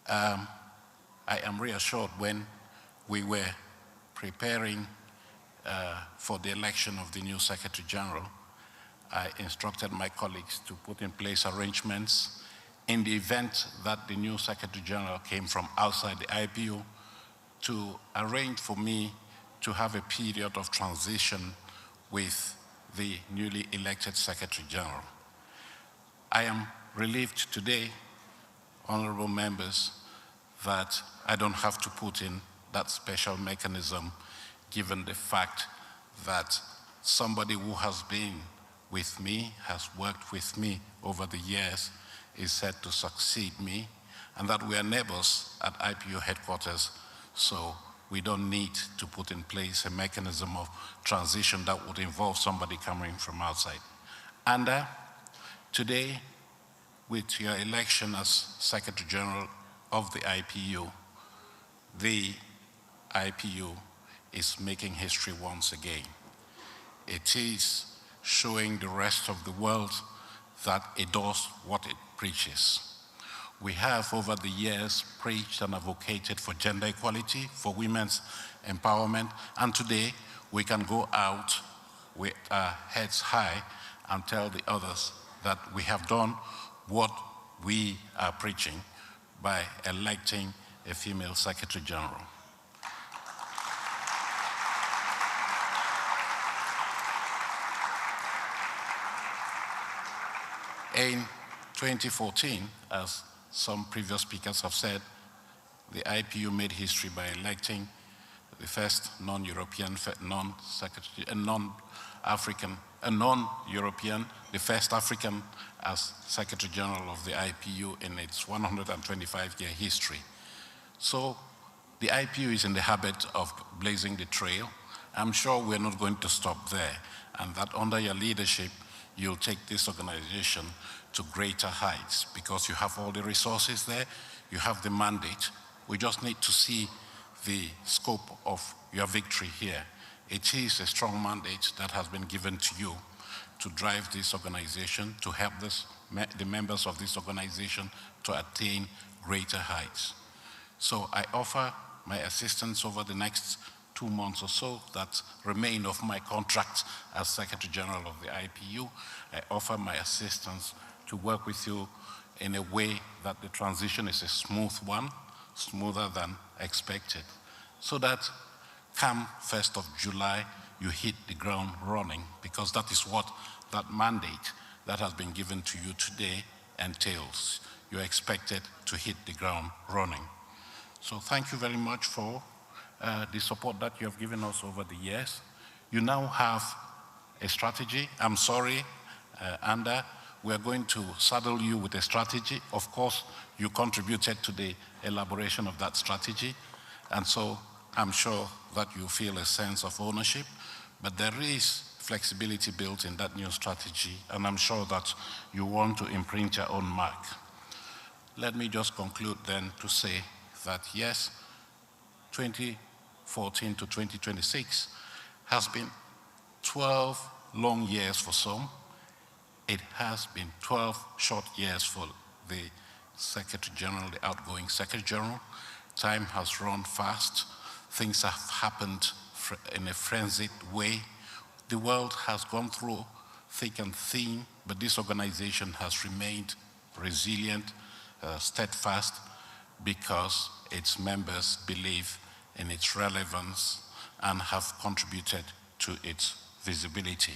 I am reassured when we were preparing for the election of the new Secretary General, I instructed my colleagues to put in place arrangements in the event that the new Secretary General came from outside the IPU to arrange for me to have a period of transition with the newly elected Secretary General. I am relieved today, honorable members, that I don't have to put in that special mechanism given the fact that somebody who has been with me, has worked with me over the years, is set to succeed me, and that we are neighbors at IPU headquarters, so we don't need to put in place a mechanism of transition that would involve somebody coming from outside. And today, with your election as Secretary General of the IPU is making history once again. It is showing the rest of the world that it does what it preaches. We have over the years preached and advocated for gender equality, for women's empowerment, and today we can go out with our heads high and tell the others that we have done what we are preaching by electing a female Secretary General. In 2014, as some previous speakers have said, the IPU made history by electing the first non-European, non-African, non-European, the first African as Secretary General of the IPU in its 125-year history. So the IPU is in the habit of blazing the trail. I'm sure we're not going to stop there, and that under your leadership, you'll take this organization to greater heights because you have all the resources there, you have the mandate. We just need to see the scope of your victory here. It is a strong mandate that has been given to you to drive this organization, to help the members of this organization to attain greater heights. So I offer my assistance over the next 2 months or so that remain of my contract as Secretary General of the IPU. I offer my assistance to work with you in a way that the transition is a smooth one, smoother than expected, so that come 1st of July, you hit the ground running, because that is what that mandate that has been given to you today entails. You're expected to hit the ground running. So thank you very much for the support that you have given us over the years. You now have a strategy. I'm sorry, Anda, we are going to saddle you with a strategy. Of course, you contributed to the elaboration of that strategy, and so I'm sure that you feel a sense of ownership, but there is flexibility built in that new strategy, and I'm sure that you want to imprint your own mark. Let me just conclude then to say that yes, 2014 to 2026 has been 12 long years for some. It has been 12 short years for the Secretary General, the outgoing Secretary General. Time has run fast. Things have happened in a frenzied way. The world has gone through thick and thin, but this organization has remained resilient, steadfast, because its members believe in its relevance and have contributed to its visibility.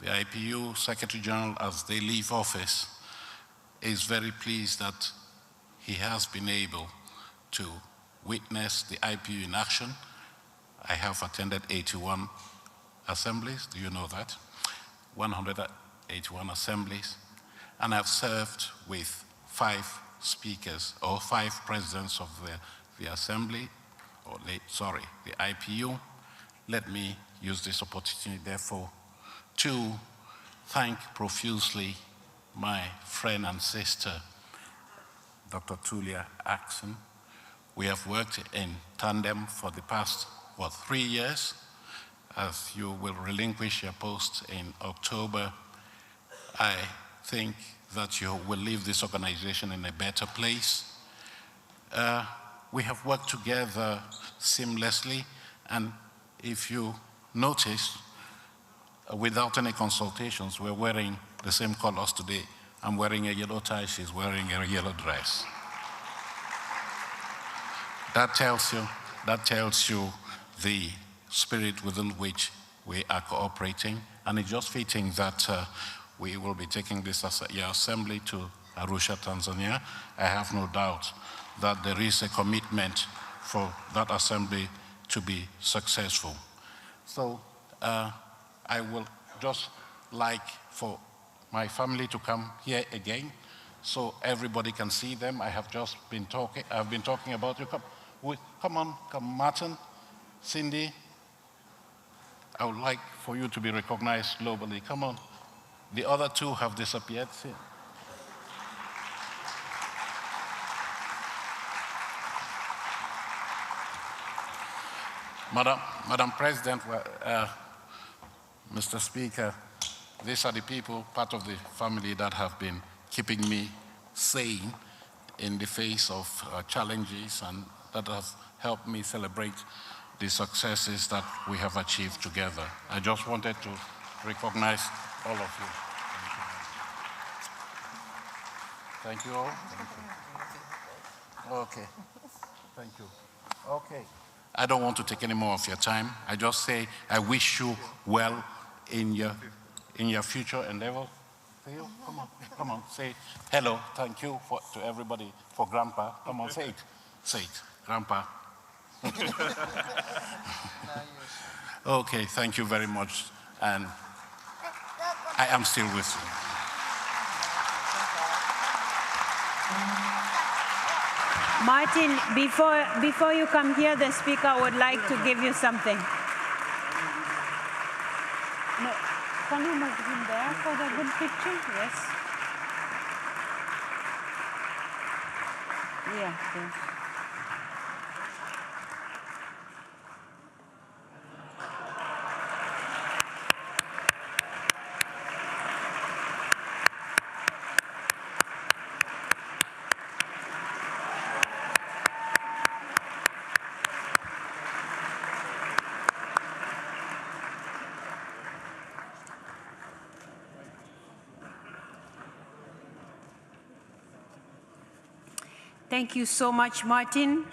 The IPU Secretary General, as they leave office, is very pleased that he has been able to witness the IPU in action. I have attended 81 assemblies, do you know that? 181 assemblies, and I've served with 5 speakers, or 5 presidents of the assembly, or the IPU. Let me use this opportunity, therefore, to thank profusely my friend and sister, Dr. Tulia Axon. We have worked in tandem for the past, 3 years. As you will relinquish your post in October, I think that you will leave this organization in a better place. We have worked together seamlessly, and if you notice, without any consultations, we're wearing the same colors today. I'm wearing a yellow tie, she's wearing a yellow dress. That tells you the spirit within which we are cooperating, and it's just fitting that we will be taking this as your assembly to Arusha, Tanzania. I have no doubt that there is a commitment for that assembly to be successful. So I will just like for my family to come here again so everybody can see them. I've been talking about you. Come on, Martin, Cindy. I would like for you to be recognized globally. Come on. The other 2 have disappeared. See? Madam President, Mr. Speaker, these are the people, part of the family that have been keeping me sane in the face of challenges, and that has helped me celebrate the successes that we have achieved together. I just wanted to recognize all of you. Thank you all. Thank you. Okay. Thank you. Okay. I don't want to take any more of your time. I just say I wish you well in your future endeavors. Come on, say hello. Thank you to everybody for Grandpa. Come on, say it, Grandpa. Okay, thank you very much, and I am still with you. Martin, before you come here, the speaker would like to give you something. No, can you move him there for the good picture? Yes. Yeah. Yes. Thank you so much, Martin.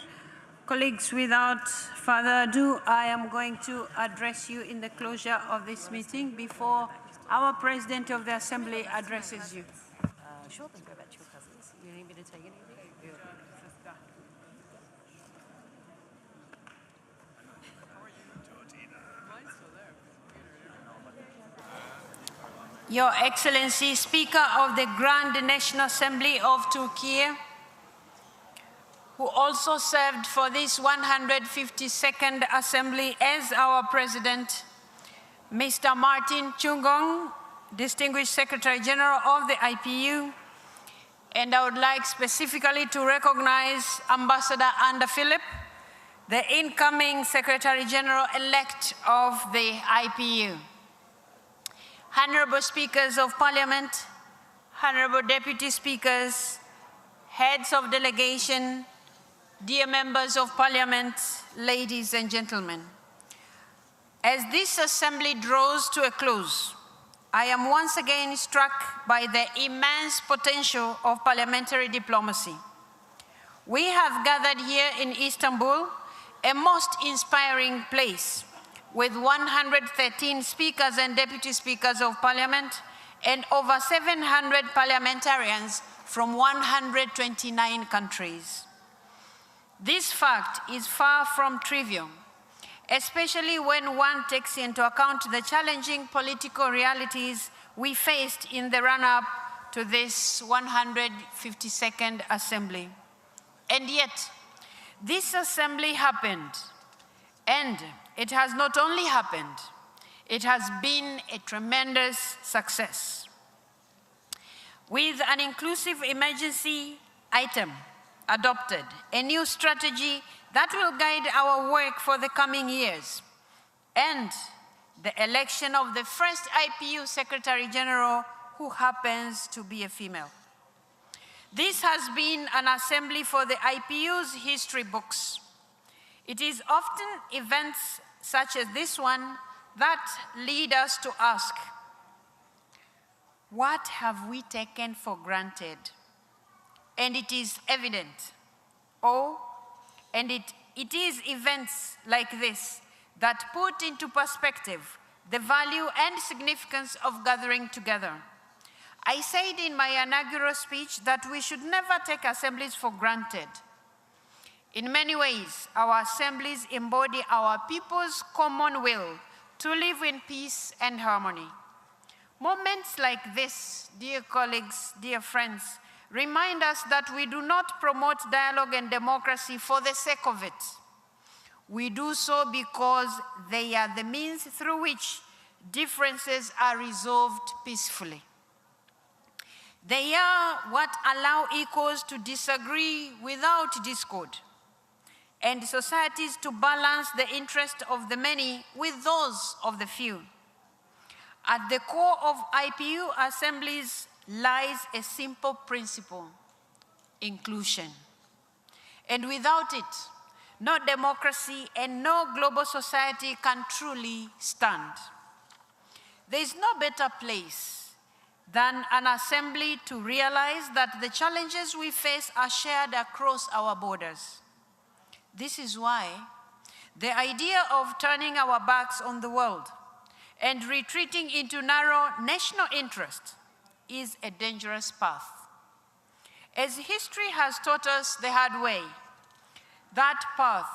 Colleagues, without further ado, I am going to address you in the closure of this meeting before our President of the Assembly addresses you. Sure, then go back to your cousins. You need me to take anything? Your Excellency, Speaker of the Grand National Assembly of Turkey, who also served for this 152nd Assembly as our President, Mr. Martin Chungong, Distinguished Secretary General of the IPU, and I would like specifically to recognize Ambassador Ander Philip, the incoming Secretary General-elect of the IPU. Honorable Speakers of Parliament, Honorable Deputy Speakers, Heads of Delegation, dear Members of Parliament, ladies and gentlemen. As this Assembly draws to a close, I am once again struck by the immense potential of parliamentary diplomacy. We have gathered here in Istanbul, a most inspiring place, with 113 speakers and deputy speakers of parliament, and over 700 parliamentarians from 129 countries. This fact is far from trivial, especially when one takes into account the challenging political realities we faced in the run-up to this 152nd Assembly. And yet, this Assembly happened, and it has not only happened, it has been a tremendous success. With an inclusive emergency item adopted, a new strategy that will guide our work for the coming years, and the election of the first IPU Secretary General who happens to be a female. This has been an assembly for the IPU's history books. It is often events such as this one that lead us to ask, what have we taken for granted? And it is evident. And it is events like this that put into perspective the value and significance of gathering together. I said in my inaugural speech that we should never take assemblies for granted. In many ways, our assemblies embody our people's common will to live in peace and harmony. Moments like this, dear colleagues, dear friends, remind us that we do not promote dialogue and democracy for the sake of it. We do so because they are the means through which differences are resolved peacefully. They are what allow equals to disagree without discord, and societies to balance the interest of the many with those of the few. At the core of IPU assemblies lies a simple principle: inclusion. And without it, no democracy and no global society can truly stand. There is no better place than an assembly to realize that the challenges we face are shared across our borders. This is why the idea of turning our backs on the world and retreating into narrow national interest is a dangerous path. As history has taught us the hard way, that path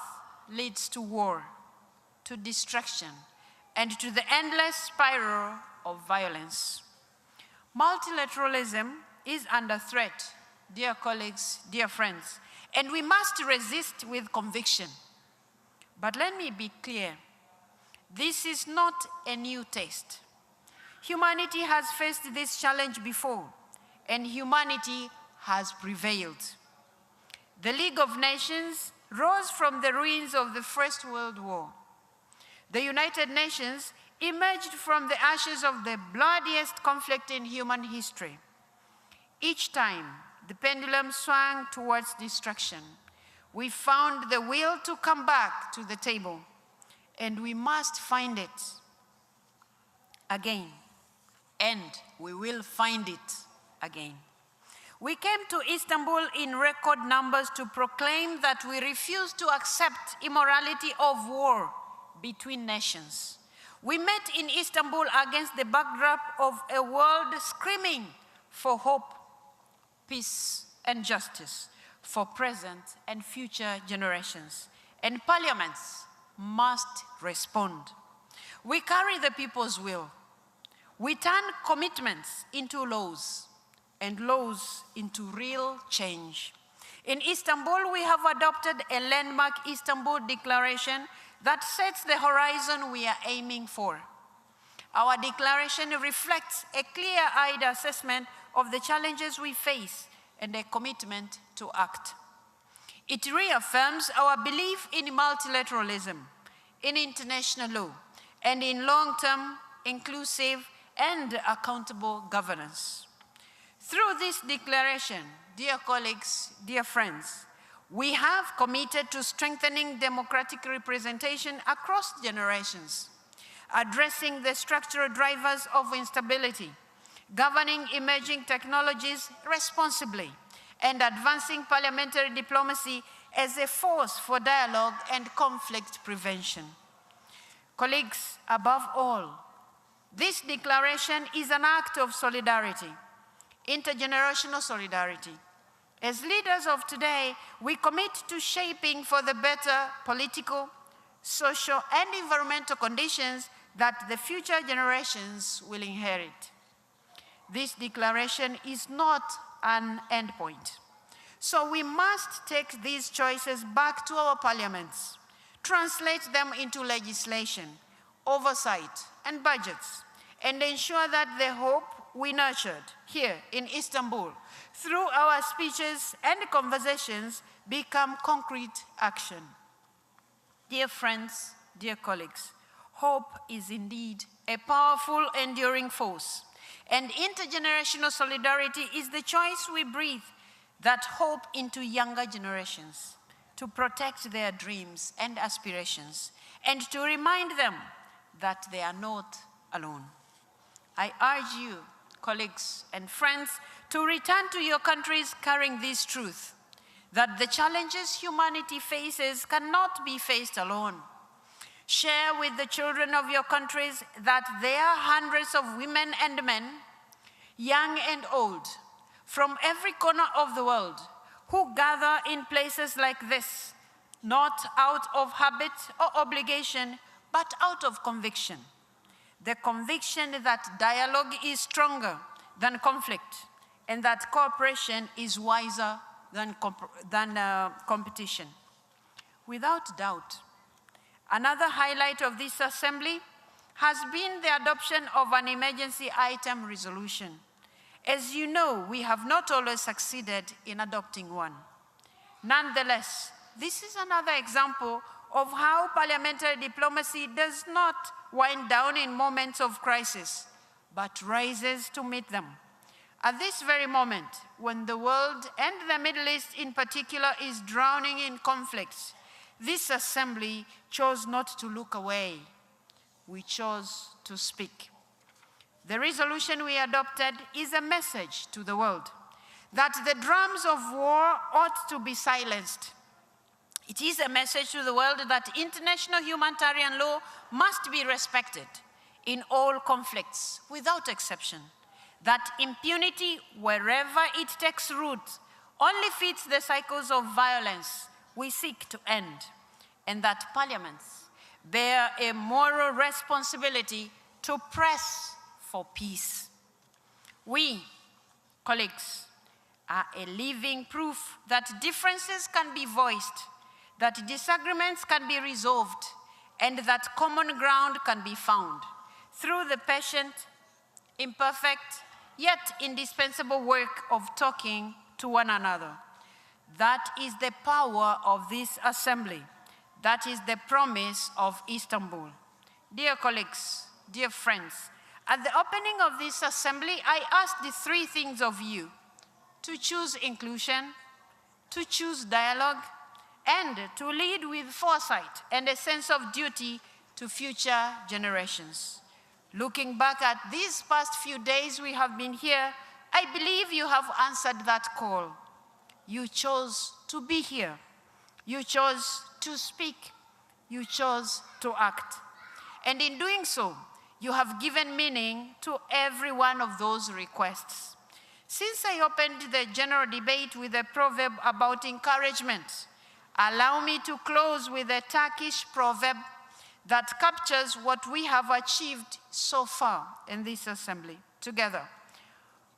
leads to war, to destruction, and to the endless spiral of violence. Multilateralism is under threat, dear colleagues, dear friends, and we must resist with conviction. But let me be clear, this is not a new test. Humanity has faced this challenge before, and humanity has prevailed. The League of Nations rose from the ruins of the First World War. The United Nations emerged from the ashes of the bloodiest conflict in human history. Each time the pendulum swung towards destruction, we found the will to come back to the table, and we must find it again, and we will find it again. We came to Istanbul in record numbers to proclaim that we refuse to accept immorality of war between nations. We met in Istanbul against the backdrop of a world screaming for hope, peace, and justice for present and future generations. And parliaments must respond. We carry the people's will. We turn commitments into laws, and laws into real change. In Istanbul, we have adopted a landmark Istanbul Declaration that sets the horizon we are aiming for. Our declaration reflects a clear-eyed assessment of the challenges we face and a commitment to act. It reaffirms our belief in multilateralism, in international law, and in long-term, inclusive, and accountable governance. Through this declaration, dear colleagues, dear friends, we have committed to strengthening democratic representation across generations, addressing the structural drivers of instability, governing emerging technologies responsibly, and advancing parliamentary diplomacy as a force for dialogue and conflict prevention. Colleagues, above all, this declaration is an act of solidarity, intergenerational solidarity. As leaders of today, we commit to shaping for the better political, social, and environmental conditions that the future generations will inherit. This declaration is not an endpoint. So we must take these choices back to our parliaments, translate them into legislation, oversight, and budgets, and ensure that the hope we nurtured here in Istanbul through our speeches and conversations become concrete action. Dear friends, dear colleagues, hope is indeed a powerful, enduring force, and intergenerational solidarity is the choice we breathe that hope into younger generations, to protect their dreams and aspirations, and to remind them that they are not alone. I urge you, colleagues and friends, to return to your countries carrying this truth, that the challenges humanity faces cannot be faced alone. Share with the children of your countries that there are hundreds of women and men, young and old, from every corner of the world, who gather in places like this, not out of habit or obligation, but out of conviction. The conviction that dialogue is stronger than conflict, and that cooperation is wiser than competition. Without doubt, another highlight of this assembly has been the adoption of an emergency item resolution. As you know, we have not always succeeded in adopting one. Nonetheless, this is another example of how parliamentary diplomacy does not wind down in moments of crisis, but rises to meet them. At this very moment, when the world, and the Middle East in particular, is drowning in conflicts, this assembly chose not to look away. We chose to speak. The resolution we adopted is a message to the world that the drums of war ought to be silenced. It is a message to the world that international humanitarian law must be respected in all conflicts, without exception, that impunity, wherever it takes root, only feeds the cycles of violence we seek to end, and that parliaments bear a moral responsibility to press for peace. We, colleagues, are a living proof that differences can be voiced, that disagreements can be resolved, and that common ground can be found through the patient, imperfect, yet indispensable work of talking to one another. That is the power of this assembly. That is the promise of Istanbul. Dear colleagues, dear friends, at the opening of this assembly, I asked the three things of you: to choose inclusion, to choose dialogue, and to lead with foresight and a sense of duty to future generations. Looking back at these past few days we have been here, I believe you have answered that call. You chose to be here. You chose to speak. You chose to act. And in doing so, you have given meaning to every one of those requests. Since I opened the general debate with a proverb about encouragement, allow me to close with a Turkish proverb that captures what we have achieved so far in this assembly together.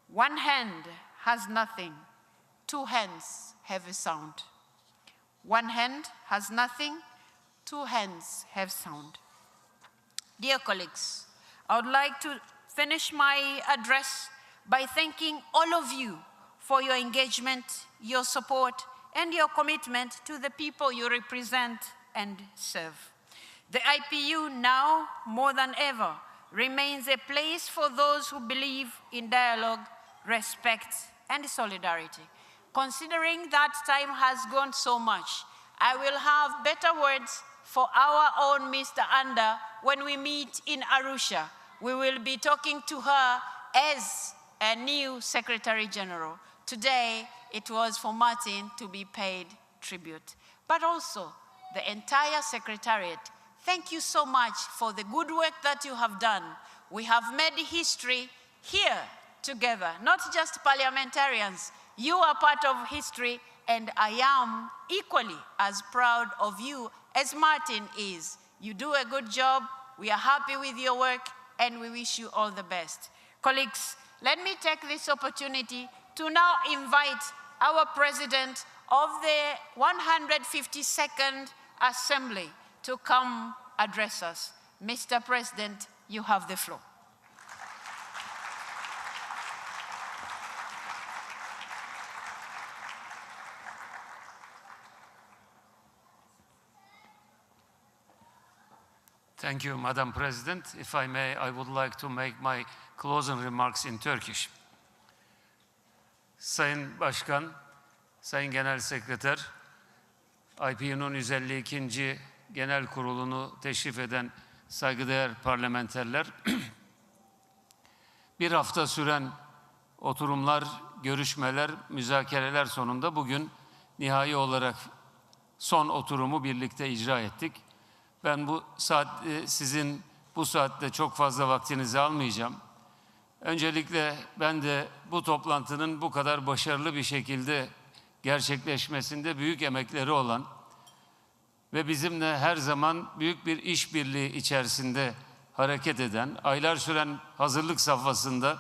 One hand has nothing, two hands have a sound. One hand has nothing, two hands have sound. Dear colleagues, I would like to finish my address by thanking all of you for your engagement, your support, and your commitment to the people you represent and serve. The IPU now, more than ever, remains a place for those who believe in dialogue, respect, and solidarity. Considering that time has gone so much, I will have better words for our own Mr. Anda when we meet in Arusha. We will be talking to her as a new Secretary General. Today, it was for Martin to be paid tribute. But also, the entire Secretariat, thank you so much for the good work that you have done. We have made history here together, not just parliamentarians. You are part of history, and I am equally as proud of you as Martin is. You do a good job. We are happy with your work, and we wish you all the best. Colleagues, let me take this opportunity to now invite our President of the 152nd Assembly to come address us. Mr. President, you have the floor. Thank you, Madam President. If I may, I would like to make my closing remarks in Turkish. Sayın Başkan, Sayın Genel Sekreter, IPU'nun 152. Genel Kurulu'nu teşrif eden saygıdeğer parlamenterler, bir hafta süren oturumlar, görüşmeler, müzakereler sonunda bugün nihai olarak son oturumu birlikte icra ettik. Ben sizin bu saatte çok fazla vaktinizi almayacağım. Öncelikle ben de bu toplantının bu kadar başarılı bir şekilde gerçekleşmesinde büyük emekleri olan ve bizimle her zaman büyük bir işbirliği içerisinde hareket eden, aylar süren hazırlık safhasında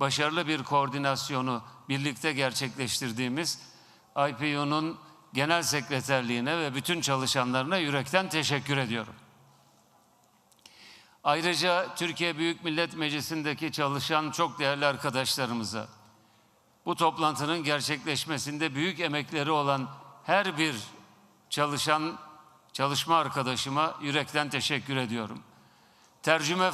başarılı bir koordinasyonu birlikte gerçekleştirdiğimiz IPU'nun Genel Sekreterliğine ve bütün çalışanlarına yürekten teşekkür ediyorum. Ayrıca Türkiye Büyük Millet Meclisi'ndeki çalışan çok değerli arkadaşlarımıza, bu toplantının gerçekleşmesinde büyük emekleri olan her bir çalışma arkadaşıma yürekten teşekkür ediyorum. Tercüme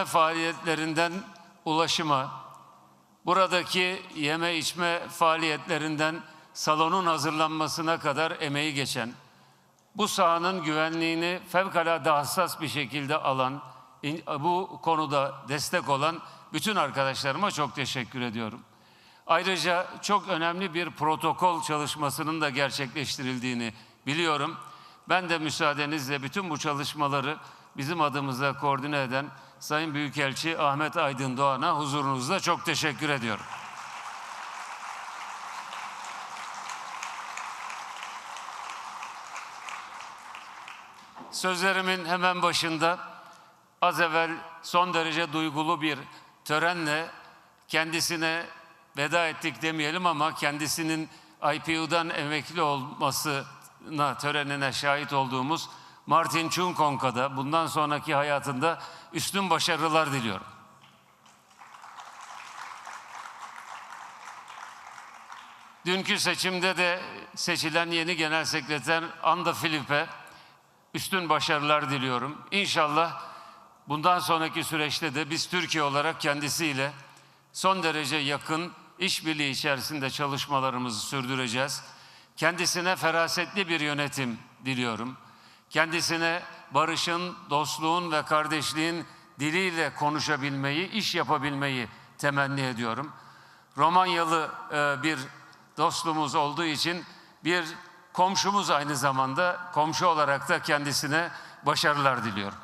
faaliyetlerinden ulaşıma, buradaki yeme içme faaliyetlerinden salonun hazırlanmasına kadar emeği geçen, bu sahanın güvenliğini fevkalade hassas bir şekilde alan, bu konuda destek olan bütün arkadaşlarıma çok teşekkür ediyorum. Ayrıca çok önemli bir protokol çalışmasının da gerçekleştirildiğini biliyorum. Ben de müsaadenizle bütün bu çalışmaları bizim adımıza koordine eden Sayın Büyükelçi Ahmet Aydın Doğan'a huzurunuzda çok teşekkür ediyorum. Sözlerimin hemen başında az evvel son derece duygulu bir törenle kendisine veda ettik demeyelim ama kendisinin IPU'dan emekli olmasına, törenine şahit olduğumuz Martin Çunkonk'a da bundan sonraki hayatında üstün başarılar diliyorum. Dünkü seçimde de seçilen yeni Genel Sekreter Anda Filip'e üstün başarılar diliyorum. İnşallah bundan sonraki süreçte de biz Türkiye olarak kendisiyle son derece yakın işbirliği içerisinde çalışmalarımızı sürdüreceğiz. Kendisine ferasetli bir yönetim diliyorum. Kendisine barışın, dostluğun ve kardeşliğin diliyle konuşabilmeyi, iş yapabilmeyi temenni ediyorum. Romanyalı bir dostluğumuz olduğu için bir komşumuz aynı zamanda, komşu olarak da kendisine başarılar diliyorum.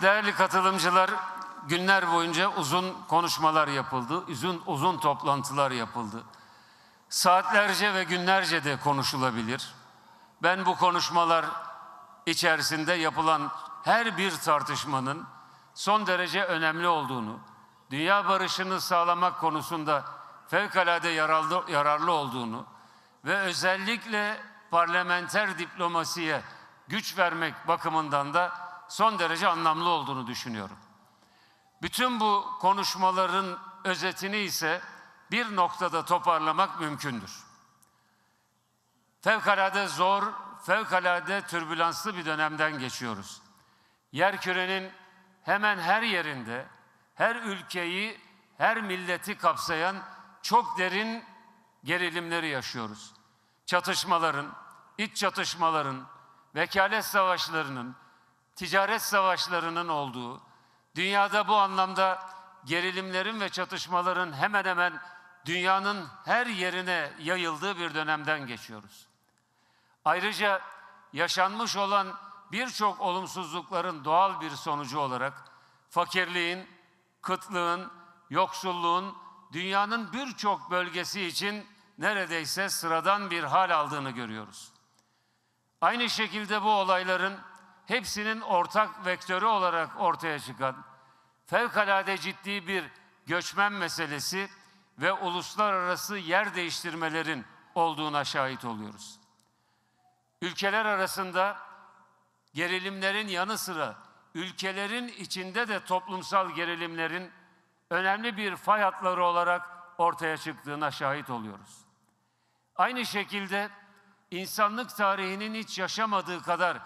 Değerli katılımcılar, günler boyunca uzun konuşmalar yapıldı, uzun toplantılar yapıldı. Saatlerce ve günlerce de konuşulabilir. Ben bu konuşmalar içerisinde yapılan her bir tartışmanın son derece önemli olduğunu, dünya barışını sağlamak konusunda fevkalade yararlı olduğunu ve özellikle parlamenter diplomasiye güç vermek bakımından da son derece anlamlı olduğunu düşünüyorum. Bütün bu konuşmaların özetini ise bir noktada toparlamak mümkündür. Fevkalade zor, fevkalade türbülanslı bir dönemden geçiyoruz. Yerkürenin hemen her yerinde, her ülkeyi, her milleti kapsayan çok derin gerilimleri yaşıyoruz. Çatışmaların, iç çatışmaların, vekalet savaşlarının, ticaret savaşlarının olduğu, dünyada bu anlamda gerilimlerin ve çatışmaların hemen hemen dünyanın her yerine yayıldığı bir dönemden geçiyoruz. Ayrıca yaşanmış olan birçok olumsuzlukların doğal bir sonucu olarak fakirliğin, kıtlığın, yoksulluğun dünyanın birçok bölgesi için neredeyse sıradan bir hal aldığını görüyoruz. Aynı şekilde bu olayların hepsinin ortak vektörü olarak ortaya çıkan fevkalade ciddi bir göçmen meselesi ve uluslararası yer değiştirmelerin olduğuna şahit oluyoruz. Ülkeler arasında gerilimlerin yanı sıra ülkelerin içinde de toplumsal gerilimlerin önemli bir fay hatları olarak ortaya çıktığına şahit oluyoruz. Aynı şekilde insanlık tarihinin hiç yaşamadığı kadar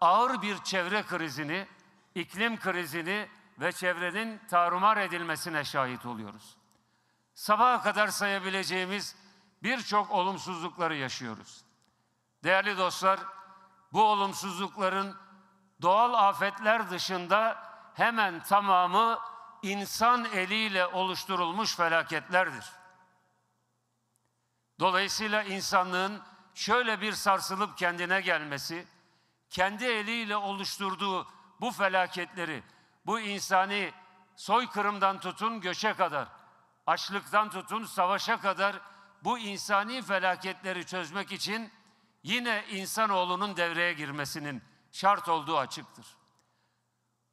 ağır bir çevre krizini, iklim krizini ve çevrenin tarumar edilmesine şahit oluyoruz. Sabaha kadar sayabileceğimiz birçok olumsuzlukları yaşıyoruz. Değerli dostlar, bu olumsuzlukların doğal afetler dışında hemen tamamı insan eliyle oluşturulmuş felaketlerdir. Dolayısıyla insanlığın şöyle bir sarsılıp kendine gelmesi, kendi eliyle oluşturduğu bu felaketleri, bu insani soykırımdan tutun göçe kadar, açlıktan tutun savaşa kadar bu insani felaketleri çözmek için yine insanoğlunun devreye girmesinin şart olduğu açıktır.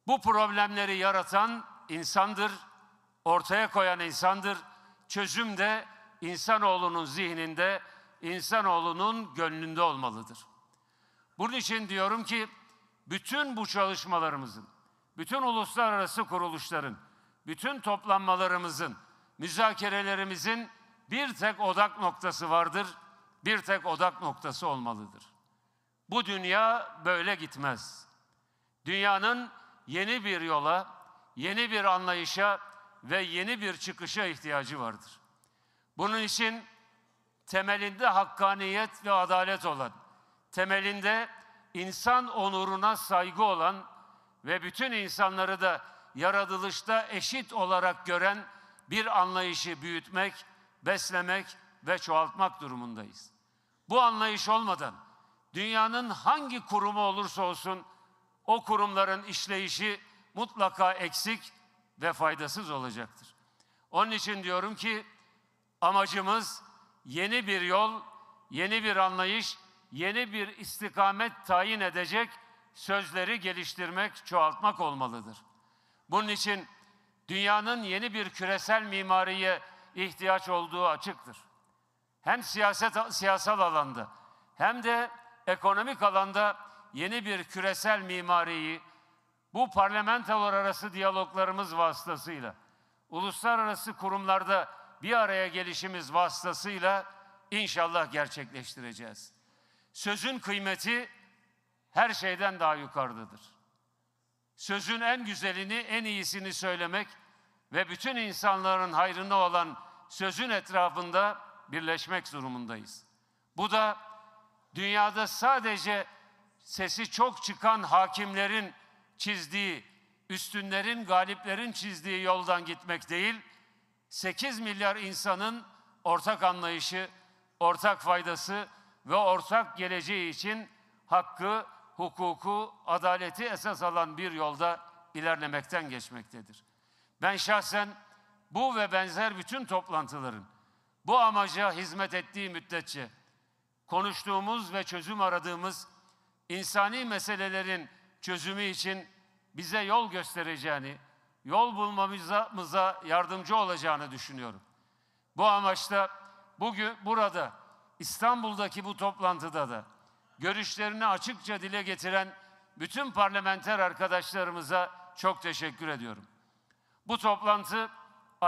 Bu problemleri yaratan insandır, ortaya koyan insandır. Çözüm de insanoğlunun zihninde, insanoğlunun gönlünde olmalıdır. Bunun için diyorum ki bütün bu çalışmalarımızın, bütün uluslararası kuruluşların, bütün toplanmalarımızın, müzakerelerimizin bir tek odak noktası vardır, bir tek odak noktası olmalıdır. Bu dünya böyle gitmez. Dünyanın yeni bir yola, yeni bir anlayışa ve yeni bir çıkışa ihtiyacı vardır. Bunun için temelinde hakkaniyet ve adalet olan, temelinde insan onuruna saygı olan ve bütün insanları da yaratılışta eşit olarak gören bir anlayışı büyütmek, beslemek ve çoğaltmak durumundayız. Bu anlayış olmadan dünyanın hangi kurumu olursa olsun o kurumların işleyişi mutlaka eksik ve faydasız olacaktır. Onun için diyorum ki amacımız yeni bir yol, yeni bir anlayış, yeni bir istikamet tayin edecek sözleri geliştirmek, çoğaltmak olmalıdır. Bunun için dünyanın yeni bir küresel mimariye ihtiyaç olduğu açıktır. Hem siyasal alanda hem de ekonomik alanda yeni bir küresel mimariyi bu parlamentolar arası diyaloglarımız vasıtasıyla, uluslararası kurumlarda bir araya gelişimiz vasıtasıyla inşallah gerçekleştireceğiz. Sözün kıymeti her şeyden daha yukarıdadır. Sözün en güzelini, en iyisini söylemek ve bütün insanların hayrına olan sözün etrafında birleşmek durumundayız. Bu da dünyada sadece sesi çok çıkan hakimlerin çizdiği, üstünlerin, galiplerin çizdiği yoldan gitmek değil, 8 milyar insanın ortak anlayışı, ortak faydası ve ortak geleceği için hakkı, hukuku, adaleti esas alan bir yolda ilerlemekten geçmektedir. Ben şahsen bu ve benzer bütün toplantıların bu amaca hizmet ettiği müddetçe konuştuğumuz ve çözüm aradığımız insani meselelerin çözümü için bize yol göstereceğini, yol bulmamıza yardımcı olacağını düşünüyorum. Bu amaçta bugün burada İstanbul'daki bu toplantıda da görüşlerini açıkça dile getiren bütün parlamenter arkadaşlarımıza çok teşekkür ediyorum. Bu toplantı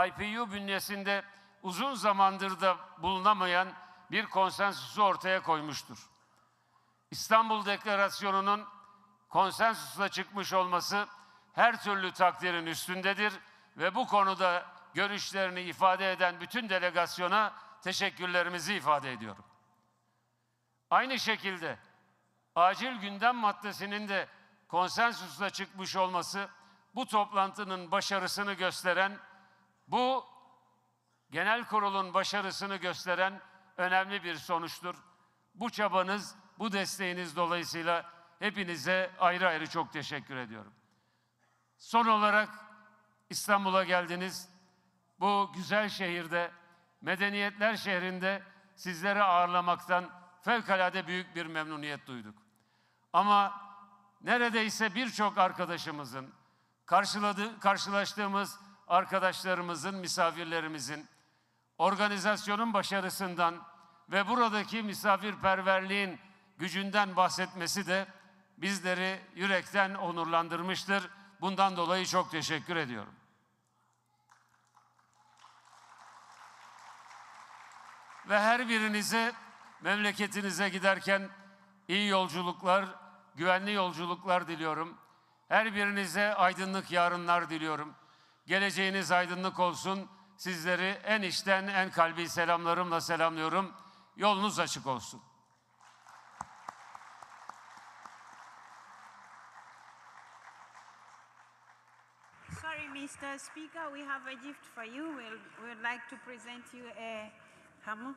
IPU bünyesinde uzun zamandır da bulunamayan bir konsensüsü ortaya koymuştur. İstanbul Deklarasyonu'nun konsensusla çıkmış olması her türlü takdirin üstündedir ve bu konuda görüşlerini ifade eden bütün delegasyona teşekkürlerimizi ifade ediyorum. Aynı şekilde acil gündem maddesinin de konsensusla çıkmış olması bu toplantının başarısını gösteren, bu genel kurulun başarısını gösteren önemli bir sonuçtur. Bu çabanız, bu desteğiniz dolayısıyla hepinize ayrı ayrı çok teşekkür ediyorum. Son olarak İstanbul'a geldiniz. Bu güzel şehirde, medeniyetler şehrinde sizleri ağırlamaktan fevkalade büyük bir memnuniyet duyduk. Ama neredeyse birçok arkadaşımızın, karşılaştığımız arkadaşlarımızın, misafirlerimizin organizasyonun başarısından ve buradaki misafirperverliğin gücünden bahsetmesi de bizleri yürekten onurlandırmıştır. Bundan dolayı çok teşekkür ediyorum. Ve her birinize memleketinize giderken iyi yolculuklar, güvenli yolculuklar diliyorum. Her birinize aydınlık yarınlar diliyorum. Geleceğiniz aydınlık olsun. Sizleri en içten, en kalbi selamlarımla selamlıyorum. Yolunuz açık olsun. Sorry, Mr. Speaker, we have a gift for you. We'd like to present you a hammer.